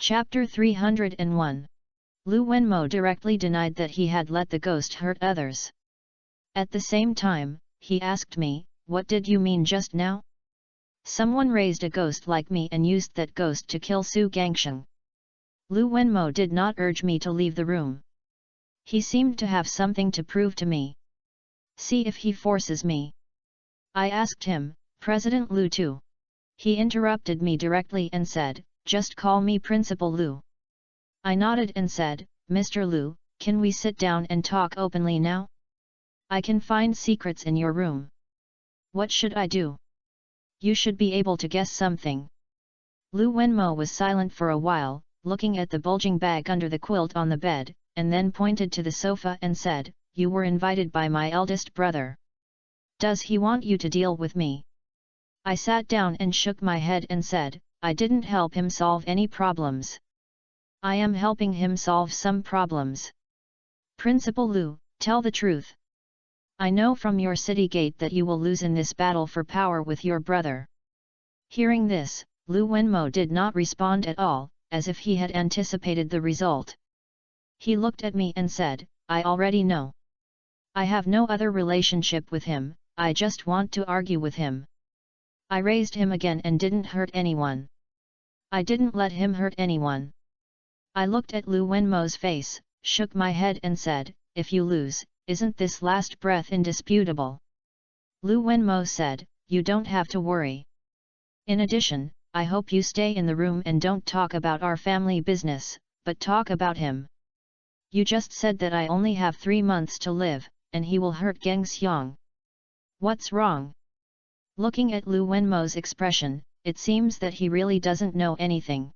Chapter 301. Lu Wenmo directly denied that he had let the ghost hurt others. At the same time, he asked me, "What did you mean just now? Someone raised a ghost like me and used that ghost to kill Su Gangsheng." Lu Wenmo did not urge me to leave the room. He seemed to have something to prove to me. "See if he forces me," I asked him. "President Lu too." He interrupted me directly and said, "Just call me Principal Lu." I nodded and said, "Mr. Lu, can we sit down and talk openly now? I can find secrets in your room." "What should I do?" "You should be able to guess something." Lu Wenmo was silent for a while, looking at the bulging bag under the quilt on the bed, and then pointed to the sofa and said, "You were invited by my eldest brother. Does he want you to deal with me?" I sat down and shook my head and said, "I didn't help him solve any problems. I am helping him solve some problems." "Principal Lu, tell the truth. I know from your city gate that you will lose in this battle for power with your brother." Hearing this, Lu Wenmo did not respond at all, as if he had anticipated the result. He looked at me and said, "I already know. I have no other relationship with him, I just want to argue with him. I raised him again and didn't hurt anyone. I didn't let him hurt anyone." I looked at Lu Wenmo's face, shook my head and said, "If you lose, isn't this last breath indisputable?" Lu Wenmo said, "You don't have to worry. In addition, I hope you stay in the room and don't talk about our family business, but talk about him. You just said that I only have 3 months to live, and he will hurt Geng Xiang. What's wrong?" Looking at Lu Wenmo's expression, it seems that he really doesn't know anything.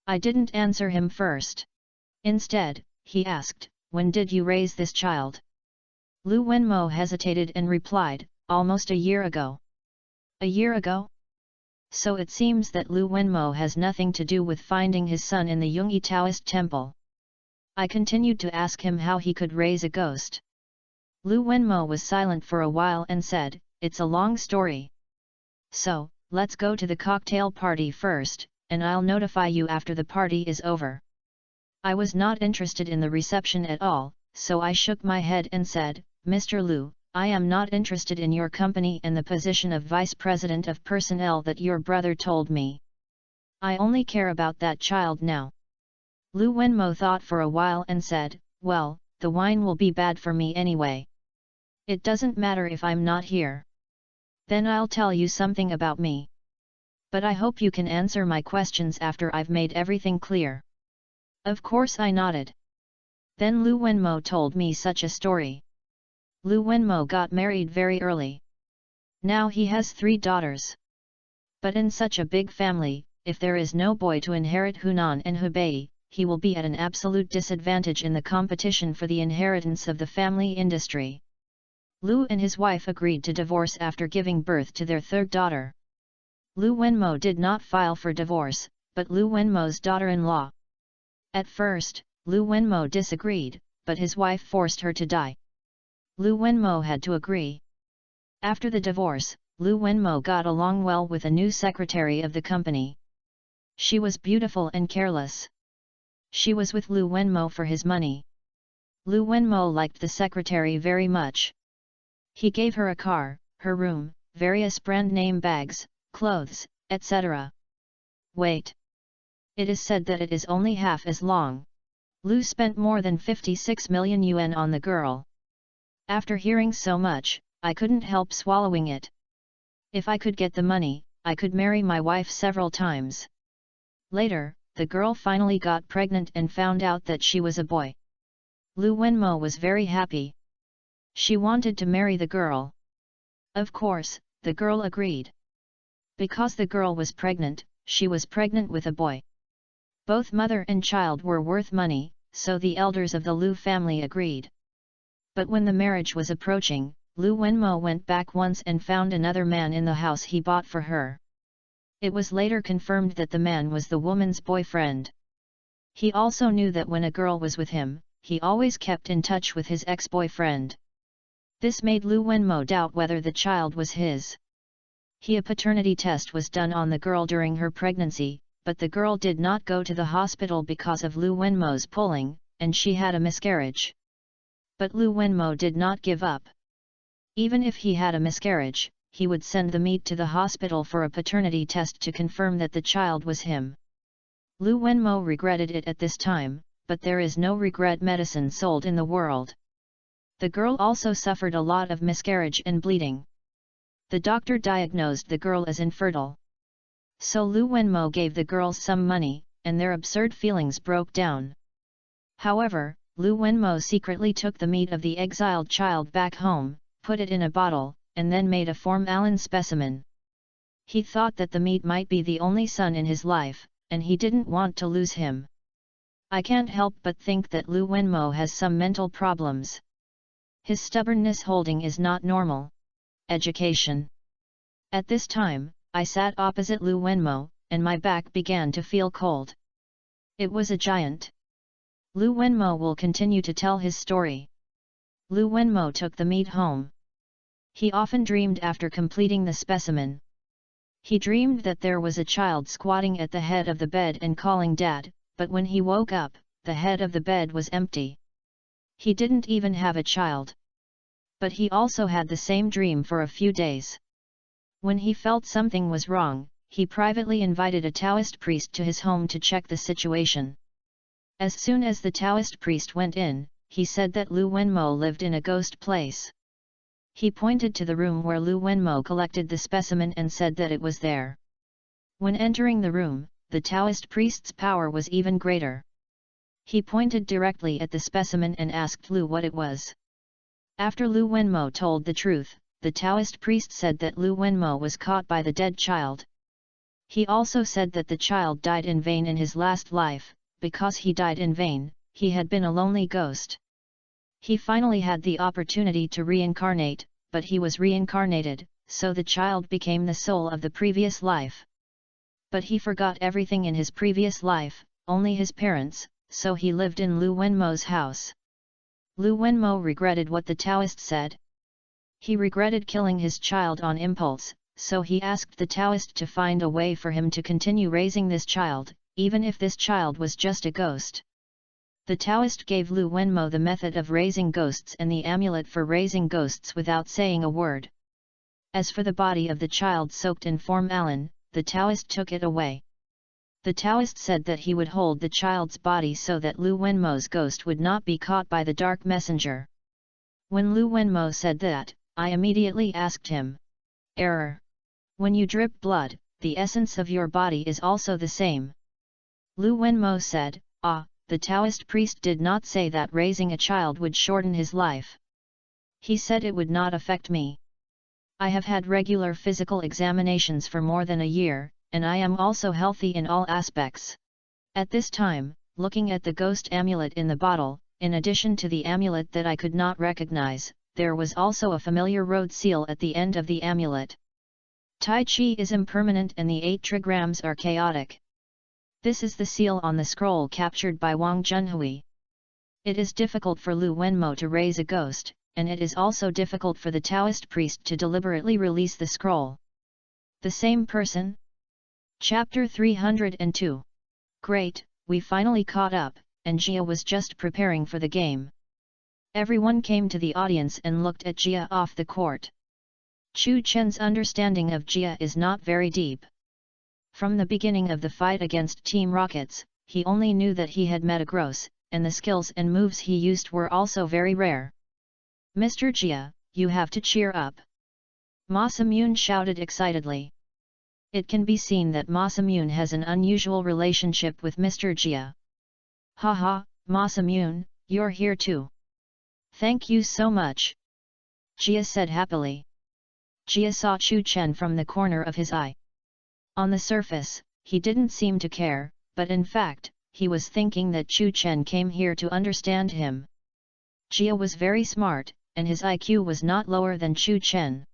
I didn't answer him first. Instead, he asked, "When did you raise this child?" Lu Wenmo hesitated and replied, "Almost a year ago." "A year ago?" So it seems that Lu Wenmo has nothing to do with finding his son in the Yongyi Taoist temple. I continued to ask him how he could raise a ghost. Lu Wenmo was silent for a while and said, "It's a long story. So, let's go to the cocktail party first, and I'll notify you after the party is over." I was not interested in the reception at all, so I shook my head and said, "Mr. Lu, I am not interested in your company and the position of Vice President of Personnel that your brother told me. I only care about that child now." Lu Wenmo thought for a while and said, "Well, the wine will be bad for me anyway. It doesn't matter if I'm not here. Then I'll tell you something about me. But I hope you can answer my questions after I've made everything clear." Of course, I nodded. Then Lu Wenmo told me such a story. Lu Wenmo got married very early. Now he has 3 daughters. But in such a big family, if there is no boy to inherit Hunan and Hubei, he will be at an absolute disadvantage in the competition for the inheritance of the family industry. Lu and his wife agreed to divorce after giving birth to their 3rd daughter. Lu Wenmo did not file for divorce, but Lu Wenmo's daughter-in-law. At first, Lu Wenmo disagreed, but his wife forced her to die. Lu Wenmo had to agree. After the divorce, Lu Wenmo got along well with a new secretary of the company. She was beautiful and careless. She was with Lu Wenmo for his money. Lu Wenmo liked the secretary very much. He gave her a car, her room, various brand name bags, clothes, etc. Wait. It is said that it is only half as long. Lu spent more than 56 million yuan on the girl. After hearing so much, I couldn't help swallowing it. If I could get the money, I could marry my wife several times. Later, the girl finally got pregnant and found out that she was a boy. Lu Wenmo was very happy. She wanted to marry the girl. Of course, the girl agreed. Because the girl was pregnant, she was pregnant with a boy. Both mother and child were worth money, so the elders of the Lu family agreed. But when the marriage was approaching, Lu Wenmo went back once and found another man in the house he bought for her. It was later confirmed that the man was the woman's boyfriend. He also knew that when a girl was with him, he always kept in touch with his ex-boyfriend. This made Lu Wenmo doubt whether the child was his. A paternity test was done on the girl during her pregnancy, but the girl did not go to the hospital because of Lu Wenmo's pulling, and she had a miscarriage. But Lu Wenmo did not give up. Even if he had a miscarriage, he would send the meat to the hospital for a paternity test to confirm that the child was him. Lu Wenmo regretted it at this time, but there is no regret medicine sold in the world. The girl also suffered a lot of miscarriage and bleeding. The doctor diagnosed the girl as infertile. So Lu Wenmo gave the girls some money, and their absurd feelings broke down. However, Lu Wenmo secretly took the meat of the exiled child back home, put it in a bottle, and then made a formalin specimen. He thought that the meat might be the only son in his life, and he didn't want to lose him. I can't help but think that Lu Wenmo has some mental problems. His stubbornness holding is not normal. Education. At this time, I sat opposite Lu Wenmo, and my back began to feel cold. It was a giant. Lu Wenmo will continue to tell his story. Lu Wenmo took the meat home. He often dreamed after completing the specimen. He dreamed that there was a child squatting at the head of the bed and calling Dad, but when he woke up, the head of the bed was empty. He didn't even have a child. But he also had the same dream for a few days. When he felt something was wrong, he privately invited a Taoist priest to his home to check the situation. As soon as the Taoist priest went in, he said that Lu Wenmo lived in a ghost place. He pointed to the room where Lu Wenmo collected the specimen and said that it was there. When entering the room, the Taoist priest's power was even greater. He pointed directly at the specimen and asked Lu what it was. After Lu Wenmo told the truth, the Taoist priest said that Lu Wenmo was caught by the dead child. He also said that the child died in vain in his last life. Because he died in vain, he had been a lonely ghost. He finally had the opportunity to reincarnate, but he was reincarnated, so the child became the soul of the previous life. But he forgot everything in his previous life, only his parents, so he lived in Lu Wenmo's house. Lu Wenmo regretted what the Taoist said. He regretted killing his child on impulse, so he asked the Taoist to find a way for him to continue raising this child, even if this child was just a ghost. The Taoist gave Lu Wenmo the method of raising ghosts and the amulet for raising ghosts without saying a word. As for the body of the child soaked in formalin, the Taoist took it away. The Taoist said that he would hold the child's body so that Lu Wenmo's ghost would not be caught by the dark messenger. When Lu Wenmo said that, I immediately asked him. Error. When you drip blood, the essence of your body is also the same. Lu Wenmo said, the Taoist priest did not say that raising a child would shorten his life. He said it would not affect me. I have had regular physical examinations for more than a year, and I am also healthy in all aspects. At this time, looking at the ghost amulet in the bottle, in addition to the amulet that I could not recognize, there was also a familiar road seal at the end of the amulet. Tai Chi is impermanent and the 8 trigrams are chaotic. This is the seal on the scroll captured by Wang Junhui. It is difficult for Lu Wenmo to raise a ghost, and it is also difficult for the Taoist priest to deliberately release the scroll. The same person? Chapter 302. Great, we finally caught up, and Jia was just preparing for the game. Everyone came to the audience and looked at Jia off the court. Chu Chen's understanding of Jia is not very deep. From the beginning of the fight against Team Rockets, he only knew that he had Metagross, and the skills and moves he used were also very rare. Mr. Jia, you have to cheer up. Masamune shouted excitedly. It can be seen that Masamune has an unusual relationship with Mr. Jia. Haha, Masamune, you're here too. Thank you so much. Jia said happily. Jia saw Chu Chen from the corner of his eye. On the surface, he didn't seem to care, but in fact, he was thinking that Chu Chen came here to understand him. Jia was very smart, and his IQ was not lower than Chu Chen.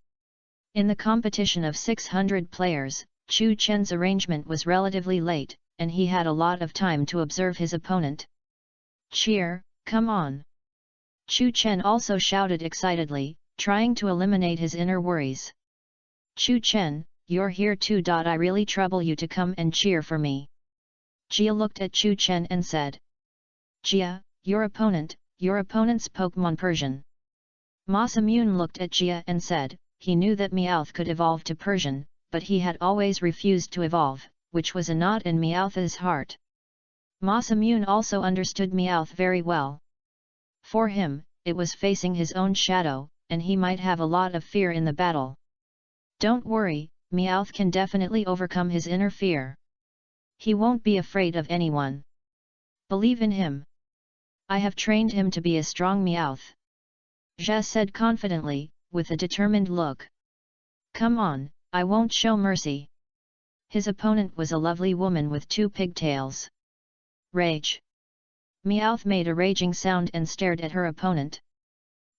In the competition of 600 players, Chu Chen's arrangement was relatively late, and he had a lot of time to observe his opponent. Cheer, come on! Chu Chen also shouted excitedly, trying to eliminate his inner worries. Chu Chen, you're here too. I really trouble you to come and cheer for me. Jia looked at Chu Chen and said. Jia, your opponent's Pokemon Persian. Masamune looked at Jia and said, he knew that Meowth could evolve to Persian, but he had always refused to evolve, which was a knot in Meowth's heart. Masamune also understood Meowth very well. For him, it was facing his own shadow, and he might have a lot of fear in the battle. Don't worry, Meowth can definitely overcome his inner fear. He won't be afraid of anyone. Believe in him. I have trained him to be a strong Meowth. Jia said confidently, with a determined look. Come on, I won't show mercy. His opponent was a lovely woman with 2 pigtails. Rage. Meowth made a raging sound and stared at her opponent.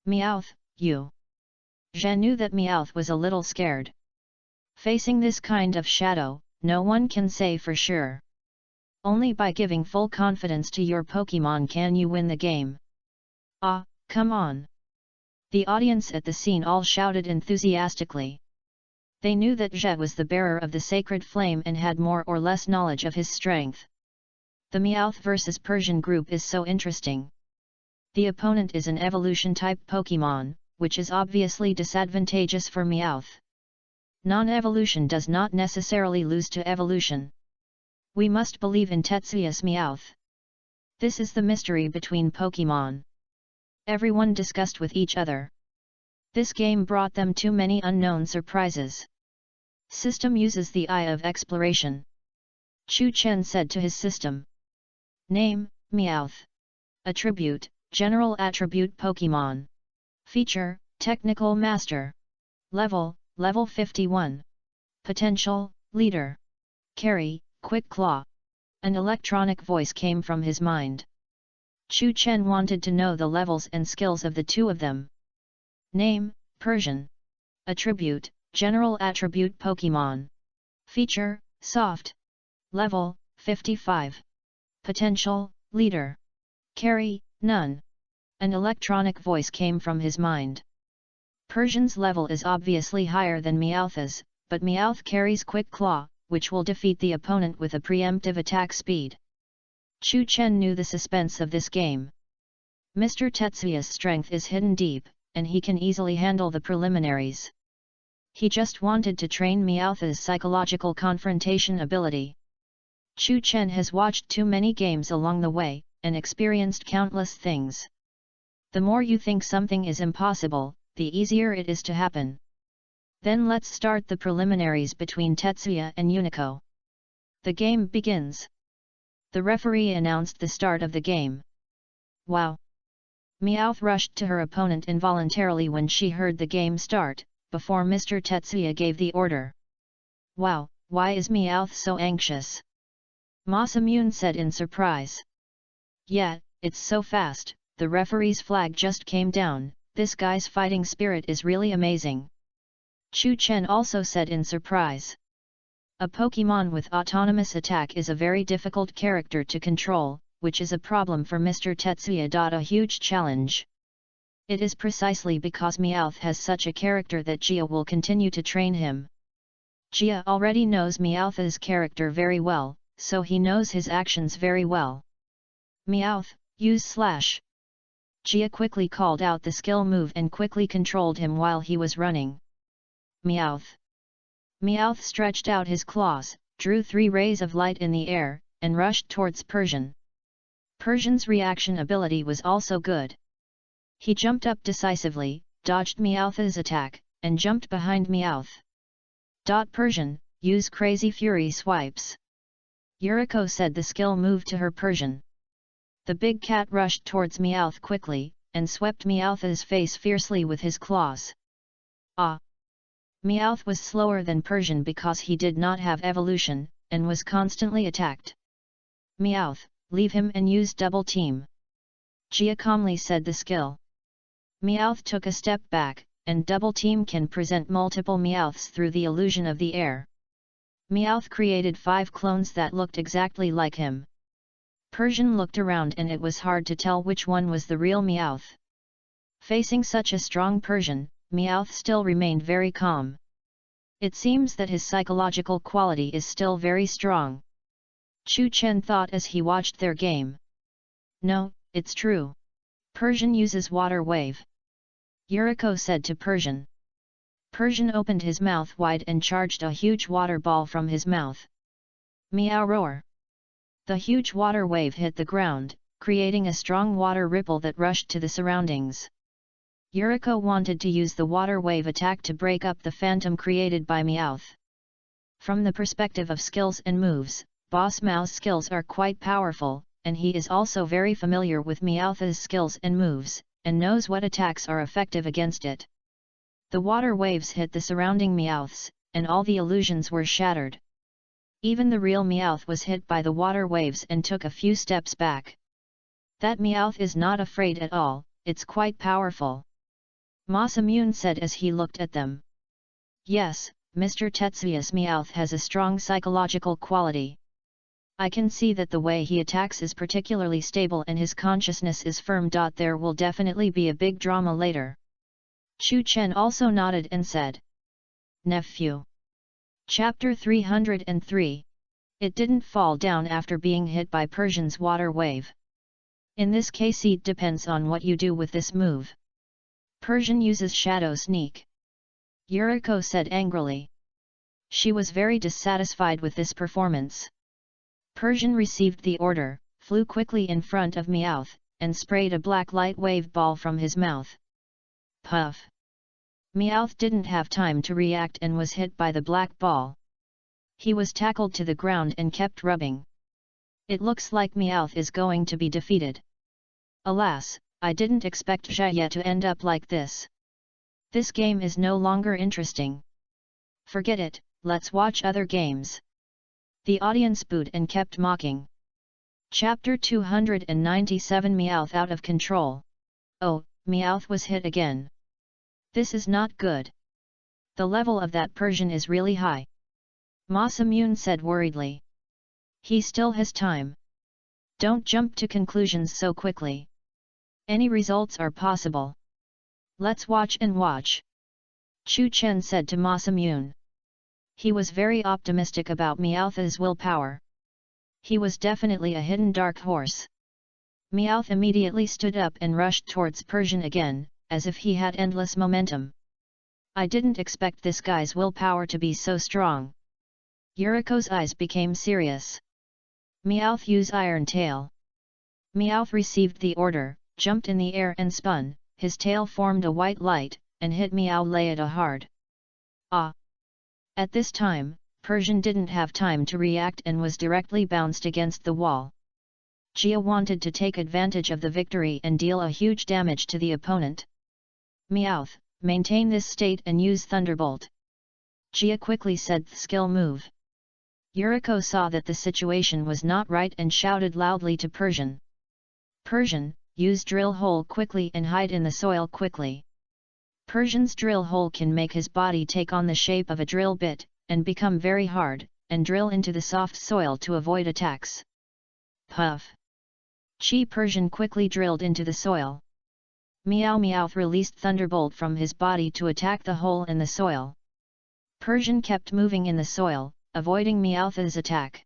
Meowth, you. Jia knew that Meowth was a little scared. Facing this kind of shadow, no one can say for sure. Only by giving full confidence to your Pokemon can you win the game. Ah, come on. The audience at the scene all shouted enthusiastically. They knew that Jia was the bearer of the sacred flame and had more or less knowledge of his strength. The Meowth vs Persian group is so interesting. The opponent is an evolution-type Pokemon, which is obviously disadvantageous for Meowth. Non-evolution does not necessarily lose to evolution. We must believe in Tetsuya's Meowth. This is the mystery between Pokemon. Everyone discussed with each other. This game brought them too many unknown surprises. System uses the eye of exploration. Chu Chen said to his system. Name, Meowth. Attribute, General Attribute Pokemon. Feature, Technical Master. Level, Level 51. Potential, Leader. Carry, Quick Claw. An electronic voice came from his mind. Chu Chen wanted to know the levels and skills of the 2 of them. Name, Persian. Attribute, General Attribute Pokemon. Feature, Soft. Level, 55. Potential, Leader. Carry, None. An electronic voice came from his mind. Persian's level is obviously higher than Meowth's, but Meowth carries Quick Claw, which will defeat the opponent with a preemptive attack speed. Chu Chen knew the suspense of this game. Mr. Tetsuya's strength is hidden deep, and he can easily handle the preliminaries. He just wanted to train Meowth's psychological confrontation ability. Chu Chen has watched too many games along the way, and experienced countless things. The more you think something is impossible, the easier it is to happen. Then let's start the preliminaries between Tetsuya and Unico. The game begins. The referee announced the start of the game. Wow! Meowth rushed to her opponent involuntarily when she heard the game start, before Mr. Tetsuya gave the order. Wow, why is Meowth so anxious? Masamune said in surprise. Yeah, it's so fast, the referee's flag just came down, this guy's fighting spirit is really amazing. Chu Chen also said in surprise. A Pokemon with autonomous attack is a very difficult character to control, which is a problem for Mr. Tetsuya. A huge challenge. It is precisely because Meowth has such a character that Jia will continue to train him. Jia already knows Meowth's character very well, so he knows his actions very well. Meowth, use Slash. Jia quickly called out the skill move and quickly controlled him while he was running. Meowth. Meowth stretched out his claws, drew 3 rays of light in the air, and rushed towards Persian. Persian's reaction ability was also good. He jumped up decisively, dodged Meowth's attack, and jumped behind Meowth. Persian, use Crazy Fury swipes. Yuriko said the skill move to her Persian. The big cat rushed towards Meowth quickly, and swept Meowth's face fiercely with his claws. Ah! Meowth was slower than Persian because he did not have evolution, and was constantly attacked. Meowth, leave him and use Double Team. Jia calmly said the skill. Meowth took a step back, and Double Team can present multiple Meowths through the illusion of the air. Meowth created 5 clones that looked exactly like him. Persian looked around and it was hard to tell which one was the real Meowth. Facing such a strong Persian, Meowth still remained very calm. It seems that his psychological quality is still very strong. Chu Chen thought as he watched their game. No, it's true. Persian uses water wave. Yuriko said to Persian. Persian opened his mouth wide and charged a huge water ball from his mouth. Meow roar. The huge water wave hit the ground, creating a strong water ripple that rushed to the surroundings. Yuriko wanted to use the water wave attack to break up the phantom created by Meowth. From the perspective of skills and moves, Boss Mao's skills are quite powerful, and he is also very familiar with Meowth's skills and moves, and knows what attacks are effective against it. The water waves hit the surrounding Meowths, and all the illusions were shattered. Even the real Meowth was hit by the water waves and took a few steps back. That Meowth is not afraid at all, it's quite powerful. Masamune said as he looked at them. Yes, Mr. Tetsuya's Meowth has a strong psychological quality. I can see that the way he attacks is particularly stable and his consciousness is firm. There will definitely be a big drama later. Chu Chen also nodded and said. Nephew. Chapter 303. It didn't fall down after being hit by Persian's water wave. In this case it depends on what you do with this move. Persian uses Shadow Sneak. Yuriko said angrily. She was very dissatisfied with this performance. Persian received the order, flew quickly in front of Meowth, and sprayed a black light wave ball from his mouth. Puff! Meowth didn't have time to react and was hit by the black ball. He was tackled to the ground and kept rubbing. It looks like Meowth is going to be defeated. Alas, I didn't expect Jaya to end up like this. This game is no longer interesting. Forget it, let's watch other games. The audience booed and kept mocking. Chapter 297. Meowth out of control. Oh, Meowth was hit again. This is not good. The level of that Persian is really high. Masamune said worriedly. He still has time. Don't jump to conclusions so quickly. Any results are possible. Let's watch and watch. Chu Chen said to Masamune. He was very optimistic about Meowth's willpower. He was definitely a hidden dark horse. Meowth immediately stood up and rushed towards Persian again, as if he had endless momentum. I didn't expect this guy's willpower to be so strong. Yuriko's eyes became serious. Meowth use Iron Tail. Meowth received the order, jumped in the air and spun, his tail formed a white light, and hit Meowth hard. Ah! At this time, Persian didn't have time to react and was directly bounced against the wall. Jia wanted to take advantage of the victory and deal a huge damage to the opponent. Meowth, maintain this state and use Thunderbolt. Jia quickly said the skill move. Yuriko saw that the situation was not right and shouted loudly to Persian. Persian, use drill hole quickly and hide in the soil quickly. Persian's drill hole can make his body take on the shape of a drill bit, and become very hard, and drill into the soft soil to avoid attacks. Puff! Persian quickly drilled into the soil. Meowth released Thunderbolt from his body to attack the hole in the soil. Persian kept moving in the soil, avoiding Meowth's attack.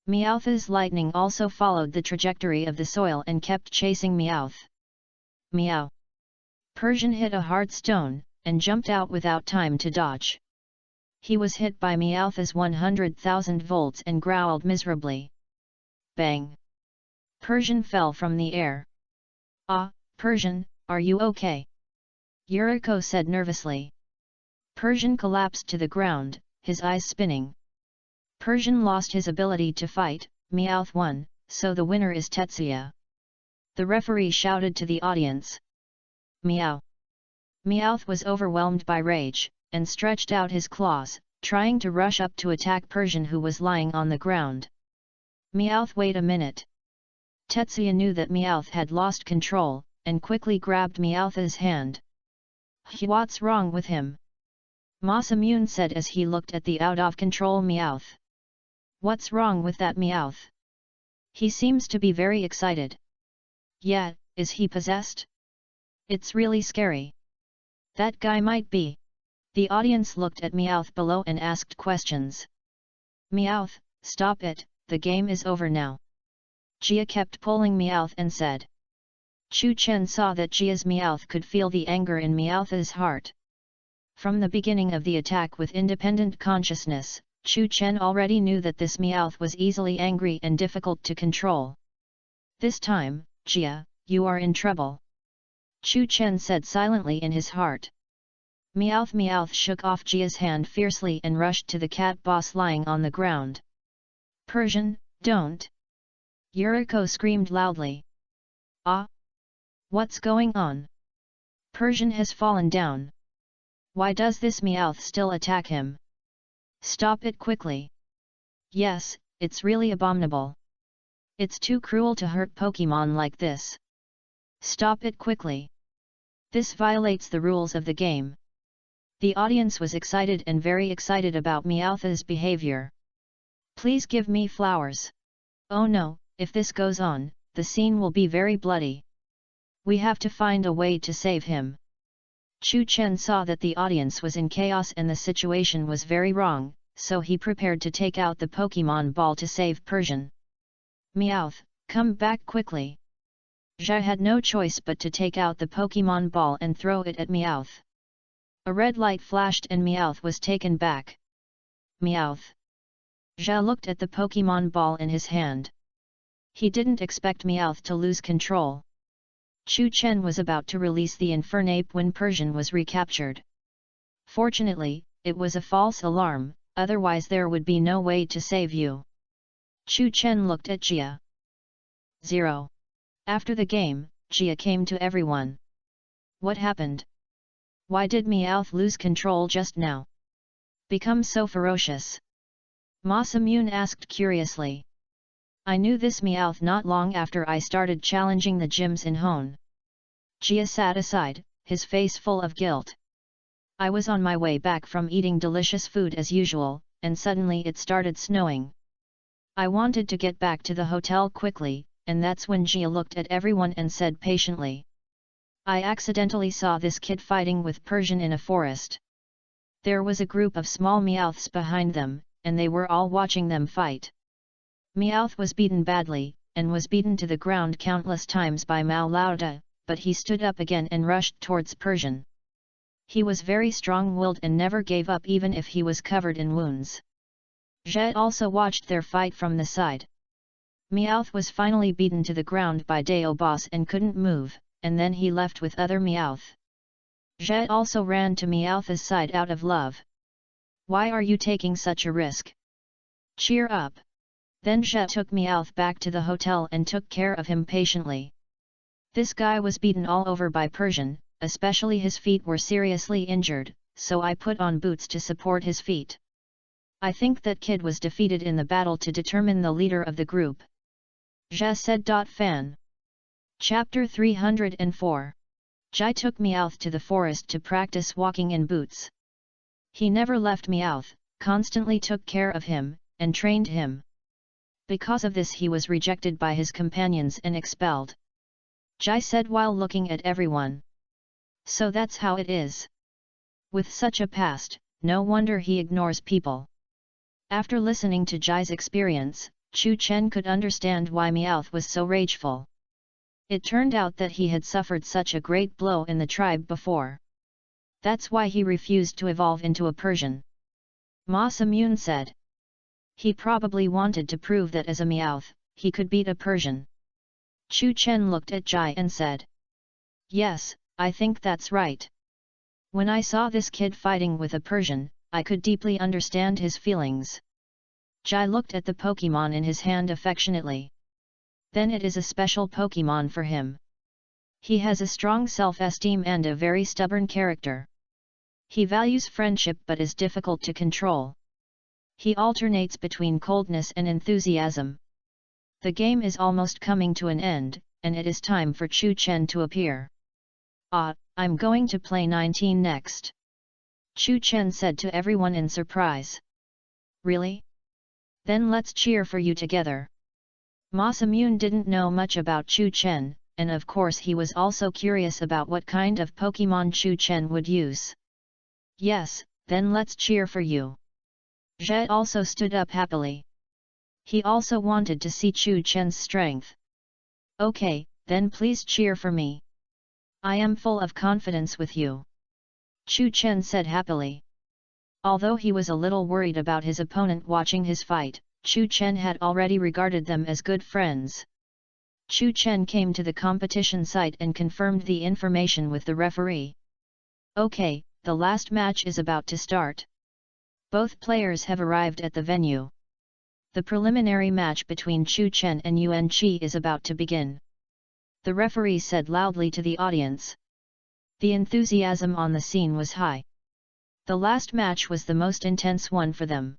Meowth's lightning also followed the trajectory of the soil and kept chasing Meowth. Meow! Persian hit a hard stone, and jumped out without time to dodge. He was hit by Meowth's 100,000 volts and growled miserably. Bang! Persian fell from the air. Ah, Persian, are you okay? Yuriko said nervously. Persian collapsed to the ground, his eyes spinning. Persian lost his ability to fight, Meowth won, so the winner is Tetsuya. The referee shouted to the audience. Meow! Meowth was overwhelmed by rage, and stretched out his claws, trying to rush up to attack Persian who was lying on the ground. Meowth, wait a minute. Tetsuya knew that Meowth had lost control, and quickly grabbed Meowth's hand. What's wrong with him? Masamune said as he looked at the out-of-control Meowth. What's wrong with that Meowth? He seems to be very excited. Yeah, is he possessed? It's really scary. That guy might be. The audience looked at Meowth below and asked questions. Meowth, stop it, the game is over now. Jia kept pulling Meowth and said. Chu Chen saw that Jia's Meowth could feel the anger in Meowth's heart. From the beginning of the attack with independent consciousness, Chu Chen already knew that this Meowth was easily angry and difficult to control. This time, Jia, you are in trouble. Chu Chen said silently in his heart. Meowth shook off Jia's hand fiercely and rushed to the cat boss lying on the ground. Persian, don't! Yuriko screamed loudly. Ah! What's going on? Persian has fallen down. Why does this Meowth still attack him? Stop it quickly. Yes, it's really abominable. It's too cruel to hurt Pokemon like this. Stop it quickly. This violates the rules of the game. The audience was excited and very excited about Meowth's behavior. Please give me flowers. Oh no, if this goes on, the scene will be very bloody. We have to find a way to save him. Chu Chen saw that the audience was in chaos and the situation was very wrong, so he prepared to take out the Pokemon ball to save Persian. Meowth, come back quickly. Jia had no choice but to take out the Pokemon ball and throw it at Meowth. A red light flashed and Meowth was taken back. Meowth. Jia looked at the Pokemon ball in his hand. He didn't expect Meowth to lose control. Chu Chen was about to release the Infernape when Persian was recaptured. Fortunately, it was a false alarm, otherwise there would be no way to save you. Chu Chen looked at Jia. 0. After the game, Jia came to everyone. What happened? Why did Meowth lose control just now? Become so ferocious? Masamune asked curiously. I knew this Meowth not long after I started challenging the gyms in Hone. Jia sat aside, his face full of guilt. I was on my way back from eating delicious food as usual, and suddenly it started snowing. I wanted to get back to the hotel quickly, and that's when Jia looked at everyone and said patiently. I accidentally saw this kid fighting with Persian in a forest. There was a group of small Meowths behind them, and they were all watching them fight. Meowth was beaten badly, and was beaten to the ground countless times by Mao Lauda, but he stood up again and rushed towards Persian. He was very strong-willed and never gave up even if he was covered in wounds. Jia also watched their fight from the side. Meowth was finally beaten to the ground by Dao Boss and couldn't move, and then he left with other Meowth. Jia also ran to Meowth's side out of love. Why are you taking such a risk? Cheer up. Then Jia took Meowth back to the hotel and took care of him patiently. This guy was beaten all over by Persian, especially his feet were seriously injured, so I put on boots to support his feet. I think that kid was defeated in the battle to determine the leader of the group. Jia said. Fan. Chapter 304. Jai took Meowth to the forest to practice walking in boots. He never left Meowth, constantly took care of him, and trained him. Because of this he was rejected by his companions and expelled. Jai said while looking at everyone. So that's how it is. With such a past, no wonder he ignores people. After listening to Jai's experience, Chu Chen could understand why Meowth was so rageful. It turned out that he had suffered such a great blow in the tribe before. That's why he refused to evolve into a Persian. Masamune said. He probably wanted to prove that as a Meowth, he could beat a Persian. Chu Chen looked at Jai and said. Yes, I think that's right. When I saw this kid fighting with a Persian, I could deeply understand his feelings. Jai looked at the Pokemon in his hand affectionately. Then it is a special Pokemon for him. He has a strong self-esteem and a very stubborn character. He values friendship but is difficult to control. He alternates between coldness and enthusiasm. The game is almost coming to an end, and it is time for Chu Chen to appear. I'm going to play 19 next. Chu Chen said to everyone in surprise. Really? Then let's cheer for you together. Masamune didn't know much about Chu Chen, and of course he was also curious about what kind of Pokemon Chu Chen would use. Yes, then let's cheer for you. Jia also stood up happily. He also wanted to see Chu Chen's strength. Okay, then please cheer for me. I am full of confidence with you. Chu Chen said happily. Although he was a little worried about his opponent watching his fight, Chu Chen had already regarded them as good friends. Chu Chen came to the competition site and confirmed the information with the referee. Okay, the last match is about to start. Both players have arrived at the venue. The preliminary match between Chu Chen and Yuan Qi is about to begin. The referee said loudly to the audience. The enthusiasm on the scene was high. The last match was the most intense one for them.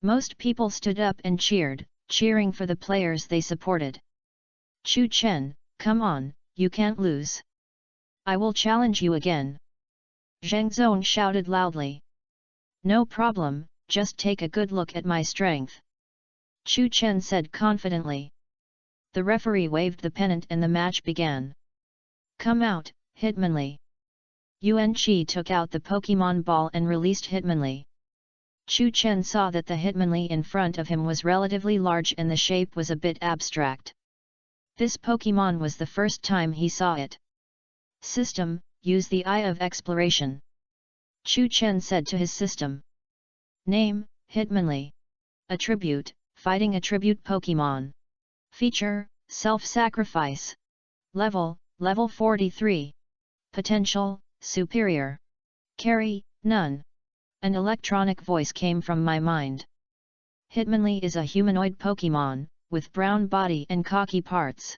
Most people stood up and cheered, cheering for the players they supported. Chu Chen, come on, you can't lose. I will challenge you again. Zheng Zong shouted loudly. No problem, just take a good look at my strength. Chu Chen said confidently. The referee waved the pennant and the match began. Come out, Hitmonlee. Yuan Qi took out the Pokemon ball and released Hitmonlee. Chu Chen saw that the Hitmonlee in front of him was relatively large and the shape was a bit abstract. This Pokemon was the first time he saw it. System, use the Eye of Exploration. Chu Chen said to his system. Name, Hitmonlee. Attribute, Fighting Attribute Pokemon. Feature, Self-Sacrifice. Level, Level 43. Potential, Superior. Carry, None. An electronic voice came from my mind. Hitmonlee is a humanoid Pokemon, with brown body and cocky parts.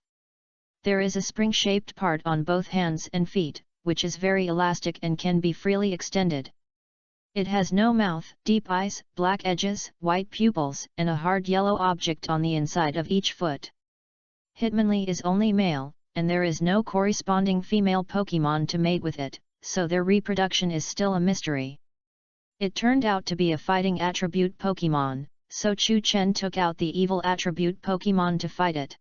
There is a spring-shaped part on both hands and feet, which is very elastic and can be freely extended. It has no mouth, deep eyes, black edges, white pupils, and a hard yellow object on the inside of each foot. Hitmonlee is only male, and there is no corresponding female Pokemon to mate with it, so their reproduction is still a mystery. It turned out to be a fighting attribute Pokemon, so Chu Chen took out the evil attribute Pokemon to fight it.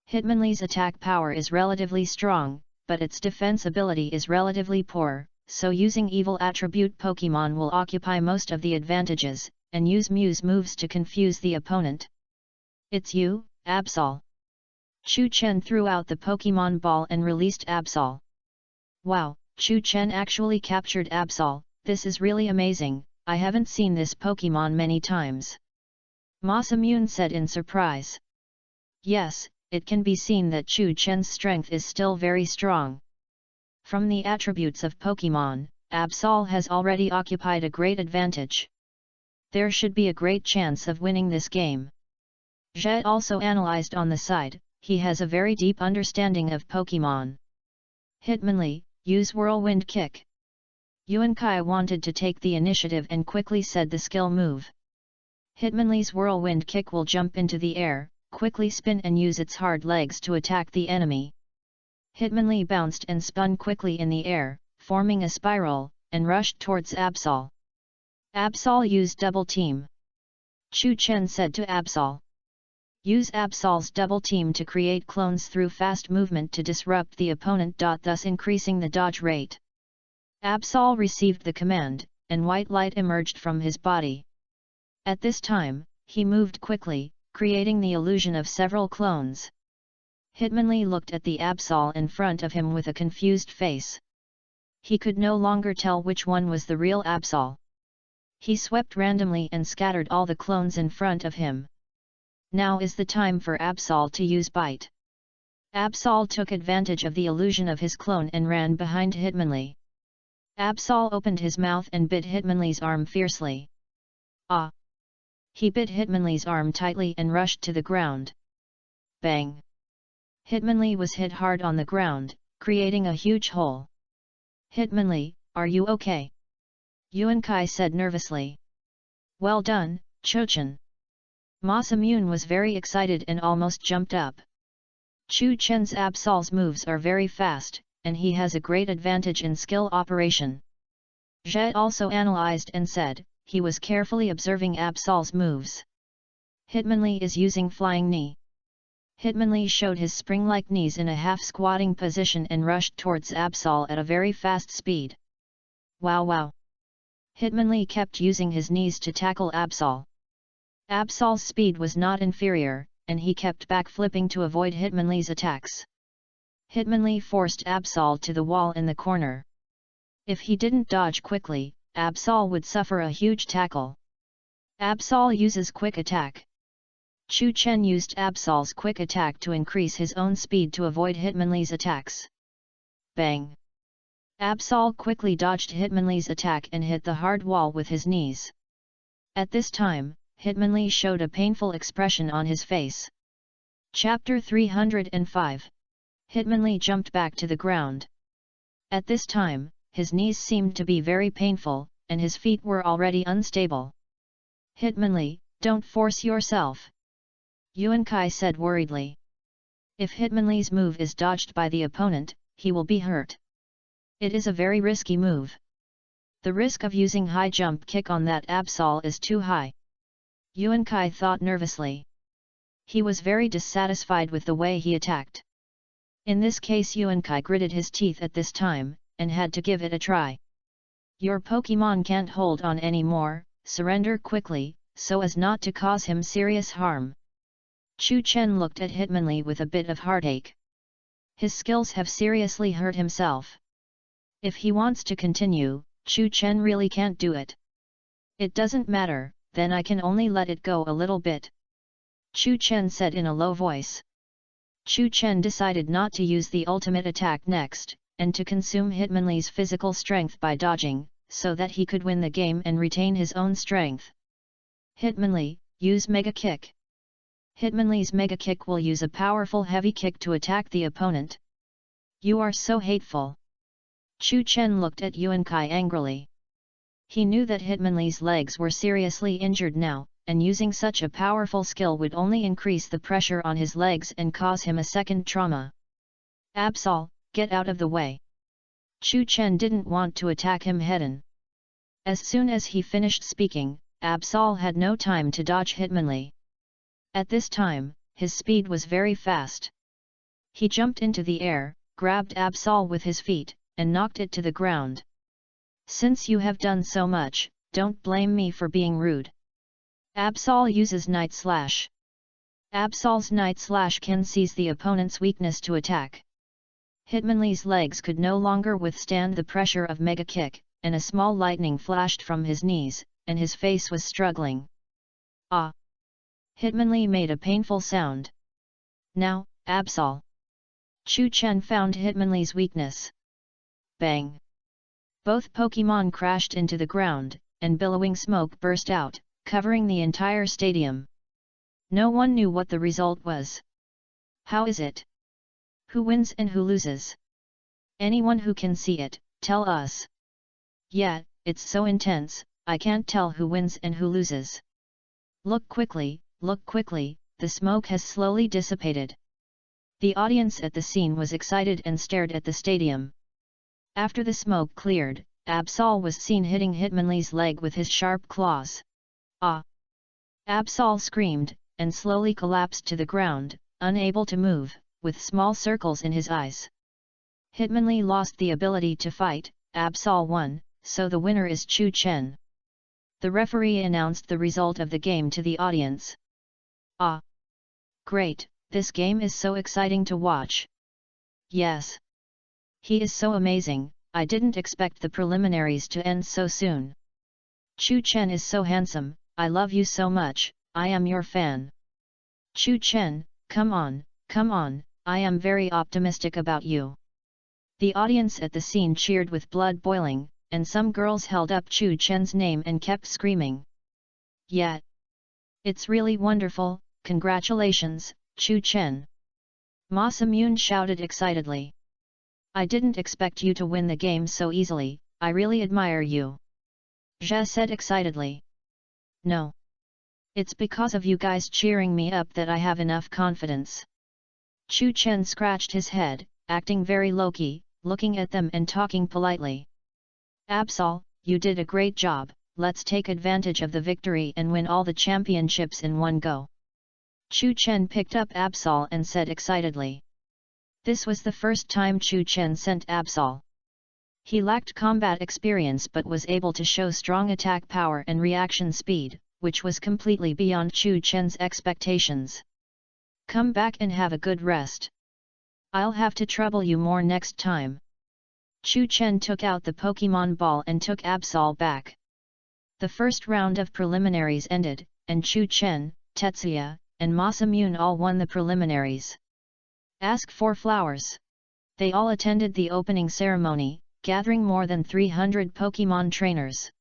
Hitmonlee's attack power is relatively strong, but its defense ability is relatively poor, so using evil attribute Pokemon will occupy most of the advantages, and use Mew's moves to confuse the opponent. It's you, Absol. Chu Chen threw out the Pokemon ball and released Absol. Wow, Chu Chen actually captured Absol, this is really amazing, I haven't seen this Pokemon many times. Masamune said in surprise. Yes, it can be seen that Chu Chen's strength is still very strong. From the attributes of Pokemon, Absol has already occupied a great advantage. There should be a great chance of winning this game. Zhe also analyzed on the side, he has a very deep understanding of Pokemon. Hitmonlee, use Whirlwind Kick. Yuan Kai wanted to take the initiative and quickly said the skill move. Hitmonlee's Whirlwind Kick will jump into the air, quickly spin and use its hard legs to attack the enemy. Hitmonlee bounced and spun quickly in the air, forming a spiral, and rushed towards Absol. Absol used Double Team. Chu Chen said to Absol. Use Absol's Double Team to create clones through fast movement to disrupt the opponent. Thus increasing the dodge rate. Absol received the command, and white light emerged from his body. At this time, he moved quickly, creating the illusion of several clones. Hitmonlee looked at the Absol in front of him with a confused face. He could no longer tell which one was the real Absol. He swept randomly and scattered all the clones in front of him. Now is the time for Absol to use Bite. Absol took advantage of the illusion of his clone and ran behind Hitmonlee. Absol opened his mouth and bit Hitmonlee's arm fiercely. Ah! He bit Hitmonlee's arm tightly and rushed to the ground. Bang! Hitmonlee was hit hard on the ground, creating a huge hole. Hitmonlee, are you okay? Yuan Kai said nervously. Well done, Cho-chan. Masamune was very excited and almost jumped up. Chu Chen's Absol's moves are very fast, and he has a great advantage in skill operation. Zhe also analyzed and said, he was carefully observing Absol's moves. Hitmonlee is using Flying Knee. Hitmonlee showed his spring-like knees in a half-squatting position and rushed towards Absol at a very fast speed. Wow wow! Hitmonlee kept using his knees to tackle Absol. Absol's speed was not inferior, and he kept back flipping to avoid Hitmonlee's attacks. Hitmonlee forced Absol to the wall in the corner. If he didn't dodge quickly, Absol would suffer a huge tackle. Absol uses quick attack. Chu Chen used Absol's quick attack to increase his own speed to avoid Hitmonlee's attacks. Bang! Absol quickly dodged Hitmonlee's attack and hit the hard wall with his knees. At this time, Hitmonlee showed a painful expression on his face. Chapter 305. Hitmonlee jumped back to the ground. At this time, his knees seemed to be very painful, and his feet were already unstable. Hitmonlee, don't force yourself, Yuan Kai said worriedly. If Hitmonlee's move is dodged by the opponent, he will be hurt. It is a very risky move. The risk of using high jump kick on that Absol is too high. Yuan Kai thought nervously. He was very dissatisfied with the way he attacked. In this case Yuan Kai gritted his teeth at this time, and had to give it a try. Your Pokemon can't hold on anymore, surrender quickly, so as not to cause him serious harm. Chu Chen looked at Hitmonlee with a bit of heartache. His skills have seriously hurt himself. If he wants to continue, Chu Chen really can't do it. It doesn't matter, then I can only let it go a little bit, Chu Chen said in a low voice. Chu Chen decided not to use the ultimate attack next, and to consume Hitmonlee's physical strength by dodging, so that he could win the game and retain his own strength. Hitmonlee, use Mega Kick. Hitmonlee's Mega Kick will use a powerful heavy kick to attack the opponent. You are so hateful. Chu Chen looked at Yuan Kai angrily. He knew that Hitmonlee's legs were seriously injured now, and using such a powerful skill would only increase the pressure on his legs and cause him a second trauma. Absol, get out of the way. Chu Chen didn't want to attack him head-on. As soon as he finished speaking, Absol had no time to dodge Hitmonlee. At this time, his speed was very fast. He jumped into the air, grabbed Absol with his feet, and knocked it to the ground. Since you have done so much, don't blame me for being rude. Absol uses Night Slash. Absol's Night Slash can seize the opponent's weakness to attack. Hitmonlee's legs could no longer withstand the pressure of Mega Kick, and a small lightning flashed from his knees, and his face was struggling. Ah! Hitmonlee made a painful sound. Now, Absol. Chu Chen found Hitmonlee's weakness. Bang! Both Pokemon crashed into the ground, and billowing smoke burst out, covering the entire stadium. No one knew what the result was. How is it? Who wins and who loses? Anyone who can see it, tell us. Yeah, it's so intense, I can't tell who wins and who loses. Look quickly, the smoke has slowly dissipated. The audience at the scene was excited and stared at the stadium. After the smoke cleared, Absol was seen hitting Hitmonlee's leg with his sharp claws. Ah! Absol screamed, and slowly collapsed to the ground, unable to move, with small circles in his eyes. Hitmonlee lost the ability to fight, Absol won, so the winner is Chu Chen. The referee announced the result of the game to the audience. Ah! Great, this game is so exciting to watch. Yes. He is so amazing, I didn't expect the preliminaries to end so soon. Chu Chen is so handsome, I love you so much, I am your fan. Chu Chen, come on, I am very optimistic about you. The audience at the scene cheered with blood boiling, and some girls held up Chu Chen's name and kept screaming. Yeah! It's really wonderful, congratulations, Chu Chen. Masamune shouted excitedly. I didn't expect you to win the game so easily, I really admire you. Zhe said excitedly. No. It's because of you guys cheering me up that I have enough confidence. Chu Chen scratched his head, acting very low-key, looking at them and talking politely. Absol, you did a great job, let's take advantage of the victory and win all the championships in one go. Chu Chen picked up Absol and said excitedly. This was the first time Chu Chen sent Absol. He lacked combat experience but was able to show strong attack power and reaction speed, which was completely beyond Chu Chen's expectations. Come back and have a good rest. I'll have to trouble you more next time. Chu Chen took out the Pokemon ball and took Absol back. The first round of preliminaries ended, and Chu Chen, Tetsuya, and Masamune all won the preliminaries. Ask for flowers. They all attended the opening ceremony, gathering more than 300 Pokemon trainers.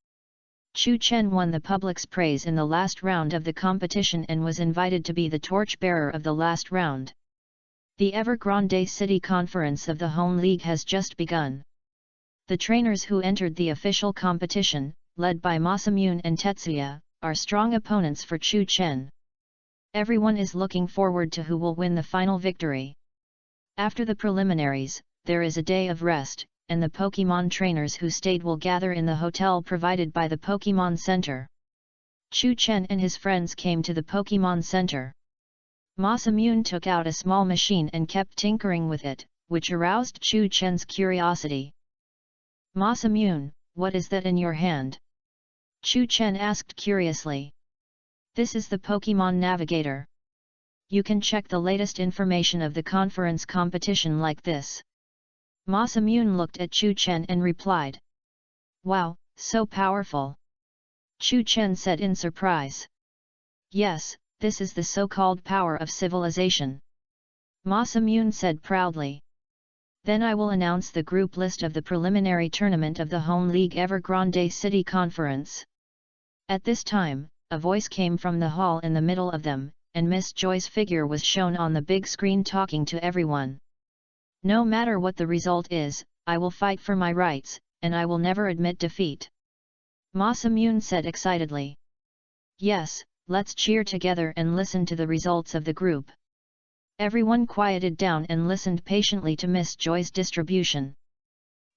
Chu Chen won the public's praise in the last round of the competition and was invited to be the torchbearer of the last round. The Evergrande City Conference of the Home League has just begun. The trainers who entered the official competition, led by Masamune and Tetsuya, are strong opponents for Chu Chen. Everyone is looking forward to who will win the final victory. After the preliminaries, there is a day of rest, and the Pokemon trainers who stayed will gather in the hotel provided by the Pokemon Center. Chu Chen and his friends came to the Pokemon Center. Masamune took out a small machine and kept tinkering with it, which aroused Chu Chen's curiosity. Masamune, what is that in your hand? Chu Chen asked curiously. This is the Pokemon Navigator. You can check the latest information of the conference competition like this. Masamune looked at Chu Chen and replied. Wow, so powerful. Chu Chen said in surprise. Yes, this is the so-called power of civilization. Masamune said proudly. Then I will announce the group list of the preliminary tournament of the Home League Evergrande City Conference. At this time, a voice came from the hall in the middle of them, and Miss Joy's figure was shown on the big screen talking to everyone. No matter what the result is, I will fight for my rights, and I will never admit defeat. Masamune said excitedly. Yes, let's cheer together and listen to the results of the group. Everyone quieted down and listened patiently to Miss Joy's distribution.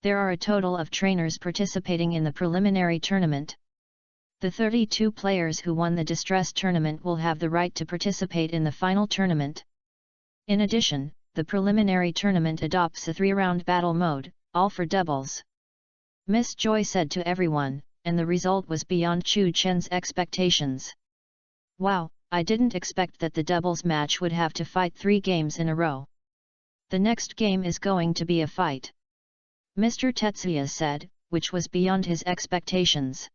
There are a total of trainers participating in the preliminary tournament. The 32 players who won the Distress tournament will have the right to participate in the final tournament. In addition, the preliminary tournament adopts a 3-round battle mode, all for doubles. Miss Joy said to everyone, and the result was beyond Chu Chen's expectations. Wow, I didn't expect that the doubles match would have to fight 3 games in a row. The next game is going to be a fight. Mr. Tetsuya said, which was beyond his expectations.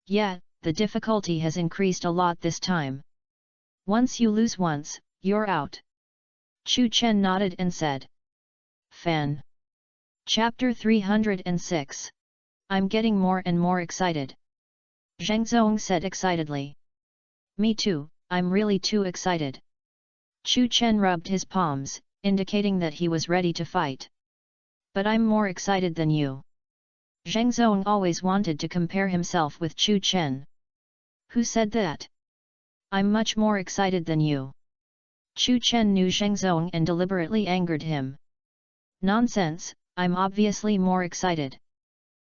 Yeah, the difficulty has increased a lot this time. Once you lose once, you're out. Chu Chen nodded and said. Fan. Chapter 306. I'm getting more and more excited. Zheng Zong said excitedly. Me too, I'm really too excited. Chu Chen rubbed his palms, indicating that he was ready to fight. But I'm more excited than you. Zheng Zong always wanted to compare himself with Chu Chen. Who said that? I'm much more excited than you. Chu Chen knew Zheng Zong and deliberately angered him. Nonsense, I'm obviously more excited.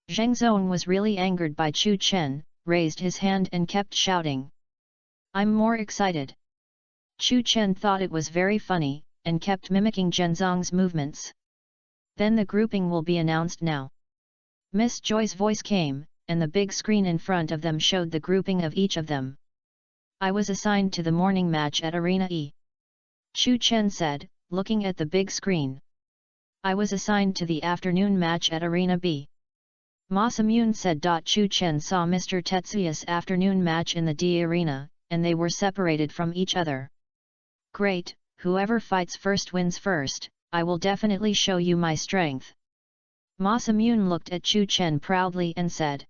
Zheng Zong was really angered by Chu Chen, raised his hand and kept shouting. I'm more excited. Chu Chen thought it was very funny, and kept mimicking Zheng Zong's movements. Then the grouping will be announced now. Miss Joy's voice came, and the big screen in front of them showed the grouping of each of them. I was assigned to the morning match at Arena E. Chu Chen said, looking at the big screen. I was assigned to the afternoon match at Arena B. Masamune said. Chu Chen saw Mr. Tetsuya's afternoon match in the D Arena, and they were separated from each other. Great, whoever fights first wins first, I will definitely show you my strength. Masamune looked at Chu Chen proudly and said.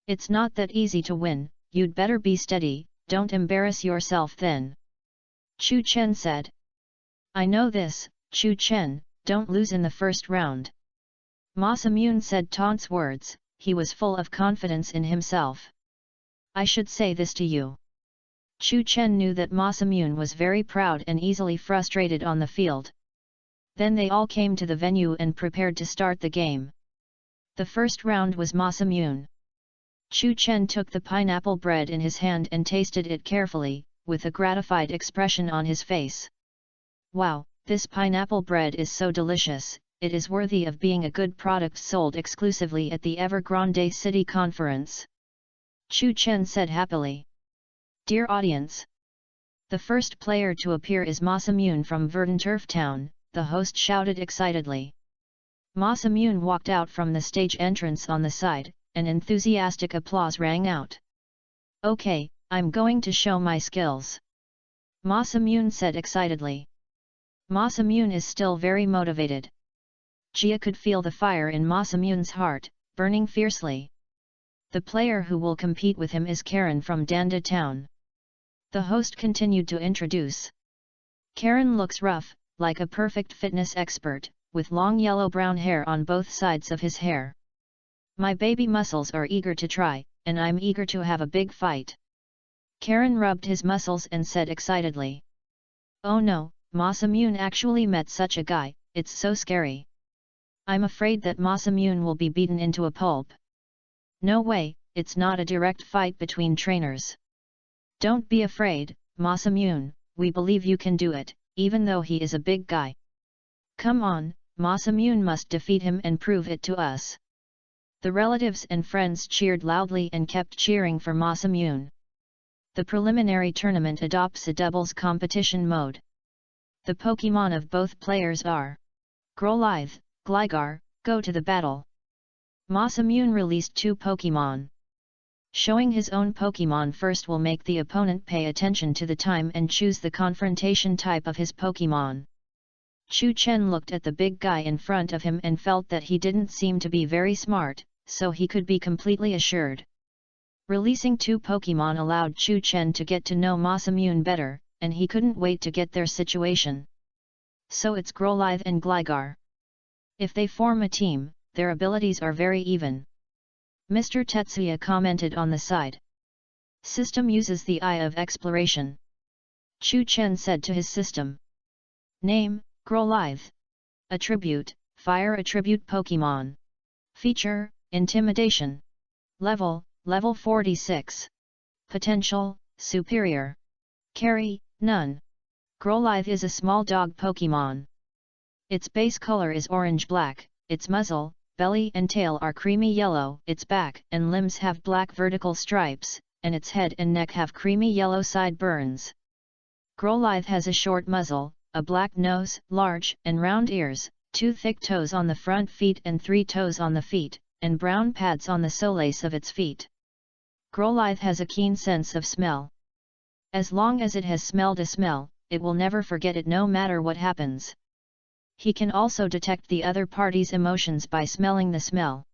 It's not that easy to win, you'd better be steady, don't embarrass yourself then. Chu Chen said. I know this, Chu Chen, don't lose in the first round. Masamune said taunts words, he was full of confidence in himself. I should say this to you. Chu Chen knew that Masamune was very proud and easily frustrated on the field. Then they all came to the venue and prepared to start the game. The first round was Masamune. Chu Chen took the pineapple bread in his hand and tasted it carefully, with a gratified expression on his face. Wow, this pineapple bread is so delicious, it is worthy of being a good product sold exclusively at the Evergrande City Conference. Chu Chen said happily. Dear audience! The first player to appear is Masamune from Verdenturf Town, the host shouted excitedly. Masamune walked out from the stage entrance on the side, and enthusiastic applause rang out. Okay, I'm going to show my skills. Masamune said excitedly. Masamune is still very motivated. Jia could feel the fire in Masamune's heart, burning fiercely. The player who will compete with him is Karen from Danda Town. The host continued to introduce. Karen looks rough, like a perfect fitness expert, with long yellow-brown hair on both sides of his hair. My baby muscles are eager to try, and I'm eager to have a big fight. Karen rubbed his muscles and said excitedly. Oh no, Masamune actually met such a guy, it's so scary. I'm afraid that Masamune will be beaten into a pulp. No way, it's not a direct fight between trainers. Don't be afraid, Masamune, we believe you can do it, even though he is a big guy. Come on, Masamune must defeat him and prove it to us. The relatives and friends cheered loudly and kept cheering for Masamune. The preliminary tournament adopts a doubles competition mode. The Pokémon of both players are Growlithe, Gligar, go to the battle. Masamune released 2 Pokémon. Showing his own Pokémon first will make the opponent pay attention to the time and choose the confrontation type of his Pokémon. Chu Chen looked at the big guy in front of him and felt that he didn't seem to be very smart, so he could be completely assured. Releasing 2 Pokémon allowed Chu Chen to get to know Masamune better, and he couldn't wait to get their situation. So it's Growlithe and Gligar. If they form a team, their abilities are very even. Mr. Tetsuya commented on the side. System uses the eye of exploration. Chu Chen said to his system. Name, Growlithe. Attribute, Fire Attribute Pokémon. Feature, Intimidation. Level, Level 46. Potential, Superior. Carry, None. Growlithe is a small dog Pokémon. Its base color is orange-black, its muzzle, belly and tail are creamy yellow, its back and limbs have black vertical stripes, and its head and neck have creamy yellow sideburns. Growlithe has a short muzzle, a black nose, large and round ears, 2 thick toes on the front feet and 3 toes on the feet, and brown pads on the soles of its feet. Growlithe has a keen sense of smell. As long as it has smelled a smell, it will never forget it no matter what happens. He can also detect the other party's emotions by smelling the smell.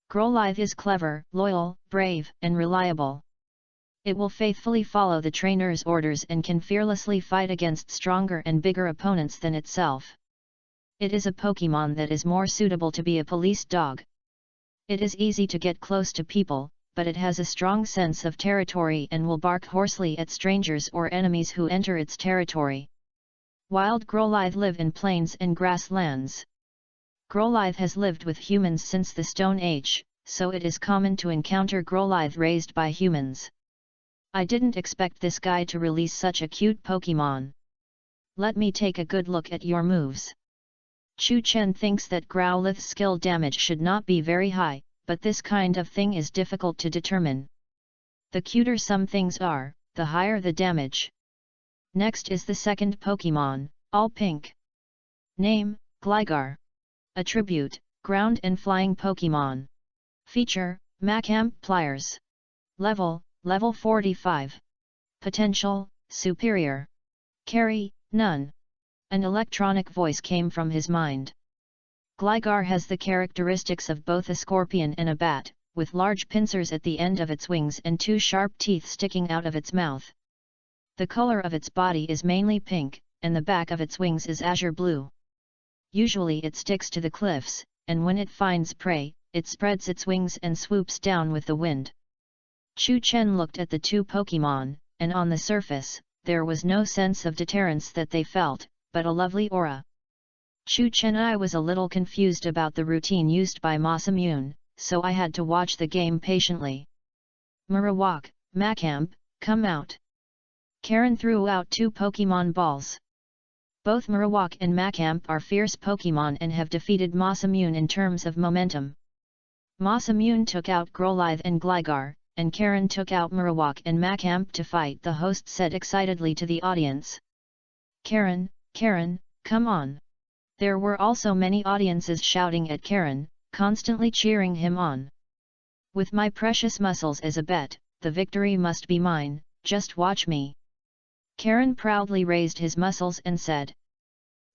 Growlithe is clever, loyal, brave, and reliable. It will faithfully follow the trainer's orders and can fearlessly fight against stronger and bigger opponents than itself. It is a Pokémon that is more suitable to be a police dog. It is easy to get close to people, but it has a strong sense of territory and will bark hoarsely at strangers or enemies who enter its territory. Wild Growlithe live in plains and grasslands. Growlithe has lived with humans since the Stone Age, so it is common to encounter Growlithe raised by humans. I didn't expect this guy to release such a cute Pokémon. Let me take a good look at your moves. Chu Chen thinks that Growlithe's skill damage should not be very high, but this kind of thing is difficult to determine. The cuter some things are, the higher the damage. Next is the second Pokémon, all pink. Name, Gligar. Attribute, Ground and Flying Pokémon. Feature, Machamp Pliers. Level, Level 45. Potential, Superior. Carry, None. An electronic voice came from his mind. Gligar has the characteristics of both a scorpion and a bat, with large pincers at the end of its wings and 2 sharp teeth sticking out of its mouth. The color of its body is mainly pink, and the back of its wings is azure blue. Usually it sticks to the cliffs, and when it finds prey, it spreads its wings and swoops down with the wind. Chu Chen looked at the 2 Pokémon, and on the surface, there was no sense of deterrence that they felt, but a lovely aura. Chu Chen I was a little confused about the routine used by Masamune, so I had to watch the game patiently. Marowak, Machamp, come out. Karen threw out 2 Pokémon balls. Both Marowak and Machamp are fierce Pokémon and have defeated Masamune in terms of momentum. Masamune took out Growlithe and Gligar, and Karen took out Marowak and Macamp to fight, the host said excitedly to the audience. Karen, Karen, come on! There were also many audiences shouting at Karen, constantly cheering him on. With my precious muscles as a bet, the victory must be mine, just watch me. Karen proudly raised his muscles and said.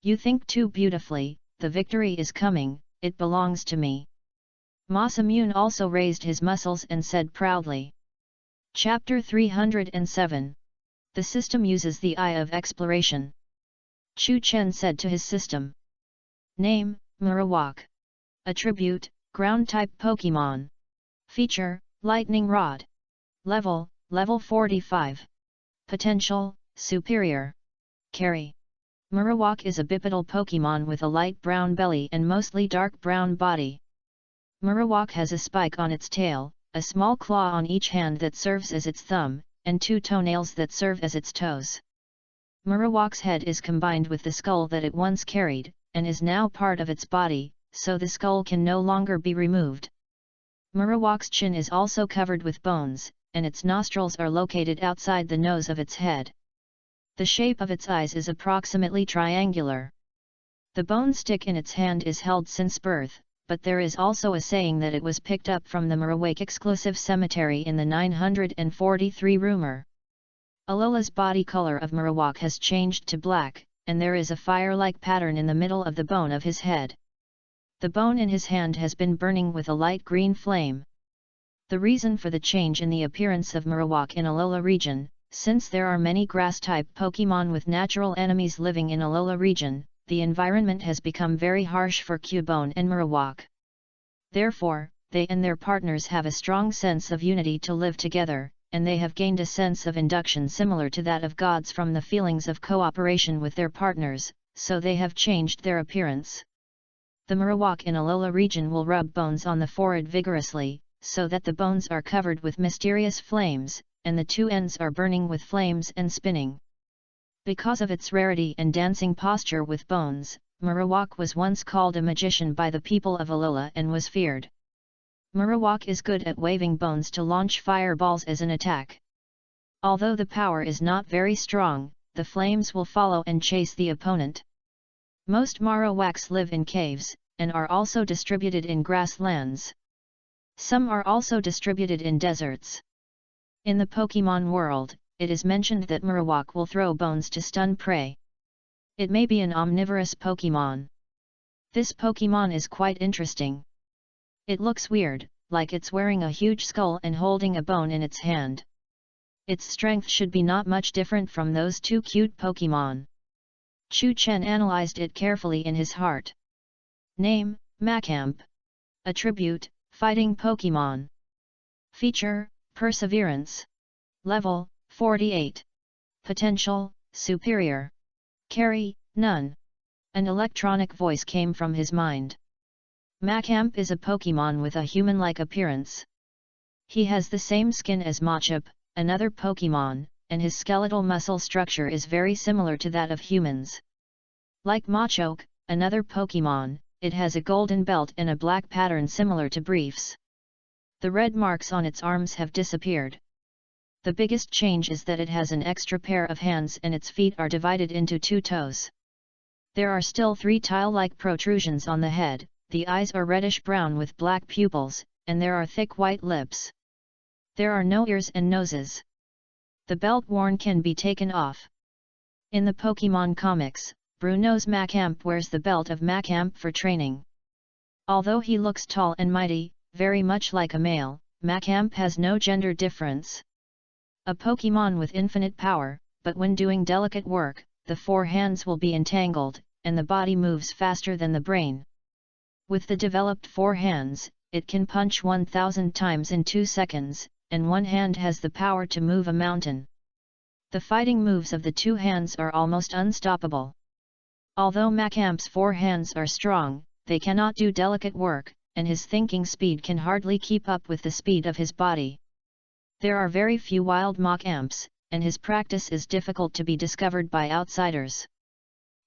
You think too beautifully, the victory is coming, it belongs to me. Masamune also raised his muscles and said proudly. Chapter 307. The system uses the eye of exploration. Chu Chen said to his system. Name, Marowak. Attribute, Ground-type Pokemon. Feature, Lightning Rod. Level, Level 45. Potential, Superior. Carry. Marowak is a bipedal Pokemon with a light brown belly and mostly dark brown body. Marowak has a spike on its tail, a small claw on each hand that serves as its thumb, and 2 toenails that serve as its toes. Marowak's head is combined with the skull that it once carried, and is now part of its body, so the skull can no longer be removed. Marowak's chin is also covered with bones, and its nostrils are located outside the nose of its head. The shape of its eyes is approximately triangular. The bone stick in its hand is held since birth, but there is also a saying that it was picked up from the Marowak exclusive cemetery in the 943 rumor. Alola's body color of Marowak has changed to black, and there is a fire-like pattern in the middle of the bone of his head. The bone in his hand has been burning with a light green flame. The reason for the change in the appearance of Marowak in Alola region, since there are many grass-type Pokemon with natural enemies living in Alola region, the environment has become very harsh for Cubone and Marowak. Therefore, they and their partners have a strong sense of unity to live together, and they have gained a sense of induction similar to that of gods from the feelings of cooperation with their partners, so they have changed their appearance. The Marowak in Alola region will rub bones on the forehead vigorously, so that the bones are covered with mysterious flames, and the 2 ends are burning with flames and spinning. Because of its rarity and dancing posture with bones, Marowak was once called a magician by the people of Alola and was feared. Marowak is good at waving bones to launch fireballs as an attack. Although the power is not very strong, the flames will follow and chase the opponent. Most Marowaks live in caves, and are also distributed in grasslands. Some are also distributed in deserts. In the Pokemon world, it is mentioned that Marowak will throw bones to stun prey. It may be an omnivorous Pokemon. This Pokemon is quite interesting. It looks weird, like it's wearing a huge skull and holding a bone in its hand. Its strength should be not much different from those 2 cute Pokemon. Chu Chen analyzed it carefully in his heart. Name, Macamp. Attribute, Fighting Pokemon. Feature, Perseverance. Level, 48. Potential, Superior. Carry, None. An electronic voice came from his mind. Macamp is a Pokemon with a human-like appearance. He has the same skin as Machop, another Pokemon, and his skeletal muscle structure is very similar to that of humans. Like Machoke, another Pokemon, it has a golden belt and a black pattern similar to briefs. The red marks on its arms have disappeared. The biggest change is that it has an extra pair of hands and its feet are divided into 2 toes. There are still 3 tile-like protrusions on the head, the eyes are reddish-brown with black pupils, and there are thick white lips. There are no ears and noses. The belt worn can be taken off. In the Pokemon comics, Bruno's Macamp wears the belt of Macamp for training. Although he looks tall and mighty, very much like a male, Macamp has no gender difference. A Pokemon with infinite power, but when doing delicate work, the 4 hands will be entangled, and the body moves faster than the brain. With the developed 4 hands, it can punch 1,000 times in 2 seconds, and 1 hand has the power to move a mountain. The fighting moves of the 2 hands are almost unstoppable. Although Macamp's 4 hands are strong, they cannot do delicate work, and his thinking speed can hardly keep up with the speed of his body. There are very few wild Macamps, and his practice is difficult to be discovered by outsiders.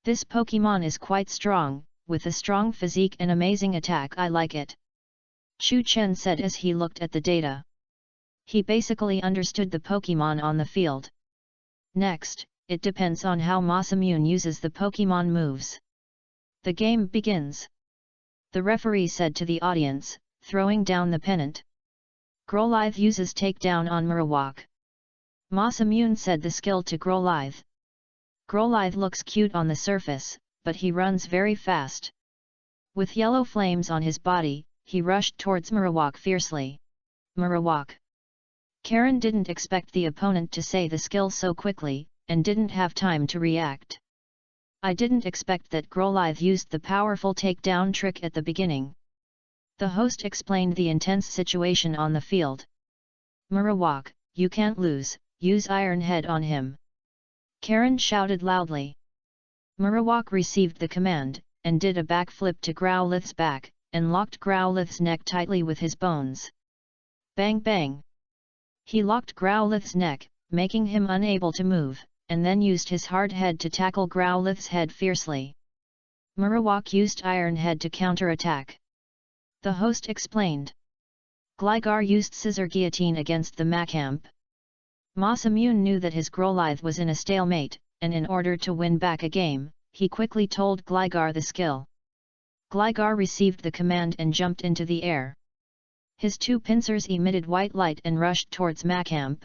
This Pokemon is quite strong, with a strong physique and amazing attack. I like it. Chu Chen said as he looked at the data. He basically understood the Pokemon on the field. Next, it depends on how Masamune uses the Pokemon moves. The game begins. The referee said to the audience, throwing down the pennant. Growlithe uses takedown on Marowak. Masamune said the skill to Growlithe. Growlithe looks cute on the surface, but he runs very fast. With yellow flames on his body, he rushed towards Marowak fiercely. Marowak. Karen didn't expect the opponent to say the skill so quickly, and didn't have time to react. I didn't expect that Growlithe used the powerful takedown trick at the beginning. The host explained the intense situation on the field. Marowak, you can't lose, use Iron Head on him. Karen shouted loudly. Marowak received the command, and did a backflip to Growlithe's back, and locked Growlithe's neck tightly with his bones. Bang bang! He locked Growlithe's neck, making him unable to move, and then used his hard head to tackle Growlithe's head fiercely. Marowak used Iron Head to counter-attack. The host explained. Gligar used Scissor Guillotine against the Machamp. Masamune knew that his Growlithe was in a stalemate, and in order to win back a game, he quickly told Gligar the skill. Gligar received the command and jumped into the air. His two pincers emitted white light and rushed towards Machamp.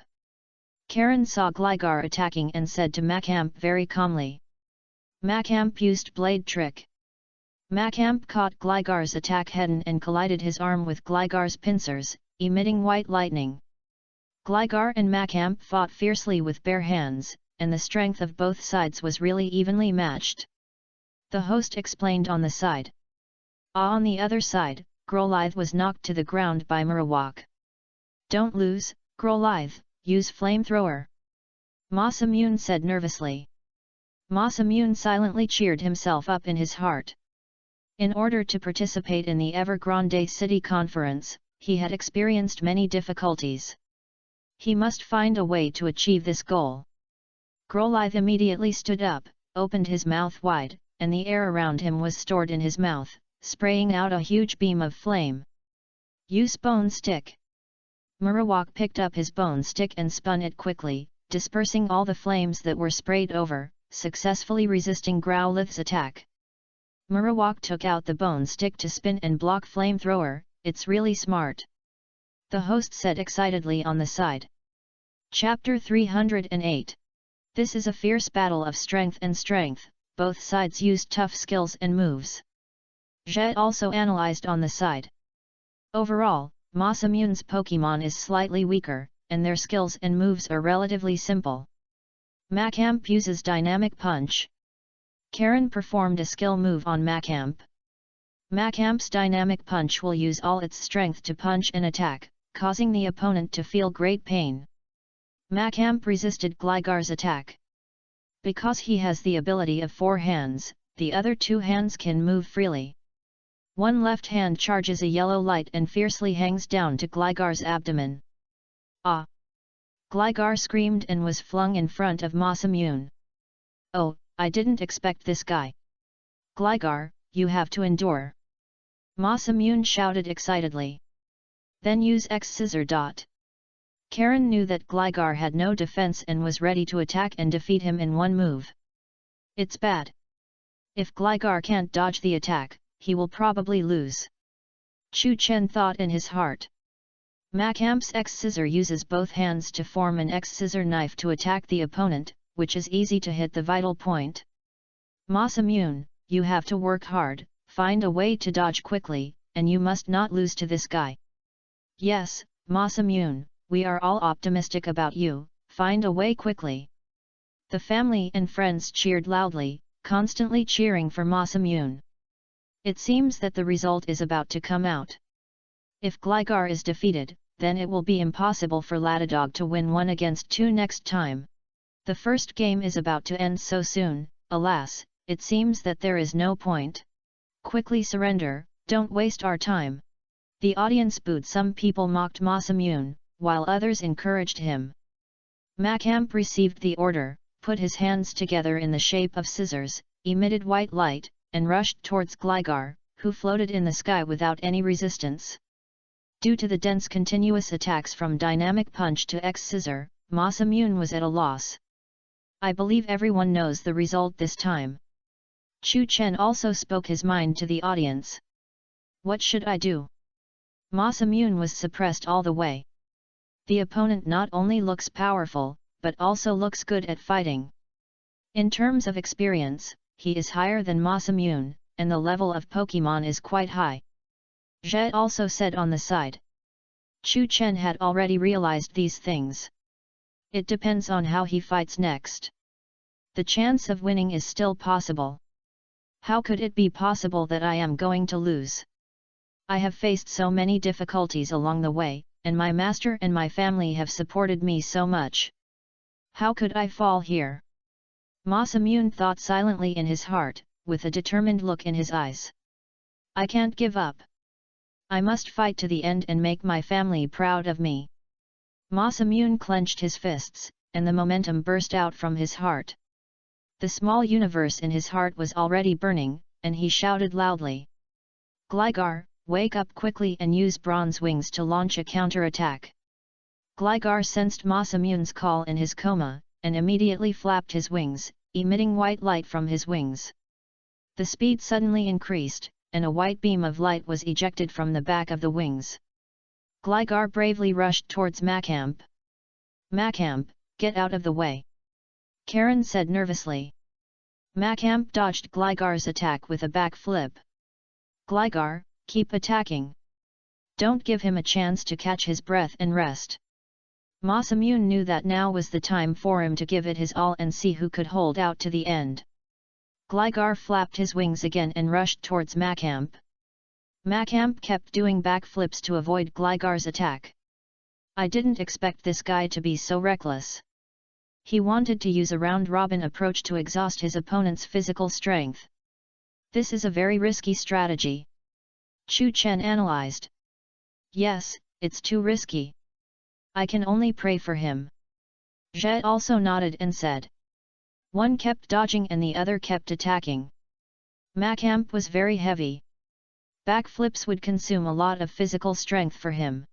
Karen saw Gligar attacking and said to Machamp very calmly. Machamp used Blade Trick. Machamp caught Gligar's attack head-on and collided his arm with Gligar's pincers, emitting white lightning. Gligar and Machamp fought fiercely with bare hands, and the strength of both sides was really evenly matched. The host explained on the side. On the other side, Growlithe was knocked to the ground by Marowak. Don't lose, Growlithe, use Flamethrower. Masamune said nervously. Masamune silently cheered himself up in his heart. In order to participate in the Evergrande City Conference, he had experienced many difficulties. He must find a way to achieve this goal. Growlithe immediately stood up, opened his mouth wide, and the air around him was stored in his mouth, spraying out a huge beam of flame. Use Bone Stick. Marowak picked up his bone stick and spun it quickly, dispersing all the flames that were sprayed over, successfully resisting Growlithe's attack. Marowak took out the bone stick to spin and block Flamethrower. It's really smart. The host said excitedly on the side. Chapter 308. This is a fierce battle of strength and strength, both sides used tough skills and moves. Zhe also analyzed on the side. Overall, Masamune's Pokemon is slightly weaker, and their skills and moves are relatively simple. Machamp uses Dynamic Punch. Karen performed a skill move on Machamp. Machamp's Dynamic Punch will use all its strength to punch and attack, causing the opponent to feel great pain. Machamp resisted Gligar's attack. Because he has the ability of 4 hands, the other 2 hands can move freely. One left hand charges a yellow light and fiercely hangs down to Gligar's abdomen. Ah! Gligar screamed and was flung in front of Masamune. Oh, I didn't expect this guy. Gligar, you have to endure. Masamune shouted excitedly. Then use X Scissor Dot. Karen knew that Gligar had no defense and was ready to attack and defeat him in one move. It's bad. If Gligar can't dodge the attack, he will probably lose. Chu Chen thought in his heart. Machamp's X Scissor uses both hands to form an X Scissor knife to attack the opponent, which is easy to hit the vital point. Masamune, you have to work hard, find a way to dodge quickly, and you must not lose to this guy. Yes, Masamune, we are all optimistic about you, find a way quickly. The family and friends cheered loudly, constantly cheering for Masamune. It seems that the result is about to come out. If Gligar is defeated, then it will be impossible for Latadog to win 1 against 2 next time. The first game is about to end so soon, alas, it seems that there is no point. Quickly surrender, don't waste our time. The audience booed. Some people mocked Masamune, while others encouraged him. Machamp received the order, put his hands together in the shape of scissors, emitted white light, and rushed towards Gligar, who floated in the sky without any resistance. Due to the dense continuous attacks from dynamic punch to X-scissor, Masamune was at a loss. I believe everyone knows the result this time. Chu Chen also spoke his mind to the audience. What should I do? Masamune was suppressed all the way. The opponent not only looks powerful, but also looks good at fighting. In terms of experience, he is higher than Masamune, and the level of Pokemon is quite high. Zhe also said on the side. Chu Chen had already realized these things. It depends on how he fights next. The chance of winning is still possible. How could it be possible that I am going to lose? I have faced so many difficulties along the way, and my master and my family have supported me so much. How could I fall here? Masamune thought silently in his heart, with a determined look in his eyes. I can't give up. I must fight to the end and make my family proud of me. Masamune clenched his fists, and the momentum burst out from his heart. The small universe in his heart was already burning, and he shouted loudly. Gligar, wake up quickly and use bronze wings to launch a counter-attack. Gligar sensed Masamune's call in his coma, and immediately flapped his wings, emitting white light from his wings. The speed suddenly increased, and a white beam of light was ejected from the back of the wings. Gligar bravely rushed towards Macamp. Macamp, get out of the way! Karen said nervously. Macamp dodged Gligar's attack with a back flip. Gligar, keep attacking. Don't give him a chance to catch his breath and rest. Masamune knew that now was the time for him to give it his all and see who could hold out to the end. Gligar flapped his wings again and rushed towards Macamp. Macamp kept doing backflips to avoid Gligar's attack. I didn't expect this guy to be so reckless. He wanted to use a round-robin approach to exhaust his opponent's physical strength. This is a very risky strategy. Chu Chen analyzed. Yes, it's too risky. I can only pray for him. Zhe also nodded and said. One kept dodging and the other kept attacking. Macamp was very heavy. Backflips would consume a lot of physical strength for him.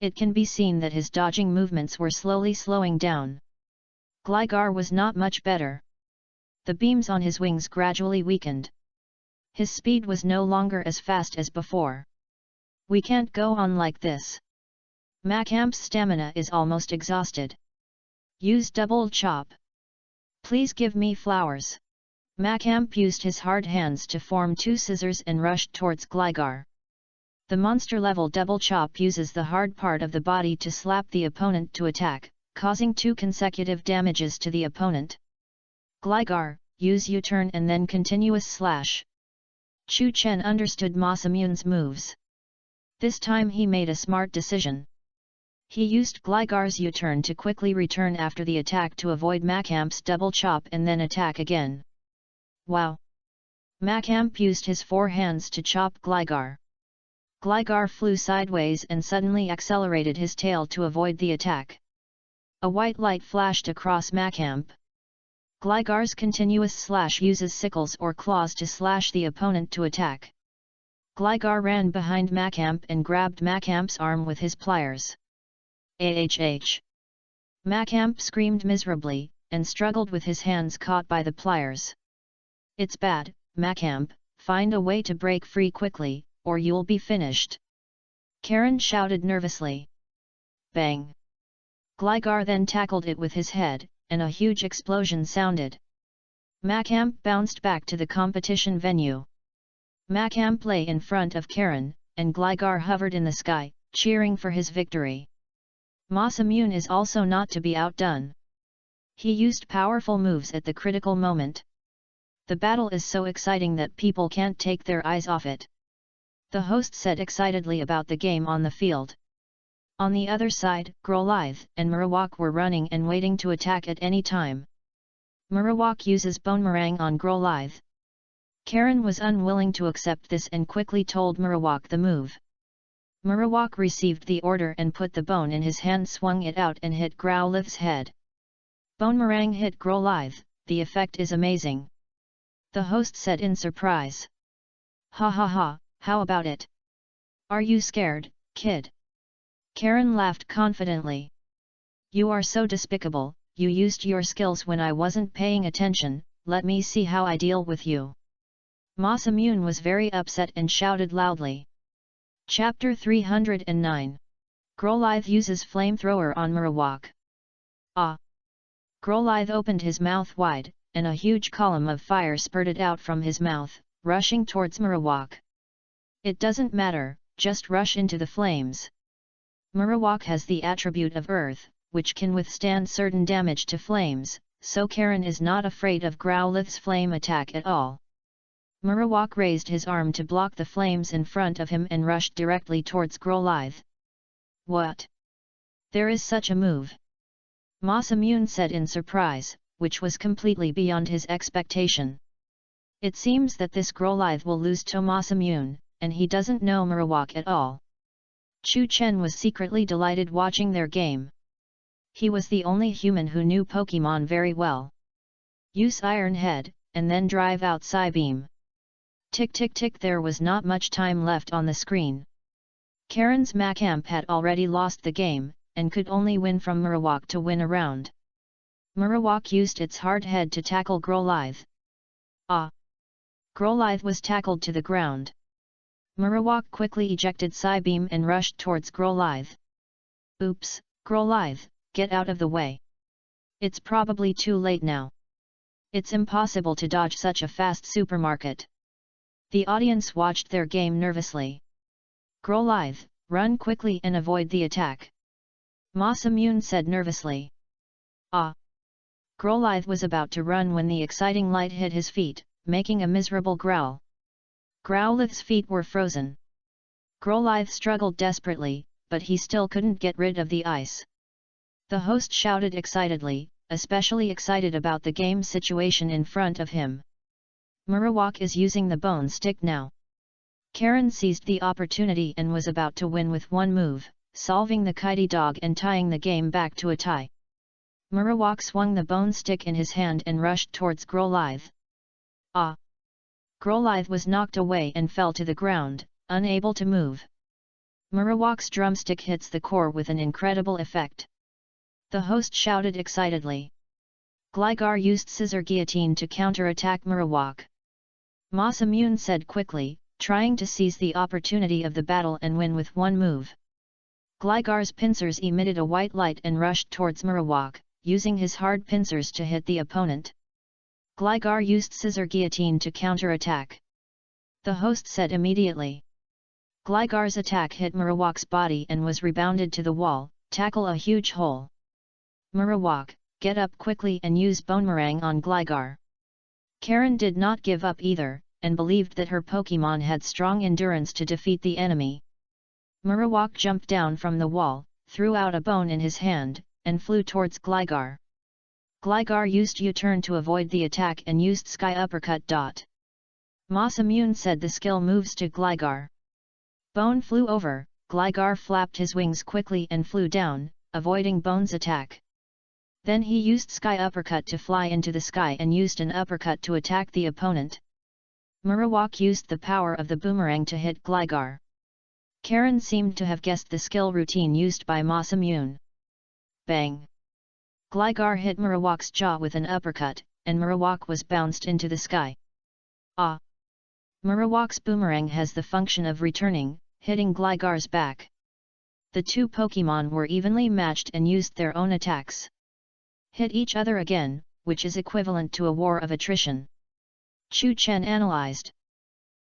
It can be seen that his dodging movements were slowly slowing down. Gligar was not much better. The beams on his wings gradually weakened. His speed was no longer as fast as before. We can't go on like this. Macamp's stamina is almost exhausted. Use double chop. Please give me flowers. Macamp used his hard hands to form two scissors and rushed towards Gligar. The monster-level double chop uses the hard part of the body to slap the opponent to attack, causing 2 consecutive damages to the opponent. Gligar, use U-turn and then continuous slash. Chu Chen understood Masamune's moves. This time he made a smart decision. He used Gligar's U-turn to quickly return after the attack to avoid Macamp's double chop and then attack again. Wow! Macamp used his 4 hands to chop Gligar. Gligar flew sideways and suddenly accelerated his tail to avoid the attack. A white light flashed across Macamp. Gligar's continuous slash uses sickles or claws to slash the opponent to attack. Gligar ran behind Macamp and grabbed Macamp's arm with his pliers. AHH! Macamp screamed miserably, and struggled with his hands caught by the pliers. It's bad, Macamp, find a way to break free quickly, or you'll be finished. Karen shouted nervously. Bang! Gligar then tackled it with his head, and a huge explosion sounded. Macamp bounced back to the competition venue. Macamp lay in front of Karen, and Gligar hovered in the sky, cheering for his victory. Masamune is also not to be outdone. He used powerful moves at the critical moment. The battle is so exciting that people can't take their eyes off it. The host said excitedly about the game on the field. On the other side, Growlithe and Marowak were running and waiting to attack at any time. Marowak uses Bonemerang on Growlithe. Karen was unwilling to accept this and quickly told Marowak the move. Marowak received the order and put the bone in his hand, swung it out and hit Growlithe's head. Bonemerang hit Growlithe, the effect is amazing. The host said in surprise. Ha ha ha, how about it? Are you scared, Kid. Karen laughed confidently. You are so despicable, you used your skills when I wasn't paying attention, let me see how I deal with you. Masamune was very upset and shouted loudly. Chapter 309. Growlithe uses flamethrower on Marowak. Ah! Growlithe opened his mouth wide, and a huge column of fire spurted out from his mouth, rushing towards Marowak. It doesn't matter, just rush into the flames. Marowak has the attribute of earth, which can withstand certain damage to flames, so Karen is not afraid of Growlithe's flame attack at all. Marowak raised his arm to block the flames in front of him and rushed directly towards Growlithe. What? There is such a move? Masamune said in surprise, which was completely beyond his expectation. It seems that this Growlithe will lose to Masamune, and he doesn't know Marowak at all. Chu Chen was secretly delighted watching their game. He was the only human who knew Pokemon very well. Use Iron Head, and then drive out Psybeam. Tick tick tick, there was not much time left on the screen. Karen's Macamp had already lost the game, and could only win from Marowak to win a round. Marowak used its hard head to tackle Growlithe. Ah! Growlithe was tackled to the ground. Marowak quickly ejected Psybeam and rushed towards Growlithe. Oops, Growlithe, get out of the way. It's probably too late now. It's impossible to dodge such a fast supermarket. The audience watched their game nervously. Growlithe, run quickly and avoid the attack. Masamune said nervously. Ah! Growlithe was about to run when the exciting light hit his feet, making a miserable growl. Growlithe's feet were frozen. Growlithe struggled desperately, but he still couldn't get rid of the ice. The host shouted excitedly, especially excited about the game situation in front of him. Marowak is using the bone stick now. Karen seized the opportunity and was about to win with one move, solving the Kitty Dog and tying the game back to a tie. Marowak swung the bone stick in his hand and rushed towards Growlithe. Ah! Growlithe was knocked away and fell to the ground, unable to move. Marowak's drumstick hits the core with an incredible effect. The host shouted excitedly. Gligar used Scissor Guillotine to counter-attack Marowak. Masamune said quickly, trying to seize the opportunity of the battle and win with one move. Gligar's pincers emitted a white light and rushed towards Marowak, using his hard pincers to hit the opponent. Gligar used Scissor Guillotine to counter-attack. The host said immediately. Gligar's attack hit Marowak's body and was rebounded to the wall, tackle a huge hole. Marowak, get up quickly and use Bonemerang on Gligar. Karen did not give up either, and believed that her Pokemon had strong endurance to defeat the enemy. Marowak jumped down from the wall, threw out a bone in his hand, and flew towards Gligar. Gligar used U-turn to avoid the attack and used Sky Uppercut. Masamune said the skill moves to Gligar. Bone flew over, Gligar flapped his wings quickly and flew down, avoiding Bone's attack. Then he used Sky Uppercut to fly into the sky and used an uppercut to attack the opponent. Marowak used the power of the boomerang to hit Gligar. Karen seemed to have guessed the skill routine used by Masamune. Bang! Gligar hit Marowak's jaw with an uppercut, and Marowak was bounced into the sky. Ah! Marowak's boomerang has the function of returning, hitting Gligar's back. The two Pokemon were evenly matched and used their own attacks. Hit each other again, which is equivalent to a war of attrition. Chu Chen analyzed.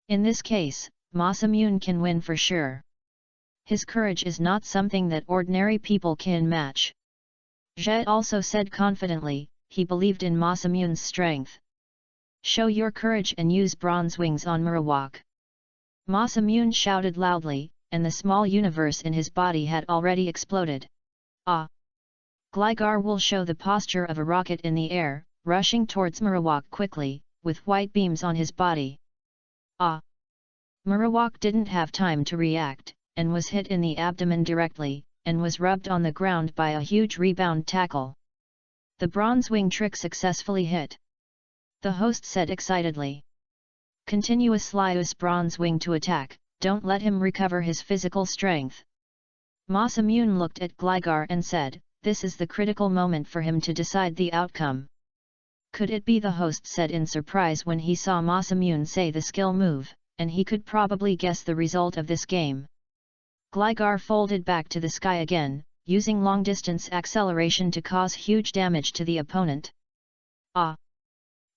In this case, Masamune can win for sure. His courage is not something that ordinary people can match. Zhe also said confidently, he believed in Masamune's strength. Show your courage and use Bronze Wings on Marowak. Masamune shouted loudly, and the small universe in his body had already exploded. Ah! Gligar will show the posture of a rocket in the air, rushing towards Marowak quickly, with white beams on his body. Ah! Marowak didn't have time to react, and was hit in the abdomen directly, and was rubbed on the ground by a huge rebound tackle. The bronze wing trick successfully hit. The host said excitedly. Continuous use bronze wing to attack, don't let him recover his physical strength. Masamune looked at Gligar and said, "This is the critical moment for him to decide the outcome." "Could it be?" the host said in surprise when he saw Masamune say the skill move, and he could probably guess the result of this game. Gligar folded back to the sky again, using long-distance acceleration to cause huge damage to the opponent. Ah!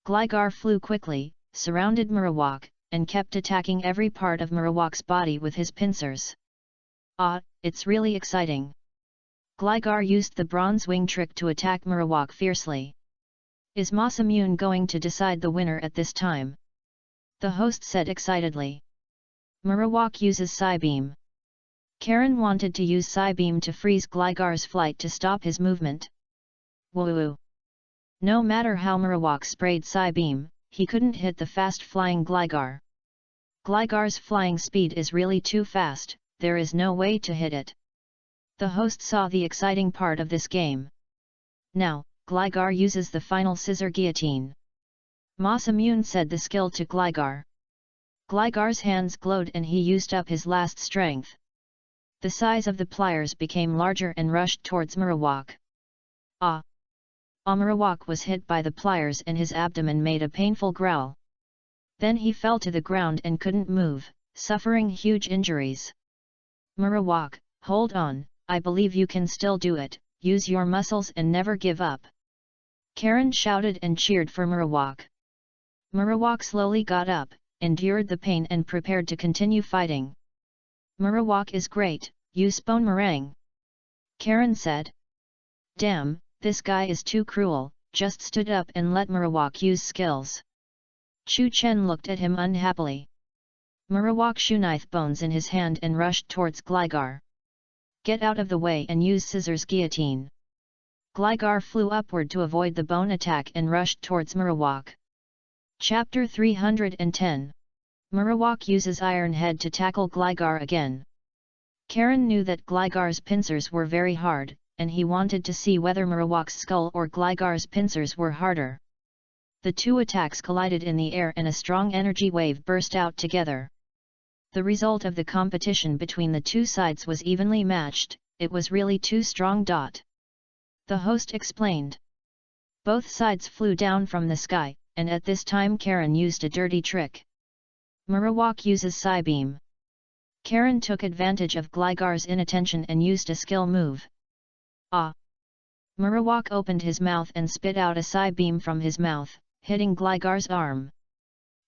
Gligar flew quickly, surrounded Marowak, and kept attacking every part of Marowak's body with his pincers. Ah, it's really exciting. Gligar used the bronze wing trick to attack Marowak fiercely. Is Masamune going to decide the winner at this time? The host said excitedly. Marowak uses Psybeam. Karen wanted to use Psybeam to freeze Gligar's flight to stop his movement. Woo! No matter how Marowak sprayed Psybeam, he couldn't hit the fast-flying Gligar. Gligar's flying speed is really too fast, there is no way to hit it. The host saw the exciting part of this game. Now, Gligar uses the final scissor guillotine. Masamune said the skill to Gligar. Gligar's hands glowed and he used up his last strength. The size of the pliers became larger and rushed towards Marowak. Ah! Marowak was hit by the pliers and his abdomen made a painful growl. Then he fell to the ground and couldn't move, suffering huge injuries. Marowak, hold on, I believe you can still do it, use your muscles and never give up. Karen shouted and cheered for Marowak. Marowak slowly got up, endured the pain and prepared to continue fighting. Marowak is great, use bone meringue. Karen said. Damn, this guy is too cruel, just stood up and let Marowak use skills. Chu Chen looked at him unhappily. Marowak shoe-knife bones in his hand and rushed towards Gligar. Get out of the way and use scissors guillotine. Gligar flew upward to avoid the bone attack and rushed towards Marowak. Chapter 310. Marowak uses Iron Head to tackle Gligar again. Karen knew that Gligar's pincers were very hard, and he wanted to see whether Marowak's skull or Gligar's pincers were harder. The two attacks collided in the air and a strong energy wave burst out together. The result of the competition between the two sides was evenly matched, it was really too strong. The host explained. Both sides flew down from the sky, and at this time Karen used a dirty trick. Marowak uses Psybeam. Karen took advantage of Gligar's inattention and used a skill move. Ah! Marowak opened his mouth and spit out a Psybeam from his mouth, hitting Gligar's arm.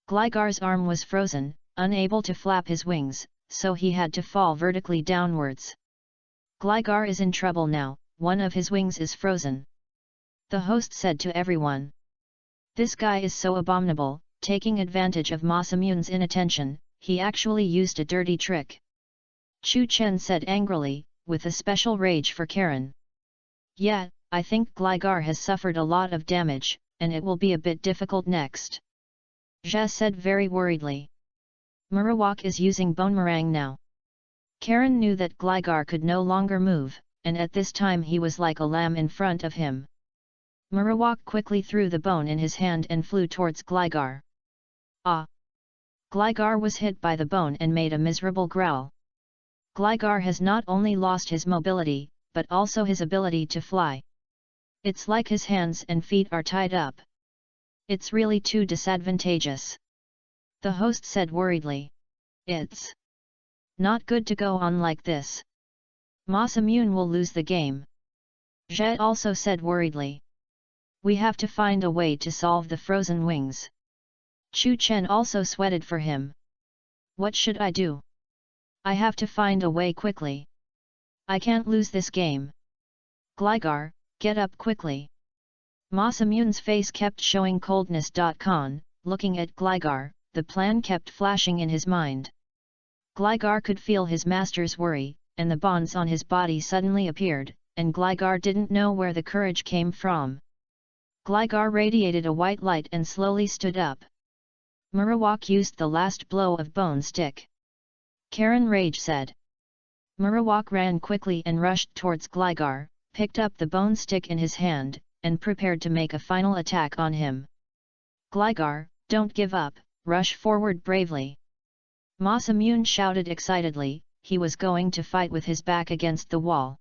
Gligar's arm was frozen, unable to flap his wings, so he had to fall vertically downwards. Gligar is in trouble now, one of his wings is frozen. The host said to everyone. This guy is so abominable, taking advantage of Masamune's inattention, he actually used a dirty trick. Chu Chen said angrily, with a special rage for Karen. Yeah, I think Gligar has suffered a lot of damage, and it will be a bit difficult next. Jia said very worriedly. Marowak is using bone meringue now. Karen knew that Gligar could no longer move, and at this time he was like a lamb in front of him. Marowak quickly threw the bone in his hand and flew towards Gligar. Ah! Gligar was hit by the bone and made a miserable growl. Gligar has not only lost his mobility, but also his ability to fly. It's like his hands and feet are tied up. It's really too disadvantageous. The host said worriedly. It's not good to go on like this. Masamune will lose the game. Jia also said worriedly. We have to find a way to solve the frozen wings. Chu Chen also sweated for him. What should I do? I have to find a way quickly. I can't lose this game. Gligar, get up quickly. Masamune's face kept showing coldness. Looking at Gligar, the plan kept flashing in his mind. Gligar could feel his master's worry, and the bonds on his body suddenly appeared, and Gligar didn't know where the courage came from. Gligar radiated a white light and slowly stood up. Marowak used the last blow of Bone Stick. Karen Rage said. Marowak ran quickly and rushed towards Gligar, picked up the bone stick in his hand, and prepared to make a final attack on him. Gligar, don't give up, rush forward bravely. Masamune shouted excitedly, he was going to fight with his back against the wall.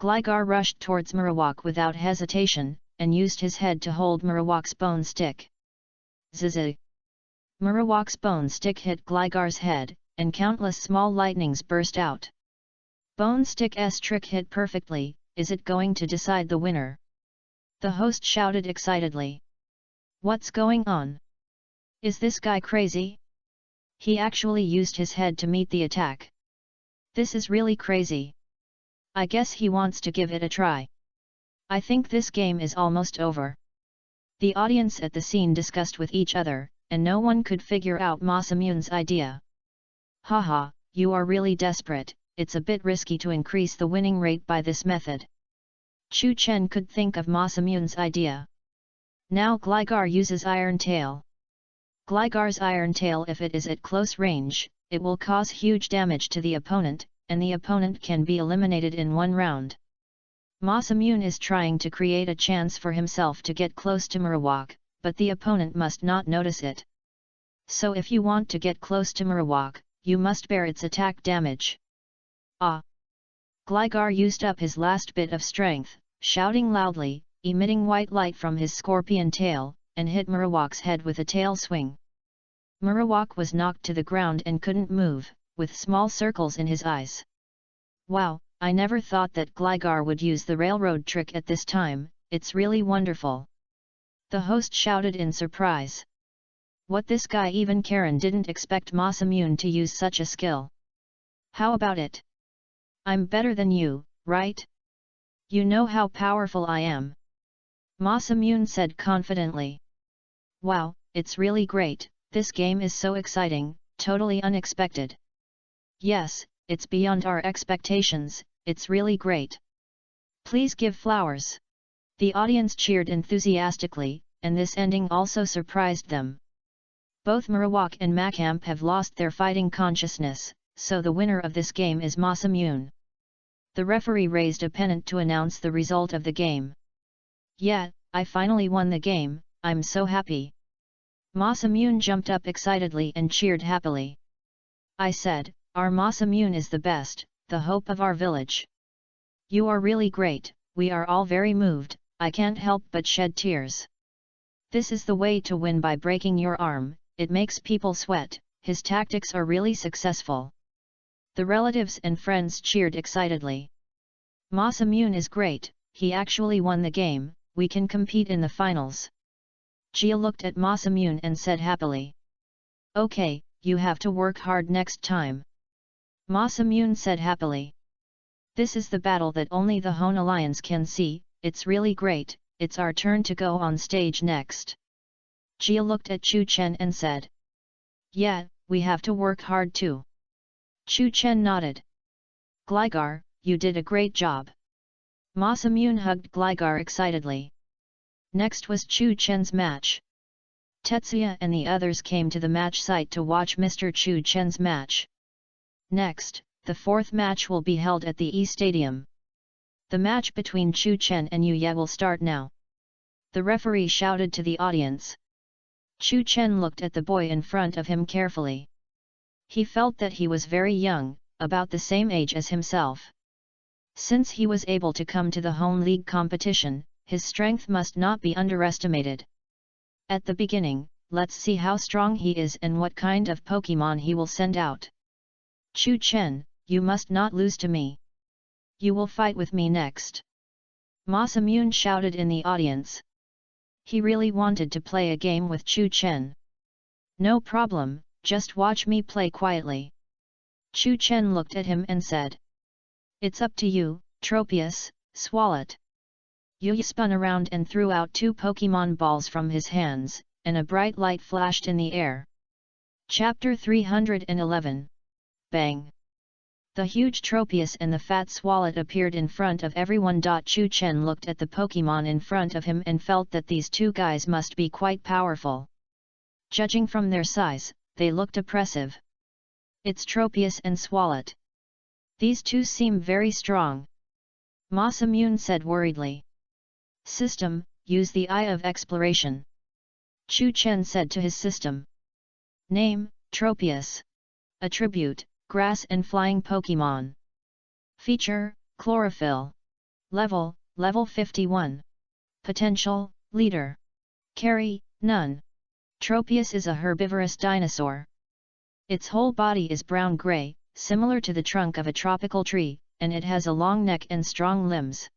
Gligar rushed towards Marowak without hesitation, and used his head to hold Marowak's bone stick. Zzz! Marowak's bone stick hit Gligar's head, and countless small lightnings burst out. Bone stick's trick hit perfectly, is it going to decide the winner? The host shouted excitedly. What's going on? Is this guy crazy? He actually used his head to meet the attack. This is really crazy. I guess he wants to give it a try. I think this game is almost over. The audience at the scene discussed with each other, and no one could figure out Masamune's idea. Haha, you are really desperate, it's a bit risky to increase the winning rate by this method. Chu Chen could think of Masamune's idea. Now Gligar uses Iron Tail. Gligar's Iron Tail, if it is at close range, it will cause huge damage to the opponent, and the opponent can be eliminated in one round. Masamune is trying to create a chance for himself to get close to Marowak, but the opponent must not notice it. So if you want to get close to Marowak, you must bear its attack damage. Ah! Gligar used up his last bit of strength, shouting loudly, emitting white light from his scorpion tail, and hit Marowak's head with a tail swing. Marowak was knocked to the ground and couldn't move, with small circles in his eyes. Wow, I never thought that Gligar would use the railroad trick at this time, it's really wonderful. The host shouted in surprise. What, this guy even Karen didn't expect Masamune to use such a skill. How about it? I'm better than you, right? You know how powerful I am. Masamune said confidently. Wow, it's really great, this game is so exciting, totally unexpected. Yes, it's beyond our expectations, it's really great. Please give flowers. The audience cheered enthusiastically, and this ending also surprised them. Both Marowak and Macamp have lost their fighting consciousness, so the winner of this game is Masamune. The referee raised a pennant to announce the result of the game. Yeah, I finally won the game, I'm so happy. Masamune jumped up excitedly and cheered happily. I said, our Masamune is the best, the hope of our village. You are really great, we are all very moved, I can't help but shed tears. This is the way to win, by breaking your arm, it makes people sweat, his tactics are really successful. The relatives and friends cheered excitedly. Masamune is great, he actually won the game, we can compete in the finals. Gia looked at Masamune and said happily. Okay, you have to work hard next time. Masamune said happily. This is the battle that only the Hone Alliance can see, it's really great, it's our turn to go on stage next. Gia looked at Chu Chen and said. Yeah, we have to work hard too. Chu Chen nodded. Gligar, you did a great job. Masamune hugged Gligar excitedly. Next was Chu Chen's match. Tetsuya and the others came to the match site to watch Mr. Chu Chen's match. Next, the fourth match will be held at the E Stadium. The match between Chu Chen and Yu Ye will start now. The referee shouted to the audience. Chu Chen looked at the boy in front of him carefully. He felt that he was very young, about the same age as himself. Since he was able to come to the home league competition, his strength must not be underestimated. At the beginning, let's see how strong he is and what kind of Pokemon he will send out. Chu Chen, you must not lose to me. You will fight with me next. Masamune shouted in the audience. He really wanted to play a game with Chu Chen. No problem, just watch me play quietly. Chu Chen looked at him and said. It's up to you, Tropius, Swalot. Yu spun around and threw out 2 Pokemon balls from his hands, and a bright light flashed in the air. Chapter 311. Bang! The huge Tropius and the fat Swalot appeared in front of everyone. Chu Chen looked at the Pokemon in front of him and felt that these 2 guys must be quite powerful. Judging from their size, they looked oppressive. It's Tropius and Swalot. These 2 seem very strong. Masamune said worriedly. System, use the Eye of Exploration. Chu Chen said to his system. Name, Tropius. Attribute, Grass and Flying Pokemon. Feature, Chlorophyll. Level 51. Potential, Leader. Carry, None. Tropius is a herbivorous dinosaur. Its whole body is brown-gray, similar to the trunk of a tropical tree, and it has a long neck and strong limbs.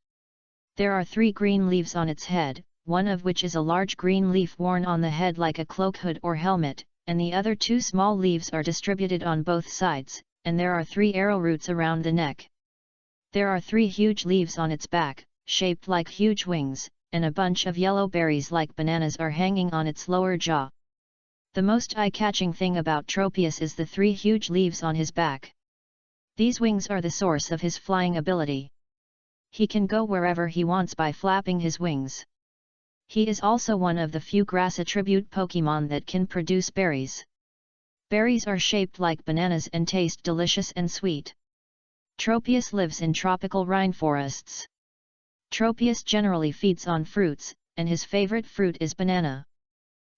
There are 3 green leaves on its head, one of which is a large green leaf worn on the head like a cloak, hood or helmet, and the other 2 small leaves are distributed on both sides, and there are 3 arrow roots around the neck. There are 3 huge leaves on its back, shaped like huge wings, and a bunch of yellow berries like bananas are hanging on its lower jaw. The most eye-catching thing about Tropius is the 3 huge leaves on his back. These wings are the source of his flying ability. He can go wherever he wants by flapping his wings. He is also one of the few grass attribute Pokemon that can produce berries. Berries are shaped like bananas and taste delicious and sweet. Tropius lives in tropical rainforests. Tropius generally feeds on fruits, and his favorite fruit is banana.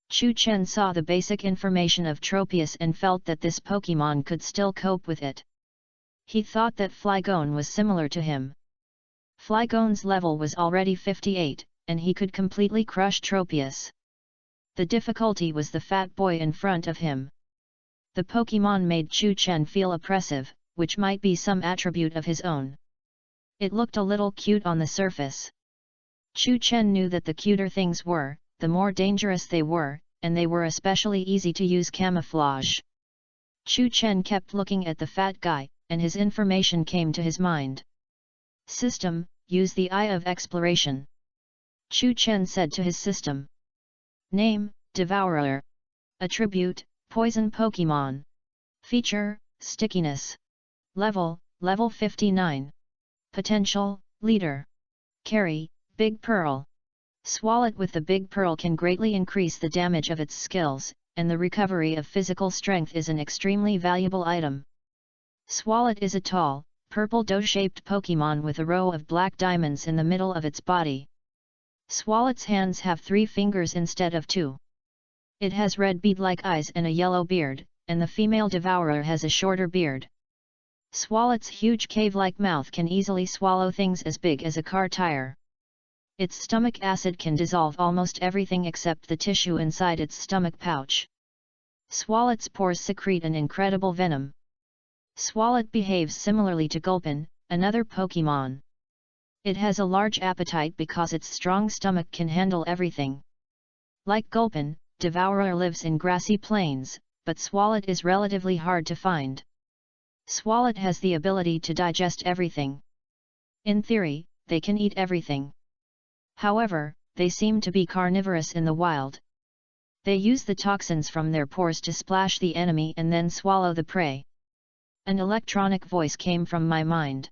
Chu Chen saw the basic information of Tropius and felt that this Pokemon could still cope with it. He thought that Flygon was similar to him. Flygon's level was already 58, and he could completely crush Tropius. The difficulty was the fat boy in front of him. The Pokemon made Chu Chen feel oppressive, which might be some attribute of his own. It looked a little cute on the surface. Chu Chen knew that the cuter things were, the more dangerous they were, and they were especially easy to use camouflage. Chu Chen kept looking at the fat guy, and his information came to his mind. System, use the Eye of Exploration. Chu Chen said to his system. Name, Devourer. Attribute, Poison Pokemon. Feature, Stickiness. Level 59. Potential, Leader. Carry, Big Pearl. Swalot with the Big Pearl can greatly increase the damage of its skills, and the recovery of physical strength is an extremely valuable item. Swalot is a tall, purple doe-shaped Pokemon with a row of black diamonds in the middle of its body. Swalot's hands have 3 fingers instead of 2. It has red bead-like eyes and a yellow beard, and the female devourer has a shorter beard. Swalot's huge cave-like mouth can easily swallow things as big as a car tire. Its stomach acid can dissolve almost everything except the tissue inside its stomach pouch. Swalot's pores secrete an incredible venom. Swalot behaves similarly to Gulpin, another Pokemon. It has a large appetite because its strong stomach can handle everything. Like Gulpin, Devourer lives in grassy plains, but Swalot is relatively hard to find. Swalot has the ability to digest everything. In theory, they can eat everything. However, they seem to be carnivorous in the wild. They use the toxins from their pores to splash the enemy and then swallow the prey. An electronic voice came from my mind.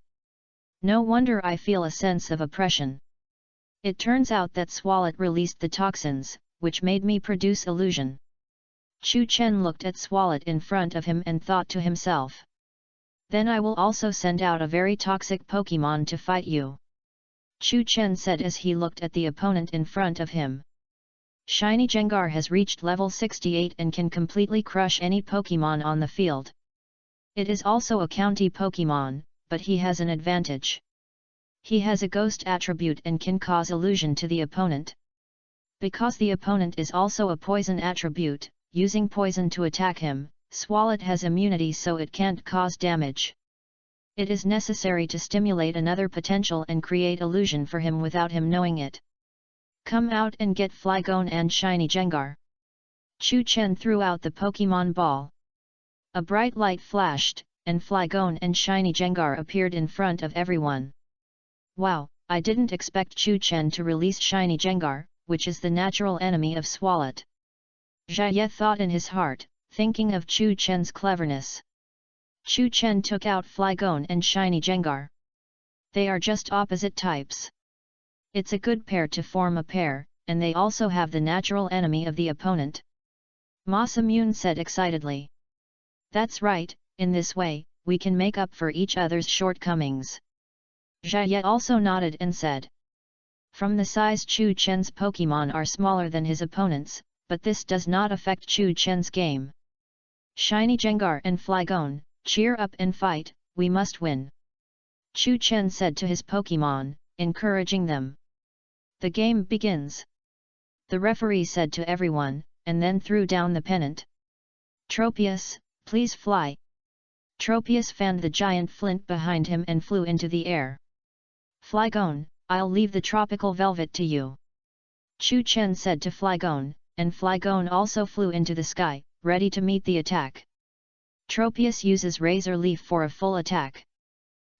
No wonder I feel a sense of oppression. It turns out that Swalot released the toxins, which made me produce illusion. Chu Chen looked at Swalot in front of him and thought to himself. Then I will also send out a very toxic Pokemon to fight you. Chu Chen said as he looked at the opponent in front of him. Shiny Gengar has reached level 68 and can completely crush any Pokemon on the field. It is also a county Pokemon, but he has an advantage. He has a ghost attribute and can cause illusion to the opponent. Because the opponent is also a poison attribute, using poison to attack him, Swalot has immunity so it can't cause damage. It is necessary to stimulate another potential and create illusion for him without him knowing it. Come out and get Flygon and Shiny Gengar. Chu Chen threw out the Pokemon ball. A bright light flashed, and Flygon and Shiny Gengar appeared in front of everyone. Wow, I didn't expect Chu Chen to release Shiny Gengar, which is the natural enemy of Swalot. Jia Ye thought in his heart, thinking of Chu Chen's cleverness. Chu Chen took out Flygon and Shiny Gengar. They are just opposite types. It's a good pair to form a pair, and they also have the natural enemy of the opponent. Ma Simune said excitedly. That's right, in this way, we can make up for each other's shortcomings. Jia Ye also nodded and said. From the size Chu Chen's Pokemon are smaller than his opponents, but this does not affect Chu Chen's game. Shiny Gengar and Flygon, Cheer up and fight, we must win. Chu Chen said to his Pokemon, encouraging them. The game begins. The referee said to everyone, and then threw down the pennant. Tropius, please fly. Tropius fanned the giant flint behind him and flew into the air. Flygon, I'll leave the tropical velvet to you. Chu Chen said to Flygon, and Flygon also flew into the sky, ready to meet the attack. Tropius uses Razor Leaf for a full attack.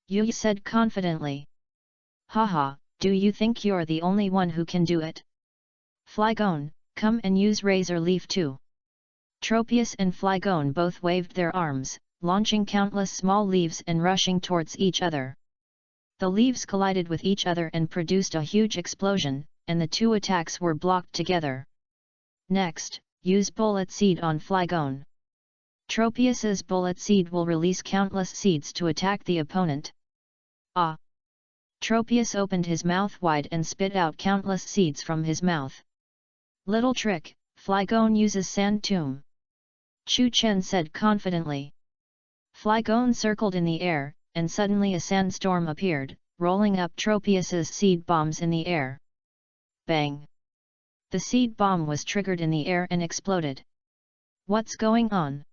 Yu said confidently. Haha, do you think you're the only one who can do it? Flygon, come and use Razor Leaf too. Tropius and Flygon both waved their arms, launching countless small leaves and rushing towards each other. The leaves collided with each other and produced a huge explosion, and the two attacks were blocked together. Next, use Bullet Seed on Flygon. Tropius's Bullet Seed will release countless seeds to attack the opponent. Ah! Tropius opened his mouth wide and spit out countless seeds from his mouth. Little trick, Flygon uses Sand Tomb. Chu Chen said confidently. Flygon circled in the air, and suddenly a sandstorm appeared, rolling up Tropius's seed bombs in the air. Bang! The seed bomb was triggered in the air and exploded. What's going on?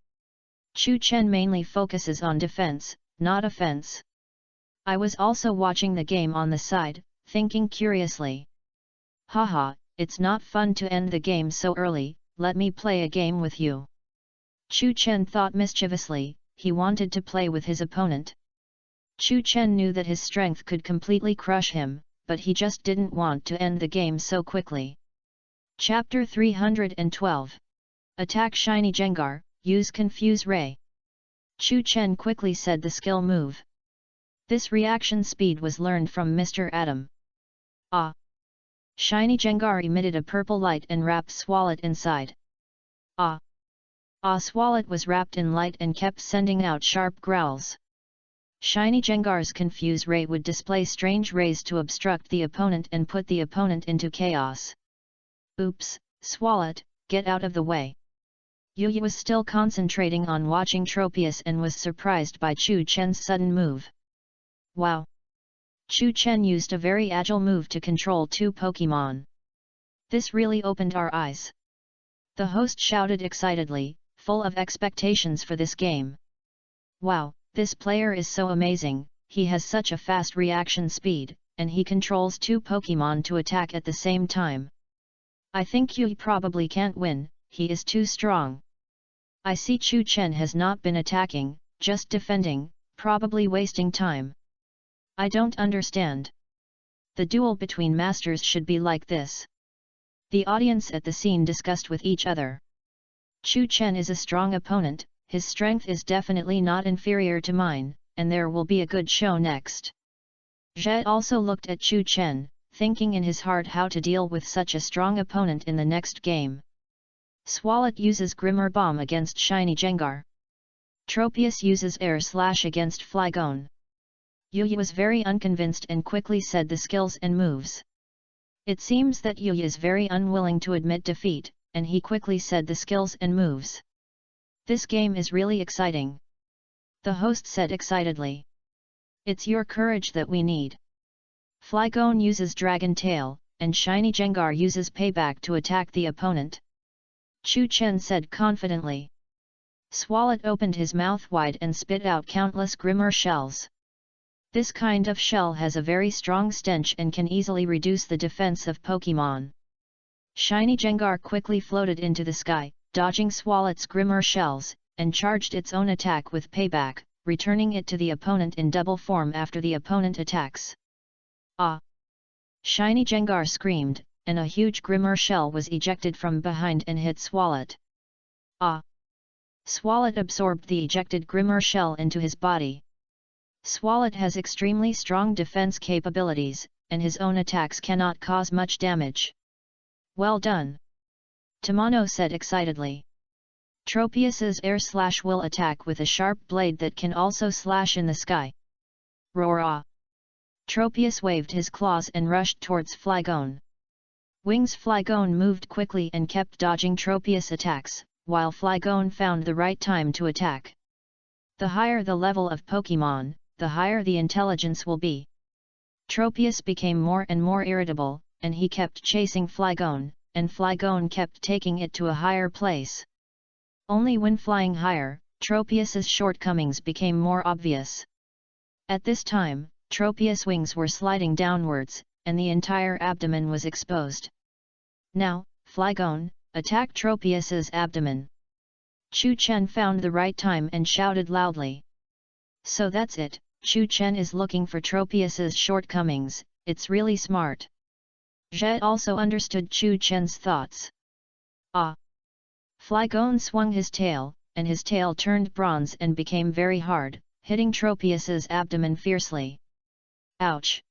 Chu Chen mainly focuses on defense, not offense. I was also watching the game on the side, thinking curiously. Haha, it's not fun to end the game so early, let me play a game with you. Chu Chen thought mischievously, he wanted to play with his opponent. Chu Chen knew that his strength could completely crush him, but he just didn't want to end the game so quickly. Chapter 312. Attack Shiny Jengar, use Confuse Ray. Chu Chen quickly said the skill move. This reaction speed was learned from Mr. Atom. Ah! Shiny Jengar emitted a purple light and wrapped Swalot inside. Ah! Swalot was wrapped in light and kept sending out sharp growls. Shiny Jengar's Confuse Ray would display strange rays to obstruct the opponent and put the opponent into chaos. Oops, Swalot, get out of the way. Yu was still concentrating on watching Tropius and was surprised by Chu Chen's sudden move. Wow! Chu Chen used a very agile move to control two Pokemon. This really opened our eyes. The host shouted excitedly, full of expectations for this game. Wow, this player is so amazing, he has such a fast reaction speed, and he controls two Pokemon to attack at the same time. I think Yu probably can't win, he is too strong. I see Chu Chen has not been attacking, just defending, probably wasting time. I don't understand. The duel between masters should be like this. The audience at the scene discussed with each other. Chu Chen is a strong opponent, his strength is definitely not inferior to mine, and there will be a good show next. Zhe also looked at Chu Chen, thinking in his heart how to deal with such a strong opponent in the next game. Swalot uses Grimmer Bomb against Shiny Jengar. Tropius uses Air Slash against Flygon. Yu was very unconvinced and quickly said the skills and moves. It seems that Yu is very unwilling to admit defeat, and he quickly said the skills and moves. This game is really exciting. The host said excitedly. It's your courage that we need. Flygon uses Dragon Tail, and Shiny Jengar uses Payback to attack the opponent. Chu Chen said confidently. Swalot opened his mouth wide and spit out countless Grimmer shells. This kind of shell has a very strong stench and can easily reduce the defense of Pokemon. Shiny Jengar quickly floated into the sky, dodging Swalot's Grimmer shells, and charged its own attack with Payback, returning it to the opponent in double form after the opponent attacks. Ah! Shiny Jengar screamed, and a huge Grimmer shell was ejected from behind and hit Swalot. Ah! Swalot absorbed the ejected Grimmer shell into his body. Swalot has extremely strong defense capabilities, and his own attacks cannot cause much damage. Well done! Tamano said excitedly. Tropius's Air Slash will attack with a sharp blade that can also slash in the sky. Roar! Tropius waved his claws and rushed towards Flygon. Wings Flygon moved quickly and kept dodging Tropius' attacks, while Flygon found the right time to attack. The higher the level of Pokemon, the higher the intelligence will be. Tropius became more and more irritable, and he kept chasing Flygon, and Flygon kept taking it to a higher place. Only when flying higher, Tropius's shortcomings became more obvious. At this time, Tropius' wings were sliding downwards, and the entire abdomen was exposed. Now, Flygon, attack Tropius's abdomen. Chu Chen found the right time and shouted loudly. So that's it, Chu Chen is looking for Tropius's shortcomings, it's really smart. Zhe also understood Chu Chen's thoughts. Ah! Flygon swung his tail, and his tail turned bronze and became very hard, hitting Tropius's abdomen fiercely. Ouch!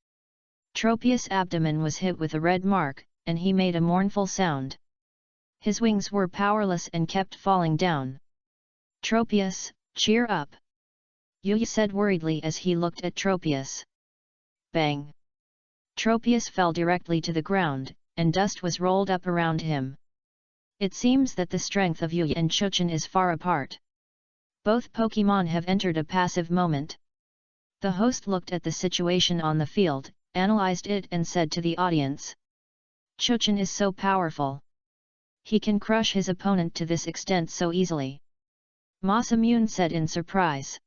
Tropius' abdomen was hit with a red mark, and he made a mournful sound. His wings were powerless and kept falling down. Tropius, cheer up! Yu said worriedly as he looked at Tropius. Bang! Tropius fell directly to the ground, and dust was rolled up around him. It seems that the strength of Yu and Chuchen is far apart. Both Pokemon have entered a passive moment. The host looked at the situation on the field, analyzed it and said to the audience. Chuchen is so powerful. He can crush his opponent to this extent so easily. Masamune said in surprise.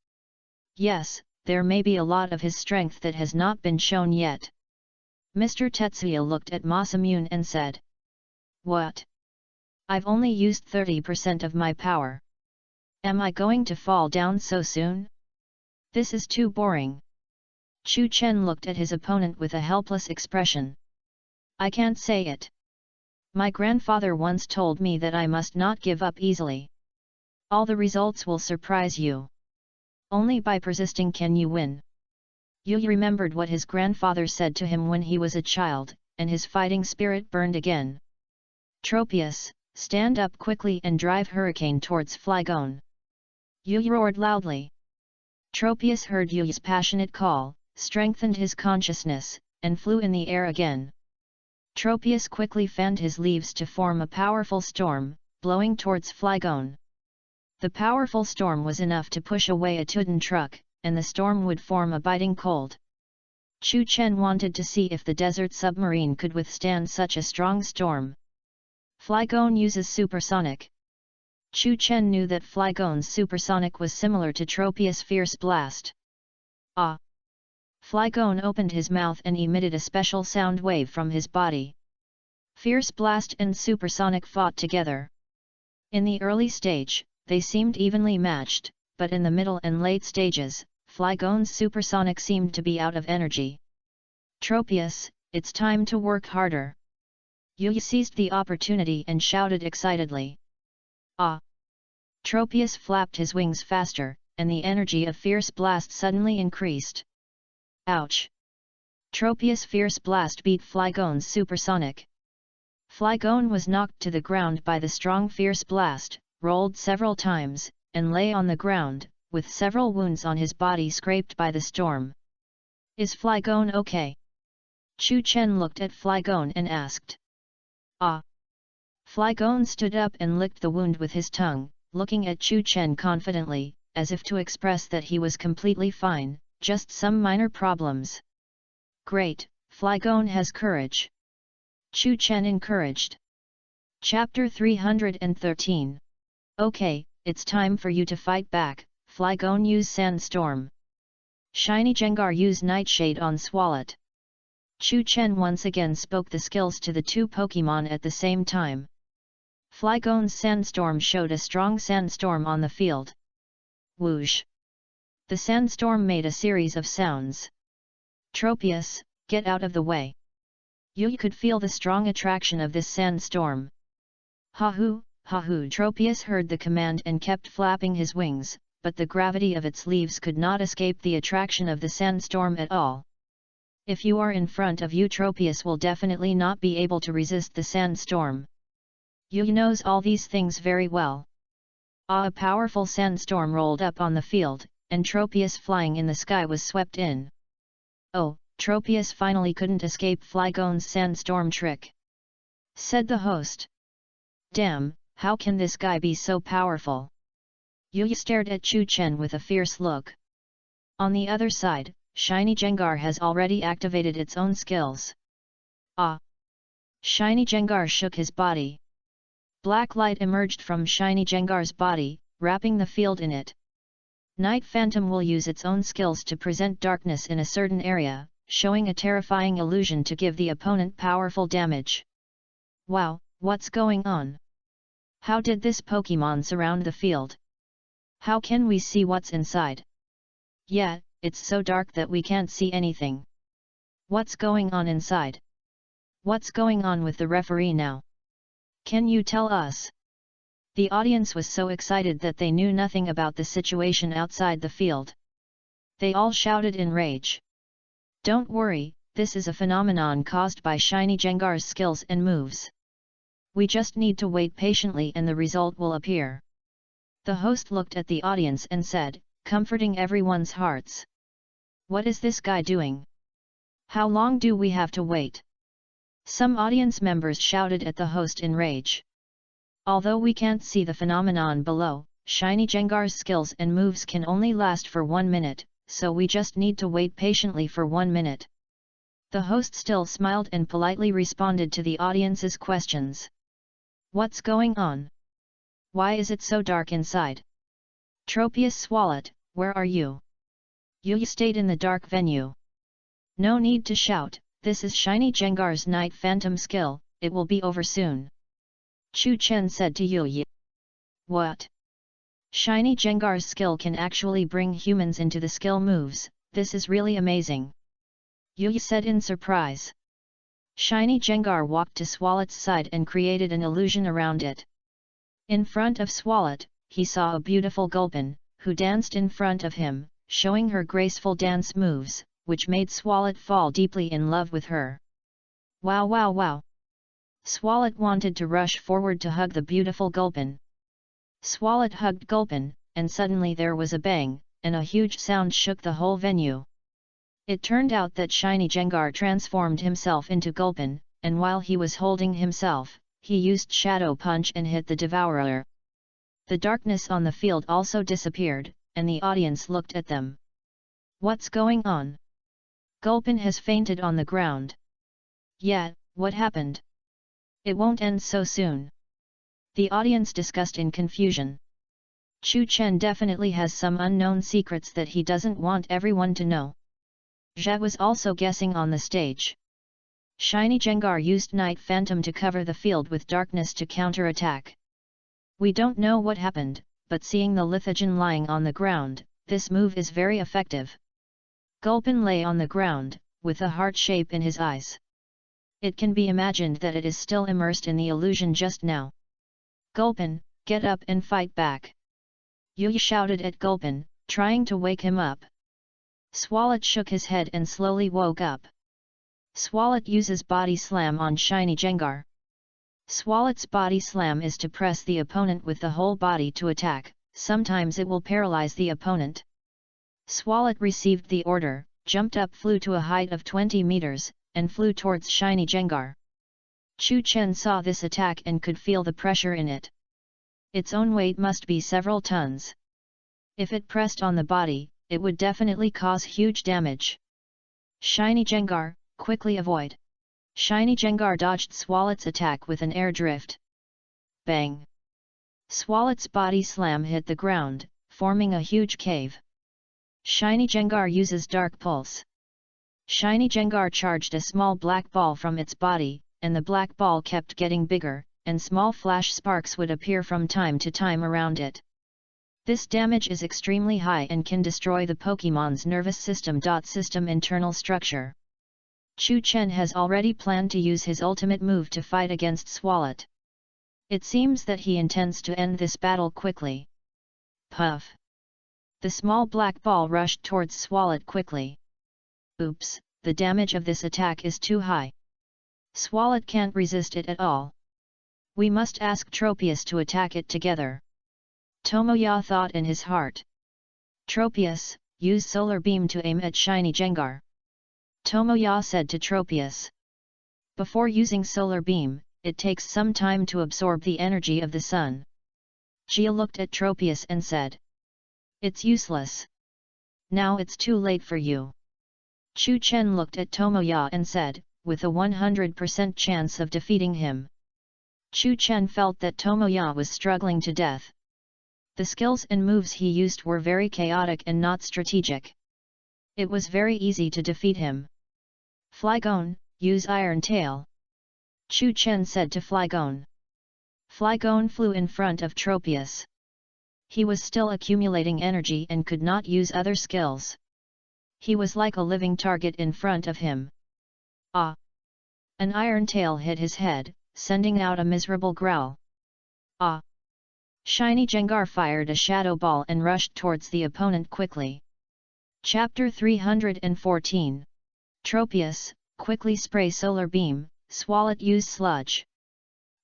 Yes, there may be a lot of his strength that has not been shown yet. Mr. Tetsuya looked at Masamune and said. What? I've only used 30% of my power. Am I going to fall down so soon? This is too boring. Chu Chen looked at his opponent with a helpless expression. I can't say it. My grandfather once told me that I must not give up easily. All the results will surprise you. Only by persisting can you win. Yu remembered what his grandfather said to him when he was a child, and his fighting spirit burned again. Tropius, stand up quickly and drive Hurricane towards Flygon. Yu roared loudly. Tropius heard Yu's passionate call, strengthened his consciousness, and flew in the air again. Tropius quickly fanned his leaves to form a powerful storm, blowing towards Flygon. The powerful storm was enough to push away a Tuden truck, and the storm would form a biting cold. Chu Chen wanted to see if the desert submarine could withstand such a strong storm. Flygon uses supersonic. Chu Chen knew that Flygon's supersonic was similar to Tropius' fierce blast. Ah! Flygon opened his mouth and emitted a special sound wave from his body. Fierce blast and supersonic fought together. In the early stage, they seemed evenly matched, but in the middle and late stages, Flygon's supersonic seemed to be out of energy. Tropius, it's time to work harder. Yu seized the opportunity and shouted excitedly. Ah! Tropius flapped his wings faster, and the energy of fierce blast suddenly increased. Ouch! Tropius' fierce blast beat Flygon's supersonic. Flygon was knocked to the ground by the strong fierce blast, rolled several times, and lay on the ground, with several wounds on his body scraped by the storm. Is Flygon okay? Chu Chen looked at Flygon and asked. Ah! Flygon stood up and licked the wound with his tongue, looking at Chu Chen confidently, as if to express that he was completely fine, just some minor problems. Great, Flygon has courage. Chu Chen encouraged. Chapter 313. Okay, it's time for you to fight back, Flygon use Sandstorm. Shiny Jengar use Nightshade on Swalot. Chu Chen once again spoke the skills to the two Pokemon at the same time. Flygon's Sandstorm showed a strong sandstorm on the field. Whoosh! The sandstorm made a series of sounds. Tropius, get out of the way. Yu could feel the strong attraction of this sandstorm. Ha-hoo! Ha-hoo! Tropius heard the command and kept flapping his wings, but the gravity of its leaves could not escape the attraction of the sandstorm at all. If you are in front of you, Tropius will definitely not be able to resist the sandstorm. Yu knows all these things very well. A powerful sandstorm rolled up on the field, and Tropius flying in the sky was swept in. Oh, Tropius finally couldn't escape Flygon's sandstorm trick, said the host. Damn, how can this guy be so powerful? Yuya stared at Chu Chen with a fierce look. On the other side, Shiny Jengar has already activated its own skills. Ah! Shiny Jengar shook his body. Black light emerged from Shiny Jengar's body, wrapping the field in it. Night Phantom will use its own skills to present darkness in a certain area, showing a terrifying illusion to give the opponent powerful damage. Wow, what's going on? How did this Pokémon surround the field? How can we see what's inside? Yeah, it's so dark that we can't see anything. What's going on inside? What's going on with the referee now? Can you tell us? The audience was so excited that they knew nothing about the situation outside the field. They all shouted in rage. Don't worry, this is a phenomenon caused by Shiny Jengar's skills and moves. We just need to wait patiently and the result will appear. The host looked at the audience and said, comforting everyone's hearts. What is this guy doing? How long do we have to wait? Some audience members shouted at the host in rage. Although we can't see the phenomenon below, Shiny Jengar's skills and moves can only last for 1 minute, so we just need to wait patiently for 1 minute. The host still smiled and politely responded to the audience's questions. What's going on? Why is it so dark inside? Tropius Swalot, where are you? You stayed in the dark venue. No need to shout, this is Shiny Jengar's Night Phantom skill, it will be over soon. Chu Chen said to Yuya. What? Shiny Jengar's skill can actually bring humans into the skill moves, this is really amazing. Yuya said in surprise. Shiny Jengar walked to Swalot's side and created an illusion around it. In front of Swalot, he saw a beautiful Gulpin, who danced in front of him, showing her graceful dance moves, which made Swalot fall deeply in love with her. Wow wow wow! Swalot wanted to rush forward to hug the beautiful Gulpin. Swalot hugged Gulpin, and suddenly there was a bang, and a huge sound shook the whole venue. It turned out that Shiny Jengar transformed himself into Gulpin, and while he was holding himself, he used Shadow Punch and hit the Devourer. The darkness on the field also disappeared, and the audience looked at them. What's going on? Gulpin has fainted on the ground. Yeah, what happened? It won't end so soon. The audience discussed in confusion. Chu Chen definitely has some unknown secrets that he doesn't want everyone to know. Zha was also guessing on the stage. Shiny Jengar used Night Phantom to cover the field with darkness to counter-attack. We don't know what happened, but seeing the lithogen lying on the ground, this move is very effective. Gulpin lay on the ground, with a heart shape in his eyes. It can be imagined that it is still immersed in the illusion just now. Gulpin, get up and fight back. Yuya shouted at Gulpin, trying to wake him up. Swalot shook his head and slowly woke up. Swalot uses Body Slam on Shiny Jengar. Swalot's Body Slam is to press the opponent with the whole body to attack, sometimes it will paralyze the opponent. Swalot received the order, jumped up, flew to a height of 20 meters, and flew towards Shiny Jengar. Chu Chen saw this attack and could feel the pressure in it. Its own weight must be several tons. If it pressed on the body, it would definitely cause huge damage. Shiny Jengar, quickly avoid. Shiny Jengar dodged Swalot's attack with an air drift. Bang! Swalot's Body Slam hit the ground, forming a huge cave. Shiny Jengar uses Dark Pulse. Shiny Jengar charged a small black ball from its body, and the black ball kept getting bigger, and small flash sparks would appear from time to time around it. This damage is extremely high and can destroy the Pokémon's nervous system. System internal structure. Chu Chen has already planned to use his ultimate move to fight against Swalot. It seems that he intends to end this battle quickly. Puff! The small black ball rushed towards Swalot quickly. Oops, the damage of this attack is too high. Swalot can't resist it at all. We must ask Tropius to attack it together. Tomoya thought in his heart. Tropius, use Solar Beam to aim at Shiny Jengar. Tomoya said to Tropius. Before using Solar Beam, it takes some time to absorb the energy of the sun. Jia looked at Tropius and said. It's useless. Now it's too late for you. Chu Chen looked at Tomoya and said, with a 100% chance of defeating him. Chu Chen felt that Tomoya was struggling to death. The skills and moves he used were very chaotic and not strategic. It was very easy to defeat him. Flygon, use Iron Tail. Chu Chen said to Flygon. Flygon flew in front of Tropius. He was still accumulating energy and could not use other skills. He was like a living target in front of him. Ah! An iron tail hit his head, sending out a miserable growl. Ah! Shiny Jengar fired a shadow ball and rushed towards the opponent quickly. Chapter 314. Tropius, quickly spray solar beam, Swalot use sludge.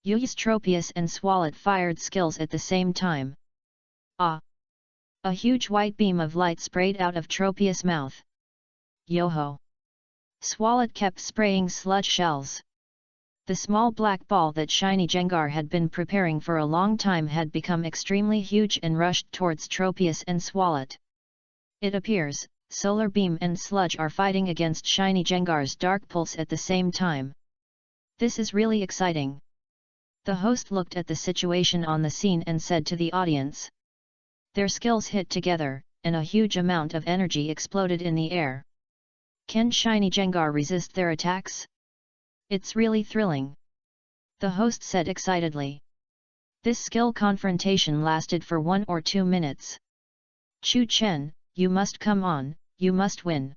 Use Tropius and Swalot fired skills at the same time. Ah! A huge white beam of light sprayed out of Tropius' mouth. Yo-ho! Swalot kept spraying sludge shells. The small black ball that Shiny Jengar had been preparing for a long time had become extremely huge and rushed towards Tropius and Swalot. It appears, Solar Beam and Sludge are fighting against Shiny Jengar's Dark Pulse at the same time. This is really exciting. The host looked at the situation on the scene and said to the audience. Their skills hit together, and a huge amount of energy exploded in the air. Can Shiny Jengar resist their attacks? It's really thrilling. The host said excitedly. This skill confrontation lasted for 1 or 2 minutes. Chu Chen, you must come on, you must win.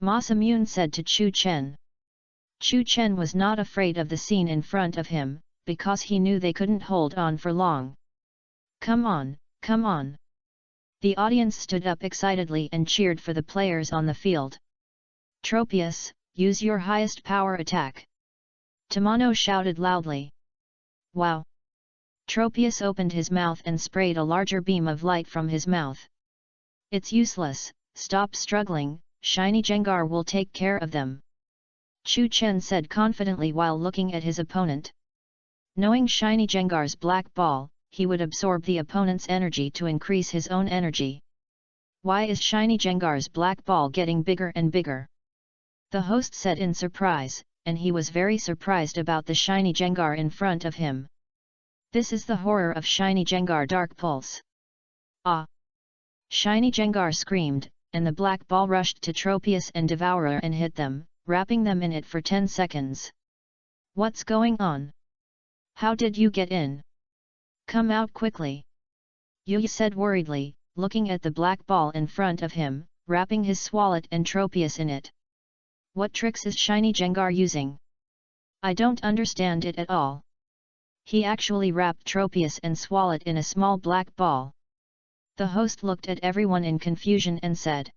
Masamune said to Chu Chen. Chu Chen was not afraid of the scene in front of him, because he knew they couldn't hold on for long. Come on, come on. The audience stood up excitedly and cheered for the players on the field. Tropius, use your highest power attack. Tamano shouted loudly. Wow! Tropius opened his mouth and sprayed a larger beam of light from his mouth. It's useless, stop struggling, Shiny Jengar will take care of them. Chu Chen said confidently while looking at his opponent. Knowing Shiny Jengar's black ball, he would absorb the opponent's energy to increase his own energy. Why is Shiny Jengar's black ball getting bigger and bigger? The host said in surprise, and he was very surprised about the Shiny Jengar in front of him. This is the horror of Shiny Jengar Dark Pulse. Ah! Shiny Jengar screamed, and the black ball rushed to Tropius and Devourer and hit them, wrapping them in it for 10 seconds. What's going on? How did you get in? Come out quickly. Yu said worriedly, looking at the black ball in front of him, wrapping his Swalot and Tropius in it. What tricks is Shiny Jengar using? I don't understand it at all. He actually wrapped Tropius and Swalot in a small black ball. The host looked at everyone in confusion and said.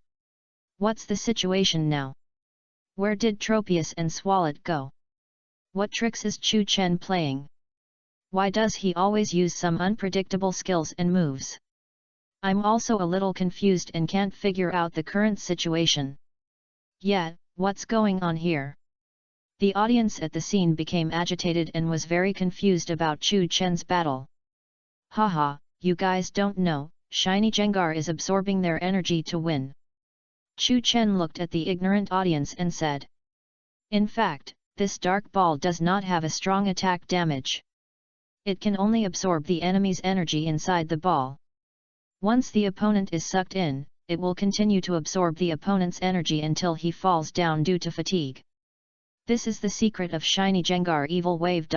What's the situation now? Where did Tropius and Swalot go? What tricks is Chu Chen playing? Why does he always use some unpredictable skills and moves? I'm also a little confused and can't figure out the current situation. Yeah, what's going on here? The audience at the scene became agitated and was very confused about Chu Chen's battle. Haha, you guys don't know, Shiny Jengar is absorbing their energy to win. Chu Chen looked at the ignorant audience and said. In fact, this dark ball does not have a strong attack damage. It can only absorb the enemy's energy inside the ball. Once the opponent is sucked in, it will continue to absorb the opponent's energy until he falls down due to fatigue. This is the secret of Shiny Jengar Evil Wave.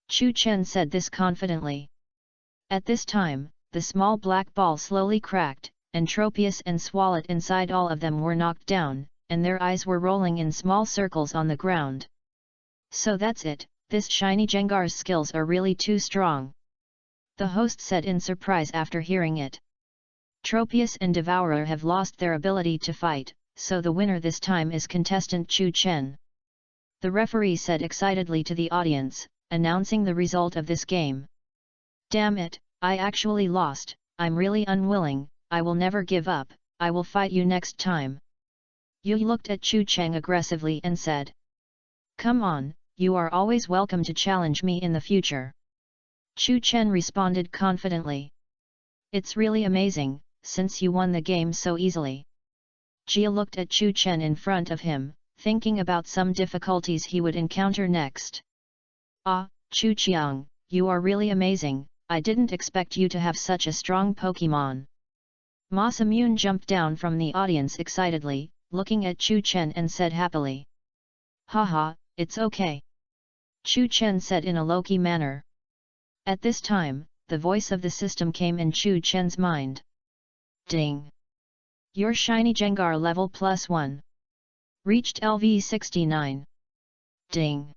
Chu Chen said this confidently. At this time, the small black ball slowly cracked, and Tropius and Swalot inside all of them were knocked down, and their eyes were rolling in small circles on the ground. So that's it, this Shiny Jengar's skills are really too strong. The host said in surprise after hearing it. Tropius and Devourer have lost their ability to fight, so the winner this time is contestant Chu Chen. The referee said excitedly to the audience, announcing the result of this game. Damn it, I actually lost, I'm really unwilling, I will never give up, I will fight you next time. Yu looked at Chu Chen aggressively and said. Come on, you are always welcome to challenge me in the future. Chu Chen responded confidently. It's really amazing, since you won the game so easily. Jia looked at Chu Chen in front of him, thinking about some difficulties he would encounter next. Ah, Chu Qiang, you are really amazing, I didn't expect you to have such a strong Pokemon. Ma Simune jumped down from the audience excitedly, looking at Chu Chen and said happily. Haha, it's okay. Chu Chen said in a low-key manner. At this time, the voice of the system came in Chu Chen's mind. Ding! Your shiny Jengar level +1. Reached LV 69. Ding!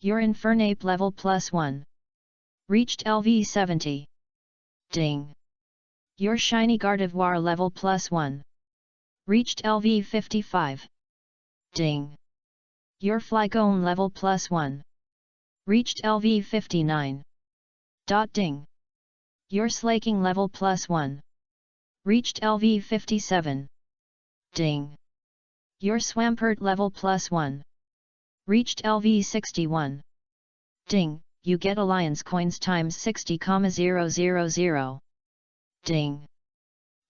Your Infernape level +1. Reached LV 70. Ding! Your shiny Gardevoir level +1. Reached LV 55. Ding! Your Flygon level +1. Reached LV 59. Ding! Your Slaking level +1. Reached LV 57. Ding! Your Swampert level +1. Reached LV 61. Ding! You get Alliance coins times 60,000. Ding!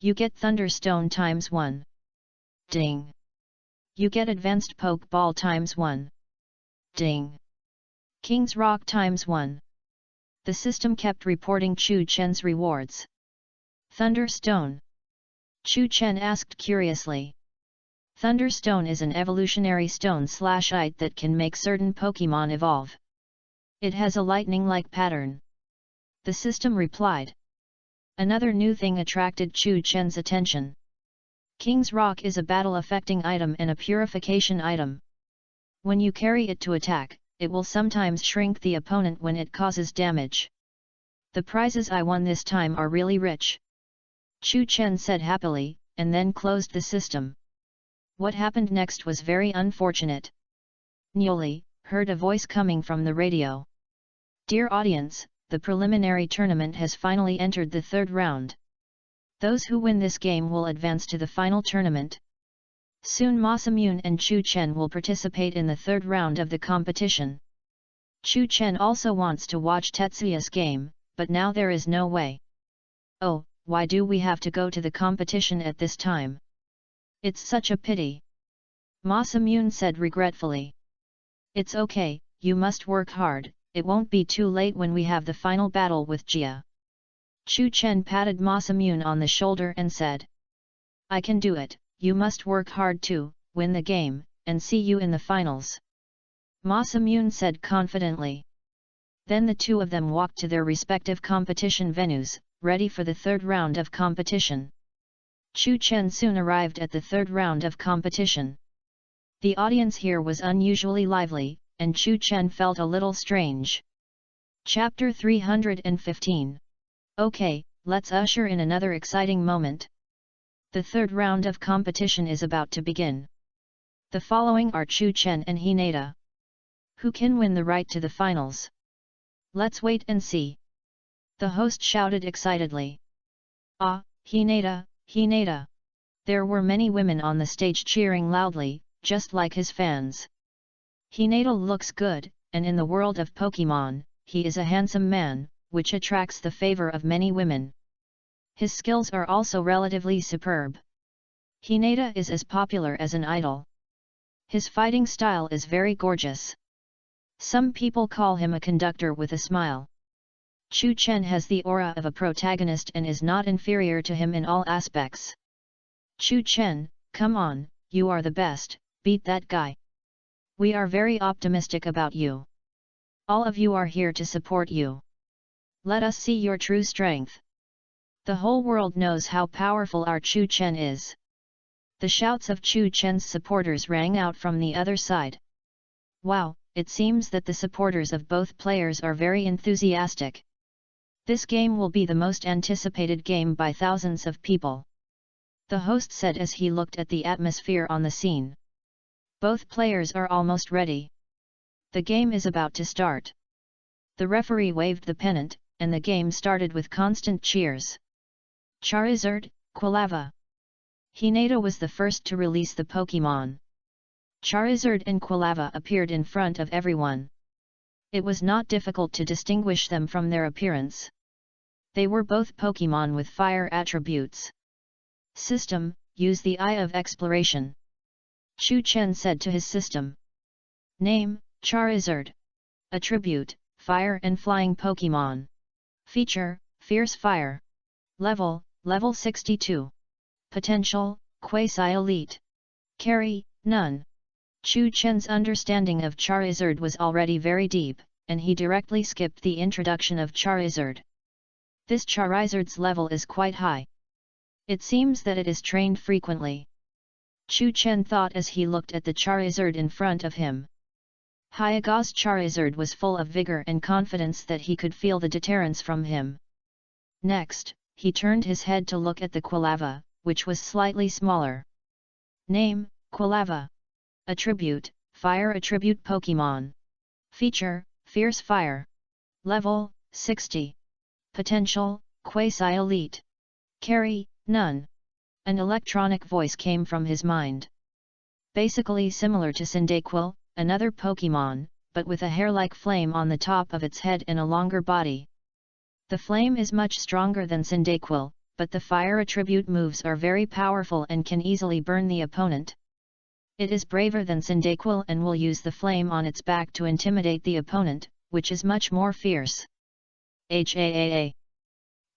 You get Thunderstone times 1. Ding! You get Advanced Pokeball times 1. Ding! King's Rock times 1. The system kept reporting Chu Chen's rewards. Thunderstone? Chu Chen asked curiously. Thunderstone is an evolutionary stone/ite that can make certain Pokemon evolve. It has a lightning-like pattern. The system replied. Another new thing attracted Chu Chen's attention. King's Rock is a battle-affecting item and a purification item. When you carry it to attack, it will sometimes shrink the opponent when it causes damage. The prizes I won this time are really rich. Chu Chen said happily, and then closed the system. What happened next was very unfortunate. Nioli heard a voice coming from the radio. Dear audience, the preliminary tournament has finally entered the third round. Those who win this game will advance to the final tournament. Soon Ma Simune and Chu Chen will participate in the third round of the competition. Chu Chen also wants to watch Tetsuya's game, but now there is no way. Oh, why do we have to go to the competition at this time? It's such a pity. Ma Simune said regretfully. It's okay, you must work hard, it won't be too late when we have the final battle with Jia. Chu Chen patted Ma Simune on the shoulder and said. I can do it, you must work hard too, win the game, and see you in the finals. Ma Simune said confidently. Then the two of them walked to their respective competition venues, ready for the third round of competition. Chu Chen soon arrived at the third round of competition. The audience here was unusually lively, and Chu Chen felt a little strange. Chapter 315. Okay, let's usher in another exciting moment. The third round of competition is about to begin. The following are Chu Chen and Hinata. Who can win the right to the finals? Let's wait and see. The host shouted excitedly. Ah, Hinata, Hinata! There were many women on the stage cheering loudly, just like his fans. Hinata looks good, and in the world of Pokemon, he is a handsome man, which attracts the favor of many women. His skills are also relatively superb. Hinata is as popular as an idol. His fighting style is very gorgeous. Some people call him a conductor with a smile. Chu Chen has the aura of a protagonist and is not inferior to him in all aspects. Chu Chen, come on, you are the best, beat that guy. We are very optimistic about you. All of you are here to support you. Let us see your true strength. The whole world knows how powerful our Chu Chen is. The shouts of Chu Chen's supporters rang out from the other side. Wow, it seems that the supporters of both players are very enthusiastic. This game will be the most anticipated game by thousands of people. The host said as he looked at the atmosphere on the scene. Both players are almost ready. The game is about to start. The referee waved the pennant, and the game started with constant cheers. Charizard, Quilava. Hinata was the first to release the Pokemon. Charizard and Quilava appeared in front of everyone. It was not difficult to distinguish them from their appearance. They were both Pokémon with fire attributes. System, use the Eye of Exploration. Chu Chen said to his system. Name, Charizard. Attribute, Fire and Flying Pokémon. Feature, Fierce Fire. Level, Level 62. Potential, Quasi-Elite. Carry, None. Chu Chen's understanding of Charizard was already very deep, and he directly skipped the introduction of Charizard. This Charizard's level is quite high. It seems that it is trained frequently. Chu Chen thought as he looked at the Charizard in front of him. Hyaga's Charizard was full of vigor and confidence that he could feel the deterrence from him. Next, he turned his head to look at the Quilava, which was slightly smaller. Name, Quilava. Attribute, Fire Attribute Pokémon. Feature, Fierce Fire. Level, 60. Potential, Quasi-Elite. Carry, None. An electronic voice came from his mind. Basically similar to Cyndaquil, another Pokémon, but with a hair-like flame on the top of its head and a longer body. The flame is much stronger than Cyndaquil, but the fire attribute moves are very powerful and can easily burn the opponent. It is braver than Cyndaquil and will use the flame on its back to intimidate the opponent, which is much more fierce. HAAA!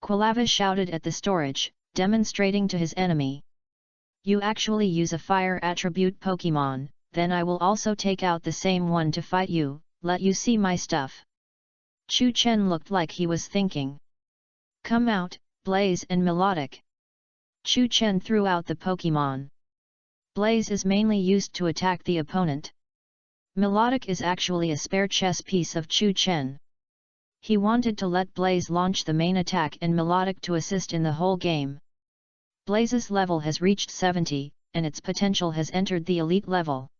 Quilava shouted at the storage, demonstrating to his enemy. You actually use a fire attribute Pokémon, then I will also take out the same one to fight you, let you see my stuff. Chu Chen looked like he was thinking. Come out, Blaze and Melodic. Chu Chen threw out the Pokémon. Blaze is mainly used to attack the opponent. Melodic is actually a spare chess piece of Chu Chen. He wanted to let Blaze launch the main attack and Melodic to assist in the whole game. Blaze's level has reached 70, and its potential has entered the elite level.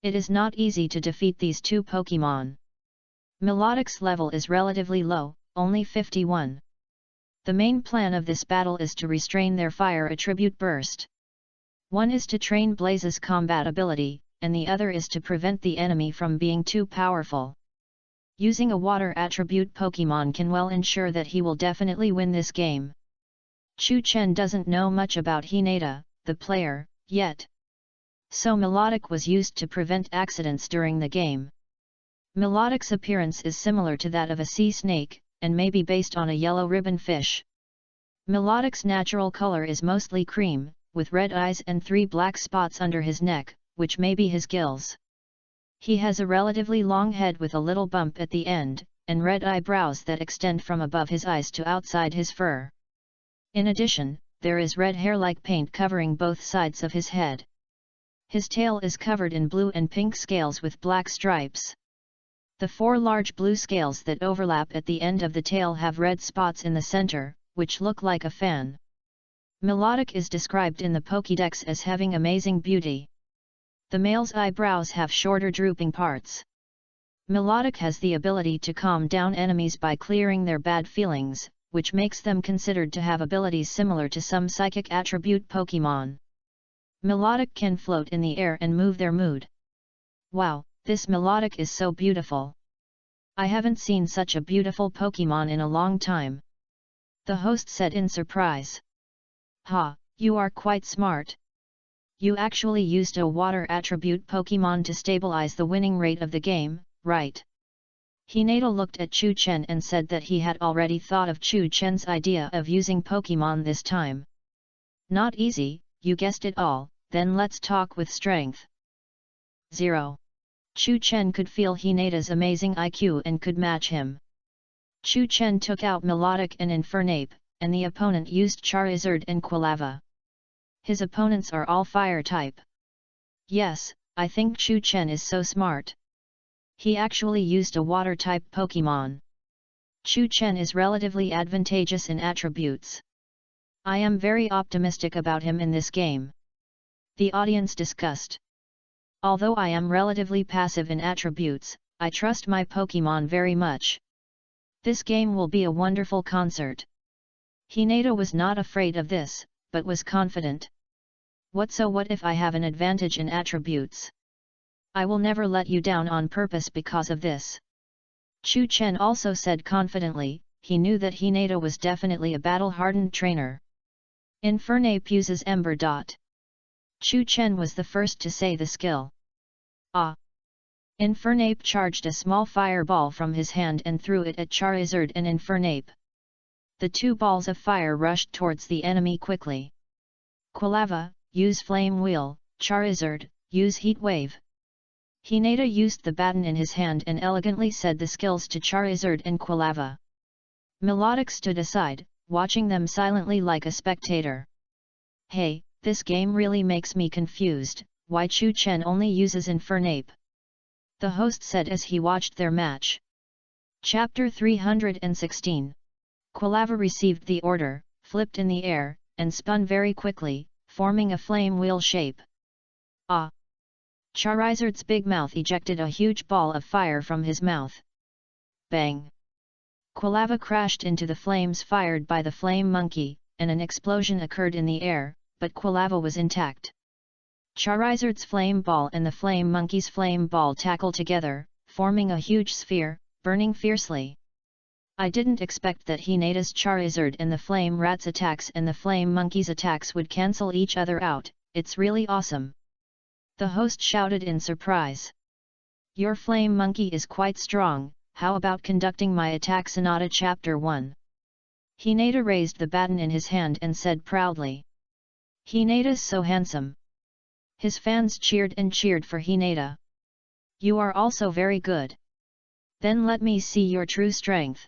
It is not easy to defeat these two Pokémon. Melodic's level is relatively low, only 51. The main plan of this battle is to restrain their fire attribute burst. One is to train Blaze's combat ability, and the other is to prevent the enemy from being too powerful. Using a water attribute Pokémon can well ensure that he will definitely win this game. Chu Chen doesn't know much about Hinata, the player, yet. So Melodic was used to prevent accidents during the game. Melodic's appearance is similar to that of a sea snake, and may be based on a yellow ribbon fish. Melodic's natural color is mostly cream, with red eyes and 3 black spots under his neck, which may be his gills. He has a relatively long head with a little bump at the end, and red eyebrows that extend from above his eyes to outside his fur. In addition, there is red hair like paint covering both sides of his head. His tail is covered in blue and pink scales with black stripes. The 4 large blue scales that overlap at the end of the tail have red spots in the center, which look like a fan. Melodic is described in the Pokédex as having amazing beauty. The male's eyebrows have shorter drooping parts. Melodic has the ability to calm down enemies by clearing their bad feelings, which makes them considered to have abilities similar to some psychic attribute Pokémon. Melodic can float in the air and move their mood. Wow, this Melodic is so beautiful. I haven't seen such a beautiful Pokémon in a long time. The host said in surprise. Ha, you are quite smart. You actually used a water attribute Pokémon to stabilize the winning rate of the game, right? Hinata looked at Chu Chen and said that he had already thought of Chu Chen's idea of using Pokémon this time. Not easy, you guessed it all, then let's talk with strength. 0. Chu Chen could feel Hinata's amazing IQ and could match him. Chu Chen took out Melodic and Infernape, and the opponent used Charizard and Quilava. His opponents are all fire type. Yes, I think Chu Chen is so smart. He actually used a water type Pokémon. Chu Chen is relatively advantageous in attributes. I am very optimistic about him in this game. The audience discussed. Although I am relatively passive in attributes, I trust my Pokémon very much. This game will be a wonderful concert. Hinata was not afraid of this, but was confident. What if I have an advantage in attributes? I will never let you down on purpose because of this. Chu Chen also said confidently, he knew that Hinata was definitely a battle-hardened trainer. Infernape uses Ember. Chu Chen was the first to say the skill. Infernape charged a small fireball from his hand and threw it at Charizard and Infernape. The two balls of fire rushed towards the enemy quickly. Quilava, use Flame Wheel, Charizard, use Heat Wave. Hinata used the baton in his hand and elegantly said the skills to Charizard and Quilava. Melodic stood aside, watching them silently like a spectator. Hey, this game really makes me confused, why Chu Chen only uses Infernape? The host said as he watched their match. Chapter 316. Quilava received the order, flipped in the air, and spun very quickly, forming a flame wheel shape. Charizard's big mouth ejected a huge ball of fire from his mouth. Bang! Quilava crashed into the flames fired by the flame monkey, and an explosion occurred in the air, but Quilava was intact. Charizard's flame ball and the flame monkey's flame ball tackle together, forming a huge sphere, burning fiercely. I didn't expect that Hinata's Charizard and the flame rat's attacks and the flame monkey's attacks would cancel each other out, it's really awesome. The host shouted in surprise. Your flame monkey is quite strong, how about conducting my attack sonata chapter 1? Hinata raised the baton in his hand and said proudly. Hinata's so handsome. His fans cheered and cheered for Hinata. You are also very good. Then let me see your true strength.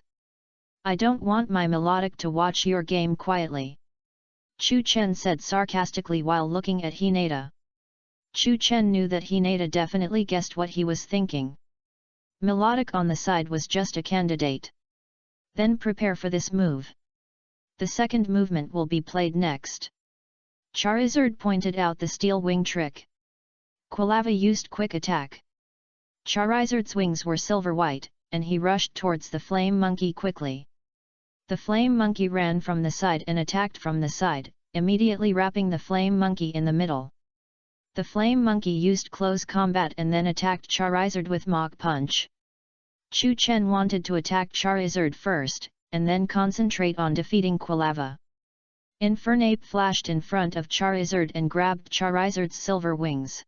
I don't want my melodic to watch your game quietly. Chu Chen said sarcastically while looking at Hinata. Chu Chen knew that Hinata definitely guessed what he was thinking. Melodic on the side was just a candidate. Then prepare for this move. The second movement will be played next. Charizard pointed out the steel wing trick. Quilava used quick attack. Charizard's wings were silver white, and he rushed towards the flame monkey quickly. The flame monkey ran from the side and attacked from the side, immediately wrapping the flame monkey in the middle. The flame monkey used close combat and then attacked Charizard with Mach Punch. Chu Chen wanted to attack Charizard first, and then concentrate on defeating Quilava. Infernape flashed in front of Charizard and grabbed Charizard's silver wings.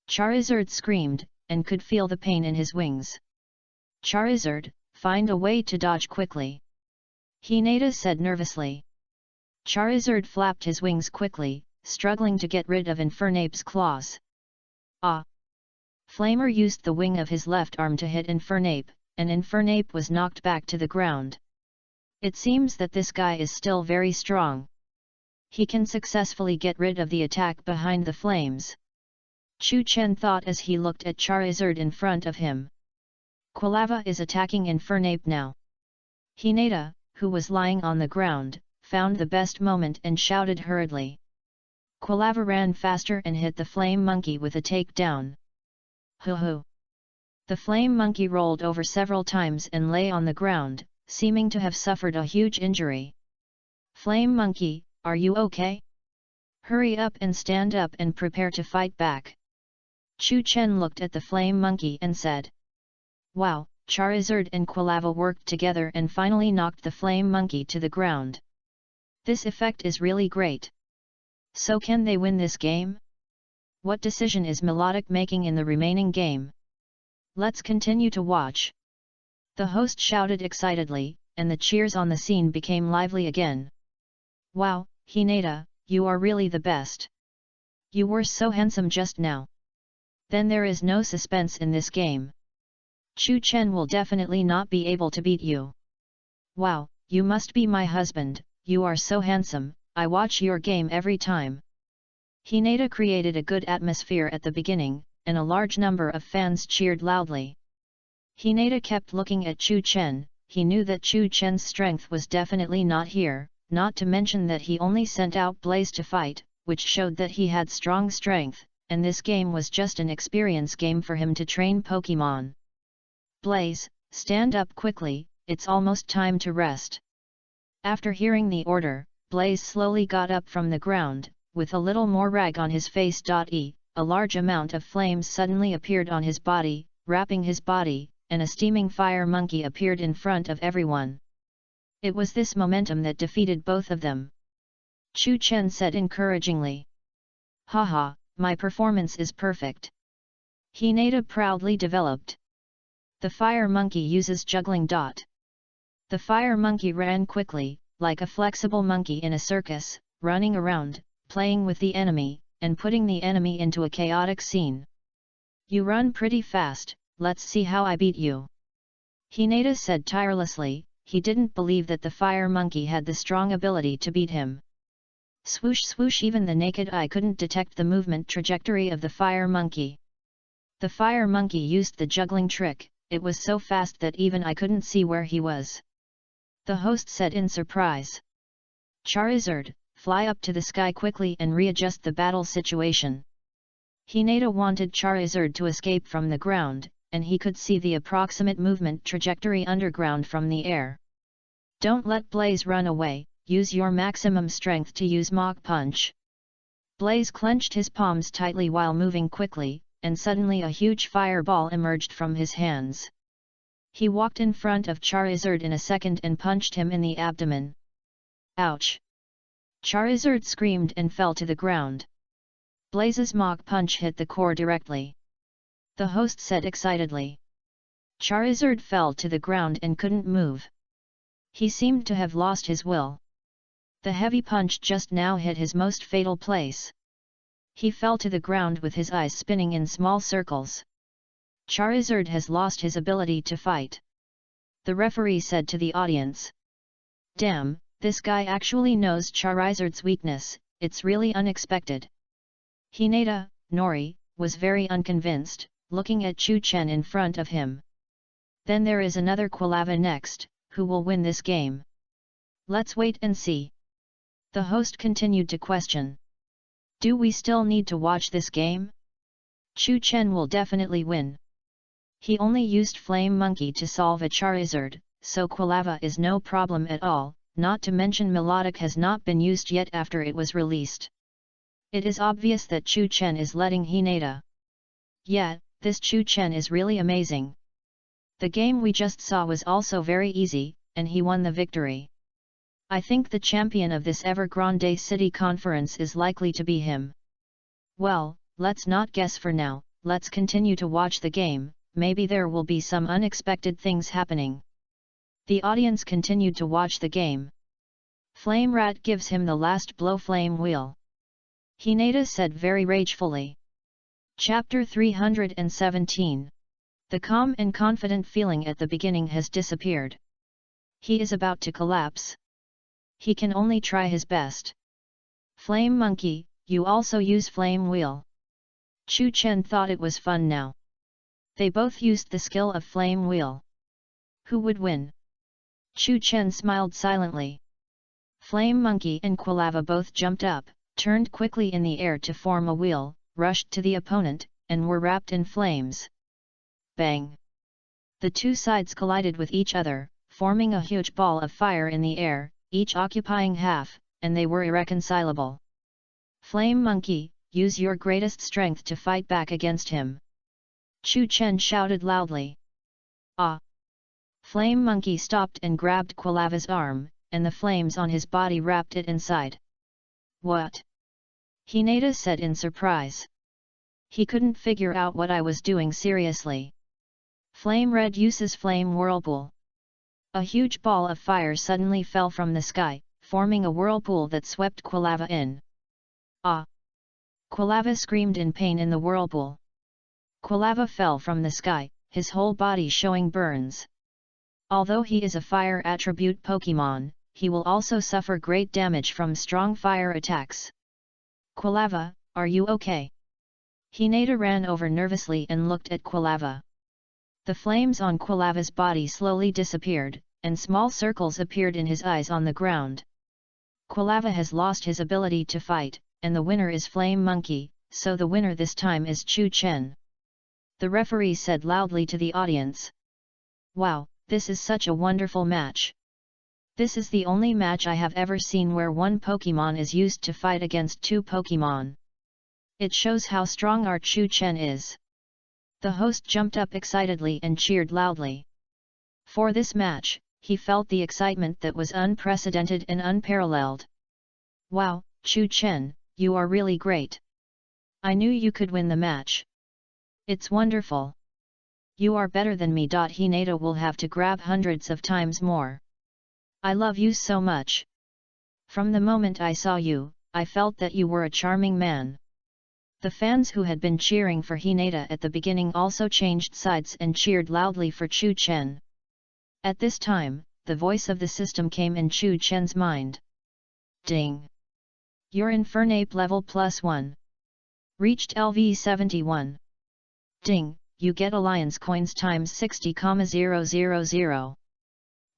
Charizard screamed, and could feel the pain in his wings. Charizard, find a way to dodge quickly. Hinata said nervously. Charizard flapped his wings quickly, struggling to get rid of Infernape's claws. Flamer used the wing of his left arm to hit Infernape, and Infernape was knocked back to the ground. It seems that this guy is still very strong. He can successfully get rid of the attack behind the flames. Chu Chen thought as he looked at Charizard in front of him. Quilava is attacking Infernape now. Hinata, who was lying on the ground, found the best moment and shouted hurriedly. Quilava ran faster and hit the flame monkey with a takedown. Hoo-hoo! The flame monkey rolled over several times and lay on the ground, seeming to have suffered a huge injury. Flame monkey, are you okay? Hurry up and stand up and prepare to fight back. Chu Chen looked at the flame monkey and said. Wow, Charizard and Quilava worked together and finally knocked the flame monkey to the ground. This effect is really great. So can they win this game? What decision is Melodic making in the remaining game? Let's continue to watch. The host shouted excitedly, and the cheers on the scene became lively again. Wow, Hinata, you are really the best. You were so handsome just now. Then there is no suspense in this game. Chu Chen will definitely not be able to beat you. Wow, you must be my husband, you are so handsome, I watch your game every time. Hinata created a good atmosphere at the beginning, and a large number of fans cheered loudly. Hinata kept looking at Chu Chen, he knew that Chu Chen's strength was definitely not here, not to mention that he only sent out Blaze to fight, which showed that he had strong strength, and this game was just an experience game for him to train Pokémon. Blaze, stand up quickly, it's almost time to rest. After hearing the order, Blaze slowly got up from the ground, with a little more rag on his face. A large amount of flames suddenly appeared on his body, wrapping his body, and a steaming fire monkey appeared in front of everyone. It was this momentum that defeated both of them. Chu Chen said encouragingly. Haha, my performance is perfect. Hinata proudly developed. The fire monkey uses juggling. The fire monkey ran quickly, like a flexible monkey in a circus, running around, playing with the enemy, and putting the enemy into a chaotic scene. You run pretty fast, let's see how I beat you. Hinata said tirelessly. He didn't believe that the fire monkey had the strong ability to beat him. Swoosh swoosh, even the naked eye couldn't detect the movement trajectory of the fire monkey. The fire monkey used the juggling trick, it was so fast that even I couldn't see where he was. The host said in surprise. Charizard, fly up to the sky quickly and readjust the battle situation. Hinata wanted Charizard to escape from the ground, and he could see the approximate movement trajectory underground from the air. Don't let Blaze run away, use your maximum strength to use Mach Punch. Blaze clenched his palms tightly while moving quickly, and suddenly a huge fireball emerged from his hands. He walked in front of Charizard in a second and punched him in the abdomen. Ouch! Charizard screamed and fell to the ground. Blaze's Mach Punch hit the core directly. The host said excitedly. Charizard fell to the ground and couldn't move. He seemed to have lost his will. The heavy punch just now hit his most fatal place. He fell to the ground with his eyes spinning in small circles. Charizard has lost his ability to fight. The referee said to the audience. Damn, this guy actually knows Charizard's weakness, it's really unexpected. Hinata, Nori, was very unconvinced, looking at Chu Chen in front of him. Then there is another Quilava next, who will win this game? Let's wait and see. The host continued to question. Do we still need to watch this game? Chu Chen will definitely win. He only used Flame Monkey to solve a Charizard, so Quilava is no problem at all, not to mention Melodic has not been used yet after it was released. It is obvious that Chu Chen is letting Hinata. Yeah, this Chu Chen is really amazing. The game we just saw was also very easy, and he won the victory. I think the champion of this Evergrande City Conference is likely to be him. Well, let's not guess for now, let's continue to watch the game, maybe there will be some unexpected things happening. The audience continued to watch the game. Flame Rat gives him the last blow. Flame Wheel. Hinata said very ragefully. Chapter 317. The calm and confident feeling at the beginning has disappeared. He is about to collapse. He can only try his best. Flame Monkey, you also use Flame Wheel. Chu Chen thought it was fun now. They both used the skill of Flame Wheel. Who would win? Chu Chen smiled silently. Flame Monkey and Quilava both jumped up, turned quickly in the air to form a wheel, rushed to the opponent, and were wrapped in flames. Bang! The two sides collided with each other, forming a huge ball of fire in the air, each occupying half, and they were irreconcilable. Flame Monkey, use your greatest strength to fight back against him. Chu Chen shouted loudly. Ah! Flame Monkey stopped and grabbed Quilava's arm, and the flames on his body wrapped it inside. What? Hinata said in surprise. He couldn't figure out what I was doing seriously. Flame Red uses Flame Whirlpool. A huge ball of fire suddenly fell from the sky, forming a whirlpool that swept Quilava in. Ah! Quilava screamed in pain in the whirlpool. Quilava fell from the sky, his whole body showing burns. Although he is a fire attribute Pokémon, he will also suffer great damage from strong fire attacks. Quilava, are you okay? Hinata ran over nervously and looked at Quilava. The flames on Quilava's body slowly disappeared, and small circles appeared in his eyes on the ground. Quilava has lost his ability to fight, and the winner is Flame Monkey, so the winner this time is Chu Chen. The referee said loudly to the audience. Wow, this is such a wonderful match. This is the only match I have ever seen where one Pokémon is used to fight against two Pokémon. It shows how strong our Chu Chen is. The host jumped up excitedly and cheered loudly. For this match, he felt the excitement that was unprecedented and unparalleled. Wow, Chu Chen, you are really great. I knew you could win the match. It's wonderful. You are better than me. Hinata will have to grab hundreds of times more. I love you so much. From the moment I saw you, I felt that you were a charming man. The fans who had been cheering for Hinata at the beginning also changed sides and cheered loudly for Chu Chen. At this time, the voice of the system came in Chu Chen's mind. Ding! Your Infernape level +1. Reached LV 71. Ding! You get Alliance coins times 60,000.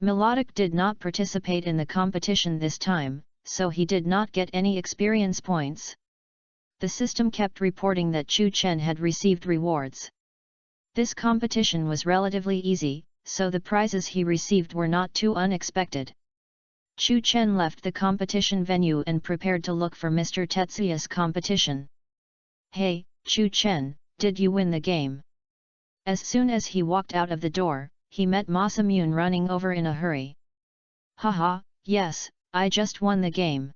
Melodic did not participate in the competition this time, so he did not get any experience points. The system kept reporting that Chu Chen had received rewards. This competition was relatively easy, so the prizes he received were not too unexpected. Chu Chen left the competition venue and prepared to look for Mr. Tetsuya's competition. Hey, Chu Chen, did you win the game? As soon as he walked out of the door, he met Masamune running over in a hurry. Haha, yes, I just won the game.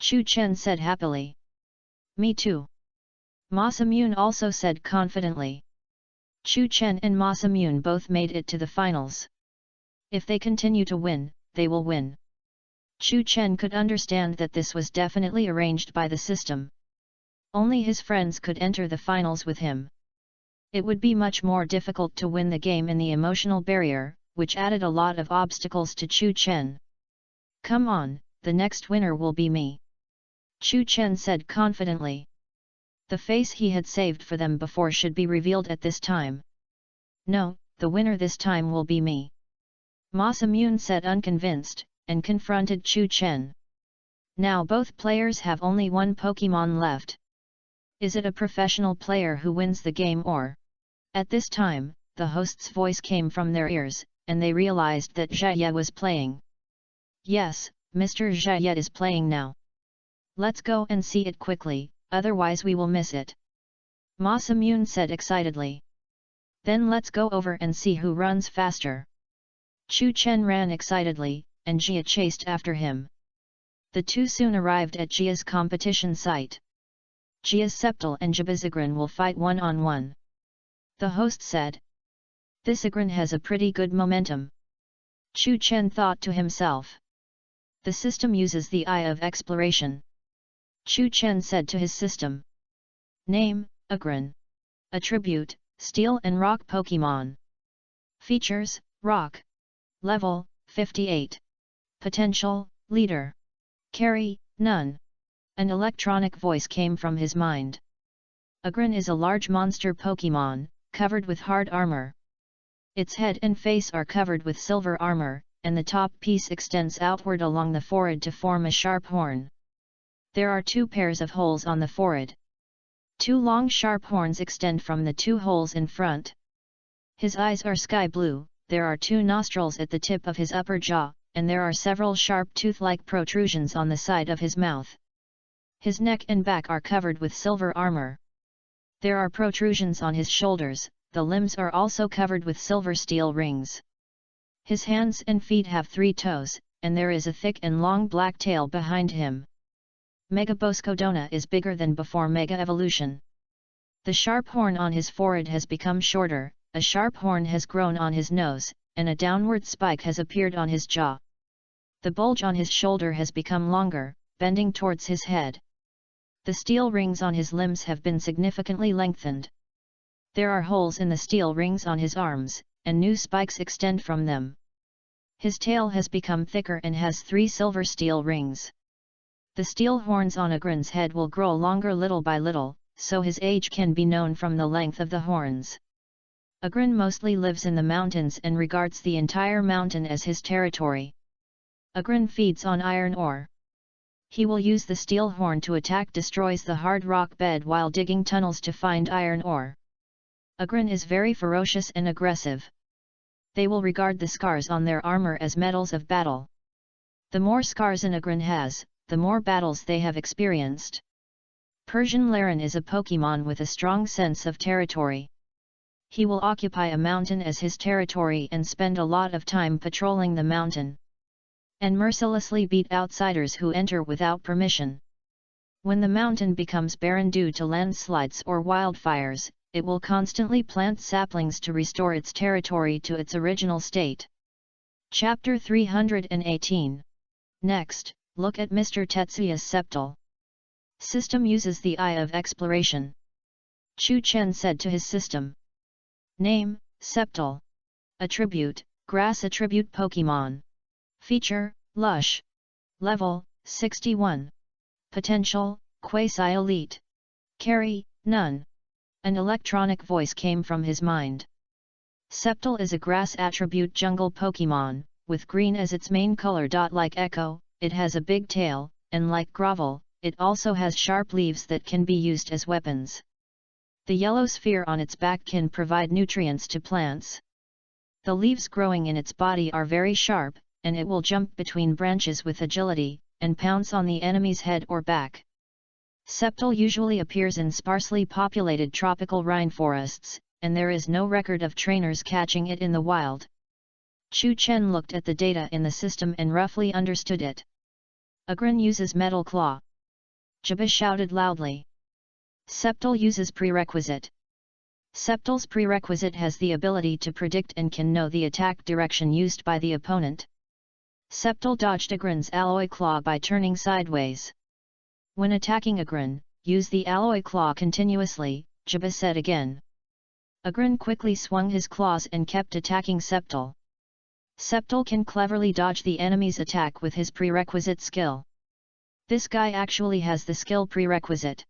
Chu Chen said happily. Me too. Masamune also said confidently. Chu Chen and Masamune both made it to the finals. If they continue to win, they will win. Chu Chen could understand that this was definitely arranged by the system. Only his friends could enter the finals with him. It would be much more difficult to win the game in the emotional barrier, which added a lot of obstacles to Chu Chen. Come on, the next winner will be me. Chu Chen said confidently. The face he had saved for them before should be revealed at this time. No, the winner this time will be me. Masamune said unconvinced, and confronted Chu Chen. Now both players have only one Pokémon left. Is it a professional player who wins the game or? At this time, the host's voice came from their ears, and they realized that Jaya was playing. Yes, Mr. Jaya is playing now. Let's go and see it quickly, otherwise we will miss it. Masamune said excitedly. Then let's go over and see who runs faster. Chu Chen ran excitedly, and Jia chased after him. The two soon arrived at Jia's competition site. Jia's Sceptile and Jabizagran will fight one-on-one. The host said. This Agran has a pretty good momentum. Chu Chen thought to himself. The system uses the eye of exploration. Chu Chen said to his system. Name, Agran. Attribute, Steel and Rock Pokémon. Features, Rock. Level, 58. Potential, Leader. Carry, None. An electronic voice came from his mind. Agran is a large monster Pokémon, covered with hard armor. Its head and face are covered with silver armor, and the top piece extends outward along the forehead to form a sharp horn. There are 2 pairs of holes on the forehead. 2 long sharp horns extend from the 2 holes in front. His eyes are sky blue, there are 2 nostrils at the tip of his upper jaw, and there are several sharp tooth-like protrusions on the side of his mouth. His neck and back are covered with silver armor. There are protrusions on his shoulders, the limbs are also covered with silver steel rings. His hands and feet have 3 toes, and there is a thick and long black tail behind him. Mega Boscodona is bigger than before Mega Evolution. The sharp horn on his forehead has become shorter, a sharp horn has grown on his nose, and a downward spike has appeared on his jaw. The bulge on his shoulder has become longer, bending towards his head. The steel rings on his limbs have been significantly lengthened. There are holes in the steel rings on his arms, and new spikes extend from them. His tail has become thicker and has 3 silver steel rings. The steel horns on Agran's head will grow longer little by little, so his age can be known from the length of the horns. Agran mostly lives in the mountains and regards the entire mountain as his territory. Agran feeds on iron ore. He will use the steel horn to attack destroys the hard rock bed while digging tunnels to find iron ore. Agran is very ferocious and aggressive. They will regard the scars on their armor as medals of battle. The more scars an Agran has, the more battles they have experienced. Persian Laren is a Pokémon with a strong sense of territory. He will occupy a mountain as his territory and spend a lot of time patrolling the mountain. And mercilessly beat outsiders who enter without permission. When the mountain becomes barren due to landslides or wildfires, it will constantly plant saplings to restore its territory to its original state. Chapter 318. Next, look at Mr. Tetsuya's septal system uses the eye of exploration. Chu Chen said to his system. Name, septal. Attribute, grass attribute Pokemon. Feature, lush. Level, 61. Potential, quasi-elite. Carry, none. An electronic voice came from his mind. Septal is a grass attribute jungle Pokemon, with green as its main color. Like Echo, it has a big tail, and like Grovel, it also has sharp leaves that can be used as weapons. The yellow sphere on its back can provide nutrients to plants. The leaves growing in its body are very sharp, and it will jump between branches with agility, and pounce on the enemy's head or back. Septal usually appears in sparsely populated tropical rainforests, and there is no record of trainers catching it in the wild. Chu Chen looked at the data in the system and roughly understood it. Agrin uses Metal Claw. Jabba shouted loudly. Septal uses Prerequisite. Septal's prerequisite has the ability to predict and can know the attack direction used by the opponent. Septal dodged Agrin's Alloy Claw by turning sideways. When attacking Agrin, use the Alloy Claw continuously, Jabba said again. Agrin quickly swung his claws and kept attacking Septal. Septal can cleverly dodge the enemy's attack with his prerequisite skill. This guy actually has the skill prerequisite.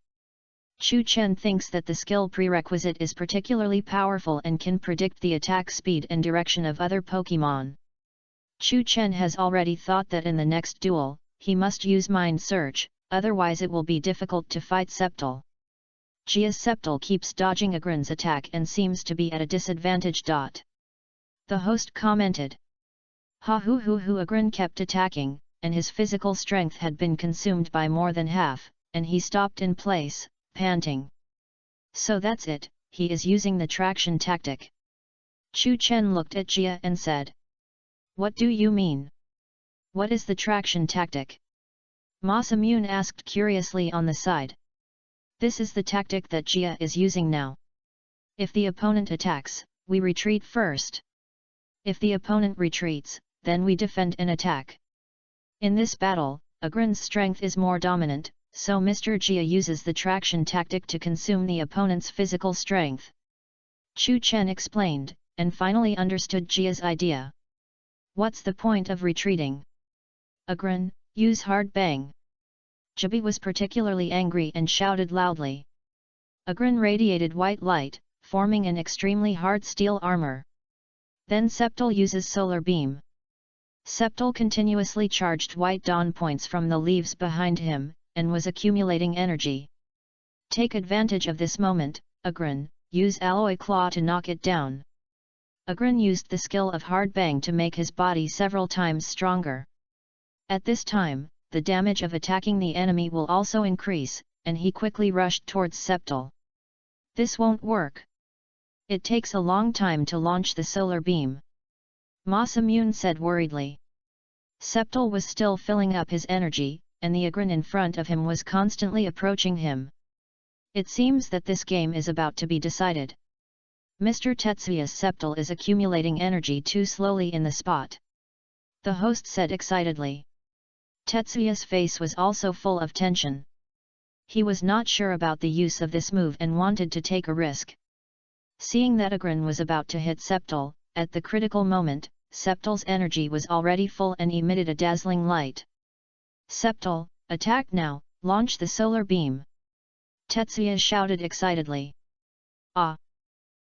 Chu Chen thinks that the skill prerequisite is particularly powerful and can predict the attack speed and direction of other Pokemon. Chu Chen has already thought that in the next duel, he must use Mind Search, otherwise it will be difficult to fight Septal. Gia's Septal keeps dodging Agrin's attack and seems to be at a disadvantage. The host commented. Agrin kept attacking, and his physical strength had been consumed by more than half, and he stopped in place, panting. So that's it, he is using the traction tactic. Chu Chen looked at Gia and said. What do you mean? What is the traction tactic? Masamune asked curiously on the side. This is the tactic that Gia is using now. If the opponent attacks, we retreat first. If the opponent retreats, then we defend and attack. In this battle, Agrin's strength is more dominant, so Mr. Gia uses the traction tactic to consume the opponent's physical strength. Chu Chen explained, and finally understood Gia's idea. What's the point of retreating? Agrin, use Hard Bang. Jabi was particularly angry and shouted loudly. Agrin radiated white light, forming an extremely hard steel armor. Then Septal uses Solar Beam. Septal continuously charged white dawn points from the leaves behind him, and was accumulating energy. Take advantage of this moment, Agrin, use Alloy Claw to knock it down. Agrin used the skill of Hard Bang to make his body several times stronger. At this time, the damage of attacking the enemy will also increase, and he quickly rushed towards Septal. This won't work. It takes a long time to launch the solar beam. Masamune said worriedly. Septal was still filling up his energy, and the Agrin in front of him was constantly approaching him. It seems that this game is about to be decided. Mr. Tetsuya's Septal is accumulating energy too slowly in the spot. The host said excitedly. Tetsuya's face was also full of tension. He was not sure about the use of this move and wanted to take a risk. Seeing that Agrin was about to hit Septal, at the critical moment, Septal's energy was already full and emitted a dazzling light. Septal, attack now, launch the solar beam! Tetsuya shouted excitedly. Ah!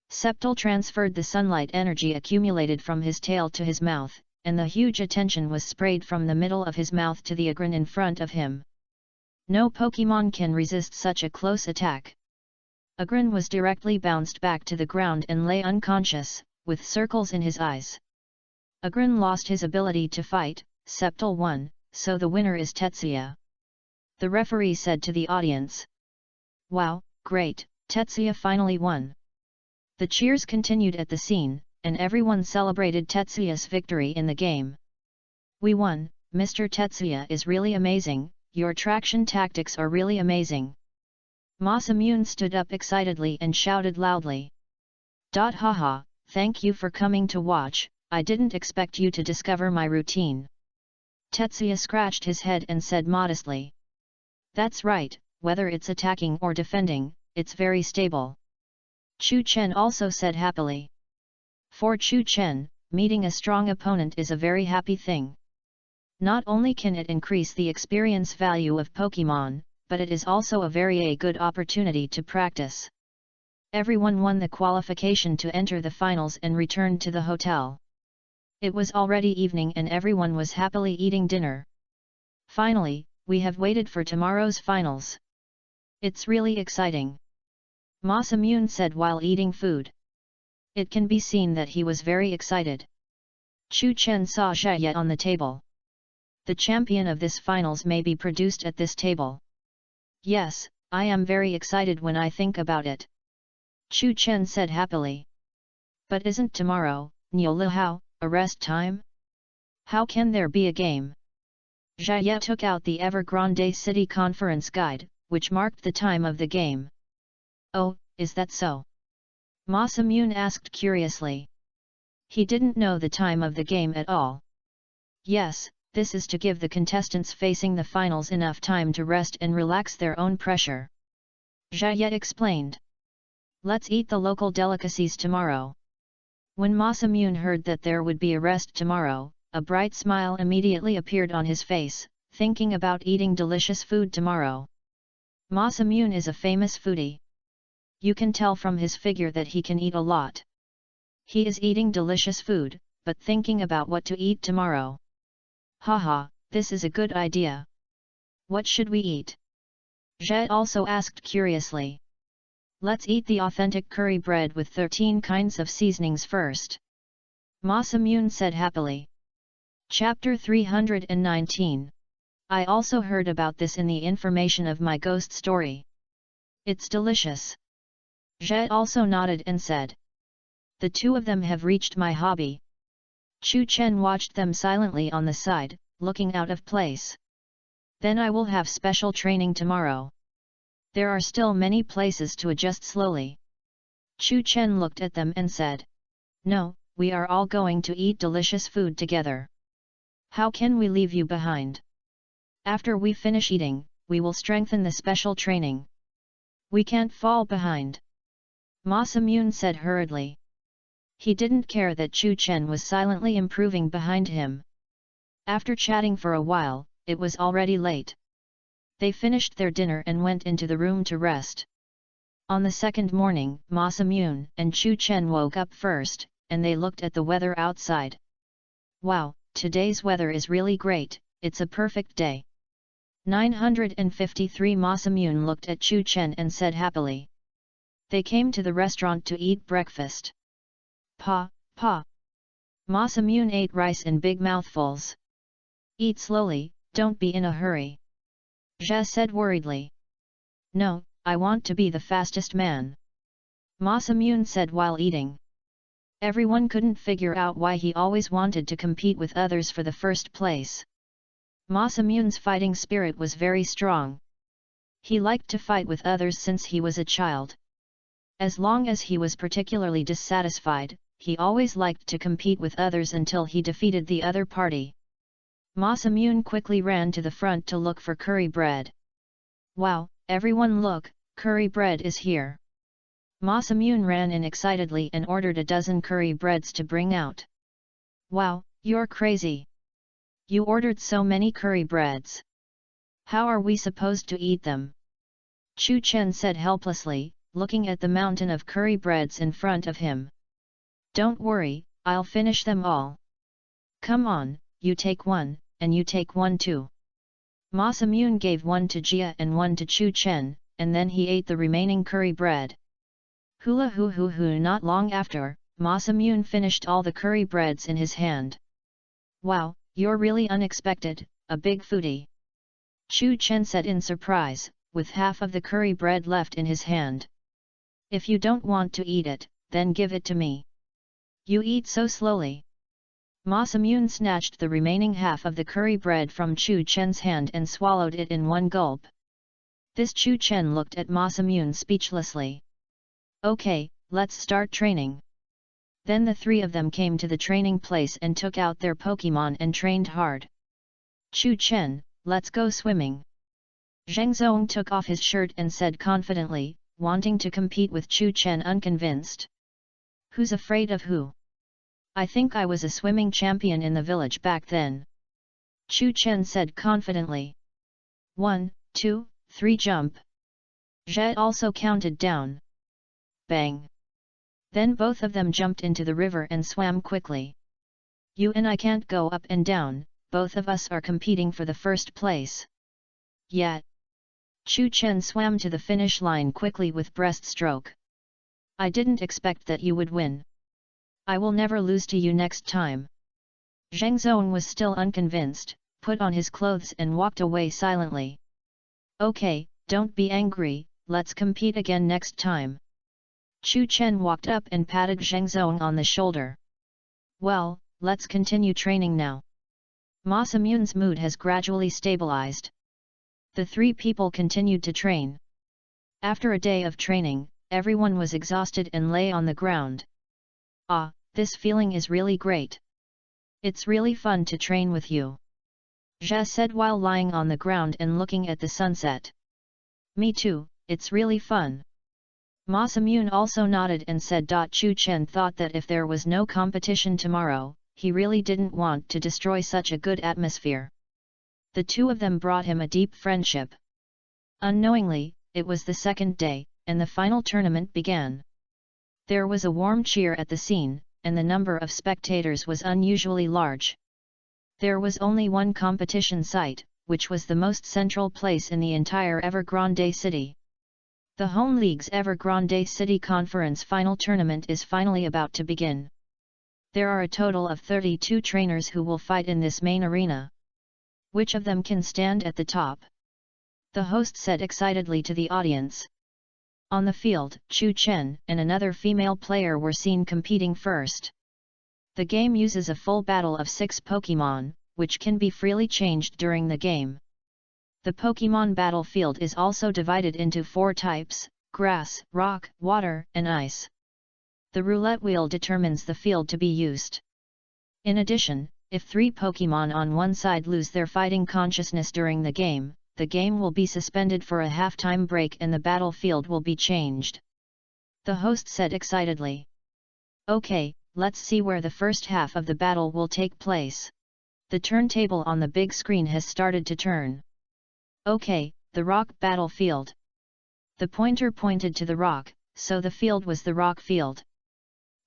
Septal transferred the sunlight energy accumulated from his tail to his mouth, and the huge attention was sprayed from the middle of his mouth to the Agrin in front of him. No Pokemon can resist such a close attack. Agrin was directly bounced back to the ground and lay unconscious, with circles in his eyes. Agrin lost his ability to fight, Septal won, so the winner is Tetsuya. The referee said to the audience. Wow, great, Tetsuya finally won. The cheers continued at the scene, and everyone celebrated Tetsuya's victory in the game. "We won, Mr. Tetsuya is really amazing, your traction tactics are really amazing." Masamune stood up excitedly and shouted loudly. Haha, thank you for coming to watch, I didn't expect you to discover my routine." Tetsuya scratched his head and said modestly. "That's right, whether it's attacking or defending, it's very stable." Chu Chen also said happily. For Chu Chen, meeting a strong opponent is a very happy thing. Not only can it increase the experience value of Pokémon, but it is also a very good opportunity to practice. Everyone won the qualification to enter the finals and returned to the hotel. It was already evening and everyone was happily eating dinner. "Finally, we have waited for tomorrow's finals. It's really exciting," Masamune said while eating food. It can be seen that he was very excited. Chu Chen saw Xiaoye on the table. "The champion of this finals may be produced at this table. Yes, I am very excited when I think about it," Chu Chen said happily. "But isn't tomorrow, Niulihao, a rest time? How can there be a game?" Xiaoye took out the Evergrande City Conference Guide, which marked the time of the game. "Oh, is that so?" Masamune asked curiously. He didn't know the time of the game at all. "Yes, this is to give the contestants facing the finals enough time to rest and relax their own pressure," Xiaoye explained. "Let's eat the local delicacies tomorrow." When Masamune heard that there would be a rest tomorrow, a bright smile immediately appeared on his face, thinking about eating delicious food tomorrow. Masamune is a famous foodie. You can tell from his figure that he can eat a lot. He is eating delicious food, but thinking about what to eat tomorrow. "Haha, this is a good idea. What should we eat?" Zhe also asked curiously. "Let's eat the authentic curry bread with 13 kinds of seasonings first," Masamune said happily. Chapter 319. I also heard about this in the information of my ghost story. It's delicious. Zhe also nodded and said. The two of them have reached my hobby. Chu Chen watched them silently on the side, looking out of place. Then I will have special training tomorrow. There are still many places to adjust slowly. Chu Chen looked at them and said. No, we are all going to eat delicious food together. How can we leave you behind? After we finish eating, we will strengthen the special training. We can't fall behind. Masamune said hurriedly. He didn't care that Chu Chen was silently improving behind him. After chatting for a while, it was already late. They finished their dinner and went into the room to rest. On the second morning, Masamune and Chu Chen woke up first, and they looked at the weather outside. Wow, today's weather is really great, it's a perfect day. 953 Masamune looked at Chu Chen and said happily. They came to the restaurant to eat breakfast. Pa. Masamune ate rice in big mouthfuls. Eat slowly, don't be in a hurry. Zhe said worriedly. No, I want to be the fastest man. Masamune said while eating. Everyone couldn't figure out why he always wanted to compete with others for the first place. Masamune's fighting spirit was very strong. He liked to fight with others since he was a child. As long as he was particularly dissatisfied, he always liked to compete with others until he defeated the other party. Masamune quickly ran to the front to look for curry bread. Wow, everyone look, curry bread is here. Masamune ran in excitedly and ordered a dozen curry breads to bring out. Wow, you're crazy. You ordered so many curry breads. How are we supposed to eat them? Chu Chen said helplessly, looking at the mountain of curry breads in front of him. Don't worry, I'll finish them all. Come on, you take one, and you take one too. Masamune gave one to Jia and one to Chu Chen, and then he ate the remaining curry bread. Hula hoo. Not long after, Masamune finished all the curry breads in his hand. Wow, you're really unexpected, a big foodie. Chu Chen said in surprise, with half of the curry bread left in his hand. If you don't want to eat it, then give it to me. You eat so slowly. Ma Samyun snatched the remaining half of the curry bread from Chu Chen's hand and swallowed it in one gulp. This Chu Chen looked at Ma Samyun speechlessly. Okay, let's start training. Then the three of them came to the training place and took out their Pokemon and trained hard. Chu Chen, let's go swimming. Zheng Zong took off his shirt and said confidently, wanting to compete with Chu Chen unconvinced. Who's afraid of who? I think I was a swimming champion in the village back then. Chu Chen said confidently. 1, 2, 3 jump. Zhe also counted down. Bang. Then both of them jumped into the river and swam quickly. You and I can't go up and down, both of us are competing for the first place. Yet. Chu Chen swam to the finish line quickly with breaststroke. I didn't expect that you would win. I will never lose to you next time. Zheng Zong was still unconvinced, put on his clothes and walked away silently. Okay, don't be angry, let's compete again next time. Chu Chen walked up and patted Zheng Zong on the shoulder. Well, let's continue training now. Ma Samyun's mood has gradually stabilized. The three people continued to train. After a day of training, everyone was exhausted and lay on the ground. Ah, this feeling is really great. It's really fun to train with you. Zhe said while lying on the ground and looking at the sunset. Me too, it's really fun. Ma Samyun also nodded and said. Chu Chen thought that if there was no competition tomorrow, he really didn't want to destroy such a good atmosphere. The two of them brought him a deep friendship. Unknowingly, it was the second day, and the final tournament began. There was a warm cheer at the scene, and the number of spectators was unusually large. There was only one competition site, which was the most central place in the entire Evergrande City. The Home League's Evergrande City Conference final tournament is finally about to begin. There are a total of 32 trainers who will fight in this main arena. Which of them can stand at the top? The host said excitedly to the audience. On the field, Chu Chen and another female player were seen competing first. The game uses a full battle of 6 Pokemon, which can be freely changed during the game. The Pokemon battlefield is also divided into 4 types: grass, rock, water, and ice. The roulette wheel determines the field to be used. In addition, if 3 Pokemon on one side lose their fighting consciousness during the game will be suspended for a half-time break and the battlefield will be changed. The host said excitedly. Okay, let's see where the first half of the battle will take place. The turntable on the big screen has started to turn. Okay, the rock battlefield. The pointer pointed to the rock, so the field was the rock field.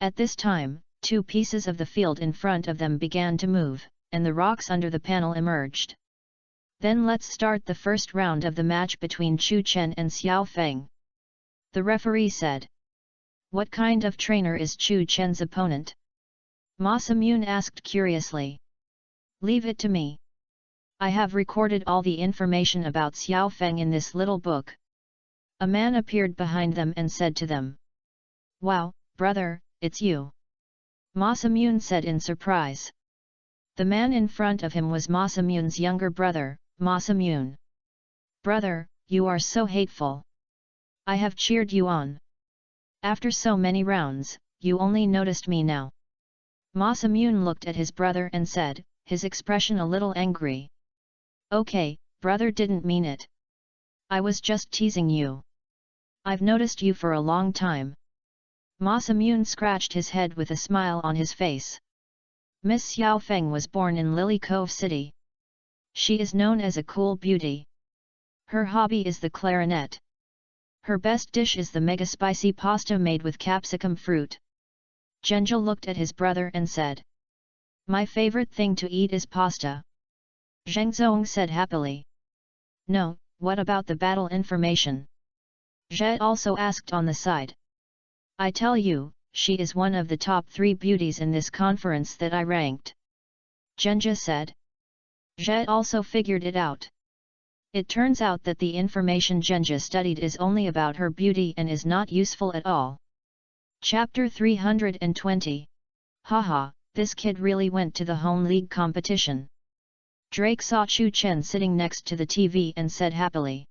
At this time, 2 pieces of the field in front of them began to move, and the rocks under the panel emerged. Then let's start the first round of the match between Chu Chen and Xiao Feng. The referee said. What kind of trainer is Chu Chen's opponent? Ma Samyun asked curiously. Leave it to me. I have recorded all the information about Xiao Feng in this little book. A man appeared behind them and said to them. Wow, brother, it's you. Ma Samyun said in surprise. The man in front of him was Ma Samyun's younger brother, Ma Samyun. Brother, you are so hateful. I have cheered you on. After so many rounds, you only noticed me now. Ma Samyun looked at his brother and said, his expression a little angry. Okay, brother didn't mean it. I was just teasing you. I've noticed you for a long time. Ma Samyun scratched his head with a smile on his face. Miss Xiao Feng was born in Lily Cove City. She is known as a cool beauty. Her hobby is the clarinet. Her best dish is the mega spicy pasta made with capsicum fruit. Genja looked at his brother and said. My favorite thing to eat is pasta. Zheng Zong said happily. No, what about the battle information? Zhe also asked on the side. I tell you, she is one of the top 3 beauties in this conference that I ranked. Genja said. Zhe also figured it out. It turns out that the information Genja studied is only about her beauty and is not useful at all. Chapter 320. Haha, this kid really went to the home league competition. Drake saw Chu Chen sitting next to the TV and said happily.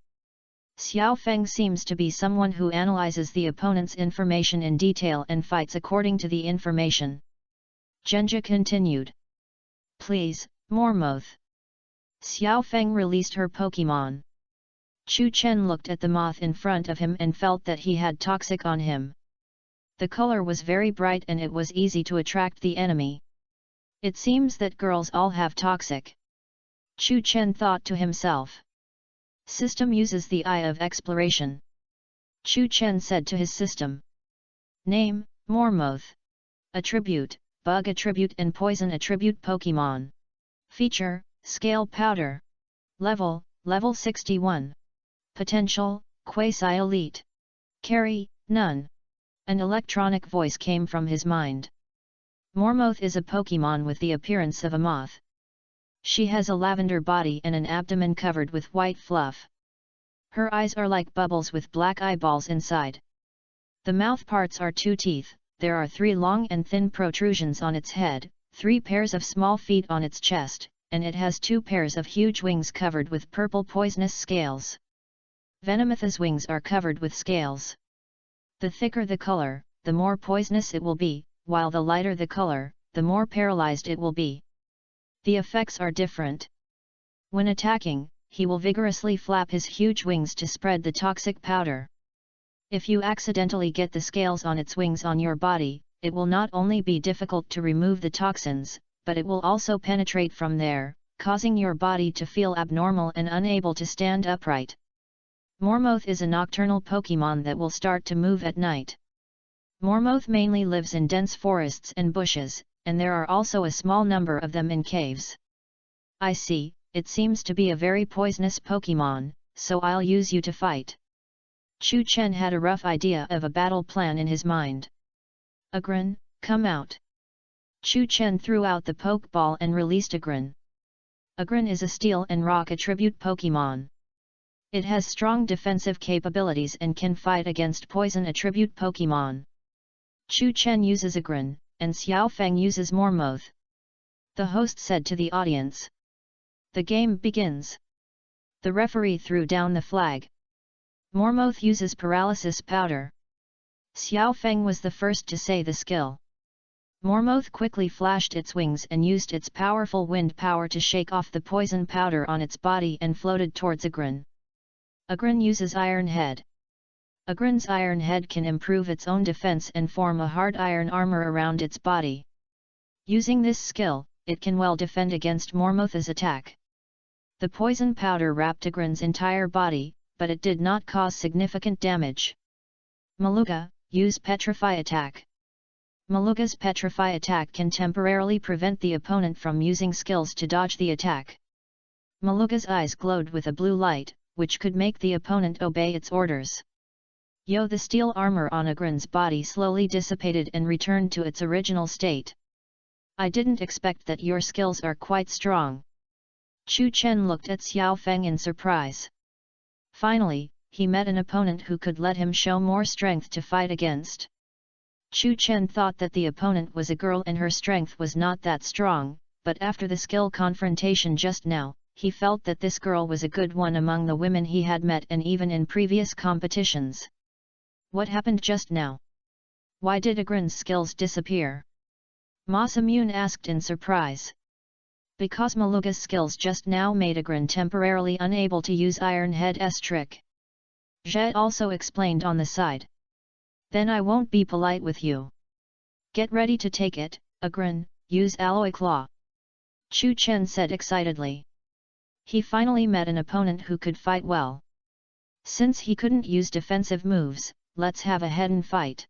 Xiao Feng seems to be someone who analyzes the opponent's information in detail and fights according to the information. Genja continued. Please, Mormoth. Xiao Feng released her Pokemon. Chu Chen looked at the moth in front of him and felt that he had toxic on him. The color was very bright and it was easy to attract the enemy. It seems that girls all have toxic. Chu Chen thought to himself. System uses the eye of exploration. Chu Chen said to his system. Name, Mormoth. Attribute, Bug Attribute and Poison Attribute Pokemon. Feature, Scale Powder. Level, Level 61. Potential, Quasi-Elite. Carry, None. An electronic voice came from his mind. Mormoth is a Pokemon with the appearance of a moth. She has a lavender body and an abdomen covered with white fluff. Her eyes are like bubbles with black eyeballs inside. The mouth parts are 2 teeth, there are 3 long and thin protrusions on its head, 3 pairs of small feet on its chest, and it has 2 pairs of huge wings covered with purple poisonous scales. Venomoth's wings are covered with scales. The thicker the color, the more poisonous it will be, while the lighter the color, the more paralyzed it will be. The effects are different. When attacking, he will vigorously flap his huge wings to spread the toxic powder. If you accidentally get the scales on its wings on your body, it will not only be difficult to remove the toxins, but it will also penetrate from there, causing your body to feel abnormal and unable to stand upright. Mormoth is a nocturnal Pokemon that will start to move at night. Mormoth mainly lives in dense forests and bushes, and there are also a small number of them in caves. I see, it seems to be a very poisonous Pokemon, so I'll use you to fight. Chu Chen had a rough idea of a battle plan in his mind. Agrin, come out. Chu Chen threw out the Pokeball and released Agrin. Agrin is a Steel and Rock attribute Pokemon. It has strong defensive capabilities and can fight against poison attribute Pokemon. Chu Chen uses Agrin, and Xiao Feng uses Mormoth. The host said to the audience. The game begins. The referee threw down the flag. Mormoth uses Paralysis Powder. Xiao Feng was the first to say the skill. Mormoth quickly flashed its wings and used its powerful wind power to shake off the poison powder on its body and floated towards Agrin. Agrin uses Iron Head. Agrin's Iron Head can improve its own defense and form a hard iron armor around its body. Using this skill, it can well defend against Mormoth's attack. The poison powder wrapped Agrin's entire body, but it did not cause significant damage. Maluga, use Petrify Attack. Maluga's Petrify Attack can temporarily prevent the opponent from using skills to dodge the attack. Maluga's eyes glowed with a blue light, which could make the opponent obey its orders. The steel armor on Agrin's body slowly dissipated and returned to its original state. I didn't expect that your skills are quite strong. Chu Chen looked at Xiao Feng in surprise. Finally, he met an opponent who could let him show more strength to fight against. Chu Chen thought that the opponent was a girl and her strength was not that strong, but after the skill confrontation just now, he felt that this girl was a good one among the women he had met and even in previous competitions. What happened just now? Why did Agrin's skills disappear? Masamune asked in surprise. Because Maluga's skills just now made Agrin temporarily unable to use Iron Head's trick. Zhe also explained on the side. Then I won't be polite with you. Get ready to take it, Agrin, use Alloy Claw. Chu Chen said excitedly. He finally met an opponent who could fight well. Since he couldn't use defensive moves, let's have a head-on fight.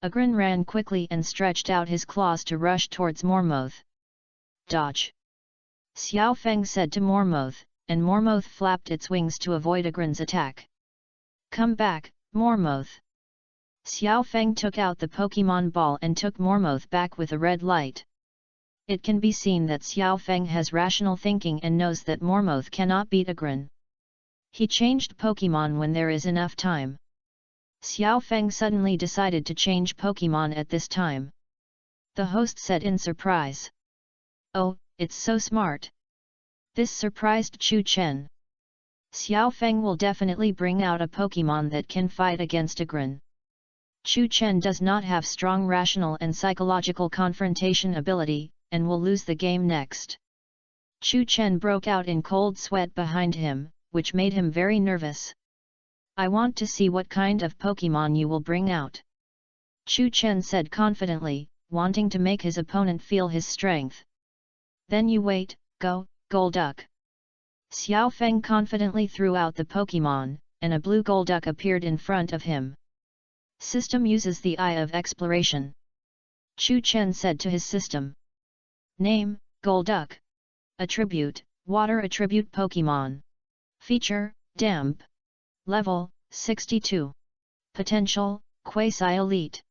Agrin ran quickly and stretched out his claws to rush towards Mormoth. Dodge! Xiao Feng said to Mormoth, and Mormoth flapped its wings to avoid Agrin's attack. Come back, Mormoth! Xiao Feng took out the Pokemon ball and took Mormoth back with a red light. It can be seen that Xiao Feng has rational thinking and knows that Mormoth cannot beat Agrin. He changed Pokemon when there is enough time. Xiao Feng suddenly decided to change Pokemon at this time. The host said in surprise. Oh, it's so smart. This surprised Chu Chen. Xiao Feng will definitely bring out a Pokemon that can fight against a Grin. Chu Chen does not have strong rational and psychological confrontation ability, and will lose the game next. Chu Chen broke out in cold sweat behind him, which made him very nervous. I want to see what kind of Pokemon you will bring out. Chu Chen said confidently, wanting to make his opponent feel his strength. Then you wait, go, Golduck. Xiao Feng confidently threw out the Pokemon, and a blue Golduck appeared in front of him. System uses the Eye of Exploration. Chu Chen said to his system. Name, Golduck. Attribute, Water Attribute Pokemon. Feature, Damp. Level, 62. Potential, Quasi-Elite.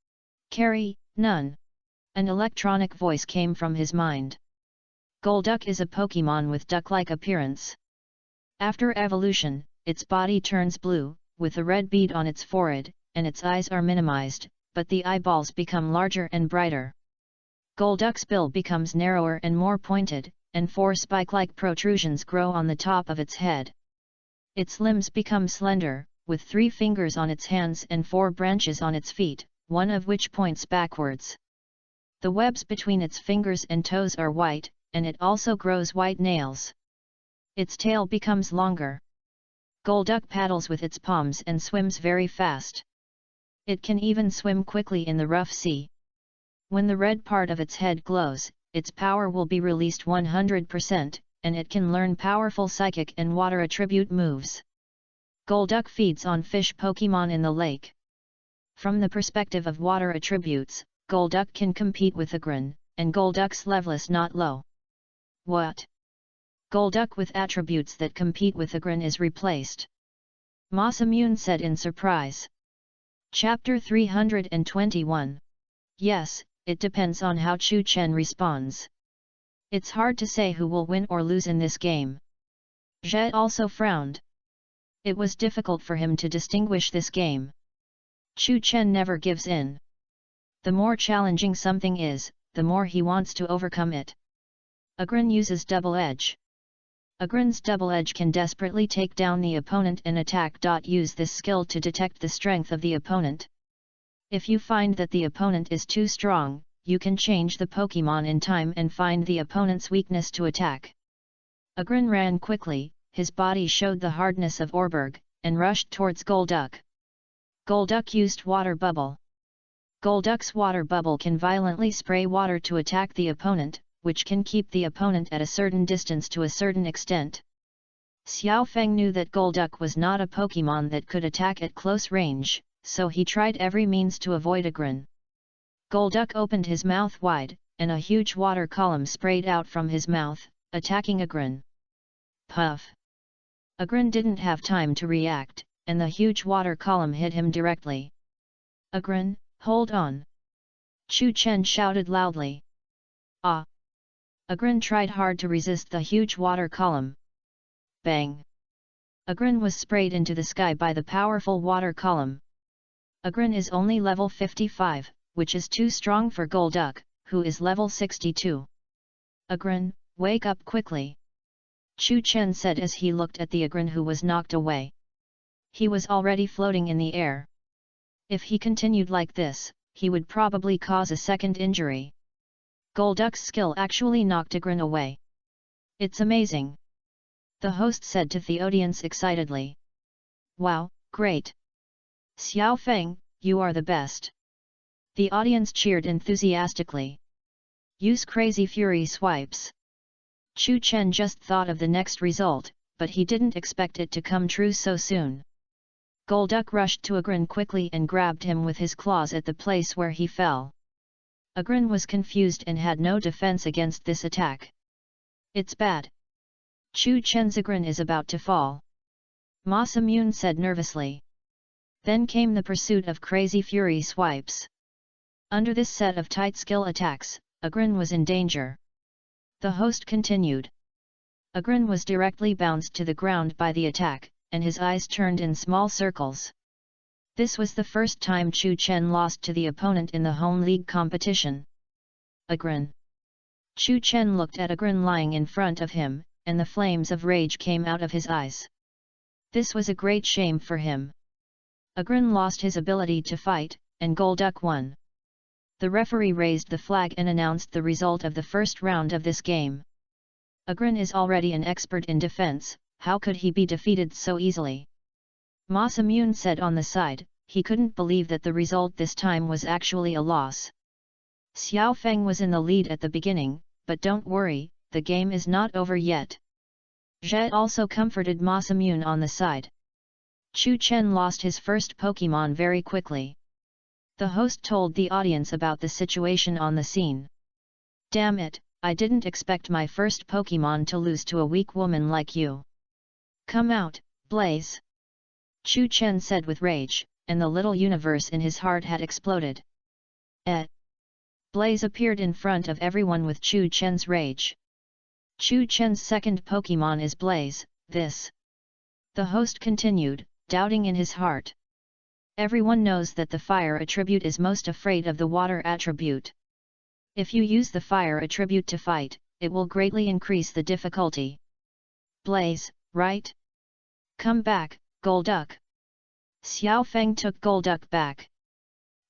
Carry, None. An electronic voice came from his mind. Golduck is a Pokemon with duck-like appearance. After evolution, its body turns blue, with a red bead on its forehead, and its eyes are minimized, but the eyeballs become larger and brighter. Golduck's bill becomes narrower and more pointed, and 4 spike-like protrusions grow on the top of its head. Its limbs become slender, with 3 fingers on its hands and 4 branches on its feet, one of which points backwards. The webs between its fingers and toes are white, and it also grows white nails. Its tail becomes longer. Golduck paddles with its palms and swims very fast. It can even swim quickly in the rough sea. When the red part of its head glows, its power will be released 100%, and it can learn powerful psychic and water attribute moves. Golduck feeds on fish Pokemon in the lake. From the perspective of water attributes, Golduck can compete with a Grin, and Golduck's level is not low. What? Golduck with attributes that compete with a Grin is replaced. Masamune said in surprise. Chapter 321. Yes, it depends on how Chu Chen responds. It's hard to say who will win or lose in this game. Zhe also frowned. It was difficult for him to distinguish this game. Chu Chen never gives in. The more challenging something is, the more he wants to overcome it. A Grin uses double edge. A Grin's double edge can desperately take down the opponent and attack. Use this skill to detect the strength of the opponent. If you find that the opponent is too strong, you can change the Pokemon in time and find the opponent's weakness to attack. A Grin ran quickly, his body showed the hardness of Orberg, and rushed towards Golduck. Golduck used Water Bubble. Golduck's Water Bubble can violently spray water to attack the opponent, which can keep the opponent at a certain distance to a certain extent. Xiao Feng knew that Golduck was not a Pokemon that could attack at close range, so he tried every means to avoid a Grin. Golduck opened his mouth wide, and a huge water column sprayed out from his mouth, attacking a Grin. Puff! A Grin didn't have time to react, and the huge water column hit him directly. A Grin, hold on! Chu Chen shouted loudly. Ah! A Grin tried hard to resist the huge water column. Bang! A Grin was sprayed into the sky by the powerful water column. A Grin is only level 55, which is too strong for Golduck, who is level 62. A Grin, wake up quickly! Chu Chen said as he looked at the Grin who was knocked away. He was already floating in the air. If he continued like this, he would probably cause a second injury. Golduck's skill actually knocked a Grin away. It's amazing! The host said to the audience excitedly. Wow, great! Xiao Feng, you are the best! The audience cheered enthusiastically. Use Crazy Fury swipes. Chu Chen just thought of the next result, but he didn't expect it to come true so soon. Golduck rushed to a Grin quickly and grabbed him with his claws at the place where he fell. A Grin was confused and had no defense against this attack. It's bad. Chu Chen's Grin is about to fall. Masamune said nervously. Then came the pursuit of Crazy Fury swipes. Under this set of tight skill attacks, a Grin was in danger. The host continued. A Grin was directly bounced to the ground by the attack, and his eyes turned in small circles. This was the first time Chu Chen lost to the opponent in the home league competition. Agrin. Chu Chen looked at Agrin lying in front of him, and the flames of rage came out of his eyes. This was a great shame for him. Agrin lost his ability to fight, and Golduck won. The referee raised the flag and announced the result of the first round of this game. Agrin is already an expert in defense, how could he be defeated so easily? Ma Simyun said on the side, he couldn't believe that the result this time was actually a loss. Xiao Feng was in the lead at the beginning, but don't worry, the game is not over yet. Zhe also comforted Ma Simyun on the side. Chu Chen lost his first Pokemon very quickly. The host told the audience about the situation on the scene. Damn it, I didn't expect my first Pokemon to lose to a weak woman like you. Come out, Blaze! Chu Chen said with rage, and the little universe in his heart had exploded. Blaze appeared in front of everyone with Chu Chen's rage. Chu Chen's second Pokemon is Blaze, this. The host continued, doubting in his heart. Everyone knows that the fire attribute is most afraid of the water attribute. If you use the fire attribute to fight, it will greatly increase the difficulty. Blaze, right? Come back, Golduck. Xiao Feng took Golduck back.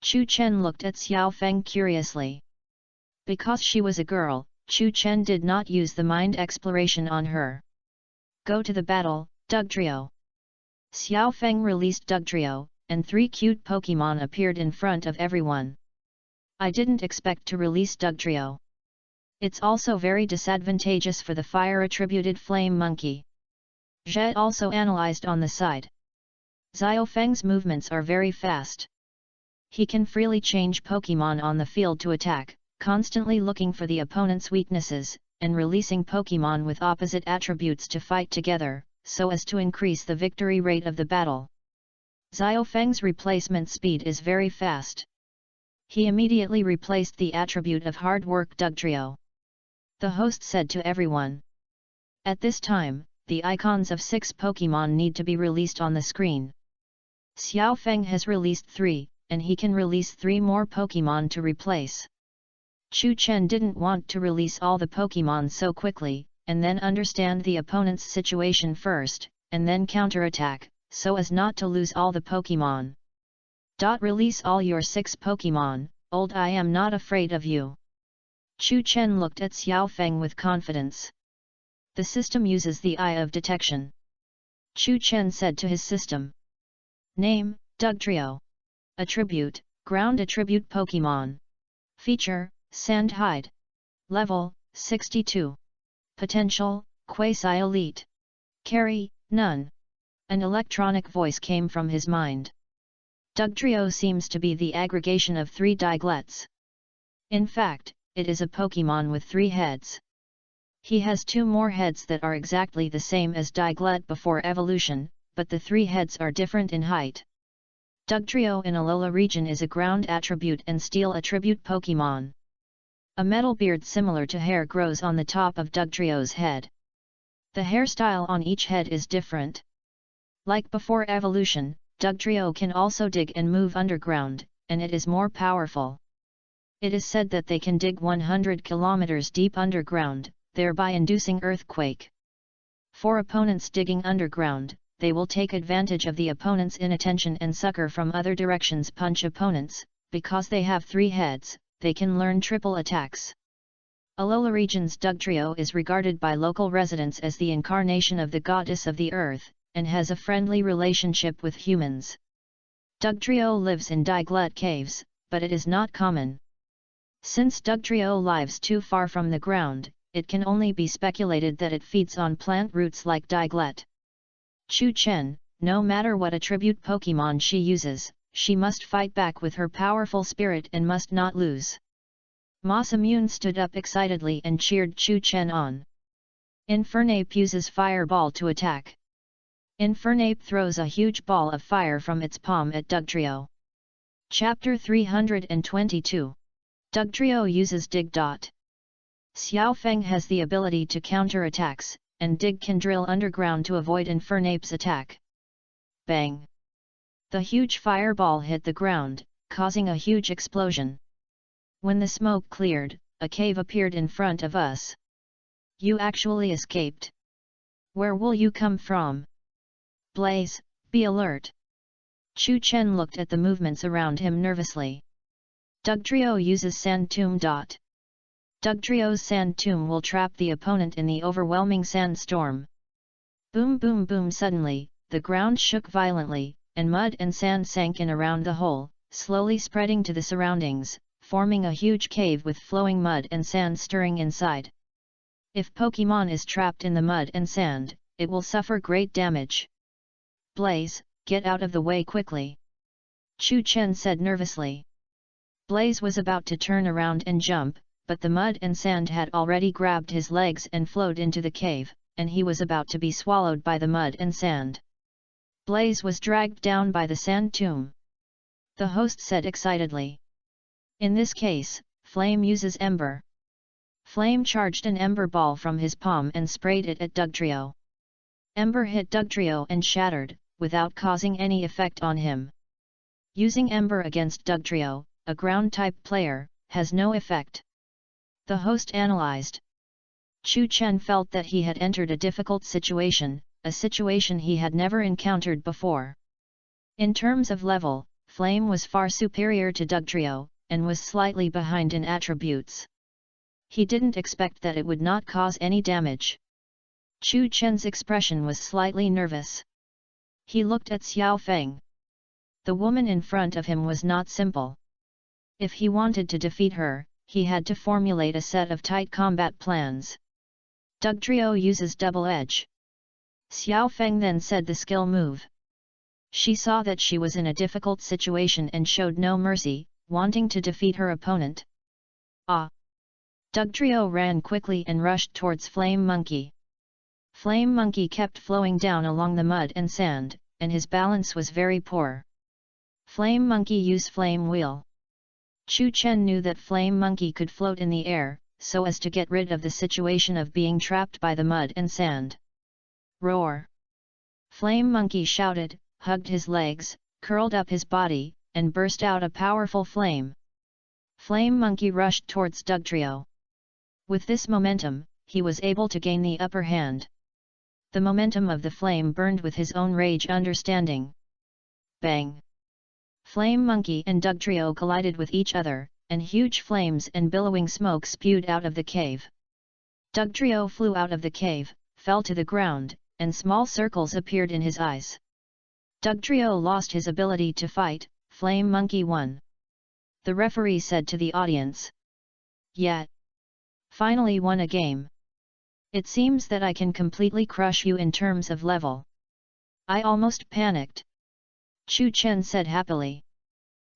Chu Chen looked at Xiao Feng curiously. Because she was a girl, Chu Chen did not use the mind exploration on her. Go to the battle, Dugtrio. Xiao Feng released Dugtrio, and 3 cute Pokemon appeared in front of everyone. I didn't expect to release Dugtrio. It's also very disadvantageous for the fire-attributed Flame Monkey. Zhe also analyzed on the side. Xiao Feng's movements are very fast. He can freely change Pokemon on the field to attack, constantly looking for the opponent's weaknesses, and releasing Pokemon with opposite attributes to fight together, so as to increase the victory rate of the battle. Xiao Feng's replacement speed is very fast. He immediately replaced the attribute of hard work Dugtrio. The host said to everyone. At this time, the icons of 6 Pokemon need to be released on the screen. Xiao Feng has released 3, and he can release 3 more Pokemon to replace. Chu Chen didn't want to release all the Pokemon so quickly, and then understand the opponent's situation first, and then counterattack, so as not to lose all the Pokemon. Release all your 6 Pokemon, old I am not afraid of you. Chu Chen looked at Xiao Feng with confidence. The system uses the eye of detection. Chu Chen said to his system. Name, Dugtrio. Attribute, Ground Attribute Pokemon. Feature, Sandhide. Level, 62. Potential, Quasi-Elite. Carry, none. An electronic voice came from his mind. Dugtrio seems to be the aggregation of 3 Digletts. In fact, it is a Pokemon with 3 heads. He has 2 more heads that are exactly the same as Diglett before evolution, but the 3 heads are different in height. Dugtrio in Alola region is a ground attribute and steel attribute Pokemon. A metal beard similar to hair grows on the top of Dugtrio's head. The hairstyle on each head is different. Like before evolution, Dugtrio can also dig and move underground, and it is more powerful. It is said that they can dig 100 kilometers deep underground, thereby inducing earthquake. For opponents digging underground, they will take advantage of the opponent's inattention and sucker from other directions punch opponents. Because they have 3 heads, they can learn triple attacks. Alola region's Dugtrio is regarded by local residents as the incarnation of the goddess of the earth, and has a friendly relationship with humans. Dugtrio lives in Diglett caves, but it is not common. Since Dugtrio lives too far from the ground, it can only be speculated that it feeds on plant roots like Diglett. Chu Chen, no matter what attribute Pokemon she uses, she must fight back with her powerful spirit and must not lose. Ma Simyun stood up excitedly and cheered Chu Chen on. Infernape uses Fireball to attack. Infernape throws a huge ball of fire from its palm at Dugtrio. Chapter 322. Dugtrio uses Dig. Xiao Feng has the ability to counter attacks, and Dig can drill underground to avoid Infernape's attack. Bang! The huge fireball hit the ground, causing a huge explosion. When the smoke cleared, a cave appeared in front of us. You actually escaped. Where will you come from? Blaze, be alert. Chu Chen looked at the movements around him nervously. Dugtrio uses Sand Tomb. Dugtrio's Sand Tomb will trap the opponent in the overwhelming sandstorm. Boom boom boom. Suddenly, the ground shook violently, and mud and sand sank in around the hole, slowly spreading to the surroundings, forming a huge cave with flowing mud and sand stirring inside. If Pokemon is trapped in the mud and sand, it will suffer great damage. Blaze, get out of the way quickly. Chu Chen said nervously. Blaze was about to turn around and jump, but the mud and sand had already grabbed his legs and flowed into the cave, and he was about to be swallowed by the mud and sand. Blaze was dragged down by the sand tomb. The host said excitedly. In this case, Flame uses Ember. Flame charged an Ember ball from his palm and sprayed it at Dugtrio. Ember hit Dugtrio and shattered, without causing any effect on him. Using Ember against Dugtrio, a ground-type player, has no effect. The host analyzed. Chu Chen felt that he had entered a difficult situation, a situation he had never encountered before. In terms of level, Flame was far superior to Dugtrio, and was slightly behind in attributes. He didn't expect that it would not cause any damage. Chu Chen's expression was slightly nervous. He looked at Xiao Feng. The woman in front of him was not simple. If he wanted to defeat her, he had to formulate a set of tight combat plans. Dugtrio uses Double Edge. Xiao Feng then said the skill move. She saw that she was in a difficult situation and showed no mercy, wanting to defeat her opponent. Ah! Dugtrio ran quickly and rushed towards Flame Monkey. Flame Monkey kept flowing down along the mud and sand, and his balance was very poor. Flame Monkey used Flame Wheel. Chu Chen knew that Flame Monkey could float in the air, so as to get rid of the situation of being trapped by the mud and sand. Roar! Flame Monkey shouted, hugged his legs, curled up his body, and burst out a powerful flame. Flame Monkey rushed towards Dugtrio. With this momentum, he was able to gain the upper hand. The momentum of the flame burned with his own rage understanding. Bang! Flame Monkey and Dugtrio collided with each other, and huge flames and billowing smoke spewed out of the cave. Dugtrio flew out of the cave, fell to the ground, and small circles appeared in his eyes. Dugtrio lost his ability to fight, Flame Monkey won. The referee said to the audience. Yet! Finally won a game. It seems that I can completely crush you in terms of level. I almost panicked. Chu Chen said happily.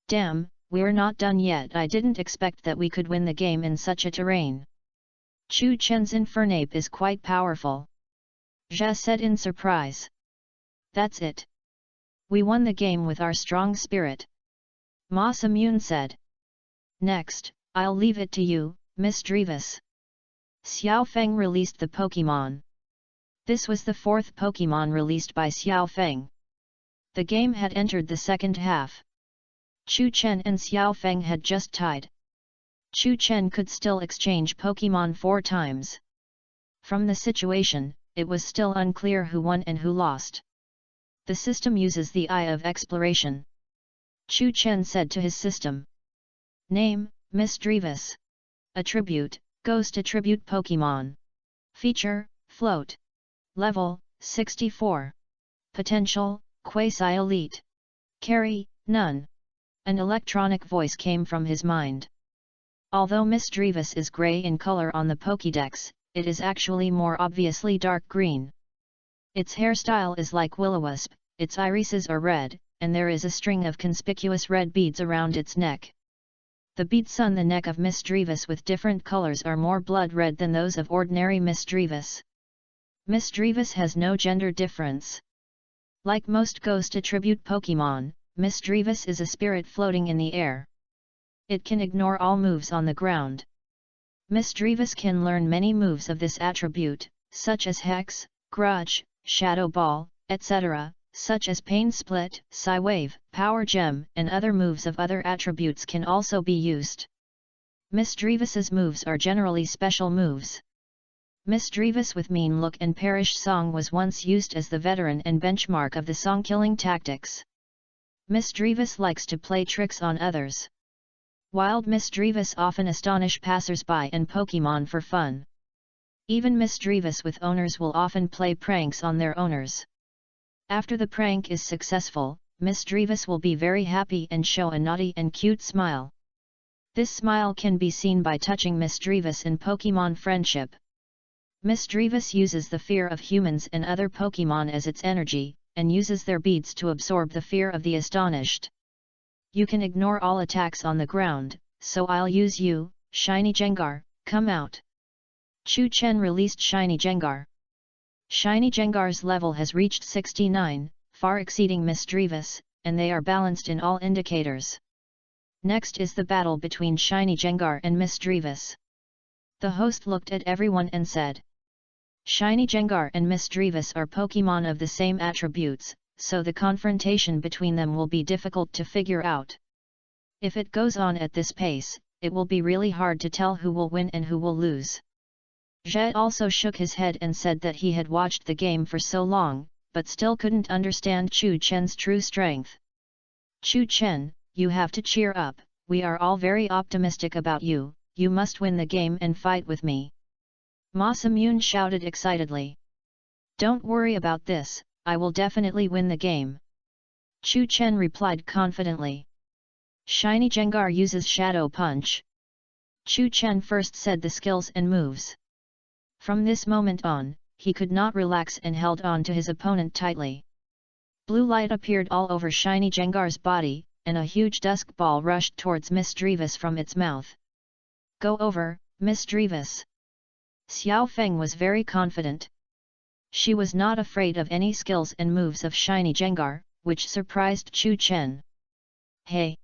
Damn, we're not done yet. I didn't expect that we could win the game in such a terrain. Chu Chen's Infernape is quite powerful. Jia said in surprise. That's it. We won the game with our strong spirit. Ma Simune said. Next, I'll leave it to you, Miss Drevis. Xiao Feng released the Pokemon. This was the fourth Pokemon released by Xiao Feng. The game had entered the second half. Chu Chen and Xiao Feng had just tied. Chu Chen could still exchange Pokemon 4 times. From the situation, it was still unclear who won and who lost. The system uses the Eye of Exploration. Chu Chen said to his system. Name, Miss Drevis. Attribute, Ghost Attribute Pokemon. Feature, Float. Level, 64. Potential, Quasi-Elite. Carry, None. An electronic voice came from his mind. Although Miss Drevis is grey in color on the Pokédex, it is actually more obviously dark green. Its hairstyle is like Will-O-Wisp, its irises are red, and there is a string of conspicuous red beads around its neck. The beads on the neck of Miss Drevis with different colors are more blood red than those of ordinary Miss Drevis. Miss Drevis has no gender difference. Like most ghost attribute Pokemon, Miss Drevis is a spirit floating in the air. It can ignore all moves on the ground. Miss Drevis can learn many moves of this attribute, such as Hex, Grudge, Shadow Ball, etc., such as Pain Split, Psi Wave, Power Gem, and other moves of other attributes can also be used. Misdreavus's moves are generally special moves. Misdreavus with Mean Look and Perish Song was once used as the veteran and benchmark of the song-killing tactics. Misdreavus likes to play tricks on others. Wild Misdreavus often astonish passers-by and Pokémon for fun. Even Misdreavus with owners will often play pranks on their owners. After the prank is successful, Misdreavus will be very happy and show a naughty and cute smile. This smile can be seen by touching Misdreavus in Pokémon Friendship. Misdreavus uses the fear of humans and other Pokémon as its energy, and uses their beads to absorb the fear of the astonished. You can ignore all attacks on the ground, so I'll use you, Shiny Jengar, come out. Chu Chen released Shiny Jengar. Shiny Jengar's level has reached 69, far exceeding Misdreavus, and they are balanced in all indicators. Next is the battle between Shiny Jengar and Misdreavus. The host looked at everyone and said, Shiny Jengar and Misdreavus are Pokémon of the same attributes, so the confrontation between them will be difficult to figure out. If it goes on at this pace, it will be really hard to tell who will win and who will lose. Zhe also shook his head and said that he had watched the game for so long, but still couldn't understand Chu Chen's true strength. Chu Chen, you have to cheer up, we are all very optimistic about you, you must win the game and fight with me. Ma Simune shouted excitedly. Don't worry about this, I will definitely win the game. Chu Chen replied confidently. Shiny Jengar uses Shadow Punch. Chu Chen first said the skills and moves. From this moment on, he could not relax and held on to his opponent tightly. Blue light appeared all over Shiny Jengar's body, and a huge dusk ball rushed towards Misdreavus from its mouth. Go over, Misdreavus. Xiao Feng was very confident. She was not afraid of any skills and moves of Shiny Jengar, which surprised Chu Chen. Hey!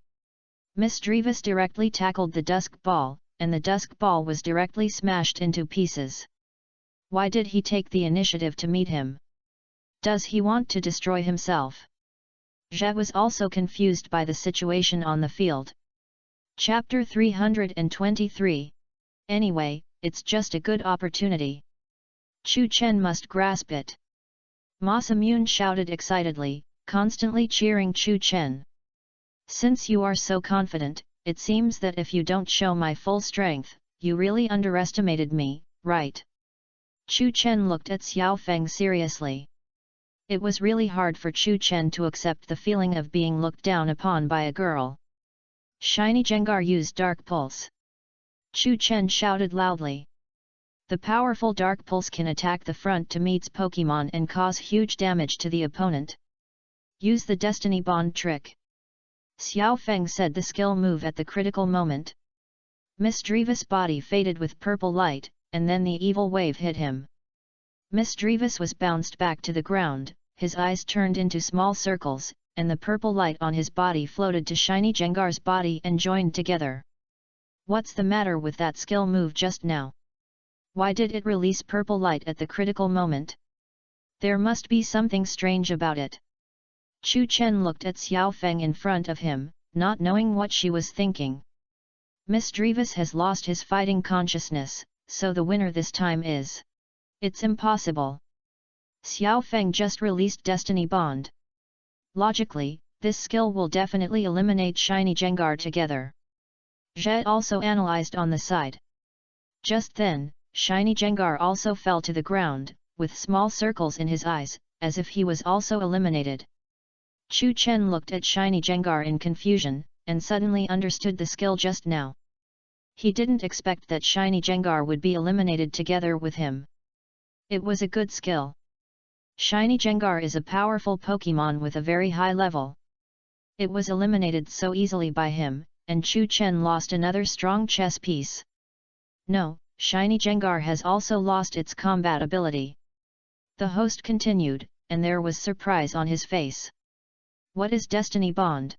Misdreavus directly tackled the dusk ball, and the dusk ball was directly smashed into pieces. Why did he take the initiative to meet him? Does he want to destroy himself? Zhe was also confused by the situation on the field. Chapter 323. Anyway, it's just a good opportunity. Chu Chen must grasp it. Ma Simune shouted excitedly, constantly cheering Chu Chen. Since you are so confident, it seems that if you don't show my full strength, you really underestimated me, right? Chu Chen looked at Xiao Feng seriously. It was really hard for Chu Chen to accept the feeling of being looked down upon by a girl. Shiny Jengar used Dark Pulse. Chu Chen shouted loudly. The powerful Dark Pulse can attack the front to meets Pokémon and cause huge damage to the opponent. Use the Destiny Bond trick. Xiao Feng said the skill move at the critical moment. Misdreavus' body faded with purple light, and then the evil wave hit him. Misdreavus was bounced back to the ground, his eyes turned into small circles, and the purple light on his body floated to Shiny Jengar's body and joined together. What's the matter with that skill move just now? Why did it release purple light at the critical moment? There must be something strange about it. Chu Chen looked at Xiao Feng in front of him, not knowing what she was thinking. Misdreavus has lost his fighting consciousness, so the winner this time is. It's impossible. Xiao Feng just released Destiny Bond. Logically, this skill will definitely eliminate Shiny Jengar together. Zhe also analyzed on the side. Just then, Shiny Jengar also fell to the ground, with small circles in his eyes, as if he was also eliminated. Chu Chen looked at Shiny Jengar in confusion, and suddenly understood the skill just now. He didn't expect that Shiny Jengar would be eliminated together with him. It was a good skill. Shiny Jengar is a powerful Pokémon with a very high level. It was eliminated so easily by him, and Chu Chen lost another strong chess piece. No, Shiny Jengar has also lost its combat ability. The host continued, and there was surprise on his face. What is Destiny Bond?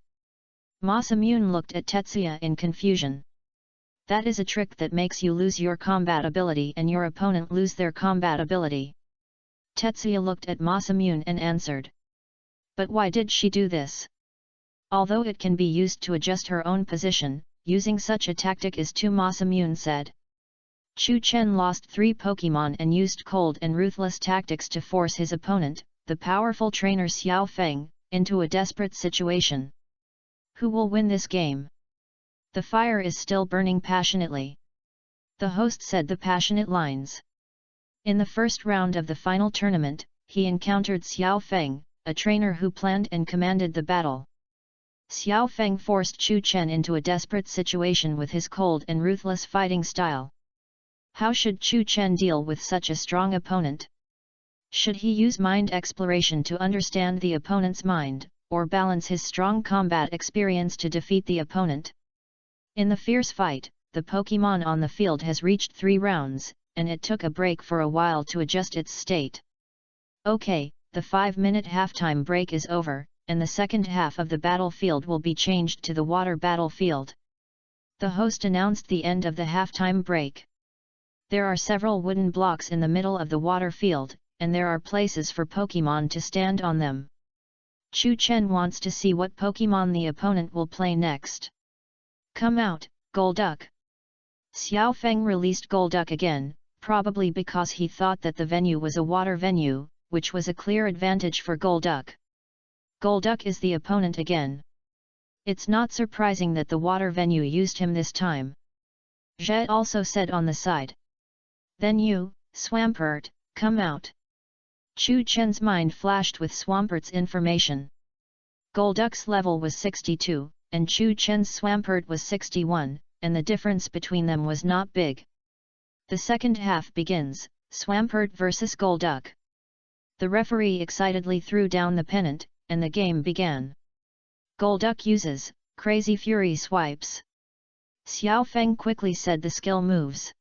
Ma Simune looked at Tetsuya in confusion. That is a trick that makes you lose your combat ability and your opponent lose their combat ability. Tetsuya looked at Ma Simune and answered. But why did she do this? Although it can be used to adjust her own position, using such a tactic is too Masamune said. Chu Chen lost 3 Pokemon and used cold and ruthless tactics to force his opponent, the powerful trainer Xiao Feng, into a desperate situation. Who will win this game? The fire is still burning passionately. The host said the passionate lines. In the first round of the final tournament, he encountered Xiao Feng, a trainer who planned and commanded the battle. Xiao Feng forced Chu Chen into a desperate situation with his cold and ruthless fighting style. How should Chu Chen deal with such a strong opponent? Should he use mind exploration to understand the opponent's mind, or balance his strong combat experience to defeat the opponent? In the fierce fight, the Pokémon on the field has reached 3 rounds, and it took a break for a while to adjust its state. Okay, the 5-minute halftime break is over, and the second half of the battlefield will be changed to the water battlefield. The host announced the end of the halftime break. There are several wooden blocks in the middle of the water field, and there are places for Pokémon to stand on them. Chu Chen wants to see what Pokémon the opponent will play next. Come out, Golduck! Xiao Feng released Golduck again, probably because he thought that the venue was a water venue, which was a clear advantage for Golduck. Golduck is the opponent again. It's not surprising that the water venue used him this time. Zhe also said on the side. Then you, Swampert, come out. Chu Chen's mind flashed with Swampert's information. Golduck's level was 62, and Chu Chen's Swampert was 61, and the difference between them was not big. The second half begins, Swampert vs Golduck. The referee excitedly threw down the pennant, and the game began. Golduck uses Crazy Fury swipes. Xiao Feng quickly said the skill moves.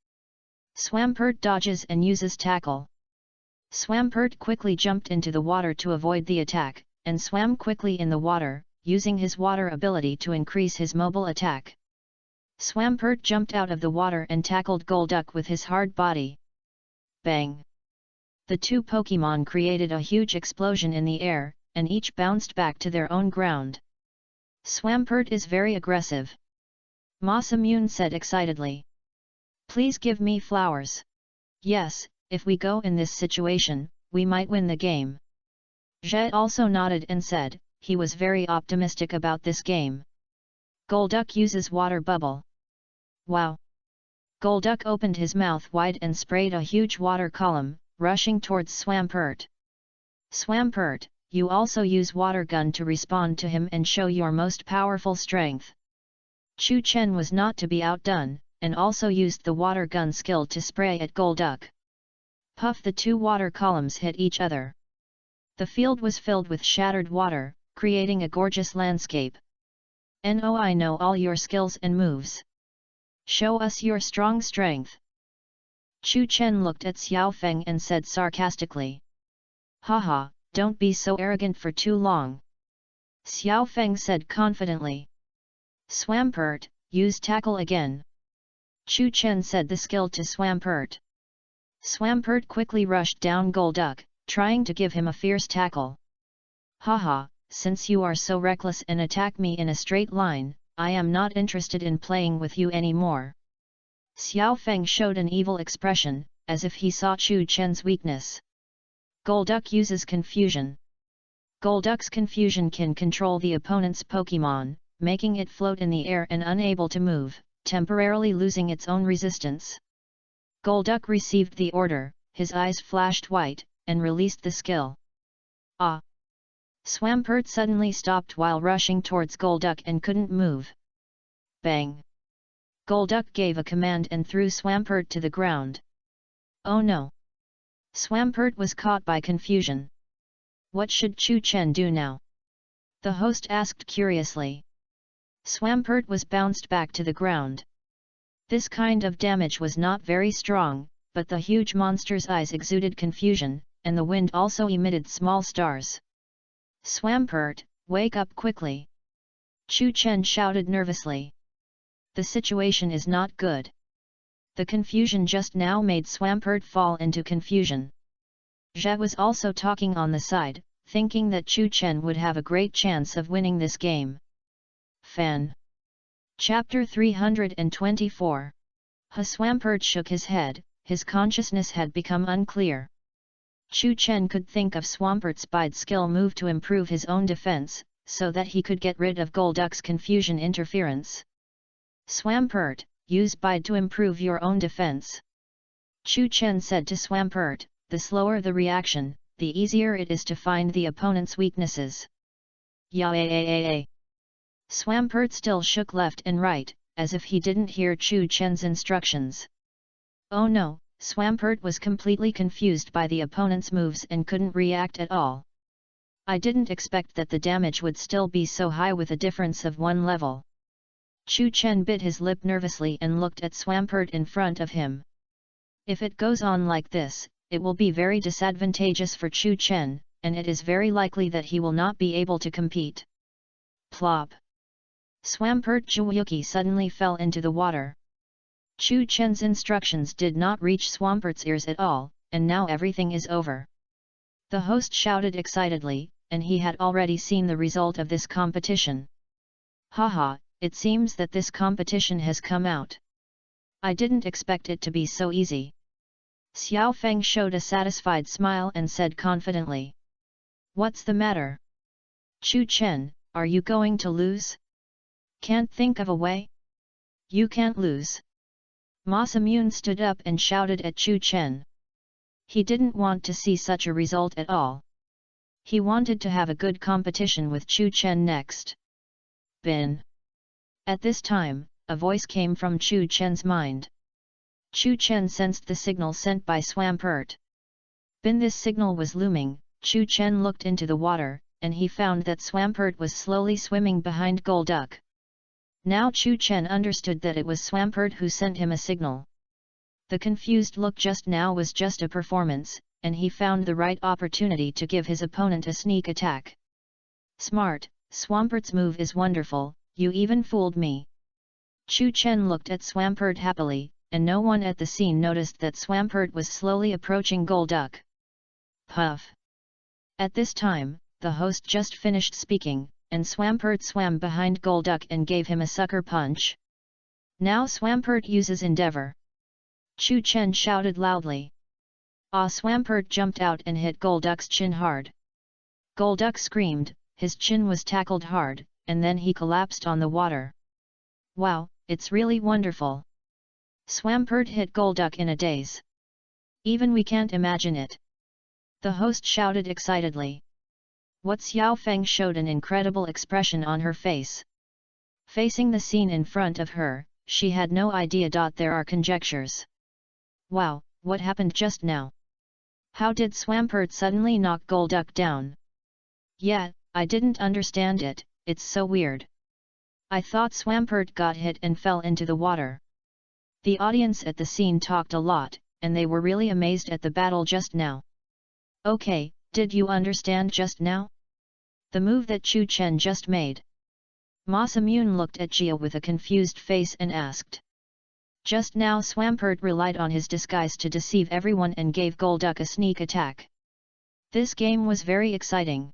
Swampert dodges and uses tackle. Swampert quickly jumped into the water to avoid the attack, and swam quickly in the water, using his water ability to increase his mobile attack. Swampert jumped out of the water and tackled Golduck with his hard body. Bang! The 2 Pokémon created a huge explosion in the air, and each bounced back to their own ground. Swampert is very aggressive. Masamune said excitedly. Please give me flowers. Yes, if we go in this situation, we might win the game. Zhe also nodded and said, he was very optimistic about this game. Golduck uses water bubble. Wow! Golduck opened his mouth wide and sprayed a huge water column, rushing towards Swampert. Swampert, you also use water gun to respond to him and show your most powerful strength. Chu Chen was not to be outdone, and also used the water gun skill to spray at Golduck. Puff! The 2 water columns hit each other. The field was filled with shattered water, creating a gorgeous landscape. No, I know all your skills and moves. Show us your strong strength. Chu Chen looked at Xiao Feng and said sarcastically. Haha, don't be so arrogant for too long. Xiao Feng said confidently. Swampert, use tackle again. Chu Chen said the skill to Swampert. Swampert quickly rushed down Golduck, trying to give him a fierce tackle. Haha, since you are so reckless and attack me in a straight line, I am not interested in playing with you anymore. Xiao Feng showed an evil expression, as if he saw Chu Chen's weakness. Golduck uses confusion. Golduck's confusion can control the opponent's Pokémon, making it float in the air and unable to move, temporarily losing its own resistance. Golduck received the order, his eyes flashed white, and released the skill. Ah! Swampert suddenly stopped while rushing towards Golduck and couldn't move. Bang! Golduck gave a command and threw Swampert to the ground. Oh no! Swampert was caught by confusion. What should Chu Chen do now? The host asked curiously. Swampert was bounced back to the ground. This kind of damage was not very strong, but the huge monster's eyes exuded confusion, and the wind also emitted small stars. Swampert, wake up quickly! Chu Chen shouted nervously. The situation is not good. The confusion just now made Swampert fall into confusion. Zhe was also talking on the side, thinking that Chu Chen would have a great chance of winning this game. Fan. Chapter 324. Swampert shook his head, his consciousness had become unclear. Chu Chen could think of Swampert's bide skill move to improve his own defense, so that he could get rid of Golduck's confusion interference. Swampert, use bide to improve your own defense. Chu Chen said to Swampert, the slower the reaction, the easier it is to find the opponent's weaknesses. Ya. Swampert still shook left and right, as if he didn't hear Chu Chen's instructions. Oh no, Swampert was completely confused by the opponent's moves and couldn't react at all. I didn't expect that the damage would still be so high with a difference of 1 level. Chu Chen bit his lip nervously and looked at Swampert in front of him. If it goes on like this, it will be very disadvantageous for Chu Chen, and it is very likely that he will not be able to compete. Plop! Swampert Zhuoyuki suddenly fell into the water. Chu Chen's instructions did not reach Swampert's ears at all, and now everything is over. The host shouted excitedly, and he had already seen the result of this competition. Haha, it seems that this competition has come out. I didn't expect it to be so easy. Xiao Feng showed a satisfied smile and said confidently. What's the matter? Chu Chen, are you going to lose? Can't think of a way? You can't lose. Masamune stood up and shouted at Chu Chen. He didn't want to see such a result at all. He wanted to have a good competition with Chu Chen next. Bin. At this time, a voice came from Chu Chen's mind. Chu Chen sensed the signal sent by Swampert. Bin. This signal was looming. Chu Chen looked into the water, and he found that Swampert was slowly swimming behind Golduck. Now Chu Chen understood that it was Swampert who sent him a signal. The confused look just now was just a performance, and he found the right opportunity to give his opponent a sneak attack. Smart, Swampert's move is wonderful, you even fooled me. Chu Chen looked at Swampert happily, and no one at the scene noticed that Swampert was slowly approaching Golduck. Puff! At this time, the host just finished speaking, and Swampert swam behind Golduck and gave him a sucker punch. Now Swampert uses Endeavor. Chu Chen shouted loudly. Swampert jumped out and hit Golduck's chin hard. Golduck screamed, his chin was tackled hard, and then he collapsed on the water. Wow, it's really wonderful. Swampert hit Golduck in a daze. Even we can't imagine it. The host shouted excitedly. What Xiao Feng showed an incredible expression on her face. Facing the scene in front of her, she had no idea. There are conjectures. Wow, what happened just now? How did Swampert suddenly knock Golduck down? Yeah, I didn't understand it, it's so weird. I thought Swampert got hit and fell into the water. The audience at the scene talked a lot, and they were really amazed at the battle just now. Okay, did you understand just now? The move that Chu Chen just made. Masamune looked at Jia with a confused face and asked. Just now Swampert relied on his disguise to deceive everyone and gave Golduck a sneak attack. This game was very exciting.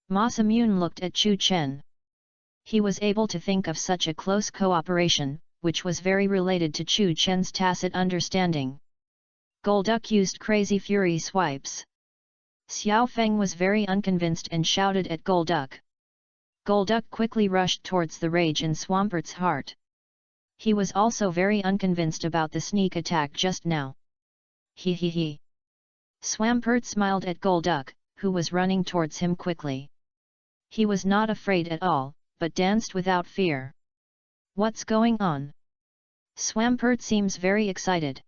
Masamune looked at Chu Chen. He was able to think of such a close cooperation, which was very related to Chu Chen's tacit understanding. Golduck used crazy fury swipes. Xiao Feng was very unconvinced and shouted at Golduck. Golduck quickly rushed towards the rage in Swampert's heart. He was also very unconvinced about the sneak attack just now. He. Swampert smiled at Golduck, who was running towards him quickly. He was not afraid at all, but danced without fear. What's going on? Swampert seems very excited.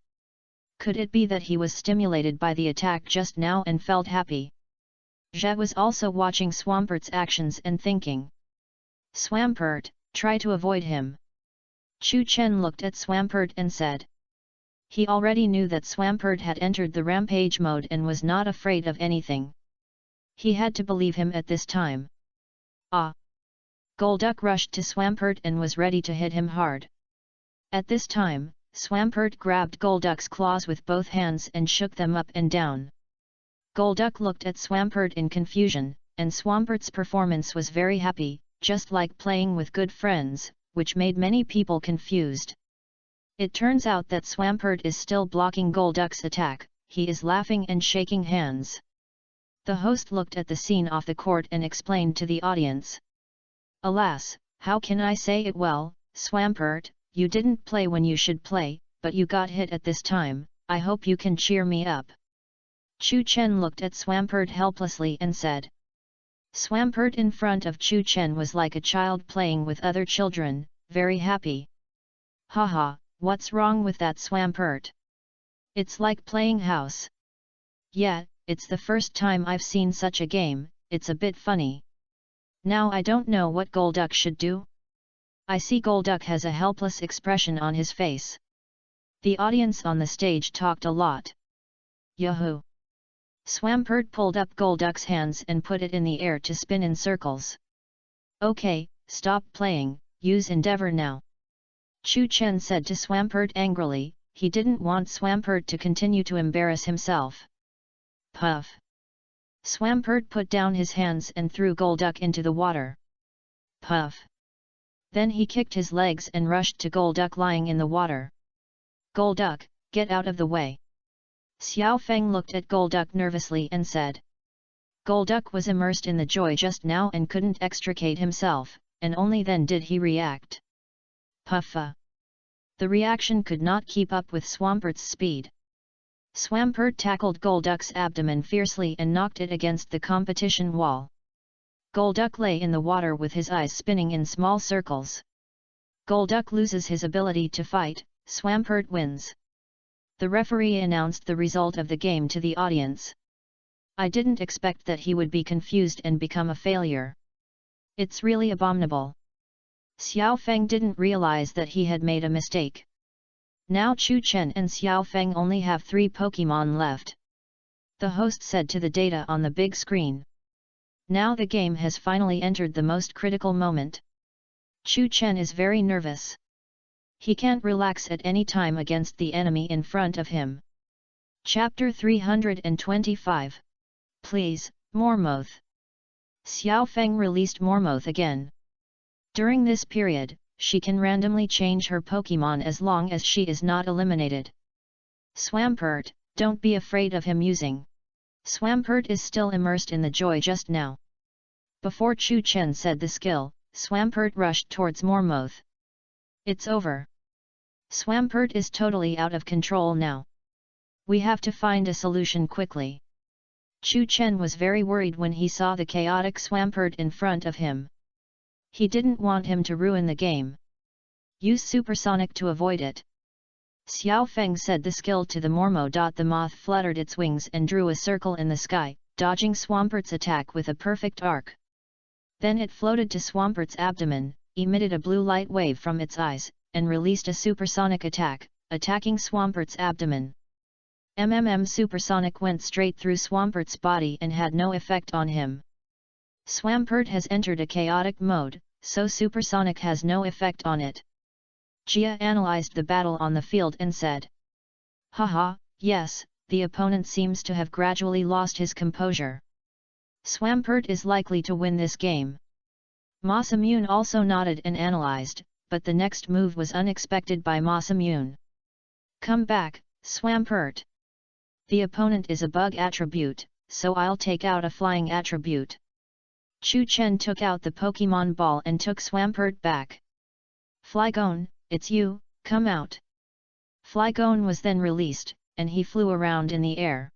Could it be that he was stimulated by the attack just now and felt happy? Jia was also watching Swampert's actions and thinking. Swampert, try to avoid him. Chu Chen looked at Swampert and said. He already knew that Swampert had entered the rampage mode and was not afraid of anything. He had to believe him at this time. Golduck rushed to Swampert and was ready to hit him hard. At this time, Swampert grabbed Golduck's claws with both hands and shook them up and down. Golduck looked at Swampert in confusion, and Swampert's performance was very happy, just like playing with good friends, which made many people confused. It turns out that Swampert is still blocking Golduck's attack. He is laughing and shaking hands. The host looked at the scene off the court and explained to the audience. Alas, how can I say it well, Swampert, you didn't play when you should play, but you got hit at this time. I hope you can cheer me up. Chu Chen looked at Swampert helplessly and said. Swampert in front of Chu Chen was like a child playing with other children, very happy. Haha, what's wrong with that, Swampert? It's like playing house. Yeah, it's the first time I've seen such a game, it's a bit funny. Now I don't know what Golduck should do. I see Golduck has a helpless expression on his face. The audience on the stage talked a lot. Yahoo! Swampert pulled up Golduck's hands and put it in the air to spin in circles. Okay, stop playing, use endeavor now. Chu Chen said to Swampert angrily. He didn't want Swampert to continue to embarrass himself. Puff! Swampert put down his hands and threw Golduck into the water. Puff! Then he kicked his legs and rushed to Golduck lying in the water. Golduck, get out of the way! Xiao Feng looked at Golduck nervously and said. Golduck was immersed in the joy just now and couldn't extricate himself, and only then did he react. Puffa! The reaction could not keep up with Swampert's speed. Swampert tackled Golduck's abdomen fiercely and knocked it against the competition wall. Golduck lay in the water with his eyes spinning in small circles. Golduck loses his ability to fight, Swampert wins. The referee announced the result of the game to the audience. I didn't expect that he would be confused and become a failure. It's really abominable. Xiao Feng didn't realize that he had made a mistake. Now Chu Chen and Xiao Feng only have 3 Pokemon left. The host said to the data on the big screen. Now the game has finally entered the most critical moment. Chu Chen is very nervous. He can't relax at any time against the enemy in front of him. Chapter 325. Please, Mormoth. Xiao Feng released Mormoth again. During this period, she can randomly change her Pokemon as long as she is not eliminated. Swampert, don't be afraid of him using. Swampert is still immersed in the joy just now. Before Chu Chen said the skill, Swampert rushed towards Mormoth. It's over. Swampert is totally out of control now. We have to find a solution quickly. Chu Chen was very worried when he saw the chaotic Swampert in front of him. He didn't want him to ruin the game. Use Supersonic to avoid it. Xiao Feng said the skill to the Mormo. The moth fluttered its wings and drew a circle in the sky, dodging Swampert's attack with a perfect arc. Then it floated to Swampert's abdomen, emitted a blue light wave from its eyes, and released a supersonic attack, attacking Swampert's abdomen. Supersonic went straight through Swampert's body and had no effect on him. Swampert has entered a chaotic mode, so supersonic has no effect on it. Jia analyzed the battle on the field and said. Haha, yes, the opponent seems to have gradually lost his composure. Swampert is likely to win this game. Masamune also nodded and analyzed, but the next move was unexpected by Masamune. Come back, Swampert. The opponent is a bug attribute, so I'll take out a flying attribute. Chu Chen took out the Pokemon ball and took Swampert back. Flygon, it's you, come out. Flygon was then released, and he flew around in the air.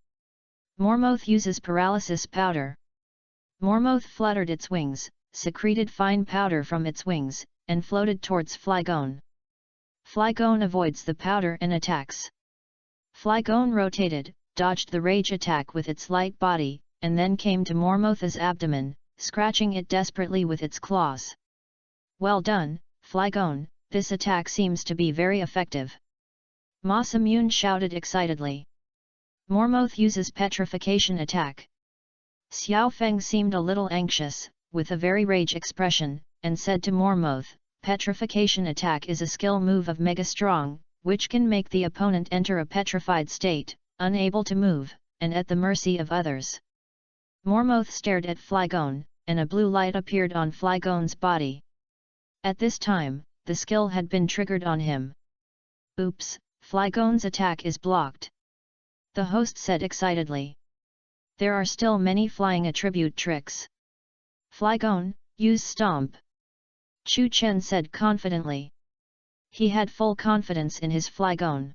Mormoth uses paralysis powder. Mormoth fluttered its wings, secreted fine powder from its wings, and floated towards Flygon. Flygon avoids the powder and attacks. Flygon rotated, dodged the rage attack with its light body, and then came to Mormoth's abdomen, scratching it desperately with its claws. Well done, Flygon, this attack seems to be very effective. Masamune shouted excitedly. Mormoth uses petrification attack. Xiao Feng seemed a little anxious, with a very rage expression, and said to Mormoth, petrification attack is a skill move of Mega Strong, which can make the opponent enter a petrified state, unable to move, and at the mercy of others. Mormoth stared at Flygon, and a blue light appeared on Flygon's body. At this time, the skill had been triggered on him. Oops, Flygon's attack is blocked. The host said excitedly. There are still many flying attribute tricks. Flygon, use Stomp. Chu Chen said confidently. He had full confidence in his Flygon.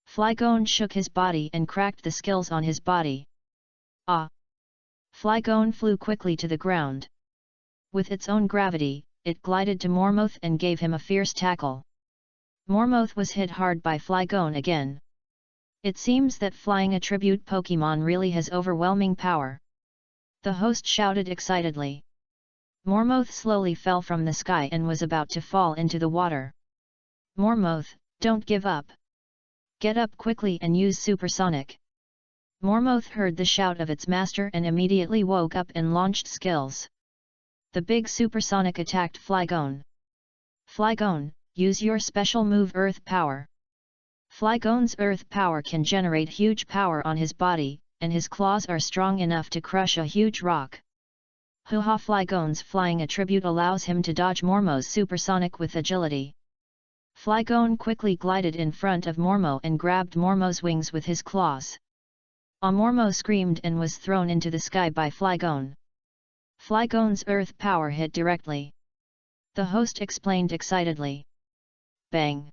Flygon shook his body and cracked the skills on his body. Ah! Flygon flew quickly to the ground. With its own gravity, it glided to Mormoth and gave him a fierce tackle. Mormoth was hit hard by Flygon again. It seems that flying attribute Pokemon really has overwhelming power. The host shouted excitedly. Mormoth slowly fell from the sky and was about to fall into the water. Mormoth, don't give up. Get up quickly and use Supersonic. Mormoth heard the shout of its master and immediately woke up and launched skills. The big Supersonic attacked Flygon. Flygon, use your special move Earth Power. Flygon's Earth Power can generate huge power on his body, and his claws are strong enough to crush a huge rock. Hoo-ha! Flygon's flying attribute allows him to dodge Mormo's Supersonic with agility. Flygon quickly glided in front of Mormo and grabbed Mormo's wings with his claws. Mormo screamed and was thrown into the sky by Flygon. Flygon's Earth Power hit directly. The host explained excitedly. Bang!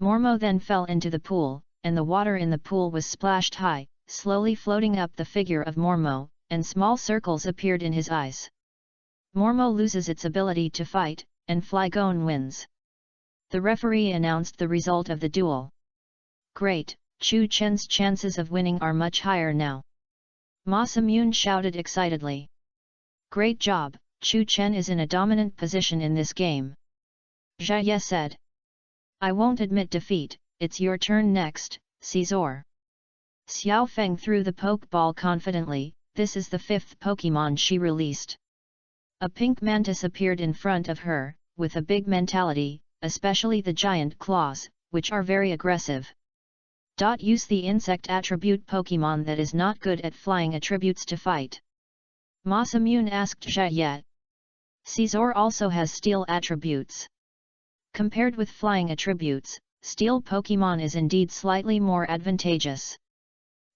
Mormo then fell into the pool, and the water in the pool was splashed high, slowly floating up the figure of Mormo, and small circles appeared in his eyes. Mormo loses its ability to fight, and Flygon wins. The referee announced the result of the duel. Great, Chu Chen's chances of winning are much higher now. Ma Simune shouted excitedly. Great job, Chu Chen is in a dominant position in this game. Jia Ye said. I won't admit defeat, it's your turn next, Caesar. Xiao Feng threw the Pokeball confidently, this is the 5th Pokemon she released. A pink mantis appeared in front of her, with a big mentality, especially the giant claws, which are very aggressive. Use the insect attribute Pokemon that is not good at flying attributes to fight. Ma Simune asked Jia Ye. Caesar also has steel attributes. Compared with flying attributes, steel Pokemon is indeed slightly more advantageous.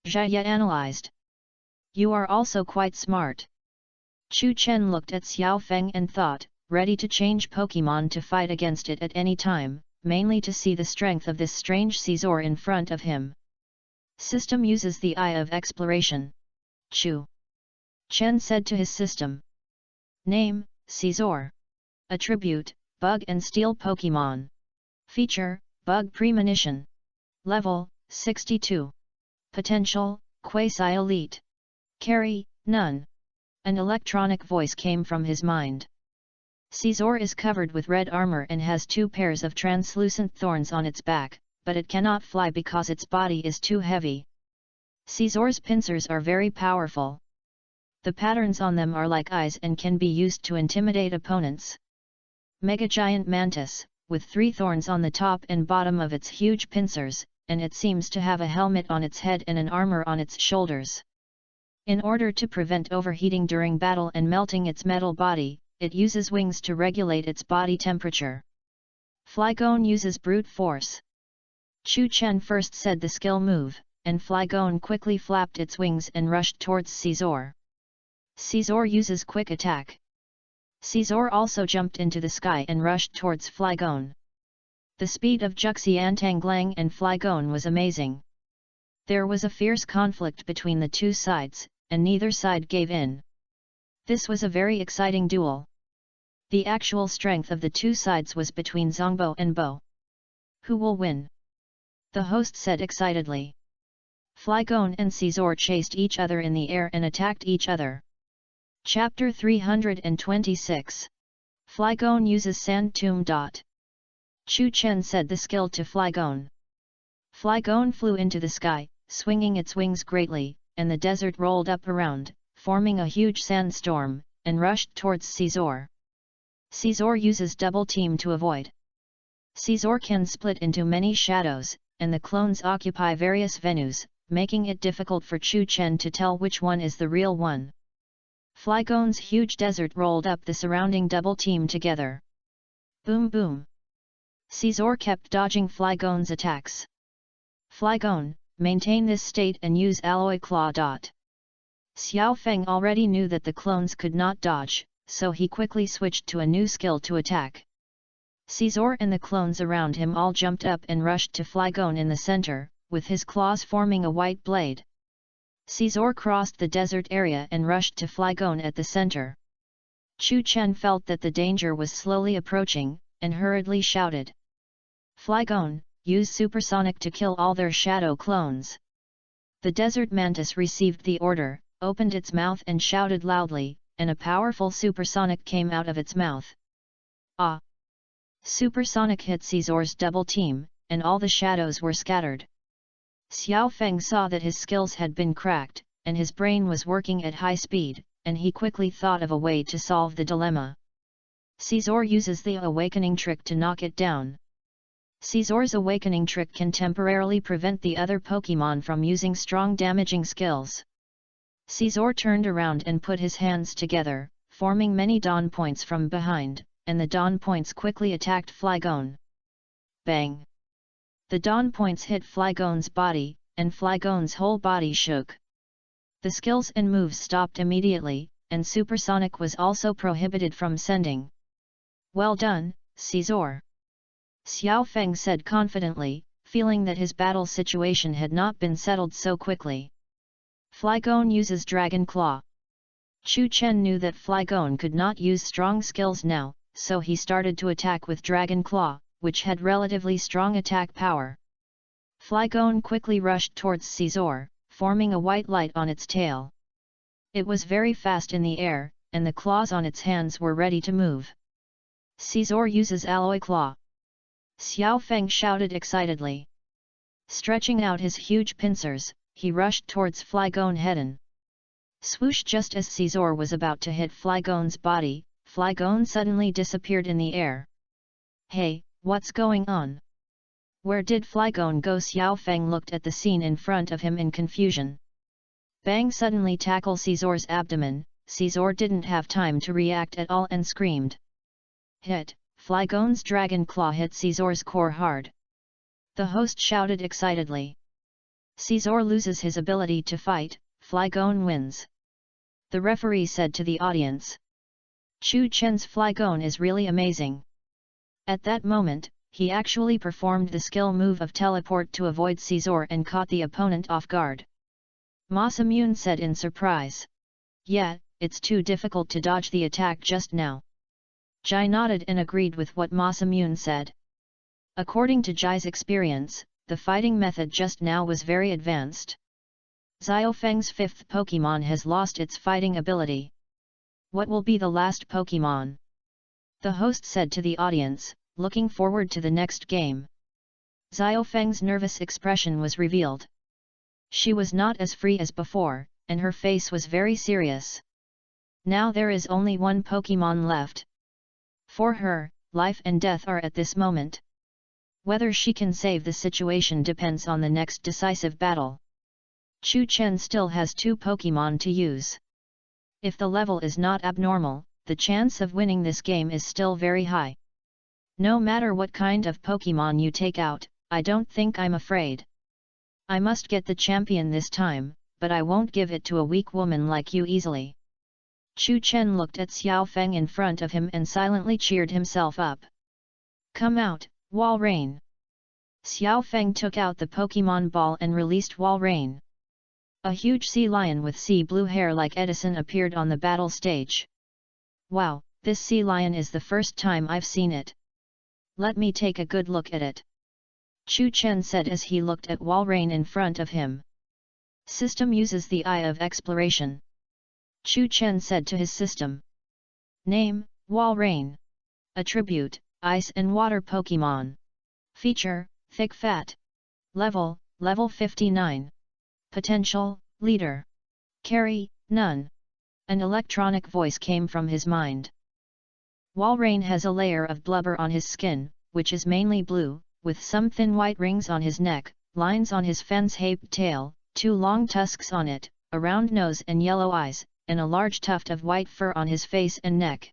Jia Ye analyzed. You are also quite smart. Chu Chen looked at Xiao Feng and thought, ready to change Pokemon to fight against it at any time, mainly to see the strength of this strange Caesar in front of him. System uses the Eye of Exploration. Chu Chen said to his system. Name, Caesar. Attribute, Bug and Steel Pokemon. Feature, Bug Premonition. Level, 62. Potential, Quasi-Elite. Carry, none. An electronic voice came from his mind. Caesar is covered with red armor and has 2 pairs of translucent thorns on its back, but it cannot fly because its body is too heavy. Caesar's pincers are very powerful. The patterns on them are like eyes and can be used to intimidate opponents. Mega Giant Mantis, with 3 thorns on the top and bottom of its huge pincers, and it seems to have a helmet on its head and an armor on its shoulders. In order to prevent overheating during battle and melting its metal body, it uses wings to regulate its body temperature. Flygon uses brute force. Chu Chen first said the skill move, and Flygon quickly flapped its wings and rushed towards Caesar. Caesar uses quick attack. Caesar also jumped into the sky and rushed towards Flygon. The speed of Juxiantanglang and Flygon was amazing. There was a fierce conflict between the two sides, and neither side gave in. This was a very exciting duel. The actual strength of the two sides was between Zongbo and Bo. Who will win? The host said excitedly. Flygon and Caesar chased each other in the air and attacked each other. Chapter 326. Flygon uses Sand Tomb. Chu Chen said the skill to Flygon. Flygon flew into the sky, swinging its wings greatly, and the desert rolled up around, forming a huge sandstorm, and rushed towards Caesar. Caesar uses double team to avoid. Caesar can split into many shadows, and the clones occupy various venues, making it difficult for Chu Chen to tell which one is the real one. Flygon's huge desert rolled up the surrounding double team together. Boom boom! Caesar kept dodging Flygon's attacks. Flygon, maintain this state and use alloy claw. Xiao Feng already knew that the clones could not dodge, so he quickly switched to a new skill to attack. Caesar and the clones around him all jumped up and rushed to Flygon in the center, with his claws forming a white blade. Caesar crossed the desert area and rushed to Flygon at the center. Chu Chen felt that the danger was slowly approaching, and hurriedly shouted, "Flygon, use supersonic to kill all their shadow clones." The desert mantis received the order, opened its mouth and shouted loudly, and a powerful supersonic came out of its mouth. Ah! Supersonic hit Caesar's double team, and all the shadows were scattered. Xiao Feng saw that his skills had been cracked, and his brain was working at high speed, and he quickly thought of a way to solve the dilemma. Caesar uses the awakening trick to knock it down. Caesar's awakening trick can temporarily prevent the other Pokémon from using strong damaging skills. Caesar turned around and put his hands together, forming many dawn points from behind, and the dawn points quickly attacked Flygon. Bang! The dawn points hit Flygon's body, and Flygon's whole body shook. The skills and moves stopped immediately, and supersonic was also prohibited from sending. "Well done, Caesar," Xiao Feng said confidently, feeling that his battle situation had not been settled so quickly. Flygon uses Dragon Claw. Chu Chen knew that Flygon could not use strong skills now, so he started to attack with Dragon Claw, which had relatively strong attack power. Flygon quickly rushed towards Caesar, forming a white light on its tail. It was very fast in the air, and the claws on its hands were ready to move. Caesar uses Alloy Claw. Xiao Feng shouted excitedly. Stretching out his huge pincers, he rushed towards Flygon head-on. Swoosh! Just as Caesar was about to hit Flygon's body, Flygon suddenly disappeared in the air. "Hey, what's going on? Where did Flygon go?" Xiao Feng looked at the scene in front of him in confusion. Bang! Suddenly tackle Caesar's abdomen. Caesar didn't have time to react at all and screamed. Hit! Flygon's Dragon Claw hit Caesar's core hard. The host shouted excitedly. Caesar loses his ability to fight, Flygon wins. The referee said to the audience. Chu Chen's Flygon is really amazing. At that moment, he actually performed the skill move of teleport to avoid Caesar and caught the opponent off guard. Masamune said in surprise. "Yeah, it's too difficult to dodge the attack just now." Jai nodded and agreed with what Masamune said. According to Jai's experience, the fighting method just now was very advanced. Xiao Feng's fifth Pokémon has lost its fighting ability. What will be the last Pokémon? The host said to the audience, looking forward to the next game. Xiao Feng's nervous expression was revealed. She was not as free as before, and her face was very serious. Now there is only one Pokémon left. For her, life and death are at this moment. Whether she can save the situation depends on the next decisive battle. Chu Chen still has 2 Pokémon to use. If the level is not abnormal, the chance of winning this game is still very high. No matter what kind of Pokémon you take out, I don't think I'm afraid. I must get the champion this time, but I won't give it to a weak woman like you easily. Chu Chen looked at Xiao Feng in front of him and silently cheered himself up. "Come out, Walrein!" Xiao Feng took out the Pokémon ball and released Walrein. A huge sea lion with sea blue hair like Edison appeared on the battle stage. "Wow, this sea lion is the first time I've seen it. Let me take a good look at it," Chu Chen said as he looked at Walrein in front of him. System uses the Eye of Exploration. Chu Chen said to his system. Name, Walrein. Attribute, Ice and Water Pokémon. Feature, Thick Fat. Level, Level 59. Potential, Leader. Carry, None. An electronic voice came from his mind. Walrein has a layer of blubber on his skin, which is mainly blue, with some thin white rings on his neck, lines on his fan's-shaped tail, 2 long tusks on it, a round nose and yellow eyes, and a large tuft of white fur on his face and neck.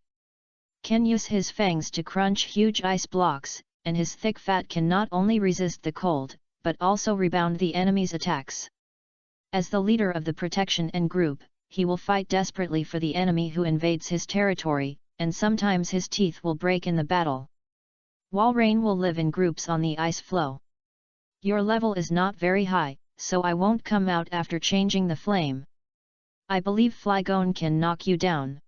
Can use his fangs to crunch huge ice blocks, and his thick fat can not only resist the cold, but also rebound the enemy's attacks. As the leader of the protection and group, he will fight desperately for the enemy who invades his territory, and sometimes his teeth will break in the battle. Walrein will live in groups on the ice floe. Your level is not very high, so I won't come out after changing the flame. I believe Flygon can knock you down.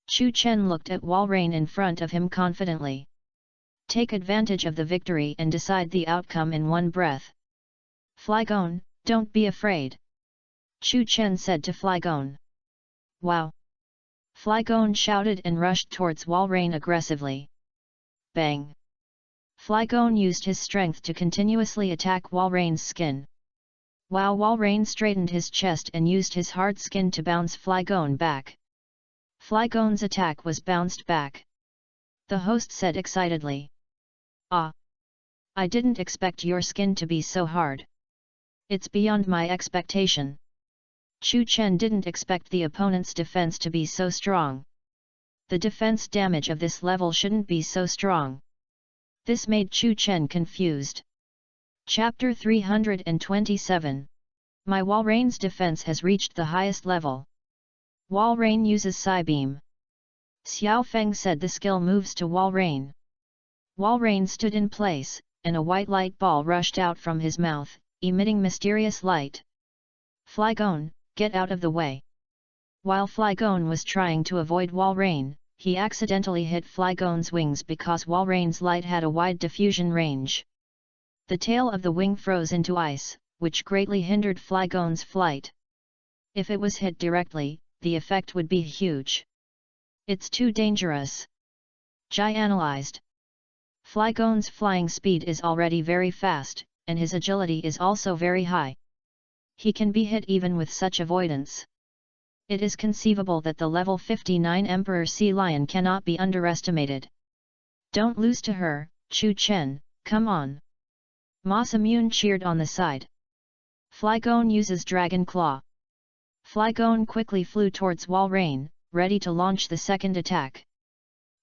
Chu Chen looked at Walrein in front of him confidently. Take advantage of the victory and decide the outcome in one breath. Flygon, don't be afraid. Chu Chen said to Flygon. Wow! Flygon shouted and rushed towards Walrein aggressively. Bang! Flygon used his strength to continuously attack Walrein's skin. Wow! Walrein straightened his chest and used his hard skin to bounce Flygon back. Flygon's attack was bounced back. The host said excitedly. Ah! I didn't expect your skin to be so hard. It's beyond my expectation. Chu Chen didn't expect the opponent's defense to be so strong. The defense damage of this level shouldn't be so strong. This made Chu Chen confused. Chapter 327. My Walrein's defense has reached the highest level. Walrein uses Psybeam. Xiao Feng said the skill moves to Walrein. Walrein stood in place, and a white light ball rushed out from his mouth, emitting mysterious light. Flygon, get out of the way. While Flygon was trying to avoid Walrein, he accidentally hit Flygon's wings because Walrein's light had a wide diffusion range. The tail of the wing froze into ice, which greatly hindered Flygon's flight. If it was hit directly, the effect would be huge. It's too dangerous. Jai analyzed. Flygon's flying speed is already very fast, and his agility is also very high. He can be hit even with such avoidance. It is conceivable that the level 59 Emperor Sea Lion cannot be underestimated. Don't lose to her, Chu Chen, come on. Masamune cheered on the side. Flygon uses Dragon Claw. Flygon quickly flew towards Walrein, ready to launch the second attack.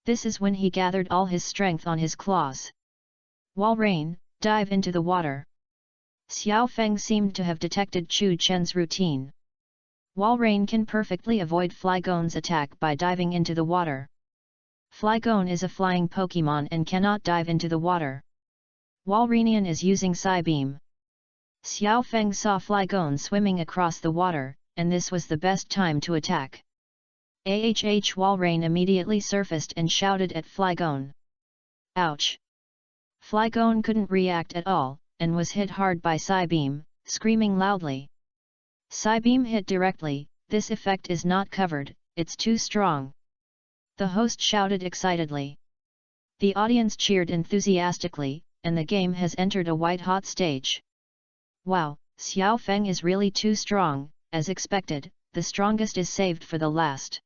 This is when he gathered all his strength on his claws. Walrein, dive into the water. Xiao Feng seemed to have detected Chu Chen's routine. Walrein can perfectly avoid Flygon's attack by diving into the water. Flygon is a flying Pokémon and cannot dive into the water. Walreinian is using Psybeam. Xiao Feng saw Flygon swimming across the water, and this was the best time to attack. Walrein immediately surfaced and shouted at Flygon. Ouch! Flygon couldn't react at all, and was hit hard by Psybeam, screaming loudly. Psybeam hit directly, this effect is not covered, it's too strong. The host shouted excitedly. The audience cheered enthusiastically, and the game has entered a white-hot stage. Wow, Xiao Feng is really too strong, as expected, the strongest is saved for the last.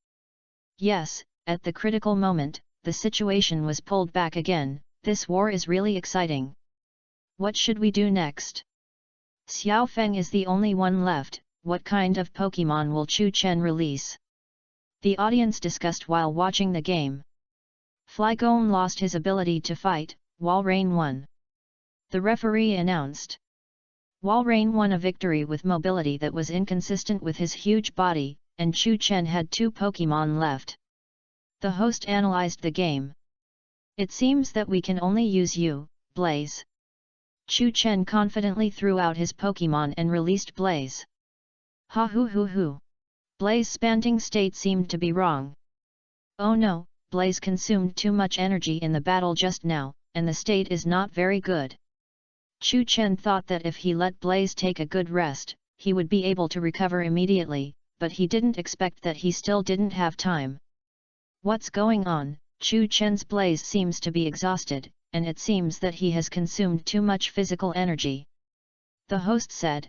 Yes, at the critical moment, the situation was pulled back again, this war is really exciting. What should we do next? Xiao Feng is the only one left, what kind of Pokémon will Chu Chen release? The audience discussed while watching the game. Flygon lost his ability to fight, Walrein won. The referee announced. Walrein won a victory with mobility that was inconsistent with his huge body, and Chu Chen had 2 Pokémon left. The host analyzed the game. It seems that we can only use you, Blaze. Chu Chen confidently threw out his Pokémon and released Blaze. Ha hoo hoo hoo. Blaze's panting state seemed to be wrong. Oh no, Blaze consumed too much energy in the battle just now, and the state is not very good. Chu Chen thought that if he let Blaze take a good rest, he would be able to recover immediately, but he didn't expect that he still didn't have time. What's going on? Chu Chen's Blaze seems to be exhausted, and it seems that he has consumed too much physical energy. The host said.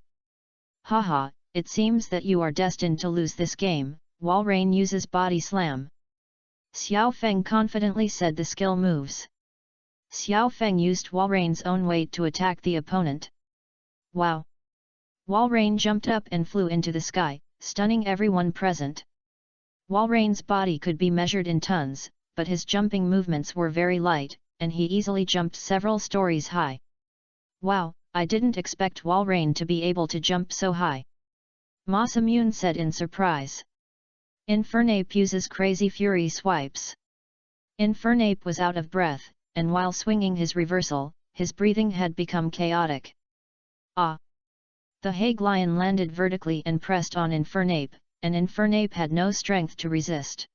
Haha, it seems that you are destined to lose this game. Walrein uses Body Slam. Xiao Feng confidently said the skill moves. Xiao Feng used Walrein's own weight to attack the opponent. Wow! Walrein jumped up and flew into the sky, stunning everyone present. Walrein's body could be measured in tons, but his jumping movements were very light, and he easily jumped several stories high. Wow, I didn't expect Walrein to be able to jump so high. Masamune said in surprise. Infernape uses crazy fury swipes. Infernape was out of breath, and while swinging his reversal, his breathing had become chaotic. Ah! The Hague Lion landed vertically and pressed on Infernape, and Infernape had no strength to resist.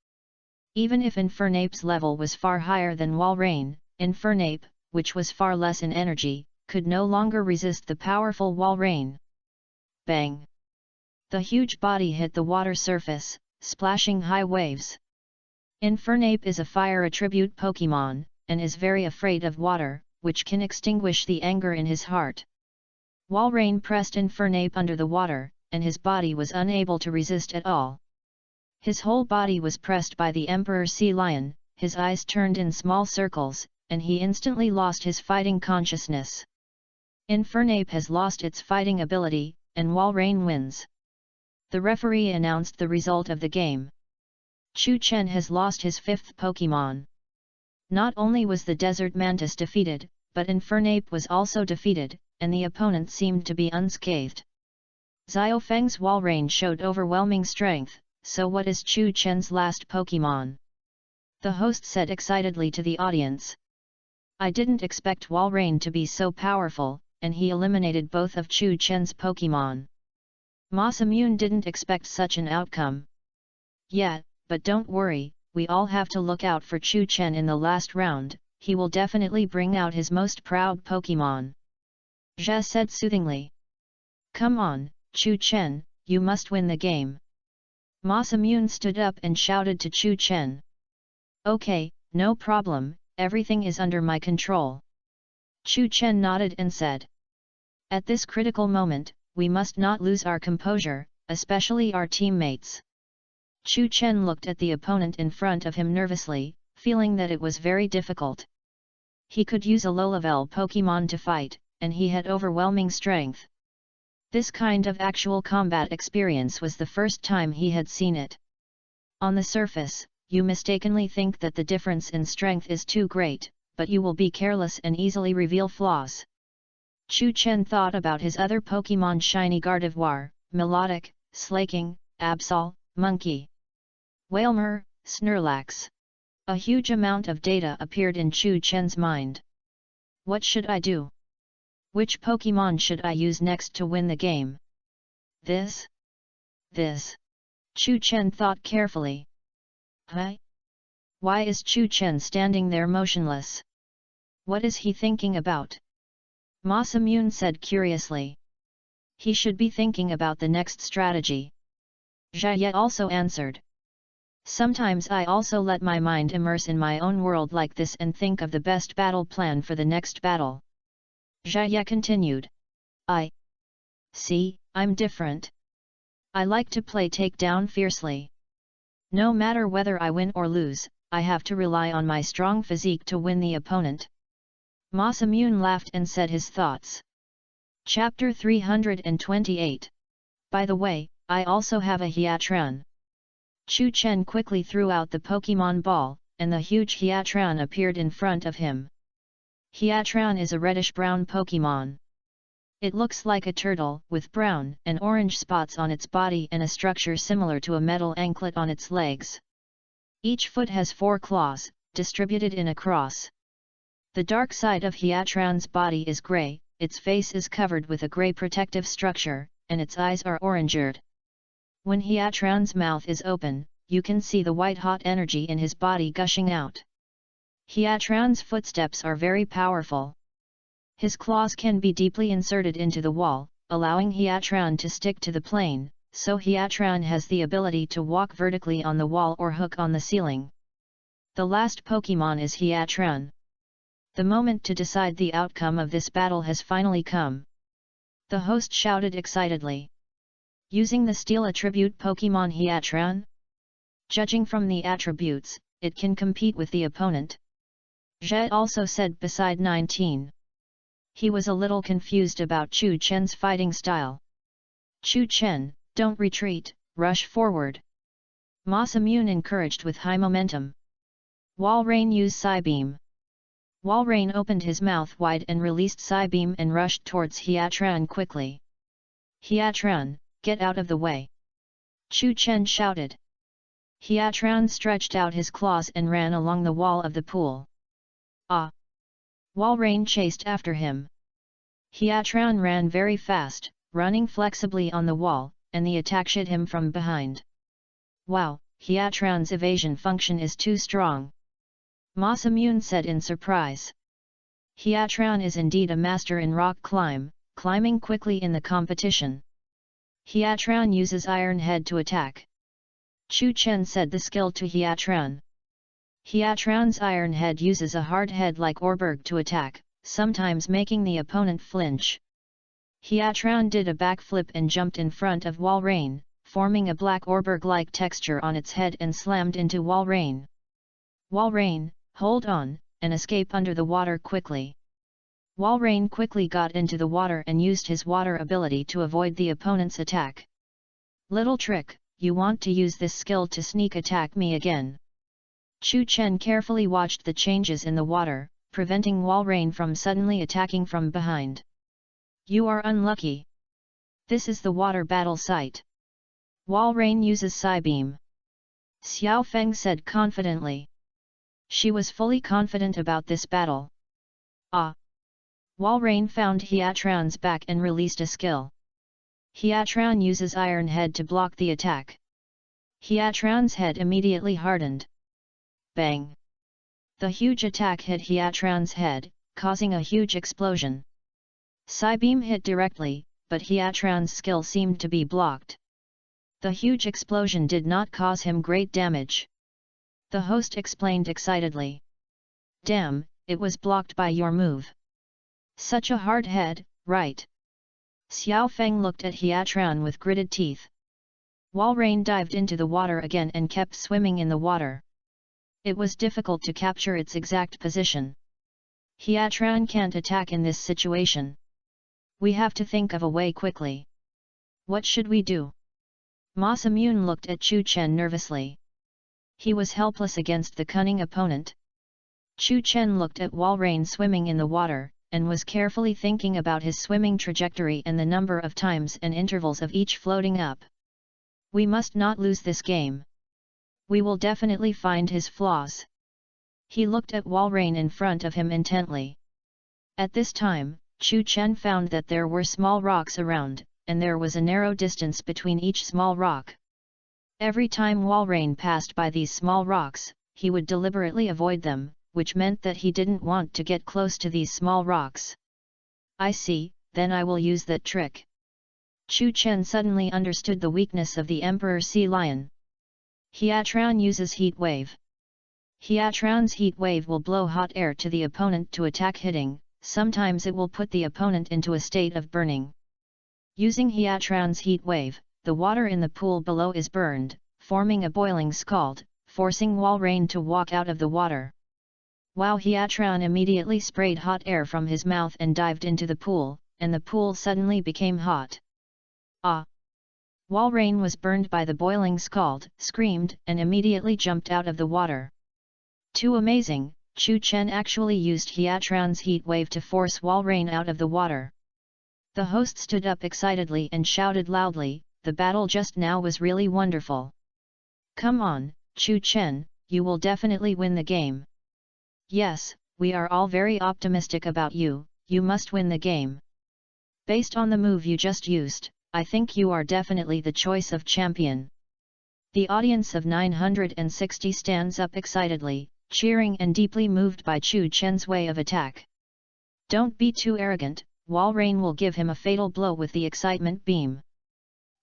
Even if Infernape's level was far higher than Walrein, Infernape, which was far less in energy, could no longer resist the powerful Walrein. Bang! The huge body hit the water surface, splashing high waves. Infernape is a fire attribute Pokémon, and is very afraid of water, which can extinguish the anger in his heart. Walrein pressed Infernape under the water, and his body was unable to resist at all. His whole body was pressed by the Emperor Sea Lion, his eyes turned in small circles, and he instantly lost his fighting consciousness. Infernape has lost its fighting ability, and Walrein wins. The referee announced the result of the game. Chu Chen has lost his 5th Pokémon. Not only was the Desert Mantis defeated, but Infernape was also defeated, and the opponent seemed to be unscathed. Xiaofeng's Walrein showed overwhelming strength, so what is Chu Chen's last Pokémon? The host said excitedly to the audience. I didn't expect Walrein to be so powerful, and he eliminated both of Chu Chen's Pokémon. Masamune didn't expect such an outcome. Yeah, but don't worry, we all have to look out for Chu Chen in the last round, he will definitely bring out his most proud Pokémon. Jia said soothingly. Come on, Chu Chen, you must win the game. Masamune stood up and shouted to Chu Chen. Okay, no problem, everything is under my control. Chu Chen nodded and said. At this critical moment, we must not lose our composure, especially our teammates. Chu Chen looked at the opponent in front of him nervously, feeling that it was very difficult. He could use a low-level Pokémon to fight, and he had overwhelming strength. This kind of actual combat experience was the first time he had seen it. On the surface, you mistakenly think that the difference in strength is too great, but you will be careless and easily reveal flaws. Chu Chen thought about his other Pokémon Shiny Gardevoir, Melodic, Slaking, Absol, Monkey, Wailmer, Snorlax. A huge amount of data appeared in Chu Chen's mind. What should I do? Which Pokémon should I use next to win the game? This? Chu Chen thought carefully. Huh? Why is Chu Chen standing there motionless? What is he thinking about? Masamune said curiously. He should be thinking about the next strategy. Jia also answered. Sometimes I also let my mind immerse in my own world like this and think of the best battle plan for the next battle. Jia continued. See, I'm different. I like to play takedown fiercely. No matter whether I win or lose, I have to rely on my strong physique to win the opponent. Masamune laughed and said his thoughts. Chapter 328. By the way, I also have a Hiatran. Chu Chen quickly threw out the Pokémon ball, and the huge Hiatran appeared in front of him. Hiatran is a reddish-brown Pokémon. It looks like a turtle, with brown and orange spots on its body and a structure similar to a metal anklet on its legs. Each foot has 4 claws, distributed in a cross. The dark side of Hiatran's body is grey, its face is covered with a grey protective structure, and its eyes are orange-red. When Hiatran's mouth is open, you can see the white-hot energy in his body gushing out. Hiatran's footsteps are very powerful. His claws can be deeply inserted into the wall, allowing Hiatran to stick to the plane, so Hiatran has the ability to walk vertically on the wall or hook on the ceiling. The last Pokémon is Hiatran. The moment to decide the outcome of this battle has finally come. The host shouted excitedly. Using the Steel attribute Pokémon Hiatran? Judging from the attributes, it can compete with the opponent. Jia also said beside 19. He was a little confused about Chu Chen's fighting style. Chu Chen, don't retreat, rush forward. Masamune encouraged with high momentum. Walrein used Psybeam. Walrein opened his mouth wide and released Psybeam and rushed towards Hiatran quickly. Hiatran, get out of the way! Chu Chen shouted. Hiatran stretched out his claws and ran along the wall of the pool. Ah! Walrein chased after him. Hiatran ran very fast, running flexibly on the wall, and the attack hit him from behind. Wow, Hiatran's evasion function is too strong. Masamune said in surprise. Hiatran is indeed a master in rock climb, climbing quickly in the competition. Hiatran uses Iron Head to attack. Chu Chen said the skill to Hiatran. Hiatran's Iron Head uses a hard head like Orberg to attack, sometimes making the opponent flinch. Hiatran did a backflip and jumped in front of Walrein, forming a black Orberg-like texture on its head and slammed into Walrein. Walrein, hold on, and escape under the water quickly. Walrein quickly got into the water and used his water ability to avoid the opponent's attack. Little trick, you want to use this skill to sneak attack me again. Chu Chen carefully watched the changes in the water, preventing Walrein from suddenly attacking from behind. You are unlucky. This is the water battle site. Walrein uses Psybeam. Xiao Feng said confidently. She was fully confident about this battle. Ah! Walrein found Hiatran's back and released a skill. Hiatran uses Iron Head to block the attack. Hiatran's head immediately hardened. Bang! The huge attack hit Hiatran's head, causing a huge explosion. Psybeam hit directly, but Hiatran's skill seemed to be blocked. The huge explosion did not cause him great damage. The host explained excitedly. Damn, it was blocked by your move. Such a hard head, right? Xiao Feng looked at Hiatran with gritted teeth. Walrein dived into the water again and kept swimming in the water. It was difficult to capture its exact position. Hiatran can't attack in this situation. We have to think of a way quickly. What should we do? Masamune looked at Chu Chen nervously. He was helpless against the cunning opponent. Chu Chen looked at Walrein swimming in the water, and was carefully thinking about his swimming trajectory and the number of times and intervals of each floating up. We must not lose this game. We will definitely find his flaws. He looked at Walrein in front of him intently. At this time, Chu Chen found that there were small rocks around, and there was a narrow distance between each small rock. Every time Walrein passed by these small rocks, he would deliberately avoid them, which meant that he didn't want to get close to these small rocks. I see, then I will use that trick. Chu Chen suddenly understood the weakness of the Emperor Sea Lion. Hiatran uses Heat Wave. Hiatran's Heat Wave will blow hot air to the opponent to attack hitting, sometimes it will put the opponent into a state of burning. Using Hiatran's Heat Wave, the water in the pool below is burned, forming a boiling scald, forcing Walrein to walk out of the water. Wow! Hiatran immediately sprayed hot air from his mouth and dived into the pool, and the pool suddenly became hot. Ah! Walrein was burned by the boiling scald, screamed, and immediately jumped out of the water. Too amazing! Chu Chen actually used Hiatran's Heat Wave to force Walrein out of the water. The host stood up excitedly and shouted loudly, the battle just now was really wonderful. Come on, Chu Chen, you will definitely win the game. Yes, we are all very optimistic about you, you must win the game. Based on the move you just used, I think you are definitely the choice of champion. The audience of 960 stands up excitedly, cheering and deeply moved by Chu Chen's way of attack. Don't be too arrogant, Walrein will give him a fatal blow with the excitement beam.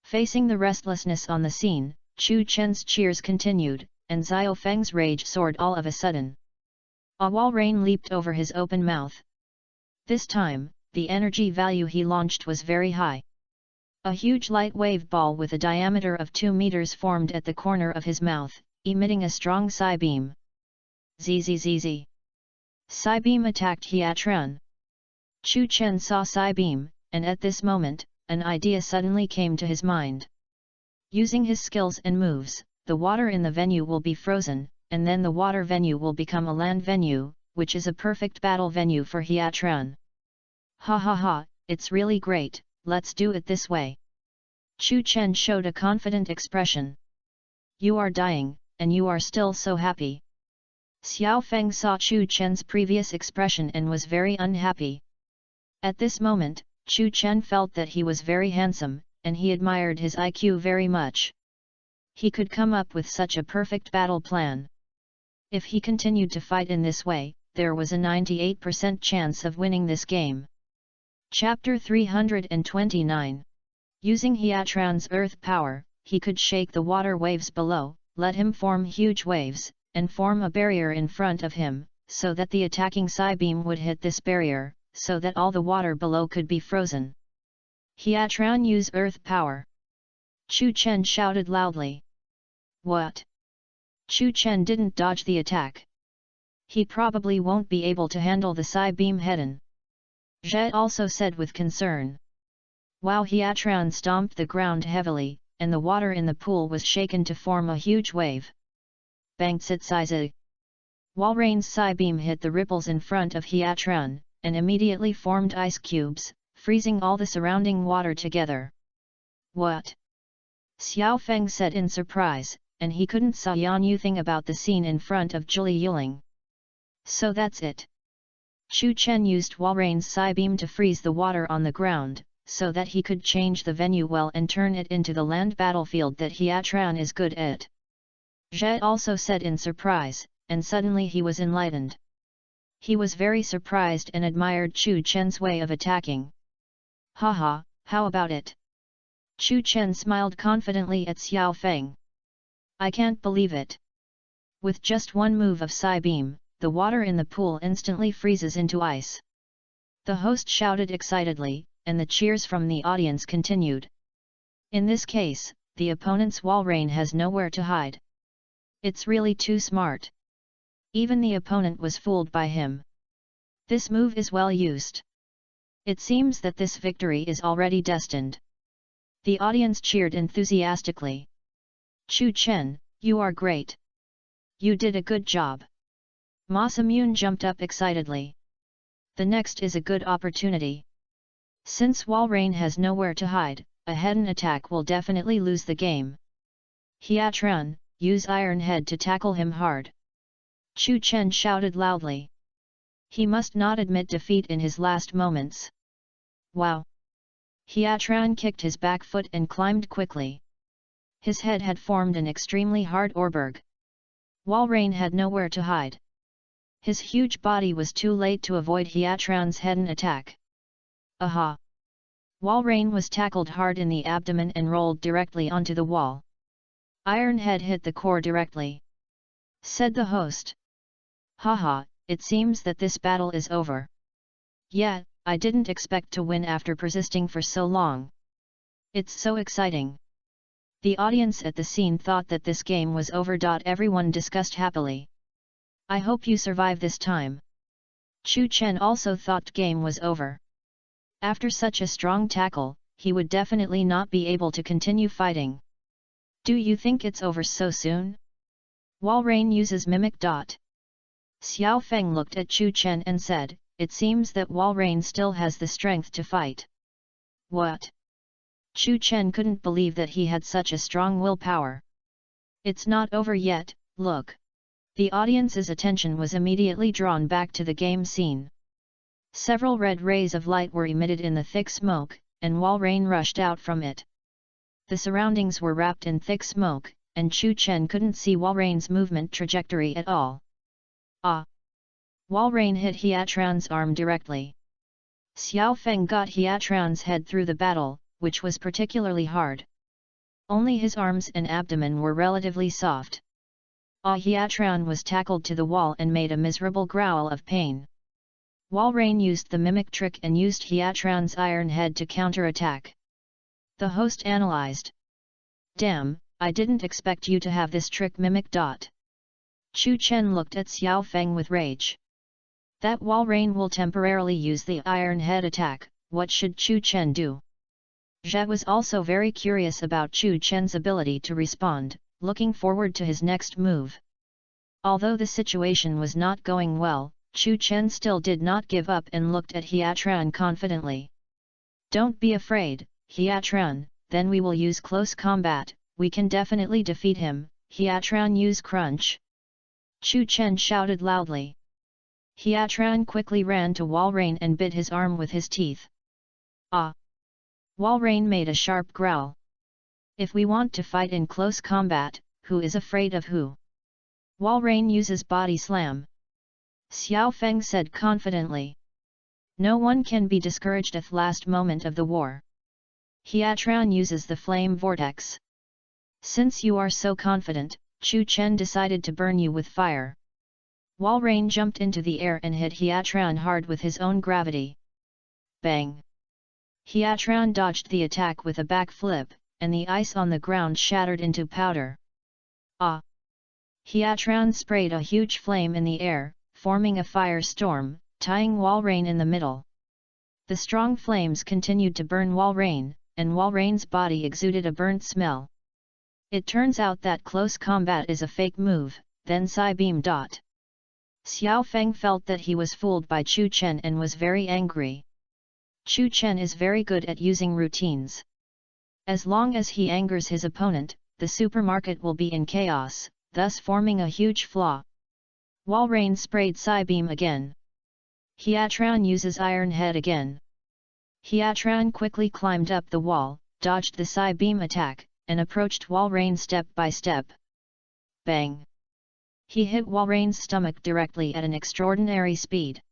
Facing the restlessness on the scene, Chu Chen's cheers continued, and Xiao Feng's rage soared all of a sudden. Walrein leaped over his open mouth. This time, the energy value he launched was very high. A huge light wave ball with a diameter of 2 meters formed at the corner of his mouth, emitting a strong psi beam. Zzz. Psi beam attacked Hiatran. Chu Chen saw psi beam, and at this moment, an idea suddenly came to his mind. Using his skills and moves, the water in the venue will be frozen, and then the water venue will become a land venue, which is a perfect battle venue for Hiatran. Ha ha ha, it's really great, let's do it this way. Chu Chen showed a confident expression. You are dying, and you are still so happy. Xiao Feng saw Chu Chen's previous expression and was very unhappy. At this moment, Chu Chen felt that he was very handsome, and he admired his IQ very much. He could come up with such a perfect battle plan. If he continued to fight in this way, there was a 98% chance of winning this game. Chapter 329. Using Hiatran's earth power, he could shake the water waves below, let him form huge waves, and form a barrier in front of him, so that the attacking Psy beam would hit this barrier, so that all the water below could be frozen. Hiatran use earth power. Chu Chen shouted loudly. What? Chu Chen didn't dodge the attack. He probably won't be able to handle the Psy beam hidden. Zhe also said with concern. While Hiatran stomped the ground heavily, and the water in the pool was shaken to form a huge wave. Bang tsit sai. Walrain's Psy beam hit the ripples in front of Hiatran, and immediately formed ice cubes, freezing all the surrounding water together. What? Xiao Feng said in surprise, and he couldn't say anything about the scene in front of Zhili Yuling. So that's it. Chu Chen used Walrain's Psy beam to freeze the water on the ground, so that he could change the venue well and turn it into the land battlefield that Hiatran is good at. Zhe also said in surprise, and suddenly he was enlightened. He was very surprised and admired Chu Chen's way of attacking. Haha, how about it? Chu Chen smiled confidently at Xiao Feng. I can't believe it. With just one move of Psy beam, the water in the pool instantly freezes into ice. The host shouted excitedly, and the cheers from the audience continued. In this case, the opponent's Walrain has nowhere to hide. It's really too smart. Even the opponent was fooled by him. This move is well used. It seems that this victory is already destined. The audience cheered enthusiastically. Chu Chen, you are great. You did a good job. Masamune jumped up excitedly. The next is a good opportunity. Since Walrain has nowhere to hide, a hidden attack will definitely lose the game. Hiatran, use Iron Head to tackle him hard. Chu Chen shouted loudly. He must not admit defeat in his last moments. Wow! Hiatran kicked his back foot and climbed quickly. His head had formed an extremely hard orbberg. Walrain had nowhere to hide. His huge body was too late to avoid Hiatran's hidden attack. Aha! Walrain was tackled hard in the abdomen and rolled directly onto the wall. Iron Head hit the core directly. Said the host. Haha, it seems that this battle is over. Yeah, I didn't expect to win after persisting for so long. It's so exciting. The audience at the scene thought that this game was over. Everyone discussed happily. I hope you survive this time. Chu Chen also thought game was over. After such a strong tackle, he would definitely not be able to continue fighting. Do you think it's over so soon? Walrain uses mimic. Xiao Feng looked at Chu Chen and said, it seems that Walrain still has the strength to fight. What? Chu Chen couldn't believe that he had such a strong willpower. It's not over yet, look. The audience's attention was immediately drawn back to the game scene. Several red rays of light were emitted in the thick smoke, and Walrain rushed out from it. The surroundings were wrapped in thick smoke, and Chu Chen couldn't see Walrain's movement trajectory at all. Ah! Walrain hit Hiatran's arm directly. Xiao Feng got Hiatran's head through the battle, which was particularly hard. Only his arms and abdomen were relatively soft. Hiatran was tackled to the wall and made a miserable growl of pain. Walrain used the mimic trick and used Hiatran's iron head to counter-attack. The host analyzed. Damn, I didn't expect you to have this trick mimic. Chu Chen looked at Xiao Feng with rage. That Walrain will temporarily use the iron head attack, what should Chu Chen do? Jia was also very curious about Chu Chen's ability to respond, looking forward to his next move. Although the situation was not going well, Chu Chen still did not give up and looked at Hiatran confidently. "Don't be afraid, Hiatran, then we will use close combat, we can definitely defeat him." Hiatran use crunch. Chu Chen shouted loudly. Hiatran quickly ran to Walrain and bit his arm with his teeth. "Ah!" Walrain made a sharp growl. "If we want to fight in close combat, who is afraid of who?" Walrain uses body slam. Xiao Feng said confidently. "No one can be discouraged at the last moment of the war." Hiatran uses the flame vortex. "Since you are so confident, Chu Chen decided to burn you with fire." Walrain jumped into the air and hit Hiatran hard with his own gravity. Bang! Hiatran dodged the attack with a backflip, and the ice on the ground shattered into powder. "Ah!" Hiatran sprayed a huge flame in the air, forming a firestorm, tying Walrain in the middle. The strong flames continued to burn Walrain, and Walrain's body exuded a burnt smell. It turns out that close combat is a fake move, then Psy Beam. Xiao Feng felt that he was fooled by Chu Chen and was very angry. Chu Chen is very good at using routines. As long as he angers his opponent, the supermarket will be in chaos, thus forming a huge flaw. Walrain sprayed Psy Beam again. Hiatran uses Iron Head again. Hiatran quickly climbed up the wall, dodged the Psy Beam attack, and approached Walrain step by step. Bang! He hit Walrain's stomach directly at an extraordinary speed.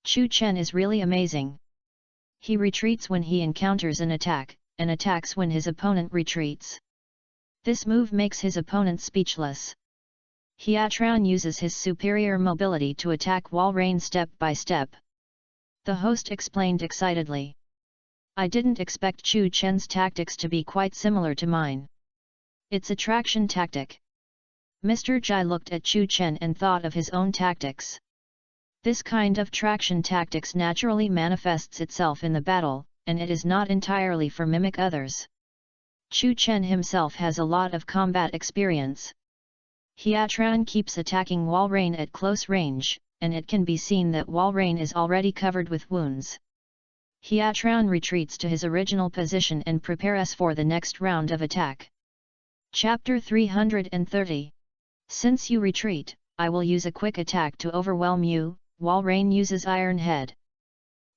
Chu Chen is really amazing. He retreats when he encounters an attack, and attacks when his opponent retreats. This move makes his opponent speechless. Hiatran uses his superior mobility to attack Walrain step by step. The host explained excitedly. "I didn't expect Chu Chen's tactics to be quite similar to mine. It's a traction tactic." Mr. Jai looked at Chu Chen and thought of his own tactics. This kind of traction tactics naturally manifests itself in the battle, and it is not entirely for mimic others. Chu Chen himself has a lot of combat experience. Hiatran keeps attacking Walrain at close range, and it can be seen that Walrain is already covered with wounds. Hiatran retreats to his original position and prepares for the next round of attack. Chapter 330. Since you retreat, I will use a quick attack to overwhelm you. Walrain uses Iron Head.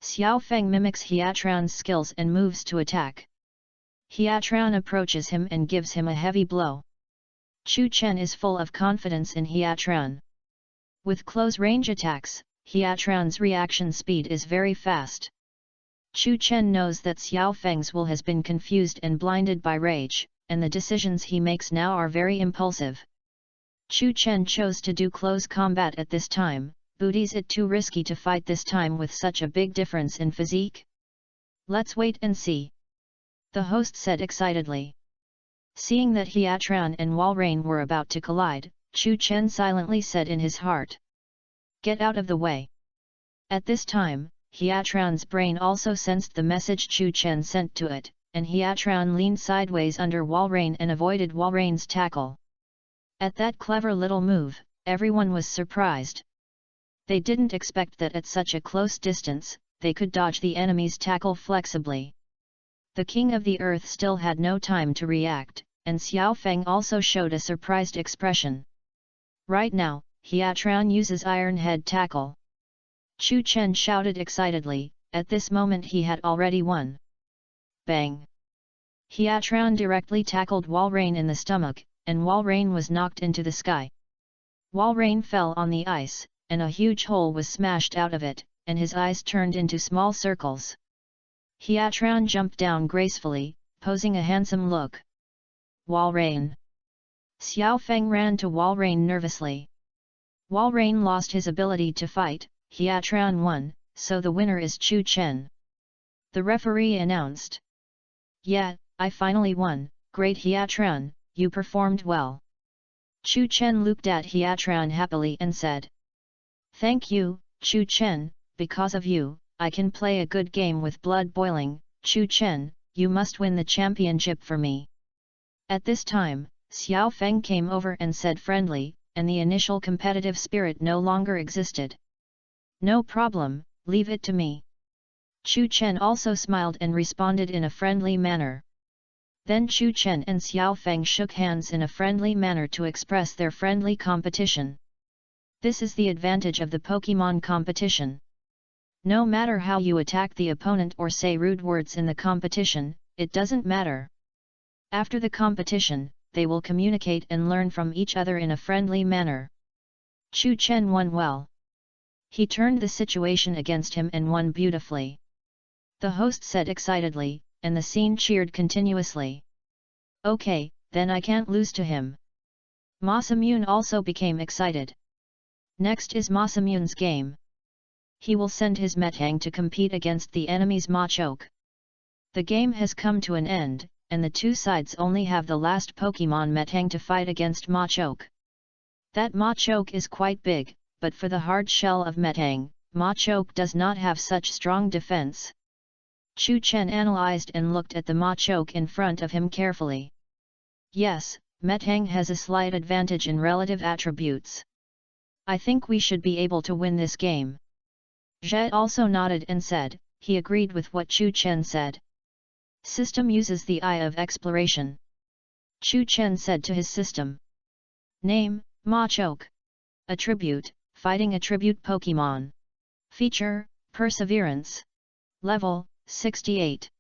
Xiao Feng mimics Hiatran's skills and moves to attack. Hiatran approaches him and gives him a heavy blow. Chu Chen is full of confidence in Hiatran. With close-range attacks, Hiatran's reaction speed is very fast. Chu Chen knows that Xiao Feng's will has been confused and blinded by rage, and the decisions he makes now are very impulsive. Chu Chen chose to do close combat at this time, but is it too risky to fight this time with such a big difference in physique? Let's wait and see. The host said excitedly. Seeing that Hiatran and Walrain were about to collide, Chu Chen silently said in his heart. "Get out of the way." At this time, Hiatran's brain also sensed the message Chu Chen sent to it, and Hiatran leaned sideways under Walrain and avoided Walrain's tackle. At that clever little move, everyone was surprised. They didn't expect that at such a close distance, they could dodge the enemy's tackle flexibly. The King of the Earth still had no time to react, and Xiao Feng also showed a surprised expression. Right now, Hiatran uses Iron Head tackle. Chu Chen shouted excitedly, at this moment he had already won. Bang! Hiatran directly tackled Walrain in the stomach, and Walrain was knocked into the sky. Walrain fell on the ice, and a huge hole was smashed out of it, and his eyes turned into small circles. Hiatran jumped down gracefully, posing a handsome look. Walrain! Xiao Feng ran to Walrain nervously. Walrain lost his ability to fight, Hiatran won, so the winner is Chu Chen. The referee announced. "Yeah, I finally won, great Hiatran, you performed well." Chu Chen looked at Hiatran happily and said. "Thank you, Chu Chen, because of you, I can play a good game with blood boiling." Chu Chen, you must win the championship for me. At this time, Xiao Feng came over and said friendly, and the initial competitive spirit no longer existed. No problem, leave it to me. Chu Chen also smiled and responded in a friendly manner. Then Chu Chen and Xiao Feng shook hands in a friendly manner to express their friendly competition. This is the advantage of the Pokémon competition. No matter how you attack the opponent or say rude words in the competition, it doesn't matter. After the competition, they will communicate and learn from each other in a friendly manner. Chu Chen won well. He turned the situation against him and won beautifully. The host said excitedly, and the scene cheered continuously. Okay, then I can't lose to him. Masamune also became excited. Next is Masamune's game. He will send his Metang to compete against the enemy's Machoke. The game has come to an end, and the two sides only have the last Pokemon Metang to fight against Machoke. That Machoke is quite big, but for the hard shell of Metang, Machoke does not have such strong defense. Chu Chen analyzed and looked at the Machoke in front of him carefully. Yes, Metang has a slight advantage in relative attributes. I think we should be able to win this game. Zhe also nodded and said, he agreed with what Chu Chen said. System uses the eye of exploration. Chu Chen said to his system. Name, Machoke. Attribute, Fighting Attribute Pokemon. Feature, Perseverance. Level, 68.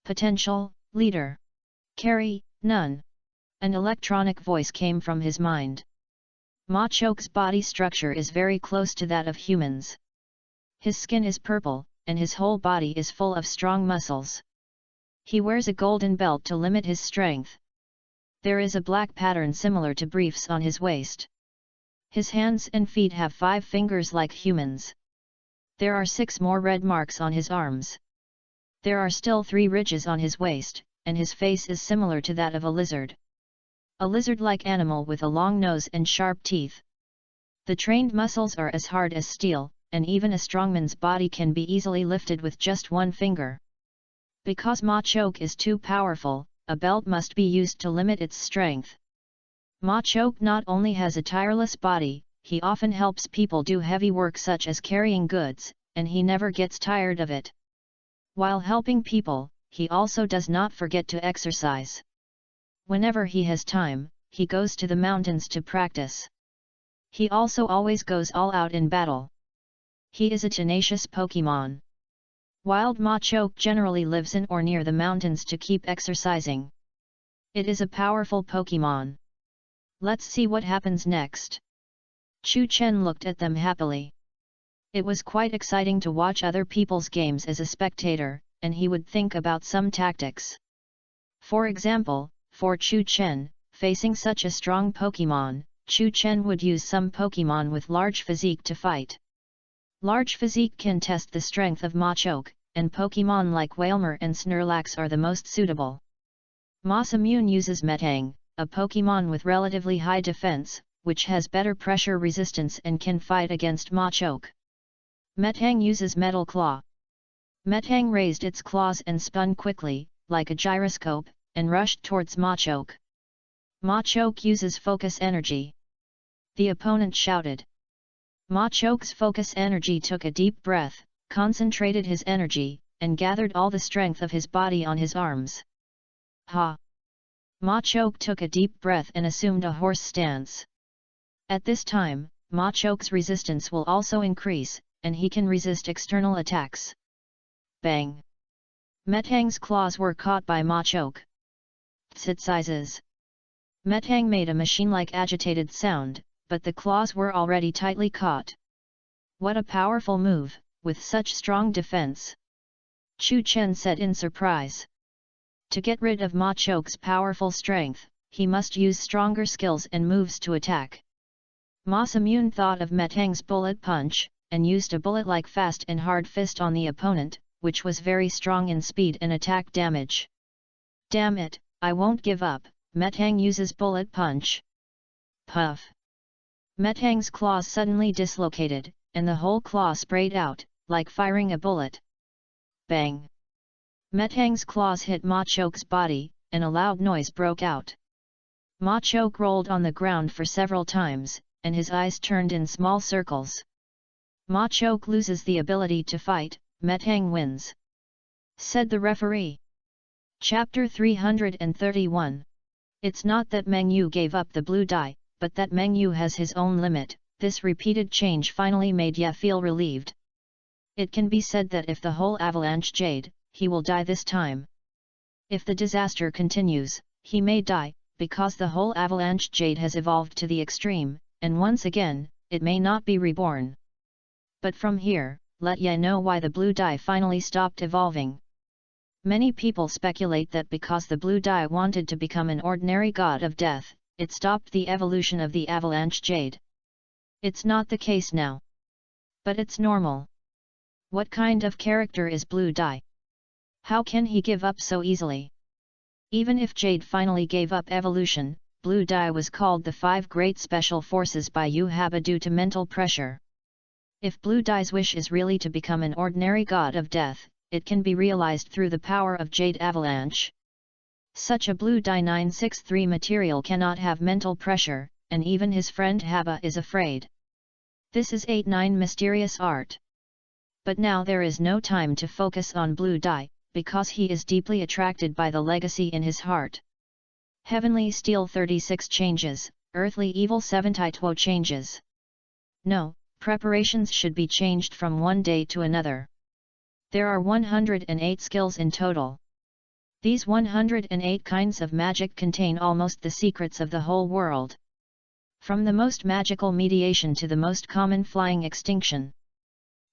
Potential, Leader. Carry, None. An electronic voice came from his mind. Machoke's body structure is very close to that of humans. His skin is purple, and his whole body is full of strong muscles. He wears a golden belt to limit his strength. There is a black pattern similar to briefs on his waist. His hands and feet have 5 fingers like humans. There are 6 more red marks on his arms. There are still 3 ridges on his waist, and his face is similar to that of a lizard. A lizard-like animal with a long nose and sharp teeth. The trained muscles are as hard as steel, and even a strongman's body can be easily lifted with just 1 finger. Because Machoke is too powerful, a belt must be used to limit its strength. Machoke not only has a tireless body, he often helps people do heavy work such as carrying goods, and he never gets tired of it. While helping people, he also does not forget to exercise. Whenever he has time, he goes to the mountains to practice. He also always goes all out in battle. He is a tenacious Pokemon. Wild Machoke generally lives in or near the mountains to keep exercising. It is a powerful Pokemon. Let's see what happens next. Chu Chen looked at them happily. It was quite exciting to watch other people's games as a spectator, and he would think about some tactics. For example, for Chu Chen, facing such a strong Pokemon, Chu Chen would use some Pokemon with large physique to fight. Large physique can test the strength of Machoke, and Pokemon like Wailmer and Snorlax are the most suitable. Masamune uses Metang, a Pokemon with relatively high defense, which has better pressure resistance and can fight against Machoke. Metang uses Metal Claw. Metang raised its claws and spun quickly, like a gyroscope, and rushed towards Machoke. Machoke uses Focus Energy. The opponent shouted. Machoke's Focus Energy took a deep breath, concentrated his energy, and gathered all the strength of his body on his arms. Ha! Machoke took a deep breath and assumed a horse stance. At this time, Machoke's resistance will also increase, and he can resist external attacks. Bang! Metang's claws were caught by Machoke. Sizes. Metang made a machine-like agitated sound, but the claws were already tightly caught. What a powerful move, with such strong defense! Chu Chen said in surprise. To get rid of Machoke's powerful strength, he must use stronger skills and moves to attack. Masamune thought of Metang's bullet punch, and used a bullet-like fast and hard fist on the opponent, which was very strong in speed and attack damage. Damn it, I won't give up, Metang uses bullet punch. Puff! Metang's claws suddenly dislocated, and the whole claw sprayed out, like firing a bullet. Bang! Methang's claws hit Ma Chok's body, and a loud noise broke out. Ma Chok rolled on the ground for several times, and his eyes turned in small circles. Ma Chok loses the ability to fight, Methang wins, said the referee. Chapter 331. It's not that Meng Yu gave up the blue die, but that Meng Yu has his own limit. This repeated change finally made Ye feel relieved. It can be said that if the whole avalanche jade, he will die this time. If the disaster continues, he may die, because the whole avalanche jade has evolved to the extreme, and once again, it may not be reborn. But from here, let Ye know why the blue die finally stopped evolving. Many people speculate that because the blue die wanted to become an ordinary god of death, it stopped the evolution of the avalanche jade. It's not the case now. But it's normal. What kind of character is blue die? How can he give up so easily? Even if jade finally gave up evolution, blue die was called the 5 Great Special Forces by Yu Haba due to mental pressure. If blue die's wish is really to become an ordinary god of death, it can be realized through the power of jade avalanche. Such a blue die 963 material cannot have mental pressure, and even his friend Haba is afraid. This is 8-9 mysterious art. But now there is no time to focus on blue die, because he is deeply attracted by the legacy in his heart. Heavenly Steel 36 changes, Earthly Evil 7 Taituo changes. No, preparations should be changed from one day to another. There are 108 skills in total. These 108 kinds of magic contain almost the secrets of the whole world. From the most magical mediation to the most common flying extinction.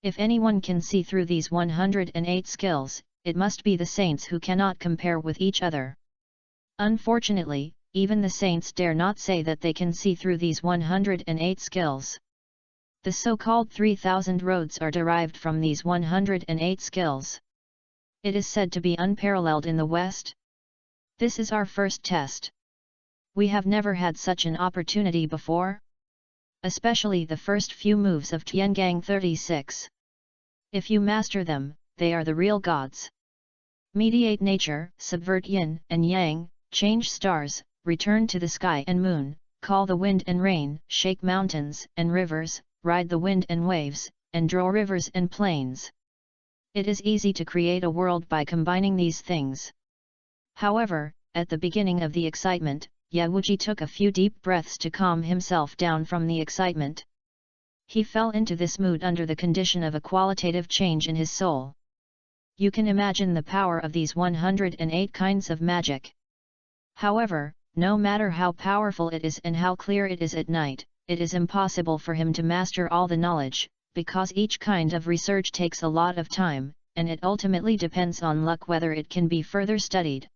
If anyone can see through these 108 skills, it must be the saints who cannot compare with each other. Unfortunately, even the saints dare not say that they can see through these 108 skills. The so-called 3000 roads are derived from these 108 skills. It is said to be unparalleled in the West. This is our first test. We have never had such an opportunity before. Especially the first few moves of Tiangang 36. If you master them, they are the real gods. Mediate nature, subvert yin and yang, change stars, return to the sky and moon, call the wind and rain, shake mountains and rivers, ride the wind and waves, and draw rivers and plains. It is easy to create a world by combining these things. However, at the beginning of the excitement, Ye Wuji took a few deep breaths to calm himself down from the excitement. He fell into this mood under the condition of a qualitative change in his soul. You can imagine the power of these 108 kinds of magic. However, no matter how powerful it is and how clear it is at night, it is impossible for him to master all the knowledge, because each kind of research takes a lot of time, and it ultimately depends on luck whether it can be further studied.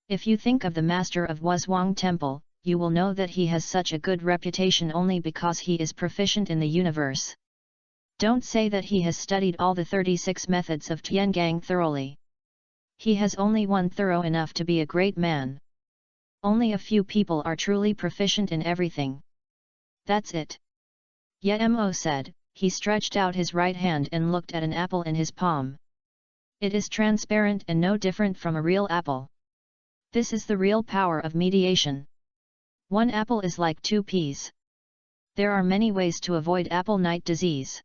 If you think of the master of Wuzhuang Temple, you will know that he has such a good reputation only because he is proficient in the universe. Don't say that he has studied all the 36 methods of Tiangang thoroughly. He has only one thorough enough to be a great man. Only a few people are truly proficient in everything. That's it. Ye Mo said. He stretched out his right hand and looked at an apple in his palm. It is transparent and no different from a real apple. This is the real power of mediation. One apple is like 2 peas. There are many ways to avoid apple night disease.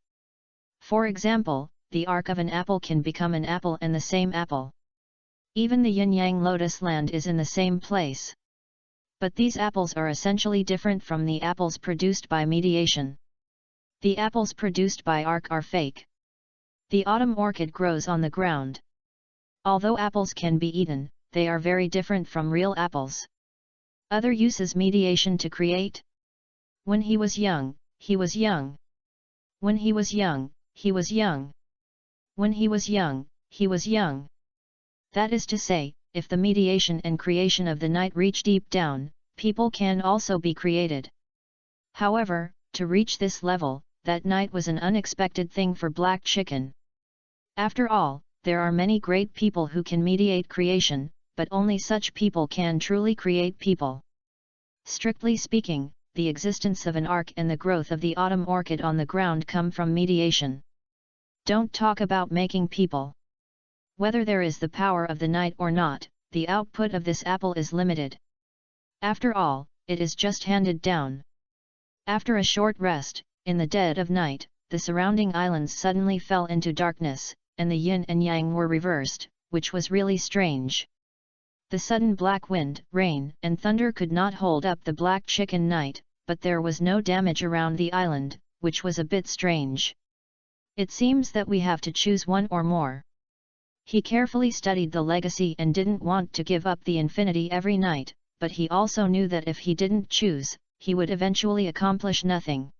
For example, the arc of an apple can become an apple and the same apple. Even the yin-yang lotus land is in the same place. But these apples are essentially different from the apples produced by mediation. The apples produced by arc are fake. The autumn orchid grows on the ground. Although apples can be eaten, they are very different from real apples. Other uses mediation to create. When he was young, he was young. When he was young, he was young. When he was young, he was young. That is to say, if the mediation and creation of the night reach deep down, people can also be created. However, to reach this level, that night was an unexpected thing for Black Chicken. After all, there are many great people who can mediate creation, but only such people can truly create people. Strictly speaking, the existence of an arc and the growth of the autumn orchid on the ground come from mediation. Don't talk about making people. Whether there is the power of the night or not, the output of this apple is limited. After all, it is just handed down. After a short rest, in the dead of night, the surrounding islands suddenly fell into darkness, and the yin and yang were reversed, which was really strange. The sudden black wind, rain, and thunder could not hold up the black chicken night, but there was no damage around the island, which was a bit strange. It seems that we have to choose one or more. He carefully studied the legacy and didn't want to give up the infinity every night, but he also knew that if he didn't choose, he would eventually accomplish nothing.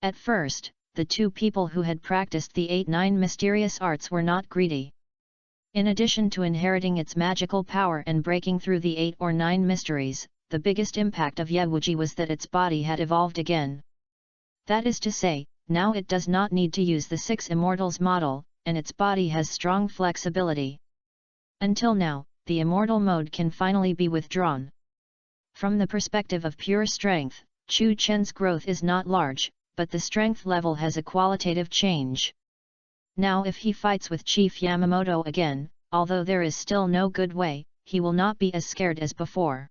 At first, the two people who had practiced the 8-9 mysterious arts were not greedy. In addition to inheriting its magical power and breaking through the 8 or 9 mysteries, the biggest impact of Yewuji was that its body had evolved again. That is to say, now it does not need to use the 6 immortals model, and its body has strong flexibility. Until now, the immortal mode can finally be withdrawn. From the perspective of pure strength, Chu Chen's growth is not large, but the strength level has a qualitative change. Now if he fights with Chief Yamamoto again, although there is still no good way, he will not be as scared as before.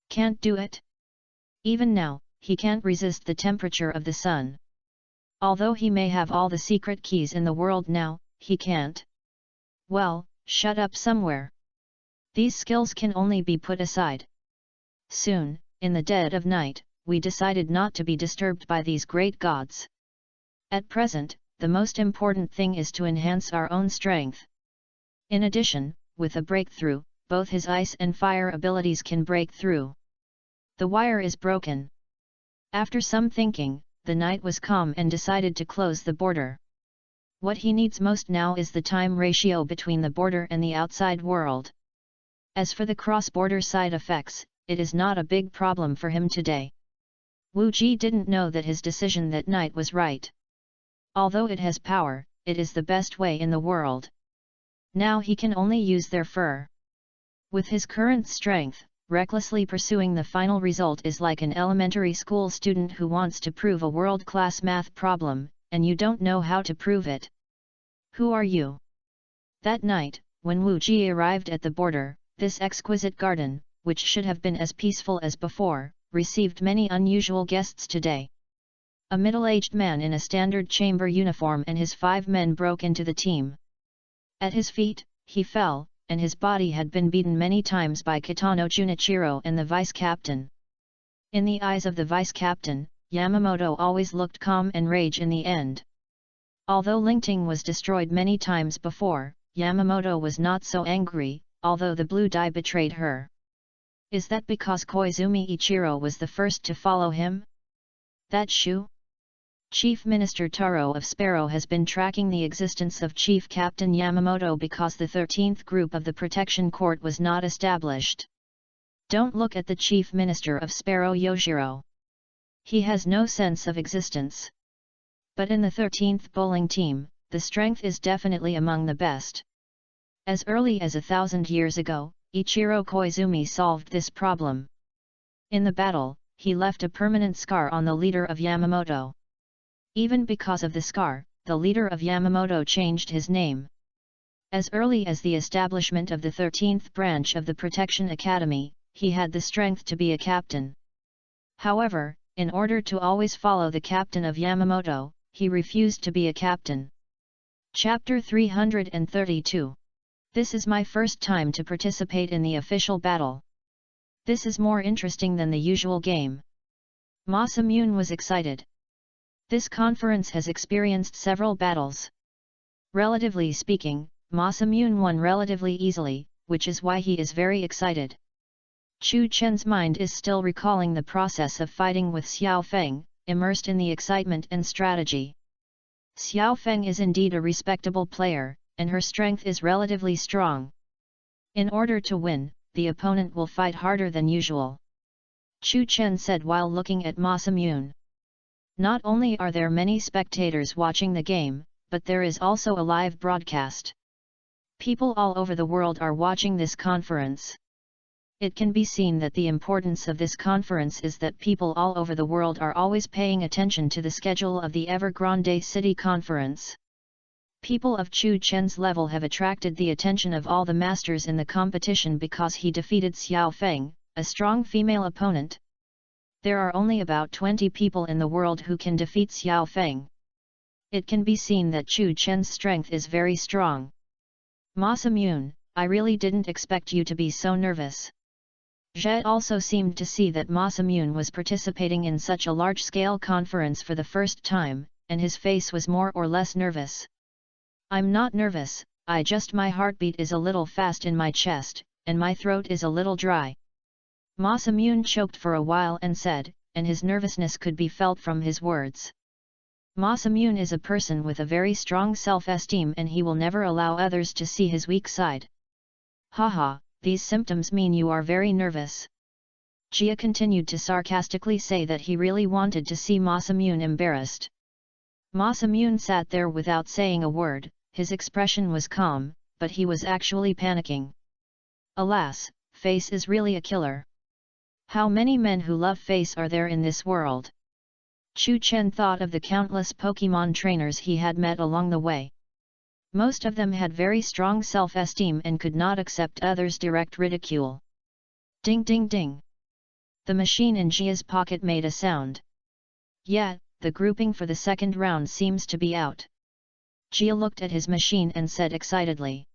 Can't do it? Even now, he can't resist the temperature of the sun. Although he may have all the secret keys in the world now, he can't. Well, shut up somewhere. These skills can only be put aside. Soon, in the dead of night, we decided not to be disturbed by these great gods. At present, the most important thing is to enhance our own strength. In addition, with a breakthrough, both his ice and fire abilities can break through. The wire is broken. After some thinking, the knight was calm and decided to close the border. What he needs most now is the time ratio between the border and the outside world. As for the cross-border side effects, it is not a big problem for him today. Wu Ji didn't know that his decision that night was right. Although it has power, it is the best way in the world. Now he can only use their fur. With his current strength, recklessly pursuing the final result is like an elementary school student who wants to prove a world-class math problem, and you don't know how to prove it. Who are you? That night, when Wu Ji arrived at the border, this exquisite garden, which should have been as peaceful as before, received many unusual guests today. A middle-aged man in a standard chamber uniform and his 5 men broke into the team. At his feet, he fell, and his body had been beaten many times by Kitano Junichiro and the vice-captain. In the eyes of the vice-captain, Yamamoto always looked calm and rage in the end. Although Lingting was destroyed many times before, Yamamoto was not so angry, although the blue dye betrayed her. Is that because Koizumi Ichiro was the first to follow him? That Shu? Chief Minister Taro of Sparrow has been tracking the existence of Chief Captain Yamamoto because the 13th group of the Protection Court was not established. Don't look at the Chief Minister of Sparrow Yojiro. He has no sense of existence. But in the 13th bowling team, the strength is definitely among the best. As early as 1,000 years ago, Ichiro Koizumi solved this problem. In the battle, he left a permanent scar on the leader of Yamamoto. Even because of the scar, the leader of Yamamoto changed his name. As early as the establishment of the 13th branch of the Protection Academy, he had the strength to be a captain. However, in order to always follow the captain of Yamamoto, he refused to be a captain. Chapter 332. This is my first time to participate in the official battle. This is more interesting than the usual game. Masamune was excited. This conference has experienced several battles. Relatively speaking, Masamune won relatively easily, which is why he is very excited. Chu Chen's mind is still recalling the process of fighting with Xiao Feng, immersed in the excitement and strategy. Xiao Feng is indeed a respectable player, and her strength is relatively strong. In order to win, the opponent will fight harder than usual. Chu Chen said while looking at Masamune. Not only are there many spectators watching the game, but there is also a live broadcast. People all over the world are watching this conference. It can be seen that the importance of this conference is that people all over the world are always paying attention to the schedule of the Evergrande City Conference. People of Chu Chen's level have attracted the attention of all the masters in the competition because he defeated Xiao Feng, a strong female opponent. There are only about 20 people in the world who can defeat Xiao Feng. It can be seen that Chu Chen's strength is very strong. Ma Samyun, I really didn't expect you to be so nervous. Zhe also seemed to see that Ma Samyun was participating in such a large-scale conference for the first time, and his face was more or less nervous. I'm not nervous, my heartbeat is a little fast in my chest, and my throat is a little dry. Ma Samyun choked for a while and said, and his nervousness could be felt from his words. Ma Samyun is a person with a very strong self-esteem and he will never allow others to see his weak side. Haha, these symptoms mean you are very nervous. Jia continued to sarcastically say that he really wanted to see Ma Samyun embarrassed. Ma Samyun sat there without saying a word, his expression was calm, but he was actually panicking. Alas, face is really a killer. How many men who love face are there in this world? Chu Chen thought of the countless Pokemon trainers he had met along the way. Most of them had very strong self-esteem and could not accept others' direct ridicule. Ding ding ding. The machine in Jia's pocket made a sound. Yeah, the grouping for the second round seems to be out. Jia looked at his machine and said excitedly.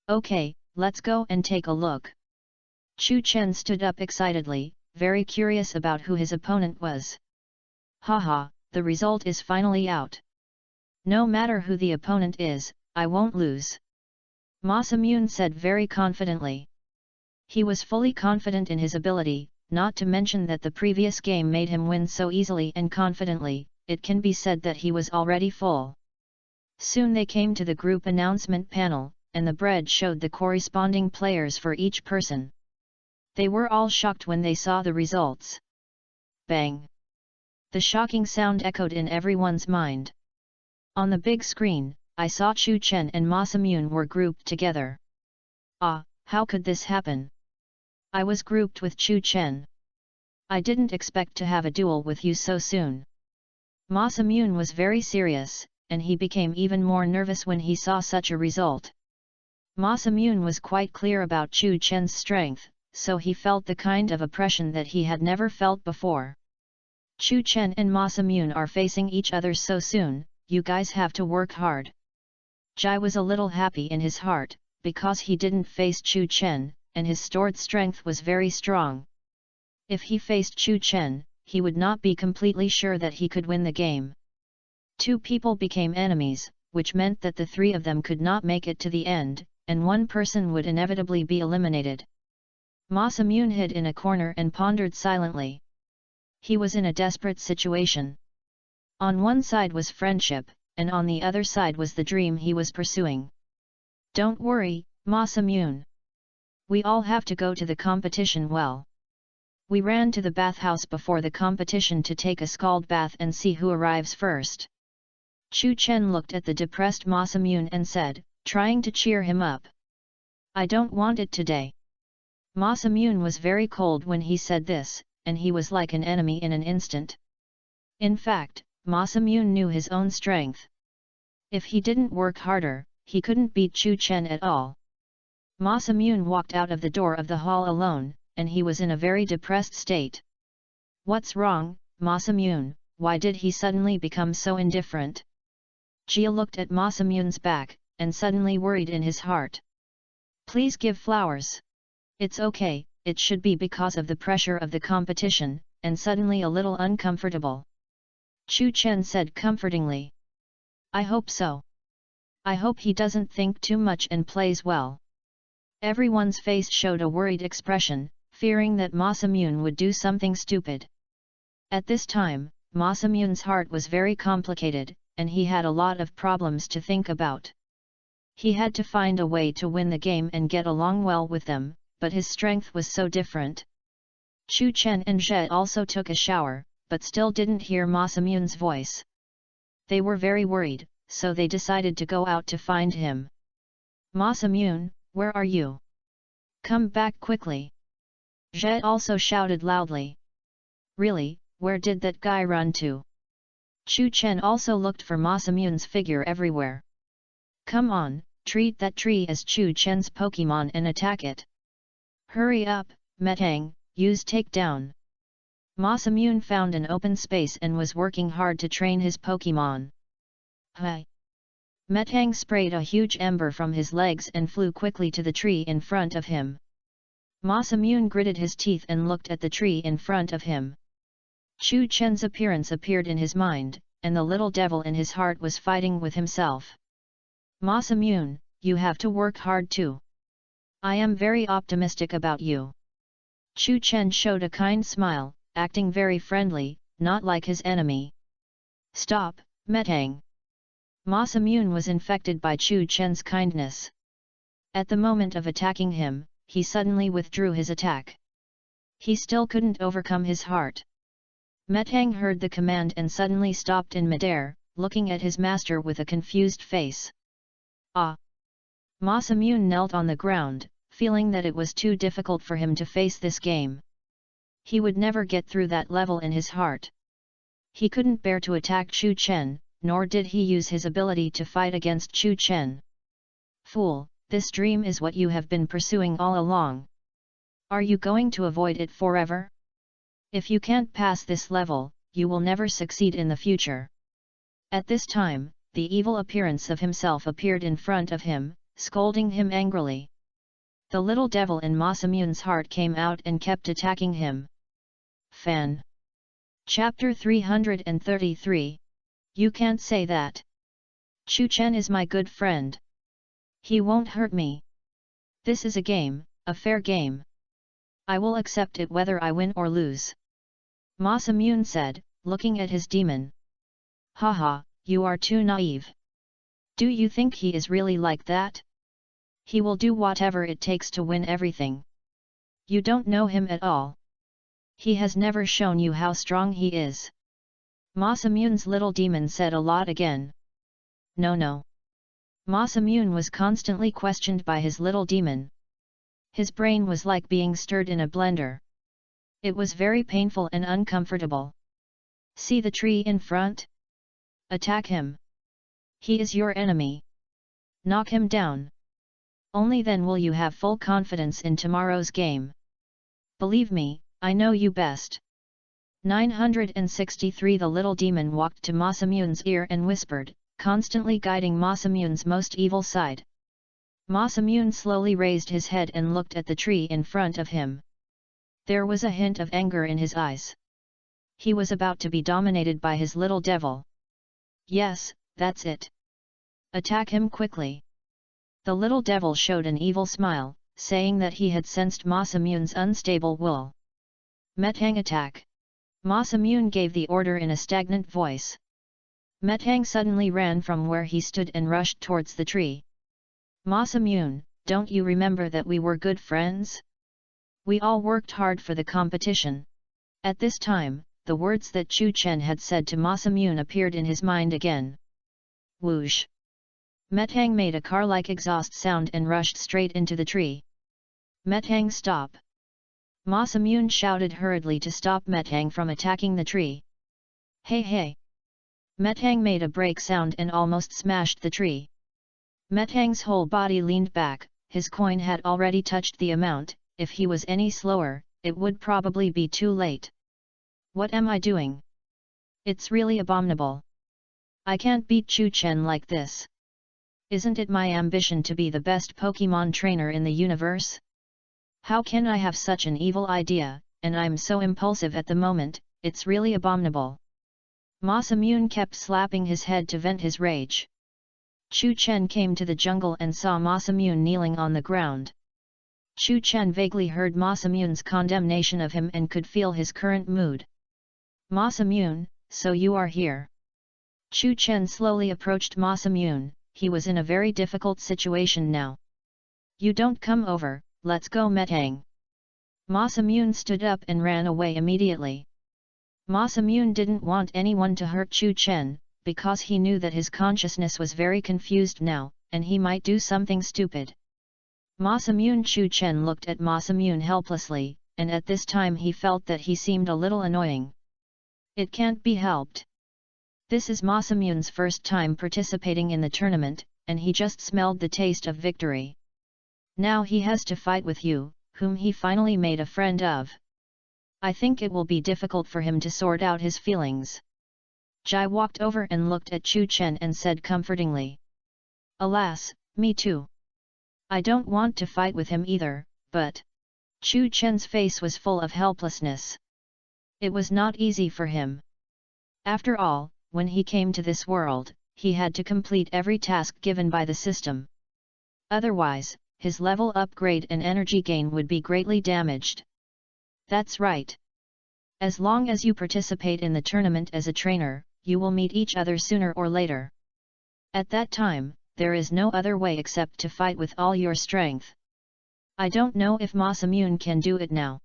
Okay, let's go and take a look. Chu Chen stood up excitedly, very curious about who his opponent was. Haha, the result is finally out. No matter who the opponent is, I won't lose. Ma Samyun said very confidently. He was fully confident in his ability, not to mention that the previous game made him win so easily and confidently, it can be said that he was already full. Soon they came to the group announcement panel, and the bread showed the corresponding players for each person. They were all shocked when they saw the results. Bang! The shocking sound echoed in everyone's mind. On the big screen, I saw Chu Chen and Ma Samyun were grouped together. Ah, how could this happen? I was grouped with Chu Chen. I didn't expect to have a duel with you so soon. Ma Samyun was very serious, and he became even more nervous when he saw such a result. Ma Samyun was quite clear about Chu Chen's strength, so he felt the kind of oppression that he had never felt before. Chu Chen and Ma Samyun are facing each other so soon, you guys have to work hard. Jai was a little happy in his heart, because he didn't face Chu Chen, and his stored strength was very strong. If he faced Chu Chen, he would not be completely sure that he could win the game. Two people became enemies, which meant that the three of them could not make it to the end, and one person would inevitably be eliminated. Ma Samyun hid in a corner and pondered silently. He was in a desperate situation. On one side was friendship, and on the other side was the dream he was pursuing. Don't worry, Ma Samyun. We all have to go to the competition well. We ran to the bathhouse before the competition to take a scald bath and see who arrives first. Chu Chen looked at the depressed Ma Samyun and said, trying to cheer him up. I don't want it today. Ma Samyun was very cold when he said this, and he was like an enemy in an instant. In fact, Ma Samyun knew his own strength. If he didn't work harder, he couldn't beat Chu Chen at all. Ma Samyun walked out of the door of the hall alone, and he was in a very depressed state. What's wrong, Ma Samyun, why did he suddenly become so indifferent? Jia looked at Ma Samyun's back, and suddenly worried in his heart. Please give flowers. It's okay, it should be because of the pressure of the competition, and suddenly a little uncomfortable. Chu Chen said comfortingly. I hope so. I hope he doesn't think too much and plays well. Everyone's face showed a worried expression, fearing that Ma Samyun would do something stupid. At this time, Ma Samyun's heart was very complicated, and he had a lot of problems to think about. He had to find a way to win the game and get along well with them, but his strength was so different. Chu Chen and Zhe also took a shower, but still didn't hear Ma Samyun's voice. They were very worried, so they decided to go out to find him. Ma Samyun, where are you? Come back quickly. Zhe also shouted loudly. Really, where did that guy run to? Chu Chen also looked for Ma Samyun's figure everywhere. Come on, treat that tree as Chu Chen's Pokemon and attack it. Hurry up, Metang, use takedown. Masamune found an open space and was working hard to train his Pokemon. Hi! Metang sprayed a huge ember from his legs and flew quickly to the tree in front of him. Masamune gritted his teeth and looked at the tree in front of him. Chu Chen's appearance appeared in his mind, and the little devil in his heart was fighting with himself. Masamune, you have to work hard too. I am very optimistic about you. Chu Chen showed a kind smile, acting very friendly, not like his enemy. Stop, Metang. Masamune was infected by Chu Chen's kindness. At the moment of attacking him, he suddenly withdrew his attack. He still couldn't overcome his heart. Metang heard the command and suddenly stopped in midair, looking at his master with a confused face. Ah! Masamune knelt on the ground, feeling that it was too difficult for him to face this game. He would never get through that level in his heart. He couldn't bear to attack Chu Chen, nor did he use his ability to fight against Chu Chen. Fool, this dream is what you have been pursuing all along. Are you going to avoid it forever? If you can't pass this level, you will never succeed in the future. At this time, the evil appearance of himself appeared in front of him, scolding him angrily. The little devil in Masamune's heart came out and kept attacking him. Fan. Chapter 333. You can't say that. Chu Chen is my good friend. He won't hurt me. This is a game, a fair game. I will accept it whether I win or lose. Masamune said, looking at his demon. Haha, you are too naive. Do you think he is really like that? He will do whatever it takes to win everything. You don't know him at all. He has never shown you how strong he is. Masamune's little demon said a lot again. No. Masamune was constantly questioned by his little demon. His brain was like being stirred in a blender. It was very painful and uncomfortable. See the tree in front? Attack him. He is your enemy. Knock him down. Only then will you have full confidence in tomorrow's game. Believe me, I know you best. 963 The little demon walked to Masamune's ear and whispered, constantly guiding Masamune's most evil side. Masamune slowly raised his head and looked at the tree in front of him. There was a hint of anger in his eyes. He was about to be dominated by his little devil. Yes, that's it. Attack him quickly. The little devil showed an evil smile, saying that he had sensed Masamune's unstable will. Metang attack. Masamune gave the order in a stagnant voice. Metang suddenly ran from where he stood and rushed towards the tree. Masamune, don't you remember that we were good friends? We all worked hard for the competition. At this time, the words that Chu Chen had said to Masamune appeared in his mind again. Whoosh! Metang made a car-like exhaust sound and rushed straight into the tree. Metang, stop! Masamune shouted hurriedly to stop Metang from attacking the tree. Hey! Metang made a brake sound and almost smashed the tree. Metang's whole body leaned back, his coin had already touched the amount. If he was any slower, it would probably be too late. What am I doing? It's really abominable. I can't beat Chu Chen like this. Isn't it my ambition to be the best Pokemon trainer in the universe? How can I have such an evil idea, and I'm so impulsive at the moment, it's really abominable. Masamune kept slapping his head to vent his rage. Chu Chen came to the jungle and saw Masamune kneeling on the ground. Chu Chen vaguely heard Masamune's condemnation of him and could feel his current mood. Masamune, so you are here. Chu Chen slowly approached Masamune. He was in a very difficult situation now. You don't come over, let's go Metang. Masamune stood up and ran away immediately. Masamune didn't want anyone to hurt Chu Chen, because he knew that his consciousness was very confused now, and he might do something stupid. Masamune Chu Chen looked at Masamune helplessly, and at this time he felt that he seemed a little annoying. It can't be helped. This is Masamune's first time participating in the tournament, and he just smelled the taste of victory. Now he has to fight with you, whom he finally made a friend of. I think it will be difficult for him to sort out his feelings. Jai walked over and looked at Chu Chen and said comfortingly. Alas, me too. I don't want to fight with him either, but... Chu Chen's face was full of helplessness. It was not easy for him. After all, when he came to this world, he had to complete every task given by the system. Otherwise, his level upgrade and energy gain would be greatly damaged. That's right. As long as you participate in the tournament as a trainer, you will meet each other sooner or later. At that time, there is no other way except to fight with all your strength. I don't know if Masamune can do it now.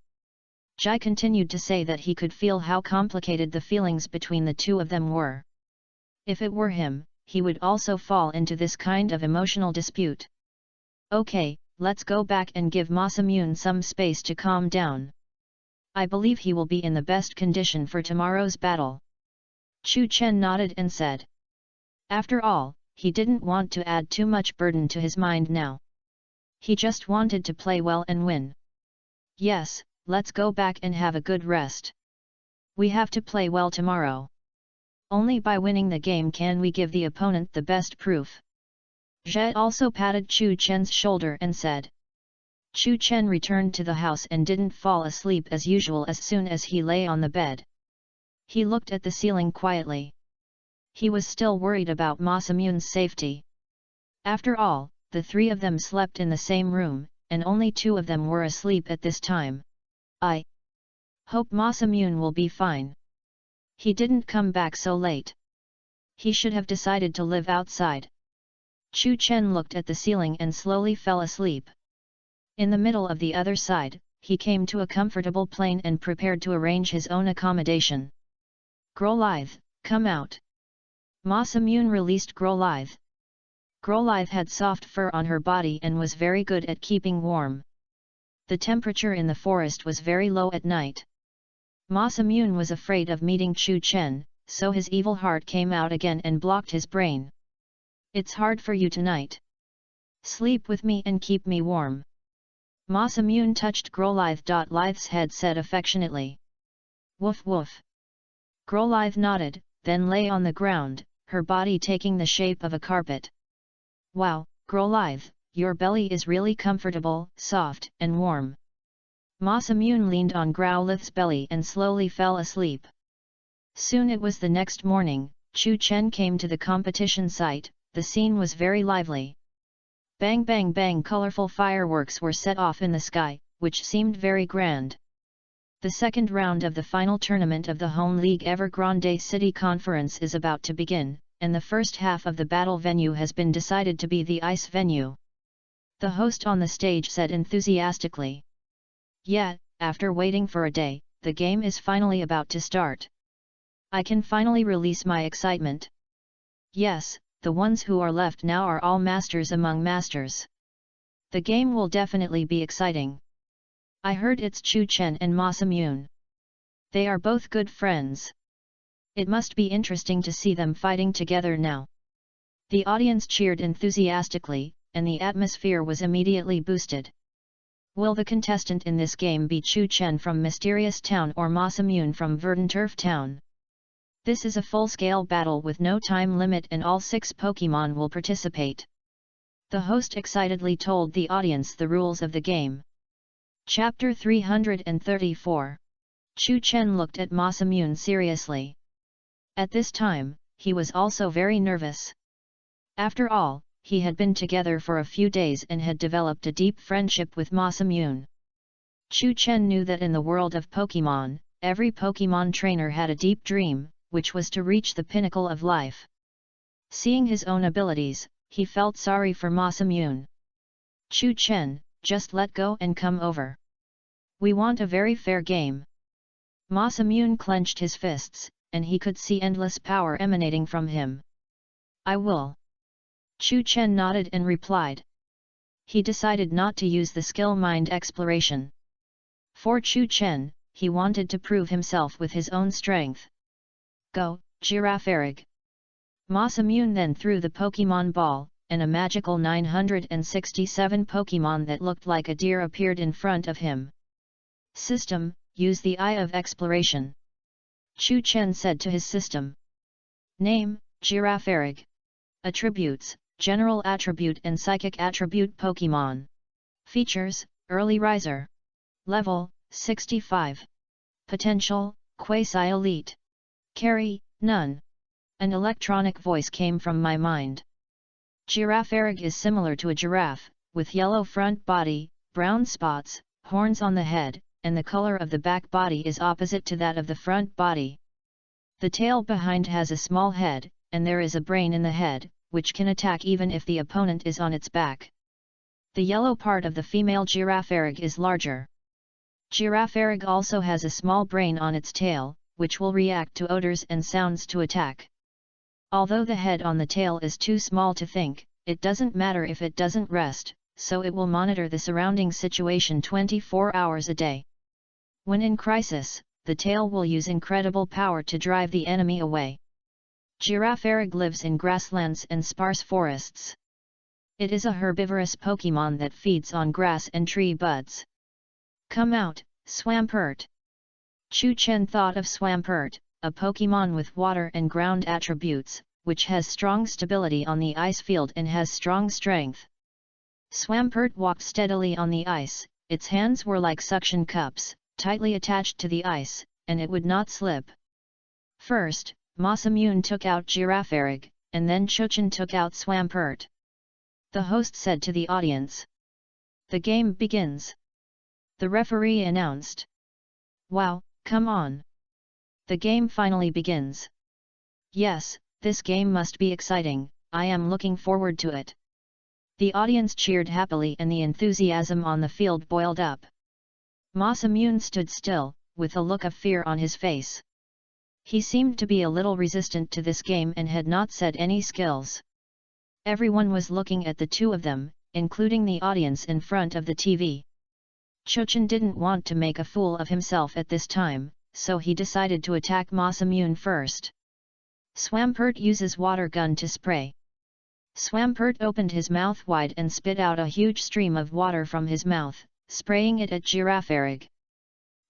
Jai continued to say that he could feel how complicated the feelings between the two of them were. If it were him, he would also fall into this kind of emotional dispute. Okay, let's go back and give Masamune some space to calm down. I believe he will be in the best condition for tomorrow's battle. Chu Chen nodded and said. After all, he didn't want to add too much burden to his mind now. He just wanted to play well and win. Yes, let's go back and have a good rest. We have to play well tomorrow. Only by winning the game can we give the opponent the best proof. Zhe also patted Chu Chen's shoulder and said. Chu Chen returned to the house and didn't fall asleep as usual as soon as he lay on the bed. He looked at the ceiling quietly. He was still worried about Masamune's safety. After all, the three of them slept in the same room, and only two of them were asleep at this time. I hope Masamune will be fine. He didn't come back so late. He should have decided to live outside. Chu Chen looked at the ceiling and slowly fell asleep. In the middle of the other side, he came to a comfortable plane and prepared to arrange his own accommodation. Growlithe, come out. Masamune released Growlithe. Growlithe had soft fur on her body and was very good at keeping warm. The temperature in the forest was very low at night. Masamune was afraid of meeting Chu Chen, so his evil heart came out again and blocked his brain. It's hard for you tonight. Sleep with me and keep me warm. Masamune touched Growlithe. Lithe's head said affectionately. Woof woof. Growlithe nodded, then lay on the ground, her body taking the shape of a carpet. Wow, Growlithe, your belly is really comfortable, soft and warm. Masamune leaned on Growlithe's belly and slowly fell asleep. Soon it was the next morning. Chu Chen came to the competition site. The scene was very lively. Bang bang bang, colorful fireworks were set off in the sky, which seemed very grand. The second round of the final tournament of the Home League Evergrande City Conference is about to begin, and the first half of the battle venue has been decided to be the ice venue. The host on the stage said enthusiastically. Yeah, after waiting for a day, the game is finally about to start. I can finally release my excitement. Yes, the ones who are left now are all masters among masters. The game will definitely be exciting. I heard it's Chu Chen and Masamune. They are both good friends. It must be interesting to see them fighting together now. The audience cheered enthusiastically, and the atmosphere was immediately boosted. Will the contestant in this game be Chu Chen from Mysterious Town or Masamune from Verdanturf Town? This is a full-scale battle with no time limit and all 6 Pokémon will participate. The host excitedly told the audience the rules of the game. Chapter 334. Chu Chen looked at Masamune seriously. At this time, he was also very nervous. After all, he had been together for a few days and had developed a deep friendship with Masamune. Chu Chen knew that in the world of Pokémon, every Pokémon trainer had a deep dream, which was to reach the pinnacle of life. Seeing his own abilities, he felt sorry for Masamune. Chu Chen, just let go and come over. We want a very fair game. Masamune clenched his fists, and he could see endless power emanating from him. I will. Chu Chen nodded and replied. He decided not to use the skill mind exploration. For Chu Chen, he wanted to prove himself with his own strength. Go, Girafarig. Masamune then threw the Pokémon ball, and a magical 967 Pokémon that looked like a deer appeared in front of him. System, use the Eye of Exploration. Chu Chen said to his system. Name, Girafarig. Attributes, General Attribute and Psychic Attribute Pokémon. Features, Early Riser. Level, 65. Potential, Quasi-Elite. Carry, none. An electronic voice came from my mind. Girafarig is similar to a giraffe, with yellow front body, brown spots, horns on the head, and the color of the back body is opposite to that of the front body. The tail behind has a small head, and there is a brain in the head, which can attack even if the opponent is on its back. The yellow part of the female Girafarig is larger. Girafarig also has a small brain on its tail, which will react to odors and sounds to attack. Although the head on the tail is too small to think, it doesn't matter if it doesn't rest, so it will monitor the surrounding situation 24 hours a day. When in crisis, the tail will use incredible power to drive the enemy away. Girafarig lives in grasslands and sparse forests. It is a herbivorous Pokémon that feeds on grass and tree buds. Come out, Swampert! Chu Chen thought of Swampert, a Pokémon with water and ground attributes, which has strong stability on the ice field and has strong strength. Swampert walked steadily on the ice, its hands were like suction cups, tightly attached to the ice, and it would not slip. First, Masamune took out Girafarig, and then Chuchen took out Swampert. The host said to the audience. The game begins. The referee announced. Wow, come on! The game finally begins. Yes, this game must be exciting, I am looking forward to it. The audience cheered happily and the enthusiasm on the field boiled up. Masamune stood still, with a look of fear on his face. He seemed to be a little resistant to this game and had not said any skills. Everyone was looking at the two of them, including the audience in front of the TV. Chuchen didn't want to make a fool of himself at this time, so he decided to attack Masamune first. Swampert uses water gun to spray. Swampert opened his mouth wide and spit out a huge stream of water from his mouth, spraying it at Girafarig.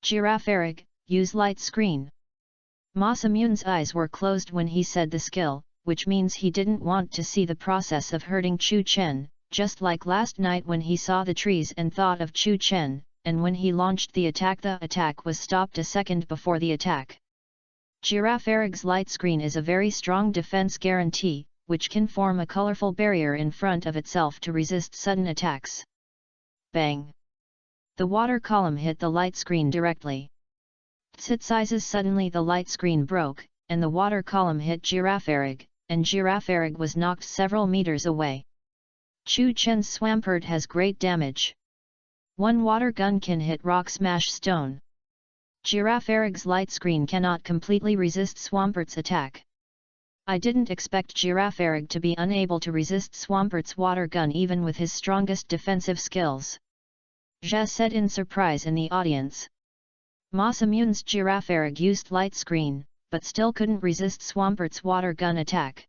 Girafarig, use light screen. Masamune's eyes were closed when he said the skill, which means he didn't want to see the process of hurting Chu Chen, just like last night when he saw the trees and thought of Chu Chen, and when he launched the attack was stopped a second before the attack. Girafarig's light screen is a very strong defense guarantee, which can form a colorful barrier in front of itself to resist sudden attacks. Bang! The water column hit the light screen directly. Tsitzizes suddenly the light screen broke, and the water column hit Girafarig, and Girafarig was knocked several meters away. Chu Chen's Swampert has great damage. One water gun can hit rock smash stone. Girafarig's light screen cannot completely resist Swampert's attack. I didn't expect Girafarig to be unable to resist Swampert's water gun even with his strongest defensive skills. Jia said in surprise in the audience. Masamune's Girafarig used light screen, but still couldn't resist Swampert's water gun attack.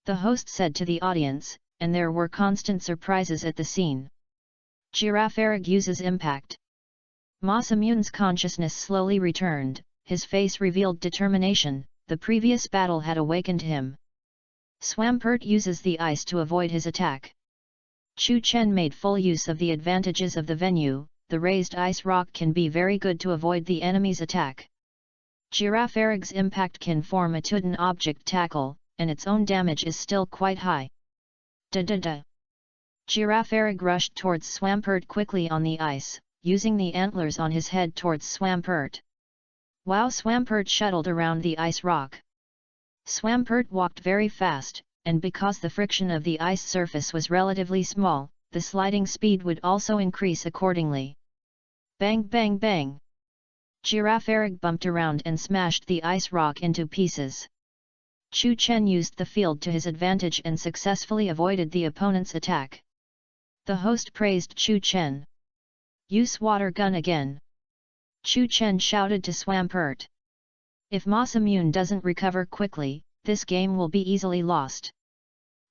The host said to the audience, and there were constant surprises at the scene. Girafarig uses impact. Masamune's consciousness slowly returned, his face revealed determination, the previous battle had awakened him. Swampert uses the ice to avoid his attack. Chu Chen made full use of the advantages of the venue, the raised ice rock can be very good to avoid the enemy's attack. Girafarig's impact can form a Tuden object tackle, and its own damage is still quite high. Da-da-da! Girafarig rushed towards Swampert quickly on the ice, using the antlers on his head towards Swampert. Wow! Swampert shuttled around the ice rock. Swampert walked very fast, and because the friction of the ice surface was relatively small, the sliding speed would also increase accordingly. Bang bang bang! Girafarig bumped around and smashed the ice rock into pieces. Chu Chen used the field to his advantage and successfully avoided the opponent's attack. The host praised Chu Chen. Use water gun again. Chu Chen shouted to Swampert. If Masamune doesn't recover quickly, this game will be easily lost.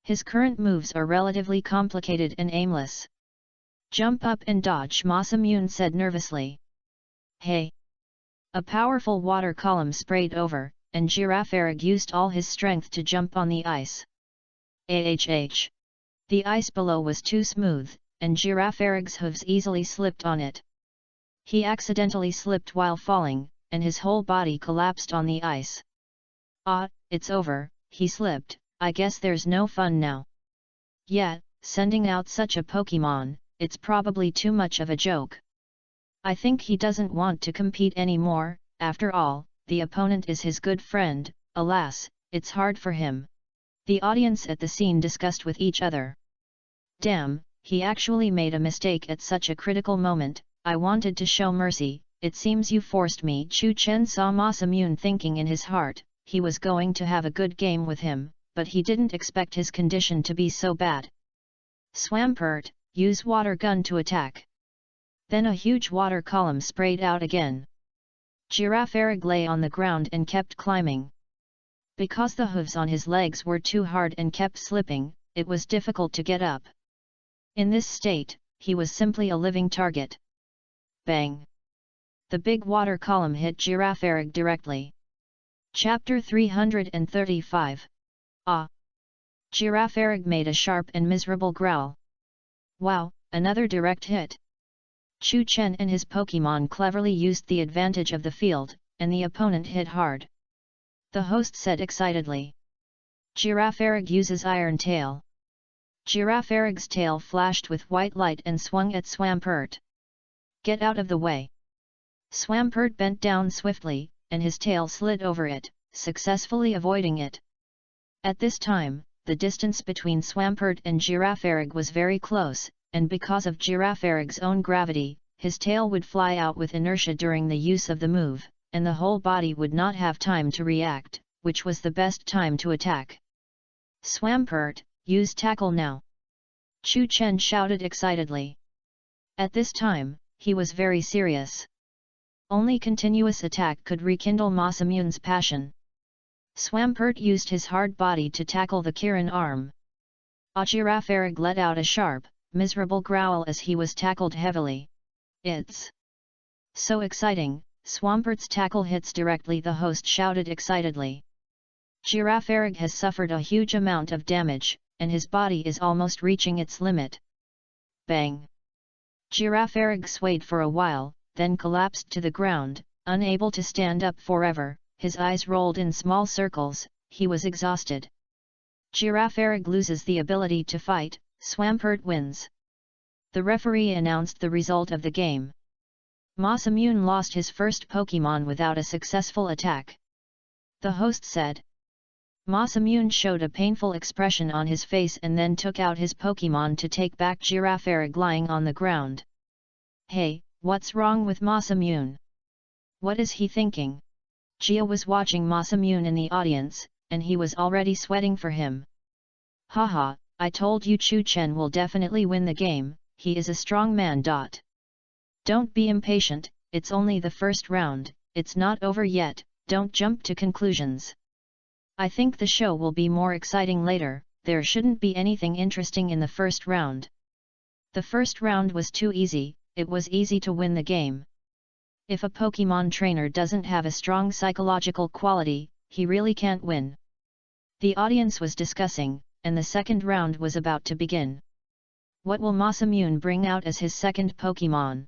His current moves are relatively complicated and aimless. Jump up and dodge, Masamune said nervously. Hey! A powerful water column sprayed over, and Giraffaric used all his strength to jump on the ice. AHH! The ice below was too smooth, and Giraffaric's hooves easily slipped on it. He accidentally slipped while falling, and his whole body collapsed on the ice. Ah, it's over, he slipped, I guess there's no fun now. Yeah, sending out such a Pokemon, it's probably too much of a joke. I think he doesn't want to compete anymore, after all, the opponent is his good friend, alas, it's hard for him. The audience at the scene discussed with each other. Damn, he actually made a mistake at such a critical moment, I wanted to show mercy, it seems you forced me. Chu Chen saw Masamune thinking in his heart, he was going to have a good game with him, but he didn't expect his condition to be so bad. Swampert, use water gun to attack. Then a huge water column sprayed out again. Giraffaric lay on the ground and kept climbing. Because the hooves on his legs were too hard and kept slipping, it was difficult to get up. In this state, he was simply a living target. Bang! The big water column hit Giraffaric directly. Chapter 335. Ah! Giraffaric made a sharp and miserable growl. Wow, another direct hit. Chu Chen and his Pokemon cleverly used the advantage of the field, and the opponent hit hard. The host said excitedly. Giraffaric uses Iron Tail. Giraffaric's tail flashed with white light and swung at Swampert. Get out of the way! Swampert bent down swiftly, and his tail slid over it, successfully avoiding it. At this time, the distance between Swampert and Giraffaric was very close, and because of Giraffaric's own gravity, his tail would fly out with inertia during the use of the move, and the whole body would not have time to react, which was the best time to attack. Swampert, use tackle now! Chu Chen shouted excitedly. At this time, he was very serious. Only continuous attack could rekindle Masamune's passion. Swampert used his hard body to tackle the Kirin arm. Giraffaric let out a sharp, miserable growl as he was tackled heavily. It's so exciting, Swampert's tackle hits directly, the host shouted excitedly. Giraffaric has suffered a huge amount of damage, and his body is almost reaching its limit. Bang! Giraffaric swayed for a while, then collapsed to the ground, unable to stand up forever, his eyes rolled in small circles, he was exhausted. Giraffaric loses the ability to fight, Swampert wins. The referee announced the result of the game. Masamune lost his first Pokemon without a successful attack. The host said. Masamune showed a painful expression on his face and then took out his Pokemon to take back Giraffaric lying on the ground. Hey, what's wrong with Masamune? What is he thinking? Gia was watching Masamune in the audience, and he was already sweating for him. Haha, I told you Chu Chen will definitely win the game, he is a strong man. Don't be impatient, it's only the first round, it's not over yet, don't jump to conclusions. I think the show will be more exciting later, there shouldn't be anything interesting in the first round. The first round was too easy, it was easy to win the game. If a Pokemon trainer doesn't have a strong psychological quality, he really can't win. The audience was discussing, and the second round was about to begin. What will Masamune bring out as his second Pokemon?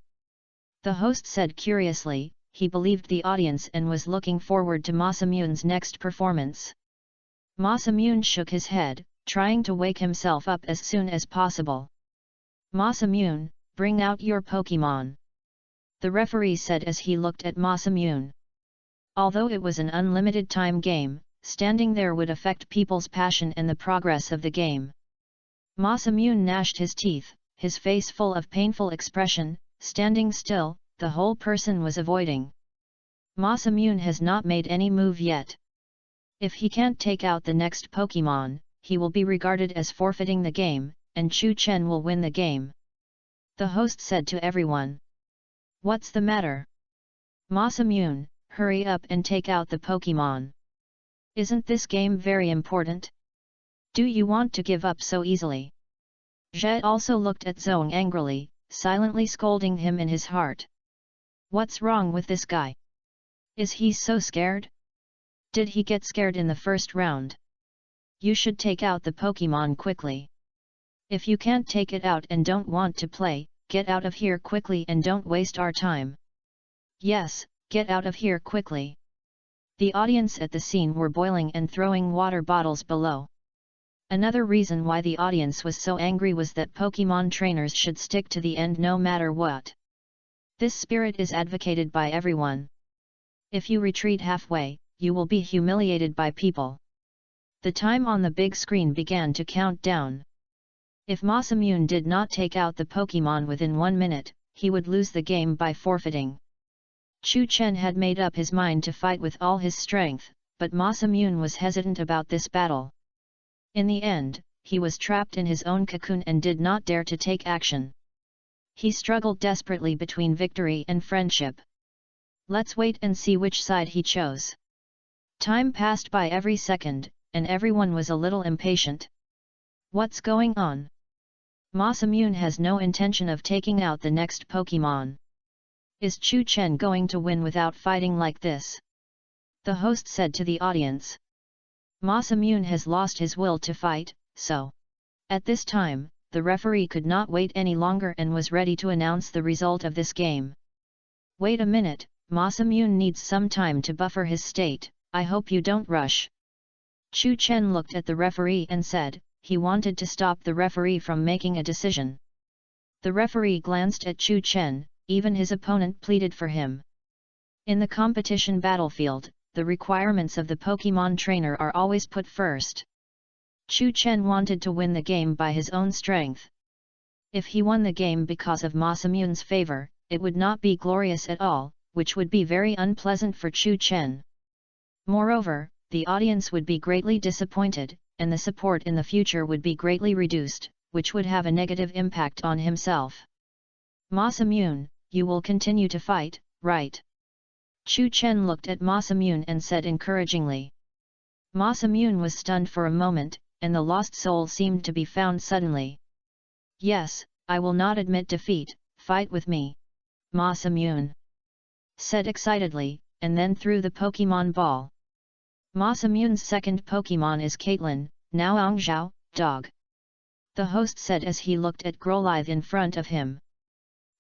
The host said curiously. He believed the audience and was looking forward to Masamune's next performance. Masamune shook his head, trying to wake himself up as soon as possible. Masamune, bring out your Pokemon. The referee said as he looked at Masamune. Although it was an unlimited time game, standing there would affect people's passion and the progress of the game. Masamune gnashed his teeth, his face full of painful expression, standing still. The whole person was avoiding. Masamune has not made any move yet. If he can't take out the next Pokemon, he will be regarded as forfeiting the game, and Chu Chen will win the game. The host said to everyone. What's the matter? Masamune, hurry up and take out the Pokemon. Isn't this game very important? Do you want to give up so easily? Zhe also looked at Zhong angrily, silently scolding him in his heart. What's wrong with this guy? Is he so scared? Did he get scared in the first round? You should take out the Pokemon quickly. If you can't take it out and don't want to play, get out of here quickly and don't waste our time. Yes, get out of here quickly. The audience at the scene were boiling and throwing water bottles below. Another reason why the audience was so angry was that Pokemon trainers should stick to the end no matter what. This spirit is advocated by everyone. If you retreat halfway, you will be humiliated by people. The time on the big screen began to count down. If Masamune did not take out the Pokemon within 1 minute, he would lose the game by forfeiting. Chu Chen had made up his mind to fight with all his strength, but Masamune was hesitant about this battle. In the end, he was trapped in his own cocoon and did not dare to take action. He struggled desperately between victory and friendship. Let's wait and see which side he chose. Time passed by every second, and everyone was a little impatient. What's going on? Masamune has no intention of taking out the next Pokemon. Is Chu Chen going to win without fighting like this? The host said to the audience. Masamune has lost his will to fight, so. At this time, the referee could not wait any longer and was ready to announce the result of this game. Wait a minute, Masamune needs some time to buffer his state, I hope you don't rush. Chu Chen looked at the referee and said, he wanted to stop the referee from making a decision. The referee glanced at Chu Chen, even his opponent pleaded for him. In the competition battlefield, the requirements of the Pokemon trainer are always put first. Chu Chen wanted to win the game by his own strength. If he won the game because of Masamune's favor, it would not be glorious at all, which would be very unpleasant for Chu Chen. Moreover, the audience would be greatly disappointed, and the support in the future would be greatly reduced, which would have a negative impact on himself. Masamune, you will continue to fight, right? Chu Chen looked at Masamune and said encouragingly. Masamune was stunned for a moment, and the lost soul seemed to be found suddenly. Yes, I will not admit defeat, fight with me. Masamune said excitedly, and then threw the Pokemon ball. Masamune's second Pokemon is Caitlin, now Angzhou, dog. The host said as he looked at Growlithe in front of him.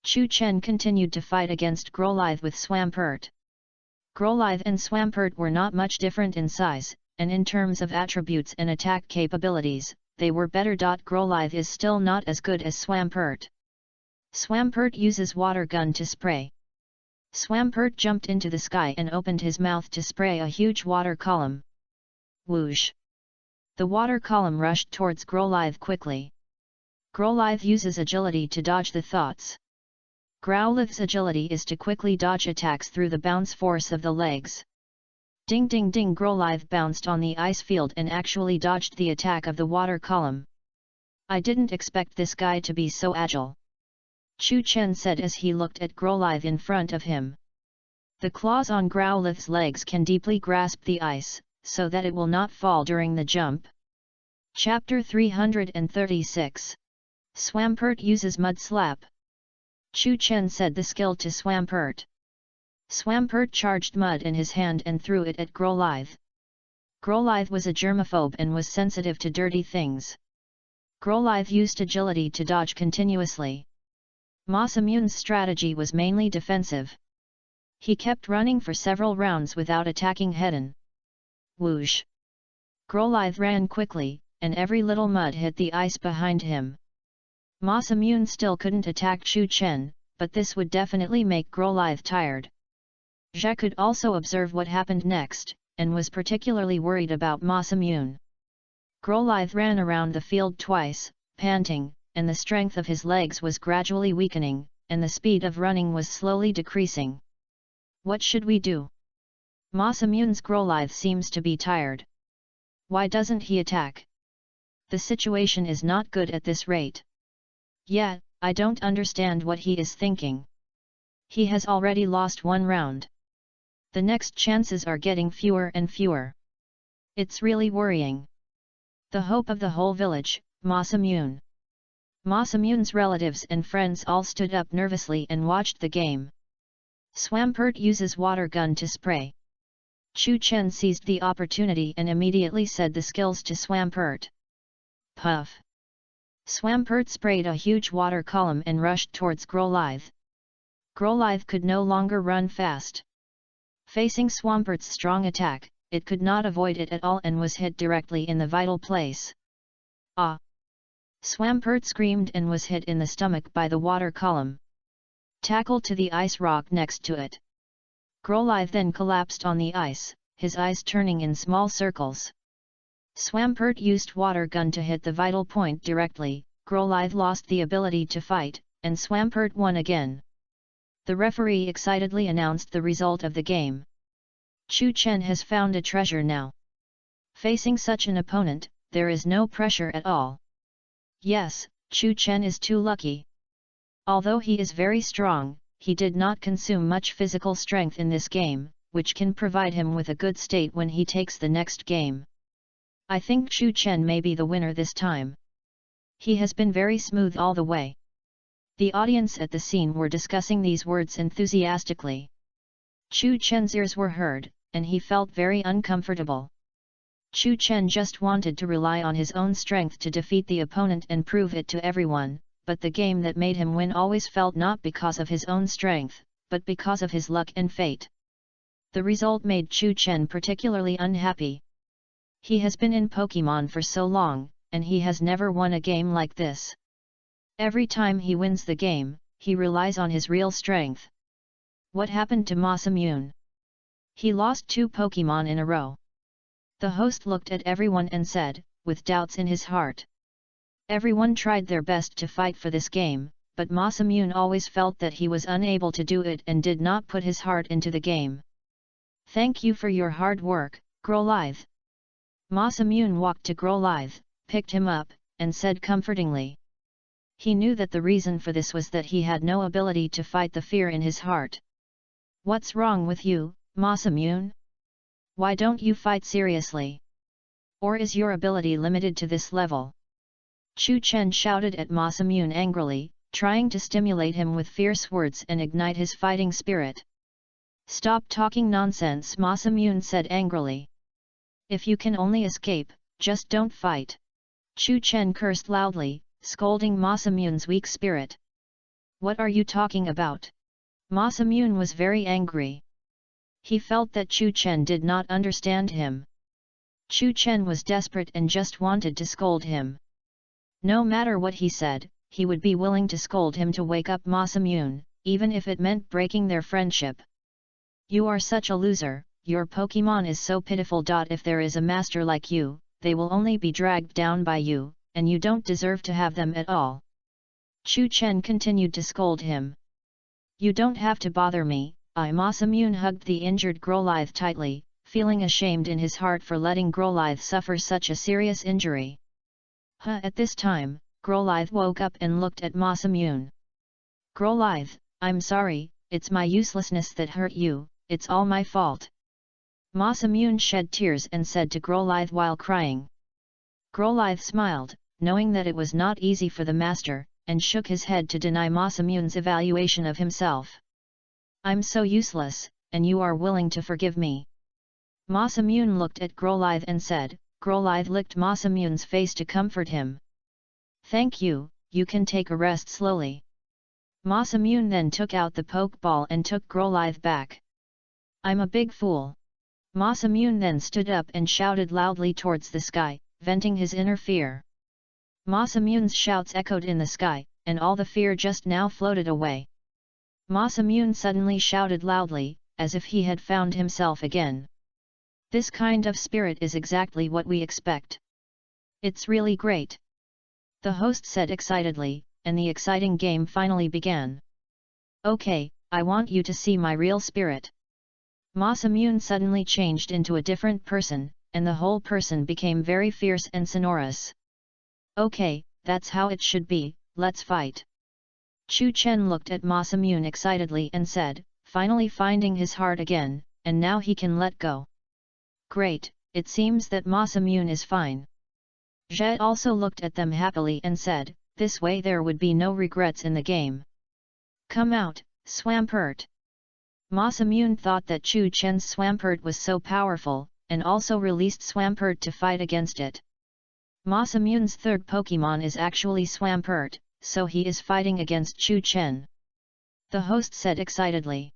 Chu Chen continued to fight against Growlithe with Swampert. Growlithe and Swampert were not much different in size, and in terms of attributes and attack capabilities, they were better. Growlithe is still not as good as Swampert. Swampert uses water gun to spray. Swampert jumped into the sky and opened his mouth to spray a huge water column. Whoosh! The water column rushed towards Growlithe quickly. Growlithe uses agility to dodge the thoughts. Growlithe's agility is to quickly dodge attacks through the bounce force of the legs. Ding ding ding! Growlithe bounced on the ice field and actually dodged the attack of the water column. I didn't expect this guy to be so agile. Chu Chen said as he looked at Growlithe in front of him. The claws on Growlithe's legs can deeply grasp the ice, so that it will not fall during the jump. Chapter 336. Swampert uses Mud Slap. Chu Chen said the skill to Swampert. Swampert charged mud in his hand and threw it at Growlithe. Growlithe was a germaphobe and was sensitive to dirty things. Growlithe used agility to dodge continuously. Masamune's strategy was mainly defensive. He kept running for several rounds without attacking head-on. Whoosh! Growlithe ran quickly, and every little mud hit the ice behind him. Masamune still couldn't attack Chu Chen, but this would definitely make Growlithe tired. Zhe could also observe what happened next, and was particularly worried about Masamune. Growlithe ran around the field twice, panting, and the strength of his legs was gradually weakening, and the speed of running was slowly decreasing. What should we do? Masamune's Growlithe seems to be tired. Why doesn't he attack? The situation is not good at this rate. Yeah, I don't understand what he is thinking. He has already lost one round. The next chances are getting fewer and fewer. It's really worrying. The hope of the whole village, Masamune. Masamune's relatives and friends all stood up nervously and watched the game. Swampert uses water gun to spray. Chu Chen seized the opportunity and immediately said the skills to Swampert. Puff! Swampert sprayed a huge water column and rushed towards Growlithe. Growlithe could no longer run fast. Facing Swampert's strong attack, it could not avoid it at all and was hit directly in the vital place. Ah! Swampert screamed and was hit in the stomach by the water column. Tackle to the ice rock next to it. Growlithe then collapsed on the ice, his eyes turning in small circles. Swampert used water gun to hit the vital point directly. Growlithe lost the ability to fight, and Swampert won again. The referee excitedly announced the result of the game. Chu Chen has found a treasure now. Facing such an opponent, there is no pressure at all. Yes, Chu Chen is too lucky. Although he is very strong, he did not consume much physical strength in this game, which can provide him with a good state when he takes the next game. I think Chu Chen may be the winner this time. He has been very smooth all the way. The audience at the scene were discussing these words enthusiastically. Chu Chen's ears were heard, and he felt very uncomfortable. Chu Chen just wanted to rely on his own strength to defeat the opponent and prove it to everyone, but the game that made him win always felt not because of his own strength, but because of his luck and fate. The result made Chu Chen particularly unhappy. He has been in Pokemon for so long, and he has never won a game like this. Every time he wins the game, he relies on his real strength. What happened to Masamune? He lost 2 Pokemon in a row. The host looked at everyone and said, with doubts in his heart. Everyone tried their best to fight for this game, but Masamune always felt that he was unable to do it and did not put his heart into the game. Thank you for your hard work, Growlithe. Masamune walked to Growlithe, picked him up, and said comfortingly. He knew that the reason for this was that he had no ability to fight the fear in his heart. What's wrong with you, Masamune? Why don't you fight seriously? Or is your ability limited to this level? Chu Chen shouted at Masamune angrily, trying to stimulate him with fierce words and ignite his fighting spirit. Stop talking nonsense, Masamune said angrily. If you can only escape, just don't fight. Chu Chen cursed loudly, scolding Masamune's weak spirit. What are you talking about? Masamune was very angry. He felt that Chu Chen did not understand him. Chu Chen was desperate and just wanted to scold him. No matter what he said, he would be willing to scold him to wake up Masamune, even if it meant breaking their friendship. You are such a loser, your Pokemon is so pitiful. If there is a master like you, they will only be dragged down by you, and you don't deserve to have them at all. Chu Chen continued to scold him. You don't have to bother me. Masamune hugged the injured Growlithe tightly, feeling ashamed in his heart for letting Growlithe suffer such a serious injury. At this time, Growlithe woke up and looked at Masamune. Growlithe, I'm sorry, it's my uselessness that hurt you, it's all my fault. Masamune shed tears and said to Growlithe while crying. Growlithe smiled, knowing that it was not easy for the master, and shook his head to deny Masamune's evaluation of himself. I'm so useless, and you are willing to forgive me. Masamune looked at Growlithe and said. Growlithe licked Masamune's face to comfort him. Thank you, you can take a rest slowly. Masamune then took out the Pokeball and took Growlithe back. I'm a big fool. Masamune then stood up and shouted loudly towards the sky, venting his inner fear. Masamune's shouts echoed in the sky, and all the fear just now floated away. Masamune suddenly shouted loudly, as if he had found himself again. This kind of spirit is exactly what we expect. It's really great. The host said excitedly, and the exciting game finally began. Okay, I want you to see my real spirit. Masamune suddenly changed into a different person, and the whole person became very fierce and sonorous. Okay, that's how it should be, let's fight. Chu Chen looked at Masamune excitedly and said, finally finding his heart again, and now he can let go. Great, it seems that Masamune is fine. Zhe also looked at them happily and said, this way there would be no regrets in the game. Come out, Swampert! Masamune thought that Chu Chen's Swampert was so powerful, and also released Swampert to fight against it. Masamune's third Pokemon is actually Swampert, so he is fighting against Chu Chen. The host said excitedly.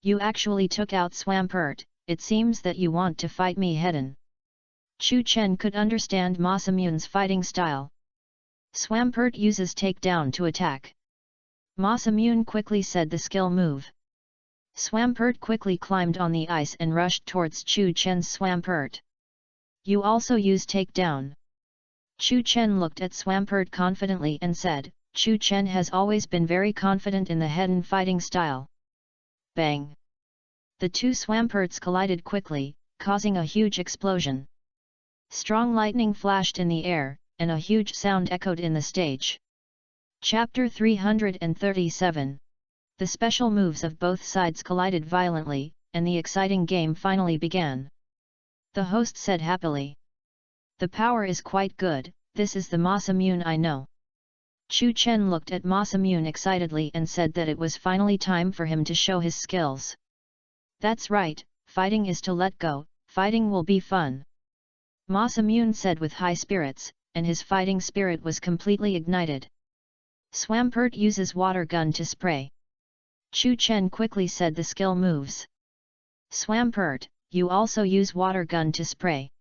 You actually took out Swampert, it seems that you want to fight me head-on. Chu Chen could understand Masamune's fighting style. Swampert uses takedown to attack. Masamune quickly said the skill move. Swampert quickly climbed on the ice and rushed towards Chu Chen's Swampert. You also use takedown. Chu Chen looked at Swampert confidently and said, Chu Chen has always been very confident in the head-on fighting style. Bang! The two Swamperts collided quickly, causing a huge explosion. Strong lightning flashed in the air, and a huge sound echoed in the stage. Chapter 337. The special moves of both sides collided violently, and the exciting game finally began. The host said happily. The power is quite good, this is the Masamune I know. Chu Chen looked at Masamune excitedly and said that it was finally time for him to show his skills. That's right, fighting is to let go, fighting will be fun. Masamune said with high spirits, and his fighting spirit was completely ignited. Swampert uses water gun to spray. Chu Chen quickly said the skill moves. Swampert, you also use water gun to spray.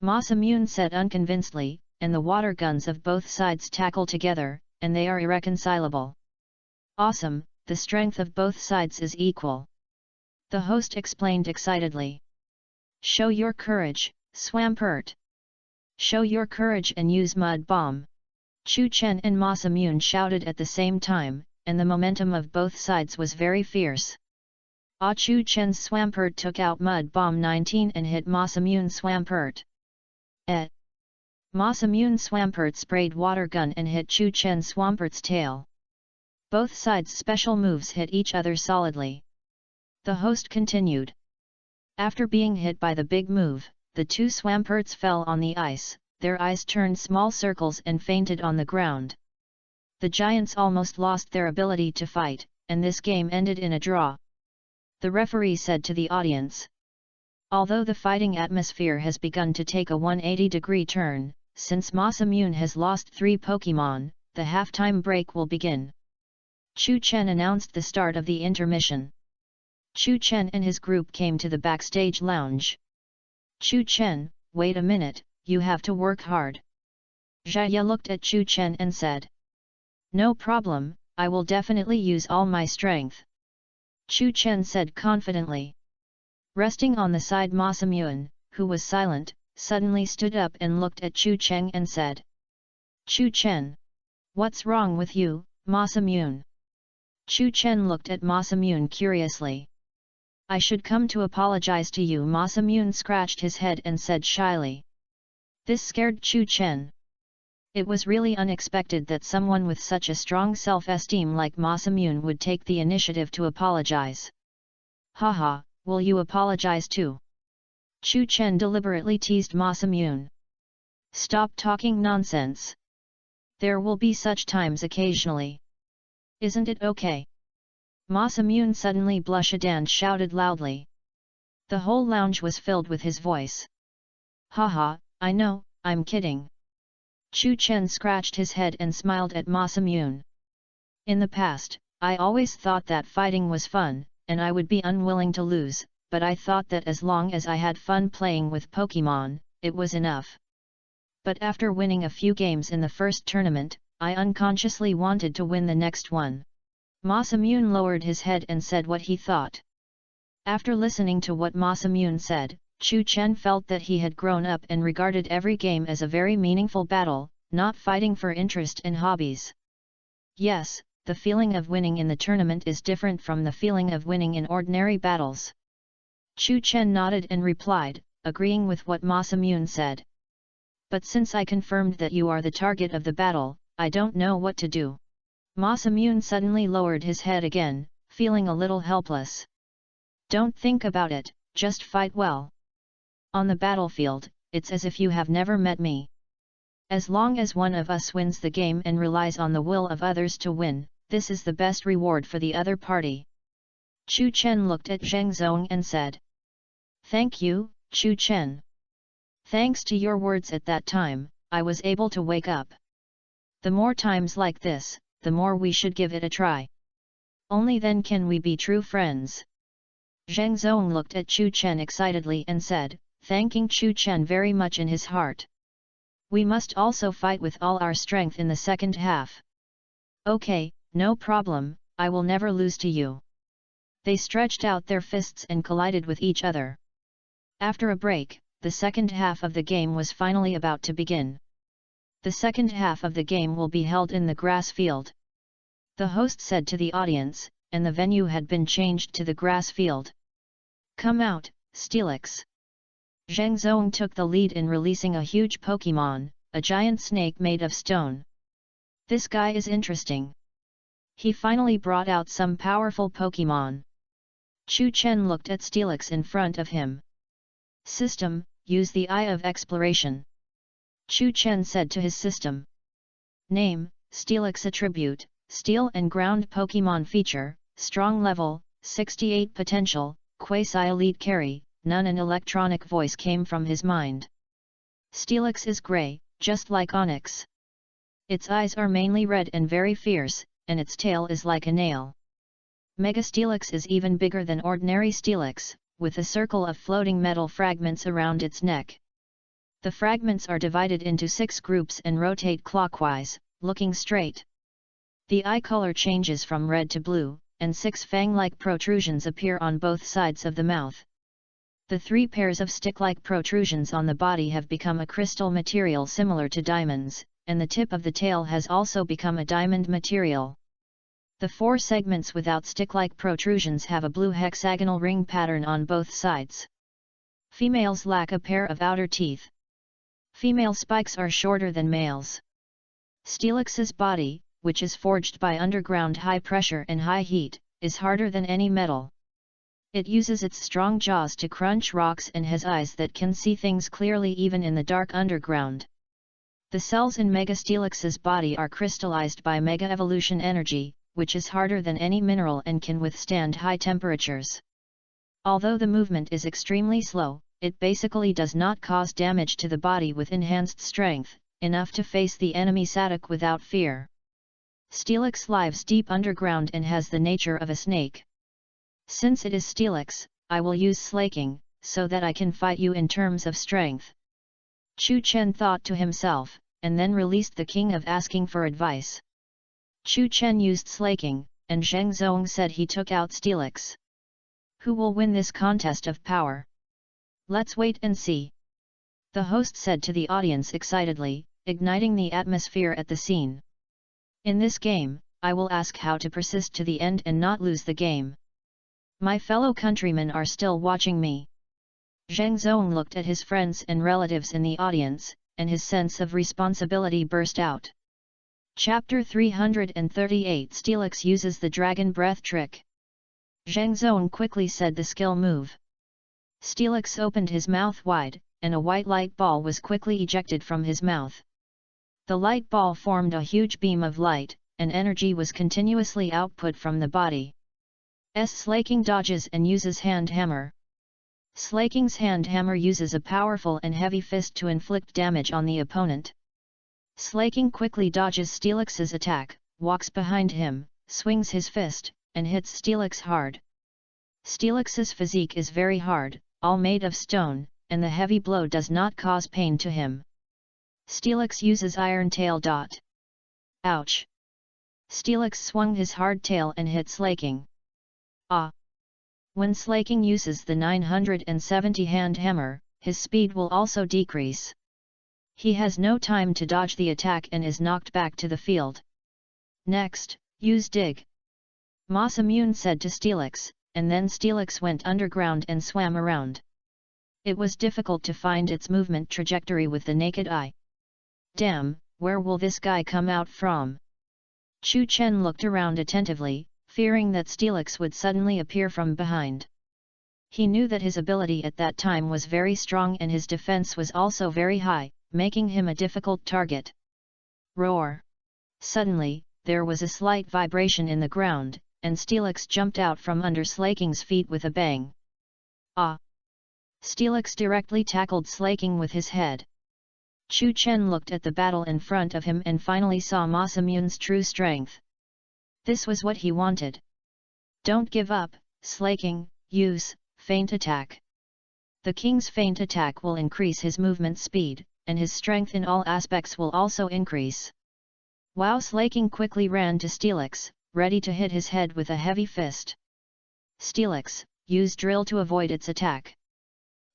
Masamune said unconvincedly, and the water guns of both sides tackle together, and they are irreconcilable. Awesome, the strength of both sides is equal. The host explained excitedly. Show your courage, Swampert. Show your courage and use Mud Bomb. Chu Chen and Masamune shouted at the same time, and the momentum of both sides was very fierce. Chu Chen's Swampert took out Mud Bomb 19 and hit Masamune's Swampert. Masamune Swampert sprayed water gun and hit Chu Chen's Swampert's tail. Both sides' special moves hit each other solidly. The host continued. After being hit by the big move, the two Swamperts fell on the ice, their eyes turned small circles and fainted on the ground. The giants almost lost their ability to fight, and this game ended in a draw. The referee said to the audience. Although the fighting atmosphere has begun to take a 180-degree turn, since Masamune has lost 3 Pokemon, the halftime break will begin. Chu Chen announced the start of the intermission. Chu Chen and his group came to the backstage lounge. Chu Chen, wait a minute, you have to work hard. Jia looked at Chu Chen and said. No problem, I will definitely use all my strength. Chu Chen said confidently. Resting on the side, Masamune, who was silent, suddenly stood up and looked at Chu Chen and said. Chu Chen. What's wrong with you, Masamune? Chu Chen looked at Masamune curiously. I should come to apologize to you. Masamune scratched his head and said shyly. This scared Chu Chen. It was really unexpected that someone with such a strong self-esteem like Masamune would take the initiative to apologize. Haha, will you apologize too? Chu Chen deliberately teased Masamune. Stop talking nonsense. There will be such times occasionally. Isn't it okay? Masamune suddenly blushed and shouted loudly. The whole lounge was filled with his voice. Haha, I know, I'm kidding. Chu Chen scratched his head and smiled at Masamune. In the past, I always thought that fighting was fun, and I would be unwilling to lose, but I thought that as long as I had fun playing with Pokemon, it was enough. But after winning a few games in the first tournament, I unconsciously wanted to win the next one. Masamune lowered his head and said what he thought. After listening to what Masamune said, Chu Chen felt that he had grown up and regarded every game as a very meaningful battle, not fighting for interest and hobbies. Yes, the feeling of winning in the tournament is different from the feeling of winning in ordinary battles. Chu Chen nodded and replied, agreeing with what Masamune said. But since I confirmed that you are the target of the battle, I don't know what to do. Masamune suddenly lowered his head again, feeling a little helpless. Don't think about it, just fight well. On the battlefield, it's as if you have never met me. As long as one of us wins the game and relies on the will of others to win, this is the best reward for the other party. Chu Chen looked at Zheng Zong and said. Thank you, Chu Chen. Thanks to your words at that time, I was able to wake up. The more times like this, the more we should give it a try. Only then can we be true friends. Zheng Zong looked at Chu Chen excitedly and said, thanking Chu Chen very much in his heart. We must also fight with all our strength in the second half. Okay, no problem, I will never lose to you. They stretched out their fists and collided with each other. After a break, the second half of the game was finally about to begin. The second half of the game will be held in the grass field. The host said to the audience, and the venue had been changed to the grass field. Come out, Steelix. Zheng Zong took the lead in releasing a huge Pokemon, a giant snake made of stone. This guy is interesting. He finally brought out some powerful Pokemon. Chu Chen looked at Steelix in front of him. System, use the Eye of Exploration. Chu Chen said to his system. Name, Steelix Attribute, Steel and Ground Pokemon Feature, Strong Level, 68 Potential, Quasi-Elite Carry, None. An electronic voice came from his mind. Steelix is grey, just like Onyx. Its eyes are mainly red and very fierce, and its tail is like a nail. Mega Steelix is even bigger than ordinary Steelix, with a circle of floating metal fragments around its neck. The fragments are divided into 6 groups and rotate clockwise, looking straight. The eye color changes from red to blue, and 6 fang-like protrusions appear on both sides of the mouth. The 3 pairs of stick-like protrusions on the body have become a crystal material similar to diamonds, and the tip of the tail has also become a diamond material. The 4 segments without stick-like protrusions have a blue hexagonal ring pattern on both sides. Females lack a pair of outer teeth. Female spikes are shorter than males. Steelix's body, which is forged by underground high pressure and high heat, is harder than any metal. It uses its strong jaws to crunch rocks and has eyes that can see things clearly even in the dark underground. The cells in Mega Steelix's body are crystallized by Mega Evolution energy, which is harder than any mineral and can withstand high temperatures. Although the movement is extremely slow, it basically does not cause damage to the body with enhanced strength, enough to face the enemy Sadak without fear. Steelix lives deep underground and has the nature of a snake. Since it is Steelix, I will use slaking, so that I can fight you in terms of strength. Chu Chen thought to himself, and then released the king of asking for advice. Chu Chen used slaking, and Zheng Zong said he took out Steelix. Who will win this contest of power? Let's wait and see. The host said to the audience excitedly, igniting the atmosphere at the scene. In this game, I will ask how to persist to the end and not lose the game. My fellow countrymen are still watching me. Zheng Zong looked at his friends and relatives in the audience, and his sense of responsibility burst out. Chapter 338 Steelix uses the Dragon Breath trick. Zheng Zong quickly said the skill move. Steelix opened his mouth wide, and a white light ball was quickly ejected from his mouth. The light ball formed a huge beam of light, and energy was continuously output from the body. Slaking dodges and uses hand hammer. Slaking's hand hammer uses a powerful and heavy fist to inflict damage on the opponent. Slaking quickly dodges Steelix's attack, walks behind him, swings his fist, and hits Steelix hard. Steelix's physique is very hard, all made of stone, and the heavy blow does not cause pain to him. Steelix uses Iron Tail. Ouch! Steelix swung his hard tail and hit Slaking. Ah! When Slaking uses the 970 hand hammer, his speed will also decrease. He has no time to dodge the attack and is knocked back to the field. Next, use Dig. Masamune said to Steelix, and then Steelix went underground and swam around. It was difficult to find its movement trajectory with the naked eye. Damn, where will this guy come out from? Chu Chen looked around attentively, fearing that Steelix would suddenly appear from behind. He knew that his ability at that time was very strong and his defense was also very high, making him a difficult target. Roar! Suddenly, there was a slight vibration in the ground, and Steelix jumped out from under Slaking's feet with a bang. Ah! Steelix directly tackled Slaking with his head. Chu Chen looked at the battle in front of him and finally saw Masamune's true strength. This was what he wanted. Don't give up, Slaking, use feint attack. The king's feint attack will increase his movement speed, and his strength in all aspects will also increase. Wow! Slaking quickly ran to Steelix, ready to hit his head with a heavy fist. Steelix, use drill to avoid its attack.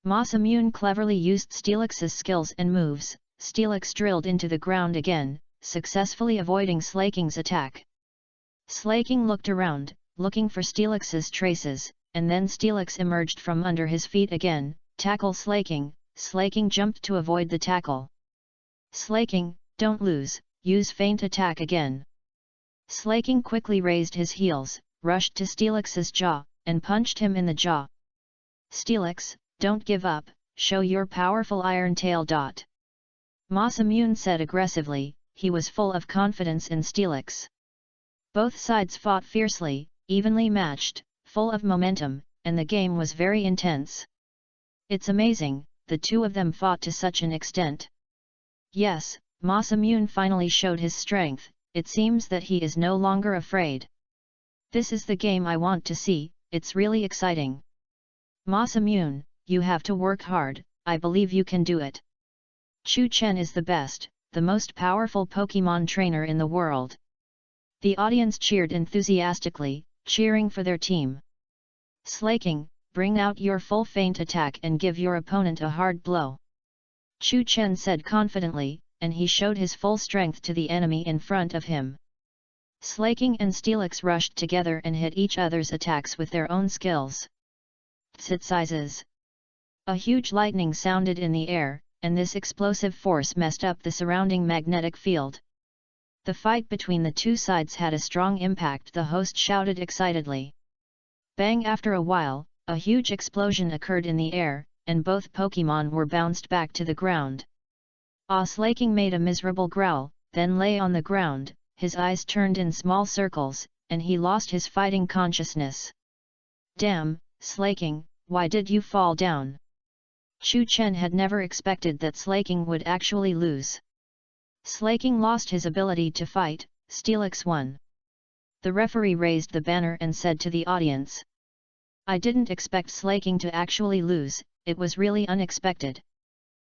Masamune cleverly used Steelix's skills and moves. Steelix drilled into the ground again, successfully avoiding Slaking's attack. Slaking looked around, looking for Steelix's traces, and then Steelix emerged from under his feet again. Tackle Slaking. Slaking jumped to avoid the tackle. Slaking, don't lose, use feint attack again. Slaking quickly raised his heels, rushed to Steelix's jaw, and punched him in the jaw. Steelix, don't give up, show your powerful iron tail. Masamune said aggressively. He was full of confidence in Steelix. Both sides fought fiercely, evenly matched, full of momentum, and the game was very intense. It's amazing, the two of them fought to such an extent. Yes, Masamune finally showed his strength. It seems that he is no longer afraid. This is the game I want to see, it's really exciting. Masamune, you have to work hard, I believe you can do it. Chu Chen is the best, the most powerful Pokemon trainer in the world. The audience cheered enthusiastically, cheering for their team. Slaking, bring out your full feint attack and give your opponent a hard blow. Chu Chen said confidently, and he showed his full strength to the enemy in front of him. Slaking and Steelix rushed together and hit each other's attacks with their own skills. Tsitzizes. A huge lightning sounded in the air, and this explosive force messed up the surrounding magnetic field. The fight between the two sides had a strong impact. The host shouted excitedly. Bang! After a while, a huge explosion occurred in the air, and both Pokemon were bounced back to the ground. Slaking made a miserable growl, then lay on the ground, his eyes turned in small circles, and he lost his fighting consciousness. Damn, Slaking, why did you fall down? Chu Chen had never expected that Slaking would actually lose. Slaking lost his ability to fight. Steelix won. The referee raised the banner and said to the audience. I didn't expect Slaking to actually lose, it was really unexpected.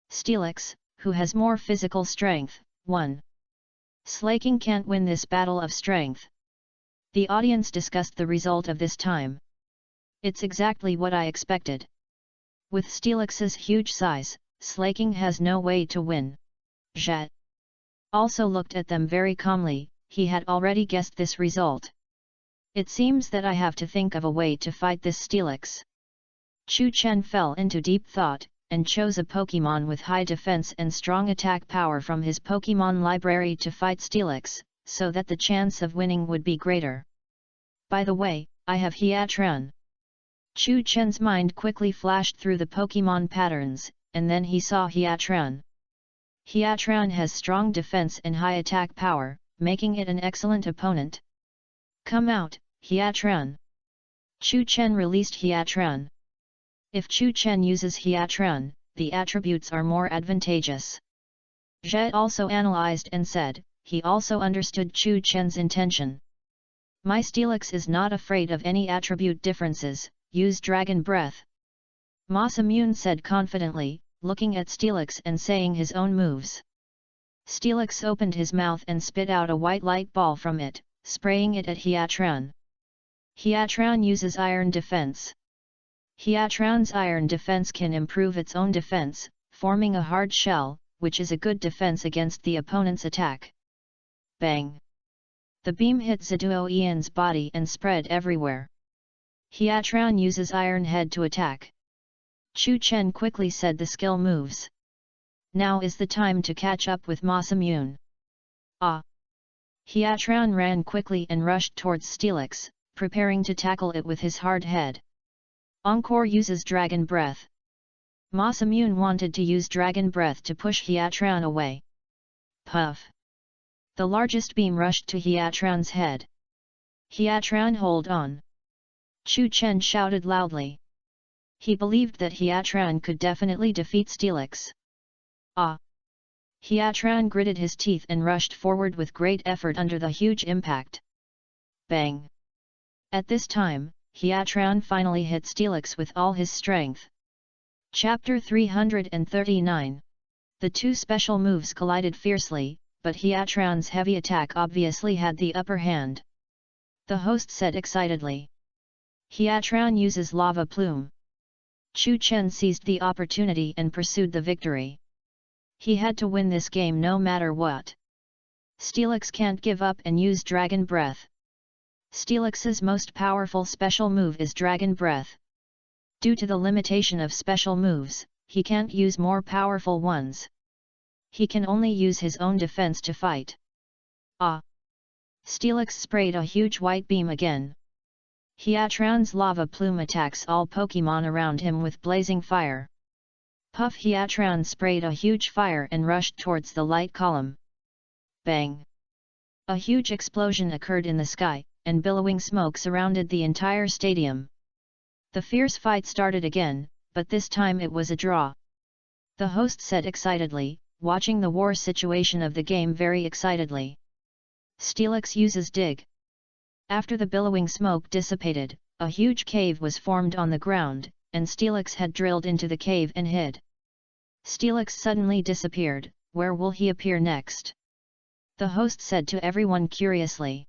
Steelix, who has more physical strength, won. Slaking can't win this battle of strength. The audience discussed the result of this time. It's exactly what I expected. With Steelix's huge size, Slaking has no way to win. Jet also looked at them very calmly. He had already guessed this result. It seems that I have to think of a way to fight this Steelix. Chu Chen fell into deep thought, and chose a Pokemon with high defense and strong attack power from his Pokemon library to fight Steelix, so that the chance of winning would be greater. By the way, I have Hiatran. Chu Chen's mind quickly flashed through the Pokemon patterns, and then he saw Hiatran. Hiatran has strong defense and high attack power, making it an excellent opponent. Come out, Hiatran. Chu Chen released Hiatran. If Chu Chen uses Hiatran, the attributes are more advantageous. Jet also analyzed and said, he also understood Chu Chen's intention. My Steelix is not afraid of any attribute differences, use Dragon Breath. Masamune said confidently, looking at Steelix and saying his own moves. Steelix opened his mouth and spit out a white light ball from it, spraying it at Hiatran. Hiatran uses Iron Defense. Hiatran's Iron Defense can improve its own defense, forming a hard shell, which is a good defense against the opponent's attack. Bang! The beam hit Ziduoian's body and spread everywhere. Hiatran uses Iron Head to attack. Chu Chen quickly said the skill moves. Now is the time to catch up with Masamune. Hiatran ran quickly and rushed towards Steelix, preparing to tackle it with his hard head. Encore uses Dragon Breath. Masamune wanted to use Dragon Breath to push Hiatran away. Puff! The largest beam rushed to Hiatran's head. Hiatran, hold on! Chu Chen shouted loudly. He believed that Hiatran could definitely defeat Steelix. Ah! Hiatran gritted his teeth and rushed forward with great effort under the huge impact. Bang! At this time, Hiatran finally hit Steelix with all his strength. Chapter 339. The two special moves collided fiercely, but Hiatran's heavy attack obviously had the upper hand. The host said excitedly. Hiatran uses Lava Plume. Chu Chen seized the opportunity and pursued the victory. He had to win this game no matter what. Steelix can't give up and use Dragon Breath. Steelix's most powerful special move is Dragon Breath. Due to the limitation of special moves, he can't use more powerful ones. He can only use his own defense to fight. Ah! Steelix sprayed a huge white beam again. Hiatran's Lava Plume attacks all Pokémon around him with blazing fire. Puff! Hiatran sprayed a huge fire and rushed towards the light column. Bang! A huge explosion occurred in the sky, and billowing smoke surrounded the entire stadium. The fierce fight started again, but this time it was a draw. The host said excitedly, watching the war situation of the game very excitedly. Steelix uses Dig. After the billowing smoke dissipated, a huge cave was formed on the ground, and Steelix had drilled into the cave and hid. Steelix suddenly disappeared. Where will he appear next? The host said to everyone curiously.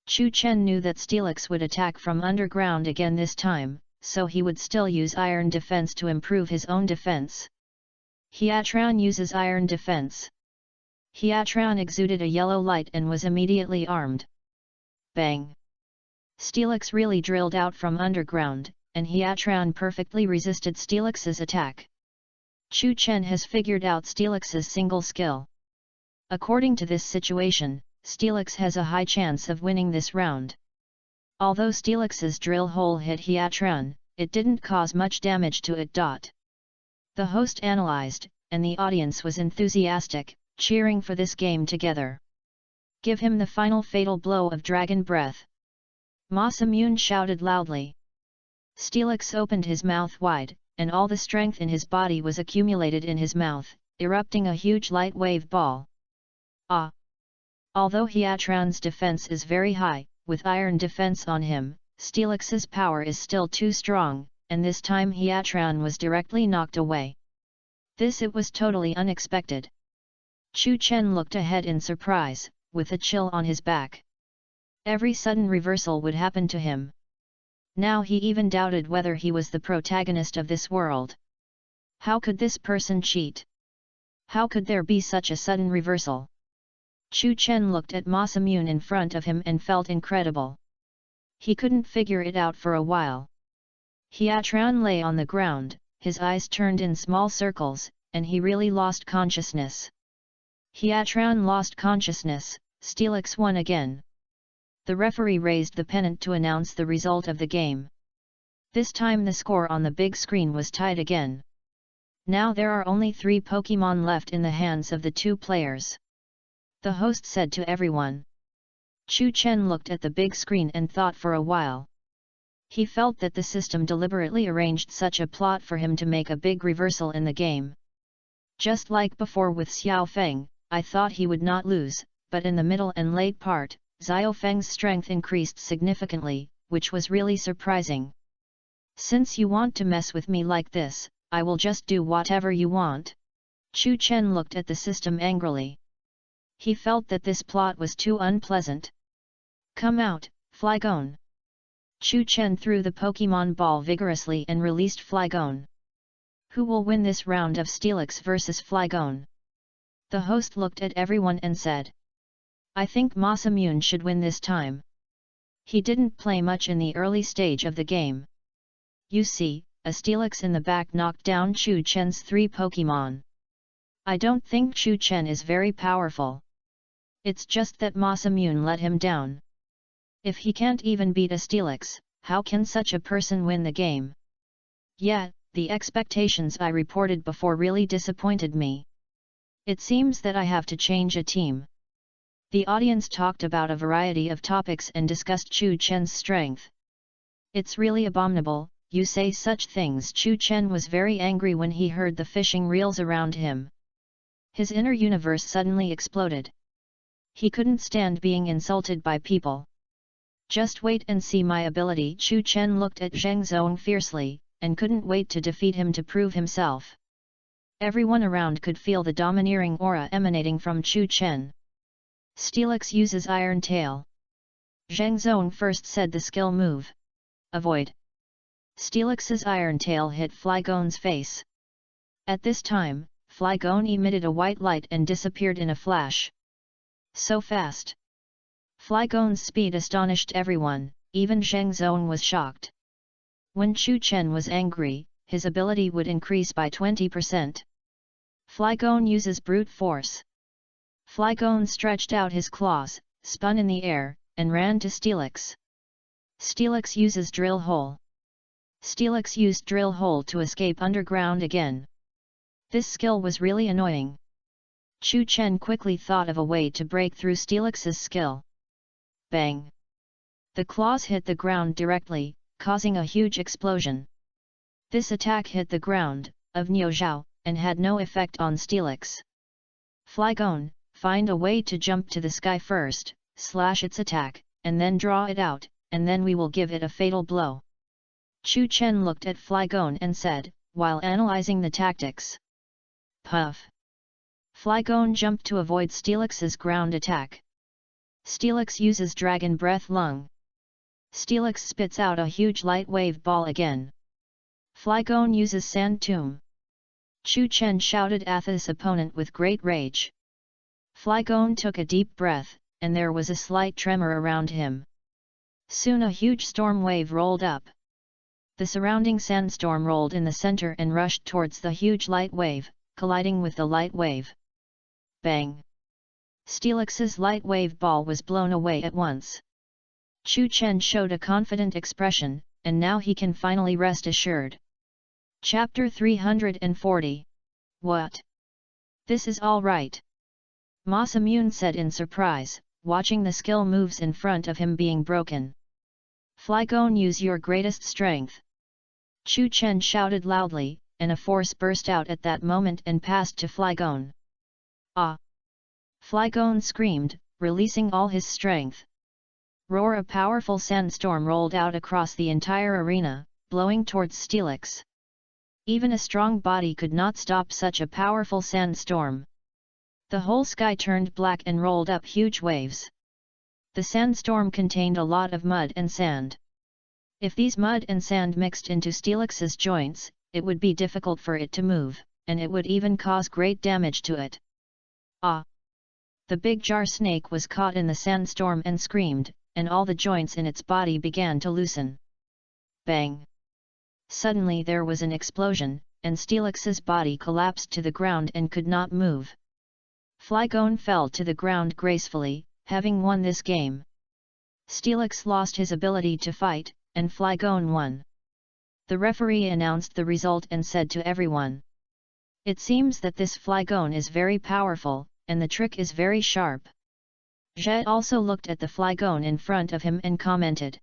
Chu Chen knew that Steelix would attack from underground again this time, so he would still use Iron Defense to improve his own defense. Hiatran uses Iron Defense. Hiatran exuded a yellow light and was immediately armed. Bang! Steelix really drilled out from underground, and Hiatran perfectly resisted Steelix's attack. Chu Chen has figured out Steelix's single skill. According to this situation, Steelix has a high chance of winning this round. Although Steelix's drill hole hit Hiatran, it didn't cause much damage to it. The host analyzed, and the audience was enthusiastic, cheering for this game together. Give him the final fatal blow of Dragon Breath! Masamune shouted loudly. Steelix opened his mouth wide, and all the strength in his body was accumulated in his mouth, erupting a huge light wave ball. Ah! Although Hiatran's defense is very high, with Iron Defense on him, Steelix's power is still too strong, and this time Hiatran was directly knocked away. It was totally unexpected. Chu Chen looked ahead in surprise, with a chill on his back. Every sudden reversal would happen to him. Now he even doubted whether he was the protagonist of this world. How could this person cheat? How could there be such a sudden reversal? Chu Chen looked at Masamune in front of him and felt incredible. He couldn't figure it out for a while. Hiatran lay on the ground, his eyes turned in small circles, and he really lost consciousness. Hiatran lost consciousness, Steelix won again. The referee raised the pennant to announce the result of the game. This time the score on the big screen was tied again. Now there are only 3 Pokémon left in the hands of the 2 players. The host said to everyone. Chu Chen looked at the big screen and thought for a while. He felt that the system deliberately arranged such a plot for him to make a big reversal in the game. Just like before with Xiao Feng, I thought he would not lose, but in the middle and late part, Xiao Feng's strength increased significantly, which was really surprising. Since you want to mess with me like this, I will just do whatever you want. Chu Chen looked at the system angrily. He felt that this plot was too unpleasant. Come out, Flygon! Chu Chen threw the Pokémon ball vigorously and released Flygon. Who will win this round of Steelix vs Flygon? The host looked at everyone and said. I think Masamune should win this time. He didn't play much in the early stage of the game. You see, a Steelix in the back knocked down Chu Chen's 3 Pokémon. I don't think Chu Chen is very powerful. It's just that Masamune let him down. If he can't even beat a Steelix, how can such a person win the game? Yeah, the expectations I reported before really disappointed me. It seems that I have to change a team. The audience talked about a variety of topics and discussed Chu Chen's strength. It's really abominable, you say such things. Chu Chen was very angry when he heard the fishing reels around him. His inner universe suddenly exploded. He couldn't stand being insulted by people. Just wait and see my ability. Chu Chen looked at Zheng Zong fiercely, and couldn't wait to defeat him to prove himself. Everyone around could feel the domineering aura emanating from Chu Chen. Steelix uses Iron Tail. Zheng Zong first said the skill move. Avoid. Steelix's Iron Tail hit Flygon's face. At this time, Flygon emitted a white light and disappeared in a flash. So fast. Flygon's speed astonished everyone, even Zheng Zong was shocked. When Chu Chen was angry, his ability would increase by 20%. Flygon uses brute force. Flygon stretched out his claws, spun in the air, and ran to Steelix. Steelix uses drill hole. Steelix used drill hole to escape underground again. This skill was really annoying. Chu Chen quickly thought of a way to break through Steelix's skill. Bang! The claws hit the ground directly, causing a huge explosion. This attack hit the ground of Niu Zhao, and had no effect on Steelix. Flygon, find a way to jump to the sky first, slash its attack, and then draw it out, and then we will give it a fatal blow. Chu Chen looked at Flygon and said, while analyzing the tactics. Puff! Flygon jumped to avoid Steelix's ground attack. Steelix uses Dragon Breath Lung. Steelix spits out a huge light wave ball again. Flygon uses Sand Tomb. Chu Chen shouted at his opponent with great rage. Flygon took a deep breath, and there was a slight tremor around him. Soon a huge storm wave rolled up. The surrounding sandstorm rolled in the center and rushed towards the huge light wave, colliding with the light wave. Bang! Steelix's light wave ball was blown away at once. Chu Chen showed a confident expression, and now he can finally rest assured. Chapter 340. What? This is all right. Masamune said in surprise, watching the skill moves in front of him being broken. Flygon, use your greatest strength. Chu Chen shouted loudly, and a force burst out at that moment and passed to Flygon. Ah! Flygon screamed, releasing all his strength. Roar! A powerful sandstorm rolled out across the entire arena, blowing towards Steelix. Even a strong body could not stop such a powerful sandstorm. The whole sky turned black and rolled up huge waves. The sandstorm contained a lot of mud and sand. If these mud and sand mixed into Steelix's joints, it would be difficult for it to move, and it would even cause great damage to it. Ah! The big jar snake was caught in the sandstorm and screamed, and all the joints in its body began to loosen. Bang! Suddenly there was an explosion, and Steelix's body collapsed to the ground and could not move. Flygon fell to the ground gracefully, having won this game. Steelix lost his ability to fight, and Flygon won. The referee announced the result and said to everyone, "It seems that this Flygon is very powerful, and the trick is very sharp." Zhe also looked at the Flygon in front of him and commented.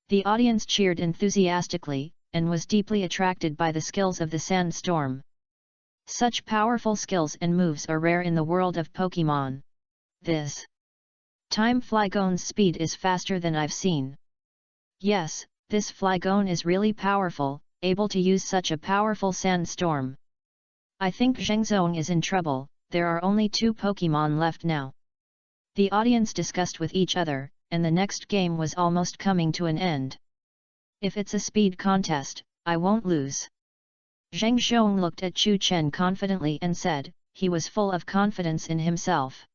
The audience cheered enthusiastically, and was deeply attracted by the skills of the sandstorm. Such powerful skills and moves are rare in the world of Pokémon. This time Flygon's speed is faster than I've seen. Yes, this Flygon is really powerful, able to use such a powerful sandstorm. I think Zheng Zong is in trouble, there are only 2 Pokémon left now. The audience discussed with each other, and the next game was almost coming to an end. If it's a speed contest, I won't lose. Zheng Zhong looked at Chu Chen confidently and said, he was full of confidence in himself.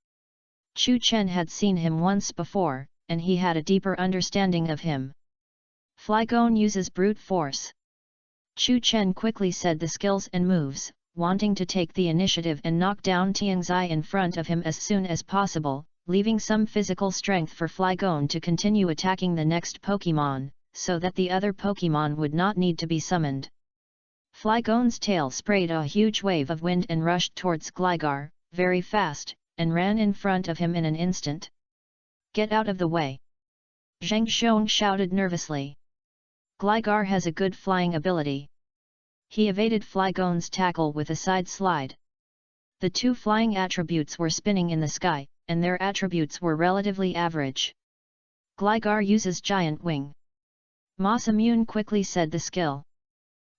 Chu Chen had seen him once before, and he had a deeper understanding of him. Flygon uses brute force. Chu Chen quickly said the skills and moves, wanting to take the initiative and knock down Tianxi in front of him as soon as possible, leaving some physical strength for Flygon to continue attacking the next Pokémon, so that the other Pokémon would not need to be summoned. Flygon's tail sprayed a huge wave of wind and rushed towards Gligar, very fast, and ran in front of him in an instant. "Get out of the way!" Zheng Zhong shouted nervously. Gligar has a good flying ability. He evaded Flygon's tackle with a side slide. The two flying attributes were spinning in the sky, and their attributes were relatively average. Gligar uses giant wing. Masamune quickly said the skill.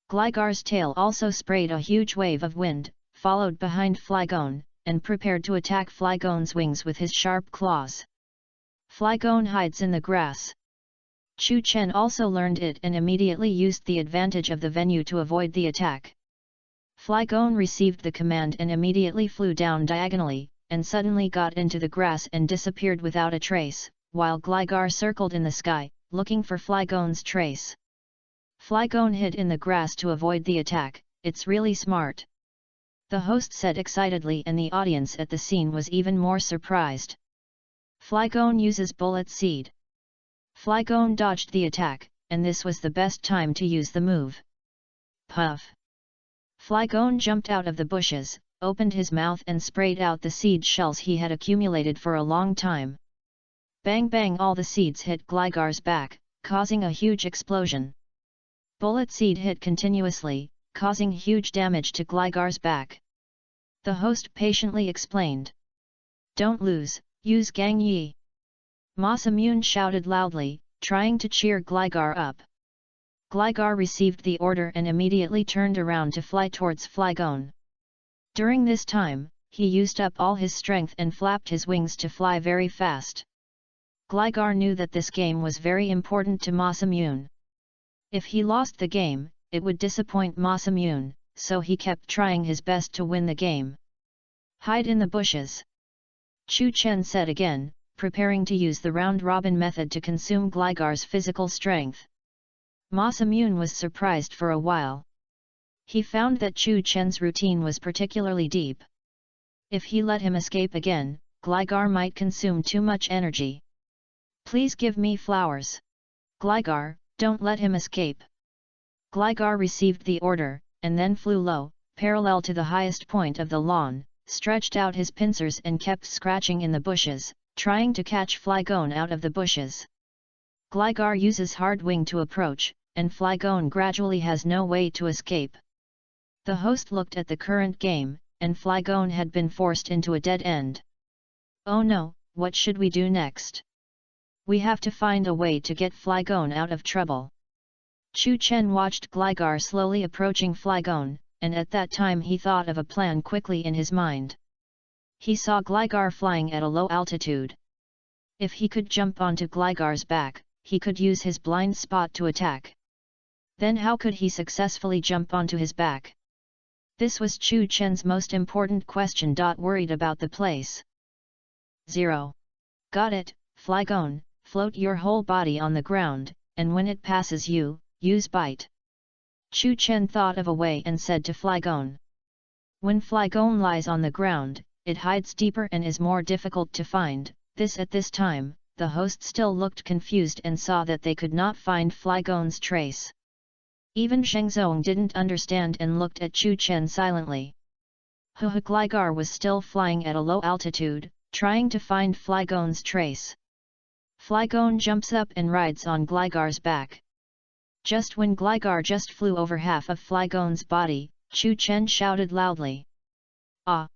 Gligar's tail also sprayed a huge wave of wind, followed behind Flygon, and prepared to attack Flygon's wings with his sharp claws. Flygon hides in the grass. Chu Chen also learned it and immediately used the advantage of the venue to avoid the attack. Flygon received the command and immediately flew down diagonally, and suddenly got into the grass and disappeared without a trace, while Gligar circled in the sky, looking for Flygon's trace. Flygon hid in the grass to avoid the attack. "It's really smart," the host said excitedly, and the audience at the scene was even more surprised. Flygon uses Bullet Seed. Flygon dodged the attack, and this was the best time to use the move. Puff! Flygon jumped out of the bushes, opened his mouth and sprayed out the seed shells he had accumulated for a long time. Bang bang, all the seeds hit Gligar's back, causing a huge explosion. Bullet Seed hit continuously, causing huge damage to Gligar's back. The host patiently explained. "Don't lose, use Gang Yi." Masamune shouted loudly, trying to cheer Gligar up. Gligar received the order and immediately turned around to fly towards Flygon. During this time, he used up all his strength and flapped his wings to fly very fast. Gligar knew that this game was very important to Masamune. If he lost the game, it would disappoint Masamune, so he kept trying his best to win the game. "Hide in the bushes," Chu Chen said again, preparing to use the round-robin method to consume Gligar's physical strength. Masamune was surprised for a while. He found that Chu Chen's routine was particularly deep. If he let him escape again, Gligar might consume too much energy. "Please give me flowers. Gligar, don't let him escape." Gligar received the order, and then flew low, parallel to the highest point of the lawn, stretched out his pincers and kept scratching in the bushes, trying to catch Flygon out of the bushes. Gligar uses hard wing to approach, and Flygon gradually has no way to escape. The host looked at the current game, and Flygon had been forced into a dead end. "Oh no, what should we do next? We have to find a way to get Flygon out of trouble." Chu Chen watched Gligar slowly approaching Flygon, and at that time he thought of a plan quickly in his mind. He saw Gligar flying at a low altitude. If he could jump onto Gligar's back, he could use his blind spot to attack. Then how could he successfully jump onto his back? This was Chu Chen's most important question. Worried about the place. 0. Got it, Flygon, float your whole body on the ground, and when it passes you, use bite. Chu Chen thought of a way and said to Flygon. When Flygon lies on the ground, it hides deeper and is more difficult to find. At this time, the host still looked confused and saw that they could not find Flygon's trace. Even Shengzong didn't understand and looked at Chu Chen silently. Gligar was still flying at a low altitude, trying to find Flygon's trace. Flygon jumps up and rides on Gligar's back. Just when Gligar just flew over half of Flygon's body, Chu Chen shouted loudly. "Ah!"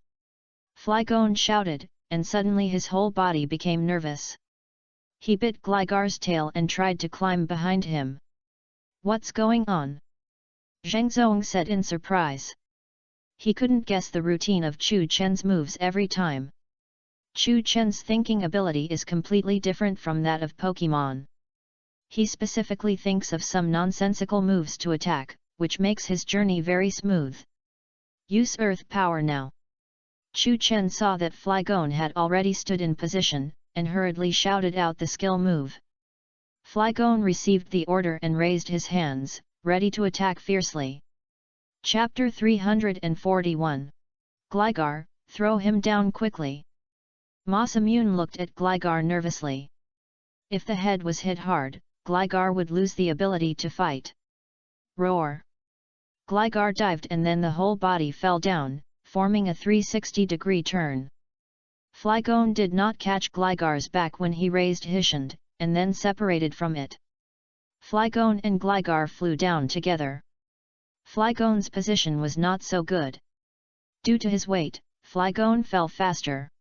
Flygon shouted, and suddenly his whole body became nervous. He bit Gligar's tail and tried to climb behind him. "What's going on?" Shengzong said in surprise. He couldn't guess the routine of Chu Chen's moves every time. Chu Chen's thinking ability is completely different from that of Pokemon. He specifically thinks of some nonsensical moves to attack, which makes his journey very smooth. Use Earth Power now. Chu Chen saw that Flygon had already stood in position, and hurriedly shouted out the skill move. Flygon received the order and raised his hands, ready to attack fiercely. Chapter 341. Gligar, throw him down quickly. Masamune looked at Gligar nervously. If the head was hit hard, Gligar would lose the ability to fight. Roar! Gligar dived and then the whole body fell down, forming a 360-degree turn. Flygon did not catch Gligar's back when he raised his hand, and then separated from it. Flygon and Gligar flew down together. Flygon's position was not so good. Due to his weight, Flygon fell faster.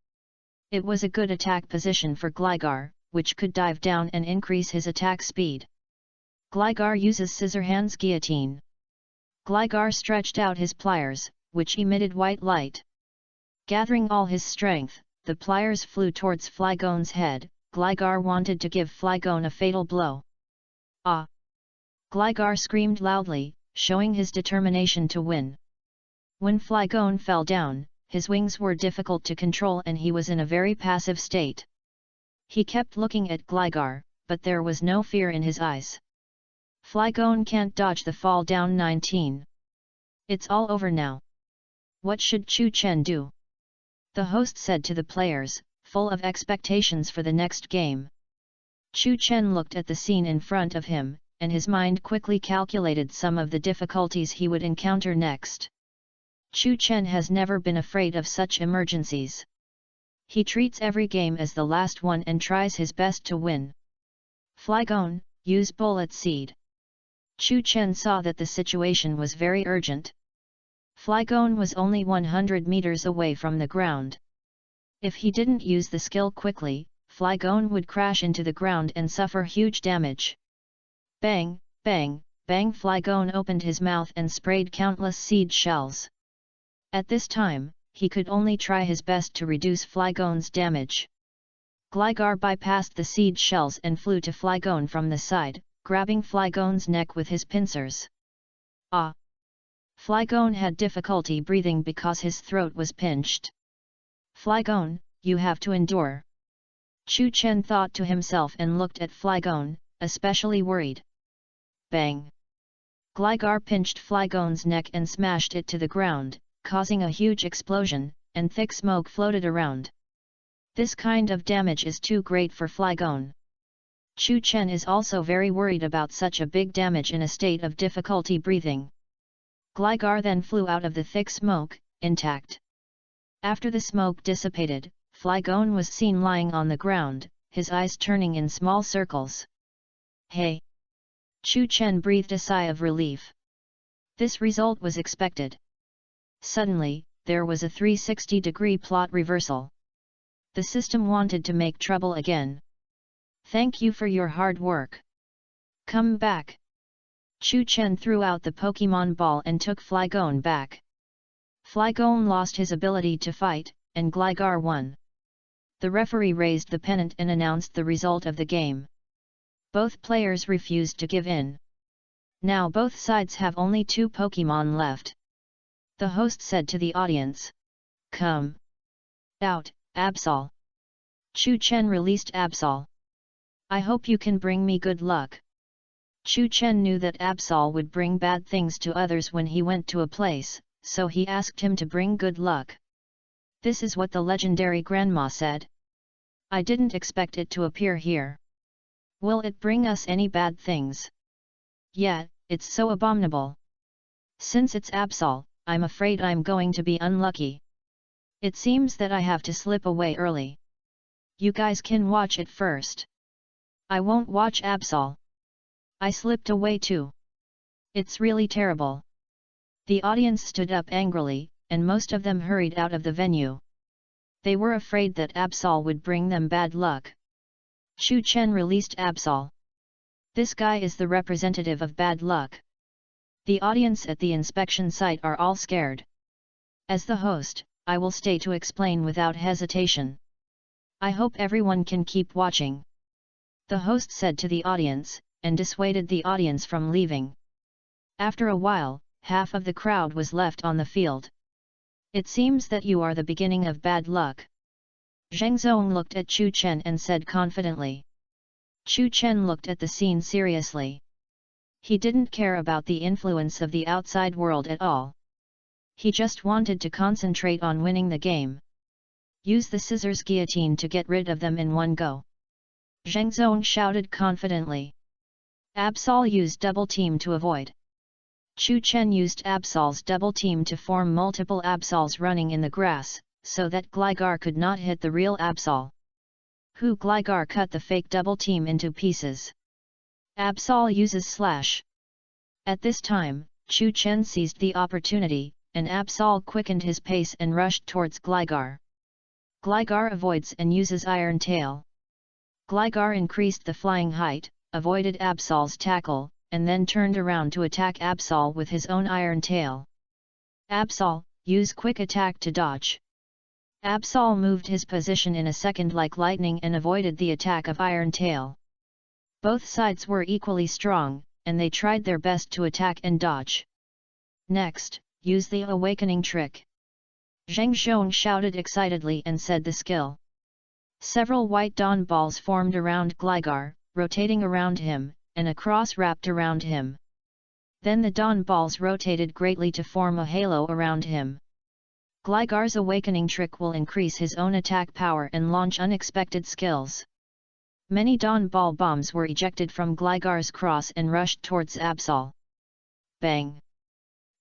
It was a good attack position for Gligar, which could dive down and increase his attack speed. Gligar uses Scissorhands Guillotine. Gligar stretched out his pliers, which emitted white light. Gathering all his strength, the pliers flew towards Flygon's head. Gligar wanted to give Flygon a fatal blow. Ah! Gligar screamed loudly, showing his determination to win. When Flygon fell down, his wings were difficult to control and he was in a very passive state. He kept looking at Gligar, but there was no fear in his eyes. Flygon can't dodge the fall down 19. It's all over now. What should Chu Chen do? The host said to the players, full of expectations for the next game. Chu Chen looked at the scene in front of him, and his mind quickly calculated some of the difficulties he would encounter next. Chu Chen has never been afraid of such emergencies. He treats every game as the last one and tries his best to win. Flygon, use Bullet Seed. Chu Chen saw that the situation was very urgent. Flygon was only 100 meters away from the ground. If he didn't use the skill quickly, Flygon would crash into the ground and suffer huge damage. Bang, bang, bang! Flygon opened his mouth and sprayed countless seed shells. At this time, he could only try his best to reduce Flygon's damage. Gligar bypassed the seed shells and flew to Flygon from the side, grabbing Flygon's neck with his pincers. Ah! Flygon had difficulty breathing because his throat was pinched. Flygon, you have to endure. Chu Chen thought to himself and looked at Flygon, especially worried. Bang! Gligar pinched Flygon's neck and smashed it to the ground, causing a huge explosion, and thick smoke floated around. This kind of damage is too great for Flygon. Chu Chen is also very worried about such a big damage in a state of difficulty breathing. Gligar then flew out of the thick smoke, intact. After the smoke dissipated, Flygon was seen lying on the ground, his eyes turning in small circles. Hey! Chu Chen breathed a sigh of relief. This result was expected. Suddenly, there was a 360-degree plot reversal. The system wanted to make trouble again. Thank you for your hard work. Come back. Chu Chen threw out the Pokemon ball and took Flygon back. Flygon lost his ability to fight, and Gligar won. The referee raised the pennant and announced the result of the game. Both players refused to give in. Now both sides have only 2 Pokemon left. The host said to the audience. Come out, Absol. Chu Chen released Absol. I hope you can bring me good luck. Chu Chen knew that Absol would bring bad things to others when he went to a place, so he asked him to bring good luck. This is what the legendary grandma said. I didn't expect it to appear here. Will it bring us any bad things? Yeah, it's so abominable. Since it's Absol, I'm afraid I'm going to be unlucky. It seems that I have to slip away early. You guys can watch it first. I won't watch Absol. I slipped away too. It's really terrible. The audience stood up angrily, and most of them hurried out of the venue. They were afraid that Absol would bring them bad luck. Chu Chen released Absol. This guy is the representative of bad luck. The audience at the inspection site are all scared. As the host, I will stay to explain without hesitation. I hope everyone can keep watching. The host said to the audience, and dissuaded the audience from leaving. After a while, half of the crowd was left on the field. It seems that you are the beginning of bad luck. Zheng Zong looked at Chu Chen and said confidently. Chu Chen looked at the scene seriously. He didn't care about the influence of the outside world at all. He just wanted to concentrate on winning the game. Use the scissors guillotine to get rid of them in one go. Zheng Zong shouted confidently. Absol used double team to avoid. Chu Chen used Absol's double team to form multiple Absols running in the grass, so that Gligar could not hit the real Absol. Gligar cut the fake double team into pieces. Absol uses slash. At this time, Chu Chen seized the opportunity, and Absol quickened his pace and rushed towards Gligar. Gligar avoids and uses Iron Tail. Gligar increased the flying height, avoided Absol's tackle, and then turned around to attack Absol with his own Iron Tail. Absol, use quick attack to dodge. Absol moved his position in a second like lightning and avoided the attack of Iron Tail. Both sides were equally strong, and they tried their best to attack and dodge. Next, use the awakening trick. Zheng Zhong shouted excitedly and said the skill. Several white dawn balls formed around Gligar, rotating around him, and a cross wrapped around him. Then the dawn balls rotated greatly to form a halo around him. Gligar's awakening trick will increase his own attack power and launch unexpected skills. Many dawn ball bombs were ejected from Gligar's cross and rushed towards Absol. Bang!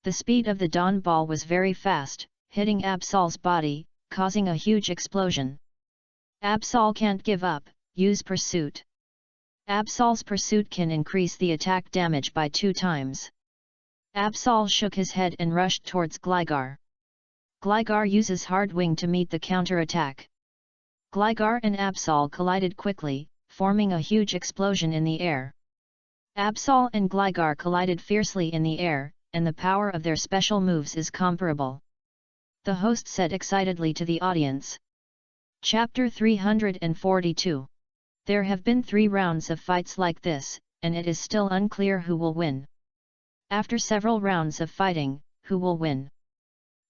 The speed of the dawn ball was very fast, hitting Absol's body, causing a huge explosion. Absol can't give up, use Pursuit. Absol's Pursuit can increase the attack damage by 2 times. Absol shook his head and rushed towards Gligar. Gligar uses Hard Wing to meet the counter-attack. Gligar and Absol collided quickly, forming a huge explosion in the air. Absol and Gligar collided fiercely in the air, and the power of their special moves is comparable. The host said excitedly to the audience. Chapter 342. There have been 3 rounds of fights like this, and it is still unclear who will win. After several rounds of fighting, who will win?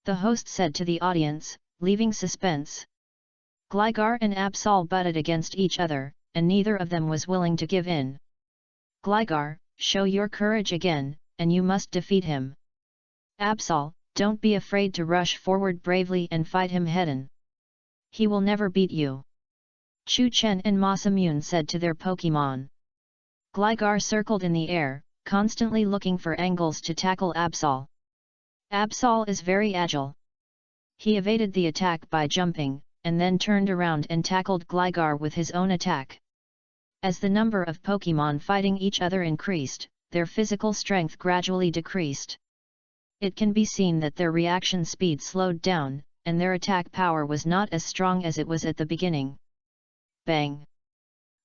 The host said to the audience, leaving suspense. Gligar and Absol butted against each other, and neither of them was willing to give in. Gligar, show your courage again, and you must defeat him. Absol, don't be afraid to rush forward bravely and fight him head-on. He will never beat you. Chu Chen and Masamune said to their Pokémon. Gligar circled in the air, constantly looking for angles to tackle Absol. Absol is very agile. He evaded the attack by jumping, and then turned around and tackled Gligar with his own attack. As the number of Pokémon fighting each other increased, their physical strength gradually decreased. It can be seen that their reaction speed slowed down, and their attack power was not as strong as it was at the beginning. Bang!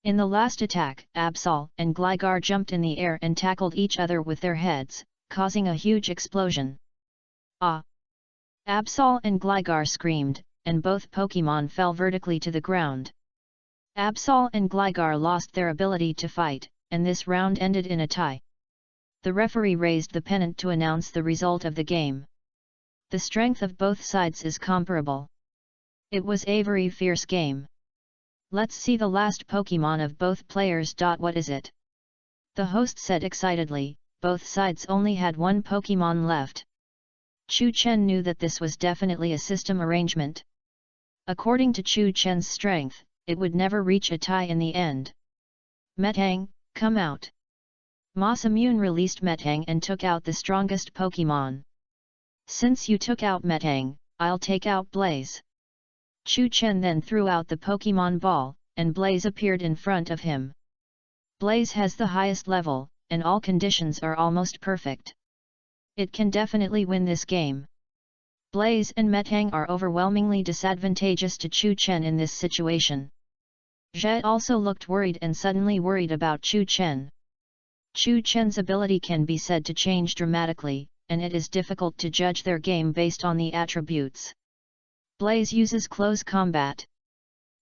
In the last attack, Absol and Gligar jumped in the air and tackled each other with their heads, causing a huge explosion. Ah! Absol and Gligar screamed, and both Pokémon fell vertically to the ground. Absol and Gligar lost their ability to fight, and this round ended in a tie. The referee raised the pennant to announce the result of the game. The strength of both sides is comparable. It was a very fierce game. Let's see the last Pokémon of both players. What is it? The host said excitedly. Both sides only had 1 Pokémon left. Chu Chen knew that this was definitely a system arrangement. According to Chu Chen's strength, it would never reach a tie in the end. Metang, come out. Masamune released Metang and took out the strongest Pokémon. Since you took out Metang, I'll take out Blaze. Chu Chen then threw out the Pokémon ball, and Blaze appeared in front of him. Blaze has the highest level, and all conditions are almost perfect. It can definitely win this game. Blaze and Metang are overwhelmingly disadvantageous to Chu Chen in this situation. Zhe also looked worried and suddenly worried about Chu Chen. Chu Chen's ability can be said to change dramatically, and it is difficult to judge their game based on the attributes. Blaze uses close combat.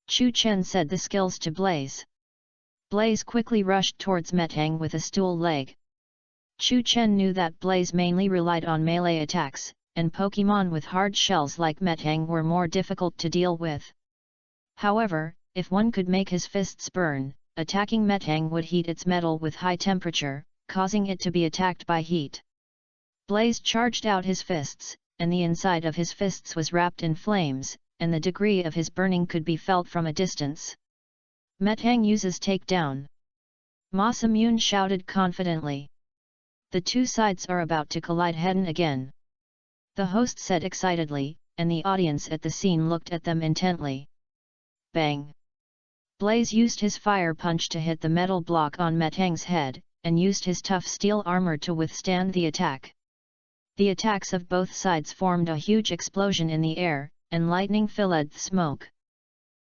Chu Chen said the skills to Blaze. Blaze quickly rushed towards Metang with a stool leg. Chu Chen knew that Blaze mainly relied on melee attacks, and Pokémon with hard shells like Metang were more difficult to deal with. However, if one could make his fists burn, attacking Metang would heat its metal with high temperature, causing it to be attacked by heat. Blaze charged out his fists, and the inside of his fists was wrapped in flames, and the degree of his burning could be felt from a distance. Metang uses takedown. Masamune shouted confidently. The two sides are about to collide head-on again. The host said excitedly, and the audience at the scene looked at them intently. Bang! Blaze used his fire punch to hit the metal block on Metang's head, and used his tough steel armor to withstand the attack. The attacks of both sides formed a huge explosion in the air, and lightning filled the smoke.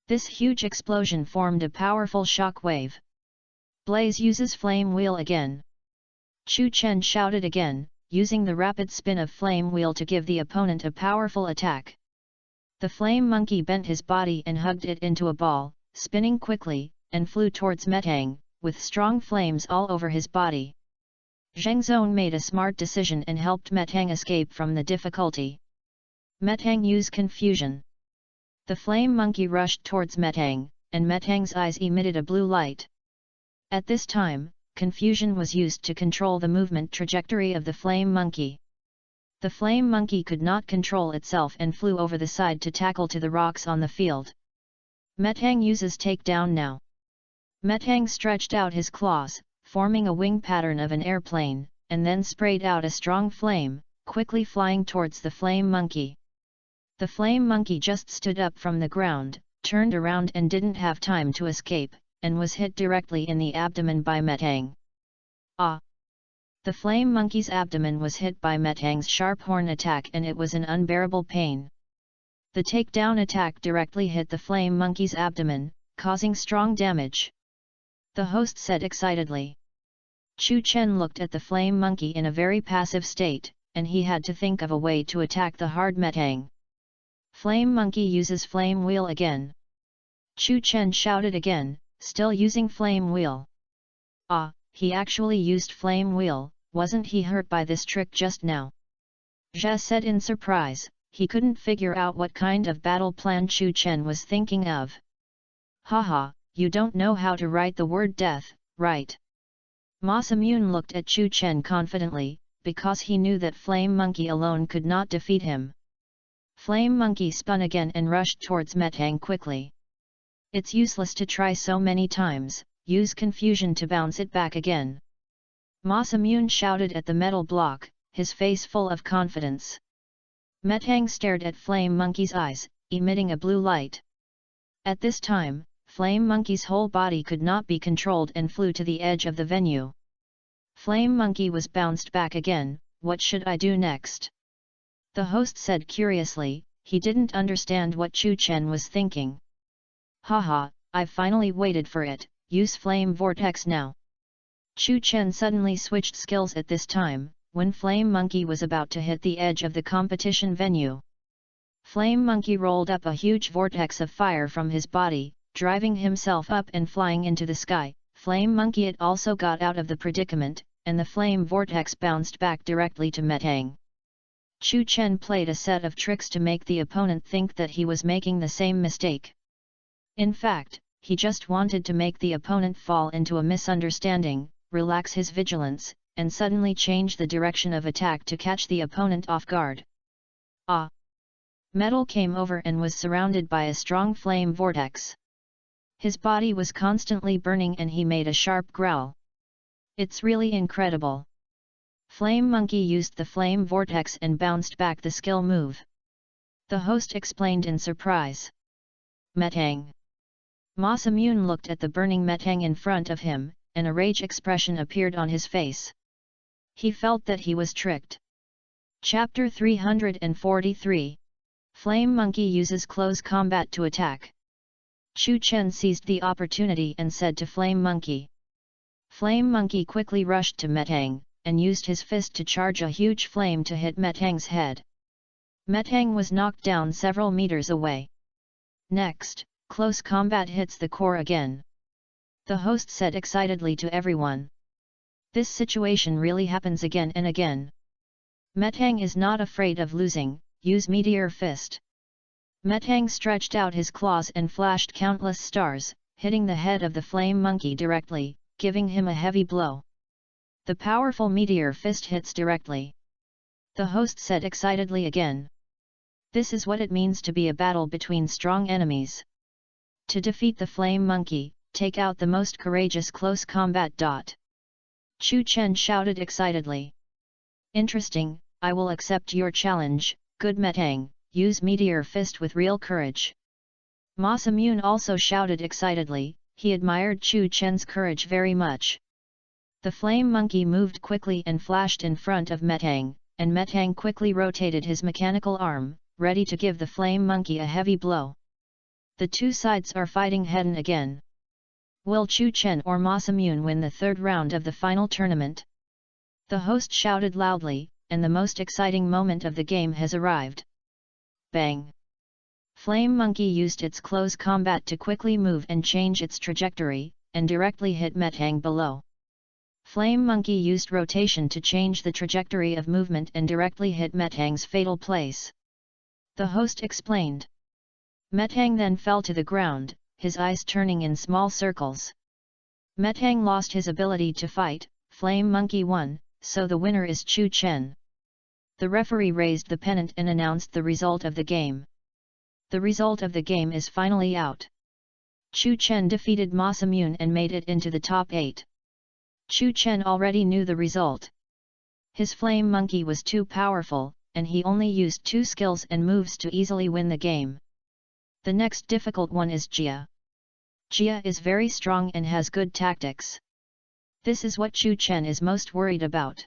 This huge explosion formed a powerful shock wave. Blaze uses flame wheel again. Chu Chen shouted again, using the rapid spin of flame wheel to give the opponent a powerful attack. The flame monkey bent his body and hugged it into a ball, spinning quickly, and flew towards Metang, with strong flames all over his body. Zheng Zhong made a smart decision and helped Metang escape from the difficulty. Metang used confusion. The flame monkey rushed towards Metang, and Metang's eyes emitted a blue light. At this time, confusion was used to control the movement trajectory of the flame monkey. The flame monkey could not control itself and flew over the side to tackle to the rocks on the field. Metang uses takedown now. Metang stretched out his claws, forming a wing pattern of an airplane, and then sprayed out a strong flame, quickly flying towards the flame monkey. The flame monkey just stood up from the ground, turned around and didn't have time to escape, and was hit directly in the abdomen by Metang. Ah! The flame monkey's abdomen was hit by Metang's sharp horn attack and it was an unbearable pain. The takedown attack directly hit the flame monkey's abdomen, causing strong damage. The host said excitedly. Chu Chen looked at the flame monkey in a very passive state, and he had to think of a way to attack the hard Metang. Flame monkey uses flame wheel again. Chu Chen shouted again, still using flame wheel. Ah, he actually used flame wheel, wasn't he hurt by this trick just now? Jia said in surprise, he couldn't figure out what kind of battle plan Chu Chen was thinking of. Haha, you don't know how to write the word death, right? Masamune looked at Chu Chen confidently, because he knew that Flame Monkey alone could not defeat him. Flame Monkey spun again and rushed towards Metang quickly. It's useless to try so many times, use confusion to bounce it back again. Masamune shouted at the metal block, his face full of confidence. Metang stared at Flame Monkey's eyes, emitting a blue light. At this time, Flame Monkey's whole body could not be controlled and flew to the edge of the venue. Flame Monkey was bounced back again. What should I do next? The host said curiously, he didn't understand what Chu Chen was thinking. Haha, I've finally waited for it, use Flame Vortex now. Chu Chen suddenly switched skills at this time, when Flame Monkey was about to hit the edge of the competition venue. Flame Monkey rolled up a huge vortex of fire from his body, driving himself up and flying into the sky. Flame Monkey it also got out of the predicament, and the flame vortex bounced back directly to Metang. Chu Chen played a set of tricks to make the opponent think that he was making the same mistake. In fact, he just wanted to make the opponent fall into a misunderstanding, relax his vigilance, and suddenly change the direction of attack to catch the opponent off guard. Ah! Metal came over and was surrounded by a strong flame vortex. His body was constantly burning and he made a sharp growl. It's really incredible. Flame Monkey used the flame vortex and bounced back the skill move. The host explained in surprise. Metang. Masamune looked at the burning Metang in front of him, and a rage expression appeared on his face. He felt that he was tricked. Chapter 343. Flame Monkey uses close combat to attack. Chu Chen seized the opportunity and said to Flame Monkey. Flame Monkey quickly rushed to Metang, and used his fist to charge a huge flame to hit Metang's head. Metang was knocked down several meters away. Next, close combat hits the core again. The host said excitedly to everyone. This situation really happens again and again. Metang is not afraid of losing, use Meteor Fist. Metang stretched out his claws and flashed countless stars, hitting the head of the Flame Monkey directly, giving him a heavy blow. The powerful Meteor Fist hits directly. The host said excitedly again. This is what it means to be a battle between strong enemies. To defeat the Flame Monkey, take out the most courageous close combat. Chu Chen shouted excitedly. Interesting, I will accept your challenge, good Metang, use Meteor Fist with real courage. Ma Simun also shouted excitedly, he admired Chu Chen's courage very much. The flame monkey moved quickly and flashed in front of Metang, and Metang quickly rotated his mechanical arm, ready to give the flame monkey a heavy blow. The two sides are fighting head-on again. Will Chu Chen or Ma Simun win the third round of the final tournament? The host shouted loudly, and the most exciting moment of the game has arrived. Bang! Flame Monkey used its close combat to quickly move and change its trajectory, and directly hit Metang below. Flame Monkey used rotation to change the trajectory of movement and directly hit Metang's fatal place. The host explained. Metang then fell to the ground, his eyes turning in small circles. Metang lost his ability to fight, Flame Monkey won, so the winner is Chu Chen. The referee raised the pennant and announced the result of the game. The result of the game is finally out. Chu Chen defeated Ma Simun and made it into the top 8. Chu Chen already knew the result. His flame monkey was too powerful, and he only used 2 skills and moves to easily win the game. The next difficult one is Jia. Jia is very strong and has good tactics. This is what Chu Chen is most worried about.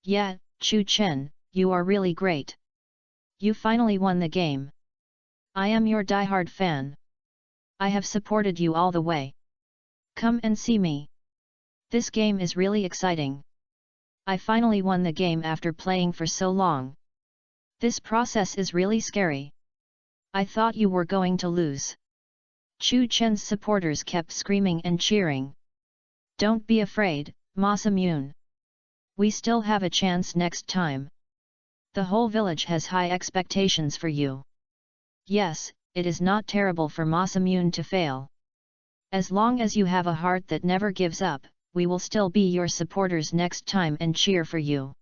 Yeah, Chu Chen, you are really great. You finally won the game. I am your diehard fan. I have supported you all the way. Come and see me. This game is really exciting. I finally won the game after playing for so long. This process is really scary. I thought you were going to lose. Chu Chen's supporters kept screaming and cheering. Don't be afraid, Ma Simun. We still have a chance next time. The whole village has high expectations for you. Yes, it is not terrible for Ma Simun to fail. As long as you have a heart that never gives up, we will still be your supporters next time and cheer for you.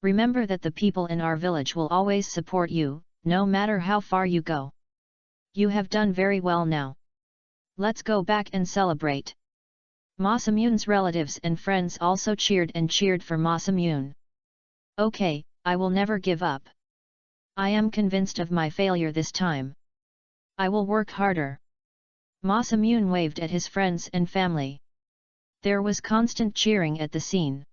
Remember that the people in our village will always support you, no matter how far you go. You have done very well now. Let's go back and celebrate. Ma Simun's relatives and friends also cheered for Ma Simun. Okay, I will never give up. I am convinced of my failure this time. I will work harder. Ma Simun waved at his friends and family. There was constant cheering at the scene.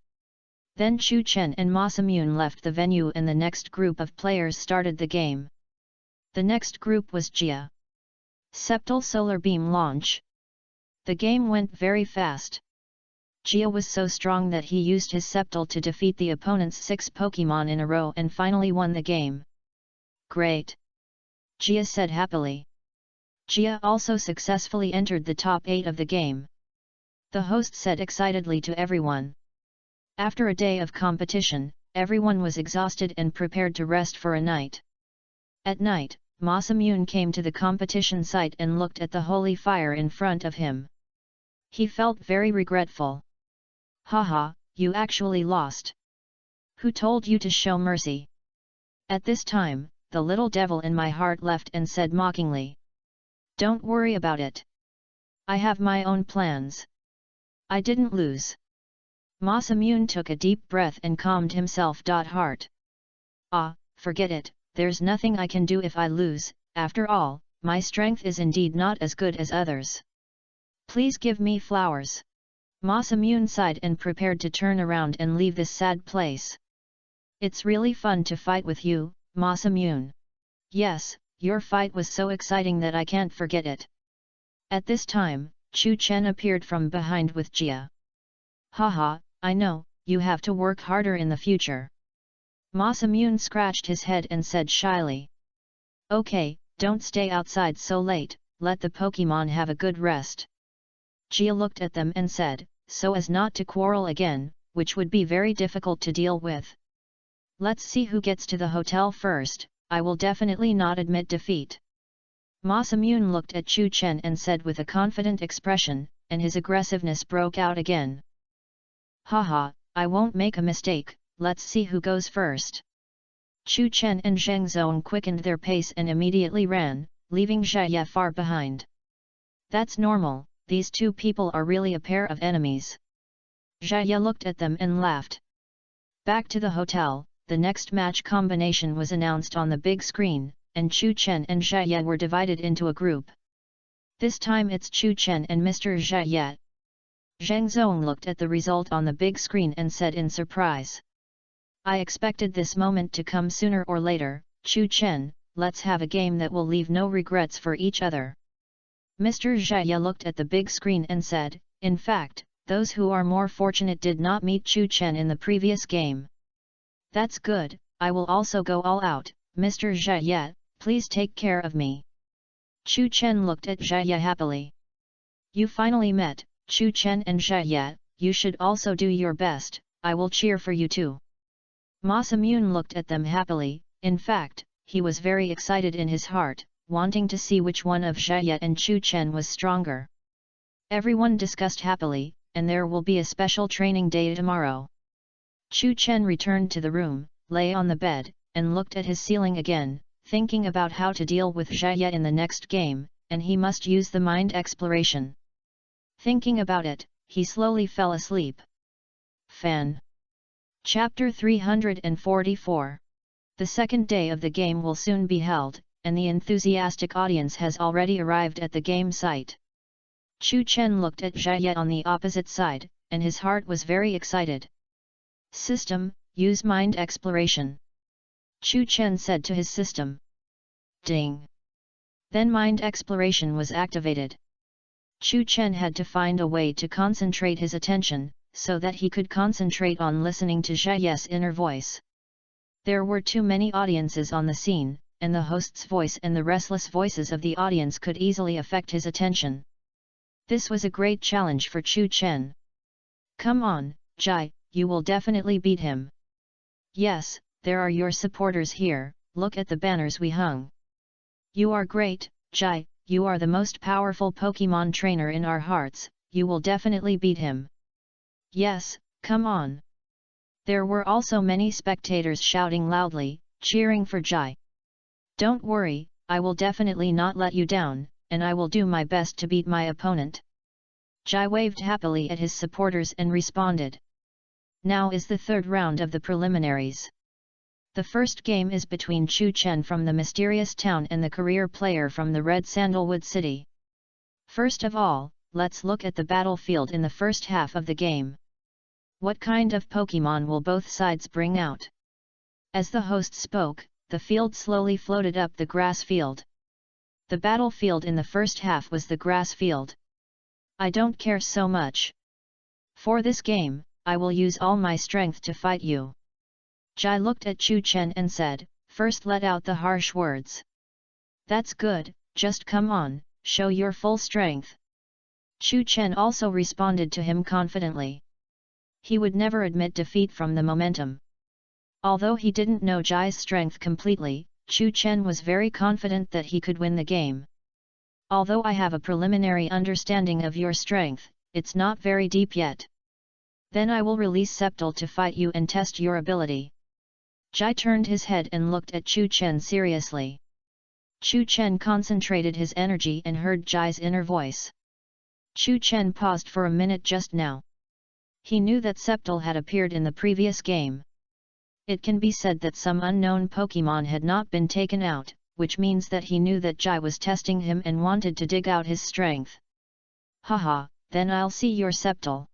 Then Chu Chen and Ma Simun left the venue and the next group of players started the game. The next group was Jia. Septal Solar Beam Launch. The game went very fast. Jia was so strong that he used his Septal to defeat the opponent's 6 Pokémon in a row and finally won the game. Great! Jia said happily. Jia also successfully entered the top 8 of the game. The host said excitedly to everyone. After a day of competition, everyone was exhausted and prepared to rest for a night. At night, Ma Simun came to the competition site and looked at the holy fire in front of him. He felt very regretful. Haha, you actually lost. Who told you to show mercy? At this time, the little devil in my heart left and said mockingly. Don't worry about it. I have my own plans. I didn't lose. Ma Simun took a deep breath and calmed himself. Heart. Ah, forget it, there's nothing I can do if I lose, after all, my strength is indeed not as good as others. Please give me flowers. Ma Simun sighed and prepared to turn around and leave this sad place. It's really fun to fight with you, Ma Simun. Yes, your fight was so exciting that I can't forget it. At this time, Chu Chen appeared from behind with Jia. Haha, I know, you have to work harder in the future. Ma Simun scratched his head and said shyly. Okay, don't stay outside so late, let the Pokémon have a good rest. Jia looked at them and said, so as not to quarrel again, which would be very difficult to deal with. Let's see who gets to the hotel first, I will definitely not admit defeat. Ma Simun looked at Chu Chen and said with a confident expression, and his aggressiveness broke out again. Haha, I won't make a mistake, let's see who goes first. Chu Chen and Zheng Zong quickened their pace and immediately ran, leaving Jia far behind. That's normal, these two people are really a pair of enemies. Jia looked at them and laughed. Back to the hotel, the next match combination was announced on the big screen, and Chu Chen and Jia were divided into a group. This time it's Chu Chen and Mr. Jia. Zhang Zong looked at the result on the big screen and said in surprise. I expected this moment to come sooner or later. Chu Chen, let's have a game that will leave no regrets for each other. Mr. Jia looked at the big screen and said, in fact, those who are more fortunate did not meet Chu Chen in the previous game. That's good, I will also go all out. Mr. Jia, please take care of me. Chu Chen looked at Jia happily. You finally met, Chu Chen and Jia, you should also do your best, I will cheer for you too. Ma Simun looked at them happily. In fact, he was very excited in his heart, wanting to see which one of Jia and Chu Chen was stronger. Everyone discussed happily, and there will be a special training day tomorrow. Chu Chen returned to the room, lay on the bed, and looked at his ceiling again, thinking about how to deal with Jia in the next game, and he must use the mind exploration. Thinking about it, he slowly fell asleep. Fan. Chapter 344. The second day of the game will soon be held, and the enthusiastic audience has already arrived at the game site. Chu Chen looked at Jia on the opposite side, and his heart was very excited. System, use mind exploration. Chu Chen said to his system. Ding! Then mind exploration was activated. Chu Chen had to find a way to concentrate his attention, so that he could concentrate on listening to Jia's inner voice. There were too many audiences on the scene, and the host's voice and the restless voices of the audience could easily affect his attention. This was a great challenge for Chu Chen. Come on, Jai, you will definitely beat him. Yes, there are your supporters here, look at the banners we hung. You are great, Jai, you are the most powerful Pokemon trainer in our hearts, you will definitely beat him. Yes, come on. There were also many spectators shouting loudly, cheering for Jai. Don't worry, I will definitely not let you down, and I will do my best to beat my opponent. Jai waved happily at his supporters and responded. Now is the third round of the preliminaries. The first game is between Chu Chen from the mysterious town and the career player from the Red Sandalwood City. First of all, let's look at the battlefield in the first half of the game. What kind of Pokemon will both sides bring out? As the host spoke, the field slowly floated up the grass field. The battlefield in the first half was the grass field. I don't care so much. For this game, I will use all my strength to fight you. Jai looked at Chu Chen and said, first let out the harsh words. That's good, just come on, show your full strength. Chu Chen also responded to him confidently. He would never admit defeat from the momentum. Although he didn't know Jai's strength completely, Chu Chen was very confident that he could win the game. Although I have a preliminary understanding of your strength, it's not very deep yet. Then I will release Septal to fight you and test your ability. Jai turned his head and looked at Chu Chen seriously. Chu Chen concentrated his energy and heard Jai's inner voice. Chu Chen paused for a minute just now. He knew that Septal had appeared in the previous game. It can be said that some unknown Pokemon had not been taken out, which means that he knew that Jai was testing him and wanted to dig out his strength. Haha, then I'll see your Septal.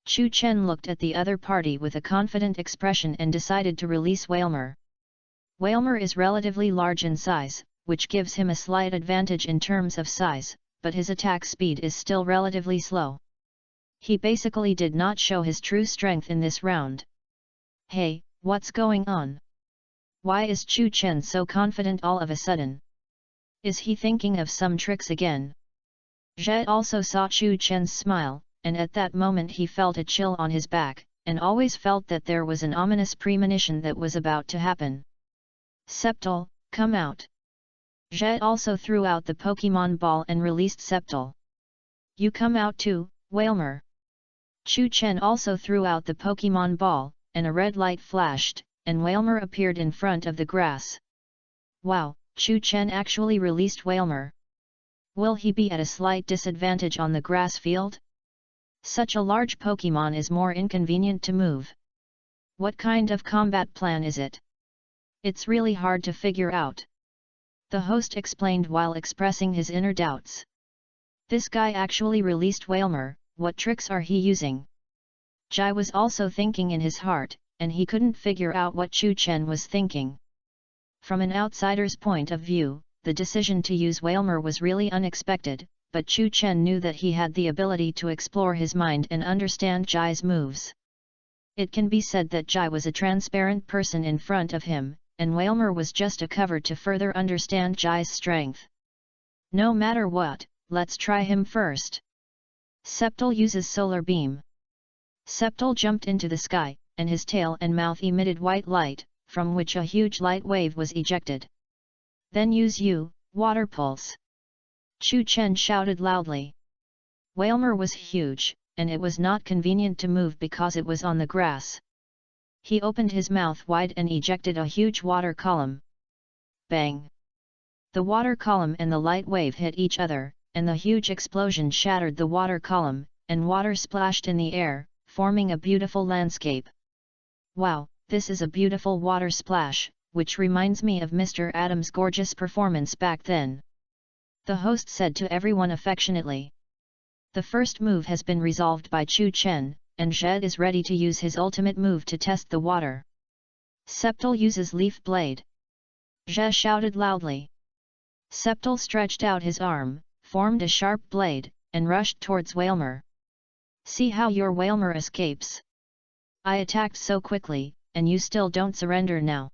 Chu Chen looked at the other party with a confident expression and decided to release Wailmer. Wailmer is relatively large in size, which gives him a slight advantage in terms of size, but his attack speed is still relatively slow. He basically did not show his true strength in this round. Hey, what's going on? Why is Chu Chen so confident all of a sudden? Is he thinking of some tricks again? Zhe also saw Chu Chen's smile, and at that moment he felt a chill on his back, and always felt that there was an ominous premonition that was about to happen. Septal, come out. Zhe also threw out the Pokemon ball and released Septal. You come out too, Wailmer. Chu Chen also threw out the Pokemon ball, and a red light flashed, and Wailmer appeared in front of the grass. Wow, Chu Chen actually released Wailmer. Will he be at a slight disadvantage on the grass field? Such a large Pokemon is more inconvenient to move. What kind of combat plan is it? It's really hard to figure out. The host explained while expressing his inner doubts. This guy actually released Wailmer, what tricks are he using? Jai was also thinking in his heart, and he couldn't figure out what Chu Chen was thinking. From an outsider's point of view, the decision to use Wailmer was really unexpected, but Chu Chen knew that he had the ability to explore his mind and understand Jai's moves. It can be said that Jai was a transparent person in front of him, and Wailmer was just a cover to further understand Jai's strength. No matter what, let's try him first. Sceptile uses Solar Beam. Sceptile jumped into the sky, and his tail and mouth emitted white light, from which a huge light wave was ejected. Then use Water Pulse. Chu Chen shouted loudly. Wailmer was huge, and it was not convenient to move because it was on the grass. He opened his mouth wide and ejected a huge water column. Bang! The water column and the light wave hit each other, and the huge explosion shattered the water column, and water splashed in the air, forming a beautiful landscape. Wow, this is a beautiful water splash, which reminds me of Mr. Adam's gorgeous performance back then. The host said to everyone affectionately. The first move has been resolved by Chu Chen, and Zhe is ready to use his ultimate move to test the water. Sceptile uses Leaf Blade. Zhe shouted loudly. Sceptile stretched out his arm, formed a sharp blade, and rushed towards Wailmer. See how your Wailmer escapes. I attacked so quickly, and you still don't surrender now.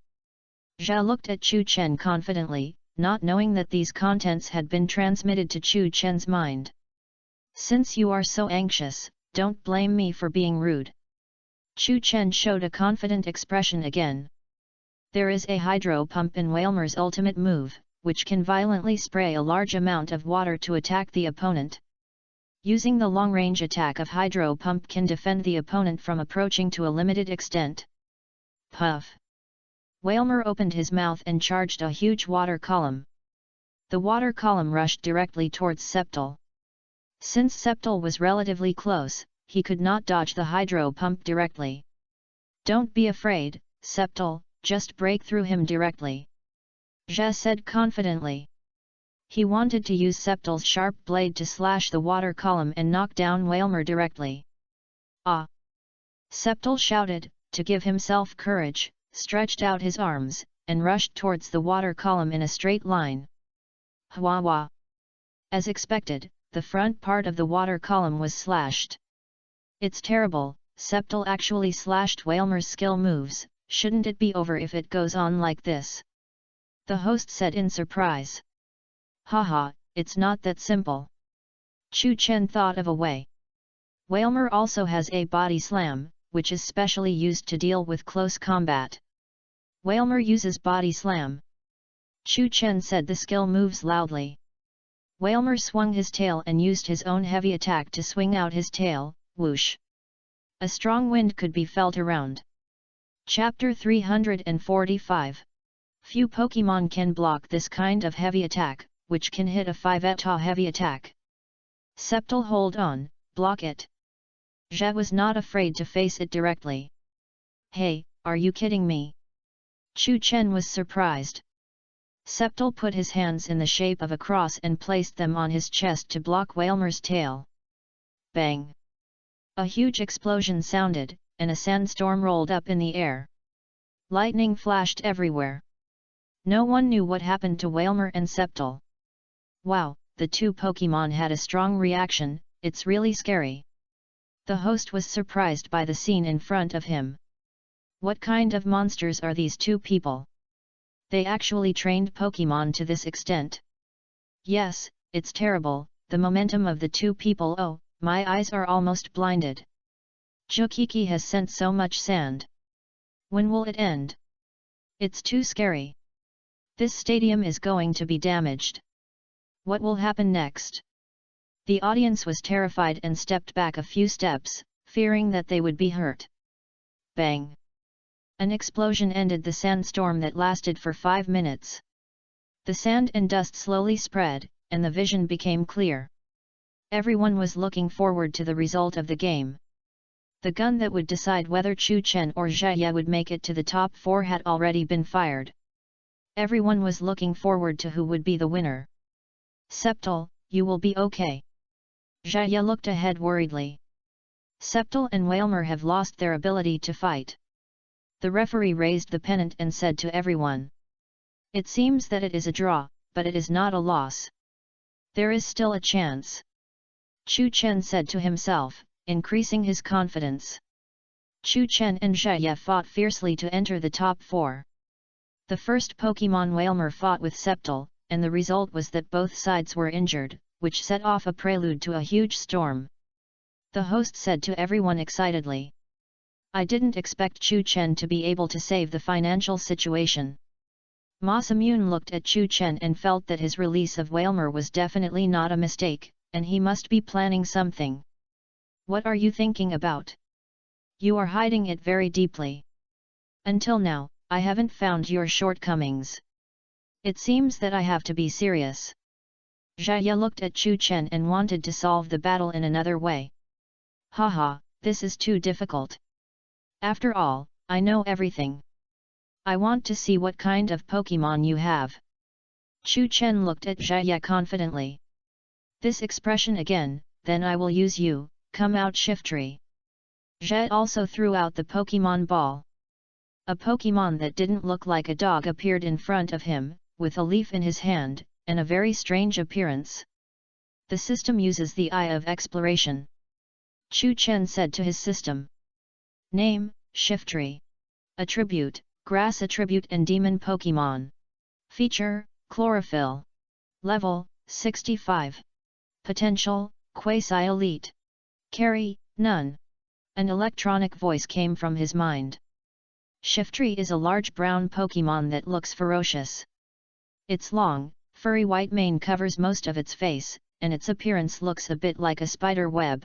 Zhe looked at Chu Chen confidently, not knowing that these contents had been transmitted to Chu Chen's mind. Since you are so anxious, don't blame me for being rude. Chu Chen showed a confident expression again. There is a hydro pump in Wailmer's ultimate move, which can violently spray a large amount of water to attack the opponent. Using the long-range attack of hydro pump can defend the opponent from approaching to a limited extent. Puff! Wailmer opened his mouth and charged a huge water column. The water column rushed directly towards Sceptile. Since Sceptile was relatively close, he could not dodge the hydro pump directly. Don't be afraid, Sceptile, just break through him directly. Zhe said confidently. He wanted to use Sceptile's sharp blade to slash the water column and knock down Wailmer directly. Ah! Sceptile shouted, to give himself courage, stretched out his arms, and rushed towards the water column in a straight line. Hwa wah! As expected, the front part of the water column was slashed. It's terrible, Sceptile actually slashed Wailmer's skill moves, shouldn't it be over if it goes on like this? The host said in surprise. Haha, it's not that simple. Chu Chen thought of a way. Wailmer also has a body slam, which is specially used to deal with close combat. Wailmer uses body slam. Chu Chen said the skill moves loudly. Wailmer swung his tail and used his own heavy attack to swing out his tail, whoosh. A strong wind could be felt around. Chapter 345. Few Pokemon can block this kind of heavy attack, which can hit a 5-eta heavy attack. Sceptile, hold on, block it. Zhe was not afraid to face it directly. Hey, are you kidding me? Chu Chen was surprised. Sceptile put his hands in the shape of a cross and placed them on his chest to block Wailmer's tail. Bang! A huge explosion sounded, and a sandstorm rolled up in the air. Lightning flashed everywhere. No one knew what happened to Wailmer and Sceptile. Wow, the two Pokemon had a strong reaction, it's really scary. The host was surprised by the scene in front of him. What kind of monsters are these two people? They actually trained Pokemon to this extent. Yes, it's terrible, the momentum of the two people. Oh, my eyes are almost blinded. Jokiki has sent so much sand. When will it end? It's too scary. This stadium is going to be damaged. What will happen next? The audience was terrified and stepped back a few steps, fearing that they would be hurt. Bang! An explosion ended the sandstorm that lasted for 5 minutes. The sand and dust slowly spread, and the vision became clear. Everyone was looking forward to the result of the game. The gun that would decide whether Chu Chen or Jia Ye would make it to the top 4 had already been fired. Everyone was looking forward to who would be the winner. Septal, you will be okay. Jia Ye looked ahead worriedly. Septal and Wailmer have lost their ability to fight. The referee raised the pennant and said to everyone. It seems that it is a draw, but it is not a loss. There is still a chance. Chu Chen said to himself, increasing his confidence. Chu Chen and Jia Ye fought fiercely to enter the top 4. The first Pokemon Wailmer fought with Septal, and the result was that both sides were injured, which set off a prelude to a huge storm. The host said to everyone excitedly. I didn't expect Chu Chen to be able to save the financial situation. Masamune looked at Chu Chen and felt that his release of Wailmer was definitely not a mistake, and he must be planning something. What are you thinking about? You are hiding it very deeply. Until now, I haven't found your shortcomings. It seems that I have to be serious. Jia Ye looked at Chu Chen and wanted to solve the battle in another way. Haha, this is too difficult. After all, I know everything. I want to see what kind of Pokemon you have. Chu Chen looked at Jia Ye confidently. This expression again, then I will use you, come out Shiftry. Jia also threw out the Pokemon ball. A Pokemon that didn't look like a dog appeared in front of him, with a leaf in his hand, and a very strange appearance. The system uses the eye of exploration. Chu Chen said to his system. Name, Shiftry. Attribute, Grass attribute and Demon Pokemon. Feature, Chlorophyll. Level, 65. Potential, Quasi-Elite. Carry, none. An electronic voice came from his mind. Shiftry is a large brown Pokemon that looks ferocious. Its long, furry white mane covers most of its face, and its appearance looks a bit like a spider web.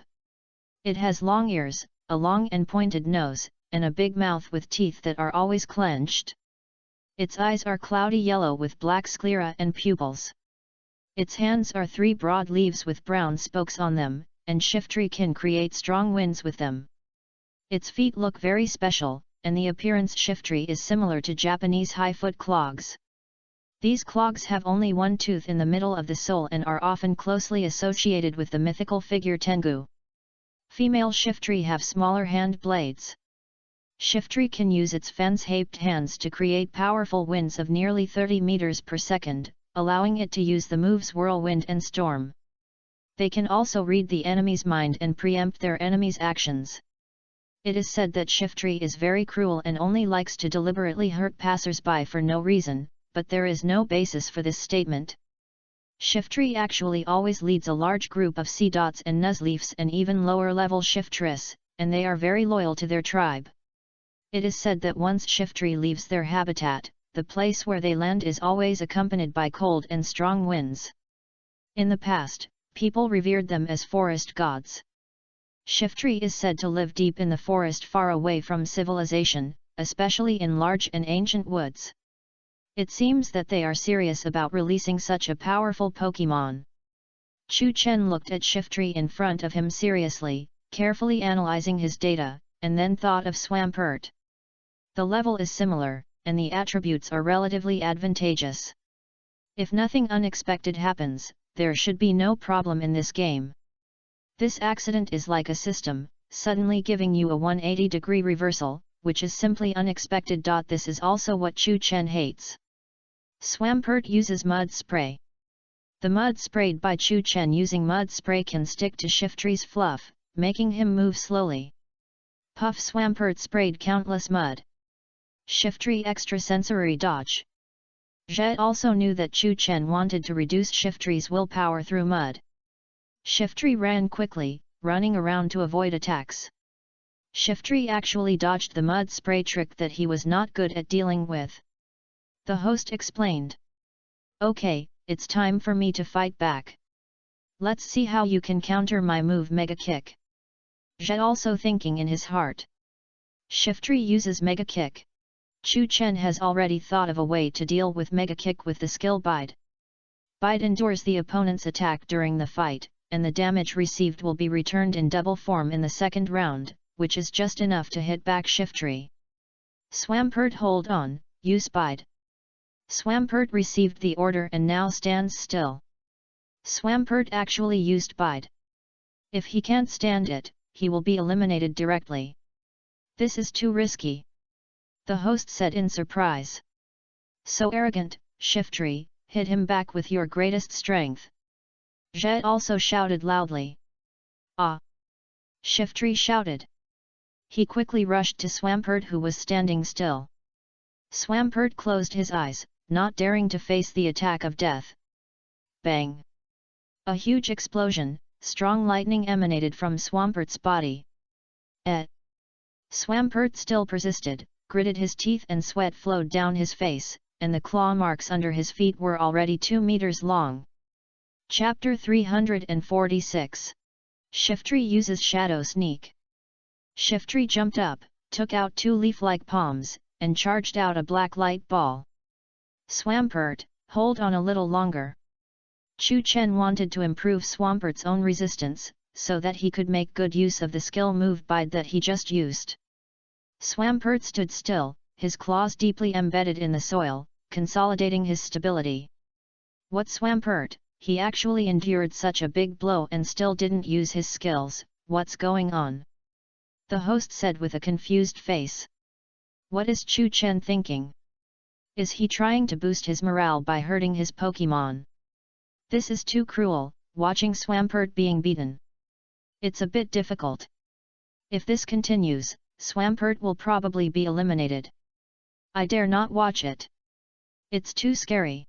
It has long ears, a long and pointed nose, and a big mouth with teeth that are always clenched. Its eyes are cloudy yellow with black sclera and pupils. Its hands are 3 broad leaves with brown spokes on them, and Shiftry can create strong winds with them. Its feet look very special, and the appearance Shiftry is similar to Japanese high-foot clogs. These clogs have only one tooth in the middle of the sole and are often closely associated with the mythical figure Tengu. Female Shiftry have smaller hand blades. Shiftry can use its fan-shaped hands to create powerful winds of nearly 30 meters per second, allowing it to use the moves Whirlwind and Storm. They can also read the enemy's mind and preempt their enemies' actions. It is said that Shiftry is very cruel and only likes to deliberately hurt passers-by for no reason, but there is no basis for this statement. Shiftry actually always leads a large group of Seedots and Nuzleafs and even lower-level Shiftris, and they are very loyal to their tribe. It is said that once Shiftry leaves their habitat, the place where they land is always accompanied by cold and strong winds. In the past, people revered them as forest gods. Shiftry is said to live deep in the forest far away from civilization, especially in large and ancient woods. It seems that they are serious about releasing such a powerful Pokemon. Chu Chen looked at Shiftry in front of him seriously, carefully analyzing his data, and then thought of Swampert. The level is similar, and the attributes are relatively advantageous. If nothing unexpected happens, there should be no problem in this game. This accident is like a system, suddenly giving you a 180-degree reversal, which is simply unexpected. This is also what Chu Chen hates. Swampert uses mud spray. The mud sprayed by Chu Chen using mud spray can stick to Shiftry's fluff, making him move slowly. Puff Swampert sprayed countless mud. Shiftry extrasensory dodge. Jia also knew that Chu Chen wanted to reduce Shiftry's willpower through mud. Shiftry ran quickly, running around to avoid attacks. Shiftry actually dodged the mud spray trick that he was not good at dealing with. The host explained. Okay, it's time for me to fight back. Let's see how you can counter my move Mega Kick. Jia also thinking in his heart. Shiftry uses Mega Kick. Chu Chen has already thought of a way to deal with Mega Kick with the skill Bide. Bide endures the opponent's attack during the fight, and the damage received will be returned in double form in the second round, which is just enough to hit back Shiftry. Swampert, hold on, you spied. Swampert received the order and now stands still. Swampert actually used bide. If he can't stand it, he will be eliminated directly. This is too risky. The host said in surprise. So arrogant, Shiftry, hit him back with your greatest strength. Jet also shouted loudly. Ah! Shiftry shouted. He quickly rushed to Swampert, who was standing still. Swampert closed his eyes, not daring to face the attack of death. Bang! A huge explosion, strong lightning emanated from Swampert's body. Swampert still persisted, gritted his teeth and sweat flowed down his face, and the claw marks under his feet were already 2 meters long. Chapter 346. Shiftry uses Shadow Sneak. Shiftry jumped up, took out 2 leaf-like palms, and charged out a black light ball. Swampert, hold on a little longer. Chu Chen wanted to improve Swampert's own resistance, so that he could make good use of the skill move bide that he just used. Swampert stood still, his claws deeply embedded in the soil, consolidating his stability. What Swampert, he actually endured such a big blow and still didn't use his skills, what's going on? The host said with a confused face. What is Chu Chen thinking? Is he trying to boost his morale by hurting his Pokemon? This is too cruel, watching Swampert being beaten. It's a bit difficult. If this continues, Swampert will probably be eliminated. I dare not watch it. It's too scary.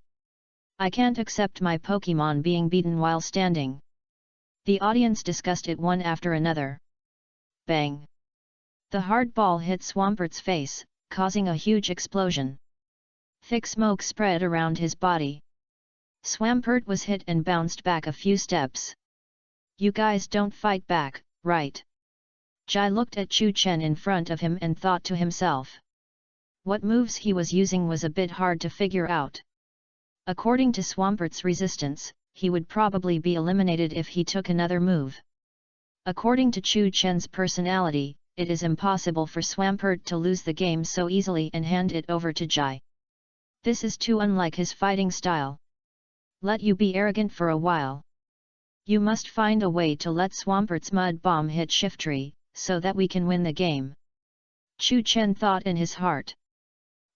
I can't accept my Pokemon being beaten while standing. The audience discussed it one after another. Bang! The hard ball hit Swampert's face, causing a huge explosion. Thick smoke spread around his body. Swampert was hit and bounced back a few steps. You guys don't fight back, right? Jai looked at Chu Chen in front of him and thought to himself. What moves he was using was a bit hard to figure out. According to Swampert's resistance, he would probably be eliminated if he took another move. According to Chu Chen's personality, it is impossible for Swampert to lose the game so easily and hand it over to Jai. This is too unlike his fighting style. Let you be arrogant for a while. You must find a way to let Swampert's mud bomb hit Shiftry, so that we can win the game. Chu Chen thought in his heart.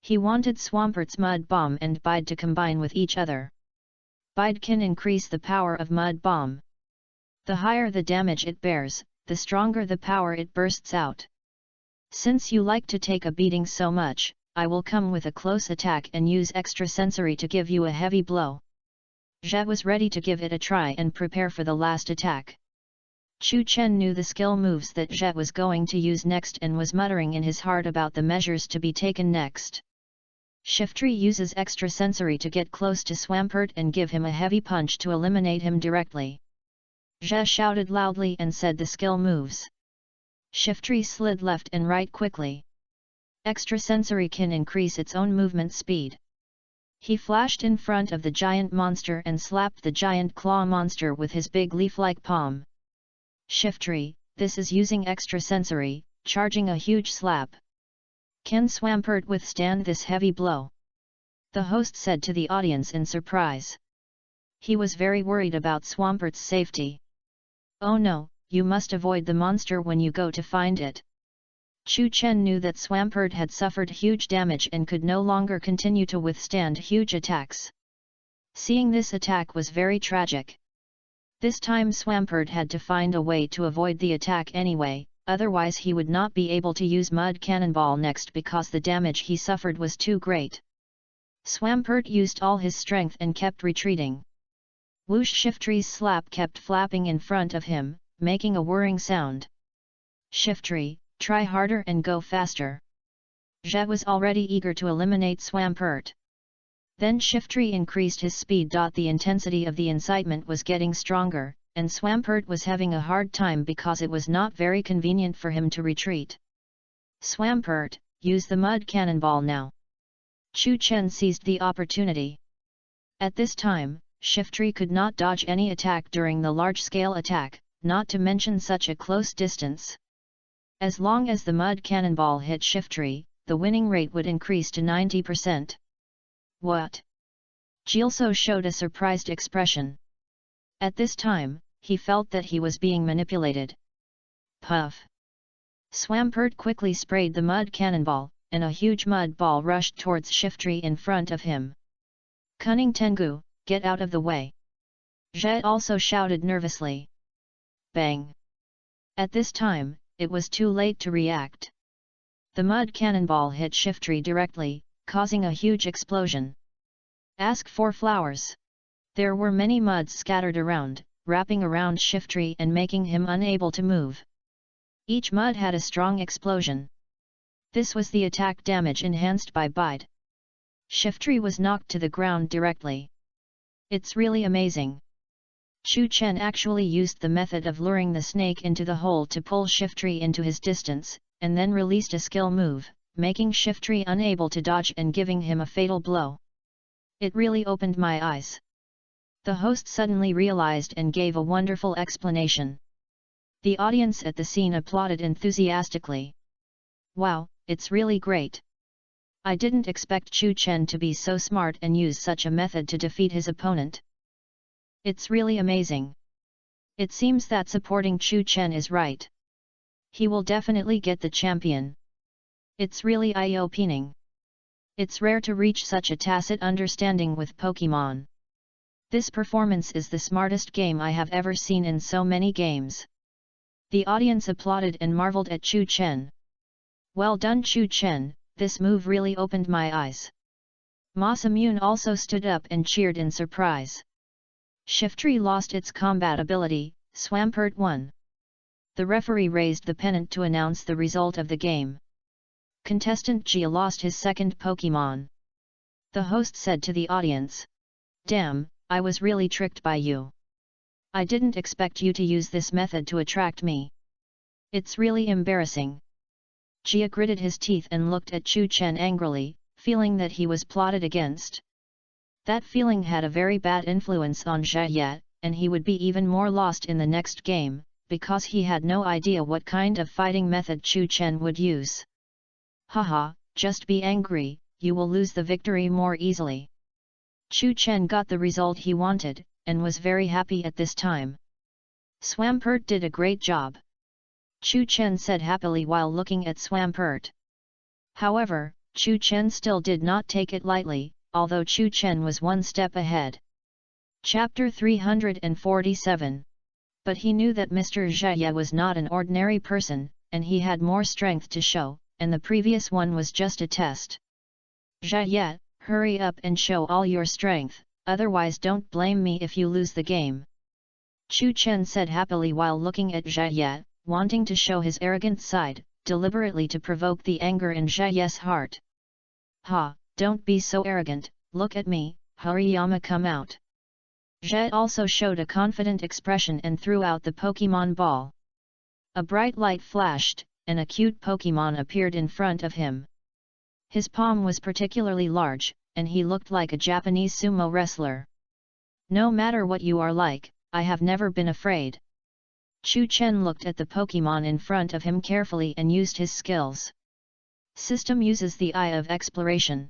He wanted Swampert's mud bomb and bide to combine with each other. Bide can increase the power of mud bomb. The higher the damage it bears, the stronger the power it bursts out. Since you like to take a beating so much, I will come with a close attack and use extrasensory to give you a heavy blow. Jia was ready to give it a try and prepare for the last attack. Chu Chen knew the skill moves that Jia was going to use next and was muttering in his heart about the measures to be taken next. Shiftry uses extrasensory to get close to Swampert and give him a heavy punch to eliminate him directly. Jia shouted loudly and said the skill moves. Shiftry slid left and right quickly. Extrasensory can increase its own movement speed. He flashed in front of the giant monster and slapped the giant claw monster with his big leaf-like palm. Shiftry, this is using extrasensory, charging a huge slap. Can Swampert withstand this heavy blow? The host said to the audience in surprise. He was very worried about Swampert's safety. Oh no, you must avoid the monster when you go to find it. Chu Chen knew that Swampert had suffered huge damage and could no longer continue to withstand huge attacks. Seeing this attack was very tragic. This time Swampert had to find a way to avoid the attack anyway, otherwise he would not be able to use Mud Cannonball next because the damage he suffered was too great. Swampert used all his strength and kept retreating. Whoosh! Shiftry's slap kept flapping in front of him, making a whirring sound. Shiftry, try harder and go faster. Jia was already eager to eliminate Swampert. Then Shiftry increased his speed. The intensity of the incitement was getting stronger, and Swampert was having a hard time because it was not very convenient for him to retreat. Swampert, use the Mud Cannonball now. Chu Chen seized the opportunity. At this time, Shiftry could not dodge any attack during the large-scale attack, not to mention such a close distance. As long as the mud cannonball hit Shiftry, the winning rate would increase to 90%. What? Jilso showed a surprised expression. At this time, he felt that he was being manipulated. Puff! Swampert quickly sprayed the mud cannonball, and a huge mud ball rushed towards Shiftry in front of him. Cunning Tengu, get out of the way! Zhe also shouted nervously. Bang! At this time, it was too late to react. The mud cannonball hit Shiftry directly, causing a huge explosion. Ask for flowers. There were many muds scattered around, wrapping around Shiftry and making him unable to move. Each mud had a strong explosion. This was the attack damage enhanced by Bide. Shiftry was knocked to the ground directly. It's really amazing. Chu Chen actually used the method of luring the snake into the hole to pull Shiftry into his distance, and then released a skill move, making Shiftry unable to dodge and giving him a fatal blow. It really opened my eyes. The host suddenly realized and gave a wonderful explanation. The audience at the scene applauded enthusiastically. Wow, it's really great. I didn't expect Chu Chen to be so smart and use such a method to defeat his opponent. It's really amazing. It seems that supporting Chu Chen is right. He will definitely get the champion. It's really eye-opening. It's rare to reach such a tacit understanding with Pokemon. This performance is the smartest game I have ever seen in so many games. The audience applauded and marveled at Chu Chen. Well done Chu Chen, this move really opened my eyes. Masamune also stood up and cheered in surprise. Shiftry lost its combat ability, Swampert won. The referee raised the pennant to announce the result of the game. Contestant Jia lost his second Pokemon. The host said to the audience. Damn, I was really tricked by you. I didn't expect you to use this method to attract me. It's really embarrassing. Jia gritted his teeth and looked at Chu Chen angrily, feeling that he was plotted against. That feeling had a very bad influence on Jia, and he would be even more lost in the next game, because he had no idea what kind of fighting method Chu Chen would use. Haha, just be angry, you will lose the victory more easily. Chu Chen got the result he wanted, and was very happy at this time. Swampert did a great job. Chu Chen said happily while looking at Swampert. However, Chu Chen still did not take it lightly, although Chu Chen was one step ahead. Chapter 347. But he knew that Mr. Jia was not an ordinary person, and he had more strength to show, and the previous one was just a test. Jia, hurry up and show all your strength, otherwise don't blame me if you lose the game. Chu Chen said happily while looking at Jia, wanting to show his arrogant side, deliberately to provoke the anger in Jia's heart. Ha, don't be so arrogant, look at me, Hariyama come out. Jia also showed a confident expression and threw out the Pokemon ball. A bright light flashed, and a cute Pokemon appeared in front of him. His palm was particularly large, and he looked like a Japanese sumo wrestler. No matter what you are like, I have never been afraid. Chu Chen looked at the Pokemon in front of him carefully and used his skills. System uses the Eye of Exploration.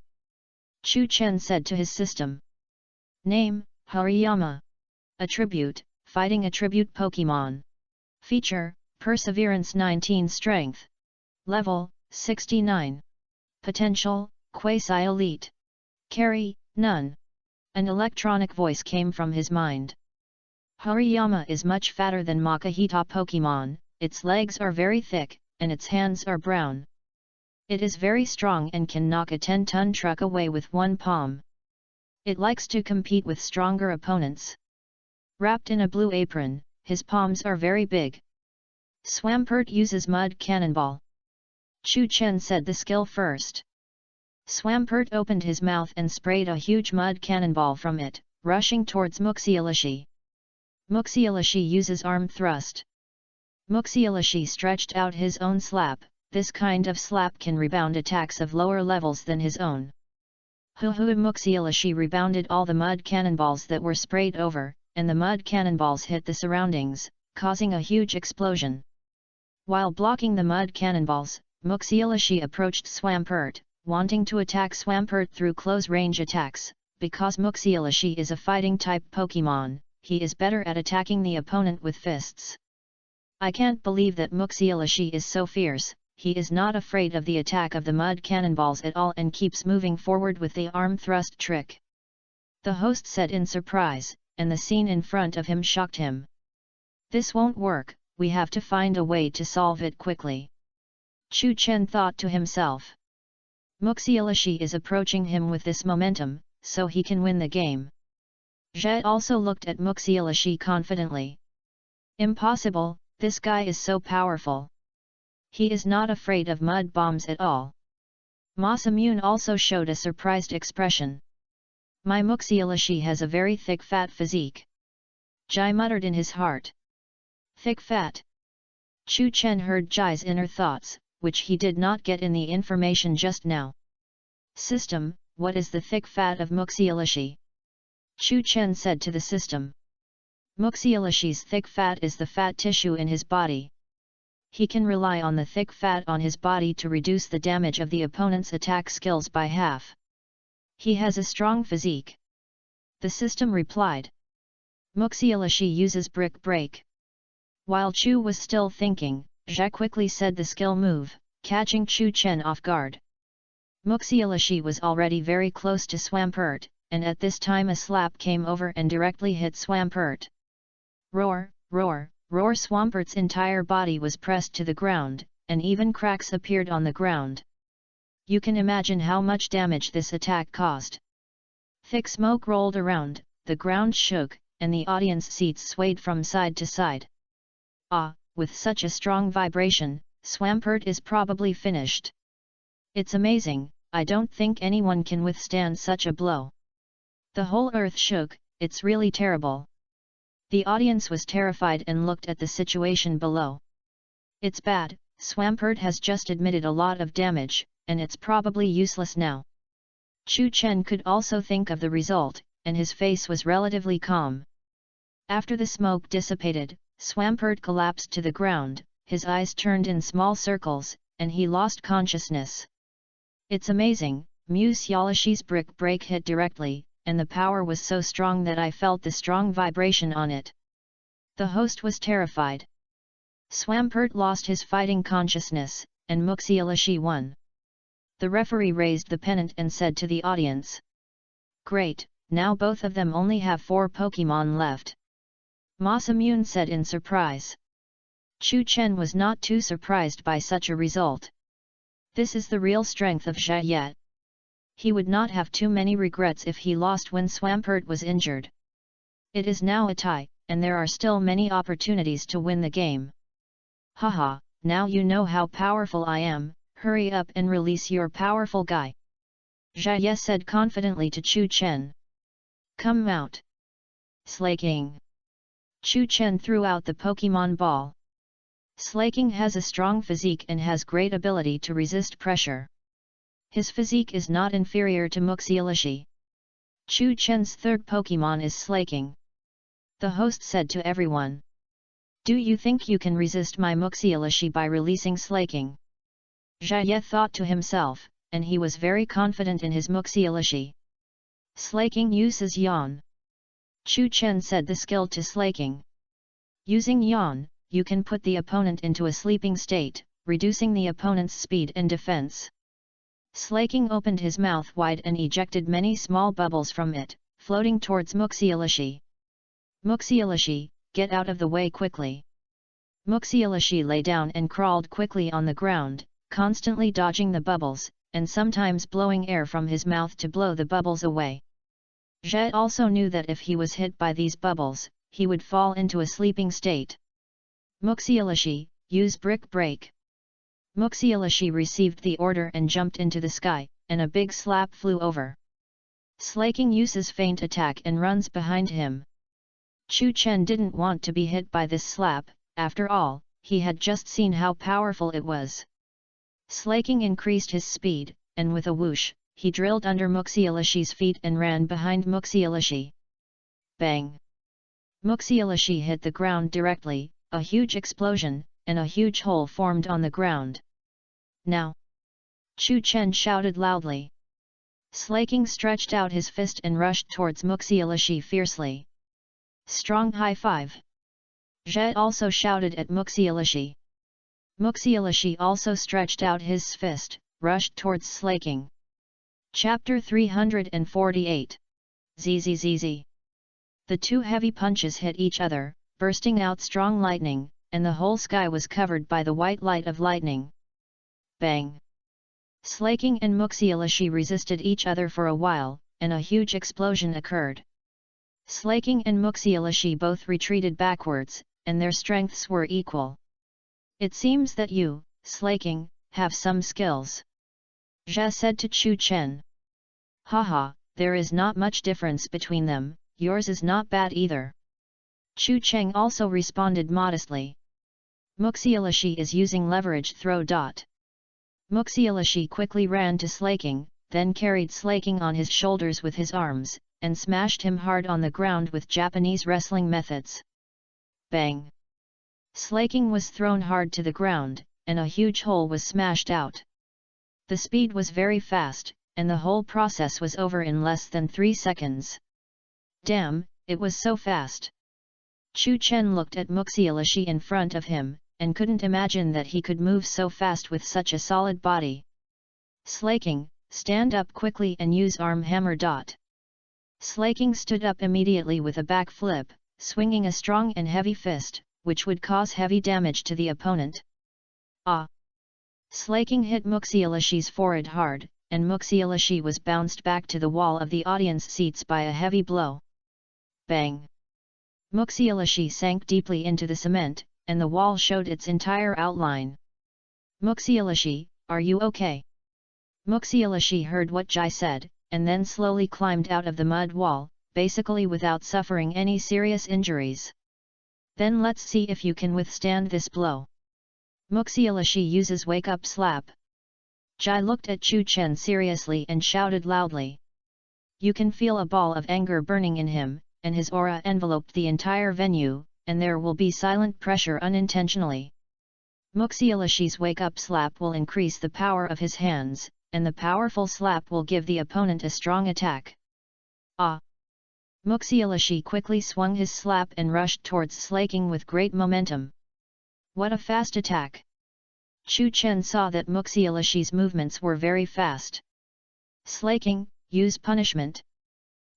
Chu Chen said to his system. Name, Hariyama. Attribute, Fighting Attribute Pokemon. Feature, Perseverance 19 Strength. Level, 69. Potential, Quasi-Elite. Carry, none. An electronic voice came from his mind. Hariyama is much fatter than Makahita Pokemon, its legs are very thick, and its hands are brown. It is very strong and can knock a 10-ton truck away with one palm. It likes to compete with stronger opponents. Wrapped in a blue apron, his palms are very big. Swampert uses Mud Cannonball. Chu Chen said the skill first. Swampert opened his mouth and sprayed a huge mud cannonball from it, rushing towards Muxielashi. Muxielashi uses arm thrust. Muxielashi stretched out his own slap, this kind of slap can rebound attacks of lower levels than his own. Muxilashi rebounded all the mud cannonballs that were sprayed over, and the mud cannonballs hit the surroundings, causing a huge explosion. While blocking the mud cannonballs, Muxilashi approached Swampert, wanting to attack Swampert through close-range attacks. Because Muxilashi is a fighting-type Pokemon, he is better at attacking the opponent with fists. I can't believe that Muxilashi is so fierce. He is not afraid of the attack of the mud cannonballs at all and keeps moving forward with the arm thrust trick. The host said in surprise, and the scene in front of him shocked him. This won't work, we have to find a way to solve it quickly. Chu Chen thought to himself. Muxilashi is approaching him with this momentum, so he can win the game. Zhe also looked at Muxilashi confidently. Impossible, this guy is so powerful. He is not afraid of mud bombs at all. Masamune also showed a surprised expression. My Muxilashi has a very thick fat physique. Jai muttered in his heart. Thick fat. Chu Chen heard Jai's inner thoughts, which he did not get in the information just now. System, what is the thick fat of Muxilashi? Chu Chen said to the system. Muxilashi's thick fat is the fat tissue in his body. He can rely on the thick fat on his body to reduce the damage of the opponent's attack skills by half. He has a strong physique. The system replied. Muxilashi uses brick break. While Chu was still thinking, Zhe quickly said the skill move, catching Chu Chen off guard. Muxilashi was already very close to Swampert, and at this time a slap came over and directly hit Swampert. Roar, roar, roar! Swampert's entire body was pressed to the ground, and even cracks appeared on the ground. You can imagine how much damage this attack caused. Thick smoke rolled around, the ground shook, and the audience seats swayed from side to side. Ah, with such a strong vibration, Swampert is probably finished. It's amazing, I don't think anyone can withstand such a blow. The whole earth shook, it's really terrible. The audience was terrified and looked at the situation below. It's bad, Swampert has just admitted a lot of damage, and it's probably useless now. Chu Chen could also think of the result, and his face was relatively calm. After the smoke dissipated, Swampert collapsed to the ground, his eyes turned in small circles, and he lost consciousness. It's amazing, Muxilashi's brick break hit directly, and the power was so strong that I felt the strong vibration on it. The host was terrified. Swampert lost his fighting consciousness, and Muxilashi won. The referee raised the pennant and said to the audience. Great, now both of them only have 4 Pokemon left. Masamune said in surprise. Chu Chen was not too surprised by such a result. This is the real strength of Zhe Ye. He would not have too many regrets if he lost when Swampert was injured. It is now a tie, and there are still many opportunities to win the game. Haha, now you know how powerful I am, hurry up and release your powerful guy. Zhe Ye said confidently to Chu Chen. Come out. Slaking. Chu Chen threw out the Pokemon ball. Slaking has a strong physique and has great ability to resist pressure. His physique is not inferior to Muxilashi. Chu Chen's third Pokemon is Slaking. The host said to everyone. Do you think you can resist my Muxilashi by releasing Slaking? Zhe Ye thought to himself, and he was very confident in his Muxilashi. Slaking uses Yawn. Chu Chen said the skill to Slaking. Using Yawn, you can put the opponent into a sleeping state, reducing the opponent's speed and defense. Slaking opened his mouth wide and ejected many small bubbles from it, floating towards Muxilashi. Muxilashi, get out of the way quickly. Muxilashi lay down and crawled quickly on the ground, constantly dodging the bubbles, and sometimes blowing air from his mouth to blow the bubbles away. Zhe also knew that if he was hit by these bubbles, he would fall into a sleeping state. Muxilashi, use brick break. Muxilashi received the order and jumped into the sky, and a big slap flew over. Slaking uses feint attack and runs behind him. Chu Chen didn't want to be hit by this slap, after all, he had just seen how powerful it was. Slaking increased his speed, and with a whoosh, he drilled under Muxialishi's feet and ran behind Muxialishi. Bang! Muxialishi hit the ground directly, a huge explosion, and a huge hole formed on the ground. Now! Chu Chen shouted loudly. Slaking stretched out his fist and rushed towards Muxialishi fiercely. Strong high five! Zhe also shouted at Muxialishi. Muxialishi also stretched out his fist, rushed towards Slaking. Chapter 348. ZZZZ. The two heavy punches hit each other, bursting out strong lightning, and the whole sky was covered by the white light of lightning. Bang! Slaking and Muxialishi resisted each other for a while, and a huge explosion occurred. Slaking and Muxialishi both retreated backwards, and their strengths were equal. It seems that you, Slaking, have some skills. Zhe said to Chu Chen. Haha, there is not much difference between them, yours is not bad either. Chu Chen also responded modestly. Muxialishi is using leverage throw. Muxialishi quickly ran to Slaking, then carried Slaking on his shoulders with his arms, and smashed him hard on the ground with Japanese wrestling methods. Bang! Slaking was thrown hard to the ground, and a huge hole was smashed out. The speed was very fast, and the whole process was over in less than 3 seconds. Damn, it was so fast! Chu Chen looked at Muxialishi in front of him, and couldn't imagine that he could move so fast with such a solid body. Slaking, stand up quickly and use arm hammer. Slaking stood up immediately with a back flip, swinging a strong and heavy fist, which would cause heavy damage to the opponent. Ah! Slaking hit Muxialishi's forehead hard, and Muxialishi was bounced back to the wall of the audience seats by a heavy blow. Bang! Muxialishi sank deeply into the cement, and the wall showed its entire outline. Muxialishi, are you okay? Muxialishi heard what Jai said, and then slowly climbed out of the mud wall, basically without suffering any serious injuries. Then let's see if you can withstand this blow. Muxialishi uses wake-up slap. Jai looked at Chu Chen seriously and shouted loudly. You can feel a ball of anger burning in him, and his aura enveloped the entire venue, and there will be silent pressure unintentionally. Muxialishi's wake-up slap will increase the power of his hands, and the powerful slap will give the opponent a strong attack. Ah! Muxialishi quickly swung his slap and rushed towards Slaking with great momentum. What a fast attack! Chu Chen saw that Muxialishi's movements were very fast. Slaking, use punishment.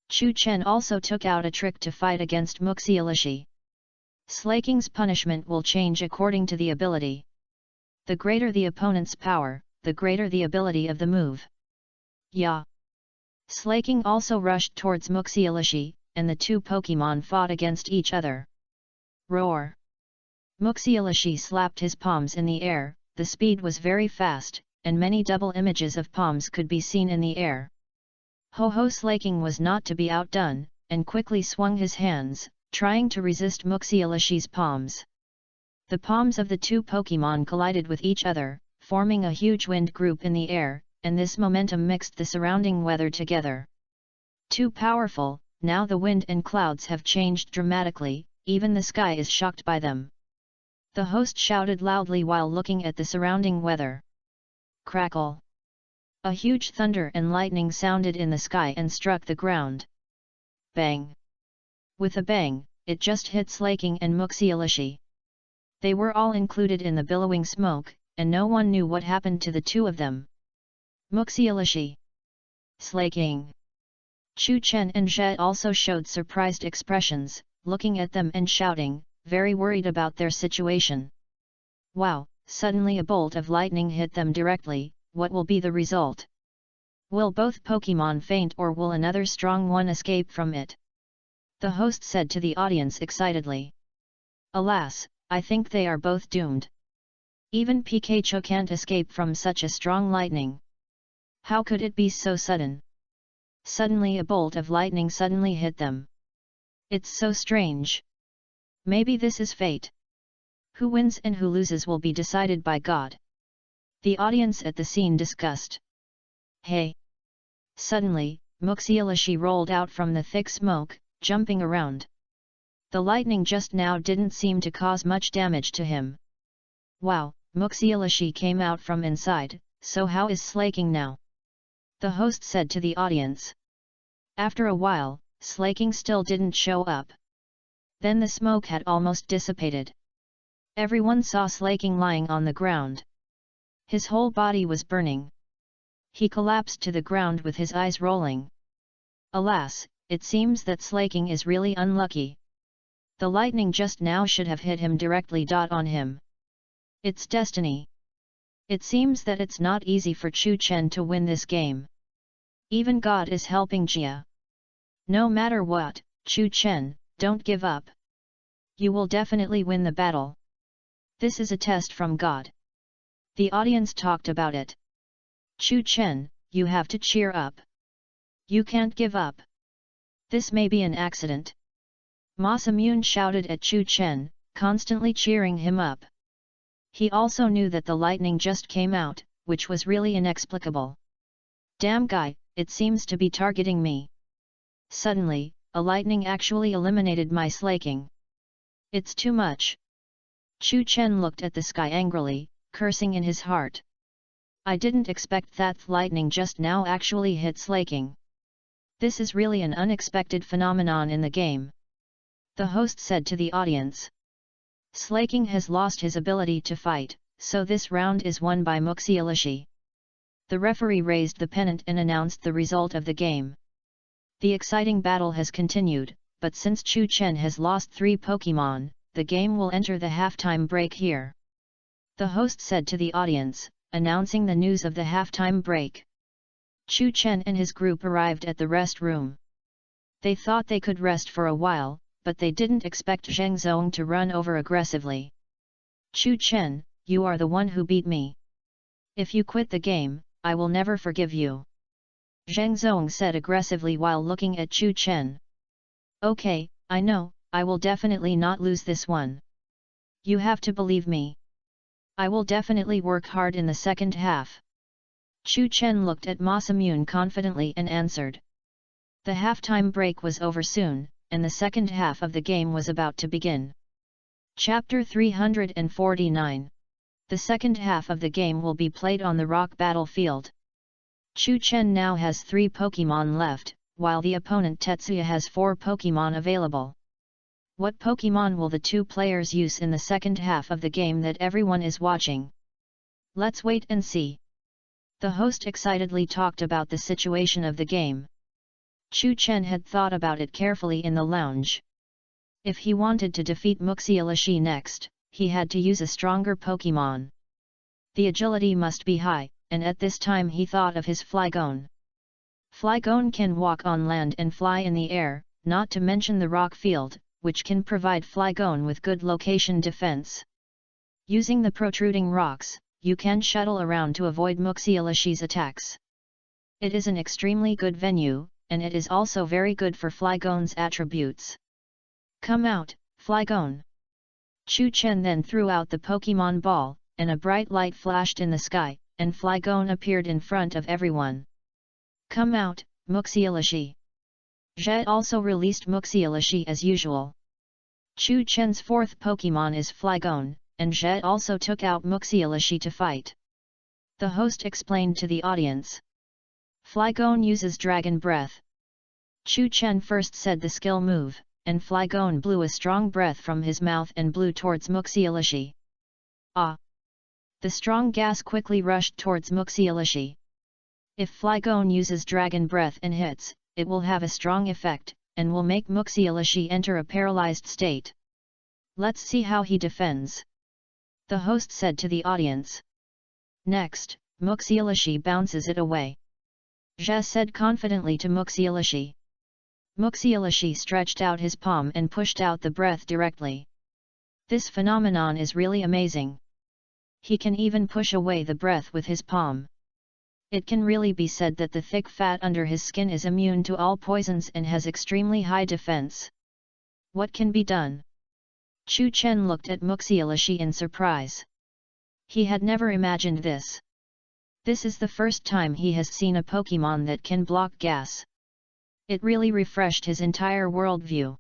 Chu Chen also took out a trick to fight against Muxialishi. Slaking's punishment will change according to the ability. The greater the opponent's power, the greater the ability of the move. Yeah! Slaking also rushed towards Muxialishi, and the two Pokémon fought against each other. Roar! Muxialishi slapped his palms in the air, the speed was very fast, and many double images of palms could be seen in the air. Ho-Ho Slaking was not to be outdone, and quickly swung his hands, trying to resist Muxialishi's palms. The palms of the two Pokémon collided with each other, forming a huge wind group in the air, and this momentum mixed the surrounding weather together. Too powerful, now the wind and clouds have changed dramatically, even the sky is shocked by them. The host shouted loudly while looking at the surrounding weather. Crackle! A huge thunder and lightning sounded in the sky and struck the ground. Bang! With a bang, it just hit Slaking and Muxialishi. They were all included in the billowing smoke, and no one knew what happened to the two of them. Muxialishi! Slaking! Chu Chen and Zhe also showed surprised expressions, looking at them and shouting, very worried about their situation. Wow! Suddenly a bolt of lightning hit them directly, what will be the result? Will both Pokémon faint or will another strong one escape from it? The host said to the audience excitedly. Alas, I think they are both doomed. Even Pikachu can't escape from such a strong lightning. How could it be so sudden? Suddenly a bolt of lightning suddenly hit them. It's so strange. Maybe this is fate. Who wins and who loses will be decided by God. The audience at the scene discussed. Hey! Suddenly, Muxilashi rolled out from the thick smoke, jumping around. The lightning just now didn't seem to cause much damage to him. Wow, Muxilashi came out from inside, so how is Slaking now? The host said to the audience. After a while, Slaking still didn't show up. Then the smoke had almost dissipated. Everyone saw Slaking lying on the ground. His whole body was burning. He collapsed to the ground with his eyes rolling. Alas, it seems that Slaking is really unlucky. The lightning just now should have hit him directly. On him. It's destiny. It seems that it's not easy for Chu Chen to win this game. Even God is helping Jia. No matter what, Chu Chen, don't give up. You will definitely win the battle. This is a test from God. The audience talked about it. Chu Chen, you have to cheer up. You can't give up. This may be an accident. Ma Samyun shouted at Chu Chen, constantly cheering him up. He also knew that the lightning just came out, which was really inexplicable. Damn guy, it seems to be targeting me. Suddenly, a lightning actually eliminated my Slaking. It's too much. Chu Chen looked at the sky angrily, cursing in his heart. I didn't expect that lightning just now actually hit Slaking. This is really an unexpected phenomenon in the game. The host said to the audience. Slaking has lost his ability to fight, so this round is won by Muxilashi. The referee raised the pennant and announced the result of the game. The exciting battle has continued, but since Chu Chen has lost 3 Pokémon, the game will enter the halftime break here. The host said to the audience, announcing the news of the halftime break. Chu Chen and his group arrived at the rest room. They thought they could rest for a while, but they didn't expect Zheng Zong to run over aggressively. Chu Chen, you are the one who beat me. If you quit the game, I will never forgive you. Zheng Zong said aggressively while looking at Chu Chen. Okay, I know, I will definitely not lose this one. You have to believe me. I will definitely work hard in the second half. Chu Chen looked at Ma Samyun confidently and answered. The halftime break was over soon, and the second half of the game was about to begin. Chapter 349. The second half of the game will be played on the rock battlefield. Chu Chen now has 3 Pokémon left, while the opponent Tetsuya has 4 Pokémon available. What Pokémon will the 2 players use in the second half of the game that everyone is watching? Let's wait and see. The host excitedly talked about the situation of the game. Chu Chen had thought about it carefully in the lounge. If he wanted to defeat Muxilashi next, he had to use a stronger Pokémon. The agility must be high, and at this time he thought of his Flygon. Flygon can walk on land and fly in the air, not to mention the rock field, which can provide Flygon with good location defense. Using the protruding rocks, you can shuttle around to avoid Muxilashi's attacks. It is an extremely good venue, and it is also very good for Flygon's attributes. Come out, Flygon! Chu Chen then threw out the Pokémon ball, and a bright light flashed in the sky, and Flygon appeared in front of everyone. Come out, Muxilashi! Zhe also released Muxilashi as usual. Chu Chen's 4th Pokémon is Flygon, and Zhe also took out Muxilashi to fight. The host explained to the audience. Flygon uses Dragon Breath. Chu Chen first said the skill move, and Flygon blew a strong breath from his mouth and blew towards Muxilashi. Ah! The strong gas quickly rushed towards Muxilashi. If Flygon uses Dragon Breath and hits, it will have a strong effect, and will make Muxilashi enter a paralyzed state. Let's see how he defends. The host said to the audience. Next, Muxilashi bounces it away. Zhe said confidently to Muxilashi. Muxilashi stretched out his palm and pushed out the breath directly. This phenomenon is really amazing. He can even push away the breath with his palm. It can really be said that the thick fat under his skin is immune to all poisons and has extremely high defense. What can be done? Chu Chen looked at Muxilashi in surprise. He had never imagined this. This is the first time he has seen a Pokemon that can block gas. It really refreshed his entire worldview.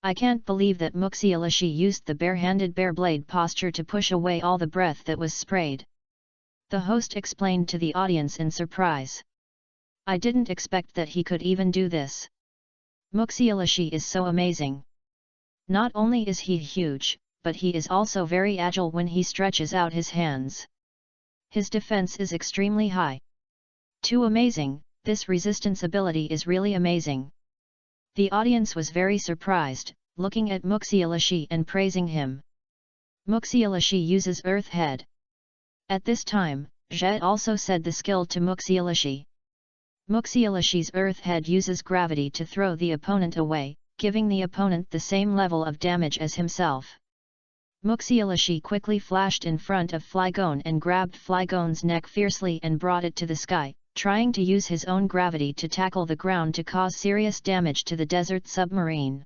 I can't believe that Muxialashi used the bare-handed bare blade posture to push away all the breath that was sprayed. The host explained to the audience in surprise. I didn't expect that he could even do this. Muxialashi is so amazing. Not only is he huge, but he is also very agile when he stretches out his hands. His defense is extremely high. Too amazing, this resistance ability is really amazing. The audience was very surprised, looking at Muxialashi and praising him. Muxialashi uses Earth Head. At this time, Zhe also said the skill to Muxialashi. Muxialashi's Earth Head uses gravity to throw the opponent away, giving the opponent the same level of damage as himself. Muxialashi quickly flashed in front of Flygon and grabbed Flygon's neck fiercely and brought it to the sky, trying to use his own gravity to tackle the ground to cause serious damage to the desert submarine.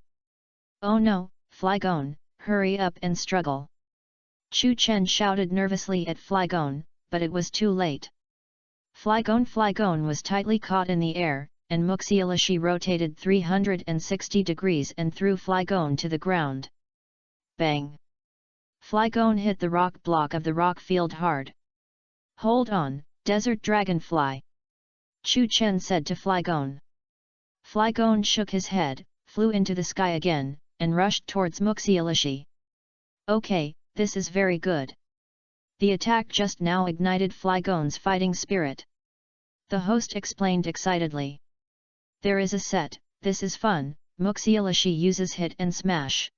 Oh no, Flygon, hurry up and struggle! Chu Chen shouted nervously at Flygon, but it was too late. Flygon was tightly caught in the air, and Muxialashi rotated 360 degrees and threw Flygon to the ground. Bang! Flygon hit the rock block of the rock field hard. Hold on, Desert Dragonfly! Chu Chen said to Flygon. Flygon shook his head, flew into the sky again, and rushed towards Muxialashi. Okay, this is very good. The attack just now ignited Flygon's fighting spirit. The host explained excitedly. There is a set, this is fun, Muxialashi uses hit and smash.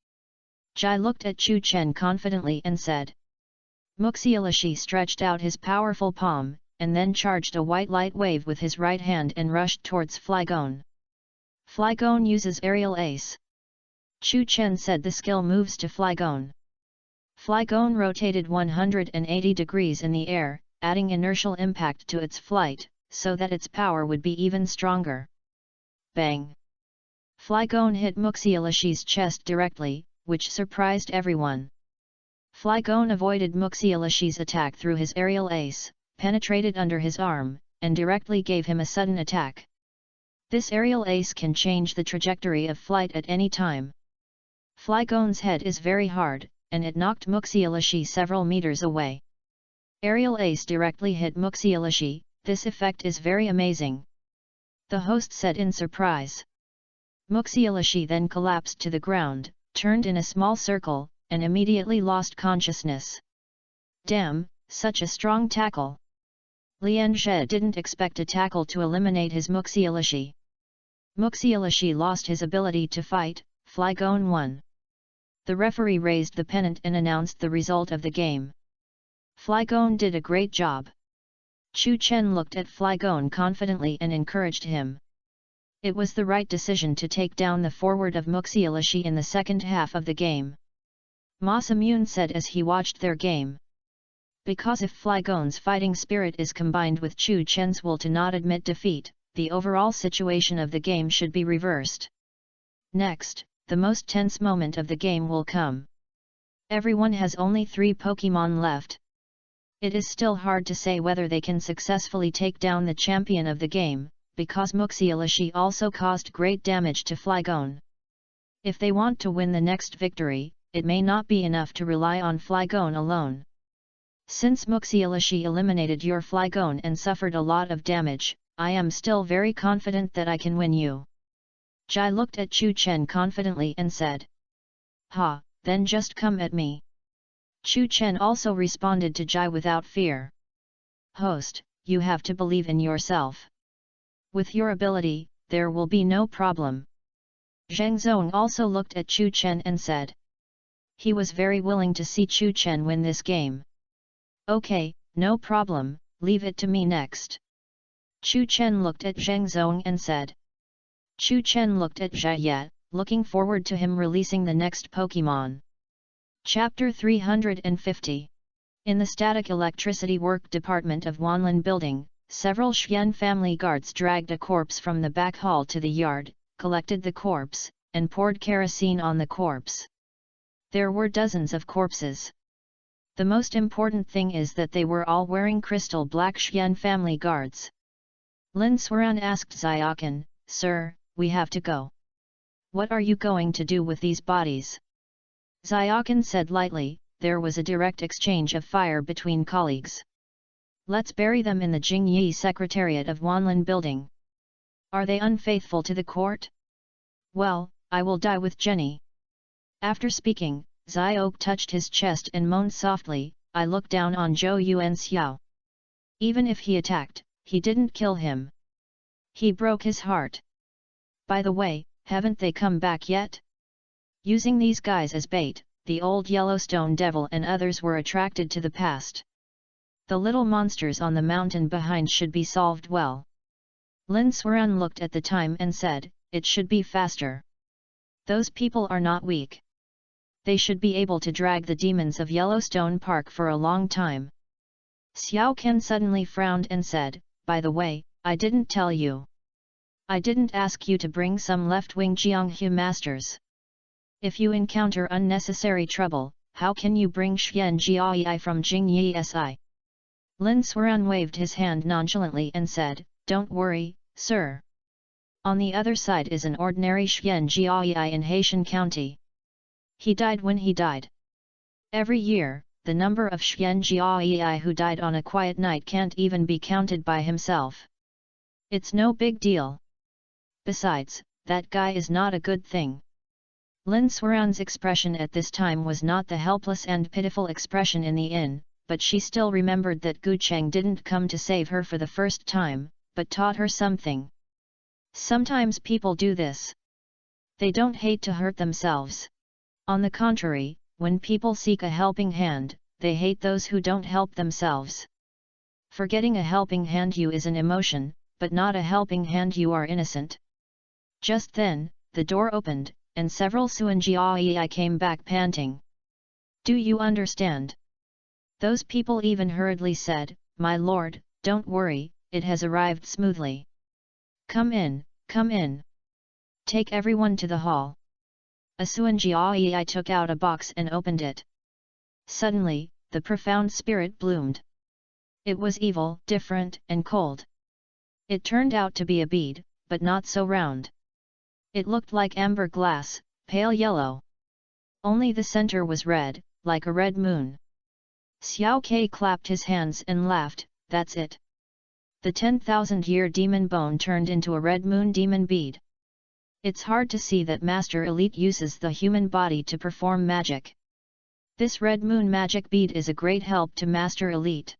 Jai looked at Chu Chen confidently and said. Muxialashi stretched out his powerful palm, and then charged a white light wave with his right hand and rushed towards Flygon. Flygon uses Aerial Ace. Chu Chen said the skill moves to Flygon. Flygon rotated 180 degrees in the air, adding inertial impact to its flight, so that its power would be even stronger. Bang! Flygon hit Muxialashi's chest directly, which surprised everyone. Flygon avoided Muxialashi's attack through his Aerial Ace, penetrated under his arm, and directly gave him a sudden attack. This Aerial Ace can change the trajectory of flight at any time. Flygon's head is very hard, and it knocked Muxialashi several meters away. Aerial Ace directly hit Muxialashi, this effect is very amazing. The host said in surprise. Muxialashi then collapsed to the ground, turned in a small circle, and immediately lost consciousness. Damn, such a strong tackle! Lian Zhe didn't expect a tackle to eliminate his Muxialashi. Muxialashi lost his ability to fight, Flygon won. The referee raised the pennant and announced the result of the game. Flygon did a great job. Chu Chen looked at Flygon confidently and encouraged him. It was the right decision to take down the forward of Muxialashi in the second half of the game. Masamune said as he watched their game. Because if Flygon's fighting spirit is combined with Chu Chen's will to not admit defeat, the overall situation of the game should be reversed. Next, the most tense moment of the game will come. Everyone has only 3 Pokemon left. It is still hard to say whether they can successfully take down the champion of the game, because Muxialashi also caused great damage to Flygon. If they want to win the next victory, it may not be enough to rely on Flygon alone. Since Muxialashi eliminated your Flygon and suffered a lot of damage, I am still very confident that I can win you. Jai looked at Chu Chen confidently and said. Ha, then just come at me. Chu Chen also responded to Jai without fear. Host, you have to believe in yourself. With your ability, there will be no problem. Zheng Zong also looked at Chu Chen and said. He was very willing to see Chu Chen win this game. Okay, no problem, leave it to me next. Chu Chen looked at Zheng Zong and said. Chu Chen looked at Jia Ye, looking forward to him releasing the next Pokemon. Chapter 350. In the Static Electricity Work Department of Wanlin Building, several Xian family guards dragged a corpse from the back hall to the yard, collected the corpse, and poured kerosene on the corpse. There were dozens of corpses. The most important thing is that they were all wearing crystal black Xian family guards. Lin Xuran asked Xiaokan, "Sir, we have to go. What are you going to do with these bodies?" Xiaokan said lightly, "There was a direct exchange of fire between colleagues. Let's bury them in the Jingyi Secretariat of Wanlin building. Are they unfaithful to the court? Well, I will die with Jenny." After speaking, Xiao touched his chest and moaned softly, "I look down on Zhou Yuan Xiao. Even if he attacked, he didn't kill him. He broke his heart. By the way, haven't they come back yet?" Using these guys as bait, the old Yellowstone Devil and others were attracted to the past. The little monsters on the mountain behind should be solved well. Lin Xuran looked at the time and said, "It should be faster. Those people are not weak. They should be able to drag the demons of Yellowstone Park for a long time." Xiao Ken suddenly frowned and said, "By the way, I didn't tell you. I didn't ask you to bring some left-wing Jianghu masters. If you encounter unnecessary trouble, how can you bring Xian Jiayi from Jingyi Si?" Lin Xuran waved his hand nonchalantly and said, "Don't worry, sir. On the other side is an ordinary Xian Jiayi in Haitian County. He died when he died. Every year, the number of Xian Jiayi who died on a quiet night can't even be counted by himself. It's no big deal. Besides, that guy is not a good thing." Lin Xuran's expression at this time was not the helpless and pitiful expression in the inn, but she still remembered that Gu Cheng didn't come to save her for the first time, but taught her something. Sometimes people do this. They don't hate to hurt themselves. On the contrary, when people seek a helping hand, they hate those who don't help themselves. Forgetting a helping hand you is an emotion, but not a helping hand you are innocent. Just then, the door opened, and several Suanjiai came back panting. "Do you understand?" Those people even hurriedly said, "My lord, don't worry, it has arrived smoothly. Come in, come in. Take everyone to the hall." A Suanjiai took out a box and opened it. Suddenly, the profound spirit bloomed. It was evil, different, and cold. It turned out to be a bead, but not so round. It looked like amber glass, pale yellow. Only the center was red, like a red moon. Xiao Ke clapped his hands and laughed, "That's it. The 10,000-year demon bone turned into a red moon demon bead. It's hard to see that Master Elite uses the human body to perform magic. This red moon magic bead is a great help to Master Elite.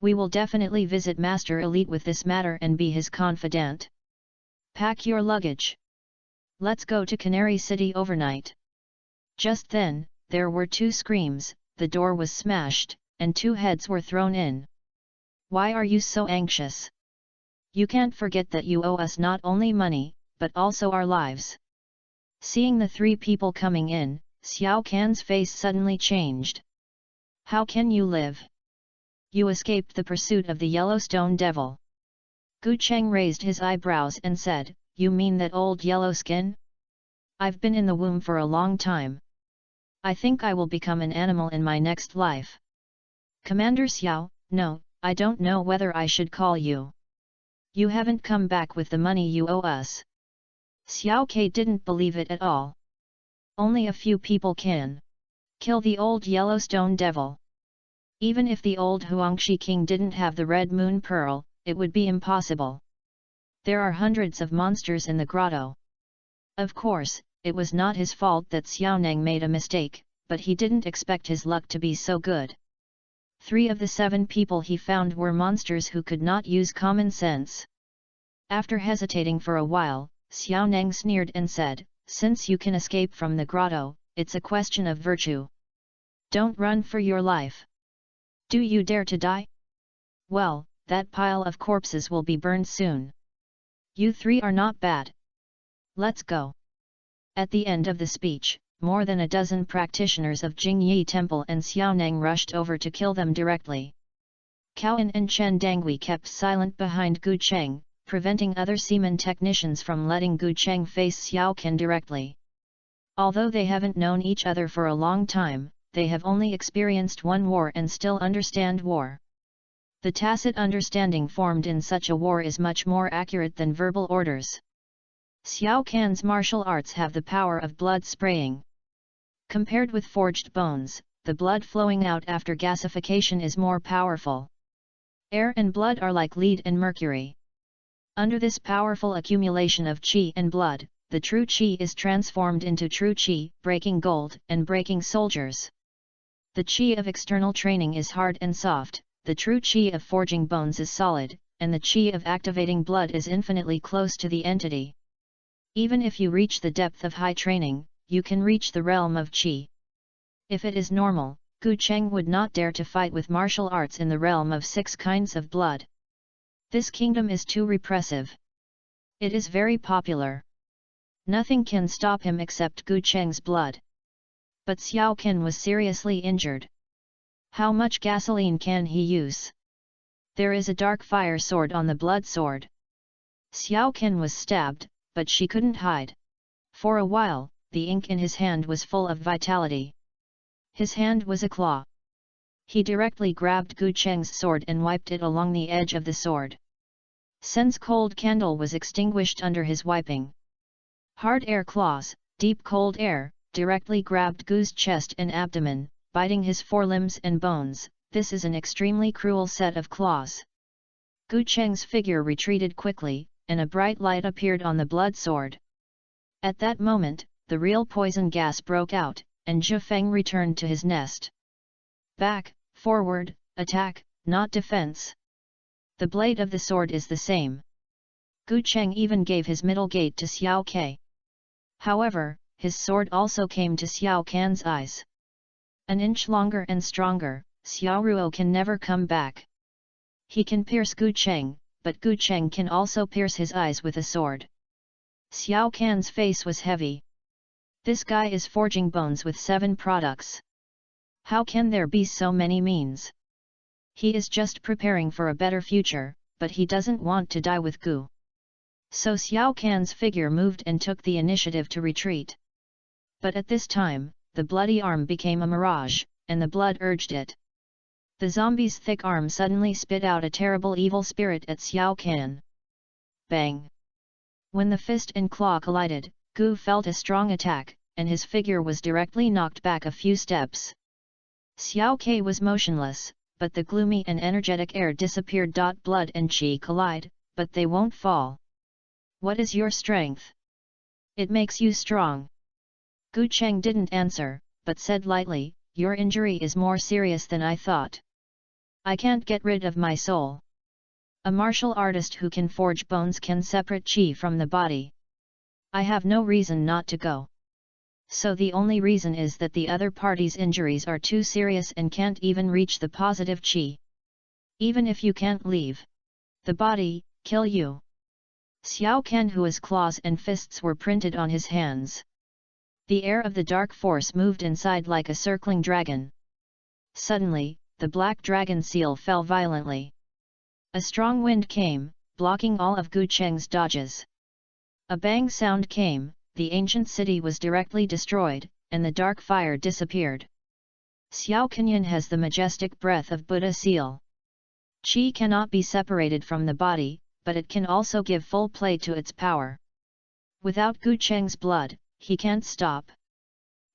We will definitely visit Master Elite with this matter and be his confidant. Pack your luggage. Let's go to Canary City overnight." Just then, there were two screams, the door was smashed, and two heads were thrown in. "Why are you so anxious? You can't forget that you owe us not only money, but also our lives." Seeing the three people coming in, Xiao Can's face suddenly changed. "How can you live? You escaped the pursuit of the Yellowstone Devil." Gu Cheng raised his eyebrows and said, "You mean that old yellow skin? I've been in the womb for a long time. I think I will become an animal in my next life." "Commander Xiao, no, I don't know whether I should call you. You haven't come back with the money you owe us." Xiao Ke didn't believe it at all. "Only a few people can kill the old Yellowstone Devil. Even if the old Huangshi King didn't have the Red Moon Pearl, it would be impossible. There are hundreds of monsters in the grotto." Of course, it was not his fault that Xiaoneng made a mistake, but he didn't expect his luck to be so good. 3 of the 7 people he found were monsters who could not use common sense. After hesitating for a while, Xiaoneng sneered and said, "Since you can escape from the grotto, it's a question of virtue. Don't run for your life. Do you dare to die? Well, that pile of corpses will be burned soon. You 3 are not bad. Let's go." At the end of the speech, more than a dozen practitioners of Jingyi Temple and Xiaoneng rushed over to kill them directly. Cowan and Chen Dangui kept silent behind Gu Cheng, preventing other seaman technicians from letting Gu Cheng face Xiao Ken directly. Although they haven't known each other for a long time, they have only experienced one war and still understand war. The tacit understanding formed in such a war is much more accurate than verbal orders. Xiao Can's martial arts have the power of blood spraying. Compared with forged bones, the blood flowing out after gasification is more powerful. Air and blood are like lead and mercury. Under this powerful accumulation of qi and blood, the true qi is transformed into true qi, breaking gold and breaking soldiers. The qi of external training is hard and soft, the true qi of forging bones is solid, and the qi of activating blood is infinitely close to the entity. Even if you reach the depth of high training, you can reach the realm of qi. If it is normal, Gu Cheng would not dare to fight with martial arts in the realm of 6 kinds of blood. This kingdom is too repressive. It is very popular. Nothing can stop him except Gu Cheng's blood. But Xiao Qian was seriously injured. How much gasoline can he use? There is a dark fire sword on the blood sword. Xiao Qian was stabbed, but she couldn't hide. For a while, the ink in his hand was full of vitality. His hand was a claw. He directly grabbed Gu Cheng's sword and wiped it along the edge of the sword. Sen's cold candle was extinguished under his wiping. Hard air claws, deep cold air, directly grabbed Gu's chest and abdomen, biting his forelimbs and bones. This is an extremely cruel set of claws. Gu Cheng's figure retreated quickly, and a bright light appeared on the blood sword. At that moment, the real poison gas broke out, and Zhu Feng returned to his nest. Back, forward, attack, not defense. The blade of the sword is the same. Gu Cheng even gave his middle gate to Xiao Ke. However, his sword also came to Xiao Can's eyes. An inch longer and stronger, Xiao Ruo can never come back. He can pierce Gu Cheng, but Gu Cheng can also pierce his eyes with a sword. Xiao Can's face was heavy. This guy is forging bones with 7 products. How can there be so many means? He is just preparing for a better future, but he doesn't want to die with Gu. So Xiao Can's figure moved and took the initiative to retreat. But at this time, the bloody arm became a mirage, and the blood urged it. The zombie's thick arm suddenly spit out a terrible evil spirit at Xiao Can. Bang! When the fist and claw collided, Gu felt a strong attack, and his figure was directly knocked back a few steps. Xiao Ke was motionless, but the gloomy and energetic air disappeared. Blood and qi collide, but they won't fall. What is your strength? It makes you strong. Gu Cheng didn't answer, but said lightly, your injury is more serious than I thought. I can't get rid of my soul. A martial artist who can forge bones can separate qi from the body. I have no reason not to go. So the only reason is that the other party's injuries are too serious and can't even reach the positive qi. Even if you can't leave the body, kill you. Xiao Can, whose claws and fists were printed on his hands. The air of the dark force moved inside like a circling dragon. Suddenly, the black dragon seal fell violently. A strong wind came, blocking all of Gu Cheng's dodges. A bang sound came, the ancient city was directly destroyed, and the dark fire disappeared. Xiao Kenyan has the majestic breath of Buddha seal. Qi cannot be separated from the body, but it can also give full play to its power. Without Gu Cheng's blood, he can't stop.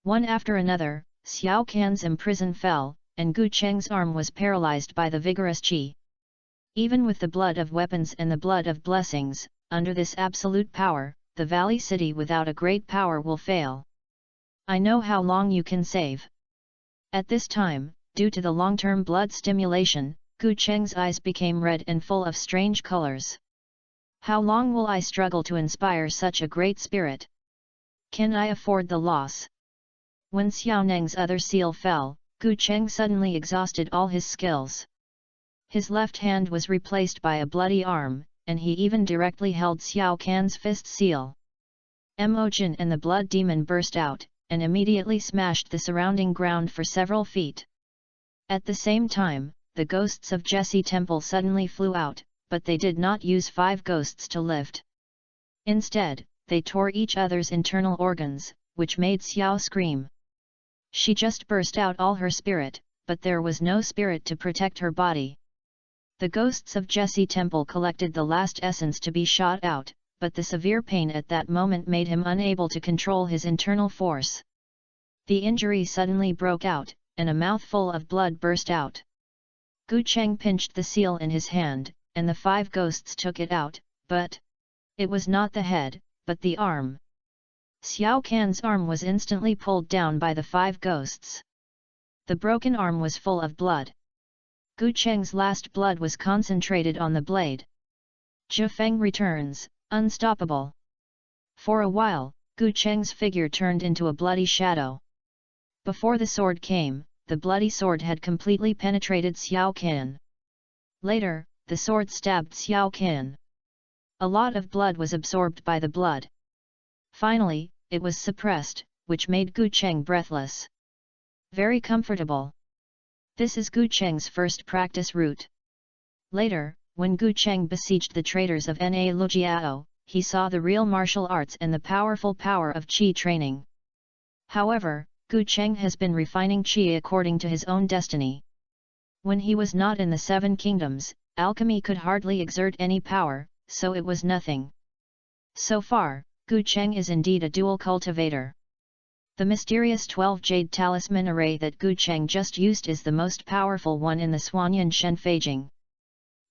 One after another, Xiao Can's imprison fell, and Gu Cheng's arm was paralyzed by the vigorous qi. Even with the blood of weapons and the blood of blessings, under this absolute power, the valley city without a great power will fail. I know how long you can save. At this time, due to the long-term blood stimulation, Gu Cheng's eyes became red and full of strange colors. How long will I struggle to inspire such a great spirit? Can I afford the loss? When Xiao Neng's other seal fell, Gu Cheng suddenly exhausted all his skills. His left hand was replaced by a bloody arm, and he even directly held Xiao Can's fist seal. Mo Jin and the blood demon burst out, and immediately smashed the surrounding ground for several feet. At the same time, the ghosts of Jesse Temple suddenly flew out, but they did not use 5 ghosts to lift. Instead, they tore each other's internal organs, which made Xiao scream. She just burst out all her spirit, but there was no spirit to protect her body. The ghosts of Jesse Temple collected the last essence to be shot out, but the severe pain at that moment made him unable to control his internal force. The injury suddenly broke out, and a mouthful of blood burst out. Gu Cheng pinched the seal in his hand, and the 5 ghosts took it out, but it was not the head, but the arm. Xiao Can's arm was instantly pulled down by the 5 ghosts. The broken arm was full of blood. Gu Cheng's last blood was concentrated on the blade. Zhi Feng returns, unstoppable. For a while, Gu Cheng's figure turned into a bloody shadow. Before the sword came, the bloody sword had completely penetrated Xiao Can. Later, the sword stabbed Xiao Can. A lot of blood was absorbed by the blood. Finally, it was suppressed, which made Gu Cheng breathless. Very comfortable. This is Gu Cheng's first practice route. Later, when Gu Cheng besieged the traders of Na Lujiao, he saw the real martial arts and the powerful power of Qi training. However, Gu Cheng has been refining Qi according to his own destiny. When he was not in the 7 kingdoms, alchemy could hardly exert any power, so it was nothing. So far, Gu Cheng is indeed a dual cultivator. The mysterious 12 jade talisman array that Gu Cheng just used is the most powerful one in the Suanyan Shenfeijing.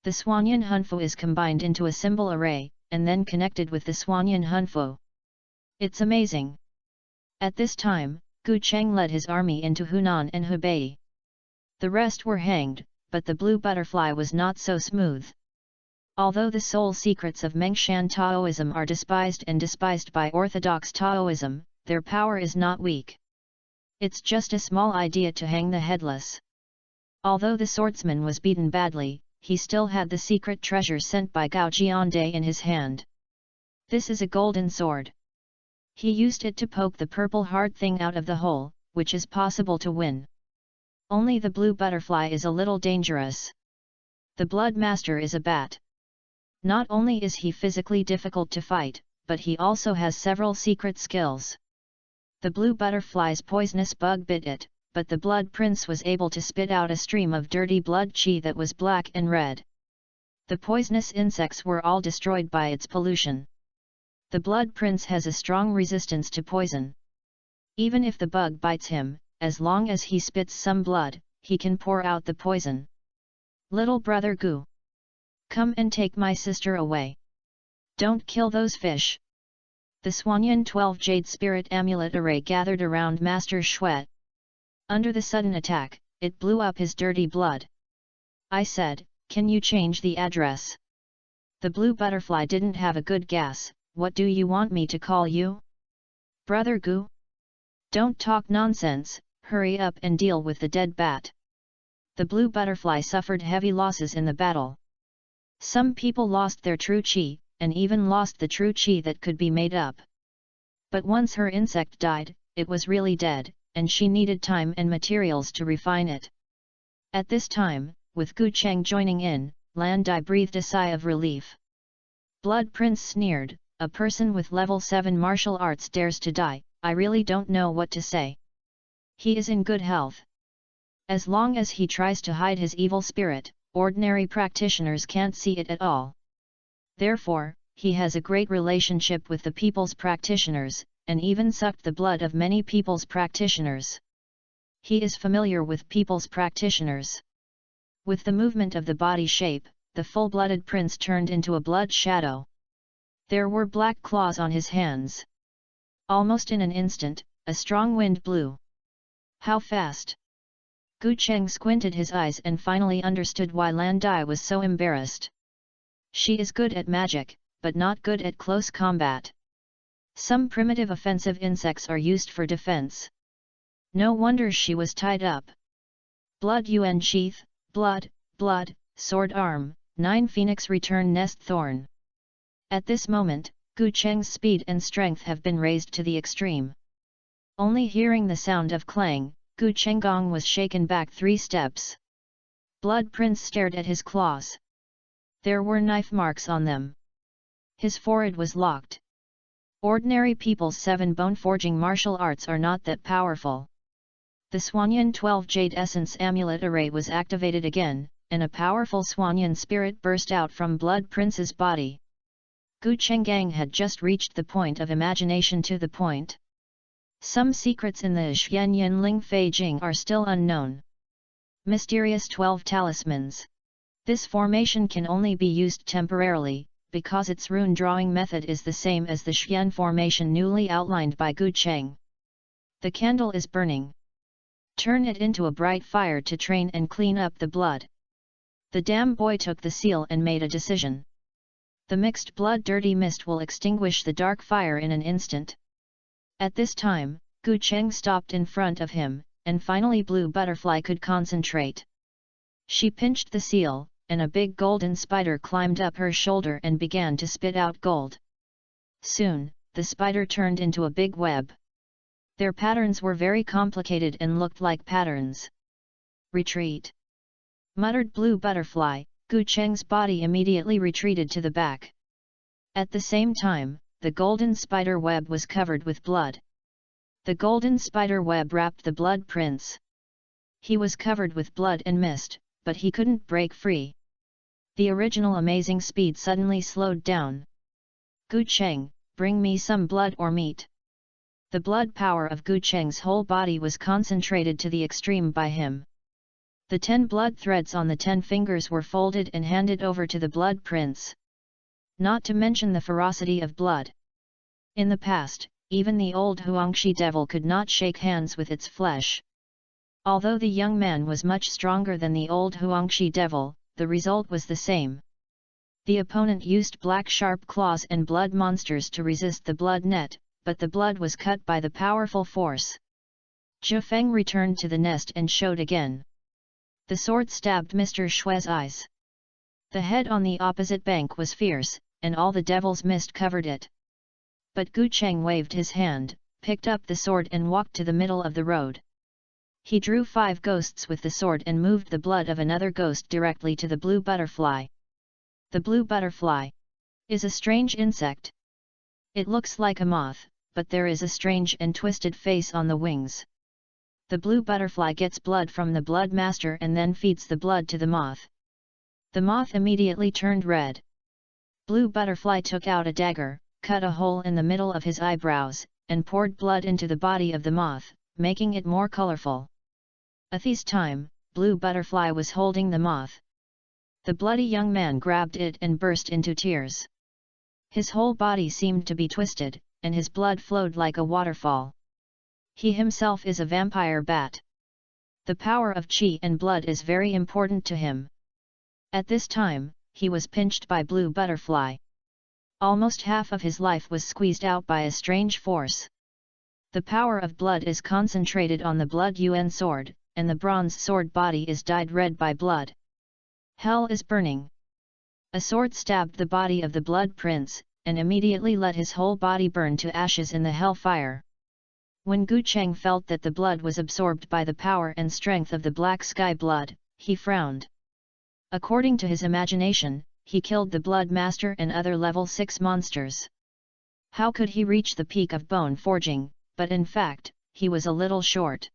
The Suanyan Hunfu is combined into a symbol array, and then connected with the Suanyan Hunfu. It's amazing. At this time, Gu Cheng led his army into Hunan and Hebei. The rest were hanged, but the blue butterfly was not so smooth. Although the soul secrets of Mengshan Taoism are despised by orthodox Taoism, their power is not weak. It's just a small idea to hang the headless. Although the swordsman was beaten badly, he still had the secret treasure sent by Gao Jiande in his hand. This is a golden sword. He used it to poke the purple hard thing out of the hole, which is possible to win. Only the blue butterfly is a little dangerous. The Blood Master is a bat. Not only is he physically difficult to fight, but he also has several secret skills. The blue butterfly's poisonous bug bit it, but the Blood Prince was able to spit out a stream of dirty blood qi that was black and red. The poisonous insects were all destroyed by its pollution. The Blood Prince has a strong resistance to poison. Even if the bug bites him, as long as he spits some blood, he can pour out the poison. Little brother Gu, come and take my sister away. Don't kill those fish. The Suanyan 12 Jade Spirit Amulet Array gathered around Master Xuet. Under the sudden attack, it blew up his dirty blood. I said, can you change the address? The blue butterfly didn't have a good gas. What do you want me to call you? Brother Gu? Don't talk nonsense, hurry up and deal with the dead bat. The blue butterfly suffered heavy losses in the battle. Some people lost their true qi, and even lost the true qi that could be made up. But once her insect died, it was really dead, and she needed time and materials to refine it. At this time, with Gu Cheng joining in, Lan Dai breathed a sigh of relief. Blood Prince sneered, a person with level 7 martial arts dares to die, I really don't know what to say. He is in good health. As long as he tries to hide his evil spirit, ordinary practitioners can't see it at all. Therefore, he has a great relationship with the people's practitioners, and even sucked the blood of many people's practitioners. He is familiar with people's practitioners. With the movement of the body shape, the full-blooded prince turned into a blood shadow. There were black claws on his hands. Almost in an instant, a strong wind blew. How fast? Gu Cheng squinted his eyes and finally understood why Lan Dai was so embarrassed. She is good at magic, but not good at close combat. Some primitive offensive insects are used for defense. No wonder she was tied up. Blood Yuan sheath, blood, sword arm, 9 phoenix return nest thorn. At this moment, Gu Cheng's speed and strength have been raised to the extreme. Only hearing the sound of clang, Gu Chenggong was shaken back 3 steps. Blood Prince stared at his claws. There were knife marks on them. His forehead was locked. Ordinary people's 7 bone forging martial arts are not that powerful. The Swanyan 12 Jade Essence Amulet Array was activated again, and a powerful Swanyan spirit burst out from Blood Prince's body. Gu Chenggang had just reached the point of imagination to the point. Some secrets in the Xianyan Ling Fei Jing are still unknown. Mysterious 12 Talismans. This formation can only be used temporarily, because its rune drawing method is the same as the Xian formation newly outlined by Gu Cheng. The candle is burning. Turn it into a bright fire to train and clean up the blood. The damn boy took the seal and made a decision. The mixed blood dirty mist will extinguish the dark fire in an instant. At this time, Gu Cheng stopped in front of him, and finally Blue Butterfly could concentrate. She pinched the seal, and a big golden spider climbed up her shoulder and began to spit out gold. Soon, the spider turned into a big web. Their patterns were very complicated and looked like patterns. Retreat! Muttered Blue Butterfly. Gu Cheng's body immediately retreated to the back. At the same time, the golden spider web was covered with blood. The golden spider web wrapped the Blood Prince. He was covered with blood and mist, but he couldn't break free. The original amazing speed suddenly slowed down. Gu Cheng, bring me some blood or meat. The blood power of Gu Cheng's whole body was concentrated to the extreme by him. The 10 blood threads on the 10 fingers were folded and handed over to the Blood Prince. Not to mention the ferocity of blood. In the past, even the old Huangshi devil could not shake hands with its flesh. Although the young man was much stronger than the old Huangshi devil, the result was the same. The opponent used black sharp claws and blood monsters to resist the blood net, but the blood was cut by the powerful force. Zhu Feng returned to the nest and showed again. The sword stabbed Mr. Shui's eyes. The head on the opposite bank was fierce, and all the devil's mist covered it. But Gu Cheng waved his hand, picked up the sword and walked to the middle of the road. He drew 5 ghosts with the sword and moved the blood of another ghost directly to the blue butterfly. The blue butterfly is a strange insect. It looks like a moth, but there is a strange and twisted face on the wings. The blue butterfly gets blood from the blood master and then feeds the blood to the moth. The moth immediately turned red. Blue butterfly took out a dagger, cut a hole in the middle of his eyebrows, and poured blood into the body of the moth, making it more colorful. At this time, Blue Butterfly was holding the moth. The bloody young man grabbed it and burst into tears. His whole body seemed to be twisted, and his blood flowed like a waterfall. He himself is a vampire bat. The power of qi and blood is very important to him. At this time, he was pinched by Blue Butterfly. Almost half of his life was squeezed out by a strange force. The power of blood is concentrated on the Blood Yuan sword, and the bronze sword body is dyed red by blood. Hell is burning. A sword stabbed the body of the Blood Prince, and immediately let his whole body burn to ashes in the hellfire. When Gu Cheng felt that the blood was absorbed by the power and strength of the Black Sky blood, he frowned. According to his imagination, he killed the Blood Master and other level 6 monsters. How could he reach the peak of bone forging, but in fact, he was a little short.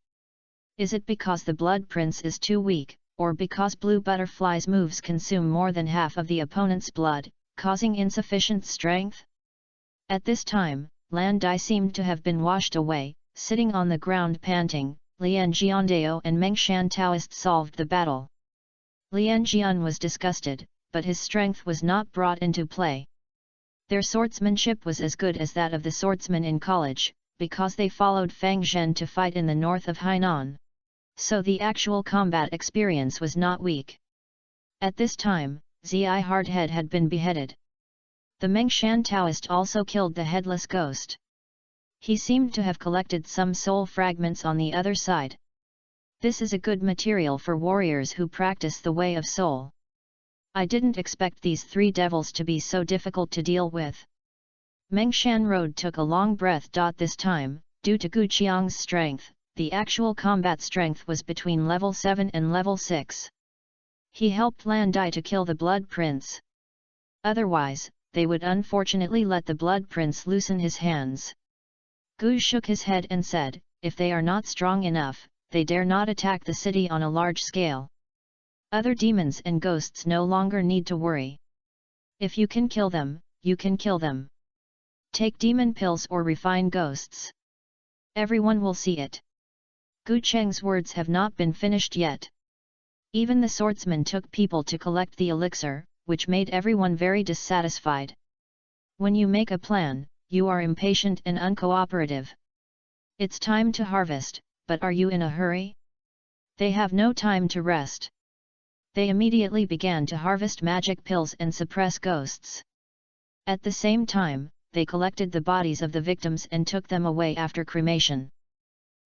Is it because the Blood Prince is too weak, or because Blue Butterfly's moves consume more than half of the opponent's blood, causing insufficient strength? At this time, Lan Dai seemed to have been washed away, sitting on the ground panting. Lian Jiandao and Meng Shan Taoist solved the battle. Lian Jian was disgusted, but his strength was not brought into play. Their swordsmanship was as good as that of the swordsmen in college, because they followed Fang Zhen to fight in the north of Hainan. So the actual combat experience was not weak. At this time, Zi Hardhead had been beheaded. The Meng Shan Taoist also killed the headless ghost. He seemed to have collected some soul fragments on the other side. This is a good material for warriors who practice the way of soul. I didn't expect these 3 devils to be so difficult to deal with. Meng Shan Road took a long breath. This time, due to Gu Qiang's strength, the actual combat strength was between level 7 and level 6. He helped Lan Dai to kill the Blood Prince. Otherwise, they would unfortunately let the Blood Prince loosen his hands. Gu shook his head and said, if they are not strong enough, they dare not attack the city on a large scale. Other demons and ghosts no longer need to worry. If you can kill them, you can kill them. Take demon pills or refine ghosts. Everyone will see it. Gu Cheng's words have not been finished yet. Even the swordsman took people to collect the elixir, which made everyone very dissatisfied. When you make a plan, you are impatient and uncooperative. It's time to harvest, but are you in a hurry? They have no time to rest. They immediately began to harvest magic pills and suppress ghosts. At the same time, they collected the bodies of the victims and took them away after cremation.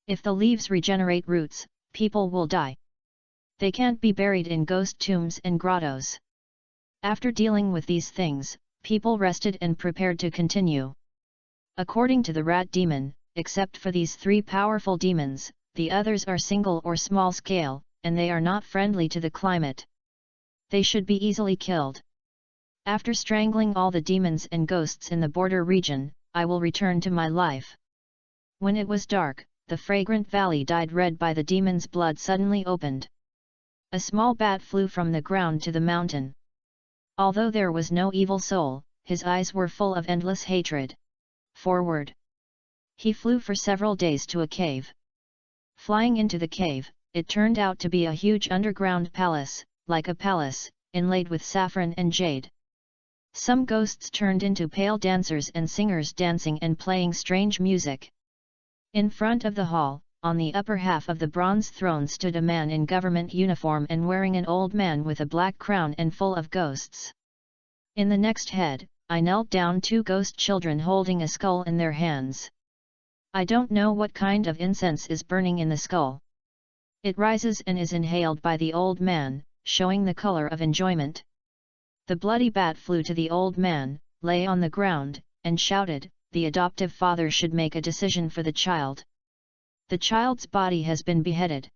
If the leaves regenerate roots, people will die. They can't be buried in ghost tombs and grottos. After dealing with these things, people rested and prepared to continue. According to the rat demon, except for these three powerful demons, the others are single or small scale, and they are not friendly to the climate. They should be easily killed. After strangling all the demons and ghosts in the border region, I will return to my life. When it was dark, the fragrant valley dyed red by the demon's blood suddenly opened. A small bat flew from the ground to the mountain. Although there was no evil soul, his eyes were full of endless hatred. Forward! He flew for several days to a cave. Flying into the cave, it turned out to be a huge underground palace, like a palace, inlaid with saffron and jade. Some ghosts turned into pale dancers and singers dancing and playing strange music. In front of the hall, on the upper half of the bronze throne stood a man in government uniform and wearing an old man with a black crown and full of ghosts. In the next head, I knelt down two ghost children holding a skull in their hands. I don't know what kind of incense is burning in the skull. It rises and is inhaled by the old man, showing the color of enjoyment. The bloody bat flew to the old man, lay on the ground, and shouted, "The adoptive father should make a decision for the child. The child's body has been beheaded.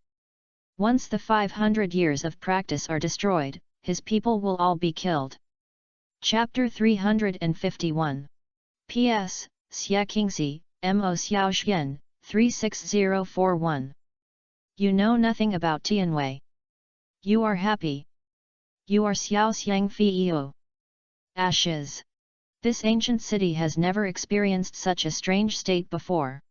Once the 500 years of practice are destroyed, his people will all be killed." Chapter 351. P.S. Xia Qingxi, Mo Xiao Xian, 36041. You know nothing about Tianwei. You are happy. You are Xiao Xiang Feiyo. Ashes. This ancient city has never experienced such a strange state before.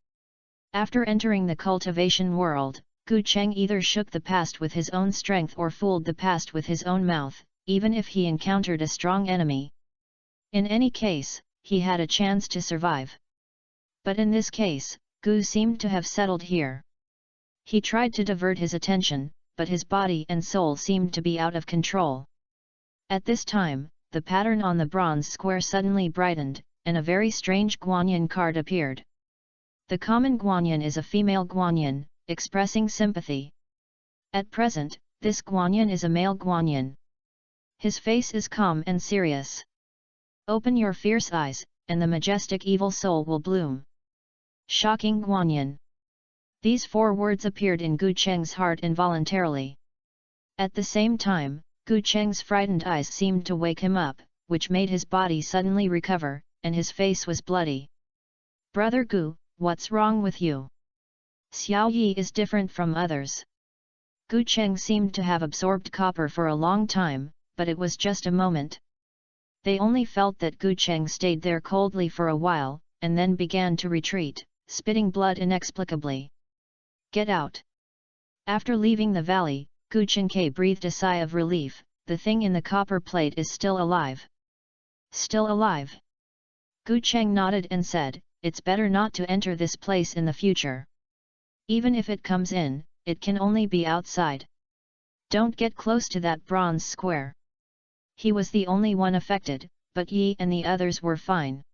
After entering the cultivation world, Gu Cheng either shook the past with his own strength or fooled the past with his own mouth, even if he encountered a strong enemy. In any case, he had a chance to survive. But in this case, Gu seemed to have settled here. He tried to divert his attention, but his body and soul seemed to be out of control. At this time, the pattern on the bronze square suddenly brightened, and a very strange Guanyin card appeared. The common Guanyin is a female Guanyin, expressing sympathy. At present, this Guanyin is a male Guanyin. His face is calm and serious. Open your fierce eyes, and the majestic evil soul will bloom. Shocking Guanyin. These four words appeared in Gu Cheng's heart involuntarily. At the same time, Gu Cheng's frightened eyes seemed to wake him up, which made his body suddenly recover, and his face was bloody. "Brother Gu, what's wrong with you? Xiao Yi is different from others." Gu Cheng seemed to have absorbed copper for a long time, but it was just a moment. They only felt that Gu Cheng stayed there coldly for a while, and then began to retreat, spitting blood inexplicably. "Get out!" After leaving the valley, Gu Chengke breathed a sigh of relief. The thing in the copper plate is still alive. Still alive? Gu Cheng nodded and said, "It's better not to enter this place in the future. Even if it comes in, it can only be outside. Don't get close to that bronze square." He was the only one affected, but Yi and the others were fine.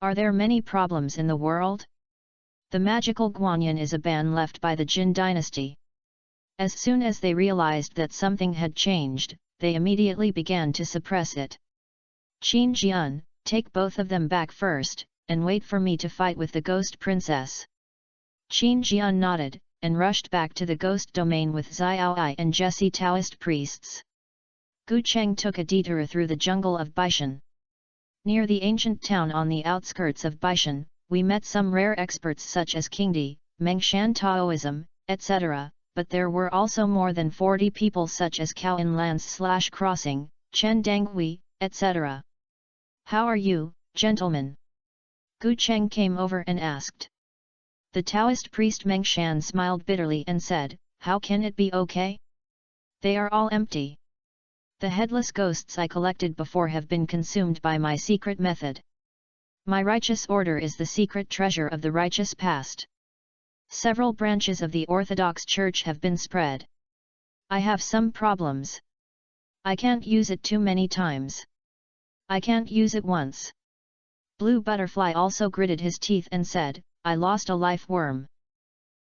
Are there many problems in the world? The magical Guanyin is a ban left by the Jin dynasty. As soon as they realized that something had changed, they immediately began to suppress it. "Qin Jian, take both of them back first, and wait for me to fight with the ghost princess." Qin Jian nodded, and rushed back to the ghost domain with Xiao Ai and Jesse Taoist priests. Gu Cheng took a detour through the jungle of Baishan. Near the ancient town on the outskirts of Baishan, we met some rare experts such as Qingdi, Mengshan Taoism, etc., but there were also more than 40 people such as Cao in Lance/Crossing, Chen Danghui, etc. "How are you, gentlemen?" Gu Cheng came over and asked. The Taoist priest Meng Shan smiled bitterly and said, "How can it be okay? They are all empty. The headless ghosts I collected before have been consumed by my secret method. My righteous order is the secret treasure of the righteous past. Several branches of the Orthodox Church have been spread. I have some problems. I can't use it too many times. I can't use it once." Blue Butterfly also gritted his teeth and said, "I lost a life worm.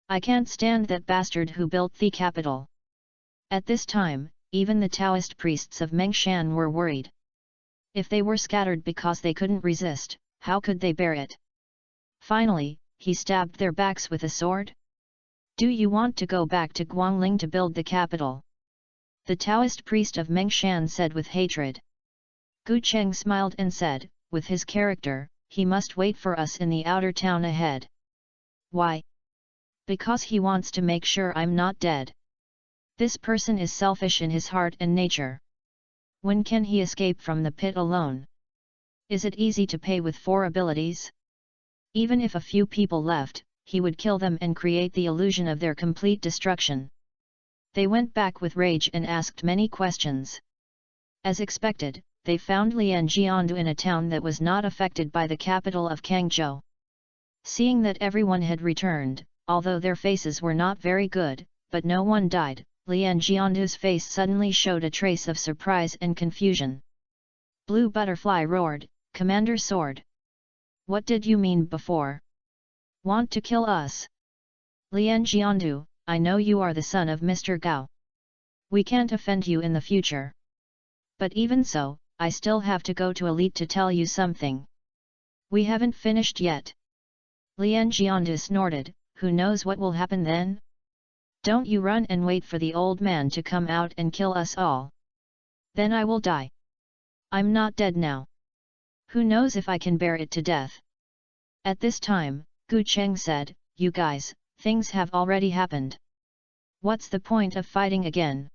I can't stand that bastard who built the capital." At this time, even the Taoist priests of Mengshan were worried. If they were scattered because they couldn't resist, how could they bear it? Finally, he stabbed their backs with a sword. "Do you want to go back to Guangling to build the capital?" the Taoist priest of Mengshan said with hatred. Gu Cheng smiled and said, "With his character, he must wait for us in the outer town ahead." "Why?" "Because he wants to make sure I'm not dead. This person is selfish in his heart and nature. When can he escape from the pit alone? Is it easy to pay with 4 abilities? Even if a few people left, he would kill them and create the illusion of their complete destruction." They went back with rage and asked many questions. As expected, they found Lian Jiandu in a town that was not affected by the capital of Kangzhou. Seeing that everyone had returned, although their faces were not very good, but no one died, Lian Jiandu's face suddenly showed a trace of surprise and confusion. Blue Butterfly roared, "Commander Sword! What did you mean before? Want to kill us? Lian Jiandu, I know you are the son of Mr. Gao. We can't offend you in the future. But even so, I still have to go to Elite to tell you something. We haven't finished yet." Lian Jiandu snorted, "Who knows what will happen then? Don't you run and wait for the old man to come out and kill us all. Then I will die. I'm not dead now. Who knows if I can bear it to death." At this time, Gu Cheng said, "You guys, things have already happened. What's the point of fighting again?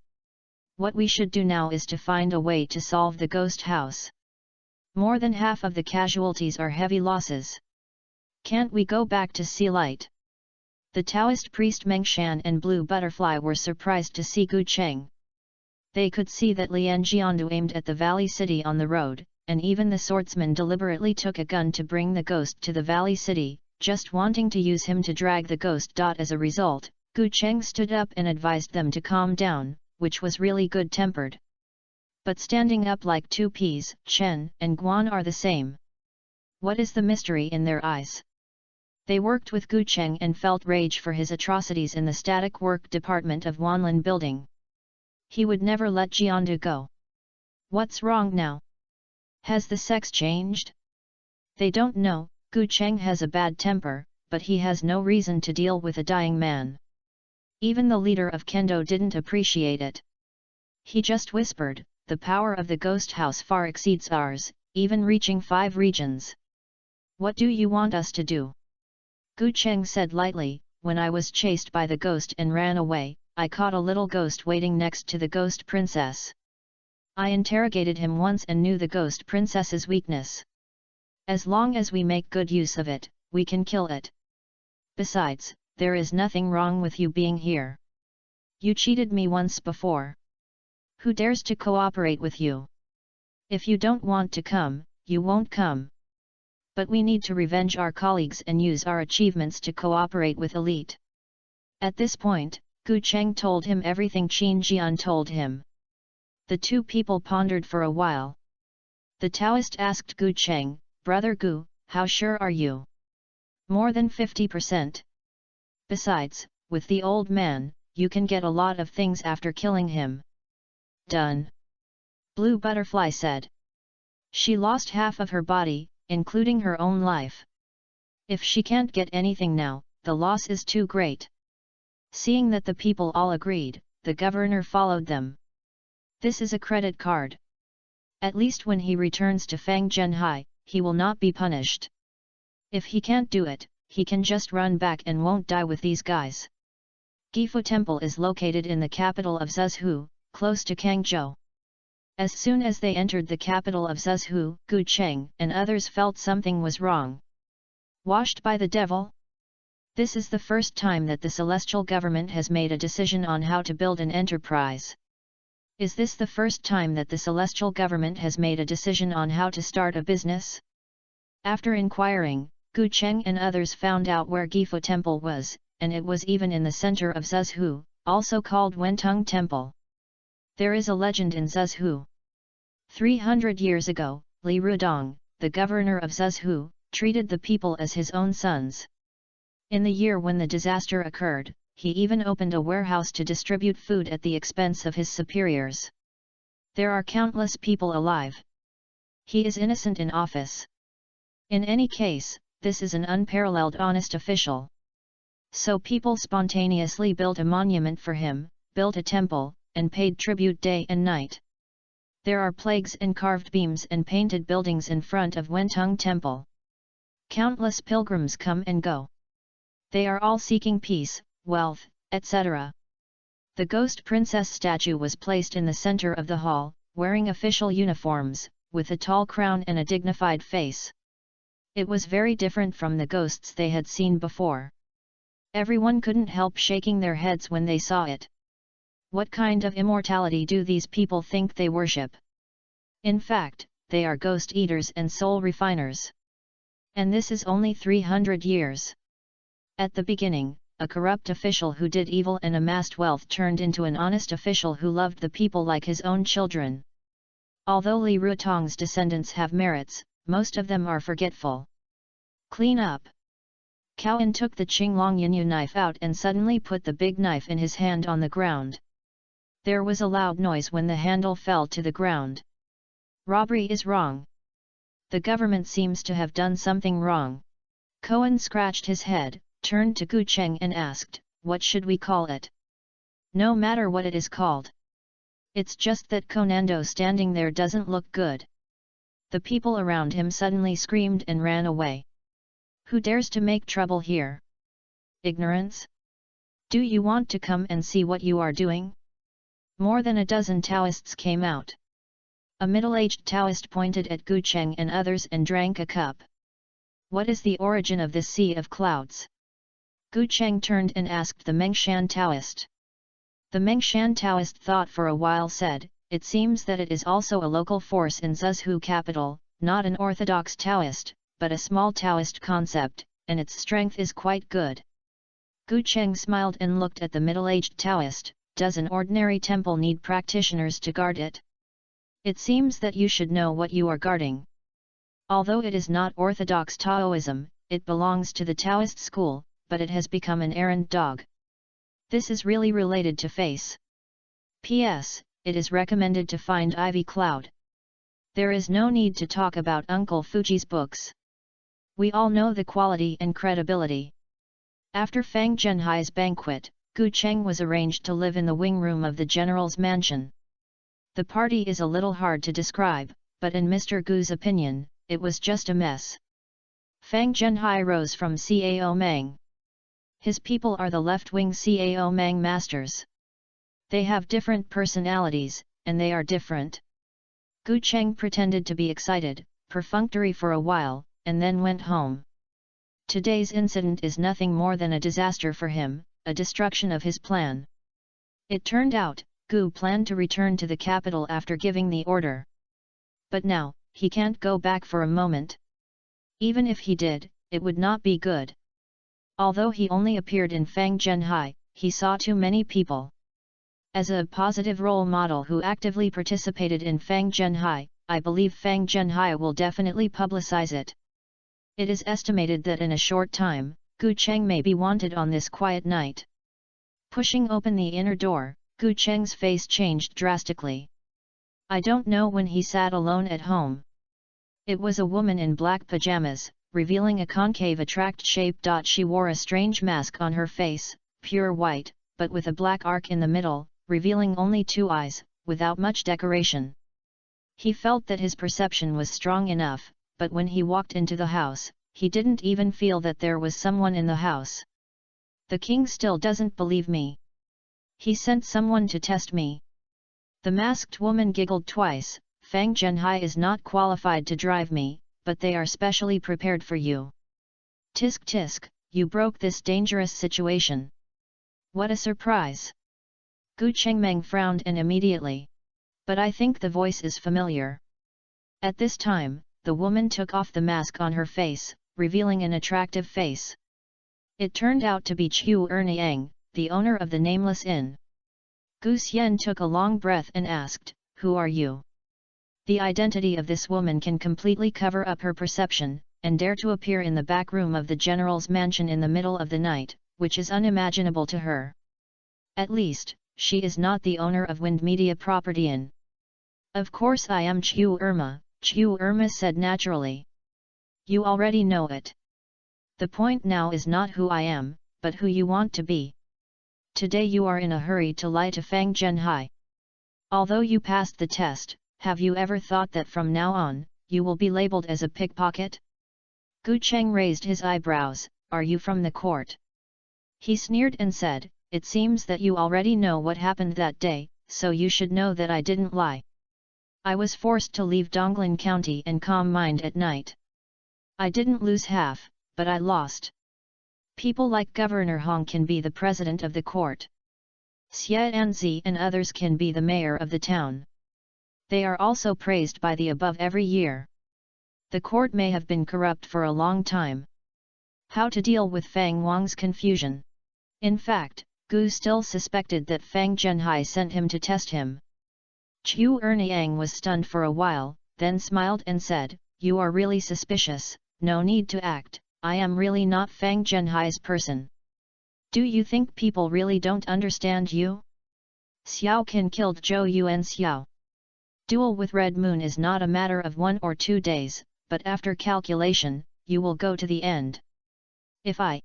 What we should do now is to find a way to solve the ghost house. More than half of the casualties are heavy losses. Can't we go back to see light?" The Taoist priest Mengshan and Blue Butterfly were surprised to see Gu Cheng. They could see that Lian Jiandu aimed at the valley city on the road, and even the swordsman deliberately took a gun to bring the ghost to the valley city, just wanting to use him to drag the ghost. As a result, Gu Cheng stood up and advised them to calm down, which was really good-tempered. But standing up like 2 peas, Chen and Guan are the same. What is the mystery in their eyes? They worked with Gu Cheng and felt rage for his atrocities in the static work department of Wanlin building. He would never let Jiandu go. What's wrong now? Has the sex changed? They don't know. Gu Cheng has a bad temper, but he has no reason to deal with a dying man. Even the leader of Kendo didn't appreciate it. He just whispered, "The power of the ghost house far exceeds ours, even reaching 5 regions. What do you want us to do?" Gu Cheng said lightly, "When I was chased by the ghost and ran away, I caught a little ghost waiting next to the ghost princess. I interrogated him once and knew the ghost princess's weakness. As long as we make good use of it, we can kill it. Besides, there is nothing wrong with you being here. You cheated me once before. Who dares to cooperate with you? If you don't want to come, you won't come. But we need to revenge our colleagues and use our achievements to cooperate with Elite." At this point, Gu Cheng told him everything Qin Jian told him. The 2 people pondered for a while. The Taoist asked Gu Cheng, "Brother Gu, how sure are you?" "More than 50%. Besides, with the old man, you can get a lot of things after killing him." "Done," Blue Butterfly said. She lost half of her body, including her own life. If she can't get anything now, the loss is too great. Seeing that the people all agreed, the governor followed them. "This is a credit card. At least when he returns to Fang Zhenhai, he will not be punished. If he can't do it, he can just run back and won't die with these guys." Gifu Temple is located in the capital of Zhuzhou, close to Kangzhou. As soon as they entered the capital of Zhuzhou, Gu Cheng and others felt something was wrong. Washed by the devil? This is the first time that the celestial government has made a decision on how to build an enterprise. Is this the first time that the celestial government has made a decision on how to start a business? After inquiring, Gu Cheng and others found out where Gifu Temple was, and it was even in the center of Zhuzhou, also called Wentung Temple. There is a legend in Zhuzhou. 300 years ago, Li Rudong, the governor of Zhuzhou, treated the people as his own sons. In the year when the disaster occurred, he even opened a warehouse to distribute food at the expense of his superiors. There are countless people alive. He is innocent in office. In any case, this is an unparalleled honest official. So people spontaneously built a monument for him, built a temple, and paid tribute day and night. There are plaques and carved beams and painted buildings in front of Wentung Temple. Countless pilgrims come and go. They are all seeking peace, wealth, etc. The ghost princess statue was placed in the center of the hall, wearing official uniforms, with a tall crown and a dignified face. It was very different from the ghosts they had seen before. Everyone couldn't help shaking their heads when they saw it. What kind of immortality do these people think they worship? In fact, they are ghost eaters and soul refiners. And this is only 300 years. At the beginning, a corrupt official who did evil and amassed wealth turned into an honest official who loved the people like his own children. Although Li Rutong's descendants have merits, most of them are forgetful. Clean up. Cowan took the Qinglong Yinyu knife out and suddenly put the big knife in his hand on the ground. There was a loud noise when the handle fell to the ground. Robbery is wrong. The government seems to have done something wrong. Cowan scratched his head, turned to Gu Cheng and asked, "What should we call it?" "No matter what it is called. It's just that Conando standing there doesn't look good." The people around him suddenly screamed and ran away. "Who dares to make trouble here? Ignorance? Do you want to come and see what you are doing?" More than a dozen Taoists came out. A middle-aged Taoist pointed at Gu Cheng and others and drank a cup. "What is the origin of this sea of clouds?" Gu Cheng turned and asked the Mengshan Taoist. The Mengshan Taoist thought for a while, said, "It seems that it is also a local force in Zhuzhou capital, not an orthodox Taoist, but a small Taoist concept, and its strength is quite good." Gu Cheng smiled and looked at the middle-aged Taoist. "Does an ordinary temple need practitioners to guard it? It seems that you should know what you are guarding. Although it is not orthodox Taoism, it belongs to the Taoist school, but it has become an errand dog. This is really related to face. P.S. It is recommended to find Ivy Cloud. There is no need to talk about Uncle Fuji's books. We all know the quality and credibility." After Fang Zhenhai's banquet, Gu Cheng was arranged to live in the wing room of the general's mansion. The party is a little hard to describe, but in Mr. Gu's opinion, it was just a mess. Fang Zhenhai rose from Cao Mang. His people are the left-wing Cao Mang masters. They have different personalities, and they are different. Gu Cheng pretended to be excited, perfunctory for a while, and then went home. Today's incident is nothing more than a disaster for him, a destruction of his plan. It turned out, Gu planned to return to the capital after giving the order. But now, he can't go back for a moment. Even if he did, it would not be good. Although he only appeared in Fang Zhenhai, he saw too many people. As a positive role model who actively participated in Fang Zhenhai, I believe Fang Zhenhai will definitely publicize it. It is estimated that in a short time, Gu Cheng may be wanted on this quiet night. Pushing open the inner door, Gu Cheng's face changed drastically. I don't know when he sat alone at home. It was a woman in black pajamas, revealing a concave attract shape. She wore a strange mask on her face, pure white, but with a black arc in the middle, revealing only two eyes, without much decoration. He felt that his perception was strong enough, but when he walked into the house, he didn't even feel that there was someone in the house. The king still doesn't believe me. He sent someone to test me. The masked woman giggled twice. Fang Zhenhai is not qualified to drive me, but they are specially prepared for you. Tisk tisk, you broke this dangerous situation. What a surprise! Gu Chengmeng frowned and immediately. But I think the voice is familiar. At this time, the woman took off the mask on her face, revealing an attractive face. It turned out to be Chu Erniang, the owner of the nameless inn. Gu Xian took a long breath and asked, "Who are you?" The identity of this woman can completely cover up her perception, and dare to appear in the back room of the general's mansion in the middle of the night, which is unimaginable to her. At least, she is not the owner of Wind Media Property Inn. Of course I am Chu Irma, Chu Irma said naturally. You already know it. The point now is not who I am, but who you want to be. Today you are in a hurry to lie to Fang Zhenhai. Although you passed the test, have you ever thought that from now on, you will be labeled as a pickpocket? Gu Cheng raised his eyebrows. Are you from the court? He sneered and said, it seems that you already know what happened that day, so you should know that I didn't lie. I was forced to leave Donglan County and calm mind at night. I didn't lose half, but I lost. People like Governor Hong can be the president of the court. Xie Anzi and others can be the mayor of the town. They are also praised by the above every year. The court may have been corrupt for a long time. How to deal with Fang Wang's confusion? In fact, Gu still suspected that Fang Zhenhai sent him to test him. Chu Erniang was stunned for a while, then smiled and said, "You are really suspicious, no need to act, I am really not Fang Zhenhai's person. Do you think people really don't understand you?" Xiao Qin killed Zhou Yuan Xiao. Duel with Red Moon is not a matter of 1 or 2 days, but after calculation, you will go to the end. If I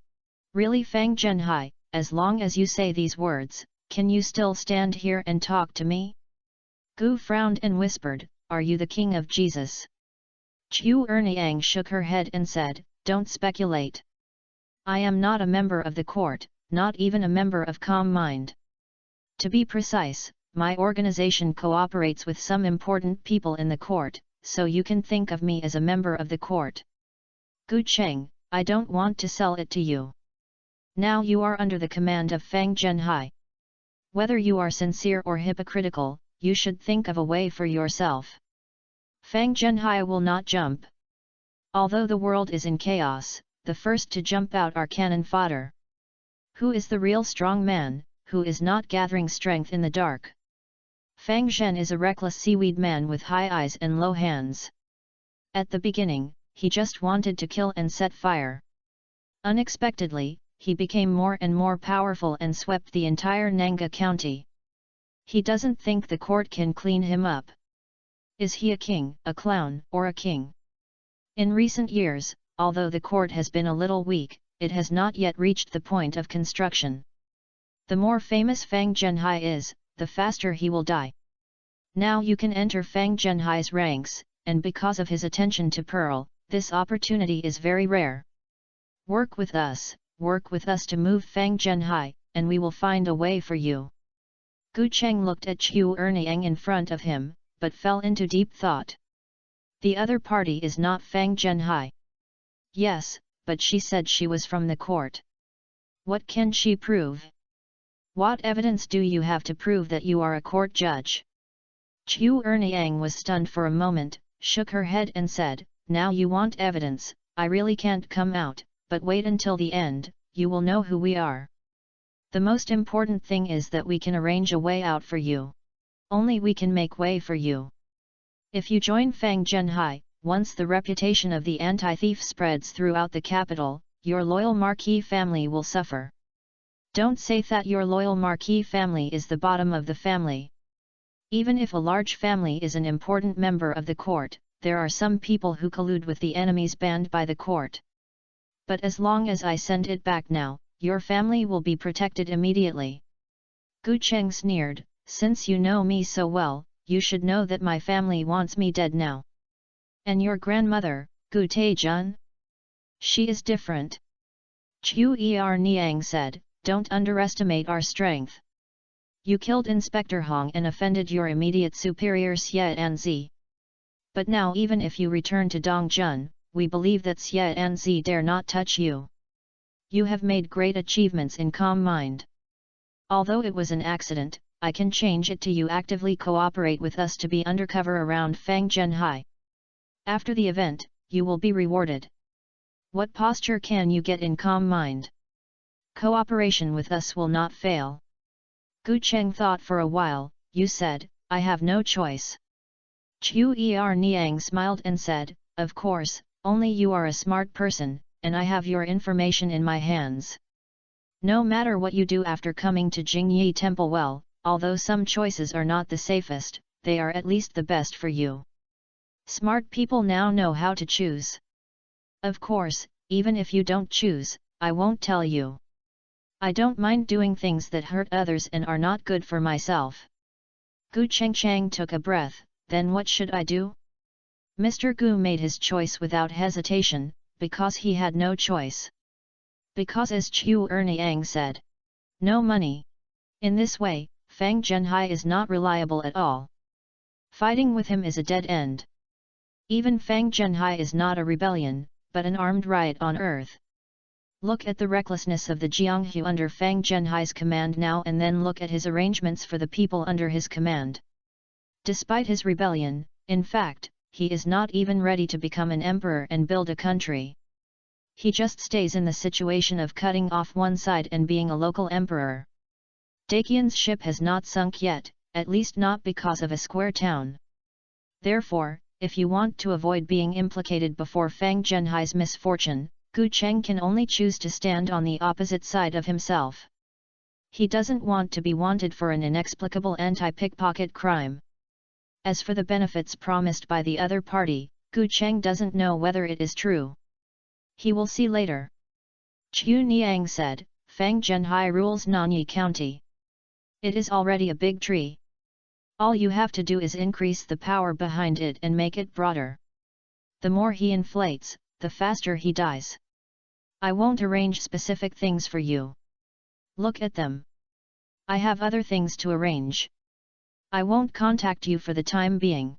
really Fang Zhenhai, as long as you say these words, can you still stand here and talk to me? Gu frowned and whispered, "Are you the king of Jesus?" Chu Erniang shook her head and said, "Don't speculate. I am not a member of the court, not even a member of Calm Mind. To be precise, my organization cooperates with some important people in the court, so you can think of me as a member of the court. Gu Cheng, I don't want to sell it to you. Now you are under the command of Fang Zhenhai. Whether you are sincere or hypocritical, you should think of a way for yourself. Fang Zhenhai will not jump. Although the world is in chaos, the first to jump out are cannon fodder. Who is the real strong man, who is not gathering strength in the dark? Fang Zhen is a reckless seaweed man with high eyes and low hands. At the beginning, he just wanted to kill and set fire. Unexpectedly, he became more and more powerful and swept the entire Nanga County. He doesn't think the court can clean him up. Is he a king, a clown, or a king? In recent years, although the court has been a little weak, it has not yet reached the point of construction. The more famous Fang Zhenhai is, the faster he will die. Now you can enter Fang Zhenhai's ranks, and because of his attention to Pearl, this opportunity is very rare. Work with us to move Fang Zhenhai, and we will find a way for you." Gu Cheng looked at Chu Erniang in front of him, but fell into deep thought. The other party is not Fang Zhenhai. Yes, but she said she was from the court. What can she prove? What evidence do you have to prove that you are a court judge? Chu Erniang was stunned for a moment, shook her head and said, "Now you want evidence, I really can't come out, but wait until the end, you will know who we are. The most important thing is that we can arrange a way out for you. Only we can make way for you. If you join Fang Zhenhai, once the reputation of the anti-thief spreads throughout the capital, your loyal Marquis family will suffer. Don't say that your loyal Marquis family is the bottom of the family. Even if a large family is an important member of the court, there are some people who collude with the enemies banned by the court. But as long as I send it back now, your family will be protected immediately." Gu Cheng sneered, "Since you know me so well, you should know that my family wants me dead now. And your grandmother, Gu Taijun? She is different." Chu Er Niang said, Don't underestimate our strength. You killed Inspector Hong and offended your immediate superior Xie Anzi. But now even if you return to Dongjun, we believe that Xie Anzi dare not touch you. You have made great achievements in calm mind. Although it was an accident, I can change it to you actively cooperate with us to be undercover around Fang Zhenhai. After the event, you will be rewarded. What posture can you get in calm mind? Cooperation with us will not fail. Gu Cheng thought for a while. You said, I have no choice. Chu Er Niang smiled and said, of course, only you are a smart person, and I have your information in my hands. No matter what you do after coming to Jingyi Temple, well, although some choices are not the safest, they are at least the best for you. Smart people now know how to choose. Of course, even if you don't choose, I won't tell you. I don't mind doing things that hurt others and are not good for myself. Gu Chengchang took a breath, then what should I do? Mr. Gu made his choice without hesitation, because he had no choice. Because as Chu Erniang said, no money. In this way, Fang Zhenhai is not reliable at all. Fighting with him is a dead end. Even Fang Zhenhai is not a rebellion, but an armed riot on earth. Look at the recklessness of the Jianghu under Fang Zhenhai's command now and then look at his arrangements for the people under his command. Despite his rebellion, in fact, he is not even ready to become an emperor and build a country. He just stays in the situation of cutting off one side and being a local emperor. Daqian's ship has not sunk yet, at least not because of a square town. Therefore, if you want to avoid being implicated before Fang Zhenhai's misfortune, Gu Cheng can only choose to stand on the opposite side of himself. He doesn't want to be wanted for an inexplicable anti-pickpocket crime. As for the benefits promised by the other party, Gu Cheng doesn't know whether it is true. He will see later. Chu Niang said, Fang Zhenhai rules Nanyi County. It is already a big tree. All you have to do is increase the power behind it and make it broader. The more he inflates, the faster he dies. I won't arrange specific things for you. Look at them. I have other things to arrange. I won't contact you for the time being.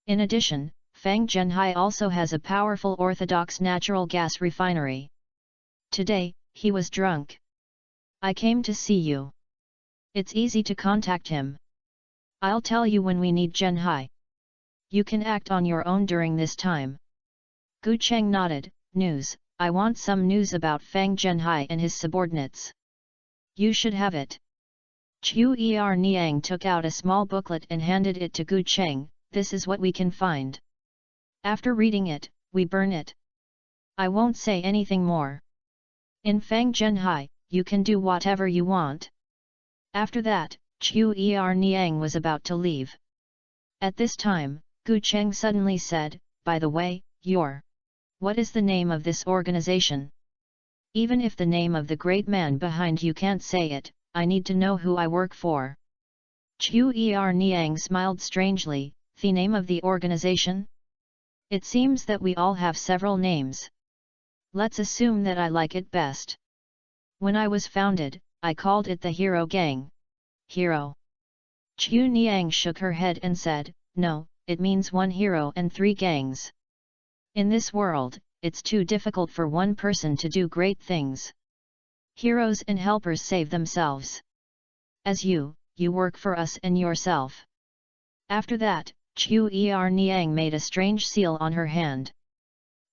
In addition, Fang Zhenhai also has a powerful orthodox natural gas refinery. Today, he was drunk. I came to see you. It's easy to contact him. I'll tell you when we need Zhenhai. You can act on your own during this time. Gu Cheng nodded. News, I want some news about Fang Zhenhai and his subordinates. You should have it. Chu Er Niang took out a small booklet and handed it to Gu Cheng. This is what we can find. After reading it, we burn it. I won't say anything more. In Fang Zhenhai, you can do whatever you want. After that, Chu Er Niang was about to leave. At this time, Gu Cheng suddenly said, by the way, what is the name of this organization? Even if the name of the great man behind you can't say it, I need to know who I work for. Chu Er Niang smiled strangely, the name of the organization? It seems that we all have several names. Let's assume that I like it best. When I was founded, I called it the Hero Gang. Hero. Chu Niang shook her head and said, no, it means one hero and 3 gangs. In this world, it's too difficult for one person to do great things. Heroes and helpers save themselves. As you work for us and yourself. After that, Chu Er Niang made a strange seal on her hand.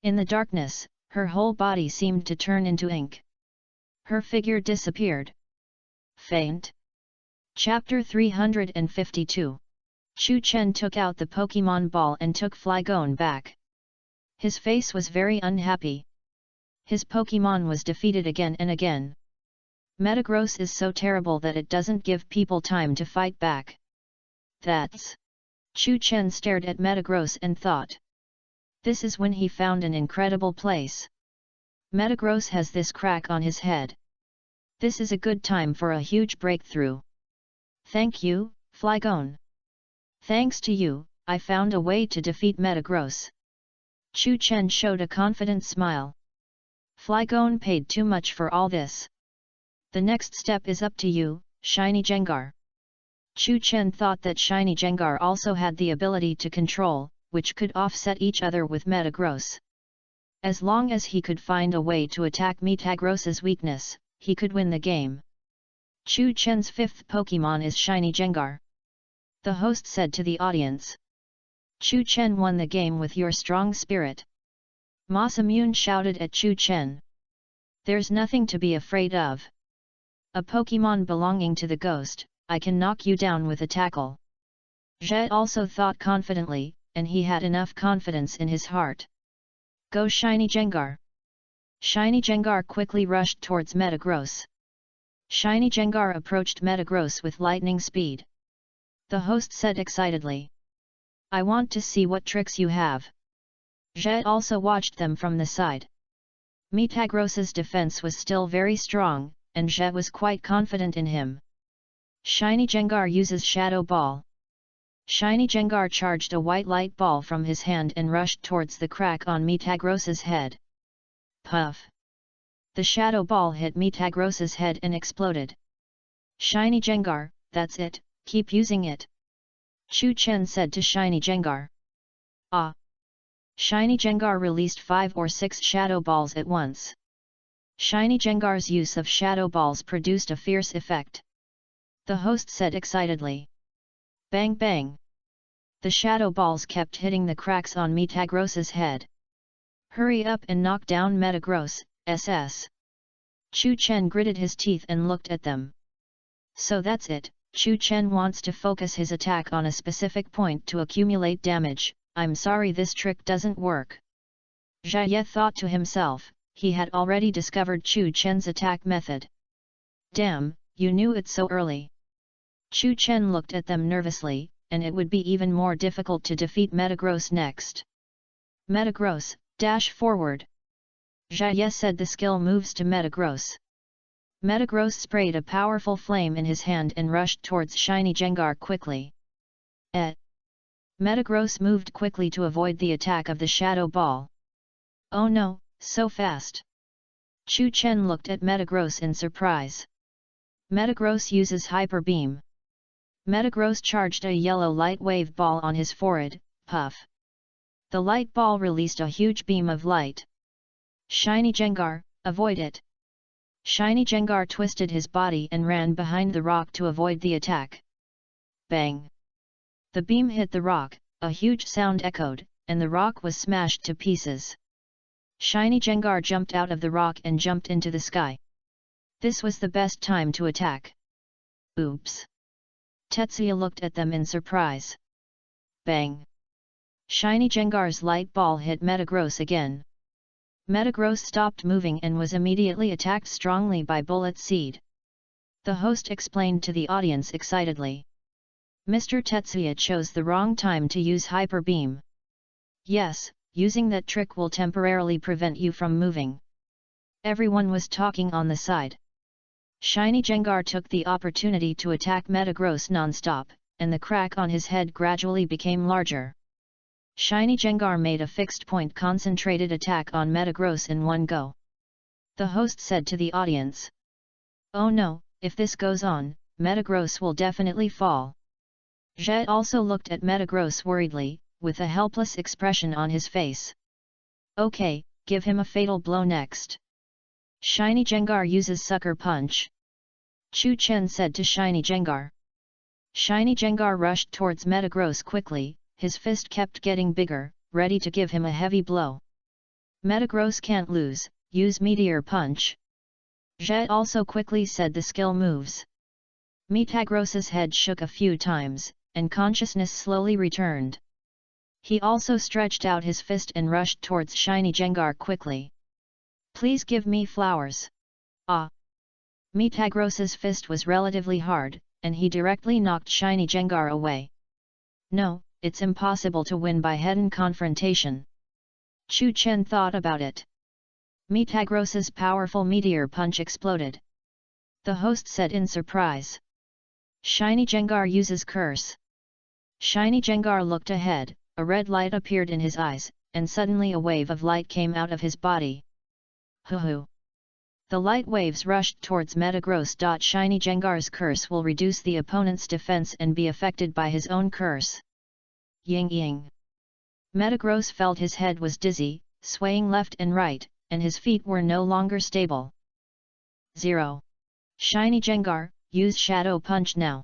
In the darkness, her whole body seemed to turn into ink. Her figure disappeared. Faint. Chapter 352. Shu Chen took out the Pokemon ball and took Flygon back. His face was very unhappy. His Pokemon was defeated again and again. Metagross is so terrible that it doesn't give people time to fight back. That's... Shu Chen stared at Metagross and thought. This is when he found an incredible place. Metagross has this crack on his head. This is a good time for a huge breakthrough. Thank you, Flygon. Thanks to you, I found a way to defeat Metagross. Shu Chen showed a confident smile. Flygon paid too much for all this. The next step is up to you, Shiny Jengar. Chu Chen thought that Shiny Jengar also had the ability to control, which could offset each other with Metagross. As long as he could find a way to attack Metagross's weakness, he could win the game. Chu Chen's fifth Pokemon is Shiny Jengar. The host said to the audience. Chu Chen won the game with your strong spirit. Masamune shouted at Chu Chen. There's nothing to be afraid of. A Pokemon belonging to the ghost, I can knock you down with a tackle. Zhe also thought confidently, and he had enough confidence in his heart. Go Shiny Jengar! Shiny Jengar quickly rushed towards Metagross. Shiny Jengar approached Metagross with lightning speed. The host said excitedly. I want to see what tricks you have. Zhe also watched them from the side. Metagross's defense was still very strong, and Zhe was quite confident in him. Shiny Jengar uses Shadow Ball. Shiny Jengar charged a white light ball from his hand and rushed towards the crack on Metagross's head. Puff! The Shadow Ball hit Metagross's head and exploded. Shiny Jengar, that's it, keep using it. Chu Chen said to Shiny Jengar. Ah! Shiny Jengar released 5 or 6 Shadow Balls at once. Shiny Jengar's use of Shadow Balls produced a fierce effect. The host said excitedly. Bang bang! The Shadow Balls kept hitting the cracks on Metagross's head. Hurry up and knock down Metagross, SS. Chu Chen gritted his teeth and looked at them. So that's it, Chu Chen wants to focus his attack on a specific point to accumulate damage. I'm sorry this trick doesn't work. Zhe Ye thought to himself, he had already discovered Chu Chen's attack method. Damn, you knew it so early. Chu Chen looked at them nervously, and it would be even more difficult to defeat Metagross next. Metagross, dash forward! Zhe Ye said the skill moves to Metagross. Metagross sprayed a powerful flame in his hand and rushed towards Shiny Jengar quickly. Metagross moved quickly to avoid the attack of the Shadow Ball. Oh no, so fast! Chu Chen looked at Metagross in surprise. Metagross uses Hyper Beam. Metagross charged a yellow light wave ball on his forehead, puff. The light ball released a huge beam of light. Shiny Jengar, avoid it! Shiny Jengar twisted his body and ran behind the rock to avoid the attack. Bang! The beam hit the rock, a huge sound echoed, and the rock was smashed to pieces. Shiny Jengar jumped out of the rock and jumped into the sky. This was the best time to attack. Oops! Tetsuya looked at them in surprise. Bang! Shiny Jengar's light ball hit Metagross again. Metagross stopped moving and was immediately attacked strongly by Bullet Seed. The host explained to the audience excitedly. Mr. Tetsuya chose the wrong time to use Hyper Beam. Yes, using that trick will temporarily prevent you from moving. Everyone was talking on the side. Shiny Jengar took the opportunity to attack Metagross non-stop, and the crack on his head gradually became larger. Shiny Jengar made a fixed point concentrated attack on Metagross in one go. The host said to the audience. Oh no, if this goes on, Metagross will definitely fall. Zhe also looked at Metagross worriedly, with a helpless expression on his face. Okay, give him a fatal blow next. Shiny Jengar uses Sucker Punch. Chu Chen said to Shiny Jengar. Shiny Jengar rushed towards Metagross quickly, his fist kept getting bigger, ready to give him a heavy blow. Metagross can't lose, use Meteor Punch. Zhe also quickly said the skill moves. Metagross's head shook a few times, and consciousness slowly returned. He also stretched out his fist and rushed towards Shiny Jengar quickly. Please give me flowers. Ah! Metagross's fist was relatively hard, and he directly knocked Shiny Jengar away. No, it's impossible to win by head-on confrontation. Chu Chen thought about it. Metagross's powerful Meteor Punch exploded. The host said in surprise. Shiny Jengar uses Curse. Shiny Jengar looked ahead, a red light appeared in his eyes, and suddenly a wave of light came out of his body. Hoo-hoo! The light waves rushed towards Metagross. Shiny Jengar's curse will reduce the opponent's defense and be affected by his own curse. Ying ying. Metagross felt his head was dizzy, swaying left and right, and his feet were no longer stable. 0. Shiny Jengar, use Shadow Punch now.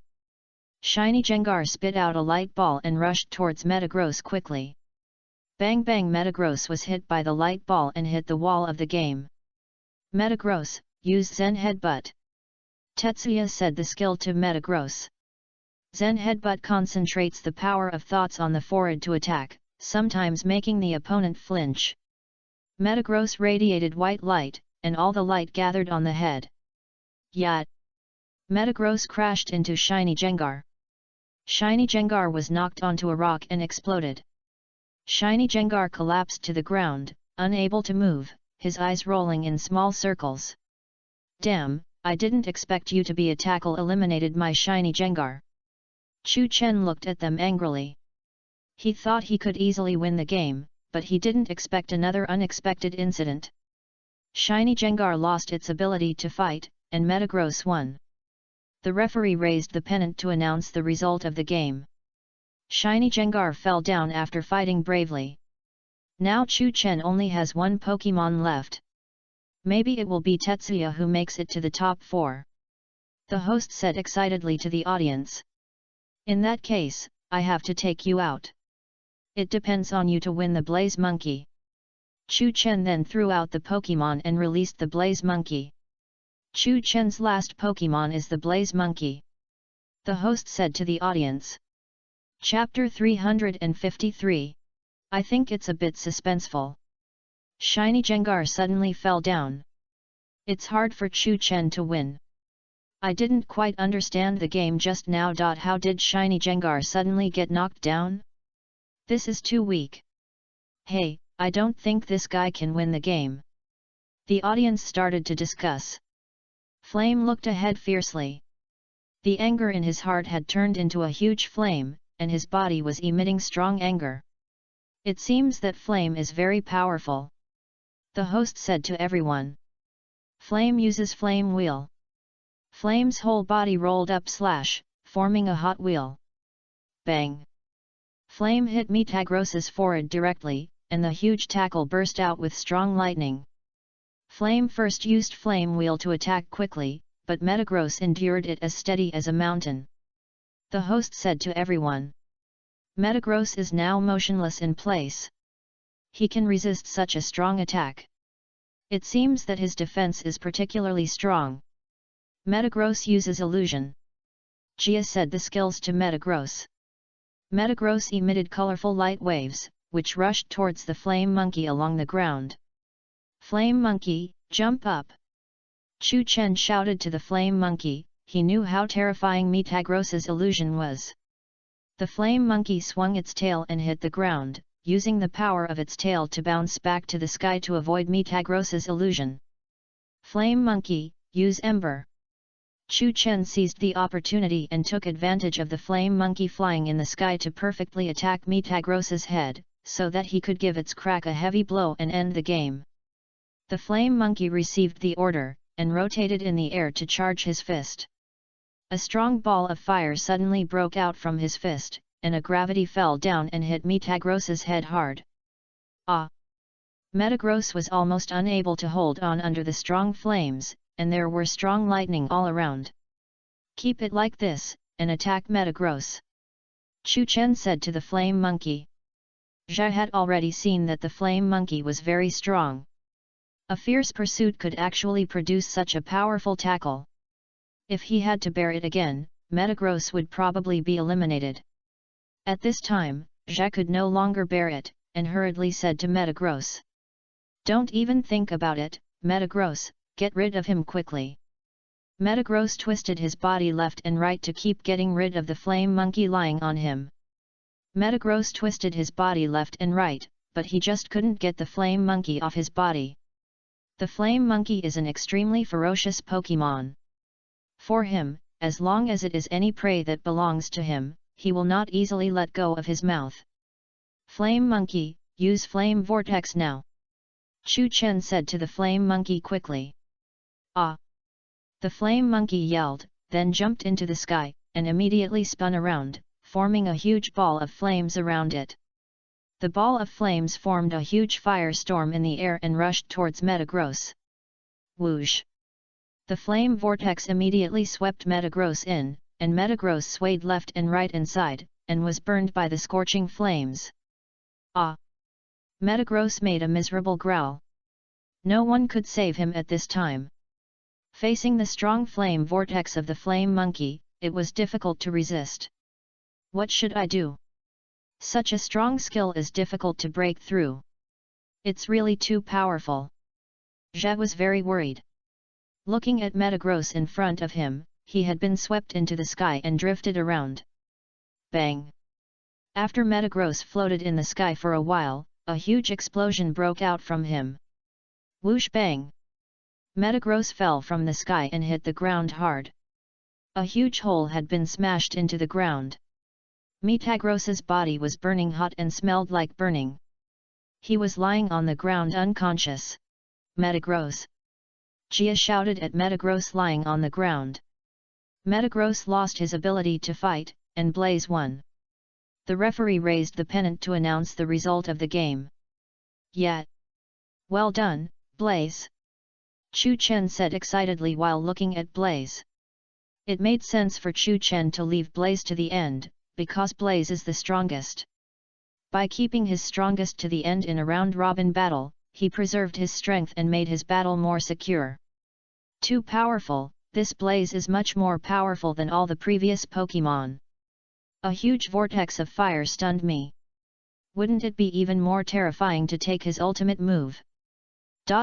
Shiny Jengar spit out a light ball and rushed towards Metagross quickly. Bang bang, Metagross was hit by the light ball and hit the wall of the game. Metagross, use Zen Headbutt. Tetsuya said the skill to Metagross. Zen Headbutt concentrates the power of thoughts on the forehead to attack, sometimes making the opponent flinch. Metagross radiated white light, and all the light gathered on the head. Yat! Metagross crashed into Shiny Jengar. Shiny Jengar was knocked onto a rock and exploded. Shiny Jengar collapsed to the ground, unable to move, his eyes rolling in small circles. Damn, I didn't expect you to be a tackle, eliminated my Shiny Jengar. Chu Chen looked at them angrily. He thought he could easily win the game, but he didn't expect another unexpected incident. Shiny Jengar lost its ability to fight, and Metagross won. The referee raised the pennant to announce the result of the game. Shiny Jengar fell down after fighting bravely. Now Chu Chen only has one Pokemon left. Maybe it will be Tetsuya who makes it to the top 4. The host said excitedly to the audience. In that case, I have to take you out. It depends on you to win the Blaze Monkey. Chu Chen then threw out the Pokemon and released the Blaze Monkey. Chu Chen's last Pokemon is the Blaze Monkey. The host said to the audience. Chapter 353. I think it's a bit suspenseful. Shiny Jengar suddenly fell down. It's hard for Chu Chen to win. I didn't quite understand the game just now. How did Shiny Jengar suddenly get knocked down? This is too weak. Hey, I don't think this guy can win the game. The audience started to discuss. Flame looked ahead fiercely. The anger in his heart had turned into a huge flame, and his body was emitting strong anger. It seems that Flame is very powerful. The host said to everyone. Flame uses Flame Wheel. Flame's whole body rolled up, forming a hot wheel. Bang! Flame hit Metagross's forehead directly, and the huge tackle burst out with strong lightning. Flame first used Flame Wheel to attack quickly, but Metagross endured it as steady as a mountain. The host said to everyone. Metagross is now motionless in place. He can resist such a strong attack. It seems that his defense is particularly strong. Metagross uses illusion. Jia said the skills to Metagross. Metagross emitted colorful light waves, which rushed towards the Flame Monkey along the ground. Flame Monkey, jump up! Chu Chen shouted to the Flame Monkey. He knew how terrifying Metagross's illusion was. The Flame Monkey swung its tail and hit the ground, using the power of its tail to bounce back to the sky to avoid Metagross's illusion. Flame Monkey, use Ember! Chu Chen seized the opportunity and took advantage of the Flame Monkey flying in the sky to perfectly attack Metagross's head, so that he could give its crack a heavy blow and end the game. The Flame Monkey received the order, and rotated in the air to charge his fist. A strong ball of fire suddenly broke out from his fist, and a gravity fell down and hit Metagross's head hard. Ah! Metagross was almost unable to hold on under the strong flames, and there were strong lightning all around. Keep it like this, and attack Metagross. Chu Chen said to the Flame Monkey. Zhao had already seen that the Flame Monkey was very strong. A fierce pursuit could actually produce such a powerful tackle. If he had to bear it again, Metagross would probably be eliminated. At this time, Zhao could no longer bear it, and hurriedly said to Metagross. Don't even think about it, Metagross, get rid of him quickly. Metagross twisted his body left and right to keep getting rid of the Flame Monkey lying on him. Metagross twisted his body left and right, but he just couldn't get the Flame Monkey off his body. The Flame Monkey is an extremely ferocious Pokemon. For him, as long as it is any prey that belongs to him, he will not easily let go of his mouth. Flame Monkey, use Flame Vortex now! Chu Chen said to the Flame Monkey quickly. Ah! The flame monkey yelled, then jumped into the sky, and immediately spun around, forming a huge ball of flames around it. The ball of flames formed a huge firestorm in the air and rushed towards Metagross. Whoosh! The flame vortex immediately swept Metagross in, and Metagross swayed left and right inside, and was burned by the scorching flames. Ah! Metagross made a miserable growl. No one could save him at this time. Facing the strong flame vortex of the flame monkey, it was difficult to resist. What should I do? Such a strong skill is difficult to break through. It's really too powerful. Jia was very worried. Looking at Metagross in front of him, he had been swept into the sky and drifted around. Bang! After Metagross floated in the sky for a while, a huge explosion broke out from him. Whoosh bang! Metagross fell from the sky and hit the ground hard. A huge hole had been smashed into the ground. Metagross's body was burning hot and smelled like burning. He was lying on the ground unconscious. Metagross! Jia shouted at Metagross lying on the ground. Metagross lost his ability to fight, and Blaze won. The referee raised the pennant to announce the result of the game. Yeah! Well done, Blaze! Chu Chen said excitedly while looking at Blaze. It made sense for Chu Chen to leave Blaze to the end, because Blaze is the strongest. By keeping his strongest to the end in a round-robin battle, he preserved his strength and made his battle more secure. Too powerful, this Blaze is much more powerful than all the previous Pokémon. A huge vortex of fire stunned me. Wouldn't it be even more terrifying to take his ultimate move?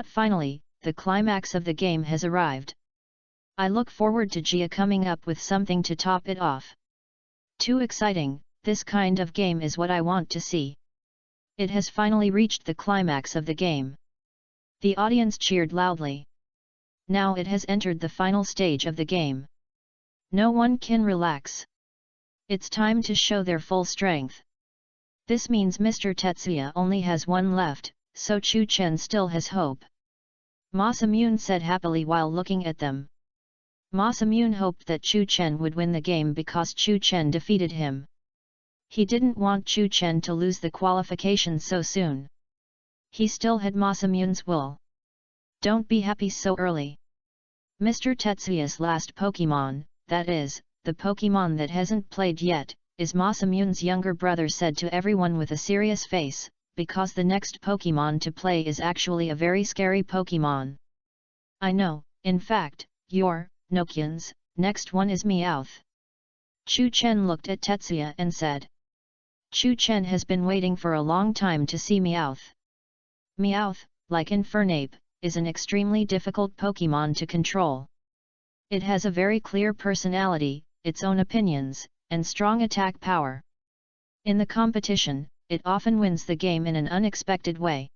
Finally, the climax of the game has arrived. I look forward to Jia coming up with something to top it off. Too exciting, this kind of game is what I want to see. It has finally reached the climax of the game. The audience cheered loudly. Now it has entered the final stage of the game. No one can relax. It's time to show their full strength. This means Mr. Tetsuya only has one left, so Chu Chen still has hope. Masamune said happily while looking at them. Masamune hoped that Chu Chen would win the game because Chu Chen defeated him. He didn't want Chu Chen to lose the qualification so soon. He still had Masamune's will. Don't be happy so early. Mr. Tetsuya's last Pokémon, that is, the Pokémon that hasn't played yet, is Masamune's younger brother said to everyone with a serious face, because the next Pokémon to play is actually a very scary Pokémon. I know, in fact, your, Nokian's, next one is Meowth. Chu Chen looked at Tetsuya and said. Chu Chen has been waiting for a long time to see Meowth. Meowth, like Infernape, is an extremely difficult Pokémon to control. It has a very clear personality, its own opinions, and strong attack power. In the competition, it often wins the game in an unexpected way.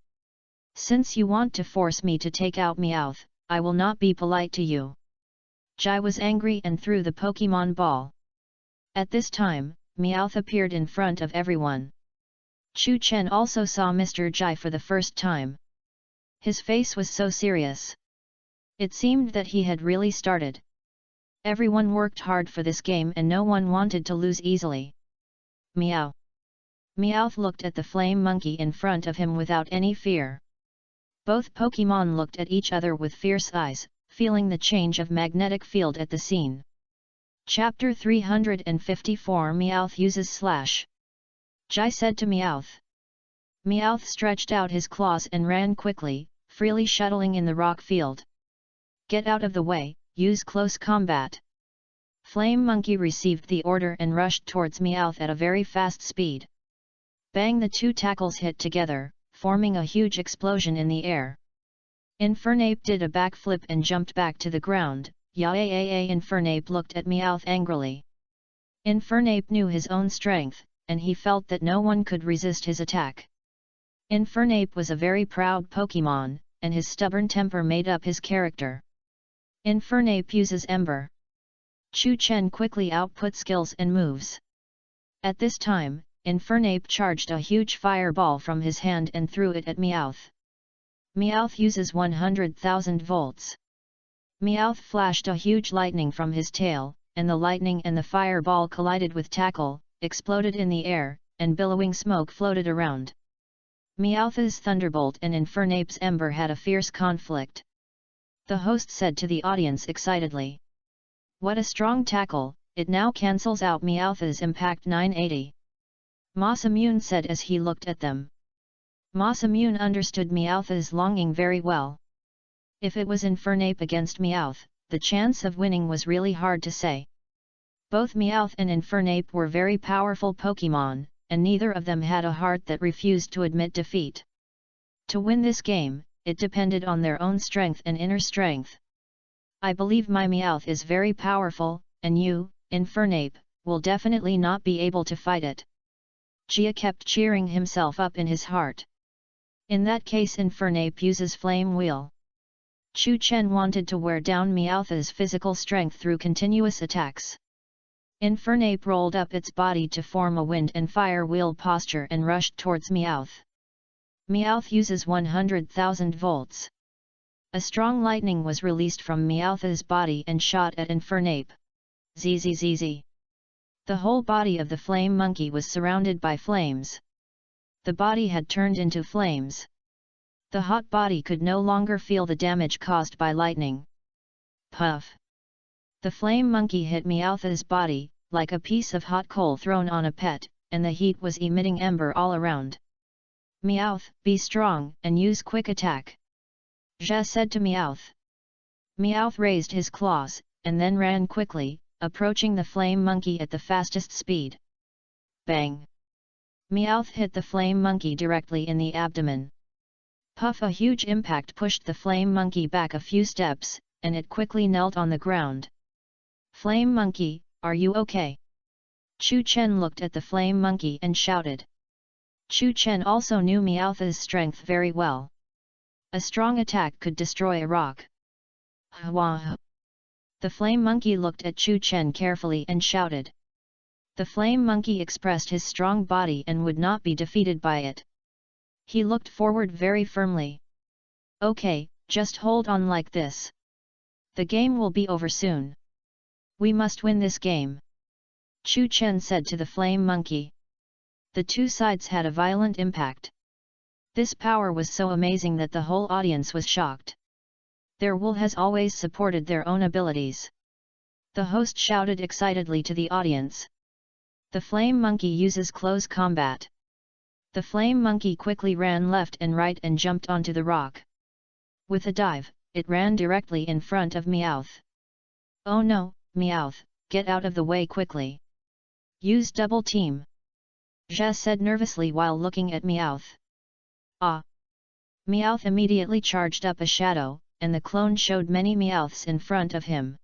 Since you want to force me to take out Meowth, I will not be polite to you. Jai was angry and threw the Pokémon ball. At this time, Meowth appeared in front of everyone. Chu Chen also saw Mr. Jai for the first time. His face was so serious. It seemed that he had really started. Everyone worked hard for this game and no one wanted to lose easily. Meow! Meowth looked at the flame monkey in front of him without any fear. Both Pokémon looked at each other with fierce eyes, feeling the change of magnetic field at the scene. Chapter 354 Meowth uses Slash. Jai said to Meowth. Meowth stretched out his claws and ran quickly, freely shuttling in the rock field. Get out of the way, use close combat. Flame Monkey received the order and rushed towards Meowth at a very fast speed. Bang! The two tackles hit together, forming a huge explosion in the air. Infernape did a backflip and jumped back to the ground. Infernape looked at Meowth angrily. Infernape knew his own strength, and he felt that no one could resist his attack. Infernape was a very proud Pokémon, and his stubborn temper made up his character. Infernape uses Ember. Chu Chen quickly output skills and moves. At this time, Infernape charged a huge fireball from his hand and threw it at Meowth. Meowth uses 100,000 volts. Meowth flashed a huge lightning from his tail, and the lightning and the fireball collided with tackle, exploded in the air, and billowing smoke floated around. Meowth's thunderbolt and Infernape's ember had a fierce conflict. The host said to the audience excitedly. What a strong tackle, it now cancels out Meowth's impact 980. Masamune said as he looked at them. Masamune understood Meowth's longing very well. If it was Infernape against Meowth, the chance of winning was really hard to say. Both Meowth and Infernape were very powerful Pokémon, and neither of them had a heart that refused to admit defeat. To win this game, it depended on their own strength and inner strength. I believe my Meowth is very powerful, and you, Infernape, will definitely not be able to fight it. Gia kept cheering himself up in his heart. In that case Infernape uses Flame Wheel. Chu Chen wanted to wear down Meowth's physical strength through continuous attacks. Infernape rolled up its body to form a wind and fire wheel posture and rushed towards Meowth. Meowth uses 100,000 volts. A strong lightning was released from Meowth's body and shot at Infernape. Zzz. The whole body of the flame monkey was surrounded by flames. The body had turned into flames. The hot body could no longer feel the damage caused by lightning. Puff! The flame monkey hit Meowth's body, like a piece of hot coal thrown on a pet, and the heat was emitting ember all around. Meowth, be strong, and use quick attack. Zha said to Meowth. Meowth raised his claws, and then ran quickly, approaching the flame monkey at the fastest speed. Bang! Meowth hit the flame monkey directly in the abdomen. Puff! A huge impact pushed the flame monkey back a few steps, and it quickly knelt on the ground. Flame monkey, are you okay? Chu Chen looked at the flame monkey and shouted. Chu Chen also knew Meowth's strength very well. A strong attack could destroy a rock. Hwah! The flame monkey looked at Chu Chen carefully and shouted. The flame monkey expressed his strong body and would not be defeated by it. He looked forward very firmly. Okay, just hold on like this. The game will be over soon. We must win this game. Chu Chen said to the flame monkey. The two sides had a violent impact. This power was so amazing that the whole audience was shocked. Their will has always supported their own abilities. The host shouted excitedly to the audience. The flame monkey uses close combat. The flame monkey quickly ran left and right and jumped onto the rock. With a dive, it ran directly in front of Meowth. Oh no, Meowth, get out of the way quickly. Use double team. Zha said nervously while looking at Meowth. Ah! Meowth immediately charged up a shadow, and the clone showed many Meowths in front of him.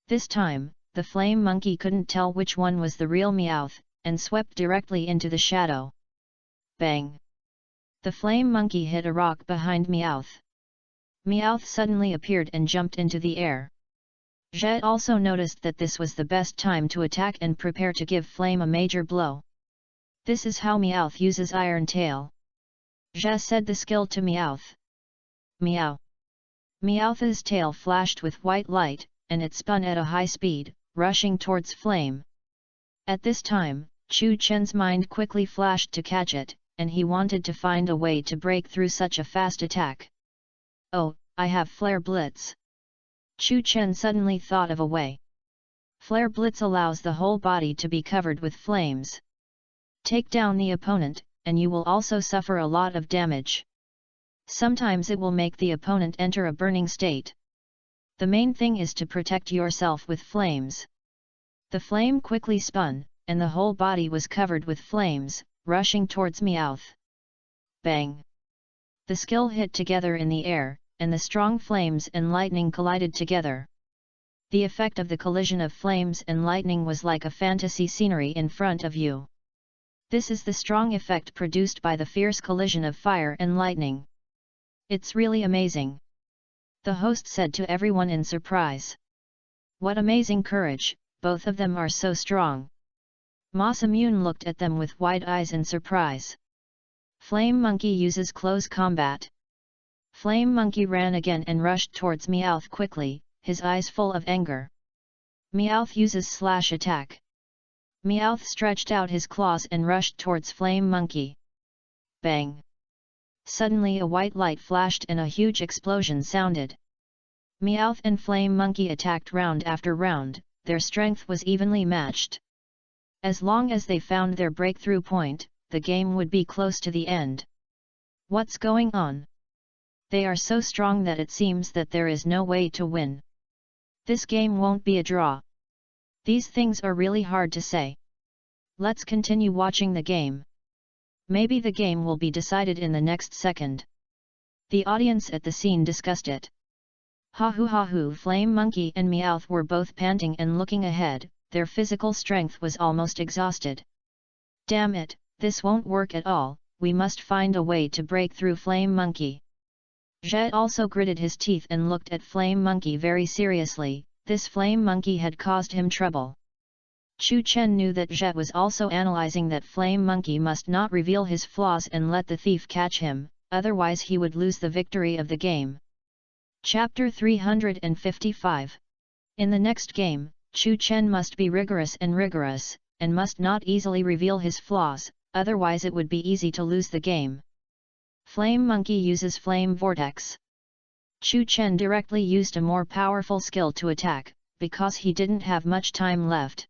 This time, the flame monkey couldn't tell which one was the real Meowth, and swept directly into the shadow. Bang! The flame monkey hit a rock behind Meowth. Meowth suddenly appeared and jumped into the air. Zhe also noticed that this was the best time to attack and prepare to give Flame a major blow. This is how Meowth uses Iron Tail. Zhe said the skill to Meowth. Meow! Meowth's tail flashed with white light, and it spun at a high speed, rushing towards Flame. At this time, Chu Chen's mind quickly flashed to catch it, and he wanted to find a way to break through such a fast attack. Oh, I have Flare Blitz! Chu Chen suddenly thought of a way. Flare Blitz allows the whole body to be covered with flames. Take down the opponent, and you will also suffer a lot of damage. Sometimes it will make the opponent enter a burning state. The main thing is to protect yourself with flames. The flame quickly spun, and the whole body was covered with flames, rushing towards Meowth. Bang! The skill hit together in the air, and the strong flames and lightning collided together. The effect of the collision of flames and lightning was like a fantasy scenery in front of you. This is the strong effect produced by the fierce collision of fire and lightning. It's really amazing. The host said to everyone in surprise. What amazing courage, both of them are so strong. Masamune looked at them with wide eyes in surprise. Flame Monkey uses close combat. Flame Monkey ran again and rushed towards Meowth quickly, his eyes full of anger. Meowth uses slash attack. Meowth stretched out his claws and rushed towards Flame Monkey. Bang! Suddenly a white light flashed and a huge explosion sounded. Meowth and Flame Monkey attacked round after round, their strength was evenly matched. As long as they found their breakthrough point, the game would be close to the end. What's going on? They are so strong that it seems that there is no way to win. This game won't be a draw. These things are really hard to say. Let's continue watching the game. Maybe the game will be decided in the next second. The audience at the scene discussed it. Ha hoo, Flame Monkey and Meowth were both panting and looking ahead, their physical strength was almost exhausted. Damn it, this won't work at all, we must find a way to break through Flame Monkey. Zhe also gritted his teeth and looked at Flame Monkey very seriously. This Flame Monkey had caused him trouble. Chu Chen knew that Zhe was also analyzing that Flame Monkey must not reveal his flaws and let the thief catch him, otherwise he would lose the victory of the game. Chapter 355. In the next game, Chu Chen must be rigorous, and must not easily reveal his flaws, otherwise it would be easy to lose the game. Flame Monkey uses Flame Vortex. Chu Chen directly used a more powerful skill to attack, because he didn't have much time left.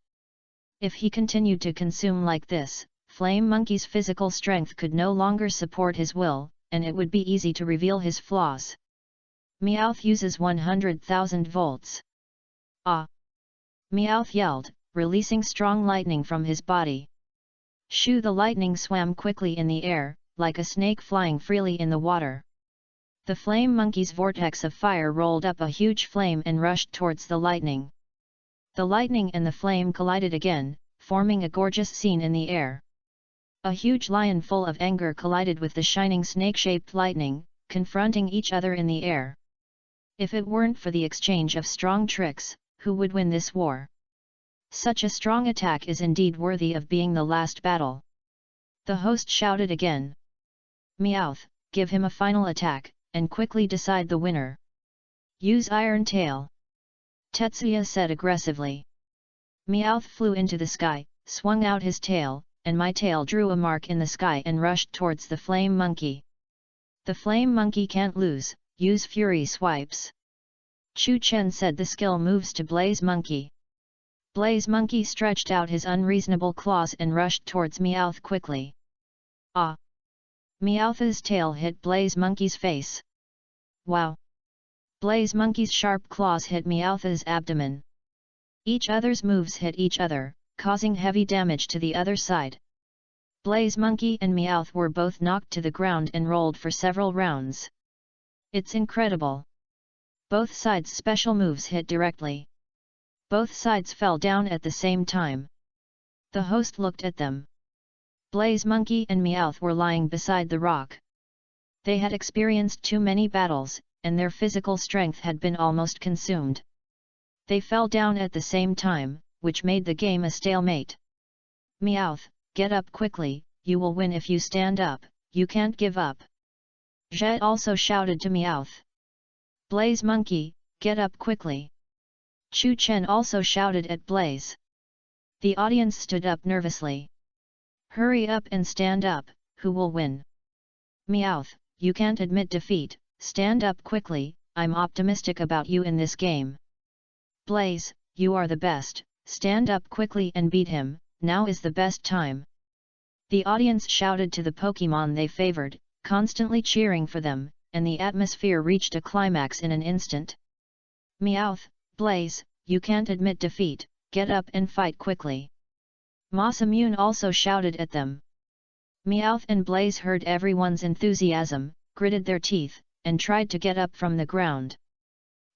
If he continued to consume like this, Flame Monkey's physical strength could no longer support his will, and it would be easy to reveal his flaws. Meowth uses 100,000 volts. Ah! Meowth yelled, releasing strong lightning from his body. Shoo! The lightning swam quickly in the air, like a snake flying freely in the water. The Flame Monkey's vortex of fire rolled up a huge flame and rushed towards the lightning. The lightning and the flame collided again, forming a gorgeous scene in the air. A huge lion full of anger collided with the shining snake-shaped lightning, confronting each other in the air. If it weren't for the exchange of strong tricks, who would win this war? Such a strong attack is indeed worthy of being the last battle. The host shouted again. Meowth, give him a final attack, and quickly decide the winner. Use Iron Tail. Tetsuya said aggressively. Meowth flew into the sky, swung out his tail, and my tail drew a mark in the sky and rushed towards the Flame Monkey. The Flame Monkey can't lose, use Fury Swipes. Chu Chen said the skill moves to Blaze Monkey. Blaze Monkey stretched out his unreasonable claws and rushed towards Meowth quickly. Ah! Meowth's tail hit Blaze Monkey's face. Wow! Blaze Monkey's sharp claws hit Meowth's abdomen. Each other's moves hit each other, causing heavy damage to the other side. Blaze Monkey and Meowth were both knocked to the ground and rolled for several rounds. It's incredible. Both sides' special moves hit directly. Both sides fell down at the same time. The host looked at them. Blaze Monkey and Meowth were lying beside the rock. They had experienced too many battles, and their physical strength had been almost consumed. They fell down at the same time, which made the game a stalemate. Meowth, get up quickly, you will win if you stand up, you can't give up. Zhe also shouted to Meowth. Blaze Monkey, get up quickly. Chu Chen also shouted at Blaze. The audience stood up nervously. Hurry up and stand up, who will win? Meowth, you can't admit defeat, stand up quickly, I'm optimistic about you in this game. Blaze, you are the best, stand up quickly and beat him, now is the best time. The audience shouted to the Pokemon they favored, constantly cheering for them, and the atmosphere reached a climax in an instant. Meowth, Blaze, you can't admit defeat, get up and fight quickly. Masamune also shouted at them. Meowth and Blaze heard everyone's enthusiasm, gritted their teeth, and tried to get up from the ground.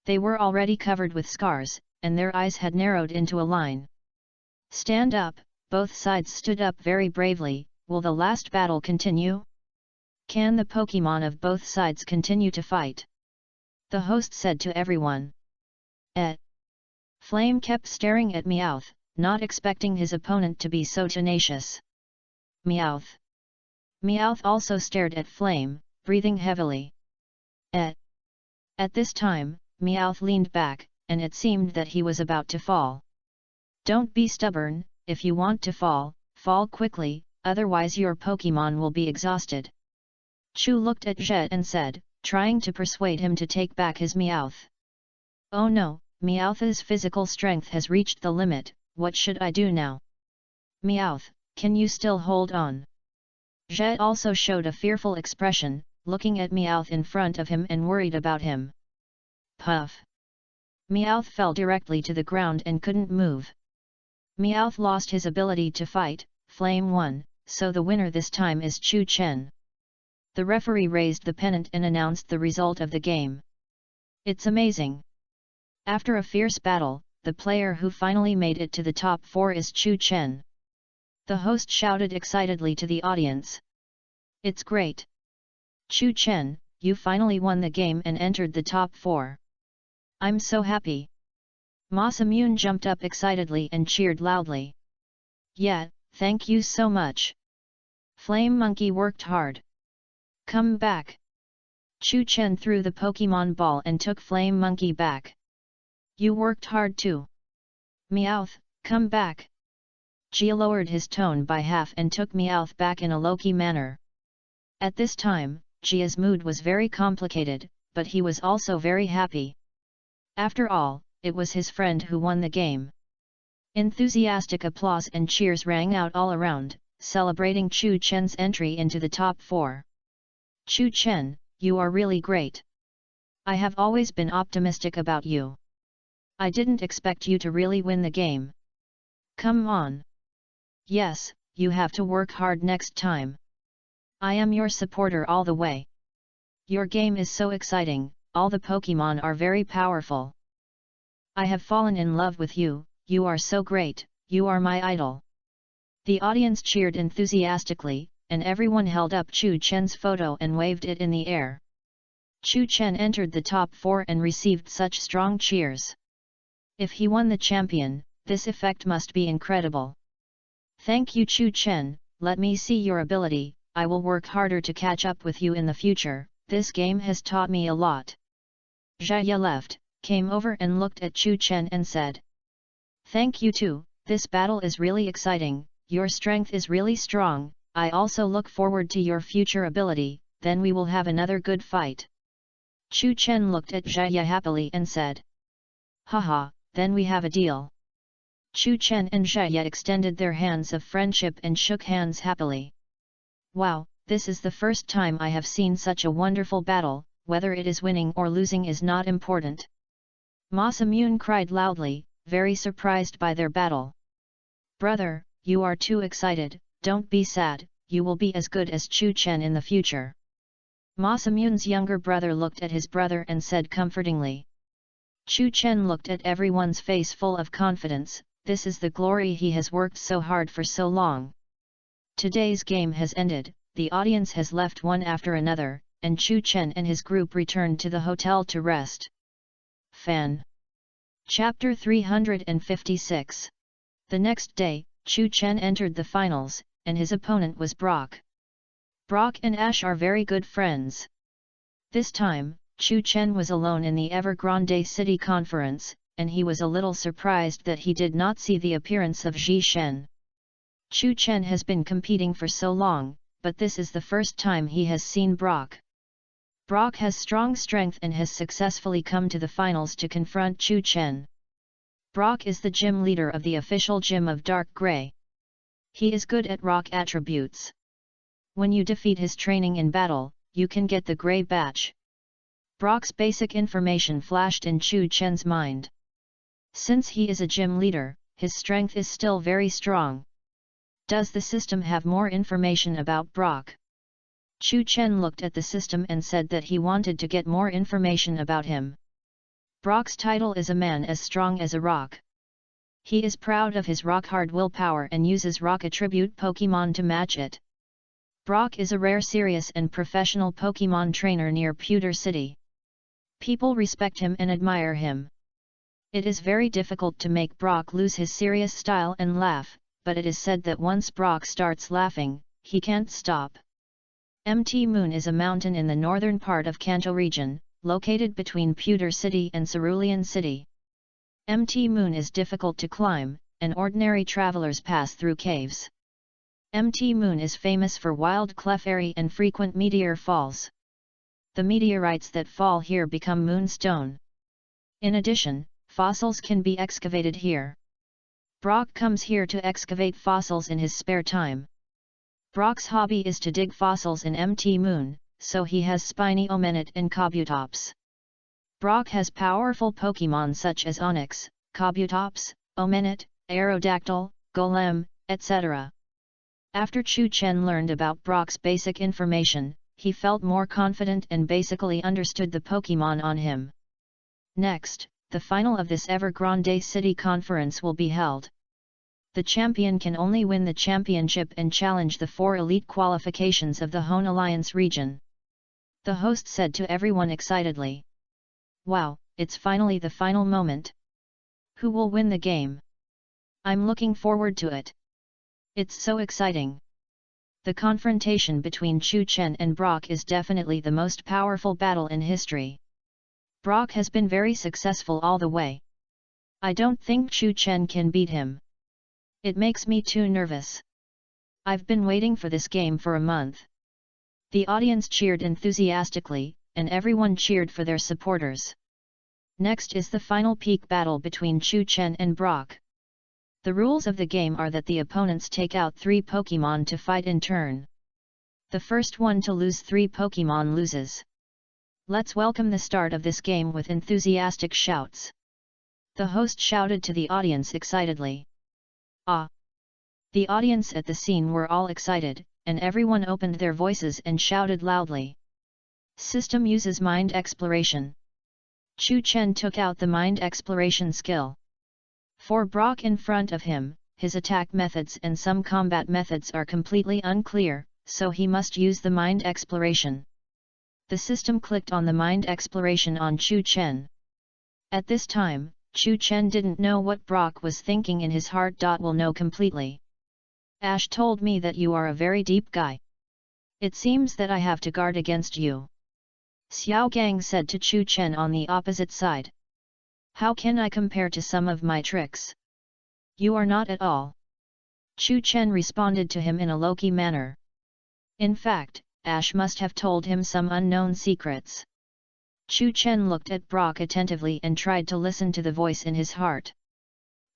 They were already covered with scars, and their eyes had narrowed into a line. Stand up, both sides stood up very bravely. Will the last battle continue? Can the Pokemon of both sides continue to fight? The host said to everyone. Flame kept staring at Meowth, not expecting his opponent to be so tenacious. Meowth. Meowth also stared at Flame, breathing heavily. At this time, Meowth leaned back, and it seemed that he was about to fall. Don't be stubborn, if you want to fall, fall quickly, otherwise your Pokemon will be exhausted. Chu looked at Jet and said, trying to persuade him to take back his Meowth. Oh no, Meowth's physical strength has reached the limit, what should I do now? Meowth, can you still hold on? Jet also showed a fearful expression, looking at Meowth in front of him and worried about him. Puff! Meowth fell directly to the ground and couldn't move. Meowth lost his ability to fight, Flame won, so the winner this time is Chu Chen. The referee raised the pennant and announced the result of the game. It's amazing! After a fierce battle, the player who finally made it to the top 4 is Chu Chen. The host shouted excitedly to the audience. It's great! Chu Chen, you finally won the game and entered the top 4. I'm so happy! Masamune jumped up excitedly and cheered loudly. Yeah, thank you so much! Flame Monkey worked hard. Come back! Chu Chen threw the Pokemon ball and took Flame Monkey back. You worked hard too! Meowth, come back! Jia lowered his tone by half and took Meowth back in a low-key manner. At this time, Jia's mood was very complicated, but he was also very happy. After all, it was his friend who won the game. Enthusiastic applause and cheers rang out all around, celebrating Chu Chen's entry into the top 4. Chu Chen, you are really great. I have always been optimistic about you. I didn't expect you to really win the game. Come on! Yes, you have to work hard next time. I am your supporter all the way. Your game is so exciting, all the Pokemon are very powerful. I have fallen in love with you, you are so great, you are my idol. The audience cheered enthusiastically, and everyone held up Chu Chen's photo and waved it in the air. Chu Chen entered the top 4 and received such strong cheers. If he won the champion, this effect must be incredible. Thank you Chu Chen, let me see your ability, I will work harder to catch up with you in the future, this game has taught me a lot. Jia left, came over and looked at Chu Chen and said. Thank you too, this battle is really exciting, your strength is really strong, I also look forward to your future ability, then we will have another good fight. Chu Chen looked at Jia happily and said. Haha, then we have a deal. Chu Chen and Jia extended their hands of friendship and shook hands happily. Wow, this is the first time I have seen such a wonderful battle, whether it is winning or losing is not important. Masamune cried loudly, very surprised by their battle. Brother, you are too excited, don't be sad, you will be as good as Chu Chen in the future. Masamune's younger brother looked at his brother and said comfortingly. Chu Chen looked at everyone's face full of confidence, this is the glory he has worked so hard for so long. Today's game has ended, the audience has left one after another, and Chu Chen and his group returned to the hotel to rest. Fan. Chapter 356. The next day, Chu Chen entered the finals, and his opponent was Brock. Brock and Ash are very good friends. This time, Chu Chen was alone in the Evergrande City Conference, and he was a little surprised that he did not see the appearance of Ji Shen. Chu Chen has been competing for so long, but this is the first time he has seen Brock. Brock has strong strength and has successfully come to the finals to confront Chu Chen. Brock is the gym leader of the official gym of Dark Grey. He is good at rock attributes. When you defeat his training in battle, you can get the Grey Badge. Brock's basic information flashed in Chu Chen's mind. Since he is a gym leader, his strength is still very strong. Does the system have more information about Brock? Chu Chen looked at the system and said that he wanted to get more information about him. Brock's title is a man as strong as a rock. He is proud of his rock-hard willpower and uses rock attribute Pokemon to match it. Brock is a rare serious and professional Pokemon trainer near Pewter City. People respect him and admire him. It is very difficult to make Brock lose his serious style and laugh, but it is said that once Brock starts laughing, he can't stop. Mt Moon is a mountain in the northern part of Kanto region, located between Pewter City and Cerulean City. Mt. Moon is difficult to climb, and ordinary travelers pass through caves. Mt. Moon is famous for wild clefairy and frequent meteor falls. The meteorites that fall here become moonstone. In addition, fossils can be excavated here. Brock comes here to excavate fossils in his spare time. Brock's hobby is to dig fossils in Mt. Moon, so he has spiny Omenet and Kabutops. Brock has powerful Pokemon such as Onix, Kabutops, Omenet, Aerodactyl, Golem, etc. After Chu Chen learned about Brock's basic information, he felt more confident and basically understood the Pokemon on him. Next, the final of this Evergrande City conference will be held. The champion can only win the championship and challenge the 4 elite qualifications of the Hone Alliance region. The host said to everyone excitedly. Wow, it's finally the final moment. Who will win the game? I'm looking forward to it. It's so exciting. The confrontation between Chu Chen and Brock is definitely the most powerful battle in history. Brock has been very successful all the way. I don't think Chu Chen can beat him. It makes me too nervous. I've been waiting for this game for a month. The audience cheered enthusiastically, and everyone cheered for their supporters. Next is the final peak battle between Chu Chen and Brock. The rules of the game are that the opponents take out 3 Pokemon to fight in turn. The first one to lose 3 Pokemon loses. Let's welcome the start of this game with enthusiastic shouts. The host shouted to the audience excitedly. Ah! The audience at the scene were all excited, and everyone opened their voices and shouted loudly. System uses mind exploration. Chu Chen took out the mind exploration skill. For Brock in front of him, his attack methods and some combat methods are completely unclear, so he must use the mind exploration. The system clicked on the mind exploration on Chu Chen. At this time, Chu Chen didn't know what Brock was thinking in his heart. Will know completely. Ash told me that you are a very deep guy. It seems that I have to guard against you. Xiao Gang said to Chu Chen on the opposite side. How can I compare to some of my tricks? You are not at all. Chu Chen responded to him in a low-key manner. In fact, Ash must have told him some unknown secrets. Chu Chen looked at Brock attentively and tried to listen to the voice in his heart.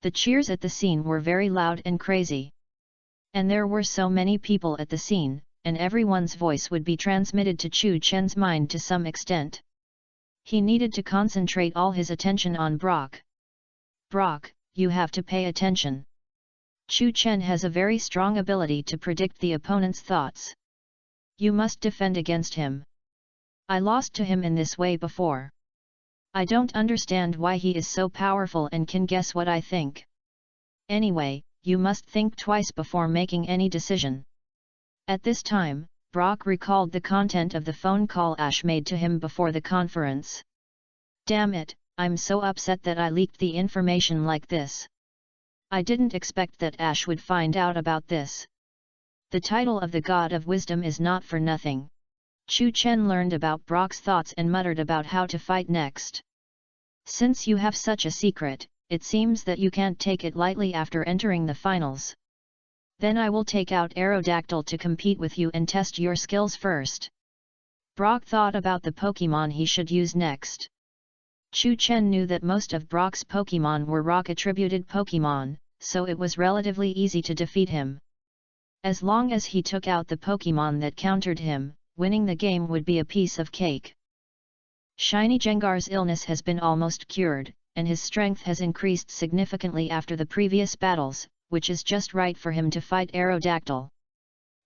The cheers at the scene were very loud and crazy. And there were so many people at the scene, and everyone's voice would be transmitted to Chu Chen's mind to some extent. He needed to concentrate all his attention on Brock. Brock, you have to pay attention. Chu Chen has a very strong ability to predict the opponent's thoughts. You must defend against him. I lost to him in this way before. I don't understand why he is so powerful and can guess what I think. Anyway, you must think twice before making any decision. At this time, Brock recalled the content of the phone call Ash made to him before the conference. Damn it, I'm so upset that I leaked the information like this. I didn't expect that Ash would find out about this. The title of the God of Wisdom is not for nothing. Chu Chen learned about Brock's thoughts and muttered about how to fight next. Since you have such a secret, it seems that you can't take it lightly after entering the finals. Then I will take out Aerodactyl to compete with you and test your skills first. Brock thought about the Pokemon he should use next. Chu Chen knew that most of Brock's Pokemon were rock-attributed Pokemon, so it was relatively easy to defeat him. As long as he took out the Pokemon that countered him, winning the game would be a piece of cake. Shiny Jengar's illness has been almost cured, and his strength has increased significantly after the previous battles, which is just right for him to fight Aerodactyl.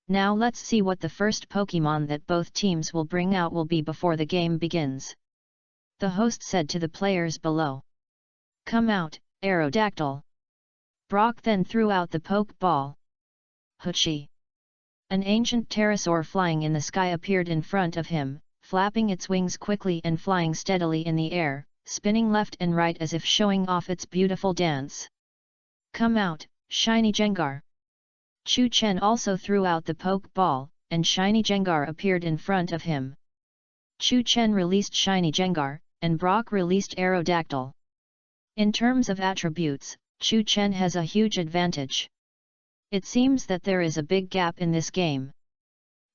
Now let's see what the first Pokemon that both teams will bring out will be before the game begins. The host said to the players below. Come out, Aerodactyl. Brock then threw out the Pokeball. Hoochie! An ancient pterosaur flying in the sky appeared in front of him, flapping its wings quickly and flying steadily in the air, spinning left and right as if showing off its beautiful dance. Come out, Shiny Jengar! Chu Chen also threw out the Pokeball, and Shiny Jengar appeared in front of him. Chu Chen released Shiny Jengar, and Brock released Aerodactyl. In terms of attributes, Chu Chen has a huge advantage. It seems that there is a big gap in this game.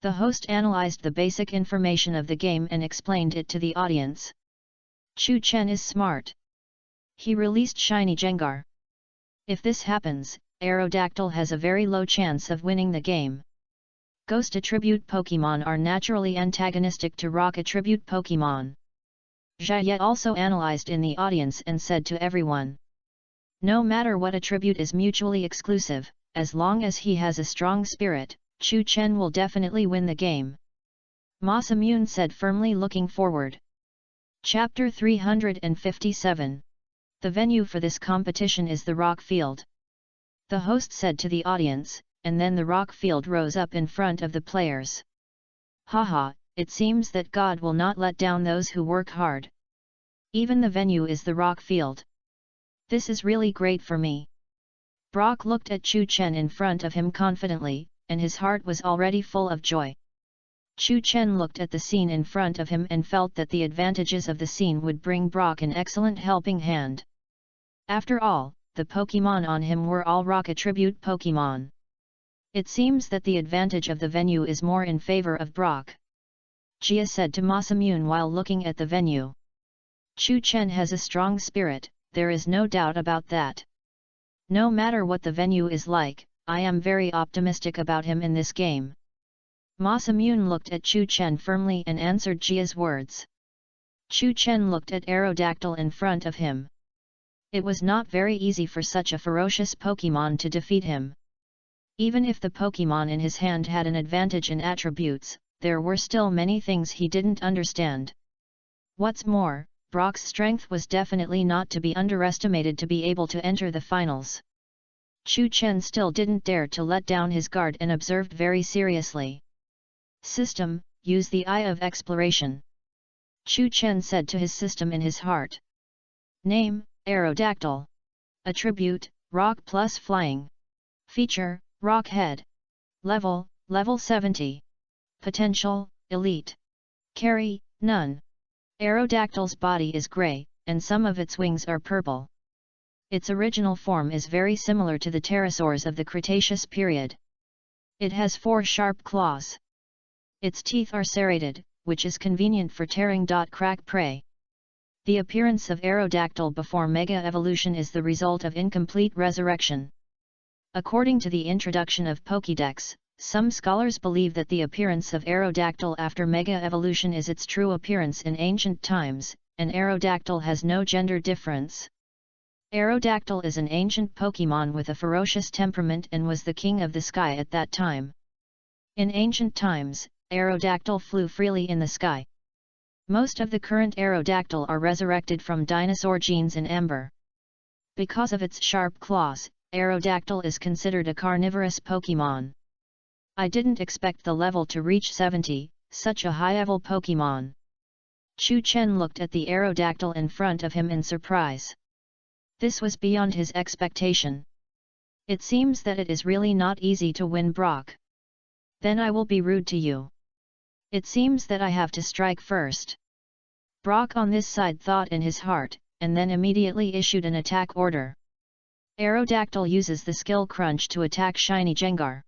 The host analyzed the basic information of the game and explained it to the audience. Chu Chen is smart. He released Shiny Jengar. If this happens, Aerodactyl has a very low chance of winning the game. Ghost attribute Pokemon are naturally antagonistic to Rock attribute Pokemon. Jia also analyzed in the audience and said to everyone, no matter what attribute is mutually exclusive, as long as he has a strong spirit, Chu Chen will definitely win the game. Masamune said firmly, looking forward. Chapter 357. The venue for this competition is the rock field. The host said to the audience, and then the rock field rose up in front of the players. Haha, it seems that God will not let down those who work hard. Even the venue is the rock field. This is really great for me. Brock looked at Chu Chen in front of him confidently, and his heart was already full of joy. Chu Chen looked at the scene in front of him and felt that the advantages of the scene would bring Brock an excellent helping hand. After all, the Pokemon on him were all rock attribute Pokemon. It seems that the advantage of the venue is more in favor of Brock. Jia said to Masamune while looking at the venue. Chu Chen has a strong spirit, there is no doubt about that. No matter what the venue is like, I am very optimistic about him in this game. Masamune looked at Chu Chen firmly and answered Jia's words. Chu Chen looked at Aerodactyl in front of him. It was not very easy for such a ferocious Pokemon to defeat him. Even if the Pokemon in his hand had an advantage in attributes, there were still many things he didn't understand. What's more, Brock's strength was definitely not to be underestimated to be able to enter the finals. Chu Chen still didn't dare to let down his guard and observed very seriously. System, use the eye of exploration. Chu Chen said to his system in his heart. Name, Aerodactyl. Attribute, Rock plus Flying. Feature, Rock Head. Level, Level 70. Potential, Elite. Carry, None. Aerodactyl's body is grey, and some of its wings are purple. Its original form is very similar to the pterosaurs of the Cretaceous period. It has 4 sharp claws. Its teeth are serrated, which is convenient for tearing crack prey. The appearance of Aerodactyl before Mega Evolution is the result of incomplete resurrection. According to the introduction of Pokédex, some scholars believe that the appearance of Aerodactyl after Mega Evolution is its true appearance in ancient times, and Aerodactyl has no gender difference. Aerodactyl is an ancient Pokémon with a ferocious temperament and was the king of the sky at that time. In ancient times, Aerodactyl flew freely in the sky. Most of the current Aerodactyl are resurrected from dinosaur genes in amber. Because of its sharp claws, Aerodactyl is considered a carnivorous Pokémon. I didn't expect the level to reach 70, such a high-level Pokémon. Chu Chen looked at the Aerodactyl in front of him in surprise. This was beyond his expectation. It seems that it is really not easy to win Brock. Then I will be rude to you. It seems that I have to strike first. Brock on this side thought in his heart, and then immediately issued an attack order. Aerodactyl uses the skill Crunch to attack Shiny Jengar.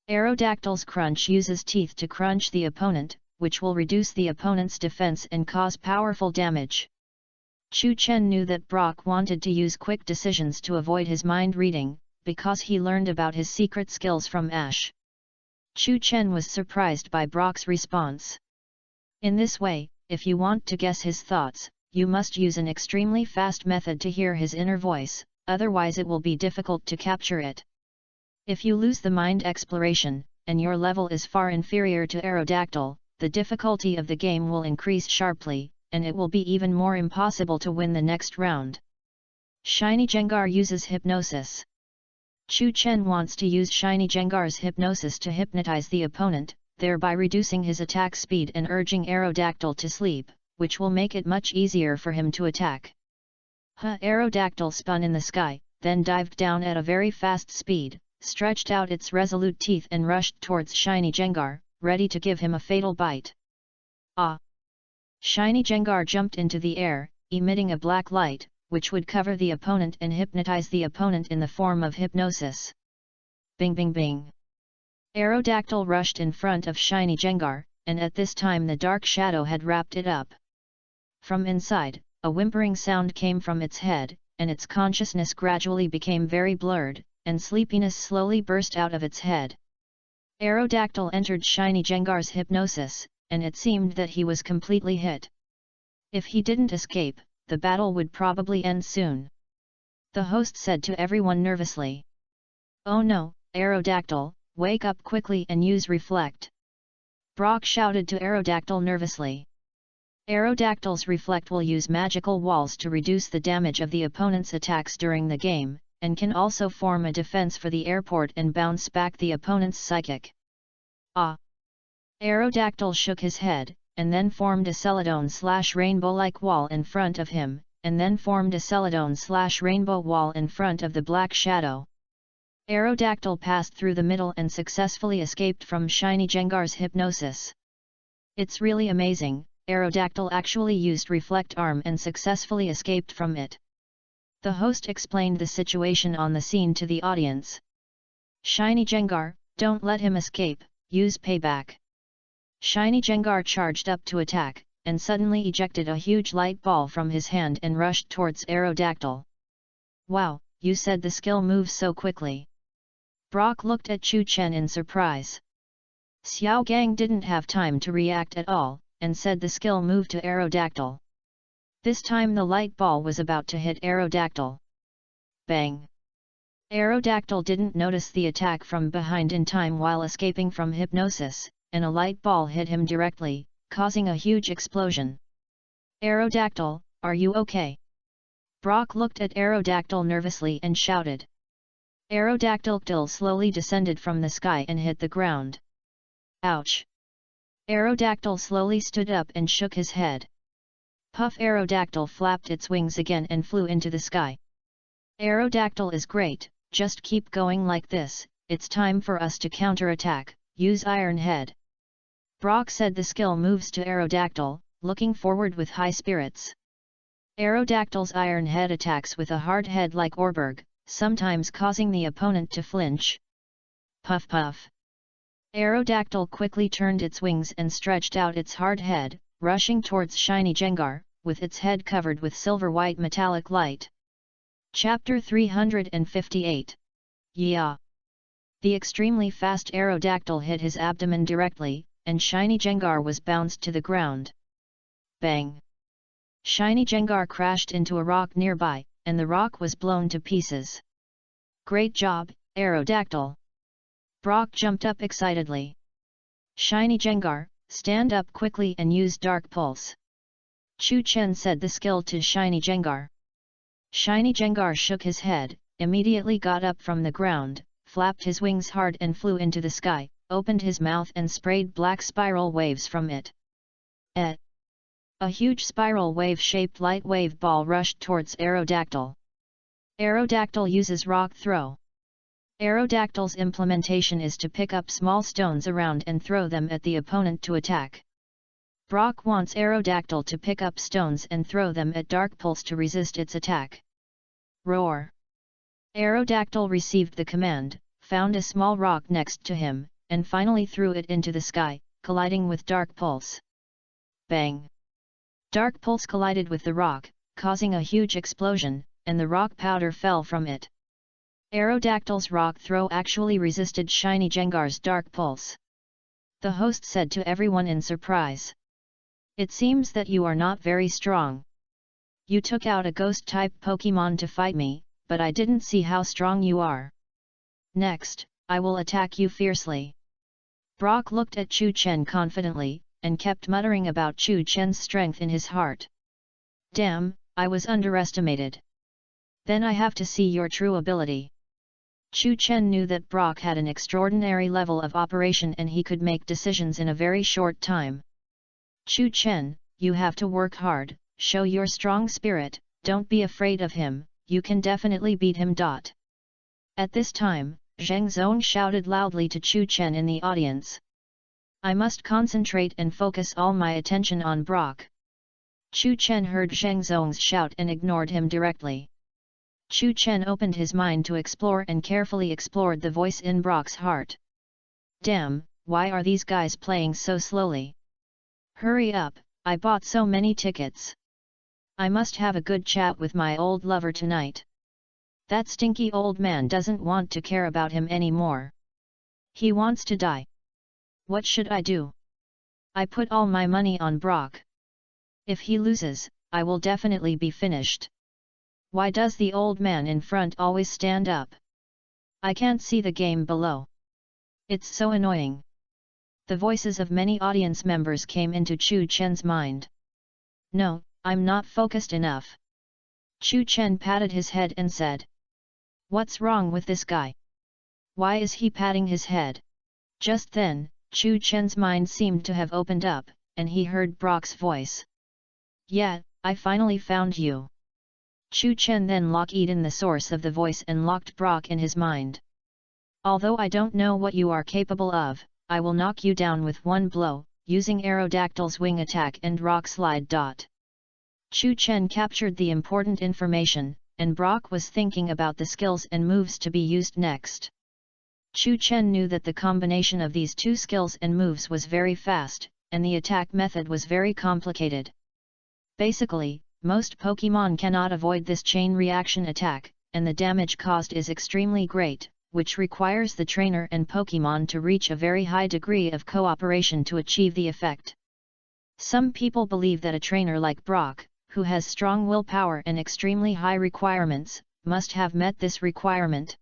Aerodactyl's Crunch uses teeth to crunch the opponent, which will reduce the opponent's defense and cause powerful damage. Chu Chen knew that Brock wanted to use quick decisions to avoid his mind reading, because he learned about his secret skills from Ash. Chu Chen was surprised by Brock's response. In this way, if you want to guess his thoughts, you must use an extremely fast method to hear his inner voice, otherwise it will be difficult to capture it. If you lose the mind exploration, and your level is far inferior to Aerodactyl, the difficulty of the game will increase sharply, and it will be even more impossible to win the next round. Shiny Jengar uses Hypnosis. Chu Chen wants to use Shiny Jengar's Hypnosis to hypnotize the opponent, thereby reducing his attack speed and urging Aerodactyl to sleep, which will make it much easier for him to attack. Aerodactyl spun in the sky, then dived down at a very fast speed, stretched out its resolute teeth and rushed towards Shiny Jengar, ready to give him a fatal bite. Ah! Shiny Jengar jumped into the air, emitting a black light, which would cover the opponent and hypnotize the opponent in the form of hypnosis. Bing bing bing. Aerodactyl rushed in front of Shiny Jengar, and at this time the dark shadow had wrapped it up. From inside, a whimpering sound came from its head, and its consciousness gradually became very blurred, and sleepiness slowly burst out of its head. Aerodactyl entered Shiny Jengar's hypnosis, and it seemed that he was completely hit. If he didn't escape, the battle would probably end soon. The host said to everyone nervously. "Oh no, Aerodactyl, wake up quickly and use Reflect." Brock shouted to Aerodactyl nervously. Aerodactyl's Reflect will use magical walls to reduce the damage of the opponent's attacks during the game, and can also form a defense for the airport and bounce back the opponent's psychic. Ah! Aerodactyl shook his head, and then formed a Celadon/rainbow-like wall in front of him, and then formed a Celadon/rainbow wall in front of the black shadow. Aerodactyl passed through the middle and successfully escaped from Shiny Jengar's hypnosis. "It's really amazing, Aerodactyl actually used Reflect Arm and successfully escaped from it." The host explained the situation on the scene to the audience. "Shiny Jengar, don't let him escape, use Payback." Shiny Jengar charged up to attack, and suddenly ejected a huge light ball from his hand and rushed towards Aerodactyl. "Wow, you said the skill moves so quickly." Brock looked at Chu Chen in surprise. Xiao Gang didn't have time to react at all, and said the skill moved to Aerodactyl. This time the light ball was about to hit Aerodactyl. Bang! Aerodactyl didn't notice the attack from behind in time while escaping from hypnosis, and a light ball hit him directly, causing a huge explosion. "Aerodactyl, are you okay?" Brock looked at Aerodactyl nervously and shouted. Aerodactyl slowly descended from the sky and hit the ground. "Ouch!" Aerodactyl slowly stood up and shook his head. Puff! Aerodactyl flapped its wings again and flew into the sky. "Aerodactyl is great, just keep going like this, it's time for us to counter-attack, use Iron Head." Brock said the skill moves to Aerodactyl, looking forward with high spirits. Aerodactyl's Iron Head attacks with a hard head like Orberg, sometimes causing the opponent to flinch. Puff puff! Aerodactyl quickly turned its wings and stretched out its hard head, rushing towards Shiny Jengar, with its head covered with silver-white metallic light. Chapter 358. Yeah! The extremely fast Aerodactyl hit his abdomen directly, and Shiny Jengar was bounced to the ground. Bang! Shiny Jengar crashed into a rock nearby, and the rock was blown to pieces. "Great job, Aerodactyl!" Brock jumped up excitedly. "Shiny Jengar, stand up quickly and use Dark Pulse." Chu Chen said the skill to Shiny Jengar. Shiny Jengar shook his head, immediately got up from the ground, flapped his wings hard and flew into the sky, opened his mouth and sprayed black spiral waves from it. A huge spiral wave-shaped light wave ball rushed towards Aerodactyl. Aerodactyl uses Rock Throw. Aerodactyl's implementation is to pick up small stones around and throw them at the opponent to attack. Brock wants Aerodactyl to pick up stones and throw them at Dark Pulse to resist its attack. Roar! Aerodactyl received the command, found a small rock next to him, and finally threw it into the sky, colliding with Dark Pulse. Bang! Dark Pulse collided with the rock, causing a huge explosion, and the rock powder fell from it. Aerodactyl's rock throw actually resisted Shiny Jengar's Dark Pulse. The host said to everyone in surprise. "It seems that you are not very strong. You took out a ghost-type Pokémon to fight me, but I didn't see how strong you are. Next, I will attack you fiercely." Brock looked at Chu Chen confidently, and kept muttering about Chu Chen's strength in his heart. "Damn, I was underestimated. Then I have to see your true ability." Chu Chen knew that Brock had an extraordinary level of operation and he could make decisions in a very short time. "Chu Chen, you have to work hard, show your strong spirit, don't be afraid of him, you can definitely beat him. At this time, Zheng Zong shouted loudly to Chu Chen in the audience. "I must concentrate and focus all my attention on Brock." Chu Chen heard Zhang Zong's shout and ignored him directly. Chu Chen opened his mind to explore and carefully explored the voice in Brock's heart. Damn, why are these guys playing so slowly? Hurry up, I bought so many tickets. I must have a good chat with my old lover tonight. That stinky old man doesn't want to care about him anymore. He wants to die. What should I do? I put all my money on Brock. If he loses, I will definitely be finished. Why does the old man in front always stand up? I can't see the game below. It's so annoying. The voices of many audience members came into Chu Chen's mind. No, I'm not focused enough. Chu Chen patted his head and said. What's wrong with this guy? Why is he patting his head? Just then, Chu Chen's mind seemed to have opened up, and he heard Brock's voice. Yeah, I finally found you. Chu Chen then locked in the source of the voice and locked Brock in his mind. Although I don't know what you are capable of, I will knock you down with one blow, using Aerodactyl's wing attack and rock slide. Chu Chen captured the important information, and Brock was thinking about the skills and moves to be used next. Chu Chen knew that the combination of these two skills and moves was very fast, and the attack method was very complicated. Basically, most Pokémon cannot avoid this chain reaction attack, and the damage caused is extremely great, which requires the trainer and Pokémon to reach a very high degree of cooperation to achieve the effect. Some people believe that a trainer like Brock, who has strong willpower and extremely high requirements, must have met this requirement.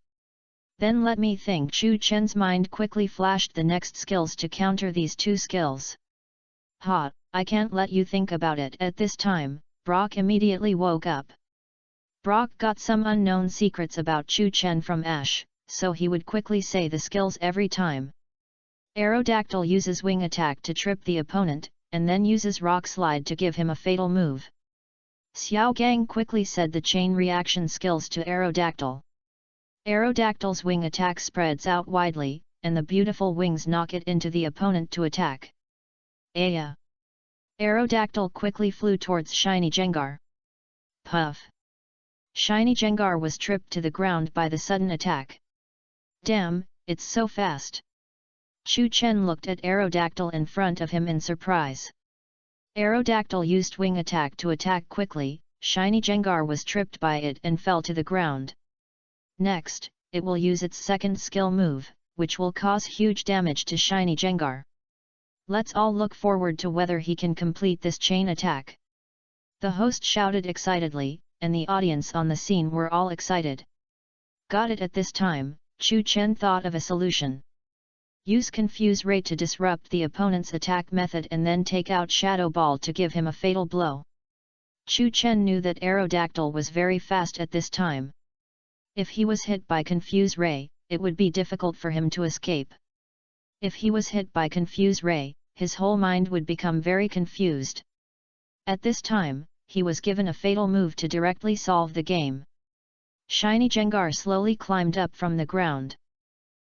Then let me think. Chu Chen's mind quickly flashed the next skills to counter these two skills. Ha, I can't let you think about it. At this time, Brock immediately woke up. Brock got some unknown secrets about Chu Chen from Ash, so he would quickly say the skills every time. Aerodactyl uses wing attack to trip the opponent, and then uses rock slide to give him a fatal move. Xiao Gang quickly said the chain reaction skills to Aerodactyl. Aerodactyl's wing attack spreads out widely, and the beautiful wings knock it into the opponent to attack. Aya! Aerodactyl quickly flew towards Shiny Jengar. Puff! Shiny Jengar was tripped to the ground by the sudden attack. Damn, it's so fast! Chu Chen looked at Aerodactyl in front of him in surprise. Aerodactyl used wing attack to attack quickly, Shiny Jengar was tripped by it and fell to the ground. Next, it will use its second skill move, which will cause huge damage to Shiny Jengar. Let's all look forward to whether he can complete this chain attack. The host shouted excitedly, and the audience on the scene were all excited. Got it. At this time, Chu Chen thought of a solution. Use Confuse Ray to disrupt the opponent's attack method and then take out Shadow Ball to give him a fatal blow. Chu Chen knew that Aerodactyl was very fast at this time. If he was hit by Confuse Ray, it would be difficult for him to escape. If he was hit by Confuse Ray, his whole mind would become very confused. At this time, he was given a fatal move to directly solve the game. Shiny Jengar slowly climbed up from the ground.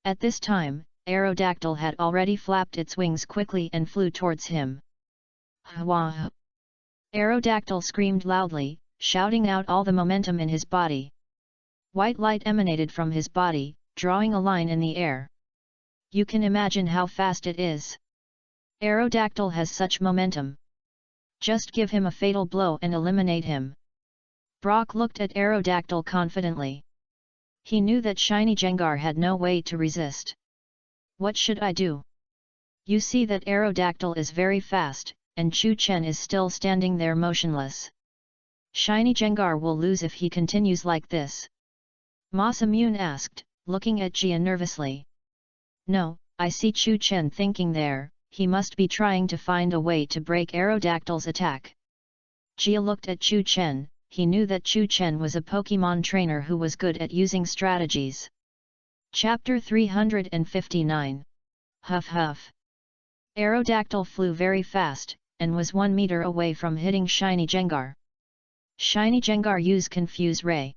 At this time, Aerodactyl had already flapped its wings quickly and flew towards him. Hwah! Aerodactyl screamed loudly, shouting out all the momentum in his body. White light emanated from his body, drawing a line in the air. You can imagine how fast it is. Aerodactyl has such momentum. Just give him a fatal blow and eliminate him. Brock looked at Aerodactyl confidently. He knew that Shiny Jengar had no way to resist. What should I do? You see that Aerodactyl is very fast, and Chu Chen is still standing there motionless. Shiny Jengar will lose if he continues like this. Masamune asked, looking at Jia nervously. No, I see Chu Chen thinking there, he must be trying to find a way to break Aerodactyl's attack. Jia looked at Chu Chen, he knew that Chu Chen was a Pokémon trainer who was good at using strategies. Chapter 359. Huff Huff. Aerodactyl flew very fast, and was 1 meter away from hitting Shiny Jengar. Shiny Jengar used Confuse Ray.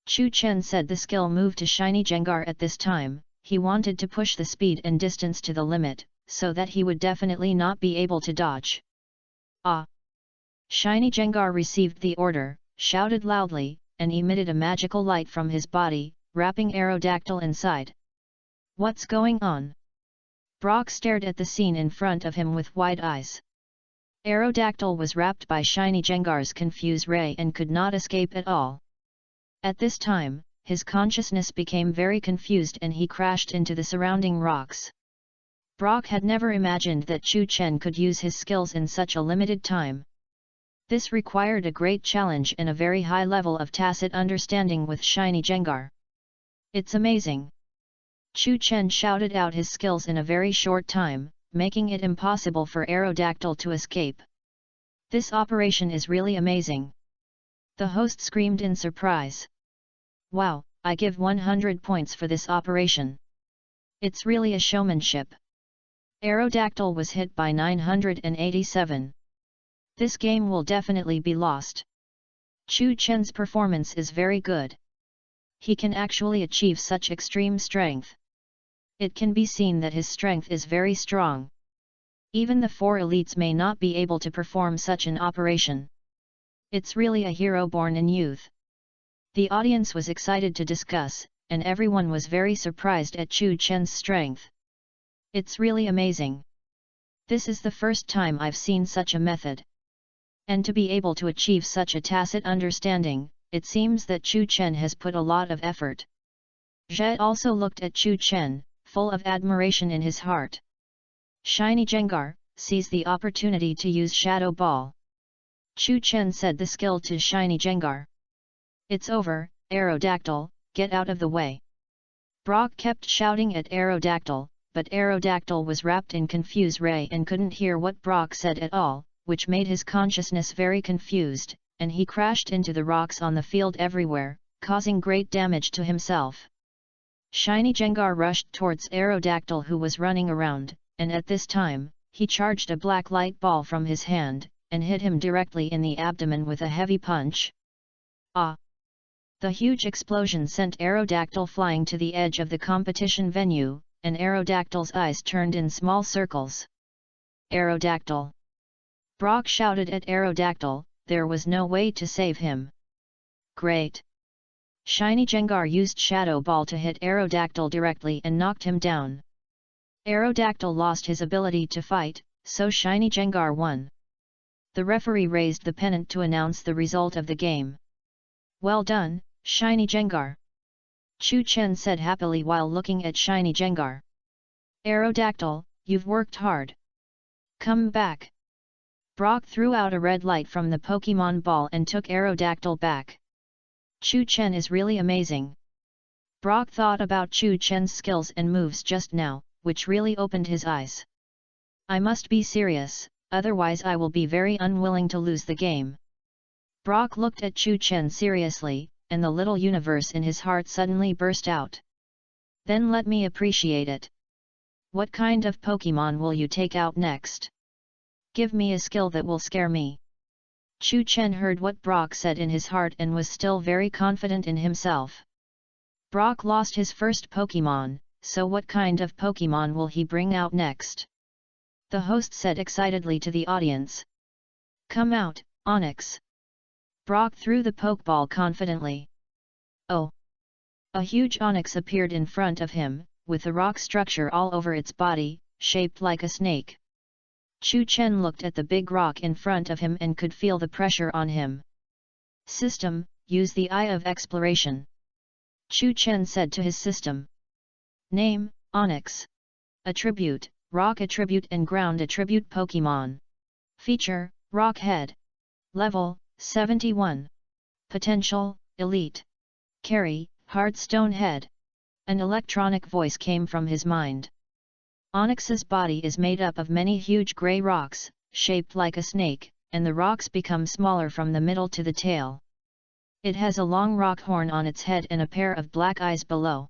Chu Chen said the skill move to Shiny Jengar at this time. He wanted to push the speed and distance to the limit, so that he would definitely not be able to dodge. Ah! Shiny Jengar received the order, shouted loudly, and emitted a magical light from his body, wrapping Aerodactyl inside. What's going on? Brock stared at the scene in front of him with wide eyes. Aerodactyl was wrapped by Shiny Jengar's confuse ray and could not escape at all. At this time, his consciousness became very confused and he crashed into the surrounding rocks. Brock had never imagined that Chu Chen could use his skills in such a limited time. This required a great challenge and a very high level of tacit understanding with Shiny Jengar. It's amazing! Chu Chen shouted out his skills in a very short time, making it impossible for Aerodactyl to escape. This operation is really amazing! The host screamed in surprise. Wow, I give 100 points for this operation. It's really a showmanship. Aerodactyl was hit by 987. This game will definitely be lost. Chu Chen's performance is very good. He can actually achieve such extreme strength. It can be seen that his strength is very strong. Even the 4 elites may not be able to perform such an operation. It's really a hero born in youth. The audience was excited to discuss, and everyone was very surprised at Chu Chen's strength. It's really amazing. This is the first time I've seen such a method. And to be able to achieve such a tacit understanding, it seems that Chu Chen has put a lot of effort. Zhe also looked at Chu Chen, full of admiration in his heart. Shiny Jengar, seize the opportunity to use Shadow Ball. Chu Chen said the skill to Shiny Jengar. It's over, Aerodactyl, get out of the way. Brock kept shouting at Aerodactyl, but Aerodactyl was wrapped in confuse ray and couldn't hear what Brock said at all, which made his consciousness very confused, and he crashed into the rocks on the field everywhere, causing great damage to himself. Shiny Jengar rushed towards Aerodactyl who was running around, and at this time, he charged a black light ball from his hand, and hit him directly in the abdomen with a heavy punch. Ah! The huge explosion sent Aerodactyl flying to the edge of the competition venue, and Aerodactyl's eyes turned in small circles. Aerodactyl! Brock shouted at Aerodactyl, there was no way to save him. Great! Shiny Jengar used Shadow Ball to hit Aerodactyl directly and knocked him down. Aerodactyl lost his ability to fight, so Shiny Jengar won. The referee raised the pennant to announce the result of the game. Well done, Shiny Jengar! Chu Chen said happily while looking at Shiny Jengar. Aerodactyl, you've worked hard. Come back! Brock threw out a red light from the Pokemon ball and took Aerodactyl back. Chu Chen is really amazing. Brock thought about Chu Chen's skills and moves just now, which really opened his eyes. I must be serious, otherwise I will be very unwilling to lose the game. Brock looked at Chu Chen seriously, and the little universe in his heart suddenly burst out. Then let me appreciate it. What kind of Pokemon will you take out next? Give me a skill that will scare me. Chu Chen heard what Brock said in his heart and was still very confident in himself. Brock lost his first Pokemon, so what kind of Pokemon will he bring out next? The host said excitedly to the audience. Come out, Onyx! Brock threw the Pokeball confidently. Oh! A huge Onyx appeared in front of him, with a rock structure all over its body, shaped like a snake. Chu Chen looked at the big rock in front of him and could feel the pressure on him. System, use the Eye of Exploration. Chu Chen said to his system. Name, Onyx. Attribute, Rock Attribute and Ground Attribute Pokemon. Feature, Rock Head. Level, 71. Potential, Elite. Carry, Hard Stone Head. An electronic voice came from his mind. Onyx's body is made up of many huge grey rocks, shaped like a snake, and the rocks become smaller from the middle to the tail. It has a long rock horn on its head and a pair of black eyes below.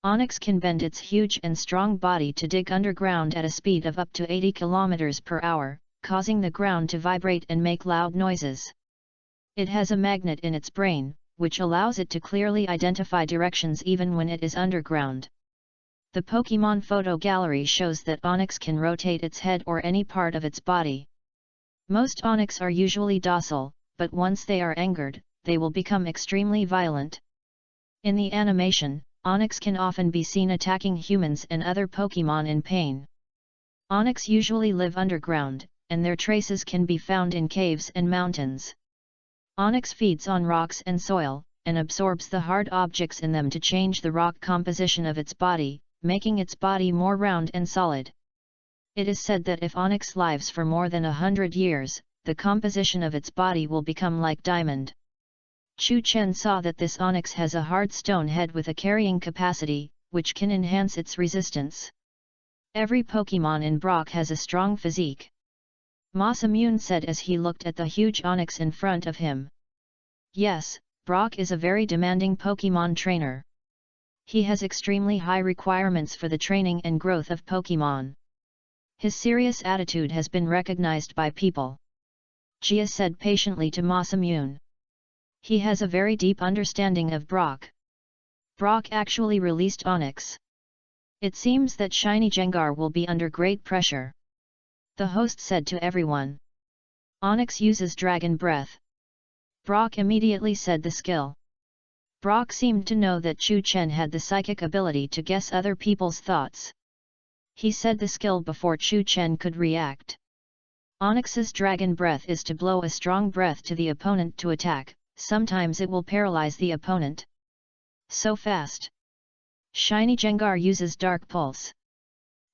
Onyx can bend its huge and strong body to dig underground at a speed of up to 80 km per hour, causing the ground to vibrate and make loud noises. It has a magnet in its brain, which allows it to clearly identify directions even when it is underground. The Pokemon photo gallery shows that Onyx can rotate its head or any part of its body. Most onyx are usually docile, but once they are angered, they will become extremely violent. In the animation, onyx can often be seen attacking humans and other Pokémon in pain. Onyx usually live underground, and their traces can be found in caves and mountains. Onyx feeds on rocks and soil, and absorbs the hard objects in them to change the rock composition of its body, making its body more round and solid. It is said that if onyx lives for more than 100 years, the composition of its body will become like diamond. Chu Chen saw that this onyx has a hard stone head with a carrying capacity, which can enhance its resistance. Every Pokémon in Brock has a strong physique. Masamune said as he looked at the huge onyx in front of him. Yes, Brock is a very demanding Pokémon trainer. He has extremely high requirements for the training and growth of Pokémon. His serious attitude has been recognized by people. Jia said patiently to Masamune. He has a very deep understanding of Brock. Brock actually released onyx. It seems that Shiny Jengar will be under great pressure. The host said to everyone. Onyx uses Dragon Breath. Brock immediately said the skill. Brock seemed to know that Chu Chen had the psychic ability to guess other people's thoughts. He said the skill before Chu Chen could react. Onyx's Dragon Breath is to blow a strong breath to the opponent to attack, sometimes it will paralyze the opponent. So fast. Shiny Jengar uses Dark Pulse.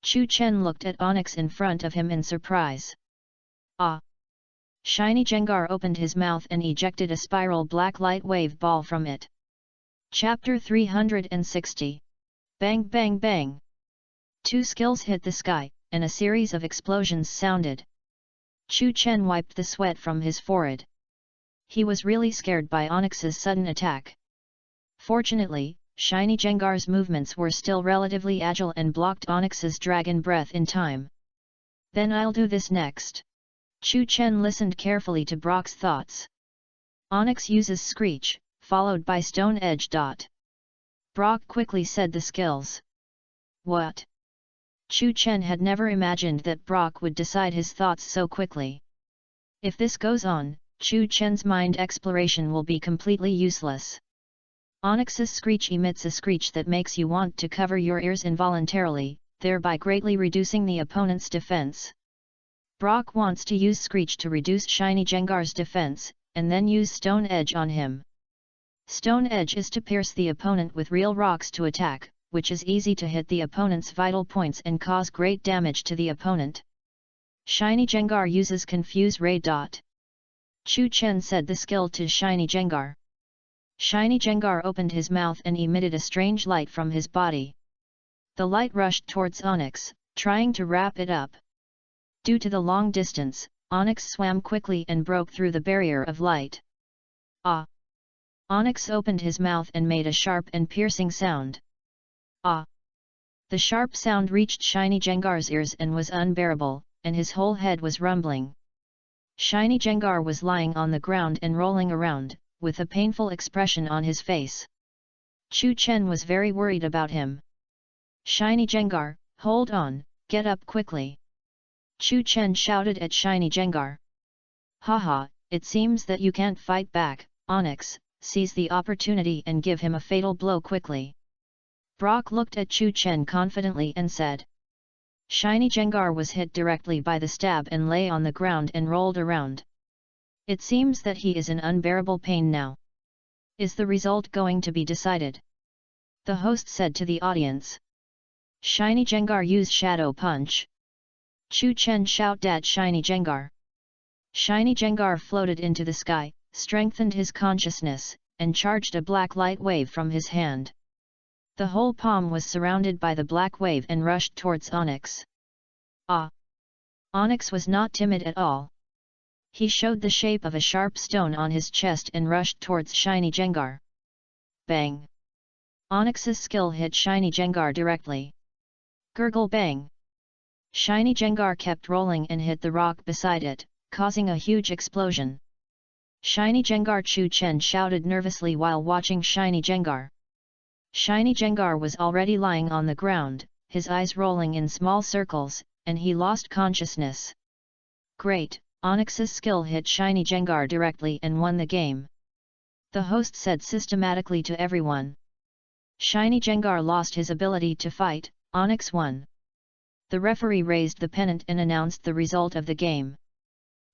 Chu Chen looked at Onyx in front of him in surprise. Ah! Shiny Jengar opened his mouth and ejected a spiral black light wave ball from it. Chapter 360. Bang bang bang! Two skills hit the sky, and a series of explosions sounded. Chu Chen wiped the sweat from his forehead. He was really scared by Onyx's sudden attack. Fortunately, Shiny Jengar's movements were still relatively agile and blocked Onyx's Dragon Breath in time. Then I'll do this next. Chu Chen listened carefully to Brock's thoughts. Onyx uses Screech, followed by Stone Edge. Brock quickly said the skills. What? Chu Chen had never imagined that Brock would decide his thoughts so quickly. If this goes on, Chu Chen's mind exploration will be completely useless. Onyx's Screech emits a screech that makes you want to cover your ears involuntarily, thereby greatly reducing the opponent's defense. Brock wants to use Screech to reduce Shiny Jengar's defense, and then use Stone Edge on him. Stone Edge is to pierce the opponent with real rocks to attack, which is easy to hit the opponent's vital points and cause great damage to the opponent. Shiny Jengar uses Confuse Ray. Chu Chen said the skill to Shiny Jengar. Shiny Jengar opened his mouth and emitted a strange light from his body. The light rushed towards Onyx, trying to wrap it up. Due to the long distance, Onyx swam quickly and broke through the barrier of light. Ah! Onyx opened his mouth and made a sharp and piercing sound. Ah! The sharp sound reached Shiny Jengar's ears and was unbearable, and his whole head was rumbling. Shiny Jengar was lying on the ground and rolling around, with a painful expression on his face. Chu Chen was very worried about him. Shiny Jengar, hold on, get up quickly. Chu Chen shouted at Shiny Jengar. Haha, it seems that you can't fight back, Onyx, seize the opportunity and give him a fatal blow quickly. Brock looked at Chu Chen confidently and said. Shiny Jengar was hit directly by the stab and lay on the ground and rolled around. It seems that he is in unbearable pain now. Is the result going to be decided? The host said to the audience. Shiny Jengar use Shadow Punch. Chu Chen shouted at Shiny Jengar. Shiny Jengar floated into the sky, strengthened his consciousness, and charged a black light wave from his hand. The whole palm was surrounded by the black wave and rushed towards Onyx. Ah! Onyx was not timid at all. He showed the shape of a sharp stone on his chest and rushed towards Shiny Jengar. Bang! Onyx's skill hit Shiny Jengar directly. Gurgle bang! Shiny Jengar kept rolling and hit the rock beside it, causing a huge explosion. Shiny Jengar. Chu Chen shouted nervously while watching Shiny Jengar. Shiny Jengar was already lying on the ground, his eyes rolling in small circles, and he lost consciousness. Great, Onyx's skill hit Shiny Jengar directly and won the game. The host said systematically to everyone. Shiny Jengar lost his ability to fight, Onyx won. The referee raised the pennant and announced the result of the game.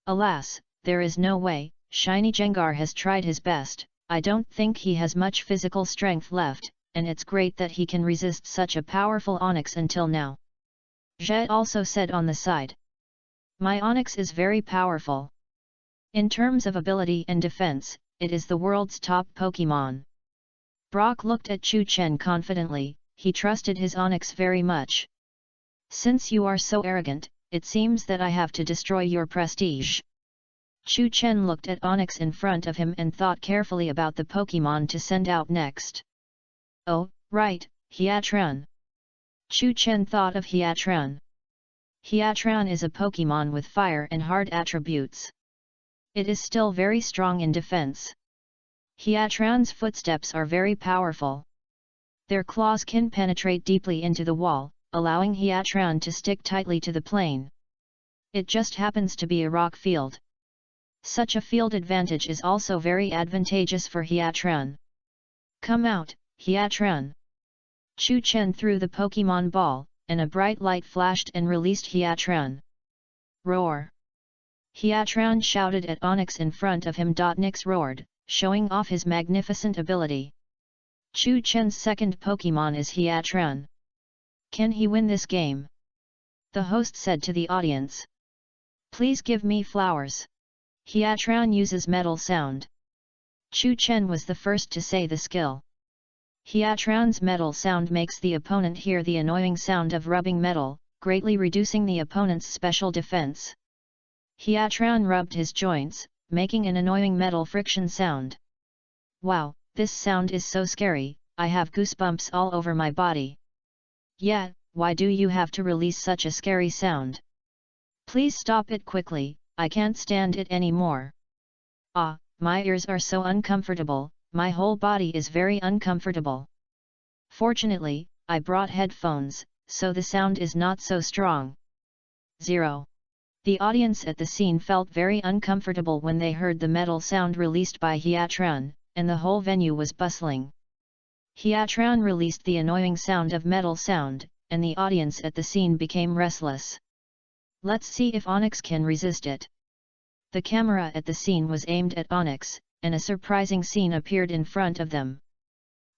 Alas, there is no way, Shiny Jengar has tried his best, I don't think he has much physical strength left, and it's great that he can resist such a powerful Onyx until now. Zhe also said on the side. My Onyx is very powerful. In terms of ability and defense, it is the world's top Pokemon. Brock looked at Chu Chen confidently, he trusted his Onyx very much. Since you are so arrogant, it seems that I have to destroy your prestige. Chu Chen looked at Onyx in front of him and thought carefully about the Pokemon to send out next. Oh, right, Hiatran. Chu Chen thought of Hiatran. Hiatran is a Pokemon with fire and hard attributes. It is still very strong in defense. Hiatran's footsteps are very powerful. Their claws can penetrate deeply into the wall, allowing Hiatran to stick tightly to the plane. It just happens to be a rock field. Such a field advantage is also very advantageous for Hiatran. Come out, Hiatran! Chu Chen threw the Pokemon ball, and a bright light flashed and released Hiatran. Roar! Hiatran shouted at Onyx in front of him. Nyx roared, showing off his magnificent ability. Chu Chen's second Pokemon is Hiatran. Can he win this game? The host said to the audience. Please give me flowers. Hiatran uses metal sound. Chu Chen was the first to say the skill. Hiatran's metal sound makes the opponent hear the annoying sound of rubbing metal, greatly reducing the opponent's special defense. Hiatran rubbed his joints, making an annoying metal friction sound. Wow, this sound is so scary, I have goosebumps all over my body. Yeah, why do you have to release such a scary sound? Please stop it quickly, I can't stand it anymore. Ah, my ears are so uncomfortable, my whole body is very uncomfortable. Fortunately, I brought headphones, so the sound is not so strong. 0. The audience at the scene felt very uncomfortable when they heard the metal sound released by Hiatran, and the whole venue was bustling. Hiatran released the annoying sound of metal sound, and the audience at the scene became restless. Let's see if Onyx can resist it. The camera at the scene was aimed at Onyx, and a surprising scene appeared in front of them.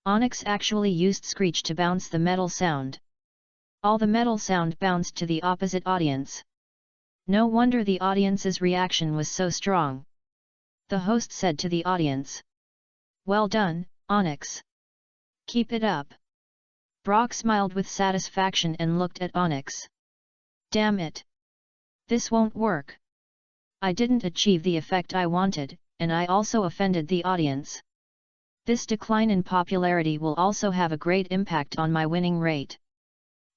Onyx actually used Screech to bounce the metal sound. All the metal sound bounced to the opposite audience. No wonder the audience's reaction was so strong. The host said to the audience. Well done, Onyx. Keep it up. Brock smiled with satisfaction and looked at Onyx. Damn it. This won't work. I didn't achieve the effect I wanted, and I also offended the audience. This decline in popularity will also have a great impact on my winning rate.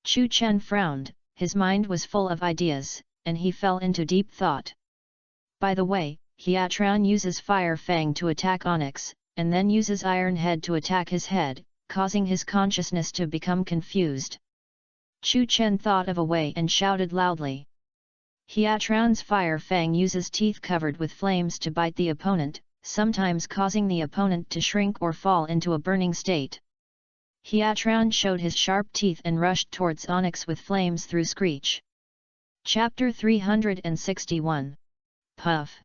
Chu Chen frowned, his mind was full of ideas, and he fell into deep thought. By the way, Hiatran uses Fire Fang to attack Onyx, and then uses Iron Head to attack his head, causing his consciousness to become confused. Chu Chen thought of a way and shouted loudly. Hiatran's Fire Fang uses teeth covered with flames to bite the opponent, sometimes causing the opponent to shrink or fall into a burning state. Hiatran showed his sharp teeth and rushed towards Onyx with flames through Screech. Chapter 361. Puff.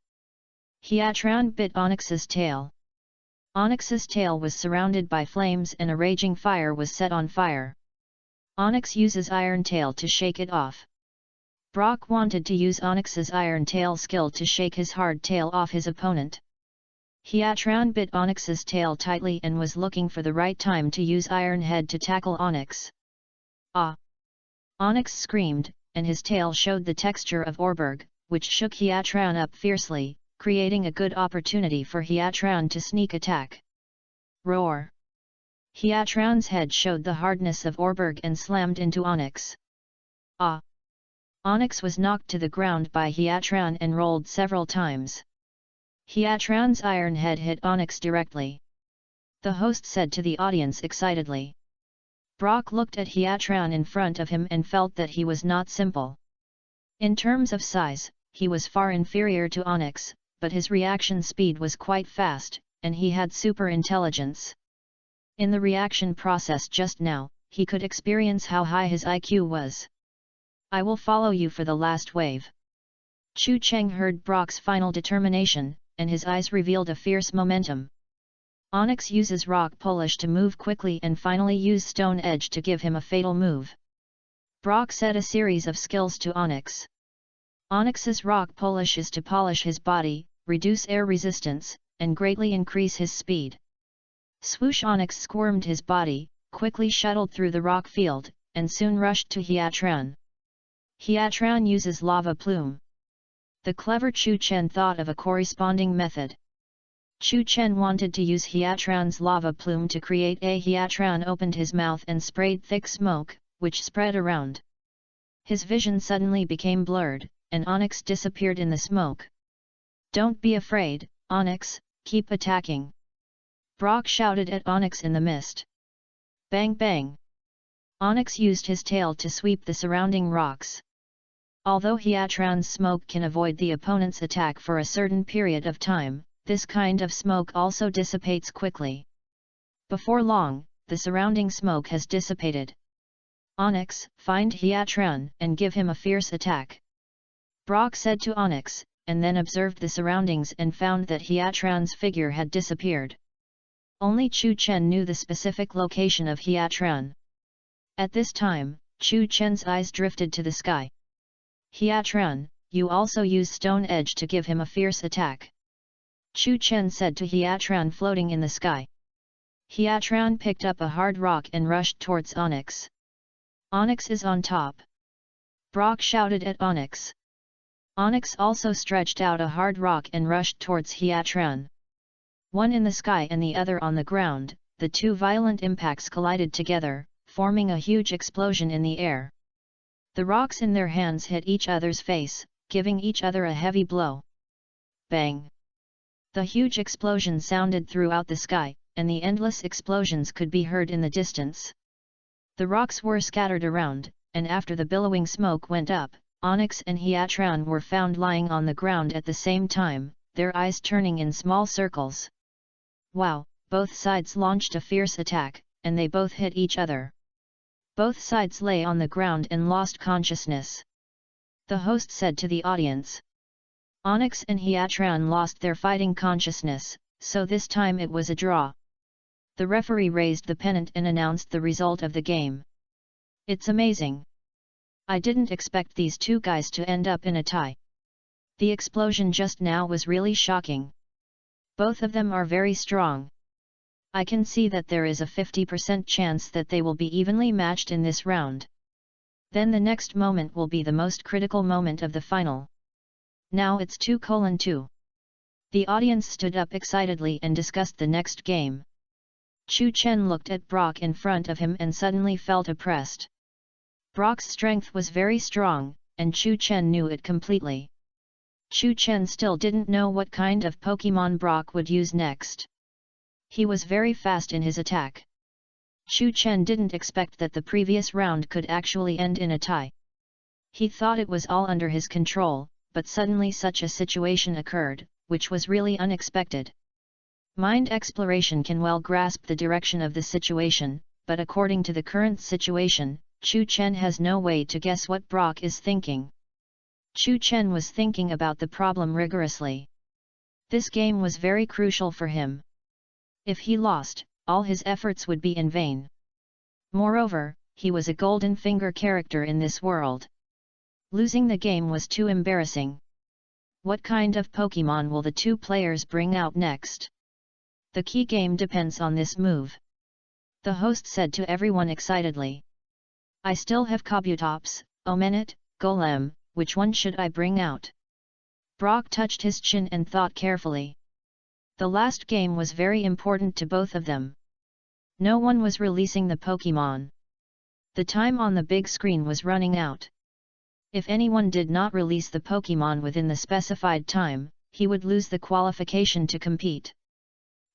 Hiatran bit Onyx's tail. Onyx's tail was surrounded by flames and a raging fire was set on fire. Onyx uses Iron Tail to shake it off. Brock wanted to use Onyx's Iron Tail skill to shake his hard tail off his opponent. Hiatran bit Onyx's tail tightly and was looking for the right time to use Iron Head to tackle Onyx. Ah! Onyx screamed, and his tail showed the texture of Orberg, which shook Hiatran up fiercely, creating a good opportunity for Hiatran to sneak attack. Roar! Hiatran's head showed the hardness of Orberg and slammed into Onyx. Ah! Onyx was knocked to the ground by Hiatran and rolled several times. Hiatran's Iron Head hit Onyx directly. The host said to the audience excitedly. Brock looked at Hiatran in front of him and felt that he was not simple. In terms of size, he was far inferior to Onyx, but his reaction speed was quite fast, and he had super intelligence. In the reaction process just now, he could experience how high his IQ was. I will follow you for the last wave. Chu Cheng heard Brock's final determination, and his eyes revealed a fierce momentum. Onyx uses rock polish to move quickly and finally use stone edge to give him a fatal move. Brock said a series of skills to Onyx. Onyx's rock polish is to polish his body, reduce air resistance, and greatly increase his speed. Swoosh! Onyx squirmed his body, quickly shuttled through the rock field, and soon rushed to Hiatran. Hiatran uses lava plume. The clever Chu Chen thought of a corresponding method. Chu Chen wanted to use Hiatran's lava plume to create a Hiatran opened his mouth and sprayed thick smoke, which spread around. His vision suddenly became blurred, and Onyx disappeared in the smoke. Don't be afraid, Onyx, keep attacking. Brock shouted at Onyx in the mist. Bang bang! Onyx used his tail to sweep the surrounding rocks. Although Hiatran's smoke can avoid the opponent's attack for a certain period of time, this kind of smoke also dissipates quickly. Before long, the surrounding smoke has dissipated. Onyx, find Hiatran and give him a fierce attack. Brock said to Onyx, and then observed the surroundings and found that Hiatran's figure had disappeared. Only Chu Chen knew the specific location of Hiatran. At this time, Chu Chen's eyes drifted to the sky. Hiatran, you also use stone edge to give him a fierce attack. Chu Chen said to Hiatran floating in the sky. Hiatran picked up a hard rock and rushed towards Onyx. Onyx is on top. Brock shouted at Onyx. Onyx also stretched out a hard rock and rushed towards Hiatran. One in the sky and the other on the ground, the two violent impacts collided together, forming a huge explosion in the air. The rocks in their hands hit each other's face, giving each other a heavy blow. Bang! The huge explosion sounded throughout the sky, and the endless explosions could be heard in the distance. The rocks were scattered around, and after the billowing smoke went up, Onyx and Hiatran were found lying on the ground at the same time, their eyes turning in small circles. Wow, both sides launched a fierce attack, and they both hit each other. Both sides lay on the ground and lost consciousness. The host said to the audience. Onyx and Hiatran lost their fighting consciousness, so this time it was a draw. The referee raised the pennant and announced the result of the game. It's amazing. I didn't expect these two guys to end up in a tie. The explosion just now was really shocking. Both of them are very strong. I can see that there is a 50% chance that they will be evenly matched in this round. Then the next moment will be the most critical moment of the final. Now it's 2:2. The audience stood up excitedly and discussed the next game. Chu Chen looked at Brock in front of him and suddenly felt oppressed. Brock's strength was very strong, and Chu Chen knew it completely. Chu Chen still didn't know what kind of Pokemon Brock would use next. He was very fast in his attack. Chu Chen didn't expect that the previous round could actually end in a tie. He thought it was all under his control, but suddenly such a situation occurred, which was really unexpected. Mind exploration can well grasp the direction of the situation, but according to the current situation, Chu Chen has no way to guess what Brock is thinking. Chu Chen was thinking about the problem rigorously. This game was very crucial for him. If he lost, all his efforts would be in vain. Moreover, he was a golden finger character in this world. Losing the game was too embarrassing. What kind of Pokemon will the two players bring out next? The key game depends on this move. The host said to everyone excitedly. I still have Kabutops, Omenet, Golem, which one should I bring out? Brock touched his chin and thought carefully. The last game was very important to both of them. No one was releasing the Pokemon. The time on the big screen was running out. If anyone did not release the Pokemon within the specified time, he would lose the qualification to compete.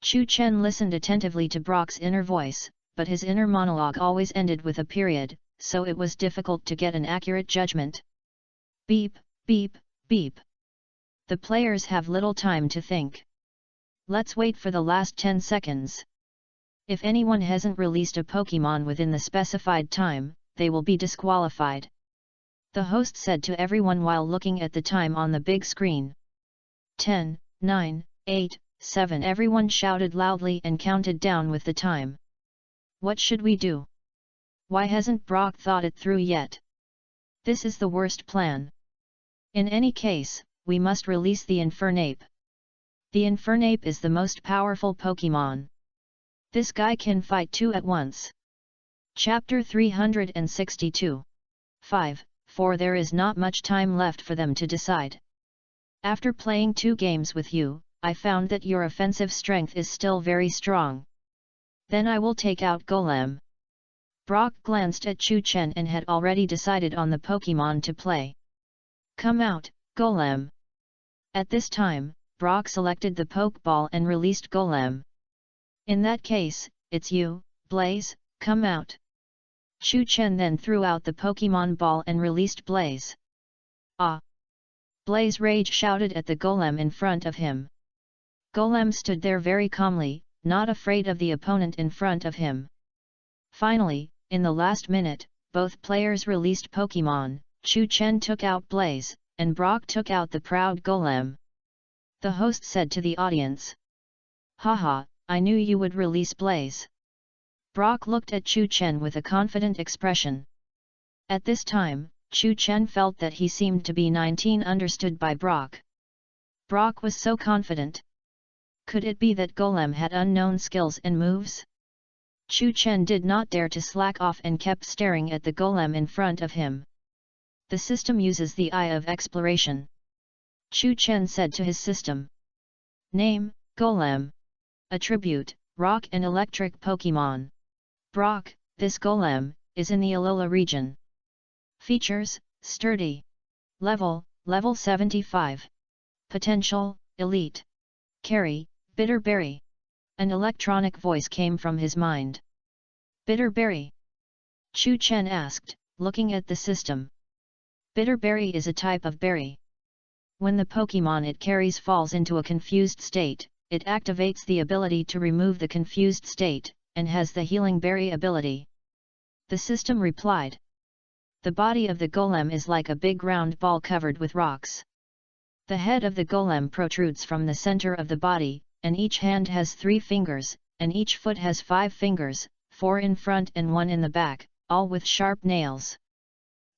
Chu Chen listened attentively to Brock's inner voice, but his inner monologue always ended with a period, so it was difficult to get an accurate judgment. Beep, beep, beep. The players have little time to think. Let's wait for the last 10 seconds. If anyone hasn't released a Pokémon within the specified time, they will be disqualified. The host said to everyone while looking at the time on the big screen. 10, 9, 8, 7. Everyone shouted loudly and counted down with the time. What should we do? Why hasn't Brock thought it through yet? This is the worst plan. In any case, we must release the Infernape. The Infernape is the most powerful Pokémon. This guy can fight two at once. Chapter 362. 5. For there is not much time left for them to decide. After playing 2 games with you, I found that your offensive strength is still very strong. Then I will take out Golem. Brock glanced at Chu Chen and had already decided on the Pokémon to play. Come out, Golem. At this time, Brock selected the Pokeball and released Golem. In that case, it's you, Blaze, come out. Chu Chen then threw out the Pokémon ball and released Blaze. Ah! Blaze rage shouted at the Golem in front of him. Golem stood there very calmly, not afraid of the opponent in front of him. Finally, in the last minute, both players released Pokémon. Chu Chen took out Blaze, and Brock took out the proud Golem. The host said to the audience. Haha, I knew you would release Blaze. Brock looked at Chu Chen with a confident expression. At this time, Chu Chen felt that he seemed to be 19 understood by Brock. Brock was so confident. Could it be that Golem had unknown skills and moves? Chu Chen did not dare to slack off and kept staring at the Golem in front of him. The system uses the eye of exploration. Chu Chen said to his system. Name, Golem. Attribute, Rock and Electric Pokémon. Brock, this Golem, is in the Alola region. Features, Sturdy. Level 75. Potential, Elite. Carry, Bitter Berry. An electronic voice came from his mind. Bitter Berry? Chu Chen asked, looking at the system. Bitter Berry is a type of berry. When the Pokémon it carries falls into a confused state, it activates the ability to remove the confused state, and has the Healing Berry ability. The system replied. The body of the Golem is like a big round ball covered with rocks. The head of the Golem protrudes from the center of the body, and each hand has 3 fingers, and each foot has 5 fingers, 4 in front and 1 in the back, all with sharp nails.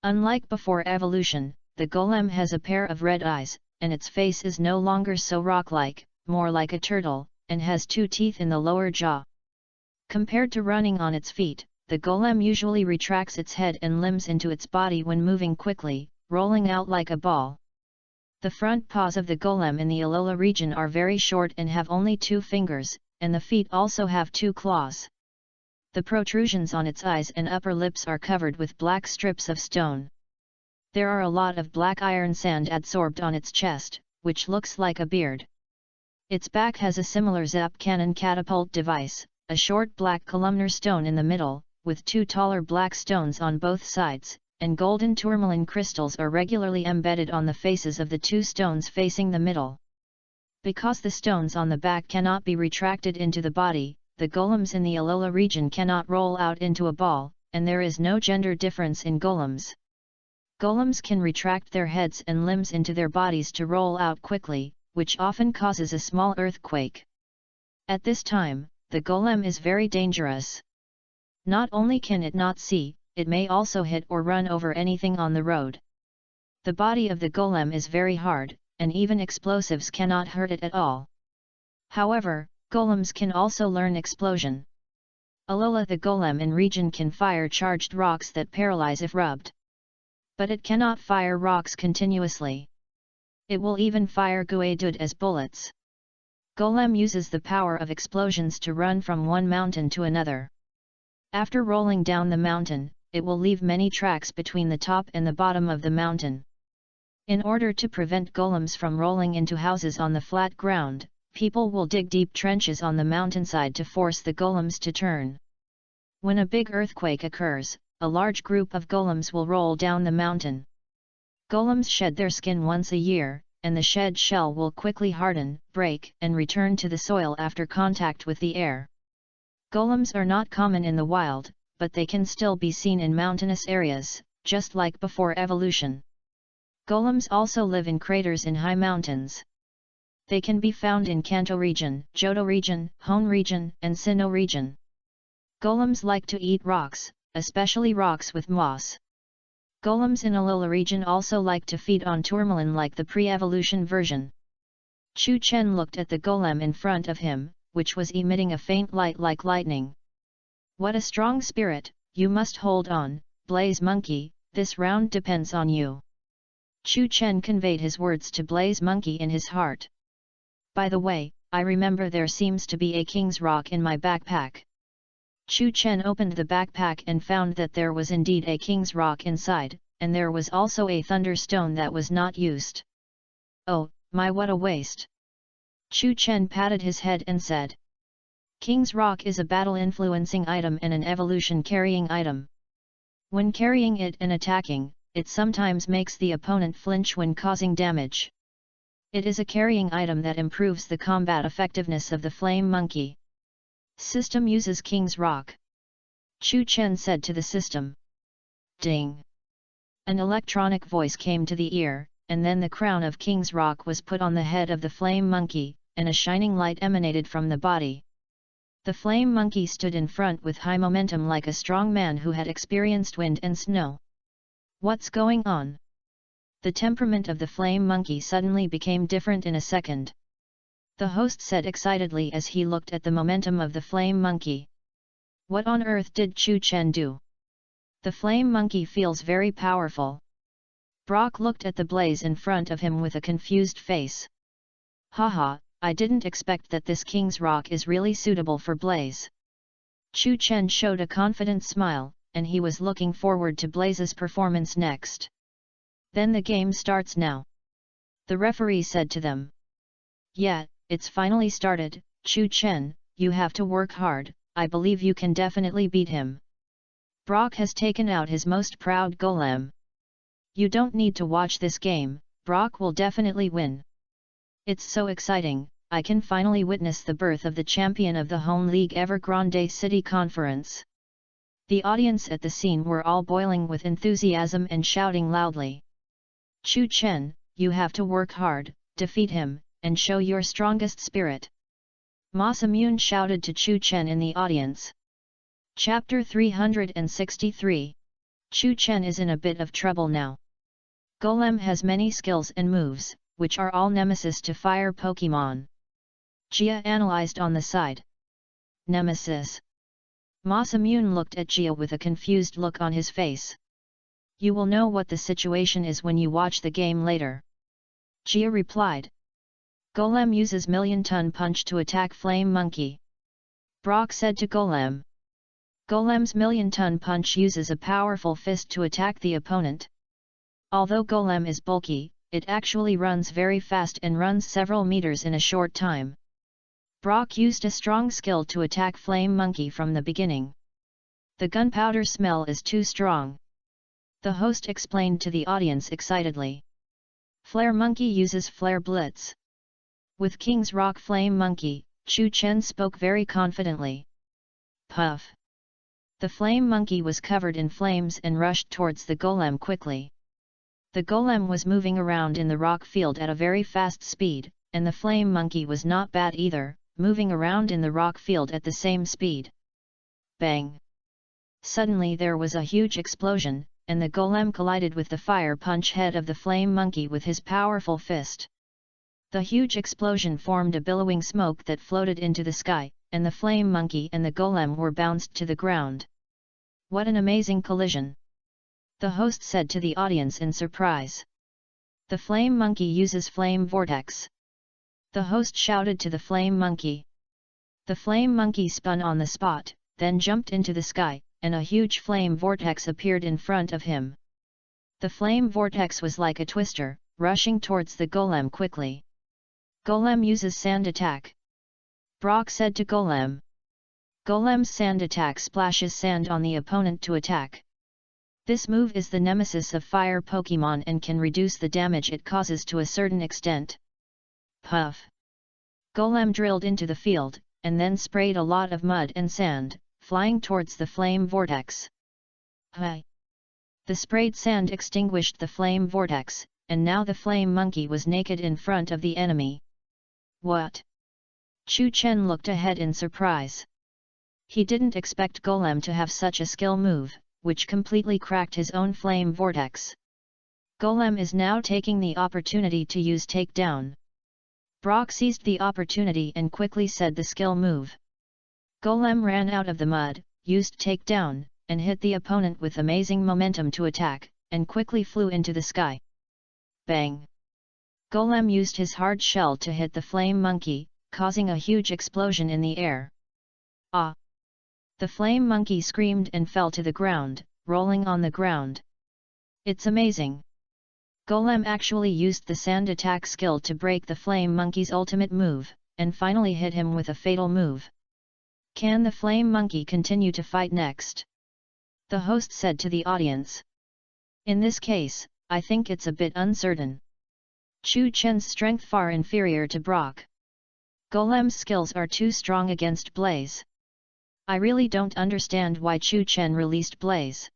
Unlike before evolution, the Golem has a pair of red eyes, and its face is no longer so rock-like, more like a turtle, and has 2 teeth in the lower jaw. Compared to running on its feet, the Golem usually retracts its head and limbs into its body when moving quickly, rolling out like a ball. The front paws of the Golem in the Alola region are very short and have only 2 fingers, and the feet also have 2 claws. The protrusions on its eyes and upper lips are covered with black strips of stone. There are a lot of black iron sand adsorbed on its chest, which looks like a beard. Its back has a similar zap cannon catapult device, a short black columnar stone in the middle, with 2 taller black stones on both sides, and golden tourmaline crystals are regularly embedded on the faces of the 2 stones facing the middle. Because the stones on the back cannot be retracted into the body, the Golems in the Alola region cannot roll out into a ball, and there is no gender difference in Golems. Golems can retract their heads and limbs into their bodies to roll out quickly, which often causes a small earthquake. At this time, the Golem is very dangerous. Not only can it not see, it may also hit or run over anything on the road. The body of the Golem is very hard, and even explosives cannot hurt it at all. However, Golems can also learn explosion. Alola the Golem in region can fire charged rocks that paralyze if rubbed. But it cannot fire rocks continuously. It will even fire Guadud as bullets. Golem uses the power of explosions to run from one mountain to another. After rolling down the mountain, it will leave many tracks between the top and the bottom of the mountain. In order to prevent Golems from rolling into houses on the flat ground, people will dig deep trenches on the mountainside to force the Golems to turn. When a big earthquake occurs, a large group of Golems will roll down the mountain. Golems shed their skin once a year, and the shed shell will quickly harden, break, and return to the soil after contact with the air. Golems are not common in the wild, but they can still be seen in mountainous areas, just like before evolution. Golems also live in craters in high mountains. They can be found in Kanto region, Johto region, Hon region, and Sinnoh region. Golems like to eat rocks, especially rocks with moss. Golems in Alola region also like to feed on tourmaline like the pre-evolution version. Chu Chen looked at the golem in front of him, which was emitting a faint light like lightning. What a strong spirit, you must hold on, Blaze Monkey, this round depends on you. Chu Chen conveyed his words to Blaze Monkey in his heart. By the way, I remember there seems to be a king's rock in my backpack. Chu Chen opened the backpack and found that there was indeed a king's rock inside, and there was also a thunderstone that was not used. Oh, my, what a waste! Chu Chen patted his head and said. King's rock is a battle-influencing item and an evolution-carrying item. When carrying it and attacking, it sometimes makes the opponent flinch when causing damage. It is a carrying item that improves the combat effectiveness of the flame monkey. System uses King's Rock. Chu Chen said to the system. Ding! An electronic voice came to the ear, and then the crown of King's Rock was put on the head of the flame monkey, and a shining light emanated from the body. The flame monkey stood in front with high momentum like a strong man who had experienced wind and snow. What's going on? The temperament of the flame monkey suddenly became different in a second. The host said excitedly as he looked at the momentum of the flame monkey. What on earth did Chu Chen do? The flame monkey feels very powerful. Brock looked at the blaze in front of him with a confused face. Haha, I didn't expect that this King's Rock is really suitable for Blaze. Chu Chen showed a confident smile, and he was looking forward to Blaze's performance next. Then the game starts now. The referee said to them. Yeah, it's finally started, Chu Chen, you have to work hard, I believe you can definitely beat him. Brock has taken out his most proud golem. You don't need to watch this game, Brock will definitely win. It's so exciting, I can finally witness the birth of the champion of the Home League Evergrande City Conference. The audience at the scene were all boiling with enthusiasm and shouting loudly. Chu Chen, you have to work hard, defeat him, and show your strongest spirit. Masamune shouted to Chu Chen in the audience. Chapter 363. Chu Chen is in a bit of trouble now. Golem has many skills and moves, which are all nemesis to fire Pokemon. Jia analyzed on the side. Nemesis. Masamune looked at Jia with a confused look on his face. You will know what the situation is when you watch the game later. Jia replied. Golem uses Million-Ton Punch to attack Flame Monkey. Brock said to Golem. Golem's Million-Ton Punch uses a powerful fist to attack the opponent. Although Golem is bulky, it actually runs very fast and runs several meters in a short time. Brock used a strong skill to attack Flame Monkey from the beginning. The gunpowder smell is too strong. The host explained to the audience excitedly. Flare Monkey uses Flare Blitz. With King's Rock Flame Monkey, Chu Chen spoke very confidently. Puff! The Flame Monkey was covered in flames and rushed towards the golem quickly. The golem was moving around in the rock field at a very fast speed, and the Flame Monkey was not bad either, moving around in the rock field at the same speed. Bang! Suddenly there was a huge explosion, and the golem collided with the fire punch head of the Flame Monkey with his powerful fist. The huge explosion formed a billowing smoke that floated into the sky, and the Flame Monkey and the golem were bounced to the ground. What an amazing collision! The host said to the audience in surprise. The Flame Monkey uses Flame Vortex. The host shouted to the Flame Monkey. The Flame Monkey spun on the spot, then jumped into the sky, and a huge flame vortex appeared in front of him. The flame vortex was like a twister, rushing towards the golem quickly. Golem uses sand attack. Brock said to Golem. Golem's sand attack splashes sand on the opponent to attack. This move is the nemesis of fire Pokemon and can reduce the damage it causes to a certain extent. Puff! Golem drilled into the field, and then sprayed a lot of mud and sand, flying towards the flame vortex. Hi! The sprayed sand extinguished the flame vortex, and now the flame monkey was naked in front of the enemy. What? Chu Chen looked ahead in surprise. He didn't expect Golem to have such a skill move, which completely cracked his own flame vortex. Golem is now taking the opportunity to use takedown. Brock seized the opportunity and quickly said the skill move. Golem ran out of the mud, used takedown, and hit the opponent with amazing momentum to attack, and quickly flew into the sky. Bang! Golem used his hard shell to hit the flame monkey, causing a huge explosion in the air. Ah! The flame monkey screamed and fell to the ground, rolling on the ground. It's amazing! Golem actually used the sand attack skill to break the flame monkey's ultimate move, and finally hit him with a fatal move. Can the flame monkey continue to fight next? The host said to the audience. In this case, I think it's a bit uncertain. Chu Chen's strength far inferior to Brock. Golem's skills are too strong against Blaze. I really don't understand why Chu Chen released Blaze.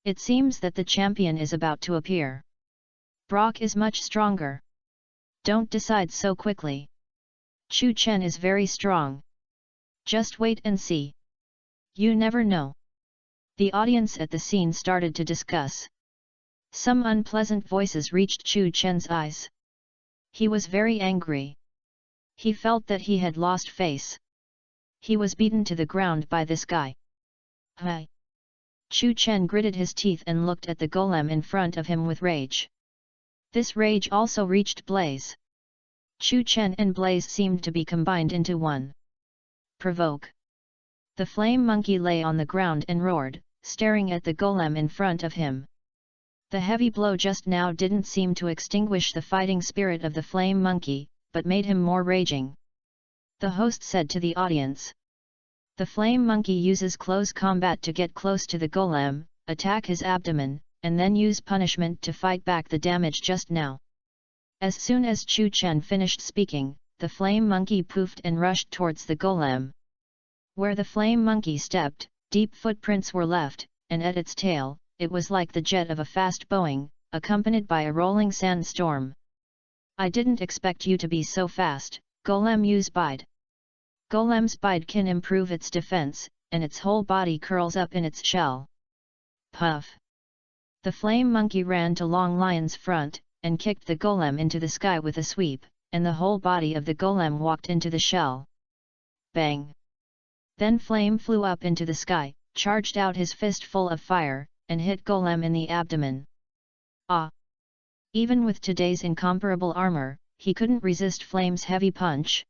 It seems that the champion is about to appear. Brock is much stronger. Don't decide so quickly. Chu Chen is very strong. Just wait and see. You never know. The audience at the scene started to discuss. Some unpleasant voices reached Chu Chen's eyes. He was very angry. He felt that he had lost face. He was beaten to the ground by this guy. Hi! Chu Chen gritted his teeth and looked at the golem in front of him with rage. This rage also reached Blaze. Chu Chen and Blaze seemed to be combined into one. Provoke! The flame monkey lay on the ground and roared, staring at the golem in front of him. The heavy blow just now didn't seem to extinguish the fighting spirit of the flame monkey, but made him more raging. The host said to the audience. The flame monkey uses close combat to get close to the golem, attack his abdomen, and then use punishment to fight back the damage just now. As soon as Chu Chen finished speaking, the flame monkey poofed and rushed towards the golem. Where the flame monkey stepped, deep footprints were left, and at its tail, it was like the jet of a fast Boeing, accompanied by a rolling sandstorm. I didn't expect you to be so fast, Golem use bide. Golem's bide can improve its defense, and its whole body curls up in its shell. Puff! The flame monkey ran to Long Lion's front, and kicked the golem into the sky with a sweep, and the whole body of the golem walked into the shell. Bang! Then Flame flew up into the sky, charged out his fist full of fire, and hit Golem in the abdomen. Ah! Even with today's incomparable armor, he couldn't resist Flame's heavy punch.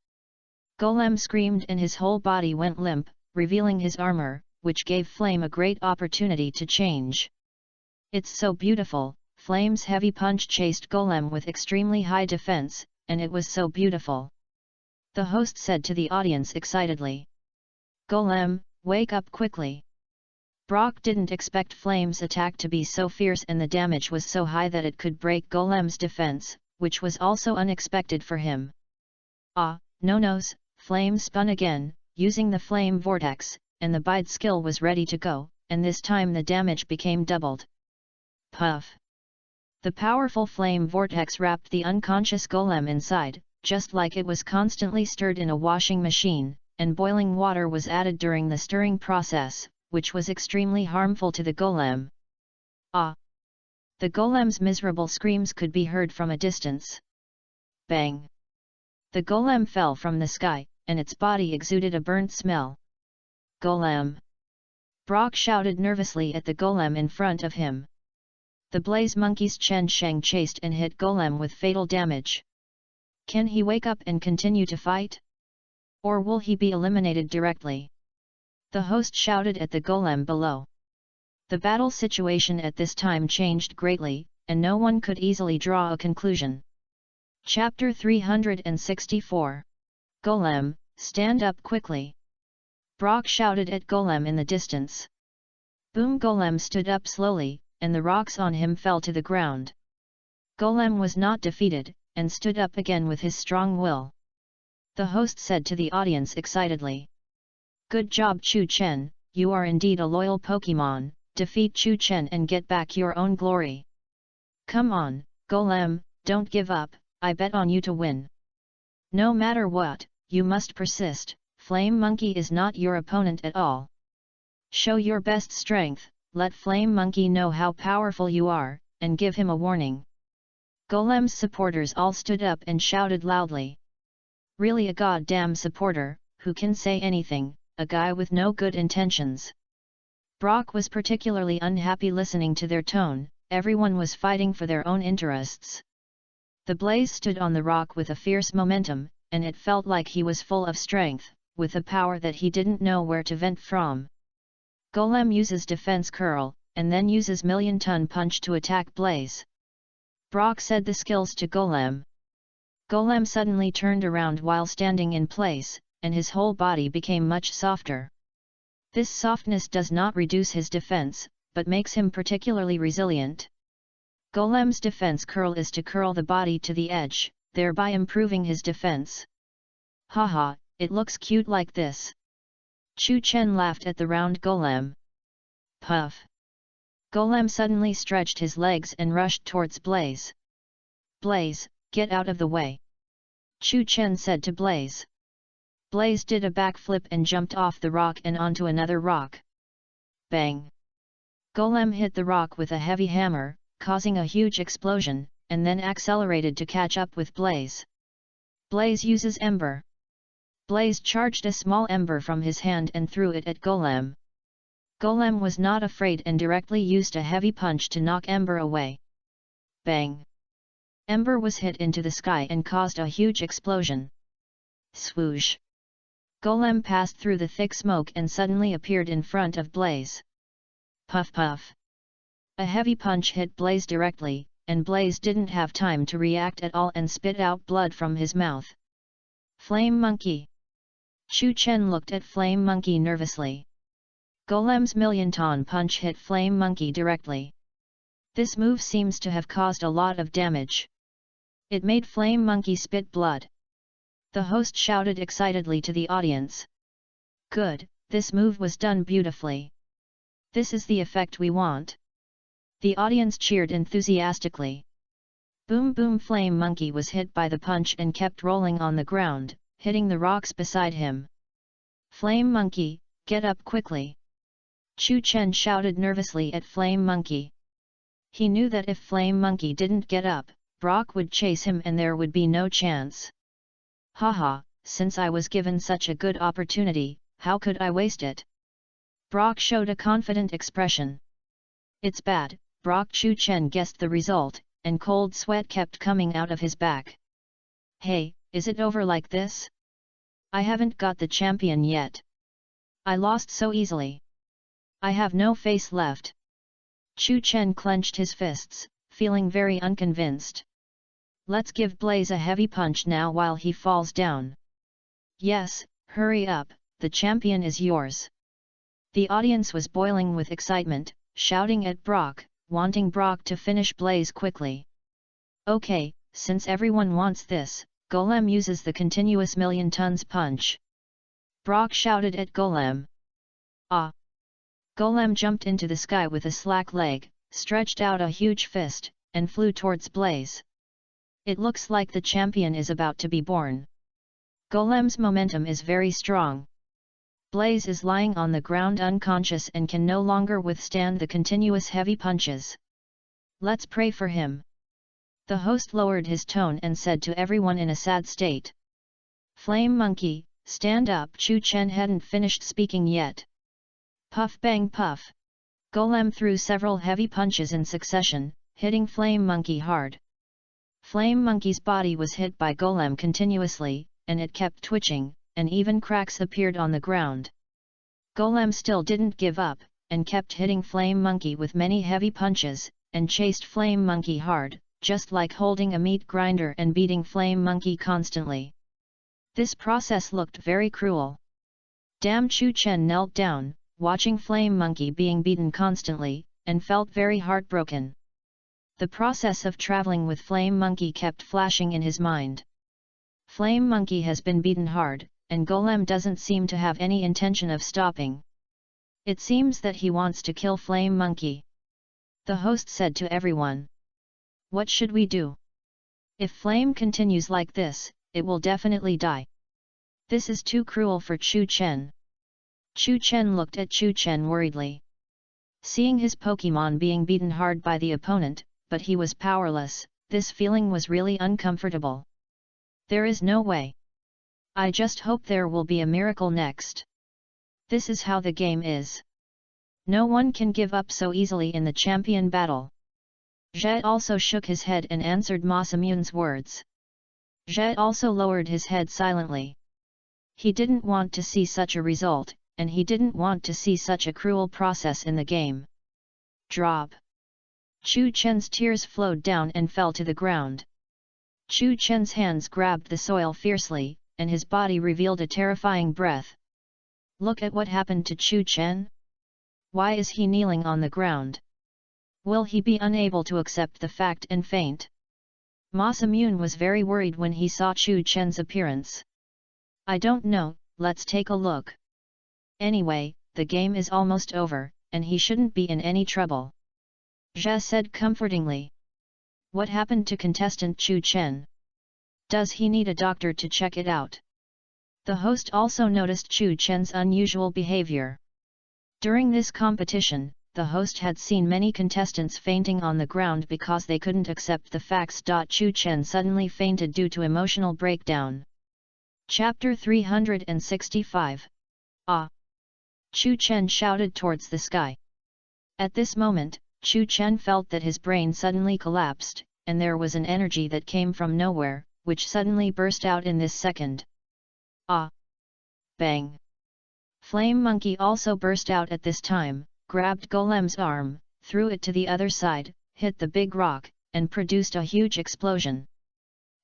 Golem screamed and his whole body went limp, revealing his armor, which gave Flame a great opportunity to change. It's so beautiful, Flame's heavy punch chased Golem with extremely high defense, and it was so beautiful. The host said to the audience excitedly. Golem, wake up quickly. Brock didn't expect Flame's attack to be so fierce and the damage was so high that it could break Golem's defense, which was also unexpected for him. Ah, no-nos, Flame spun again, using the flame vortex, and the bide skill was ready to go, and this time the damage became doubled. Puff! The powerful flame vortex wrapped the unconscious golem inside, just like it was constantly stirred in a washing machine, and boiling water was added during the stirring process, which was extremely harmful to the golem. Ah! The golem's miserable screams could be heard from a distance. Bang! The golem fell from the sky, and its body exuded a burnt smell. Golem! Brock shouted nervously at the golem in front of him. The blaze monkey's Chen Sheng chased and hit Golem with fatal damage. Can he wake up and continue to fight? Or will he be eliminated directly? The host shouted at the Golem below. The battle situation at this time changed greatly, and no one could easily draw a conclusion. Chapter 364. Golem, stand up quickly! Brock shouted at Golem in the distance. Boom! Golem stood up slowly, and the rocks on him fell to the ground. Golem was not defeated, and stood up again with his strong will. The host said to the audience excitedly. Good job Chu Chen, you are indeed a loyal Pokemon, defeat Chu Chen and get back your own glory. Come on, Golem, don't give up, I bet on you to win. No matter what, you must persist, Flame Monkey is not your opponent at all. Show your best strength, let Flame Monkey know how powerful you are, and give him a warning. Golem's supporters all stood up and shouted loudly. Really a goddamn supporter, who can say anything, a guy with no good intentions. Brock was particularly unhappy listening to their tone, everyone was fighting for their own interests. The blaze stood on the rock with a fierce momentum, and it felt like he was full of strength, with a power that he didn't know where to vent from. Golem uses defense curl, and then uses million-ton punch to attack Blaze. Brock said the skills to Golem. Golem suddenly turned around while standing in place, and his whole body became much softer. This softness does not reduce his defense, but makes him particularly resilient. Golem's defense curl is to curl the body to the edge, thereby improving his defense. Haha, it looks cute like this. Chu Chen laughed at the round Golem. Puff. Golem suddenly stretched his legs and rushed towards Blaze. Blaze, get out of the way. Chu Chen said to Blaze. Blaze did a backflip and jumped off the rock and onto another rock. Bang! Golem hit the rock with a heavy hammer, causing a huge explosion, and then accelerated to catch up with Blaze. Blaze uses Ember. Blaze charged a small ember from his hand and threw it at Golem. Golem was not afraid and directly used a heavy punch to knock Ember away. Bang! Ember was hit into the sky and caused a huge explosion. Swoosh! Golem passed through the thick smoke and suddenly appeared in front of Blaze. Puff puff! A heavy punch hit Blaze directly, and Blaze didn't have time to react at all and spit out blood from his mouth. Flame Monkey! Chu Chen looked at Flame Monkey nervously. Golem's million-ton punch hit Flame Monkey directly. This move seems to have caused a lot of damage. It made Flame Monkey spit blood. The host shouted excitedly to the audience. Good, this move was done beautifully. This is the effect we want. The audience cheered enthusiastically. Boom boom! Flame Monkey was hit by the punch and kept rolling on the ground, hitting the rocks beside him. Flame Monkey, get up quickly! Chu Chen shouted nervously at Flame Monkey. He knew that if Flame Monkey didn't get up, Brock would chase him and there would be no chance. Haha, since I was given such a good opportunity, how could I waste it? Brock showed a confident expression. It's bad, Brock. Chu Chen guessed the result, and cold sweat kept coming out of his back. Hey, is it over like this? I haven't got the champion yet. I lost so easily. I have no face left. Chu Chen clenched his fists, feeling very unconvinced. Let's give Blaze a heavy punch now while he falls down. Yes, hurry up, the champion is yours. The audience was boiling with excitement, shouting at Brock, wanting Brock to finish Blaze quickly. Okay, since everyone wants this, Golem uses the continuous million tons punch. Brock shouted at Golem. Ah! Golem jumped into the sky with a slack leg, stretched out a huge fist, and flew towards Blaze. It looks like the champion is about to be born. Golem's momentum is very strong. Blaze is lying on the ground unconscious and can no longer withstand the continuous heavy punches. Let's pray for him. The host lowered his tone and said to everyone in a sad state. Flame Monkey, stand up! Chu Chen hadn't finished speaking yet. Puff bang puff! Golem threw several heavy punches in succession, hitting Flame Monkey hard. Flame Monkey's body was hit by Golem continuously, and it kept twitching, and even cracks appeared on the ground. Golem still didn't give up, and kept hitting Flame Monkey with many heavy punches, and chased Flame Monkey hard, just like holding a meat grinder and beating Flame Monkey constantly. This process looked very cruel. Damn! Chu Chen knelt down, watching Flame Monkey being beaten constantly, and felt very heartbroken. The process of traveling with Flame Monkey kept flashing in his mind. Flame Monkey has been beaten hard, and Golem doesn't seem to have any intention of stopping. It seems that he wants to kill Flame Monkey. The host said to everyone. What should we do? If Flame continues like this, it will definitely die. This is too cruel for Chu Chen. Chu Chen looked at Chu Chen worriedly. Seeing his Pokemon being beaten hard by the opponent, but he was powerless, this feeling was really uncomfortable. There is no way. I just hope there will be a miracle next. This is how the game is. No one can give up so easily in the champion battle. Zhe also shook his head and answered Masamune's words. Zhe also lowered his head silently. He didn't want to see such a result, and he didn't want to see such a cruel process in the game. Drop. Chu Chen's tears flowed down and fell to the ground. Chu Chen's hands grabbed the soil fiercely, and his body revealed a terrifying breath. Look at what happened to Chu Chen. Why is he kneeling on the ground? Will he be unable to accept the fact and faint? Masamune was very worried when he saw Chu Chen's appearance. I don't know, let's take a look. Anyway, the game is almost over, and he shouldn't be in any trouble. Zhe said comfortingly. What happened to contestant Chu Chen? Does he need a doctor to check it out? The host also noticed Chu Chen's unusual behavior. During this competition, the host had seen many contestants fainting on the ground because they couldn't accept the facts. Chu Chen suddenly fainted due to emotional breakdown. Chapter 365. Ah! Chu Chen shouted towards the sky. At this moment, Chu Chen felt that his brain suddenly collapsed, and there was an energy that came from nowhere, which suddenly burst out in this second. Ah! Bang! Flame Monkey also burst out at this time, grabbed Golem's arm, threw it to the other side, hit the big rock, and produced a huge explosion.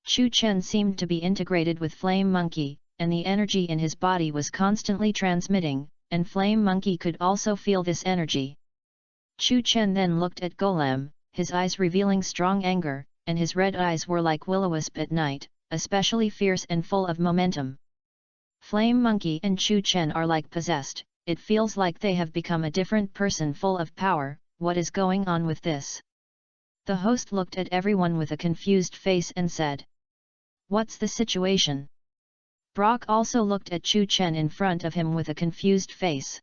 Chu Chen seemed to be integrated with Flame Monkey, and the energy in his body was constantly transmitting, and Flame Monkey could also feel this energy. Chu Chen then looked at Golem, his eyes revealing strong anger, and his red eyes were like will-o-wisp at night, especially fierce and full of momentum. Flame Monkey and Chu Chen are like possessed, it feels like they have become a different person full of power. What is going on with this? The host looked at everyone with a confused face and said. What's the situation? Brock also looked at Chu Chen in front of him with a confused face.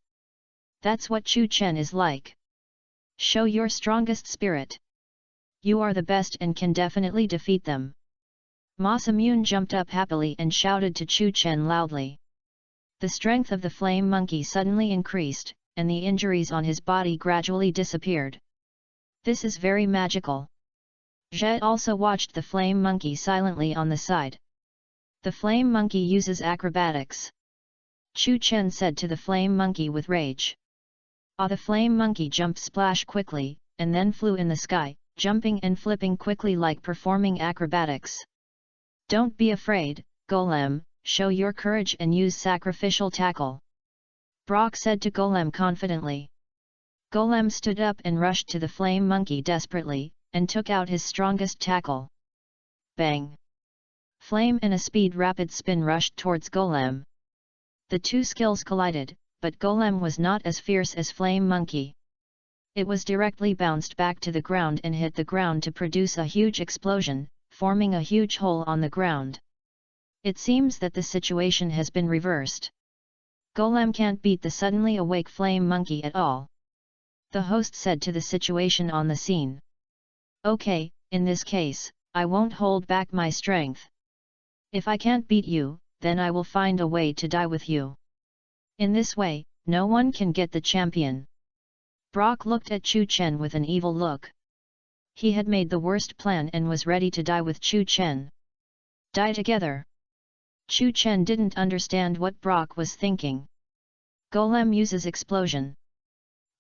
That's what Chu Chen is like. Show your strongest spirit. You are the best and can definitely defeat them. Masamune jumped up happily and shouted to Chu Chen loudly. The strength of the Flame Monkey suddenly increased, and the injuries on his body gradually disappeared. This is very magical. Zhe also watched the Flame Monkey silently on the side. The Flame Monkey uses acrobatics. Chu Chen said to the Flame Monkey with rage. Ah! The Flame Monkey jumped splash quickly, and then flew in the sky, jumping and flipping quickly like performing acrobatics. Don't be afraid, Golem, show your courage and use sacrificial tackle. Brock said to Golem confidently. Golem stood up and rushed to the Flame Monkey desperately, and took out his strongest tackle. Bang! Flame and a speed rapid spin rushed towards Golem. The two skills collided, but Golem was not as fierce as Flame Monkey. It was directly bounced back to the ground and hit the ground to produce a huge explosion, forming a huge hole on the ground. It seems that the situation has been reversed. Golem can't beat the suddenly awake Flame Monkey at all. The host said to the situation on the scene. Okay, in this case, I won't hold back my strength. If I can't beat you, then I will find a way to die with you. In this way, no one can get the champion. Brock looked at Chu Chen with an evil look. He had made the worst plan and was ready to die with Chu Chen. Die together. Chu Chen didn't understand what Brock was thinking. Golem uses explosion.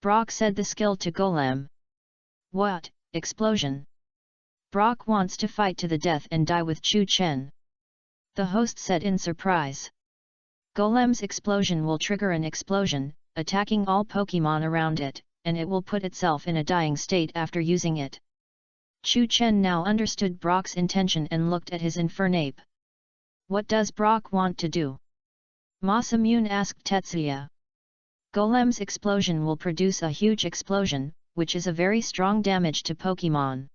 Brock said the skill to Golem. What, explosion? Brock wants to fight to the death and die with Chu Chen. The host said in surprise. Golem's explosion will trigger an explosion, attacking all Pokemon around it, and it will put itself in a dying state after using it. Chu Chen now understood Brock's intention and looked at his Infernape. What does Brock want to do? Masamune asked Tetsuya. Golem's explosion will produce a huge explosion, which is a very strong damage to Pokemon.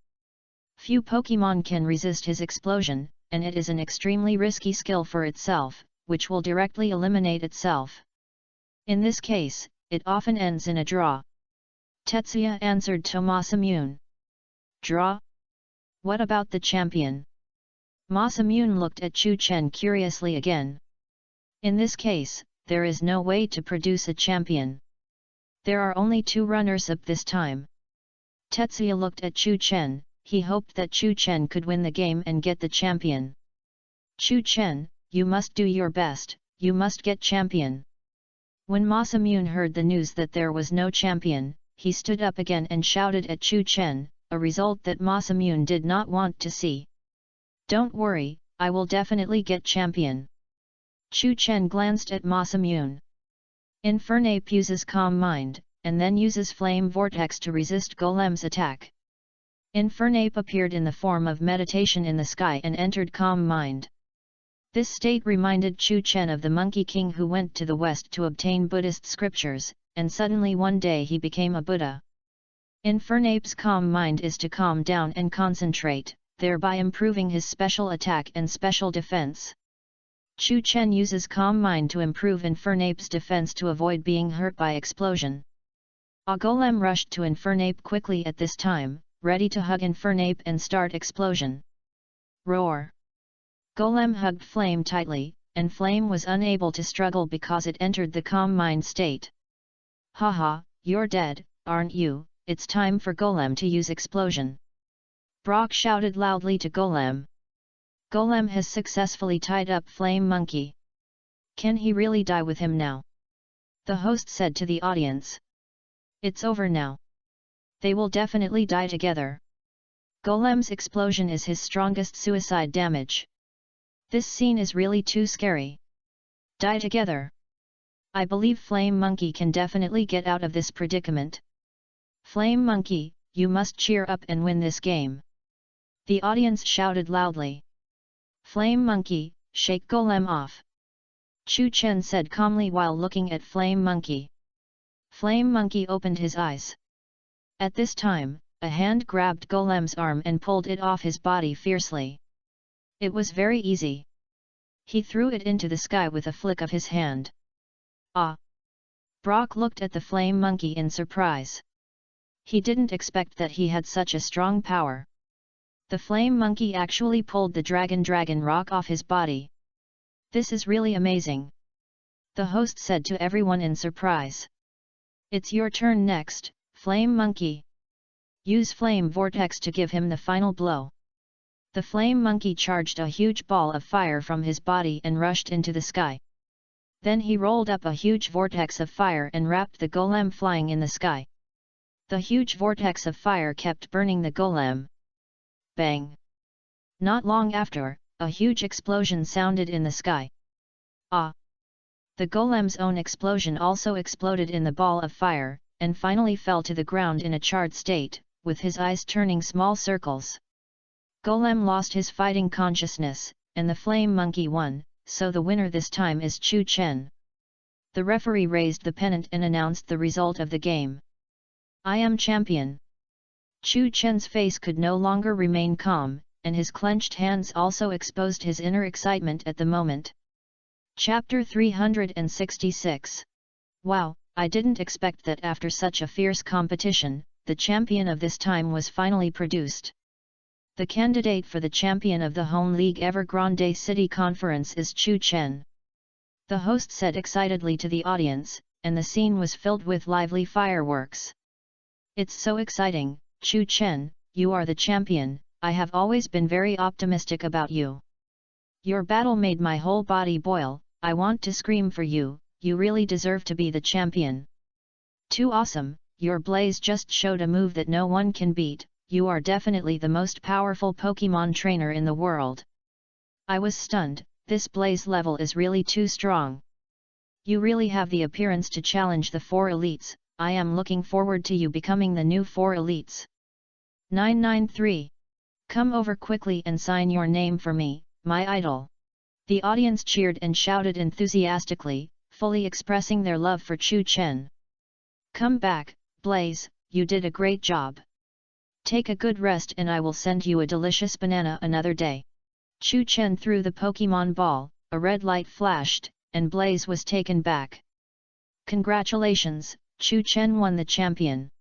Few Pokemon can resist his explosion, and it is an extremely risky skill for itself, which will directly eliminate itself. In this case, it often ends in a draw. Tetsuya answered to Masamune. Draw? What about the champion? Masamune looked at Chu Chen curiously again. In this case, there is no way to produce a champion. There are only 2 runners-up this time. Tetsuya looked at Chu Chen. He hoped that Chu Chen could win the game and get the champion. Chu Chen, you must do your best, you must get champion. When Masamune heard the news that there was no champion, he stood up again and shouted at Chu Chen, a result that Masamune did not want to see. Don't worry, I will definitely get champion. Chu Chen glanced at Masamune. Infernape uses Calm Mind, and then uses Flame Vortex to resist Golem's attack. Infernape appeared in the form of meditation in the sky and entered Calm Mind. This state reminded Chu Chen of the Monkey King who went to the west to obtain Buddhist scriptures, and suddenly one day he became a Buddha. Infernape's Calm Mind is to calm down and concentrate, thereby improving his special attack and special defense. Chu Chen uses Calm Mind to improve Infernape's defense to avoid being hurt by explosion. A Golem rushed to Infernape quickly at this time, ready to hug Infernape and start explosion. Roar! Golem hugged Flame tightly, and Flame was unable to struggle because it entered the Calm Mind state. Haha, you're dead, aren't you? It's time for Golem to use explosion. Brock shouted loudly to Golem. Golem has successfully tied up Flame Monkey. Can he really die with him now? The host said to the audience. It's over now. They will definitely die together. Golem's explosion is his strongest suicide damage. This scene is really too scary. Die together. I believe Flame Monkey can definitely get out of this predicament. Flame Monkey, you must cheer up and win this game. The audience shouted loudly. Flame Monkey, shake Golem off. Chu Chen said calmly while looking at Flame Monkey. Flame Monkey opened his eyes. At this time, a hand grabbed Golem's arm and pulled it off his body fiercely. It was very easy. He threw it into the sky with a flick of his hand. Ah! Brock looked at the Flame Monkey in surprise. He didn't expect that he had such a strong power. The Flame Monkey actually pulled the Dragon Rock off his body. This is really amazing. The host said to everyone in surprise. It's your turn next, Flame Monkey. Use Flame Vortex to give him the final blow. The Flame Monkey charged a huge ball of fire from his body and rushed into the sky. Then he rolled up a huge vortex of fire and wrapped the Golem flying in the sky. The huge vortex of fire kept burning the Golem. Bang! Not long after, a huge explosion sounded in the sky. Ah! The Golem's own explosion also exploded in the ball of fire, and finally fell to the ground in a charred state, with his eyes turning small circles. Golem lost his fighting consciousness, and the Flame Monkey won, so the winner this time is Chu Chen. The referee raised the pennant and announced the result of the game. I am champion. Chu Chen's face could no longer remain calm, and his clenched hands also exposed his inner excitement at the moment. Chapter 366. Wow, I didn't expect that after such a fierce competition, the champion of this time was finally produced. The candidate for the champion of the Home League Evergrande City Conference is Chu Chen. The host said excitedly to the audience, and the scene was filled with lively fireworks. It's so exciting, Chu Chen, you are the champion. I have always been very optimistic about you. Your battle made my whole body boil. I want to scream for you, you really deserve to be the champion. Too awesome, your Blaze just showed a move that no one can beat, you are definitely the most powerful Pokemon trainer in the world. I was stunned, this Blaze level is really too strong. You really have the appearance to challenge the 4 elites. I am looking forward to you becoming the new 4 elites. 993. Come over quickly and sign your name for me, my idol. The audience cheered and shouted enthusiastically, fully expressing their love for Chu Chen. Come back, Blaze, you did a great job. Take a good rest and I will send you a delicious banana another day. Chu Chen threw the Pokemon ball, a red light flashed, and Blaze was taken back. Congratulations, Chu Chen won the champion.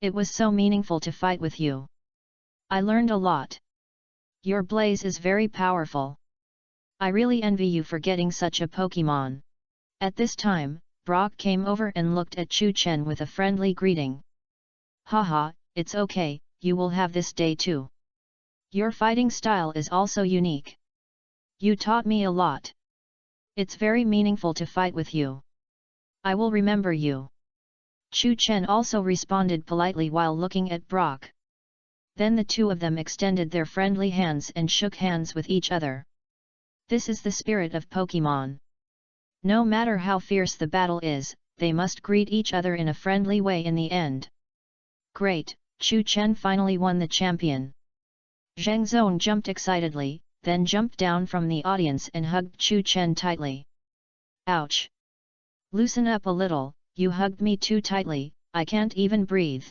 It was so meaningful to fight with you. I learned a lot. Your Blaze is very powerful. I really envy you for getting such a Pokemon. At this time, Brock came over and looked at Chu Chen with a friendly greeting. Haha, it's okay, you will have this day too. Your fighting style is also unique. You taught me a lot. It's very meaningful to fight with you. I will remember you. Chu Chen also responded politely while looking at Brock. Then the two of them extended their friendly hands and shook hands with each other. This is the spirit of Pokemon. No matter how fierce the battle is, they must greet each other in a friendly way in the end. Great, Chu Chen finally won the champion. Zheng Zong jumped excitedly, then jumped down from the audience and hugged Chu Chen tightly. Ouch! Loosen up a little, you hugged me too tightly, I can't even breathe.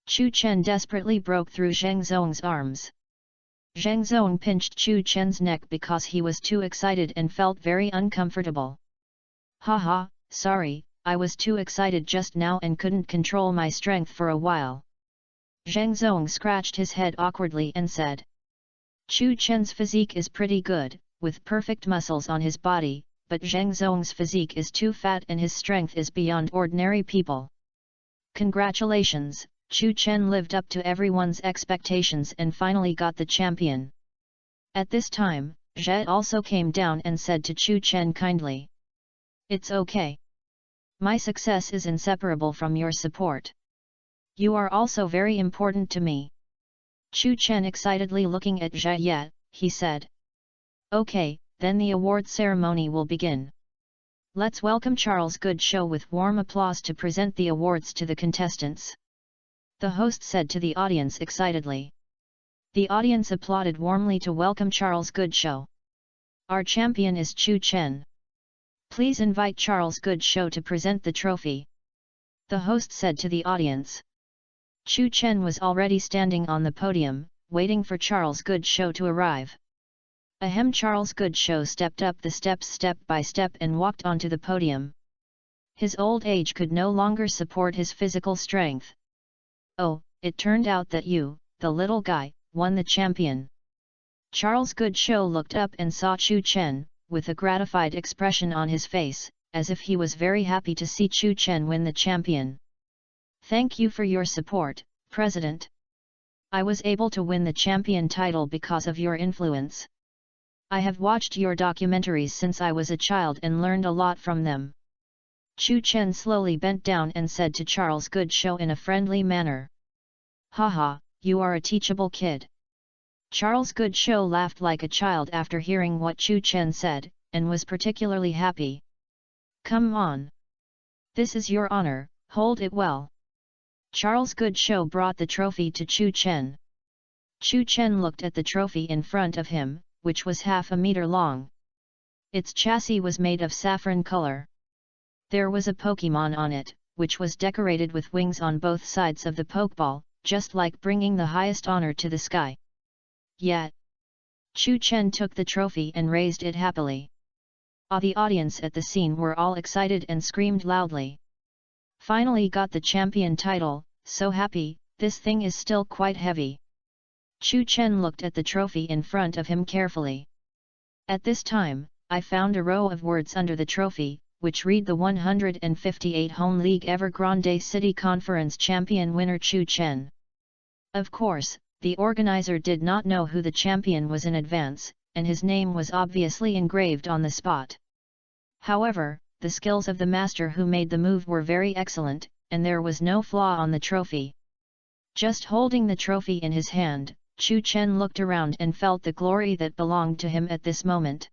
Chu Chen desperately broke through Zheng Zong's arms. Zheng Zong pinched Chu Chen's neck because he was too excited and felt very uncomfortable. Haha, sorry, I was too excited just now and couldn't control my strength for a while. Zheng Zong scratched his head awkwardly and said. Chu Chen's physique is pretty good, with perfect muscles on his body, but Zheng Zong's physique is too fat and his strength is beyond ordinary people. Congratulations, Chu Chen lived up to everyone's expectations and finally got the champion. At this time, Zhe also came down and said to Chu Chen kindly. It's okay. My success is inseparable from your support. You are also very important to me. Chu Chen excitedly looking at Zhe Ye, he said. Okay, then the award ceremony will begin. Let's welcome Charles Good Show with warm applause to present the awards to the contestants. The host said to the audience excitedly. The audience applauded warmly to welcome Charles Good Show. Our champion is Chu Chen. Please invite Charles Good Show to present the trophy. The host said to the audience. Chu Chen was already standing on the podium, waiting for Charles Good Show to arrive. Ahem! Charles Good Show stepped up the steps step by step and walked onto the podium. His old age could no longer support his physical strength. Oh, it turned out that you, the little guy, won the champion. Charles Good Show looked up and saw Chu Chen, with a gratified expression on his face, as if he was very happy to see Chu Chen win the champion. Thank you for your support, President. I was able to win the champion title because of your influence. I have watched your documentaries since I was a child and learned a lot from them. Chu Chen slowly bent down and said to Charles Good Show in a friendly manner. Haha, you are a teachable kid. Charles Good Show laughed like a child after hearing what Chu Chen said, and was particularly happy. Come on. This is your honor, hold it well. Charles Good Show brought the trophy to Chu Chen. Chu Chen looked at the trophy in front of him, which was half a meter long. Its chassis was made of saffron color. There was a Pokemon on it, which was decorated with wings on both sides of the Pokeball, just like bringing the highest honor to the sky. Yet, Chu Chen took the trophy and raised it happily. The audience at the scene were all excited and screamed loudly. Finally got the champion title, so happy, this thing is still quite heavy. Chu Chen looked at the trophy in front of him carefully. At this time, I found a row of words under the trophy, which read the 158 Home League Evergrande City Conference Champion winner Chu Chen. Of course, the organizer did not know who the champion was in advance, and his name was obviously engraved on the spot. However, the skills of the master who made the move were very excellent, and there was no flaw on the trophy. Just holding the trophy in his hand, Chu Chen looked around and felt the glory that belonged to him at this moment.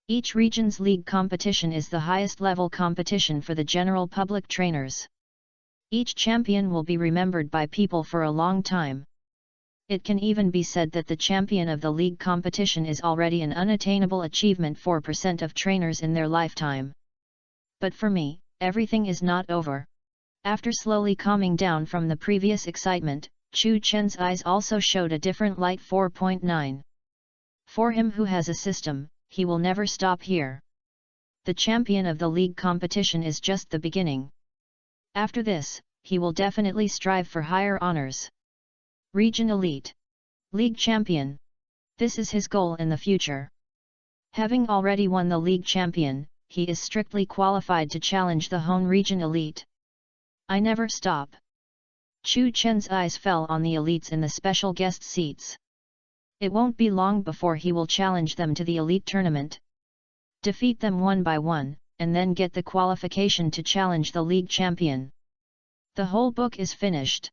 Each region's league competition is the highest level competition for the general public trainers. Each champion will be remembered by people for a long time. It can even be said that the champion of the league competition is already an unattainable achievement for % of trainers in their lifetime. But for me, everything is not over. After slowly calming down from the previous excitement, Chu Chen's eyes also showed a different light. 4.9. For him who has a system, he will never stop here. The champion of the league competition is just the beginning. After this, he will definitely strive for higher honors. Region Elite. League Champion. This is his goal in the future. Having already won the League Champion, he is strictly qualified to challenge the Hone Region Elite. I never stop. Chu Chen's eyes fell on the elites in the special guest seats. It won't be long before he will challenge them to the Elite Tournament. Defeat them one by one, and then get the qualification to challenge the League Champion. The whole book is finished.